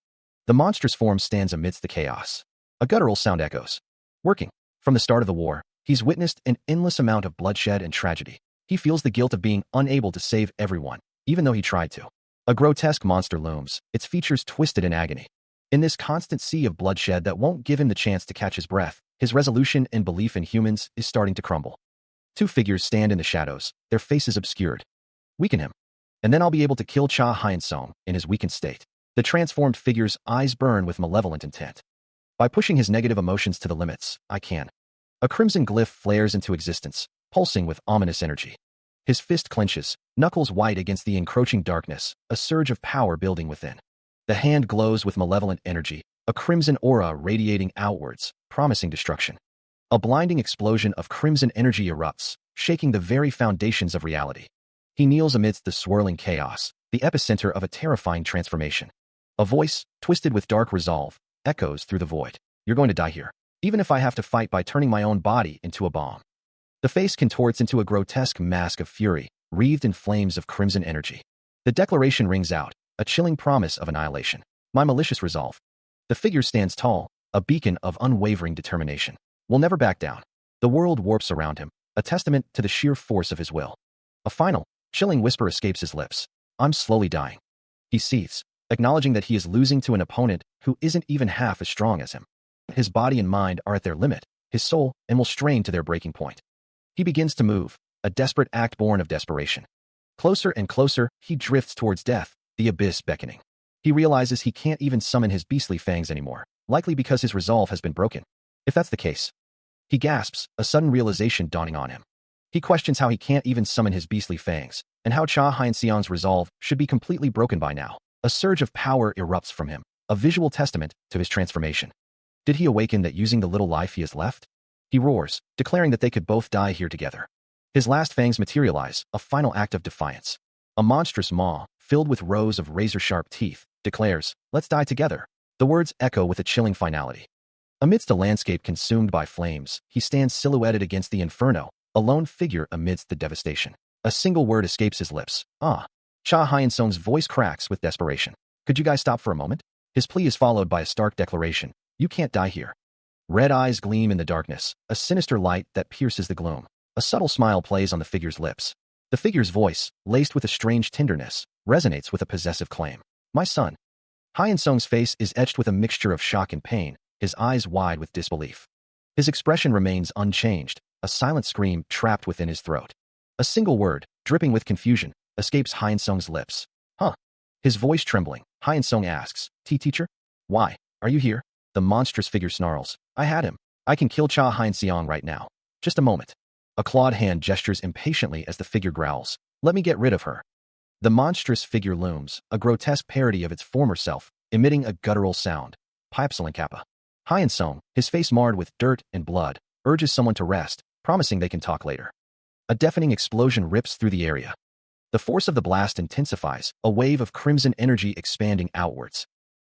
The monstrous form stands amidst the chaos. A guttural sound echoes. Working. From the start of the war, he's witnessed an endless amount of bloodshed and tragedy. He feels the guilt of being unable to save everyone, even though he tried to. A grotesque monster looms, its features twisted in agony. In this constant sea of bloodshed that won't give him the chance to catch his breath, his resolution and belief in humans is starting to crumble. Two figures stand in the shadows, their faces obscured. Weaken him, and then I'll be able to kill Cha Hyun-sung in his weakened state. The transformed figure's eyes burn with malevolent intent. By pushing his negative emotions to the limits, I can. A crimson glyph flares into existence, pulsing with ominous energy. His fist clenches, knuckles white against the encroaching darkness, a surge of power building within. The hand glows with malevolent energy, a crimson aura radiating outwards, promising destruction. A blinding explosion of crimson energy erupts, shaking the very foundations of reality. He kneels amidst the swirling chaos, the epicenter of a terrifying transformation. A voice, twisted with dark resolve, echoes through the void. You're going to die here, even if I have to fight by turning my own body into a bomb. The face contorts into a grotesque mask of fury, wreathed in flames of crimson energy. The declaration rings out, a chilling promise of annihilation. My malicious resolve. The figure stands tall, a beacon of unwavering determination. Will never back down. The world warps around him, a testament to the sheer force of his will. A final, chilling whisper escapes his lips. I'm slowly dying. He seethes, acknowledging that he is losing to an opponent who isn't even half as strong as him. His body and mind are at their limit, his soul and will strain to their breaking point. He begins to move, a desperate act born of desperation. Closer and closer, he drifts towards death, the abyss beckoning. He realizes he can't even summon his beastly fangs anymore, likely because his resolve has been broken. If that's the case, he gasps, a sudden realization dawning on him. He questions how he can't even summon his beastly fangs, and how Cha Hyun-seon's resolve should be completely broken by now. A surge of power erupts from him, a visual testament to his transformation. Did he awaken that using the little life he has left? He roars, declaring that they could both die here together. His last fangs materialize, a final act of defiance. A monstrous maw, filled with rows of razor-sharp teeth, declares, "Let's die together." The words echo with a chilling finality. Amidst a landscape consumed by flames, he stands silhouetted against the inferno, a lone figure amidst the devastation. A single word escapes his lips. Ah. Cha Hyun-sung's voice cracks with desperation. Could you guys stop for a moment? His plea is followed by a stark declaration. You can't die here. Red eyes gleam in the darkness, a sinister light that pierces the gloom. A subtle smile plays on the figure's lips. The figure's voice, laced with a strange tenderness, resonates with a possessive claim. My son. Hyun-sung's face is etched with a mixture of shock and pain, his eyes wide with disbelief. His expression remains unchanged, a silent scream trapped within his throat. A single word, dripping with confusion, escapes Hyun-sung's lips. Huh? His voice trembling, Hyun-sung asks, Teacher? Why? Are you here? The monstrous figure snarls. I had him. I can kill Cha Hyun-seong right now. Just a moment. A clawed hand gestures impatiently as the figure growls. Let me get rid of her. The monstrous figure looms, a grotesque parody of its former self, emitting a guttural sound. Pyepsilon Kappa. Hyun-sung, his face marred with dirt and blood, urges someone to rest, promising they can talk later. A deafening explosion rips through the area. The force of the blast intensifies, a wave of crimson energy expanding outwards.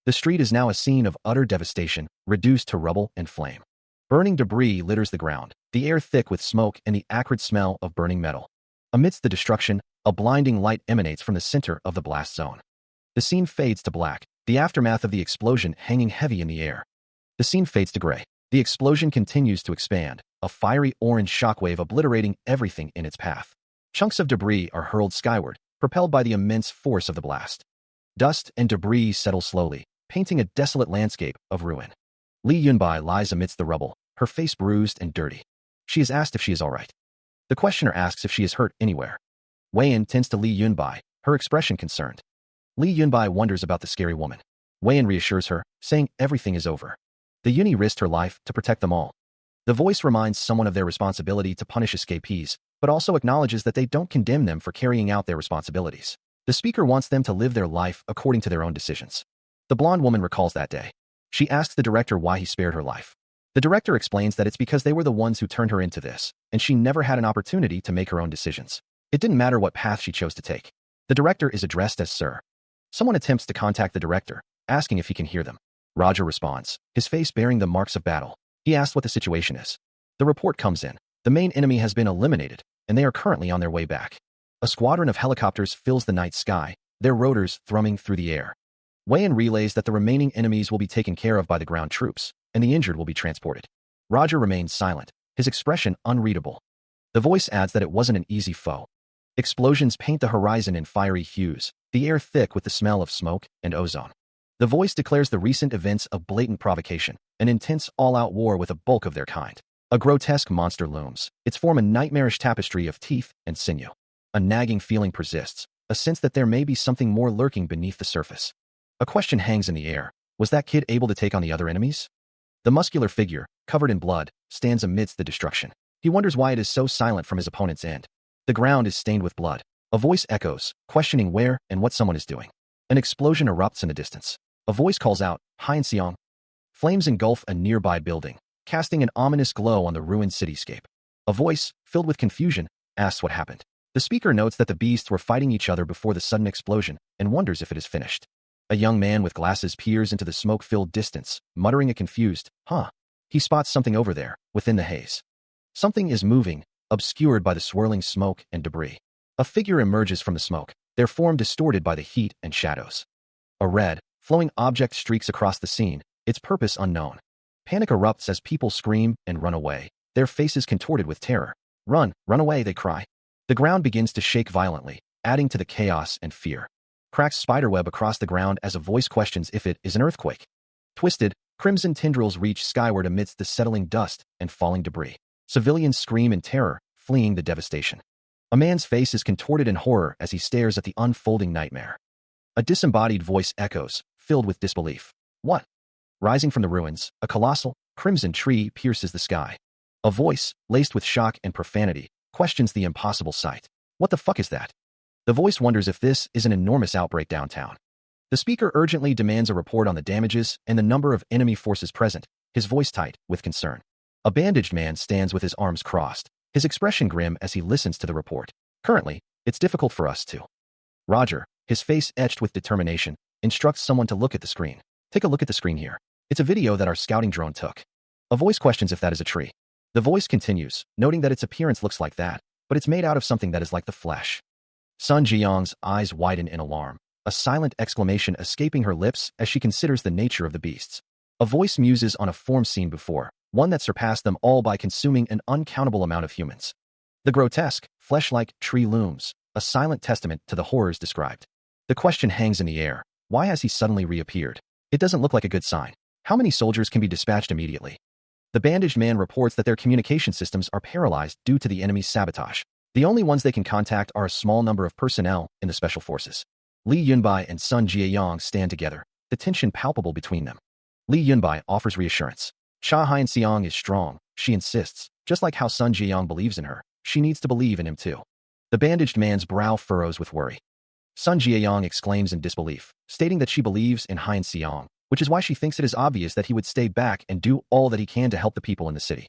The street is now a scene of utter devastation, reduced to rubble and flame. Burning debris litters the ground, the air thick with smoke and the acrid smell of burning metal. Amidst the destruction, a blinding light emanates from the center of the blast zone. The scene fades to black, the aftermath of the explosion hanging heavy in the air. The scene fades to gray. The explosion continues to expand, a fiery orange shockwave obliterating everything in its path. Chunks of debris are hurled skyward, propelled by the immense force of the blast. Dust and debris settle slowly, painting a desolate landscape of ruin. Li Yunbai lies amidst the rubble, her face bruised and dirty. She is asked if she is all right. The questioner asks if she is hurt anywhere. Wei-in tends to Li Yunbai, her expression concerned. Li Yunbai wonders about the scary woman. Wei-in reassures her, saying everything is over. The Yuni risked her life to protect them all. The voice reminds someone of their responsibility to punish escapees, but also acknowledges that they don't condemn them for carrying out their responsibilities. The speaker wants them to live their life according to their own decisions. The blonde woman recalls that day. She asks the director why he spared her life. The director explains that it's because they were the ones who turned her into this, and she never had an opportunity to make her own decisions. It didn't matter what path she chose to take. The director is addressed as Sir. Someone attempts to contact the director, asking if he can hear them. Roger responds, his face bearing the marks of battle. He asks what the situation is. The report comes in. The main enemy has been eliminated, and they are currently on their way back. A squadron of helicopters fills the night sky, their rotors thrumming through the air. Wei-in relays that the remaining enemies will be taken care of by the ground troops, and the injured will be transported. Roger remains silent, his expression unreadable. The voice adds that it wasn't an easy foe. Explosions paint the horizon in fiery hues, the air thick with the smell of smoke and ozone. The voice declares the recent events of blatant provocation, an intense all-out war with a bulk of their kind. A grotesque monster looms, its form a nightmarish tapestry of teeth and sinew. A nagging feeling persists, a sense that there may be something more lurking beneath the surface. A question hangs in the air. Was that kid able to take on the other enemies? The muscular figure, covered in blood, stands amidst the destruction. He wonders why it is so silent from his opponent's end. The ground is stained with blood. A voice echoes, questioning where and what someone is doing. An explosion erupts in the distance. A voice calls out, "Hein Xiong." Flames engulf a nearby building, casting an ominous glow on the ruined cityscape. A voice, filled with confusion, asks what happened. The speaker notes that the beasts were fighting each other before the sudden explosion and wonders if it is finished. A young man with glasses peers into the smoke-filled distance, muttering a confused, "Huh." He spots something over there, within the haze. Something is moving, obscured by the swirling smoke and debris. A figure emerges from the smoke, their form distorted by the heat and shadows. A red, flowing object streaks across the scene, its purpose unknown. Panic erupts as people scream and run away, their faces contorted with terror. "Run, run away," they cry. The ground begins to shake violently, adding to the chaos and fear. Cracks spiderweb across the ground as a voice questions if it is an earthquake. Twisted, crimson tendrils reach skyward amidst the settling dust and falling debris. Civilians scream in terror, fleeing the devastation. A man's face is contorted in horror as he stares at the unfolding nightmare. A disembodied voice echoes, filled with disbelief. "What?" Rising from the ruins, a colossal, crimson tree pierces the sky. A voice, laced with shock and profanity, questions the impossible sight. "What the fuck is that?" The voice wonders if this is an enormous outbreak downtown. The speaker urgently demands a report on the damages and the number of enemy forces present, his voice tight with concern. A bandaged man stands with his arms crossed, his expression grim as he listens to the report. "Currently, it's difficult for us to." Roger, his face etched with determination, instructs someone to look at the screen. "Take a look at the screen here. It's a video that our scouting drone took." A voice questions if that is a tree. The voice continues, noting that its appearance looks like that, but it's made out of something that is like the flesh. Sun Jiang's eyes widen in alarm, a silent exclamation escaping her lips as she considers the nature of the beasts. A voice muses on a form seen before, one that surpassed them all by consuming an uncountable amount of humans. The grotesque, flesh-like tree looms, a silent testament to the horrors described. The question hangs in the air. Why has he suddenly reappeared? It doesn't look like a good sign. How many soldiers can be dispatched immediately? The bandaged man reports that their communication systems are paralyzed due to the enemy's sabotage. The only ones they can contact are a small number of personnel in the special forces. Li Yunbai and Sun Jiayong stand together, the tension palpable between them. Li Yunbai offers reassurance. Hein Xiong is strong, she insists, just like how Sun Jiayong believes in her. She needs to believe in him too. The bandaged man's brow furrows with worry. Sun Jiayong exclaims in disbelief, stating that she believes in Hein Xiong, which is why she thinks it is obvious that he would stay back and do all that he can to help the people in the city.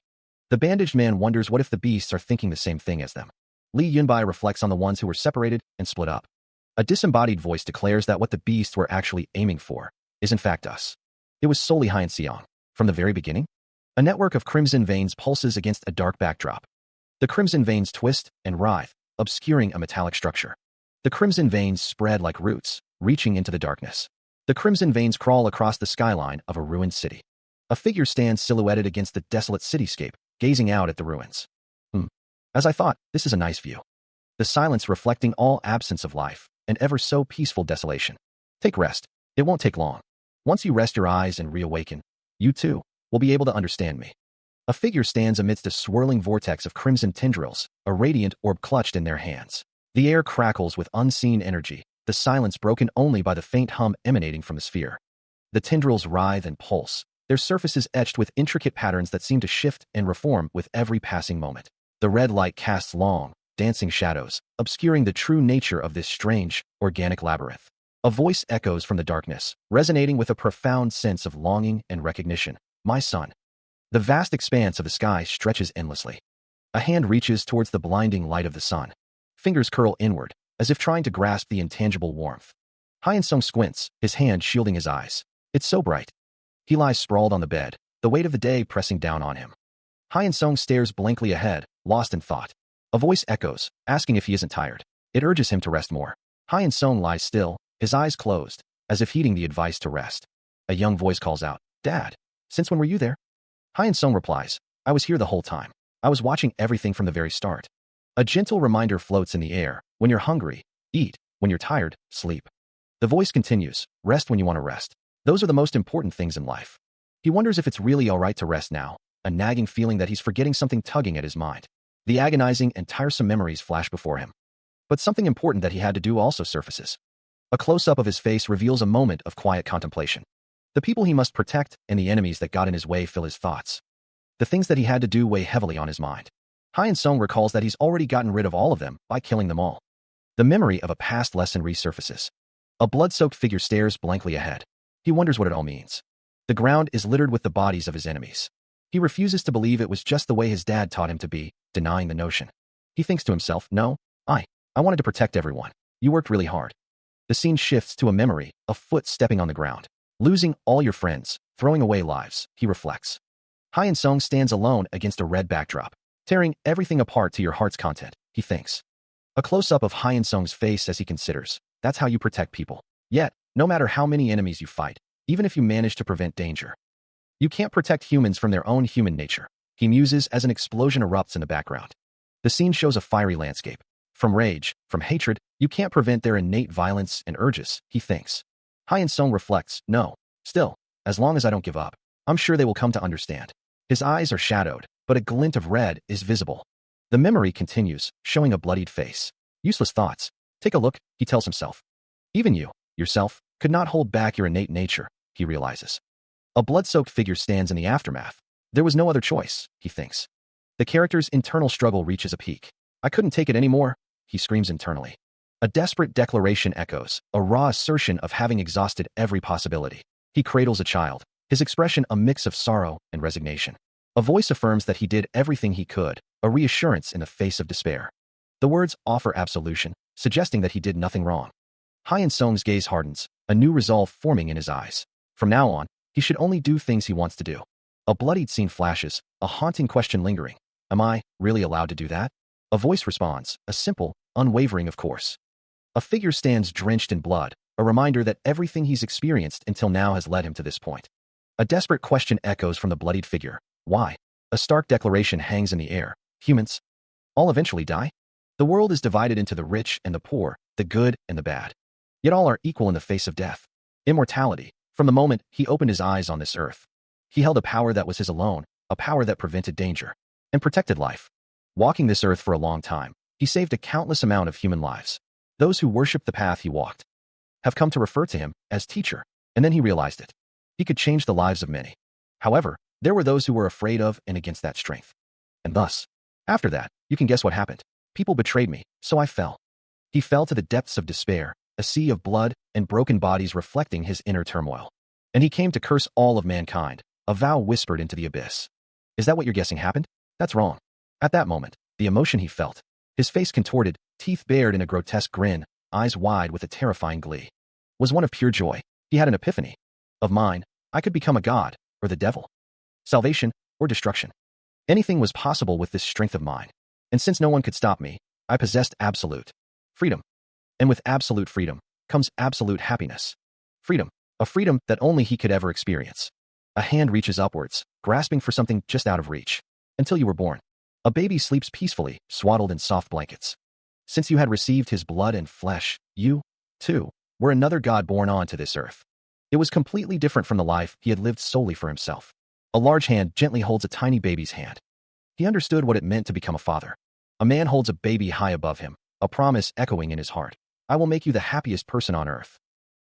The bandaged man wonders what if the beasts are thinking the same thing as them. Li Yunbai reflects on the ones who were separated and split up. A disembodied voice declares that what the beasts were actually aiming for is in fact us. It was solely Hein Xiong. From the very beginning, a network of crimson veins pulses against a dark backdrop. The crimson veins twist and writhe, obscuring a metallic structure. The crimson veins spread like roots, reaching into the darkness. The crimson veins crawl across the skyline of a ruined city. A figure stands silhouetted against the desolate cityscape, gazing out at the ruins. As I thought, this is a nice view. The silence reflecting all absence of life, and ever so peaceful desolation. Take rest. It won't take long. Once you rest your eyes and reawaken, you too will be able to understand me. A figure stands amidst a swirling vortex of crimson tendrils, a radiant orb clutched in their hands. The air crackles with unseen energy, the silence broken only by the faint hum emanating from the sphere. The tendrils writhe and pulse, their surfaces etched with intricate patterns that seem to shift and reform with every passing moment. The red light casts long, dancing shadows, obscuring the true nature of this strange, organic labyrinth. A voice echoes from the darkness, resonating with a profound sense of longing and recognition. My son. The vast expanse of the sky stretches endlessly. A hand reaches towards the blinding light of the sun. Fingers curl inward, as if trying to grasp the intangible warmth. Hyun-sung squints, his hand shielding his eyes. It's so bright. He lies sprawled on the bed, the weight of the day pressing down on him. Hyun-sung stares blankly ahead, lost in thought. A voice echoes, asking if he isn't tired. It urges him to rest more. Hyun-sung lies still, his eyes closed, as if heeding the advice to rest. A young voice calls out, Dad, since when were you there? Hyun-sung replies, I was here the whole time. I was watching everything from the very start. A gentle reminder floats in the air. When you're hungry, eat. When you're tired, sleep. The voice continues, rest when you want to rest. Those are the most important things in life. He wonders if it's really all right to rest now, a nagging feeling that he's forgetting something tugging at his mind. The agonizing and tiresome memories flash before him. But something important that he had to do also surfaces. A close-up of his face reveals a moment of quiet contemplation. The people he must protect and the enemies that got in his way fill his thoughts. The things that he had to do weigh heavily on his mind. Hyun-sung recalls that he's already gotten rid of all of them by killing them all. The memory of a past lesson resurfaces. A blood-soaked figure stares blankly ahead. He wonders what it all means. The ground is littered with the bodies of his enemies. He refuses to believe it was just the way his dad taught him to be, denying the notion. He thinks to himself, no, I wanted to protect everyone. You worked really hard. The scene shifts to a memory, a foot stepping on the ground. Losing all your friends, throwing away lives, he reflects. Hyun-sung stands alone against a red backdrop, tearing everything apart to your heart's content, he thinks. A close-up of Hyun-sung's face as he considers, that's how you protect people. Yet, no matter how many enemies you fight, even if you manage to prevent danger, you can't protect humans from their own human nature, he muses as an explosion erupts in the background. The scene shows a fiery landscape. From rage, from hatred, you can't prevent their innate violence and urges, he thinks. Hyun-sung reflects, no, still, as long as I don't give up, I'm sure they will come to understand. His eyes are shadowed, but a glint of red is visible. The memory continues, showing a bloodied face. Useless thoughts. Take a look, he tells himself. Even you, yourself, could not hold back your innate nature, he realizes. A blood-soaked figure stands in the aftermath. There was no other choice, he thinks. The character's internal struggle reaches a peak. I couldn't take it anymore, he screams internally. A desperate declaration echoes, a raw assertion of having exhausted every possibility. He cradles a child, his expression a mix of sorrow and resignation. A voice affirms that he did everything he could, a reassurance in the face of despair. The words offer absolution, suggesting that he did nothing wrong. Hyun-sung's gaze hardens, a new resolve forming in his eyes. From now on, he should only do things he wants to do. A bloodied scene flashes, a haunting question lingering. Am I really allowed to do that? A voice responds, a simple, unwavering of course. A figure stands drenched in blood, a reminder that everything he's experienced until now has led him to this point. A desperate question echoes from the bloodied figure. Why? A stark declaration hangs in the air. Humans all eventually die? The world is divided into the rich and the poor, the good and the bad. Yet all are equal in the face of death. Immortality. From the moment he opened his eyes on this earth, he held a power that was his alone, a power that prevented danger and protected life. Walking this earth for a long time, he saved a countless amount of human lives. Those who worship the path he walked have come to refer to him as teacher, and then he realized it. He could change the lives of many. However, there were those who were afraid of and against that strength. And thus, after that, you can guess what happened. People betrayed me, so I fell. He fell to the depths of despair, a sea of blood and broken bodies reflecting his inner turmoil. And he came to curse all of mankind, a vow whispered into the abyss. Is that what you're guessing happened? That's wrong. At that moment, the emotion he felt, his face contorted, teeth bared in a grotesque grin, eyes wide with a terrifying glee, was one of pure joy. He had an epiphany. Of mine, I could become a god, or the devil. Salvation, or destruction. Anything was possible with this strength of mine. And since no one could stop me, I possessed absolute freedom. And with absolute freedom comes absolute happiness. Freedom, a freedom that only he could ever experience. A hand reaches upwards, grasping for something just out of reach. Until you were born. A baby sleeps peacefully, swaddled in soft blankets. Since you had received his blood and flesh, you, too, were another god born onto this earth. It was completely different from the life he had lived solely for himself. A large hand gently holds a tiny baby's hand. He understood what it meant to become a father. A man holds a baby high above him, a promise echoing in his heart. I will make you the happiest person on earth.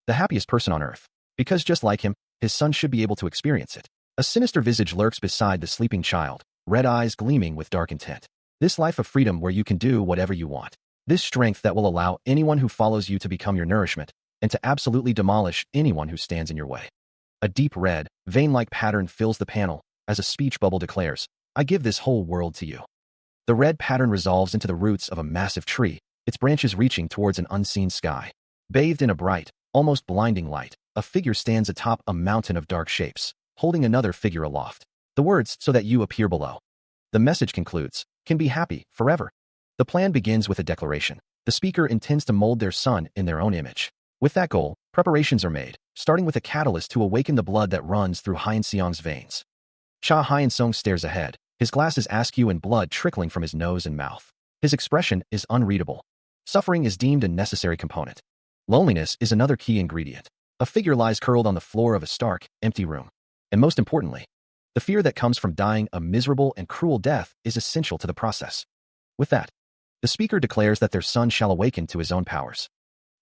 The happiest person on earth. Because just like him, his son should be able to experience it. A sinister visage lurks beside the sleeping child, red eyes gleaming with dark intent. This life of freedom where you can do whatever you want. This strength that will allow anyone who follows you to become your nourishment, and to absolutely demolish anyone who stands in your way. A deep red, vein-like pattern fills the panel, as a speech bubble declares, I give this whole world to you. The red pattern resolves into the roots of a massive tree, its branches reaching towards an unseen sky. Bathed in a bright, almost blinding light, a figure stands atop a mountain of dark shapes, holding another figure aloft. The words, so that you appear below. The message concludes, can be happy, forever. The plan begins with a declaration. The speaker intends to mold their son in their own image. With that goal, preparations are made, starting with a catalyst to awaken the blood that runs through Hyeon-seong's veins. Cha Hyeon-seong stares ahead, his glasses askew and blood trickling from his nose and mouth. His expression is unreadable. Suffering is deemed a necessary component. Loneliness is another key ingredient. A figure lies curled on the floor of a stark, empty room. And most importantly, the fear that comes from dying a miserable and cruel death is essential to the process. With that, the speaker declares that their son shall awaken to his own powers.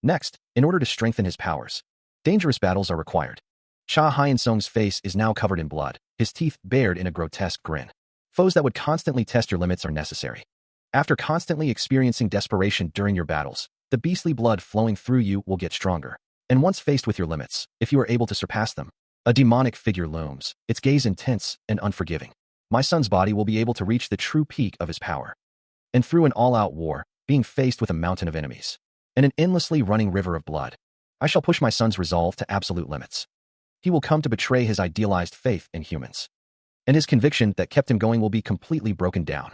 Next, in order to strengthen his powers, dangerous battles are required. Cha Hyeon-seong's face is now covered in blood, his teeth bared in a grotesque grin. Foes that would constantly test your limits are necessary. After constantly experiencing desperation during your battles, the beastly blood flowing through you will get stronger. And once faced with your limits, if you are able to surpass them, a demonic figure looms, its gaze intense and unforgiving. My son's body will be able to reach the true peak of his power. And through an all-out war, being faced with a mountain of enemies, and an endlessly running river of blood, I shall push my son's resolve to absolute limits. He will come to betray his idealized faith in humans. And his conviction that kept him going will be completely broken down.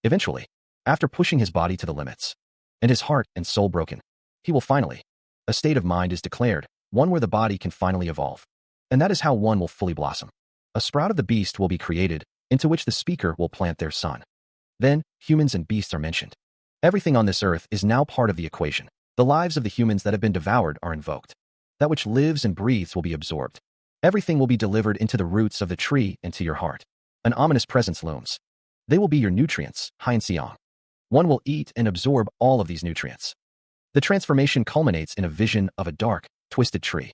Eventually, after pushing his body to the limits, and his heart and soul broken, he will finally, a state of mind is declared, one where the body can finally evolve. And that is how one will fully blossom. A sprout of the beast will be created, into which the speaker will plant their son. Then, humans and beasts are mentioned. Everything on this earth is now part of the equation. The lives of the humans that have been devoured are invoked. That which lives and breathes will be absorbed. Everything will be delivered into the roots of the tree and to your heart. An ominous presence looms. They will be your nutrients, Hyeon-seong. One will eat and absorb all of these nutrients. The transformation culminates in a vision of a dark, twisted tree.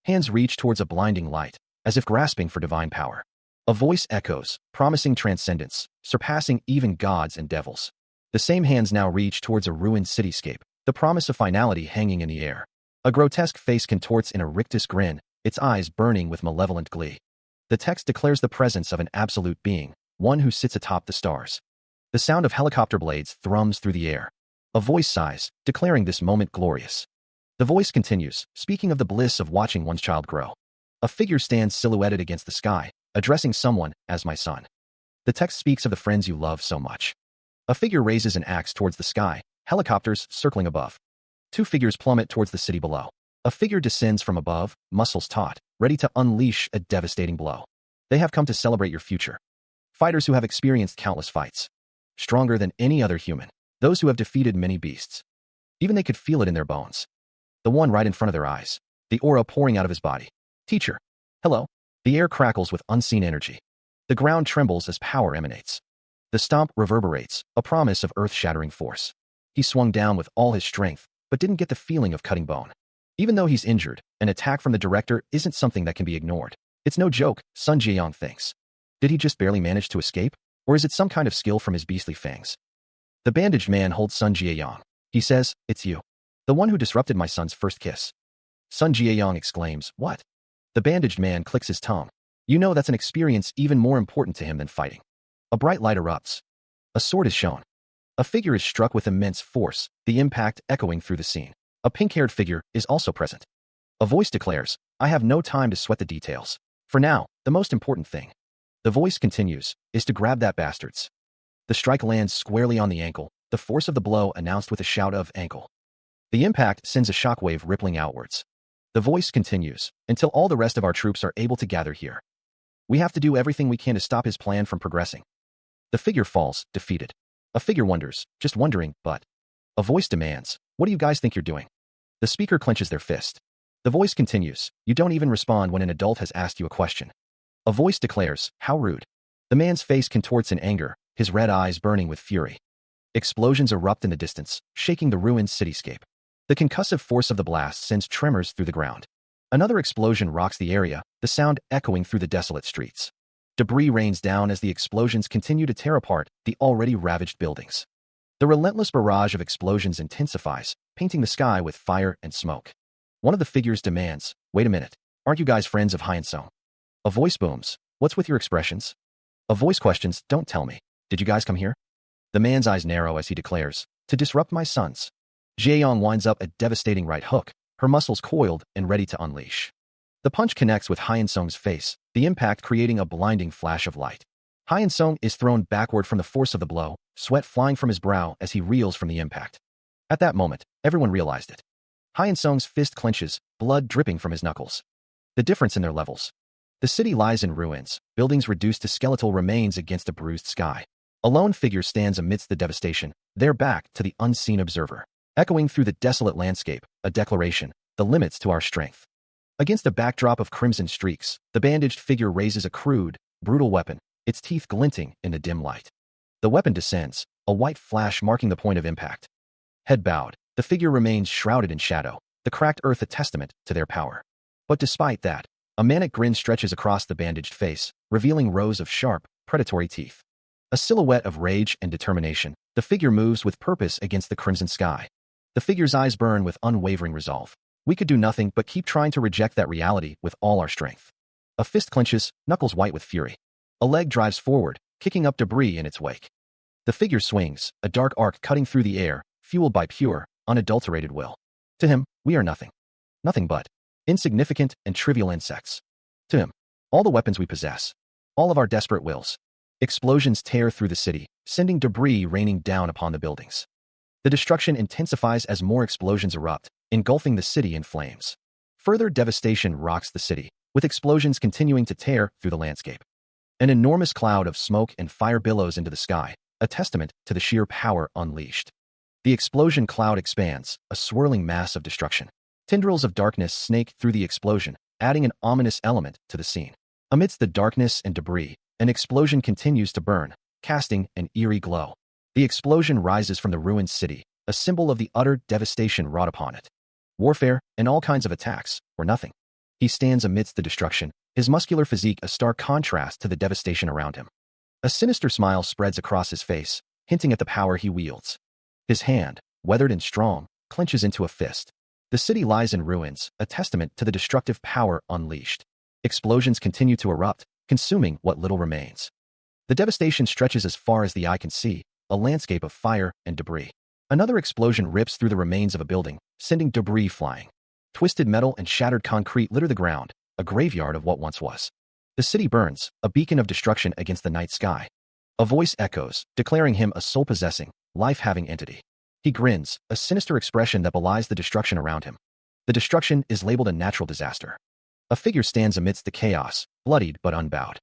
Hands reach towards a blinding light, as if grasping for divine power. A voice echoes, promising transcendence, surpassing even gods and devils. The same hands now reach towards a ruined cityscape, the promise of finality hanging in the air. A grotesque face contorts in a rictus grin, its eyes burning with malevolent glee. The text declares the presence of an absolute being, one who sits atop the stars. The sound of helicopter blades thrums through the air. A voice sighs, declaring this moment glorious. The voice continues, speaking of the bliss of watching one's child grow. A figure stands silhouetted against the sky, addressing someone as my son. The text speaks of the friends you love so much. A figure raises an axe towards the sky, helicopters circling above. Two figures plummet towards the city below. A figure descends from above, muscles taut, ready to unleash a devastating blow. They have come to celebrate your future. Fighters who have experienced countless fights. Stronger than any other human. Those who have defeated many beasts. Even they could feel it in their bones. The one right in front of their eyes. The aura pouring out of his body. Teacher. Hello. The air crackles with unseen energy. The ground trembles as power emanates. The stomp reverberates, a promise of earth-shattering force. He swung down with all his strength, but didn't get the feeling of cutting bone. Even though he's injured, an attack from the director isn't something that can be ignored. It's no joke, Sun Jae-yong thinks. Did he just barely manage to escape? Or is it some kind of skill from his beastly fangs? The bandaged man holds Sun Jae-yong. He says, it's you. The one who disrupted my son's first kiss. Sun Jae-yong exclaims, what? The bandaged man clicks his tongue. You know that's an experience even more important to him than fighting. A bright light erupts. A sword is shown. A figure is struck with immense force, the impact echoing through the scene. A pink-haired figure is also present. A voice declares, I have no time to sweat the details. For now, the most important thing. The voice continues, is to grab that bastards. The strike lands squarely on the ankle, the force of the blow announced with a shout of ankle. The impact sends a shockwave rippling outwards. The voice continues, until all the rest of our troops are able to gather here. We have to do everything we can to stop his plan from progressing. The figure falls, defeated. A figure wonders, just wondering, but. A voice demands, what do you guys think you're doing? The speaker clenches their fist. The voice continues. You don't even respond when an adult has asked you a question. A voice declares, how rude. The man's face contorts in anger, his red eyes burning with fury. Explosions erupt in the distance, shaking the ruined cityscape. The concussive force of the blast sends tremors through the ground. Another explosion rocks the area, the sound echoing through the desolate streets. Debris rains down as the explosions continue to tear apart the already ravaged buildings. The relentless barrage of explosions intensifies, painting the sky with fire and smoke. One of the figures demands, wait a minute, aren't you guys friends of Hyeonsung? A voice booms, what's with your expressions? A voice questions, don't tell me, did you guys come here? The man's eyes narrow as he declares, to disrupt my sons. Jaeyoung winds up a devastating right hook, her muscles coiled and ready to unleash. The punch connects with Hyeonsung's face, the impact creating a blinding flash of light. Hyeonsung is thrown backward from the force of the blow, sweat flying from his brow as he reels from the impact. At that moment, everyone realized it. Hyeonsung's fist clenches, blood dripping from his knuckles. The difference in their levels. The city lies in ruins, buildings reduced to skeletal remains against a bruised sky. A lone figure stands amidst the devastation, their back to the unseen observer. Echoing through the desolate landscape, a declaration, the limits to our strength. Against a backdrop of crimson streaks, the bandaged figure raises a crude, brutal weapon, its teeth glinting in the dim light. The weapon descends, a white flash marking the point of impact. Head bowed, the figure remains shrouded in shadow, the cracked earth a testament to their power. But despite that, a manic grin stretches across the bandaged face, revealing rows of sharp, predatory teeth. A silhouette of rage and determination, the figure moves with purpose against the crimson sky. The figure's eyes burn with unwavering resolve. We could do nothing but keep trying to reject that reality with all our strength. A fist clenches, knuckles white with fury. A leg drives forward, kicking up debris in its wake. The figure swings, a dark arc cutting through the air, fueled by pure, unadulterated will. To him, we are nothing. Nothing but insignificant and trivial insects. To him, all the weapons we possess. All of our desperate wills. Explosions tear through the city, sending debris raining down upon the buildings. The destruction intensifies as more explosions erupt, engulfing the city in flames. Further devastation rocks the city, with explosions continuing to tear through the landscape. An enormous cloud of smoke and fire billows into the sky, a testament to the sheer power unleashed. The explosion cloud expands, a swirling mass of destruction. Tendrils of darkness snake through the explosion, adding an ominous element to the scene. Amidst the darkness and debris, an explosion continues to burn, casting an eerie glow. The explosion rises from the ruined city, a symbol of the utter devastation wrought upon it. Warfare, and all kinds of attacks, were nothing. He stands amidst the destruction, his muscular physique a stark contrast to the devastation around him. A sinister smile spreads across his face, hinting at the power he wields. His hand, weathered and strong, clenches into a fist. The city lies in ruins, a testament to the destructive power unleashed. Explosions continue to erupt, consuming what little remains. The devastation stretches as far as the eye can see, a landscape of fire and debris. Another explosion rips through the remains of a building, sending debris flying. Twisted metal and shattered concrete litter the ground, a graveyard of what once was. The city burns, a beacon of destruction against the night sky. A voice echoes, declaring him a soul-possessing, life-having entity. He grins, a sinister expression that belies the destruction around him. The destruction is labeled a natural disaster. A figure stands amidst the chaos, bloodied but unbowed.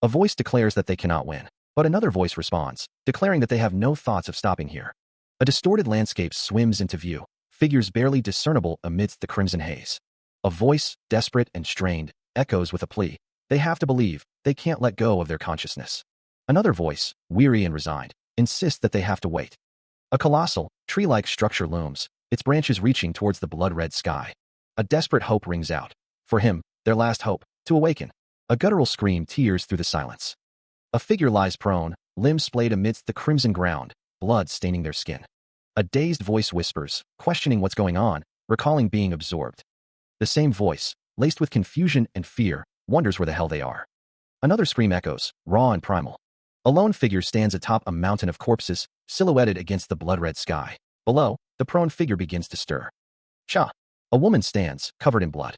A voice declares that they cannot win, but another voice responds, declaring that they have no thoughts of stopping here. A distorted landscape swims into view, figures barely discernible amidst the crimson haze. A voice, desperate and strained, echoes with a plea. They have to believe, they can't let go of their consciousness. Another voice, weary and resigned, insists that they have to wait. A colossal, tree-like structure looms, its branches reaching towards the blood-red sky. A desperate hope rings out. For him, their last hope, to awaken. A guttural scream tears through the silence. A figure lies prone, limbs splayed amidst the crimson ground, blood staining their skin. A dazed voice whispers, questioning what's going on, recalling being absorbed. The same voice, laced with confusion and fear, wonders where the hell they are. Another scream echoes, raw and primal. A lone figure stands atop a mountain of corpses, silhouetted against the blood-red sky. Below, the prone figure begins to stir. Cha! A woman stands, covered in blood.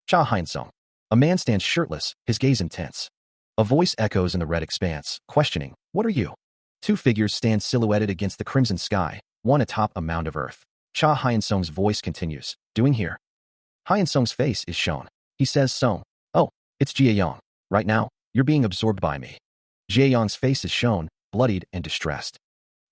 Cha Hyeonsung. A man stands shirtless, his gaze intense. A voice echoes in the red expanse, questioning, what are you? Two figures stand silhouetted against the crimson sky, one atop a mound of earth. Cha Hyeonsung's voice continues, doing here. Hyeonsung's face is shown. He says, Song, oh, it's Jaeyoung. Right now, you're being absorbed by me. Jaeyoung's face is shown, bloodied and distressed.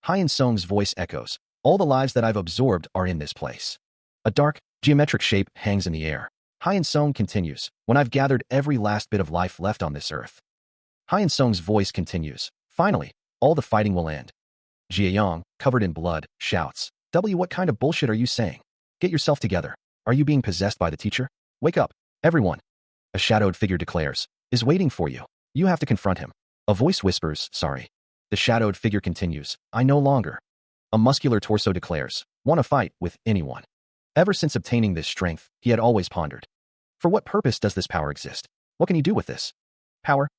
Hyeonsung's voice echoes, all the lives that I've absorbed are in this place. A dark, geometric shape hangs in the air, Hyen Song continues, when I've gathered every last bit of life left on this earth. Hyen Song's voice continues, finally, all the fighting will end. Jiayong, covered in blood, shouts, what kind of bullshit are you saying? Get yourself together. Are you being possessed by the teacher? Wake up, everyone. A shadowed figure declares, is waiting for you. You have to confront him. A voice whispers, sorry. The shadowed figure continues, I no longer. A muscular torso declares, want to fight with anyone. Ever since obtaining this strength, he had always pondered. For what purpose does this power exist? What can he do with this power?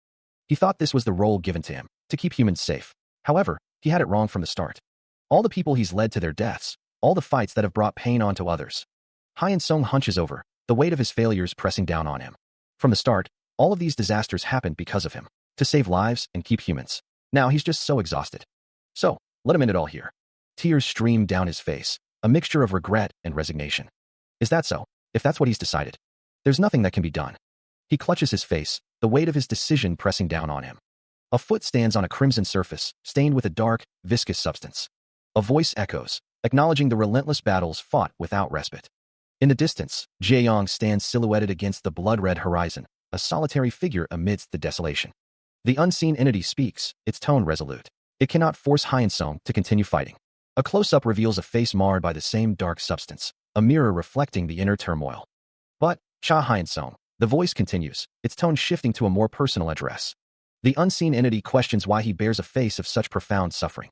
He thought this was the role given to him, to keep humans safe. However, he had it wrong from the start. All the people he's led to their deaths, all the fights that have brought pain onto others. Hyen Song hunches over, the weight of his failures pressing down on him. From the start, all of these disasters happened because of him, to save lives and keep humans. Now he's just so exhausted. So, let him end it all here. Tears stream down his face, a mixture of regret and resignation. Is that so? If that's what he's decided, there's nothing that can be done. He clutches his face, the weight of his decision pressing down on him. A foot stands on a crimson surface, stained with a dark, viscous substance. A voice echoes, acknowledging the relentless battles fought without respite. In the distance, Jiayong stands silhouetted against the blood-red horizon, a solitary figure amidst the desolation. The unseen entity speaks, its tone resolute. It cannot force Hyen Song to continue fighting. A close-up reveals a face marred by the same dark substance, a mirror reflecting the inner turmoil. But, Hyen Song, the voice continues, its tone shifting to a more personal address. The unseen entity questions why he bears a face of such profound suffering.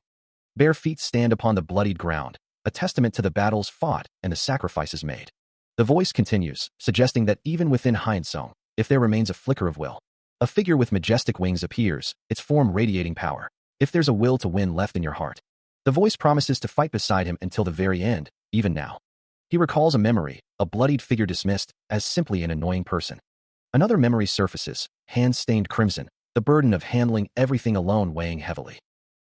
Bare feet stand upon the bloodied ground, a testament to the battles fought and the sacrifices made. The voice continues, suggesting that even within Hyen Song, if there remains a flicker of will, a figure with majestic wings appears, its form radiating power. If there's a will to win left in your heart, the voice promises to fight beside him until the very end, even now. He recalls a memory, a bloodied figure dismissed as simply an annoying person. Another memory surfaces, hands stained crimson, the burden of handling everything alone weighing heavily.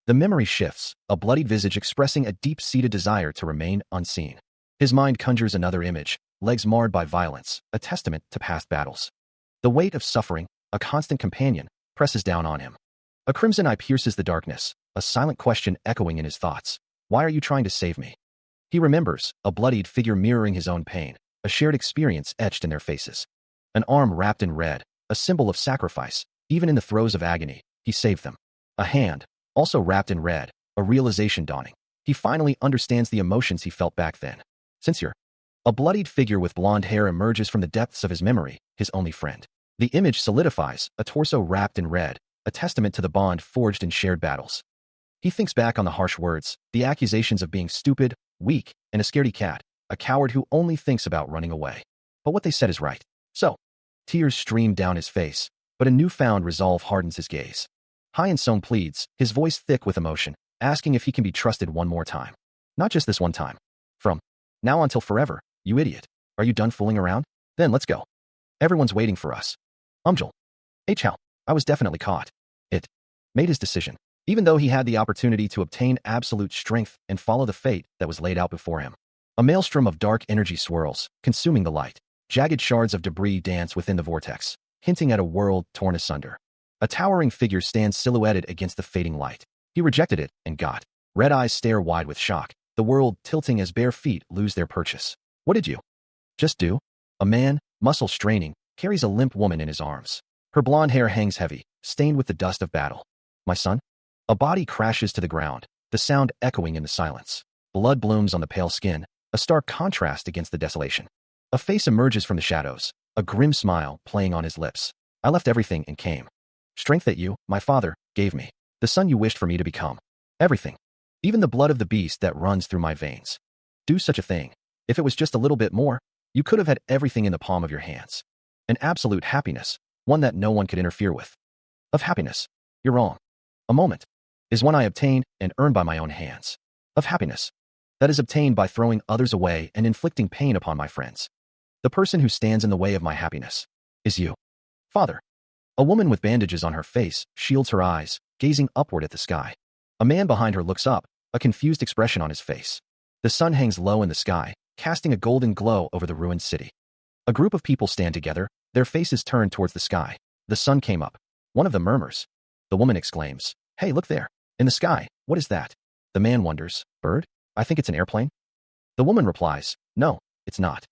The memory shifts, a bloodied visage expressing a deep-seated desire to remain unseen. His mind conjures another image, legs marred by violence, a testament to past battles. The weight of suffering, a constant companion, presses down on him. A crimson eye pierces the darkness, a silent question echoing in his thoughts. Why are you trying to save me? He remembers, a bloodied figure mirroring his own pain, a shared experience etched in their faces. An arm wrapped in red, a symbol of sacrifice, even in the throes of agony, he saved them. A hand, also wrapped in red, a realization dawning. He finally understands the emotions he felt back then. Sincere. A bloodied figure with blonde hair emerges from the depths of his memory, his only friend. The image solidifies, a torso wrapped in red, a testament to the bond forged in shared battles. He thinks back on the harsh words, the accusations of being stupid, weak, and a scaredy cat, a coward who only thinks about running away. But what they said is right. So, tears stream down his face, but a newfound resolve hardens his gaze. Hyen Song pleads, his voice thick with emotion, asking if he can be trusted one more time. Not just this one time. From now until forever, you idiot. Are you done fooling around? Then let's go. Everyone's waiting for us. Umjul. How. I was definitely caught. It made his decision, even though he had the opportunity to obtain absolute strength and follow the fate that was laid out before him. A maelstrom of dark energy swirls, consuming the light. Jagged shards of debris dance within the vortex, hinting at a world torn asunder. A towering figure stands silhouetted against the fading light. He rejected it and got. Red eyes stare wide with shock, the world tilting as bare feet lose their purchase. What did you just do? A man, muscle straining, carries a limp woman in his arms. Her blonde hair hangs heavy, stained with the dust of battle. My son? A body crashes to the ground, the sound echoing in the silence. Blood blooms on the pale skin, a stark contrast against the desolation. A face emerges from the shadows, a grim smile playing on his lips. I left everything and came. Strength that you, my father, gave me. The son you wished for me to become. Everything. Even the blood of the beast that runs through my veins. Do such a thing. If it was just a little bit more, you could have had everything in the palm of your hands. An absolute happiness, one that no one could interfere with. Of happiness. You're wrong. A moment is one I obtain and earn by my own hands. Of happiness. That is obtained by throwing others away and inflicting pain upon my friends. The person who stands in the way of my happiness is you. Father. A woman with bandages on her face shields her eyes, gazing upward at the sky. A man behind her looks up, a confused expression on his face. The sun hangs low in the sky, casting a golden glow over the ruined city. A group of people stand together, their faces turned towards the sky. The sun came up. One of them murmurs. The woman exclaims, Hey, look there. In the sky, what is that? The man wonders, Bird? I think it's an airplane. The woman replies, No, it's not.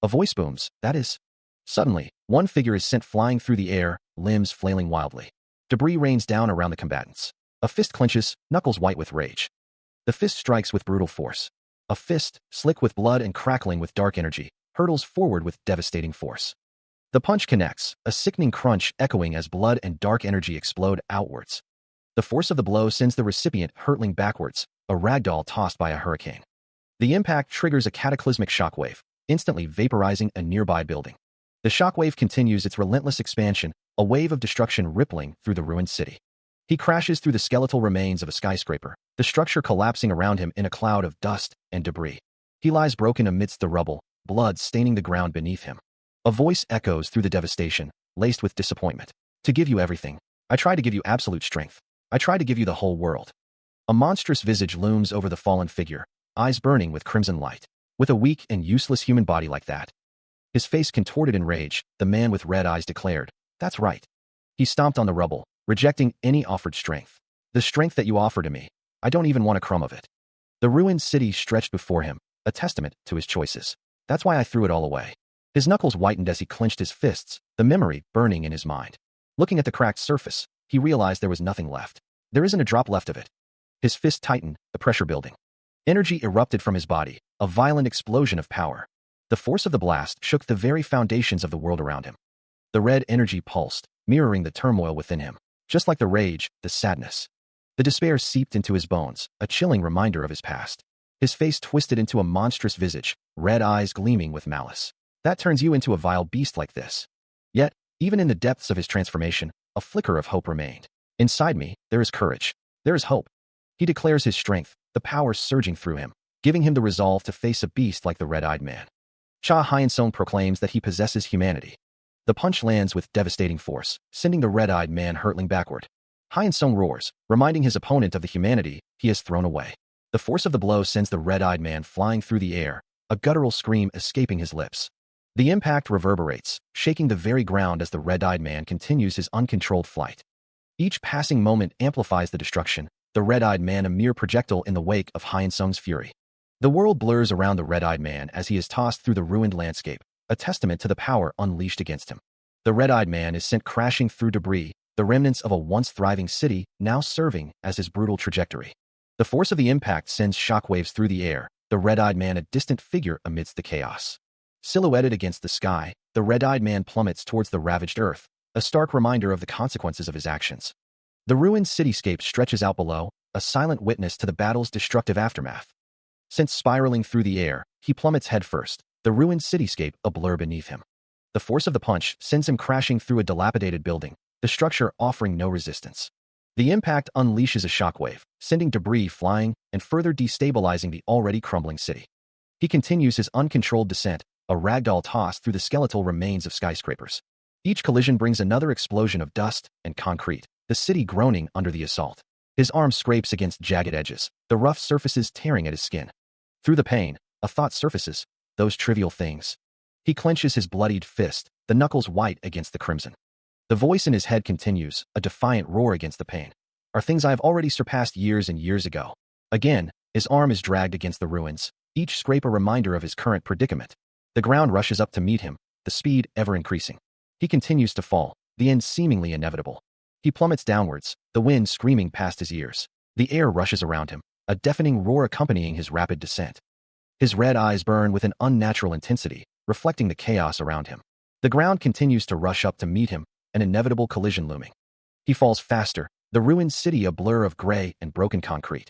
A voice booms, That is Suddenly, one figure is sent flying through the air, limbs flailing wildly. Debris rains down around the combatants. A fist clenches, knuckles white with rage. The fist strikes with brutal force. A fist, slick with blood and crackling with dark energy, hurtles forward with devastating force. The punch connects, a sickening crunch echoing as blood and dark energy explode outwards. The force of the blow sends the recipient hurtling backwards, a ragdoll tossed by a hurricane. The impact triggers a cataclysmic shockwave, instantly vaporizing a nearby building. The shockwave continues its relentless expansion, a wave of destruction rippling through the ruined city. He crashes through the skeletal remains of a skyscraper, the structure collapsing around him in a cloud of dust and debris. He lies broken amidst the rubble, blood staining the ground beneath him. A voice echoes through the devastation, laced with disappointment. To give you everything. I try to give you absolute strength. I try to give you the whole world. A monstrous visage looms over the fallen figure, eyes burning with crimson light. With a weak and useless human body like that. His face contorted in rage, the man with red eyes declared, "That's right." He stomped on the rubble, rejecting any offered strength. "The strength that you offer to me, I don't even want a crumb of it." The ruined city stretched before him, a testament to his choices. "That's why I threw it all away." His knuckles whitened as he clenched his fists, the memory burning in his mind. Looking at the cracked surface, he realized there was nothing left. There isn't a drop left of it. His fist tightened, the pressure building. Energy erupted from his body, a violent explosion of power. The force of the blast shook the very foundations of the world around him. The red energy pulsed, mirroring the turmoil within him. Just like the rage, the sadness. The despair seeped into his bones, a chilling reminder of his past. His face twisted into a monstrous visage, red eyes gleaming with malice. "That turns you into a vile beast like this." Yet, even in the depths of his transformation, a flicker of hope remained. "Inside me, there is courage. There is hope." He declares his strength, the power surging through him, giving him the resolve to face a beast like the red-eyed man. Cha Hyun-sung proclaims that he possesses humanity. The punch lands with devastating force, sending the red-eyed man hurtling backward. Hyun-sung roars, reminding his opponent of the humanity he has thrown away. The force of the blow sends the red-eyed man flying through the air, a guttural scream escaping his lips. The impact reverberates, shaking the very ground as the red-eyed man continues his uncontrolled flight. Each passing moment amplifies the destruction, the red-eyed man a mere projectile in the wake of Hyun-sung's fury. The world blurs around the red-eyed man as he is tossed through the ruined landscape, a testament to the power unleashed against him. The red-eyed man is sent crashing through debris, the remnants of a once thriving city now serving as his brutal trajectory. The force of the impact sends shockwaves through the air, the red-eyed man a distant figure amidst the chaos. Silhouetted against the sky, the red-eyed man plummets towards the ravaged earth, a stark reminder of the consequences of his actions. The ruined cityscape stretches out below, a silent witness to the battle's destructive aftermath. Sent spiraling through the air, he plummets headfirst, the ruined cityscape a blur beneath him. The force of the punch sends him crashing through a dilapidated building, the structure offering no resistance. The impact unleashes a shockwave, sending debris flying and further destabilizing the already crumbling city. He continues his uncontrolled descent, a ragdoll toss through the skeletal remains of skyscrapers. Each collision brings another explosion of dust and concrete, the city groaning under the assault. His arm scrapes against jagged edges, the rough surfaces tearing at his skin. Through the pain, a thought surfaces, those trivial things. He clenches his bloodied fist, the knuckles white against the crimson. The voice in his head continues, a defiant roar against the pain. Are things I have already surpassed years and years ago. Again, his arm is dragged against the ruins, each scrape a reminder of his current predicament. The ground rushes up to meet him, the speed ever increasing. He continues to fall, the end seemingly inevitable. He plummets downwards, the wind screaming past his ears. The air rushes around him, a deafening roar accompanying his rapid descent. His red eyes burn with an unnatural intensity, reflecting the chaos around him. The ground continues to rush up to meet him, an inevitable collision looming. He falls faster, the ruined city a blur of gray and broken concrete.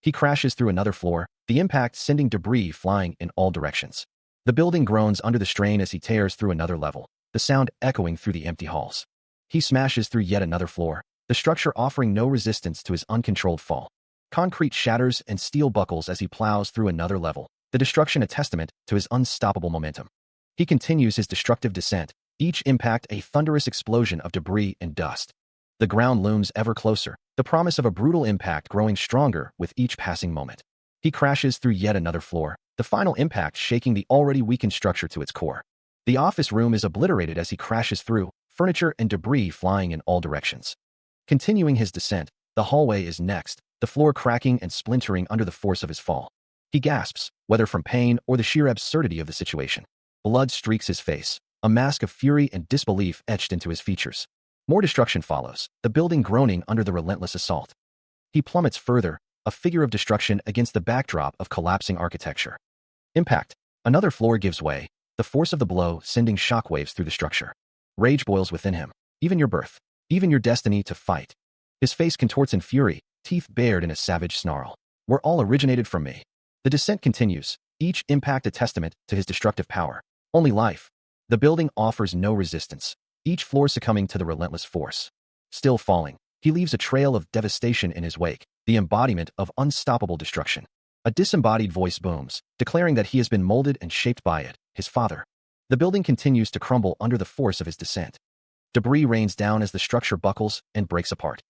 He crashes through another floor, the impact sending debris flying in all directions. The building groans under the strain as he tears through another level, the sound echoing through the empty halls. He smashes through yet another floor, the structure offering no resistance to his uncontrolled fall. Concrete shatters and steel buckles as he plows through another level, the destruction a testament to his unstoppable momentum. He continues his destructive descent, each impact a thunderous explosion of debris and dust. The ground looms ever closer, the promise of a brutal impact growing stronger with each passing moment. He crashes through yet another floor, the final impact shaking the already weakened structure to its core. The office room is obliterated as he crashes through, furniture and debris flying in all directions. Continuing his descent, the hallway is next, the floor cracking and splintering under the force of his fall. He gasps, whether from pain or the sheer absurdity of the situation. Blood streaks his face, a mask of fury and disbelief etched into his features. More destruction follows, the building groaning under the relentless assault. He plummets further, a figure of destruction against the backdrop of collapsing architecture. Impact. Another floor gives way, the force of the blow sending shockwaves through the structure. Rage boils within him. Even your birth. Even your destiny to fight. His face contorts in fury, teeth bared in a savage snarl. We're all originated from me. The descent continues, each impact a testament to his destructive power. Only life. The building offers no resistance, each floor succumbing to the relentless force. Still falling, he leaves a trail of devastation in his wake, the embodiment of unstoppable destruction. A disembodied voice booms, declaring that he has been molded and shaped by it, his father. The building continues to crumble under the force of his descent. Debris rains down as the structure buckles and breaks apart.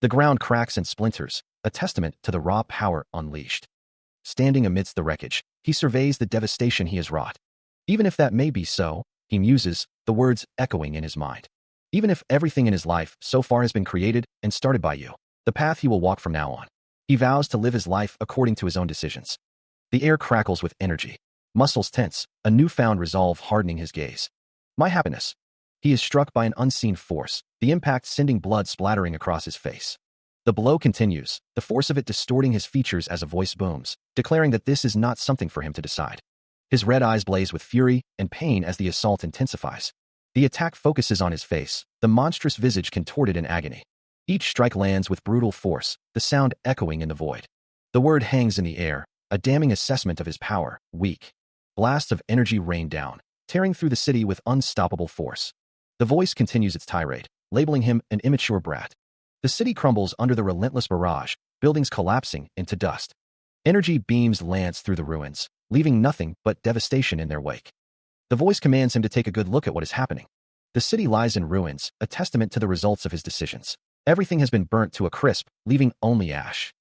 The ground cracks and splinters, a testament to the raw power unleashed. Standing amidst the wreckage, he surveys the devastation he has wrought. Even if that may be so, he muses, the words echoing in his mind. Even if everything in his life so far has been created and started by you, the path he will walk from now on. He vows to live his life according to his own decisions. The air crackles with energy. Muscles tense, a newfound resolve hardening his gaze. My happiness. He is struck by an unseen force, the impact sending blood splattering across his face. The blow continues, the force of it distorting his features as a voice booms, declaring that this is not something for him to decide. His red eyes blaze with fury and pain as the assault intensifies. The attack focuses on his face, the monstrous visage contorted in agony. Each strike lands with brutal force, the sound echoing in the void. The word hangs in the air, a damning assessment of his power, weak. Blasts of energy rain down, tearing through the city with unstoppable force. The voice continues its tirade, labeling him an immature brat. The city crumbles under the relentless barrage, buildings collapsing into dust. Energy beams lance through the ruins, leaving nothing but devastation in their wake. The voice commands him to take a good look at what is happening. The city lies in ruins, a testament to the results of his decisions. Everything has been burnt to a crisp, leaving only ash.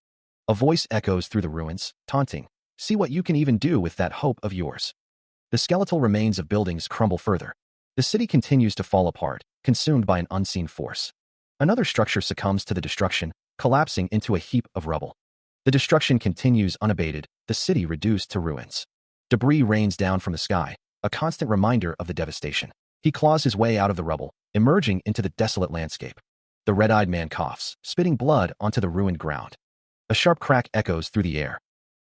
A voice echoes through the ruins, taunting, see what you can even do with that hope of yours. The skeletal remains of buildings crumble further. The city continues to fall apart, consumed by an unseen force. Another structure succumbs to the destruction, collapsing into a heap of rubble. The destruction continues unabated, the city reduced to ruins. Debris rains down from the sky, a constant reminder of the devastation. He claws his way out of the rubble, emerging into the desolate landscape. The red-eyed man coughs, spitting blood onto the ruined ground. A sharp crack echoes through the air.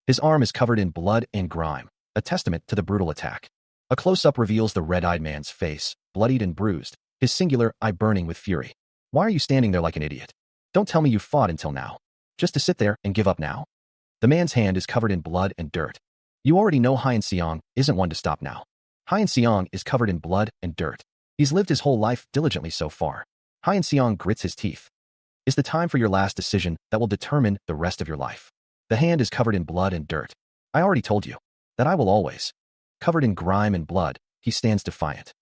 His arm is covered in blood and grime, a testament to the brutal attack. A close-up reveals the red-eyed man's face, bloodied and bruised, his singular eye burning with fury. Why are you standing there like an idiot? Don't tell me you fought until now. Just to sit there and give up now? The man's hand is covered in blood and dirt. You already know Hien Seong isn't one to stop now. Hien Seong is covered in blood and dirt. He's lived his whole life diligently so far. Hien Seong grits his teeth. Is the time for your last decision that will determine the rest of your life. The hand is covered in blood and dirt. I already told you that I will always. Covered in grime and blood, he stands defiant.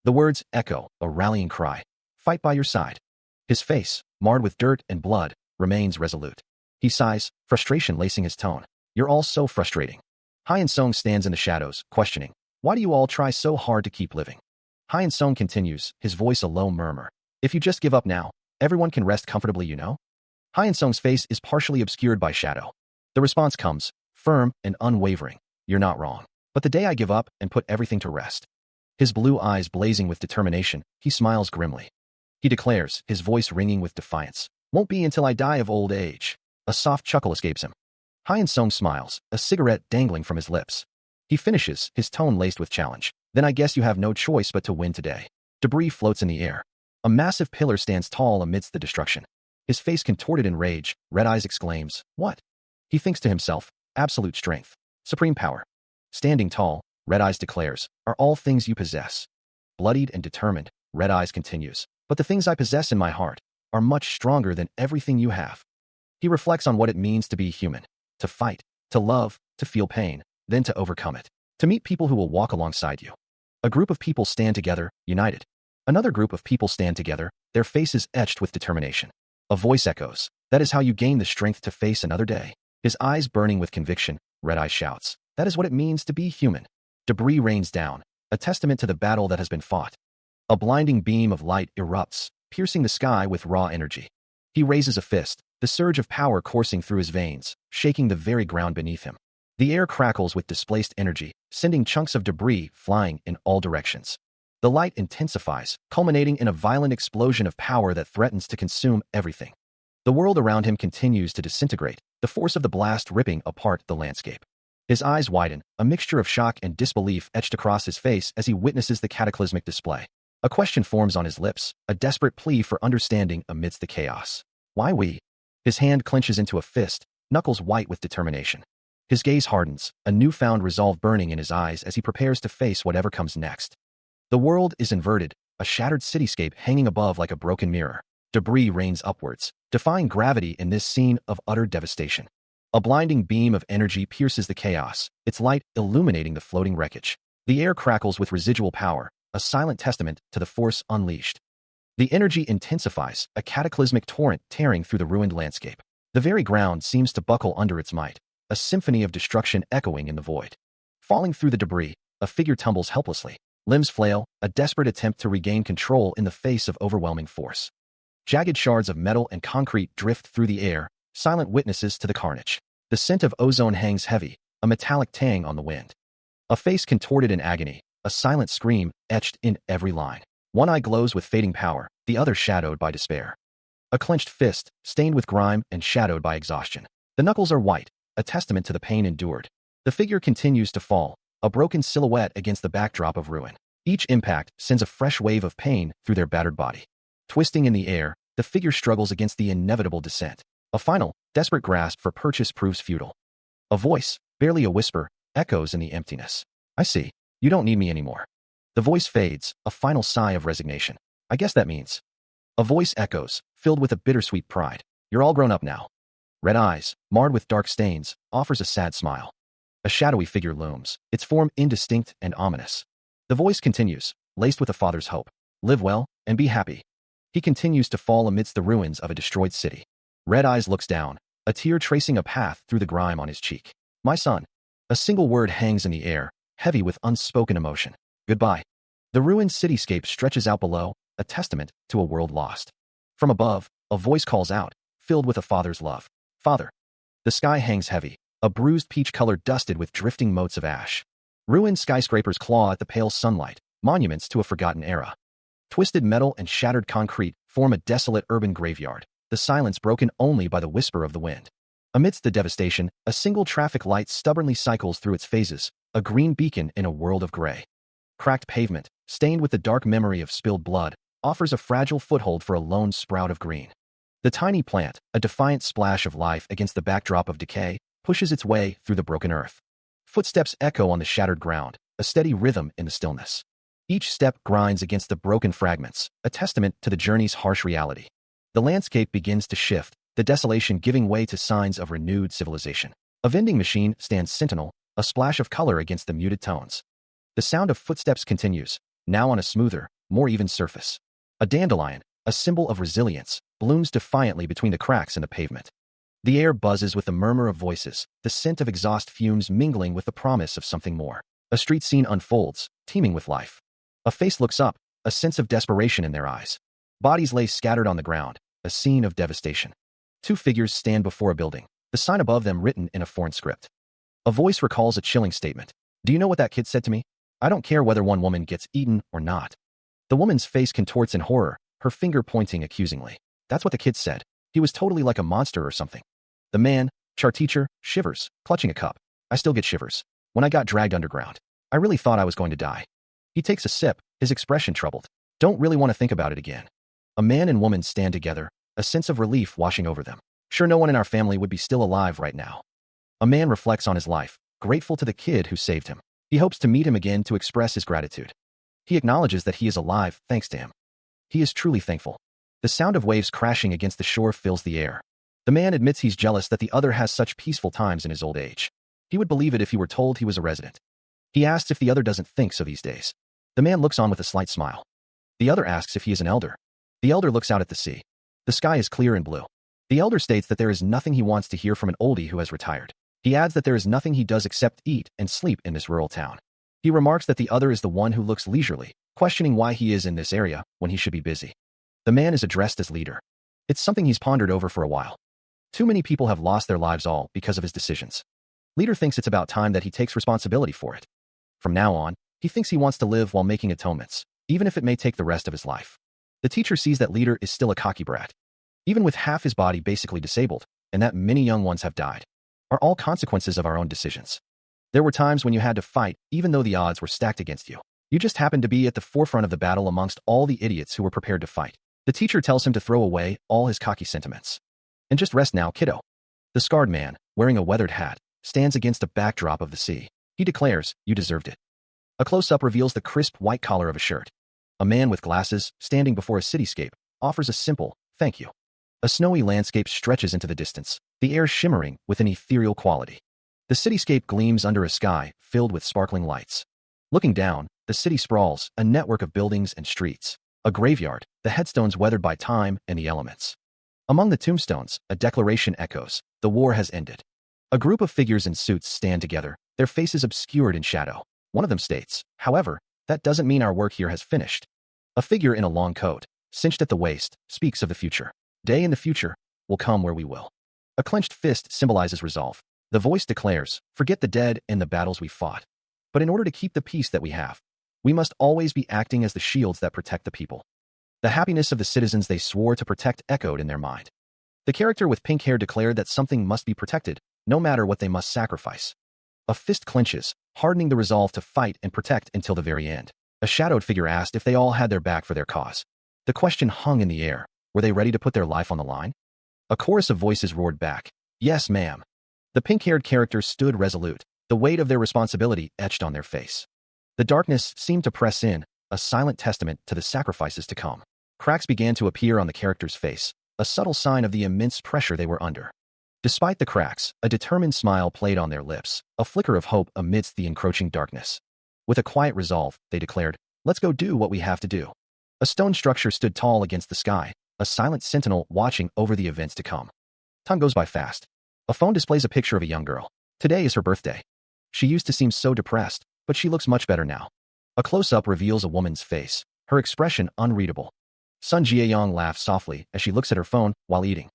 The words echo, a rallying cry. Fight by your side. His face, marred with dirt and blood, remains resolute. He sighs, frustration lacing his tone. You're all so frustrating. Hien Seong stands in the shadows, questioning. Why do you all try so hard to keep living? Hien Seong continues, his voice a low murmur. If you just give up now, everyone can rest comfortably, you know? Hien Seong's face is partially obscured by shadow. The response comes, firm and unwavering. You're not wrong. But the day I give up and put everything to rest. His blue eyes blazing with determination, he smiles grimly. He declares, his voice ringing with defiance. Won't be until I die of old age. A soft chuckle escapes him. Hien Seong smiles, a cigarette dangling from his lips. He finishes, his tone laced with challenge. Then I guess you have no choice but to win today. Debris floats in the air. A massive pillar stands tall amidst the destruction. His face contorted in rage, Red Eyes exclaims, what? He thinks to himself, absolute strength, supreme power. Standing tall, Red Eyes declares, are all things you possess. Bloodied and determined, Red Eyes continues, but the things I possess in my heart are much stronger than everything you have. He reflects on what it means to be human, to fight, to love, to feel pain, then to overcome it, to meet people who will walk alongside you. A group of people stand together, united. Another group of people stand together, their faces etched with determination. A voice echoes, that is how you gain the strength to face another day. His eyes burning with conviction, Red Eye shouts, that is what it means to be human. Debris rains down, a testament to the battle that has been fought. A blinding beam of light erupts, piercing the sky with raw energy. He raises a fist, the surge of power coursing through his veins, shaking the very ground beneath him. The air crackles with displaced energy, sending chunks of debris flying in all directions. The light intensifies, culminating in a violent explosion of power that threatens to consume everything. The world around him continues to disintegrate, the force of the blast ripping apart the landscape. His eyes widen, a mixture of shock and disbelief etched across his face as he witnesses the cataclysmic display. A question forms on his lips, a desperate plea for understanding amidst the chaos. Why we? His hand clenches into a fist, knuckles white with determination. His gaze hardens, a newfound resolve burning in his eyes as he prepares to face whatever comes next. The world is inverted, a shattered cityscape hanging above like a broken mirror. Debris rains upwards, defying gravity in this scene of utter devastation. A blinding beam of energy pierces the chaos, its light illuminating the floating wreckage. The air crackles with residual power, a silent testament to the force unleashed. The energy intensifies, a cataclysmic torrent tearing through the ruined landscape. The very ground seems to buckle under its might, a symphony of destruction echoing in the void. Falling through the debris, a figure tumbles helplessly. Limbs flail, a desperate attempt to regain control in the face of overwhelming force. Jagged shards of metal and concrete drift through the air, silent witnesses to the carnage. The scent of ozone hangs heavy, a metallic tang on the wind. A face contorted in agony, a silent scream etched in every line. One eye glows with fading power, the other shadowed by despair. A clenched fist, stained with grime and shadowed by exhaustion. The knuckles are white, a testament to the pain endured. The figure continues to fall, a broken silhouette against the backdrop of ruin. Each impact sends a fresh wave of pain through their battered body. Twisting in the air, the figure struggles against the inevitable descent. A final, desperate grasp for purchase proves futile. A voice, barely a whisper, echoes in the emptiness. I see. You don't need me anymore. The voice fades, a final sigh of resignation. I guess that means. A voice echoes, filled with a bittersweet pride. You're all grown up now. Red eyes, marred with dark stains, offers a sad smile. A shadowy figure looms, its form indistinct and ominous. The voice continues, laced with a father's hope. Live well, and be happy. He continues to fall amidst the ruins of a destroyed city. Red Eyes looks down, a tear tracing a path through the grime on his cheek. My son. A single word hangs in the air, heavy with unspoken emotion. Goodbye. The ruined cityscape stretches out below, a testament to a world lost. From above, a voice calls out, filled with a father's love. Father. The sky hangs heavy, a bruised peach color dusted with drifting motes of ash. Ruined skyscrapers claw at the pale sunlight, monuments to a forgotten era. Twisted metal and shattered concrete form a desolate urban graveyard, the silence broken only by the whisper of the wind. Amidst the devastation, a single traffic light stubbornly cycles through its phases, a green beacon in a world of gray. Cracked pavement, stained with the dark memory of spilled blood, offers a fragile foothold for a lone sprout of green. The tiny plant, a defiant splash of life against the backdrop of decay, pushes its way through the broken earth. Footsteps echo on the shattered ground, a steady rhythm in the stillness. Each step grinds against the broken fragments, a testament to the journey's harsh reality. The landscape begins to shift, the desolation giving way to signs of renewed civilization. A vending machine stands sentinel, a splash of color against the muted tones. The sound of footsteps continues, now on a smoother, more even surface. A dandelion, a symbol of resilience, blooms defiantly between the cracks in the pavement. The air buzzes with the murmur of voices, the scent of exhaust fumes mingling with the promise of something more. A street scene unfolds, teeming with life. A face looks up, a sense of desperation in their eyes. Bodies lay scattered on the ground, a scene of devastation. Two figures stand before a building, the sign above them written in a foreign script. A voice recalls a chilling statement. Do you know what that kid said to me? I don't care whether one woman gets eaten or not. The woman's face contorts in horror, her finger pointing accusingly. That's what the kid said. He was totally like a monster or something. The man, chart teacher, shivers, clutching a cup. I still get shivers. When I got dragged underground, I really thought I was going to die. He takes a sip, his expression troubled. Don't really want to think about it again. A man and woman stand together, a sense of relief washing over them. Sure, no one in our family would be still alive right now. A man reflects on his life, grateful to the kid who saved him. He hopes to meet him again to express his gratitude. He acknowledges that he is alive thanks to him. He is truly thankful. The sound of waves crashing against the shore fills the air. The man admits he's jealous that the other has such peaceful times in his old age. He would believe it if he were told he was a resident. He asks if the other doesn't think so these days. The man looks on with a slight smile. The other asks if he is an elder. The elder looks out at the sea. The sky is clear and blue. The elder states that there is nothing he wants to hear from an oldie who has retired. He adds that there is nothing he does except eat and sleep in this rural town. He remarks that the other is the one who looks leisurely, questioning why he is in this area when he should be busy. The man is addressed as leader. It's something he's pondered over for a while. Too many people have lost their lives all because of his decisions. Leader thinks it's about time that he takes responsibility for it. From now on, he thinks he wants to live while making atonements. even if it may take the rest of his life. The teacher sees that leader is still a cocky brat. Even with half his body basically disabled, and that many young ones have died, are all consequences of our own decisions. There were times when you had to fight, even though the odds were stacked against you. You just happened to be at the forefront of the battle amongst all the idiots who were prepared to fight. The teacher tells him to throw away all his cocky sentiments. And just rest now, kiddo. The scarred man, wearing a weathered hat, stands against a backdrop of the sea. He declares, you deserved it. A close-up reveals the crisp white collar of a shirt. A man with glasses, standing before a cityscape, offers a simple, thank you. A snowy landscape stretches into the distance, the air shimmering with an ethereal quality. The cityscape gleams under a sky filled with sparkling lights. Looking down, the city sprawls, a network of buildings and streets. A graveyard, the headstones weathered by time and the elements. Among the tombstones, a declaration echoes, the war has ended. A group of figures in suits stand together, their faces obscured in shadow. One of them states, however, that doesn't mean our work here has finished. A figure in a long coat, cinched at the waist, speaks of the future. Day in the future will come where we will. A clenched fist symbolizes resolve. The voice declares, forget the dead and the battles we fought. But in order to keep the peace that we have, we must always be acting as the shields that protect the people. The happiness of the citizens they swore to protect echoed in their mind. The character with pink hair declared that something must be protected, no matter what they must sacrifice. A fist clenches, hardening the resolve to fight and protect until the very end. A shadowed figure asked if they all had their back for their cause. The question hung in the air. Were they ready to put their life on the line? A chorus of voices roared back, yes, ma'am. The pink-haired characters stood resolute, the weight of their responsibility etched on their face. The darkness seemed to press in, a silent testament to the sacrifices to come. Cracks began to appear on the character's face, a subtle sign of the immense pressure they were under. Despite the cracks, a determined smile played on their lips, a flicker of hope amidst the encroaching darkness. With a quiet resolve, they declared, let's go do what we have to do. A stone structure stood tall against the sky, a silent sentinel watching over the events to come. Time goes by fast. A phone displays a picture of a young girl. Today is her birthday. She used to seem so depressed, but she looks much better now. A close-up reveals a woman's face, her expression unreadable. Sun Jieyong laughs softly as she looks at her phone while eating.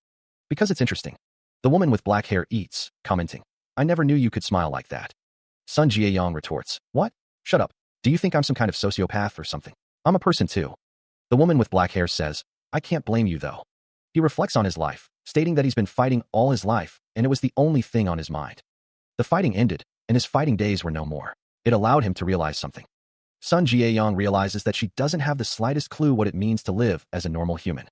Because it's interesting. The woman with black hair eats, commenting, I never knew you could smile like that. Sun Jieyong retorts, what? Shut up. Do you think I'm some kind of sociopath or something? I'm a person too. The woman with black hair says, I can't blame you though. He reflects on his life, stating that he's been fighting all his life, and it was the only thing on his mind. The fighting ended, and his fighting days were no more. It allowed him to realize something. Sun Jieyong realizes that she doesn't have the slightest clue what it means to live as a normal human.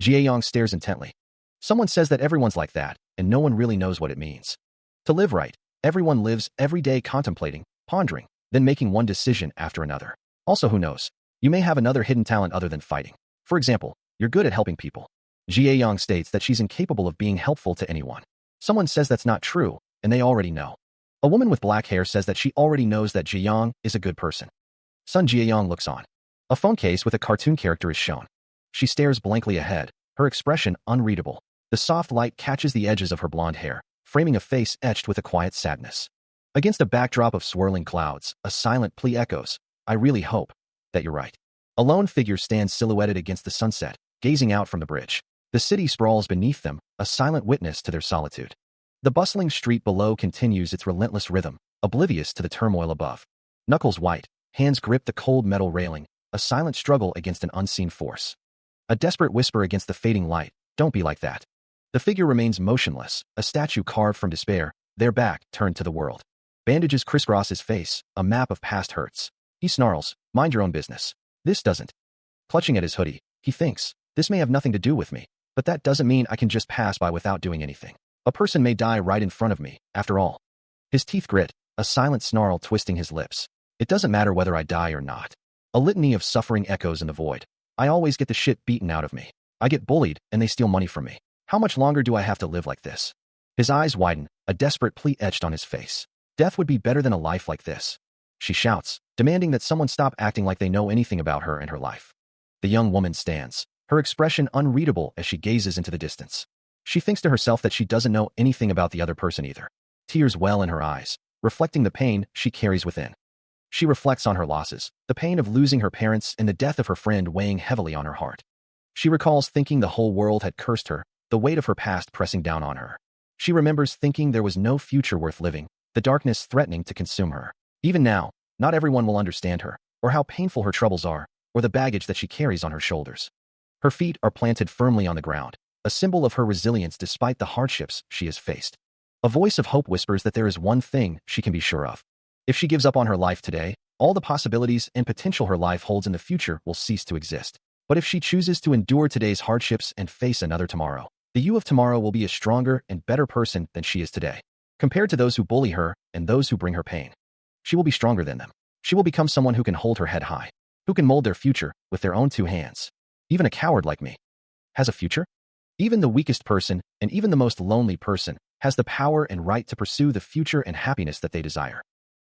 Jieyong stares intently. Someone says that everyone's like that, and no one really knows what it means. To live right, everyone lives every day contemplating, pondering, then making one decision after another. Also, who knows? You may have another hidden talent other than fighting. For example, you're good at helping people. Jieyong states that she's incapable of being helpful to anyone. Someone says that's not true, and they already know. A woman with black hair says that she already knows that Jieyong is a good person. Sun Jieyong looks on. A phone case with a cartoon character is shown. She stares blankly ahead, her expression unreadable. The soft light catches the edges of her blonde hair, framing a face etched with a quiet sadness. Against a backdrop of swirling clouds, a silent plea echoes, I really hope that you're right. A lone figure stands silhouetted against the sunset, gazing out from the bridge. The city sprawls beneath them, a silent witness to their solitude. The bustling street below continues its relentless rhythm, oblivious to the turmoil above. Knuckles white, hands grip the cold metal railing, a silent struggle against an unseen force. A desperate whisper against the fading light, don't be like that. The figure remains motionless, a statue carved from despair, their back turned to the world. Bandages crisscross his face, a map of past hurts. He snarls, mind your own business. This doesn't. Clutching at his hoodie, he thinks, this may have nothing to do with me, but that doesn't mean I can just pass by without doing anything. A person may die right in front of me, after all. His teeth grit, a silent snarl twisting his lips. It doesn't matter whether I die or not. A litany of suffering echoes in the void. I always get the shit beaten out of me. I get bullied, and they steal money from me. How much longer do I have to live like this? His eyes widen, a desperate plea etched on his face. Death would be better than a life like this. She shouts, demanding that someone stop acting like they know anything about her and her life. The young woman stands, her expression unreadable as she gazes into the distance. She thinks to herself that she doesn't know anything about the other person either. Tears well in her eyes, reflecting the pain she carries within. She reflects on her losses, the pain of losing her parents and the death of her friend weighing heavily on her heart. She recalls thinking the whole world had cursed her, the weight of her past pressing down on her. She remembers thinking there was no future worth living, the darkness threatening to consume her. Even now, not everyone will understand her, or how painful her troubles are, or the baggage that she carries on her shoulders. Her feet are planted firmly on the ground, a symbol of her resilience despite the hardships she has faced. A voice of hope whispers that there is one thing she can be sure of. If she gives up on her life today, all the possibilities and potential her life holds in the future will cease to exist. But if she chooses to endure today's hardships and face another tomorrow, the you of tomorrow will be a stronger and better person than she is today. Compared to those who bully her and those who bring her pain, she will be stronger than them. She will become someone who can hold her head high, who can mold their future with their own two hands. Even a coward like me has a future? Even the weakest person and even the most lonely person has the power and right to pursue the future and happiness that they desire.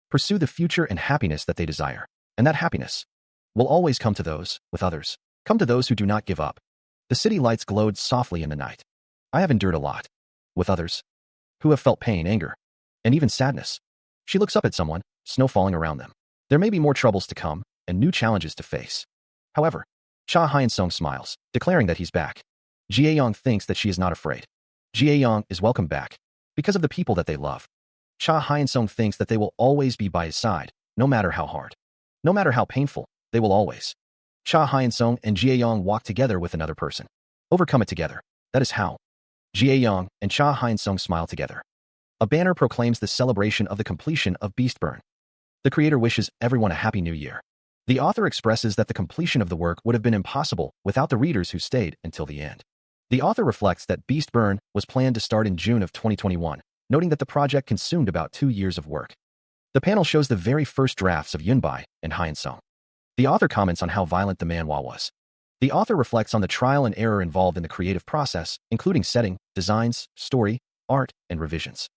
Pursue the future and happiness that they desire. And that happiness will always come to those with others. Come to those who do not give up. The city lights glowed softly in the night. I have endured a lot. With others who have felt pain, anger, and even sadness. She looks up at someone, snow falling around them. There may be more troubles to come and new challenges to face. However, Cha Hyun-sung smiles, declaring that he's back. Jae-young thinks that she is not afraid. Jae-young is welcome back because of the people that they love. Cha Hyun-sung thinks that they will always be by his side, no matter how hard. No matter how painful, they will always. Cha Hyun-sung and Jae-young walk together with another person. Overcome it together. That is how. Jae-young and Cha Hyun-sung smile together. A banner proclaims the celebration of the completion of Beastburn. The creator wishes everyone a happy new year. The author expresses that the completion of the work would have been impossible without the readers who stayed until the end. The author reflects that Beastburn was planned to start in June of 2021, noting that the project consumed about 2 years of work. The panel shows the very first drafts of Yunbai and Hyun-sung. The author comments on how violent the manhwa was. The author reflects on the trial and error involved in the creative process, including setting, designs, story, art, and revisions.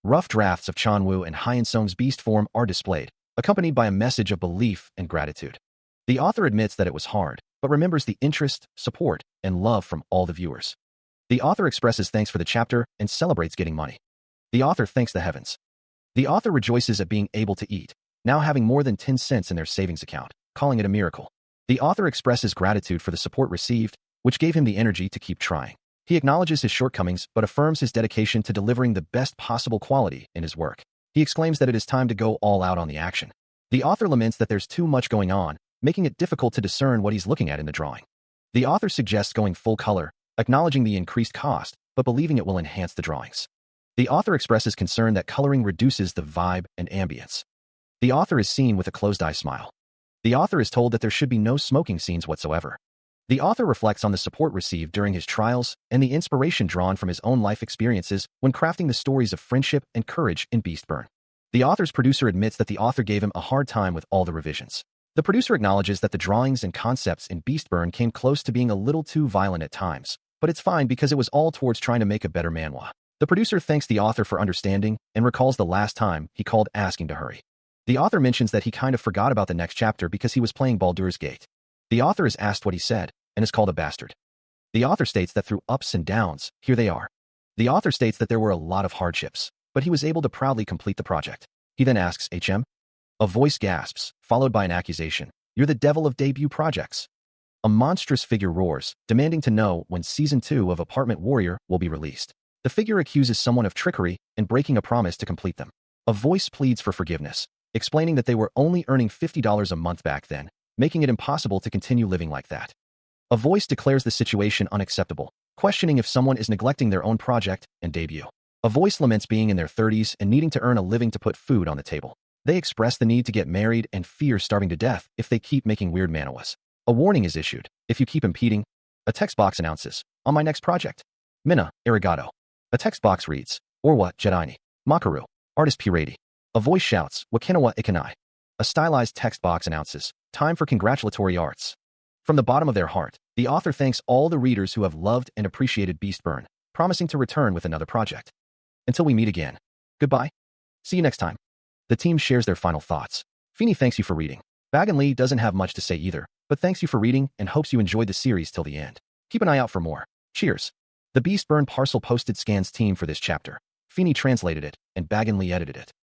Rough drafts of Chanwoo and Hyun-sung's beast form are displayed, accompanied by a message of belief and gratitude. The author admits that it was hard, but remembers the interest, support, and love from all the viewers. The author expresses thanks for the chapter and celebrates getting money. The author thanks the heavens. The author rejoices at being able to eat, now having more than 10 cents in their savings account, calling it a miracle. The author expresses gratitude for the support received, which gave him the energy to keep trying. He acknowledges his shortcomings but affirms his dedication to delivering the best possible quality in his work. He exclaims that it is time to go all out on the action. The author laments that there's too much going on, making it difficult to discern what he's looking at in the drawing. The author suggests going full color, acknowledging the increased cost, but believing it will enhance the drawings. The author expresses concern that coloring reduces the vibe and ambience. The author is seen with a closed-eye smile. The author is told that there should be no smoking scenes whatsoever. The author reflects on the support received during his trials and the inspiration drawn from his own life experiences when crafting the stories of friendship and courage in Beastburn. The author's producer admits that the author gave him a hard time with all the revisions. The producer acknowledges that the drawings and concepts in Beastburn came close to being a little too violent at times, but it's fine because it was all towards trying to make a better manhwa. The producer thanks the author for understanding and recalls the last time he called asking to hurry. The author mentions that he kind of forgot about the next chapter because he was playing Baldur's Gate. The author is asked what he said and is called a bastard. The author states that through ups and downs, here they are. The author states that there were a lot of hardships, but he was able to proudly complete the project. He then asks, HM? A voice gasps, followed by an accusation. You're the devil of debut projects. A monstrous figure roars, demanding to know when Season 2 of Apartment Warrior will be released. The figure accuses someone of trickery and breaking a promise to complete them. A voice pleads for forgiveness, explaining that they were only earning $50 a month back then, making it impossible to continue living like that. A voice declares the situation unacceptable, questioning if someone is neglecting their own project and debut. A voice laments being in their 30s and needing to earn a living to put food on the table. They express the need to get married and fear starving to death if they keep making weird manhwas. A warning is issued. If you keep impeding, a text box announces, on my next project. Minna, arigato. A text box reads, Orwa, Jedi Makaru, artist Pirati. A voice shouts, Wakinawa ikanai. A stylized text box announces, time for congratulatory arts. From the bottom of their heart, the author thanks all the readers who have loved and appreciated Beastburn, promising to return with another project. Until we meet again. Goodbye. See you next time. The team shares their final thoughts. Feeney thanks you for reading. Bagan Lee doesn't have much to say either, but thanks you for reading and hopes you enjoyed the series till the end. Keep an eye out for more. Cheers. The Beastburn parcel posted scans team for this chapter. Feeney translated it, and Bagan Lee edited it.